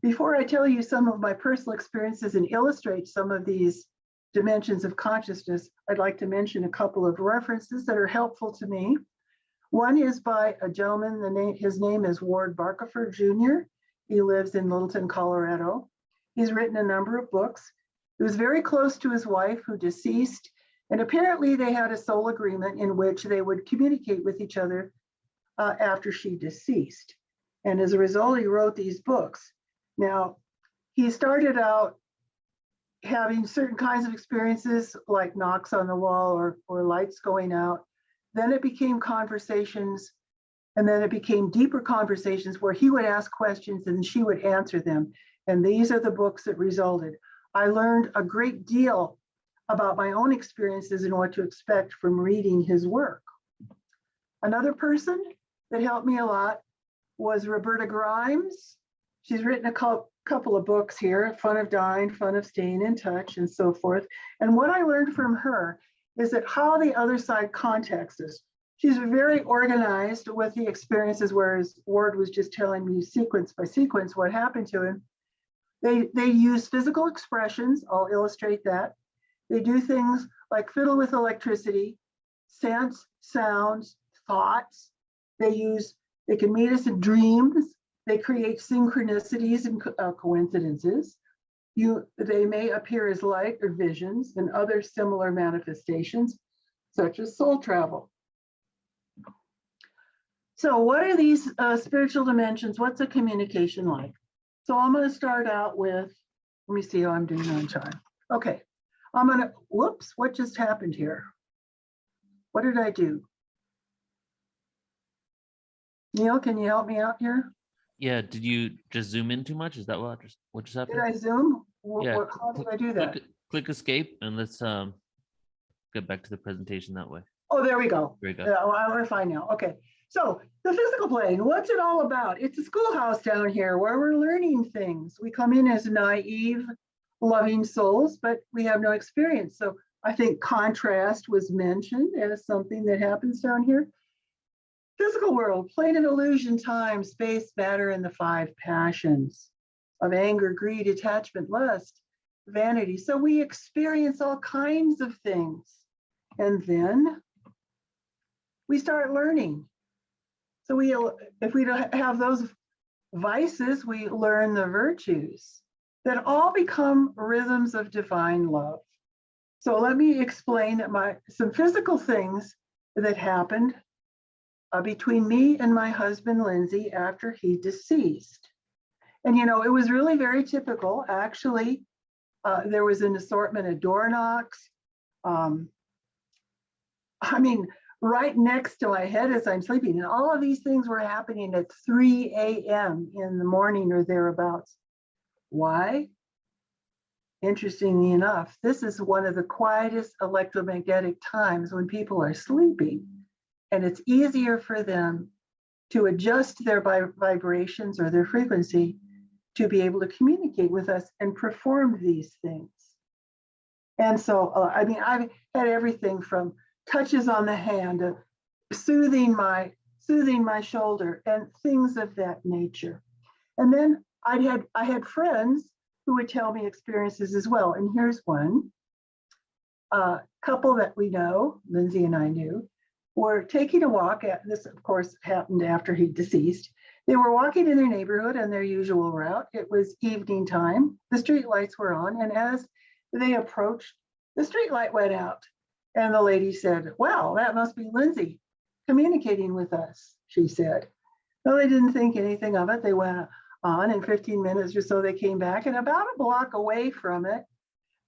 before I tell you some of my personal experiences and illustrate some of these dimensions of consciousness, I'd like to mention a couple of references that are helpful to me. One is by a gentleman, his name is Ward Barkefer Jr. He lives in Littleton, Colorado. He's written a number of books. He was very close to his wife, who deceased, and apparently they had a soul agreement in which they would communicate with each other after she deceased. And as a result, he wrote these books. Now, he started out having certain kinds of experiences like knocks on the wall or lights going out. Then it became conversations, and then it became deeper conversations where he would ask questions and she would answer them. And these are the books that resulted. I learned a great deal about my own experiences and what to expect from reading his work. Another person that helped me a lot was Roberta Grimes. She's written a couple of books here, Fun of Dying, Fun of Staying in Touch, and so forth. And what I learned from her is that how the other side contacts us. She's very organized with the experiences, whereas Ward was just telling me sequence by sequence what happened to him. They use physical expressions. I'll illustrate that. They do things like fiddle with electricity, sense, sounds, thoughts. They can meet us in dreams. They create synchronicities and coincidences. They may appear as light or visions and other similar manifestations, such as soul travel. So what are these spiritual dimensions? What's a communication like? So I'm going to start out with, let me see how I'm doing on time. Okay, I'm going to, whoops, what just happened here? What did I do? Neil, can you help me out here? Yeah, did you just zoom in too much? Is that what just happened? Did I zoom? Yeah. How did I do that? Click escape and let's get back to the presentation that way. Oh, there we go. There we go. Yeah, well, we're fine now. Okay. So the physical plane, what's it all about? It's a schoolhouse down here where we're learning things. We come in as naive, loving souls, but we have no experience. So I think contrast was mentioned as something that happens down here. Physical world, plane of illusion, time, space, matter, and the five passions of anger, greed, attachment, lust, vanity. So we experience all kinds of things. And then we start learning. So if we don't have those vices, we learn the virtues that all become rhythms of divine love. So let me explain some physical things that happened between me and my husband, Lindsay, after he deceased. And, you know, it was really very typical. Actually, there was an assortment of door knocks. I mean, right next to my head as I'm sleeping. And all of these things were happening at 3 a.m. in the morning or thereabouts. Why? Interestingly enough, this is one of the quietest electromagnetic times when people are sleeping, and it's easier for them to adjust their vibrations or their frequency to be able to communicate with us and perform these things. And so, I mean, I've had everything from touches on the hand, soothing my shoulder, and things of that nature. And then I had friends who would tell me experiences as well. And here's one. A couple that we know, Lindsay and I knew, were taking a walk. This, of course, happened after he deceased. They were walking in their neighborhood on their usual route. It was evening time. The street lights were on. And as they approached, the street light went out. And the lady said, "Well, that must be Lindsay communicating with us," she said. Well, they didn't think anything of it. They went on. In 15 minutes or so, they came back. And about a block away from it,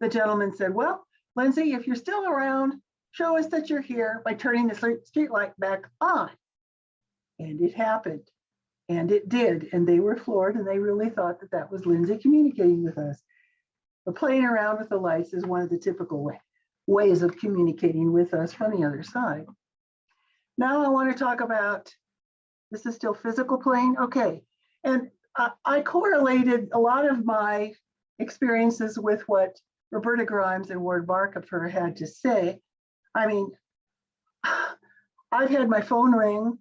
the gentleman said, "Well, Lindsay, if you're still around, show us that you're here by turning the street light back on." And it happened. And it did. And they were floored, and they really thought that that was Lindsay communicating with us. But playing around with the lights is one of the typical ways of communicating with us from the other side. Now I want to talk about, this is still physical plane. Okay. And I correlated a lot of my experiences with what Roberta Grimes and Ward Barkefer had to say. I mean, I've had my phone ring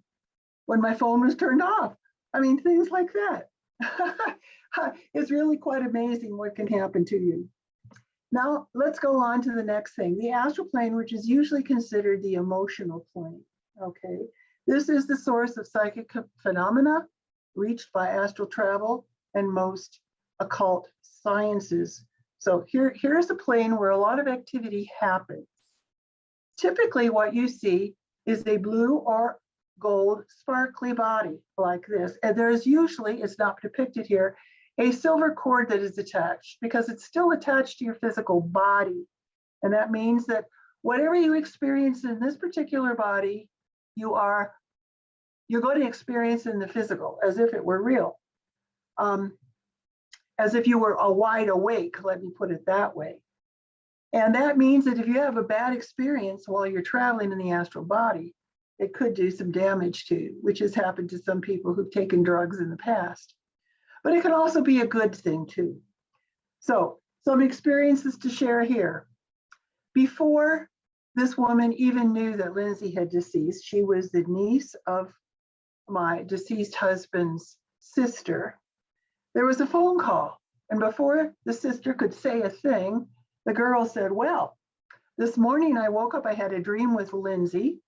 when my phone was turned off. I mean, things like that. It's really quite amazing what can happen to you. Now, let's go on to the next thing, the astral plane, which is usually considered the emotional plane. Okay, this is the source of psychic phenomena reached by astral travel and most occult sciences. So here's a plane where a lot of activity happens. Typically, what you see is a blue or gold sparkly body like this. And there's usually, it's not depicted here, a silver cord that is attached because it's still attached to your physical body. And that means that whatever you experience in this particular body, you're going to experience in the physical as if it were real. As if you were a wide awake, let me put it that way. And that means that if you have a bad experience while you're traveling in the astral body, it could do some damage to you, which has happened to some people who've taken drugs in the past. But it can also be a good thing too. So some experiences to share here. Before this woman even knew that Lindsay had deceased, she was the niece of my deceased husband's sister. There was a phone call, and before the sister could say a thing, the girl said, "Well, this morning I woke up, I had a dream with Lindsay,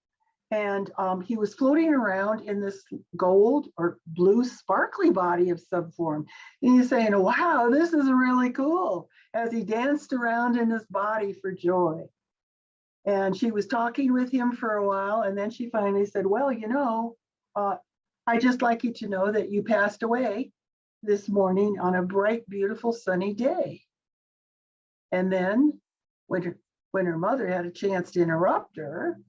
and he was floating around in this gold or blue sparkly body of some form." And he's saying, "Wow, this is really cool," as he danced around in his body for joy. And she was talking with him for a while, and then she finally said, "Well, you know, I'd just like you to know that you passed away this morning on a bright, beautiful, sunny day." And then when her mother had a chance to interrupt her,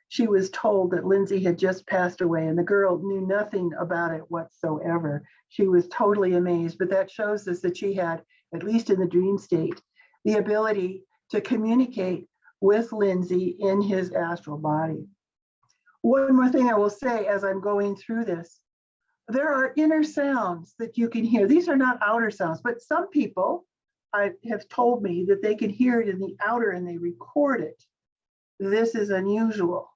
she was told that Lindsay had just passed away, and the girl knew nothing about it whatsoever. She was totally amazed, but that shows us that she had, at least in the dream state, the ability to communicate with Lindsay in his astral body. One more thing I will say as I'm going through this, there are inner sounds that you can hear. These are not outer sounds, but some people have told me that they can hear it in the outer and they record it. This is unusual.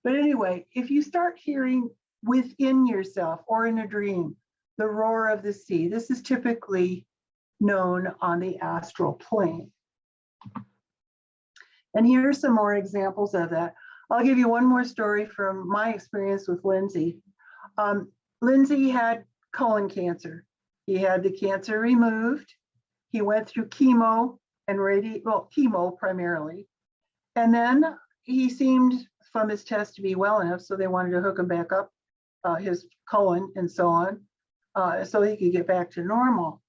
But anyway, if you start hearing within yourself or in a dream, the roar of the sea, this is typically known on the astral plane. And here are some more examples of that. I'll give you one more story from my experience with Lindsay. Lindsay had colon cancer. He had the cancer removed. He went through chemo and chemo primarily. And then he seemed from his test to be well enough, so they wanted to hook him back up, his colon and so on, so he could get back to normal.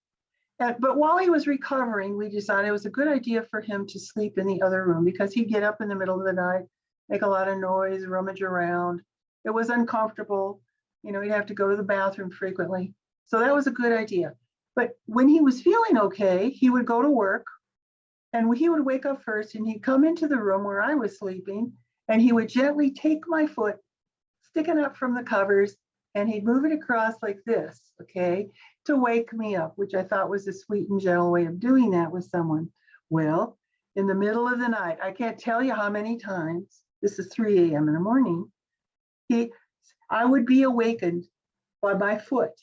But while he was recovering, we decided it was a good idea for him to sleep in the other room because he'd get up in the middle of the night make a lot of noise, rummage around. It was uncomfortable. You know, he'd have to go to the bathroom frequently. So that was a good idea. But when he was feeling okay, he would go to work and he would wake up first and he'd come into the room where I was sleeping and he would gently take my foot, sticking up from the covers, and he'd move it across like this, okay, to wake me up, which I thought was a sweet and gentle way of doing that with someone. Well, in the middle of the night, I can't tell you how many times, this is 3 a.m. in the morning, I would be awakened by my foot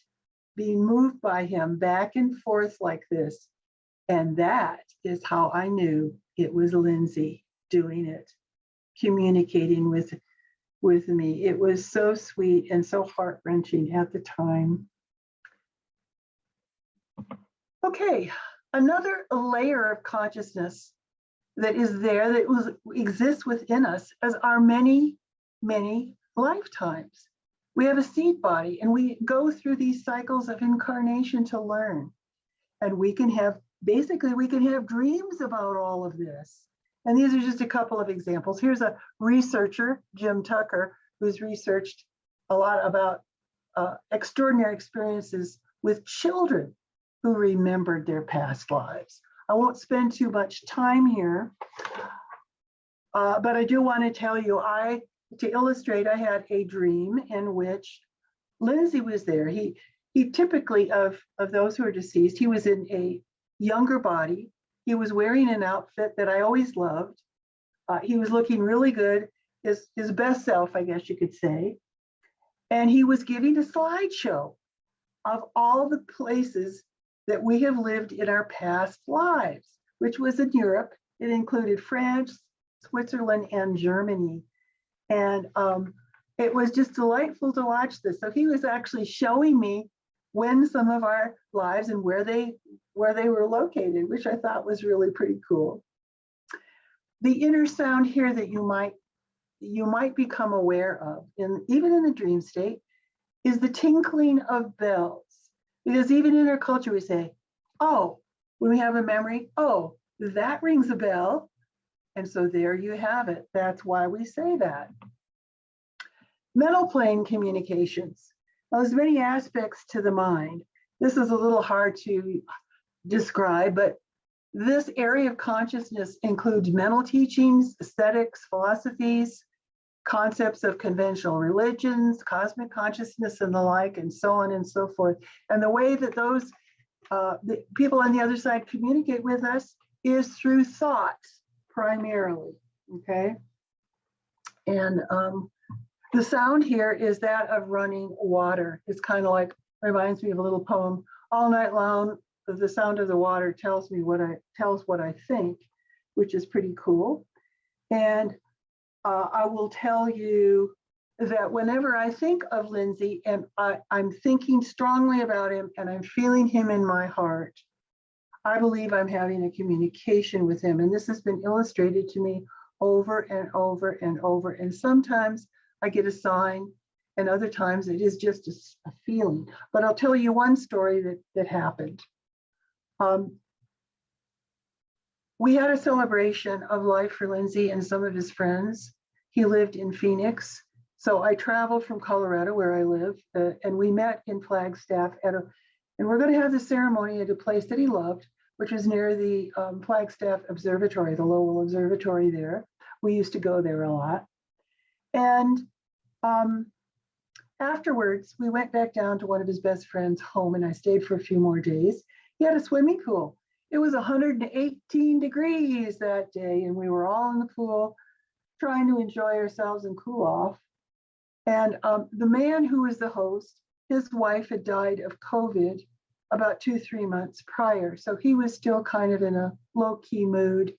being moved by him back and forth like this. And that is how I knew it was Lindsay doing it, communicating with me. It was so sweet and so heart-wrenching at the time. Okay, another layer of consciousness that is there, that exists within us as our many, many lifetimes. We have a seed body and we go through these cycles of incarnation to learn. And we can have, basically, we can have dreams about all of this. And these are just a couple of examples. Here's a researcher, Jim Tucker, who's researched a lot about extraordinary experiences with children who remembered their past lives. I won't spend too much time here, but I do want to tell you, to illustrate, I had a dream in which Lindsay was there. He typically, of those who are deceased, he was in a younger body. He was wearing an outfit that I always loved. He was looking really good, his best self, I guess you could say. And he was giving a slideshow of all the places that we have lived in our past lives, which was in Europe. It included France, Switzerland, and Germany. And it was just delightful to watch this. So he was actually showing me when some of our lives and where they were located, which I thought was really pretty cool. The inner sound here that you might become aware of, even in the dream state, is the tinkling of bells. Because even in our culture, we say, oh, when we have a memory, oh, that rings a bell. And so there you have it. That's why we say that. Mental plane communications. Now, there's many aspects to the mind. This is a little hard to describe, but this area of consciousness includes mental teachings, aesthetics, philosophies, concepts of conventional religions, cosmic consciousness and the like, and so on and so forth. And the way that those the people on the other side communicate with us is through thoughts primarily, okay? And the sound here is that of running water. It's kind of like, reminds me of a little poem, all night long, the sound of the water tells what I think, which is pretty cool. And I will tell you that whenever I think of Lindsay and I'm thinking strongly about him and I'm feeling him in my heart, I believe I'm having a communication with him. And this has been illustrated to me over and over and over. And sometimes I get a sign and other times it is just a feeling. But I'll tell you one story that happened. We had a celebration of life for Lindsay and some of his friends. He lived in Phoenix. So I traveled from Colorado, where I live, and we met in Flagstaff and we're going to have the ceremony at a place that he loved, which was near the Flagstaff Observatory, the Lowell Observatory there. We used to go there a lot. And afterwards, we went back down to one of his best friends' home and I stayed for a few more days. He had a swimming pool. It was 118 degrees that day and we were all in the pool trying to enjoy ourselves and cool off. And the man who was the host, his wife had died of COVID about 2-3 months prior. So he was still kind of in a low-key mood.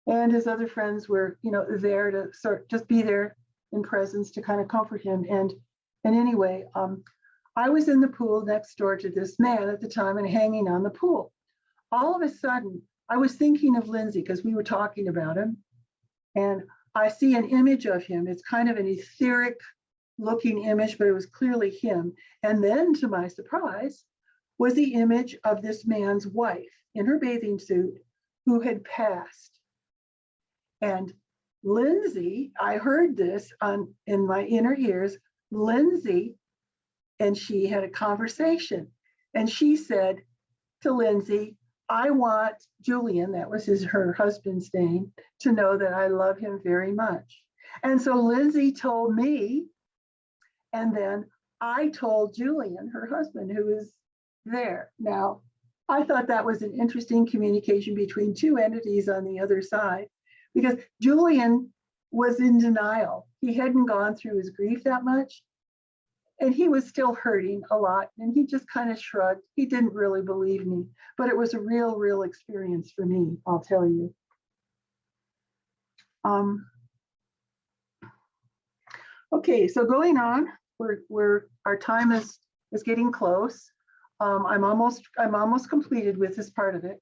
And his other friends were, there to just be there in presence to kind of comfort him. And anyway, I was in the pool next door to this man at the time and hanging on the pool. All of a sudden, I was thinking of Lindsay because we were talking about him. And I see an image of him. It's kind of an etheric looking image, but it was clearly him. And then to my surprise was the image of this man's wife in her bathing suit who had passed. And Lindsay, I heard this in my inner ears, Lindsay, and she had a conversation. And she said to Lindsay, I want Julian, that was her husband's name, to know that I love him very much. And so Lindsay told me, and then I told Julian, her husband, who was there. Now, I thought that was an interesting communication between two entities on the other side, because Julian was in denial. He hadn't gone through his grief that much, and he was still hurting a lot, and he just kind of shrugged. He didn't really believe me, but it was a real experience for me, I'll tell you. Okay, so going on, our time is getting close. I'm almost completed with this part of it.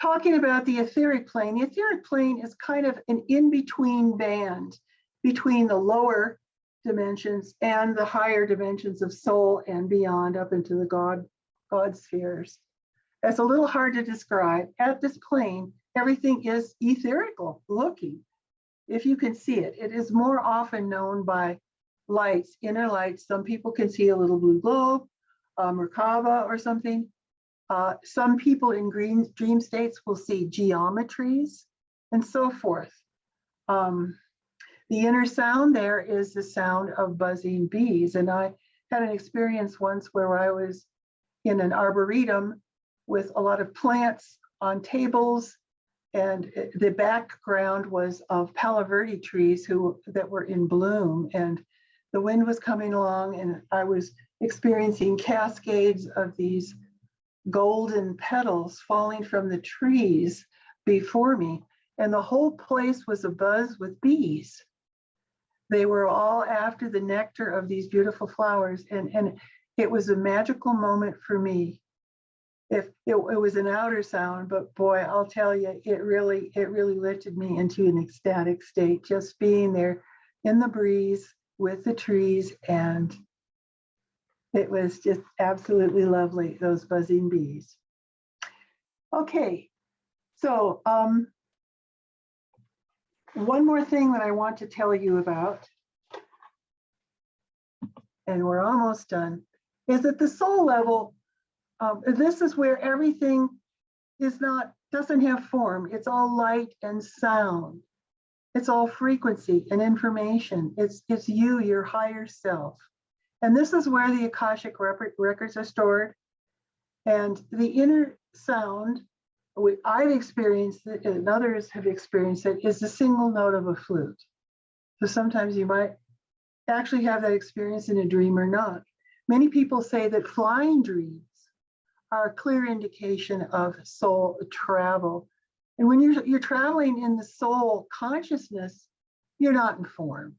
Talking about the etheric plane. The etheric plane is kind of an in-between band between the lower dimensions and the higher dimensions of soul and beyond, up into the God spheres. It's a little hard to describe. At this plane, everything is etherical looking. If you can see it, it is more often known by lights, inner lights. Some people can see a little blue globe, Merkaba or something. Some people in dream states will see geometries and so forth. The inner sound there is the sound of buzzing bees. And I had an experience once where I was in an arboretum with a lot of plants on tables, and the background was of Palo Verde trees that were in bloom, and the wind was coming along, and I was experiencing cascades of these golden petals falling from the trees before me, and the whole place was abuzz with bees. They were all after the nectar of these beautiful flowers, and it was a magical moment for me. If it was an outer sound, but boy, I'll tell you, it really lifted me into an ecstatic state, just being there in the breeze with the trees, and it was just absolutely lovely, those buzzing bees. Okay, so one more thing that I want to tell you about, and we're almost done, is at the soul level, this is where everything doesn't have form. It's all light and sound. It's all frequency and information. It's you, your higher self. And this is where the Akashic records are stored. And the inner sound, I've experienced it and others have experienced it, is the single note of a flute. So sometimes you might actually have that experience in a dream or not. Many people say that flying dreams are a clear indication of soul travel. And when you're traveling in the soul consciousness, you're not informed,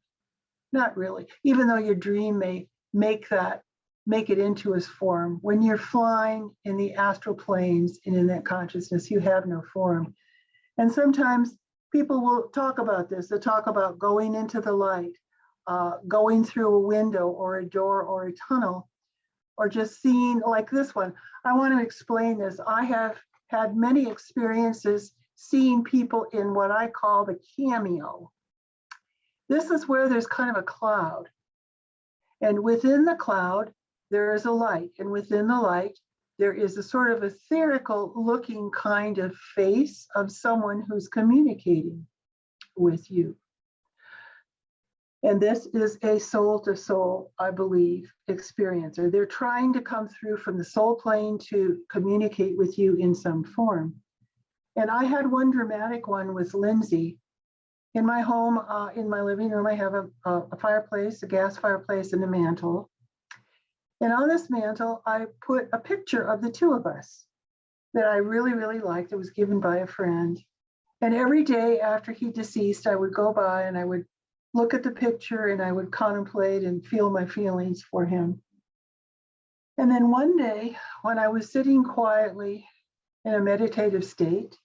not really, even though your dream may make it into its form. When you're flying in the astral planes and in that consciousness, you have no form. And sometimes people will talk about this. They'll talk about going into the light, going through a window or a door or a tunnel, or just seeing like this one. I want to explain this. I have had many experiences seeing people in what I call the cameo. This is where there's kind of a cloud. And within the cloud, there is a light. And within the light, there is a sort of etherical looking kind of face of someone who's communicating with you. And this is a soul to soul, I believe, experience. Or they're trying to come through from the soul plane to communicate with you in some form. And I had one dramatic one with Lindsay. In my home, in my living room, I have a fireplace, a gas fireplace, and a mantle. And on this mantle, I put a picture of the two of us that I really liked. It was given by a friend. And every day after he deceased, I would go by and I would look at the picture and I would contemplate and feel my feelings for him. And then one day, when I was sitting quietly in a meditative state,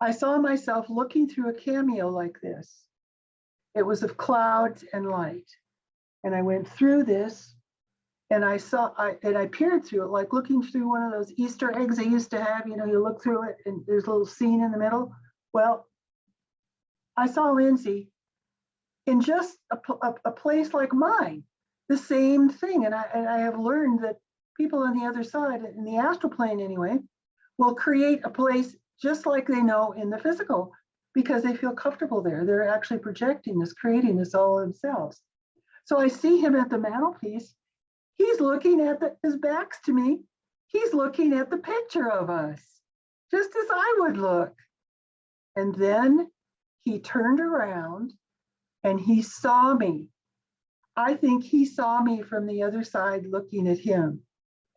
I saw myself looking through a cameo like this. It was of clouds and light. And I went through this and I peered through it, like looking through one of those Easter eggs they used to have, you know, you look through it and there's a little scene in the middle. Well, I saw Lindsay in just a place like mine, the same thing. And I have learned that people on the other side, in the astral plane anyway, will create a place just like they know in the physical because they feel comfortable there. They're actually projecting this, creating this all themselves. So I see him at the mantelpiece. He's looking at his back's to me. He's looking at the picture of us, just as I would look. And then he turned around and he saw me. I think he saw me from the other side looking at him.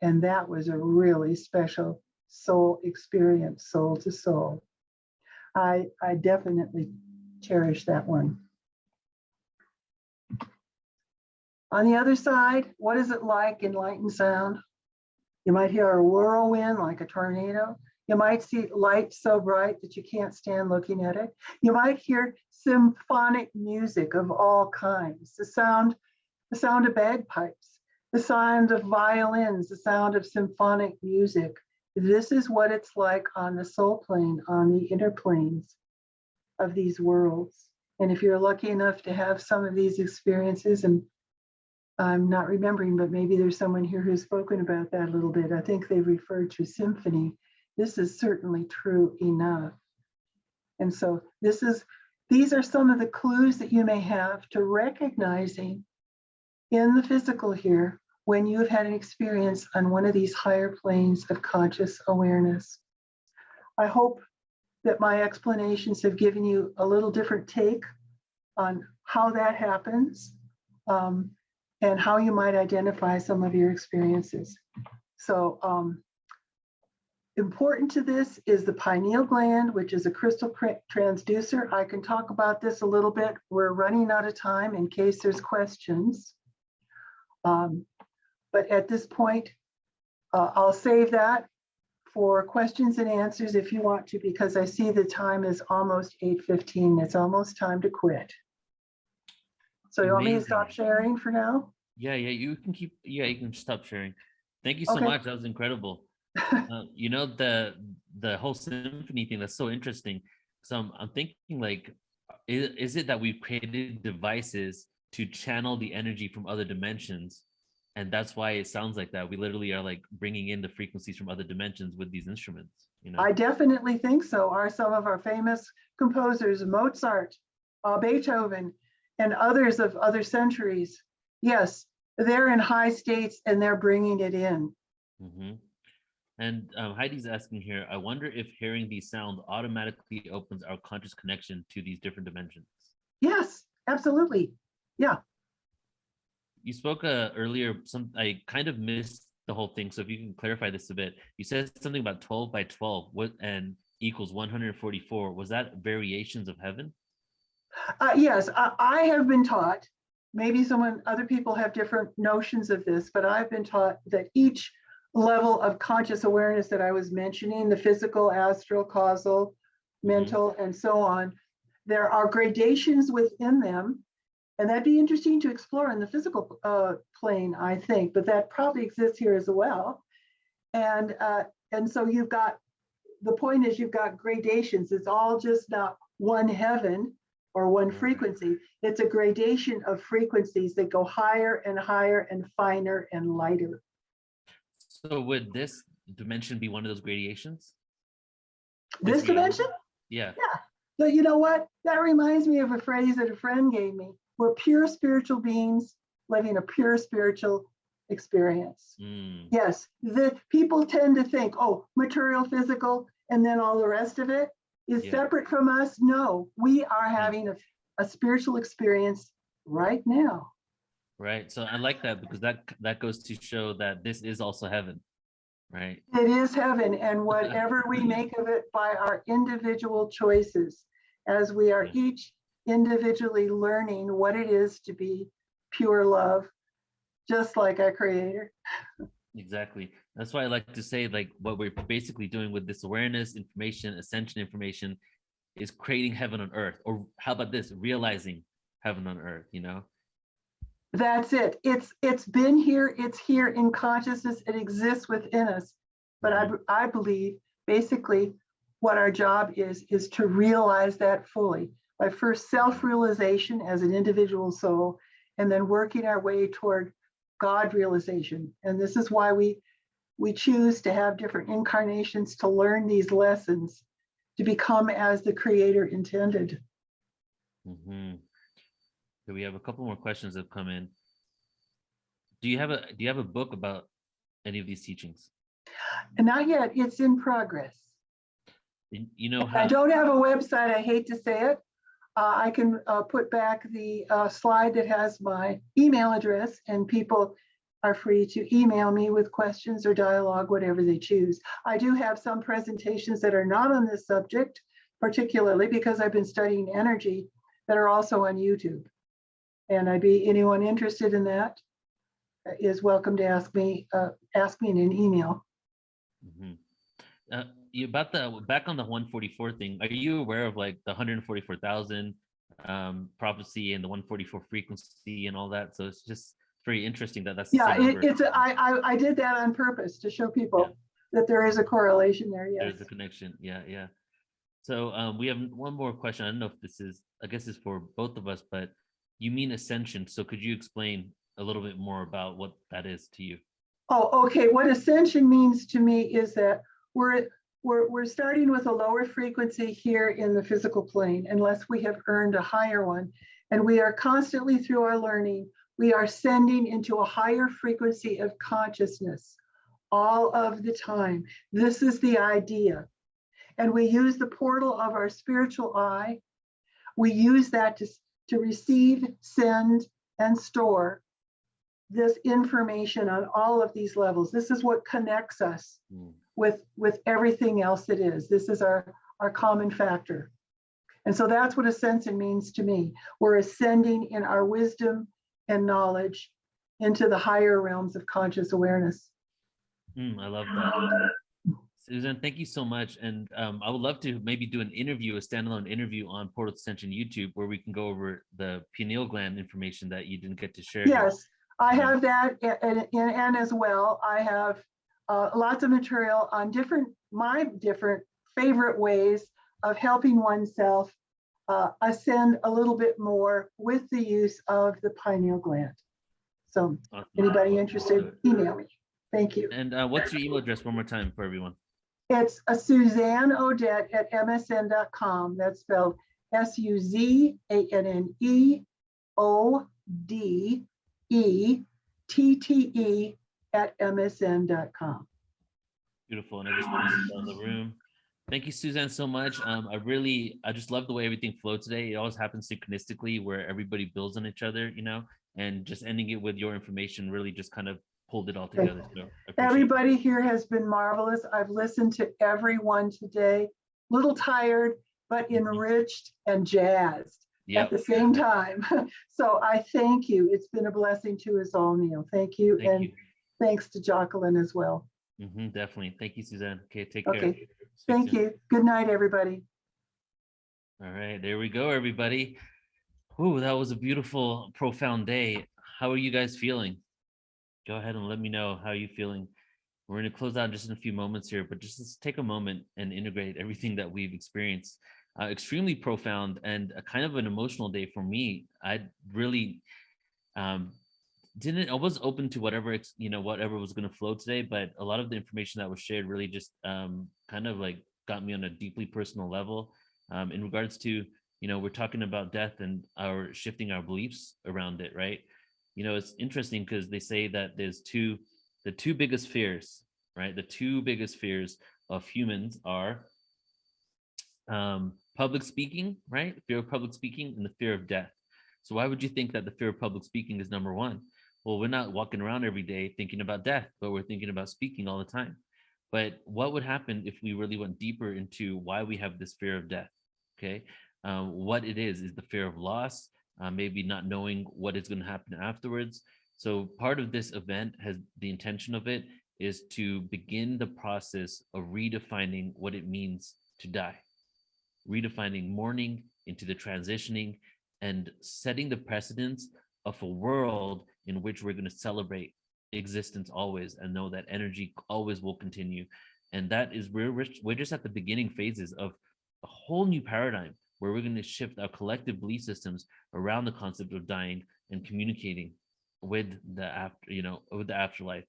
And that was a really special soul experience, soul to soul. I definitely cherish that one. On the other side, what is it like in light and sound? You might hear a whirlwind like a tornado. You might see light so bright that you can't stand looking at it. You might hear symphonic music of all kinds, the sound of bagpipes, the sound of violins, the sound of symphonic music. This is what it's like on the soul plane, on the inner planes of these worlds. And if you're lucky enough to have some of these experiences, and I'm not remembering, but maybe there's someone here who's spoken about that a little bit. I think they referred to symphony. This is certainly true enough. And so these are some of the clues that you may have to recognizing in the physical here when you have had an experience on one of these higher planes of conscious awareness. I hope that my explanations have given you a little different take on how that happens and how you might identify some of your experiences. So important to this is the pineal gland, which is a crystal transducer. I can talk about this a little bit. We're running out of time in case there's questions. But at this point, I'll save that for questions and answers if you want to, because I see the time is almost 8:15. It's almost time to quit. So you want me to stop sharing for now? Yeah, you can stop sharing. Thank you so Okay. much. That was incredible. You know, the whole symphony thing, that's so interesting. So I'm thinking, like, is it that we've created devices to channel the energy from other dimensions? And that's why it sounds like that. We literally are like bringing in the frequencies from other dimensions with these instruments. You know? I definitely think so. Are some of our famous composers, Mozart, Beethoven, and others of other centuries. Yes, they're in high states and they're bringing it in. Mm-hmm. And Heidi's asking here, I wonder if hearing these sounds automatically opens our conscious connection to these different dimensions. Yes, absolutely. Yeah. You spoke earlier, I kind of missed the whole thing. So if you can clarify this a bit, you said something about 12 by 12 and equals 144. Was that variations of heaven? Yes, I have been taught, maybe other people have different notions of this, but I've been taught that each level of conscious awareness that I was mentioning, the physical, astral, causal, mental, and so on, there are gradations within them. And that'd be interesting to explore in the physical plane, I think, but that probably exists here as well. And so the point is you've got gradations. It's all just not one heaven or one frequency. It's a gradation of frequencies that go higher and higher and finer and lighter. So would this dimension be one of those gradations? This dimension? Yeah. Yeah. So you know what? That reminds me of a phrase that a friend gave me. We're pure spiritual beings living a pure spiritual experience. Yes, the people tend to think, oh, material, physical, and then all the rest of it is separate from us. No, we are having a spiritual experience right now. Right. So I like that because that goes to show that this is also heaven, right? It is heaven, and whatever we make of it by our individual choices, as we are each individually learning what it is to be pure love, just like our Creator. Exactly. That's why I like to say, like, what we're basically doing with this awareness, information, ascension information is creating heaven on earth. Or how about this? Realizing heaven on earth, you know? That's it. It's been here. It's here in consciousness. It exists within us. But I believe basically what our job is to realize that fully. by first self-realization as an individual soul, and then working our way toward God realization. And this is why we choose to have different incarnations to learn these lessons, to become as the Creator intended. Mm-hmm. So we have a couple more questions that have come in. Do you have a book about any of these teachings? And not yet, it's in progress. You know how I don't have a website, I hate to say it. I can put back the slide that has my email address, and people are free to email me with questions or dialogue, whatever they choose. I do have some presentations that are not on this subject, particularly because I've been studying energy, that are also on YouTube. And anyone interested in that is welcome to ask me in an email. Mm-hmm. About back on the 144 thing, are you aware of like the 144,000 prophecy and the 144 frequency and all that? So it's just very interesting that that's the Yeah, same number. I did that on purpose to show people that there is a correlation there. Yes, there's a connection. Yeah. So we have one more question. I don't know if this is, I guess it's for both of us, but you mean ascension. So could you explain a little bit more about what that is to you? Oh, okay. What ascension means to me is that we're starting with a lower frequency here in the physical plane, unless we have earned a higher one. And we are constantly, through our learning, we are sending into a higher frequency of consciousness all of the time. This is the idea. And we use the portal of our spiritual eye. We use that to receive, send, and store this information on all of these levels. This is what connects us with everything else that is. This is our common factor. And so that's what ascension means to me. We're ascending in our wisdom and knowledge into the higher realms of conscious awareness. I love that. Susan, thank you so much. And I would love to maybe do a standalone interview on Portal Ascension YouTube, where we can go over the pineal gland information that you didn't get to share. Yes, I have that, and as well, I have lots of material on my different favorite ways of helping oneself ascend a little bit more with the use of the pineal gland. So anybody interested, email me. Thank you. And what's your email address one more time for everyone? It's Suzanne Odette at msn.com. That's spelled SUZANNEODETTE at msn.com. Beautiful. And I just posted on the room. Thank you, Suzanne, so much. I just love the way everything flowed today. It always happens synchronistically, where everybody builds on each other, and just ending it with your information really just kind of pulled it all together. So everybody here has been marvelous. I've listened to everyone today, a little tired, but enriched and jazzed at the same time. So I thank you. It's been a blessing to us all, Neil. Thank you. Thanks to Jacqueline as well. Definitely. Thank you, Suzanne. Okay, take care. Okay. Thank you. Good night, everybody. All right, there we go, everybody. Ooh, that was a beautiful, profound day. How are you guys feeling? Go ahead and let me know how you're feeling. We're going to close out just in a few moments here, but just let's take a moment and integrate everything that we've experienced. Extremely profound and a kind of an emotional day for me. I really I was open to whatever, whatever was going to flow today, but a lot of the information that was shared really just kind of like got me on a deeply personal level in regards to, we're talking about death and shifting our beliefs around it, right? It's interesting because they say that there's the two biggest fears, right? The two biggest fears of humans are public speaking, right? The fear of public speaking and the fear of death. So why would you think that the fear of public speaking is number one? Well, we're not walking around every day thinking about death, but we're thinking about speaking all the time. But what would happen if we really went deeper into why we have this fear of death? Okay. What it is the fear of loss, maybe not knowing what is going to happen afterwards. So part of this event the intention of it is to begin the process of redefining what it means to die, redefining mourning into the transitioning, and setting the precedence of a world in which we're going to celebrate existence always and know that energy always will continue. And that is we're just at the beginning phases of a whole new paradigm where we're going to shift our collective belief systems around the concept of dying and communicating with the afterlife.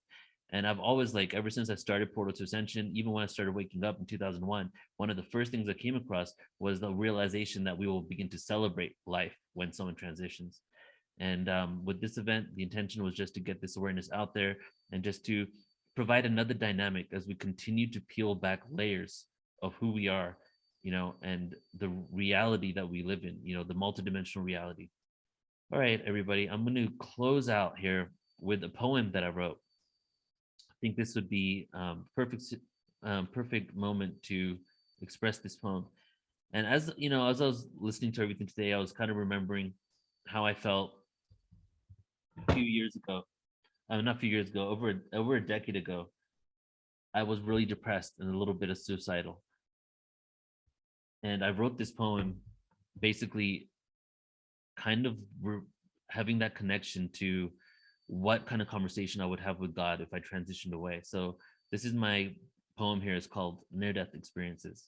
And I've always, like, ever since I started Portal to Ascension, even when I started waking up in 2001, one of the first things I came across was the realization that we will begin to celebrate life when someone transitions. And with this event, the intention was just to get this awareness out there and just to provide another dynamic as we continue to peel back layers of who we are, and the reality that we live in, the multidimensional reality. All right, everybody, I'm going to close out here with a poem that I wrote. I think this would be perfect moment to express this poem. And as I was listening to everything today, I was kind of remembering how I felt a few years ago. Not a few years ago, over a decade ago. I was really depressed and a little bit of suicidal. And I wrote this poem basically kind of having that connection to what kind of conversation I would have with God if I transitioned away. So this is my poem here. It's called Near-Death Experiences.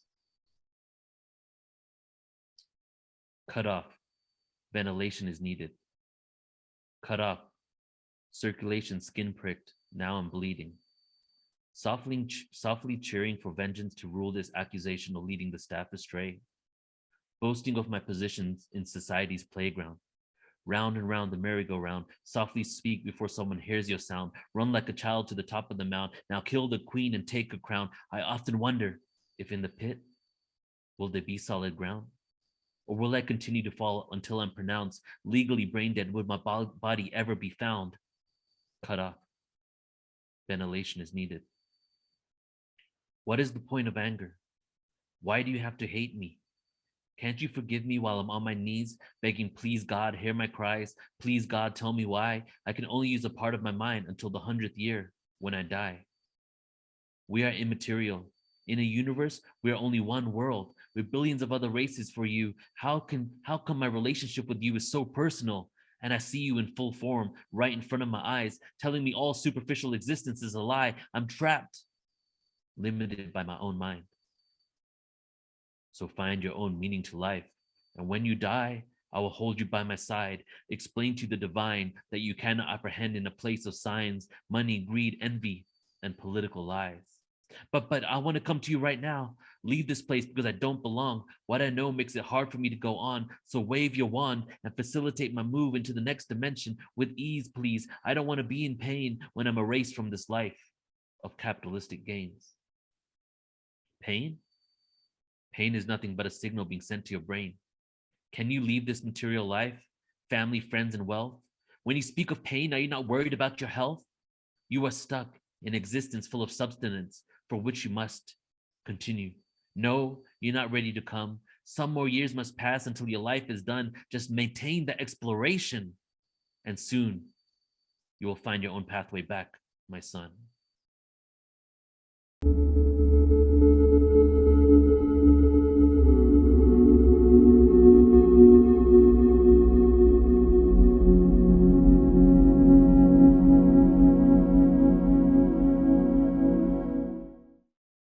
Cut off. Ventilation is needed. Cut off. Circulation skin pricked. Now I'm bleeding. Softly cheering for vengeance to rule this accusation of leading the staff astray. Boasting of my positions in society's playground. Round and round the merry-go-round. Softly speak before someone hears your sound. Run like a child to the top of the mound. Now kill the queen and take a crown. I often wonder if in the pit, will there be solid ground? Or will I continue to fall until I'm pronounced legally brain dead? Would my body ever be found? Cut off. Ventilation is needed. What is the point of anger? Why do you have to hate me? Can't you forgive me while I'm on my knees, begging, please God, hear my cries. Please God, tell me why. I can only use a part of my mind until the 100th year when I die. We are immaterial. In a universe, we are only one world with billions of other races for you. How come my relationship with you is so personal? And I see you in full form right in front of my eyes, telling me all superficial existence is a lie. I'm trapped, limited by my own mind. So find your own meaning to life. And when you die, I will hold you by my side, explain to the divine that you cannot apprehend in a place of signs, money, greed, envy, and political lies. But I want to come to you right now. Leave this place because I don't belong. What I know makes it hard for me to go on. So wave your wand and facilitate my move into the next dimension with ease, please. I don't want to be in pain when I'm erased from this life of capitalistic gains. Pain? Pain is nothing but a signal being sent to your brain. Can you leave this material life, family, friends, and wealth? When you speak of pain, are you not worried about your health? You are stuck in existence full of substance for which you must continue. No, you're not ready to come. Some more years must pass until your life is done. Just maintain the exploration, and soon you will find your own pathway back, my son.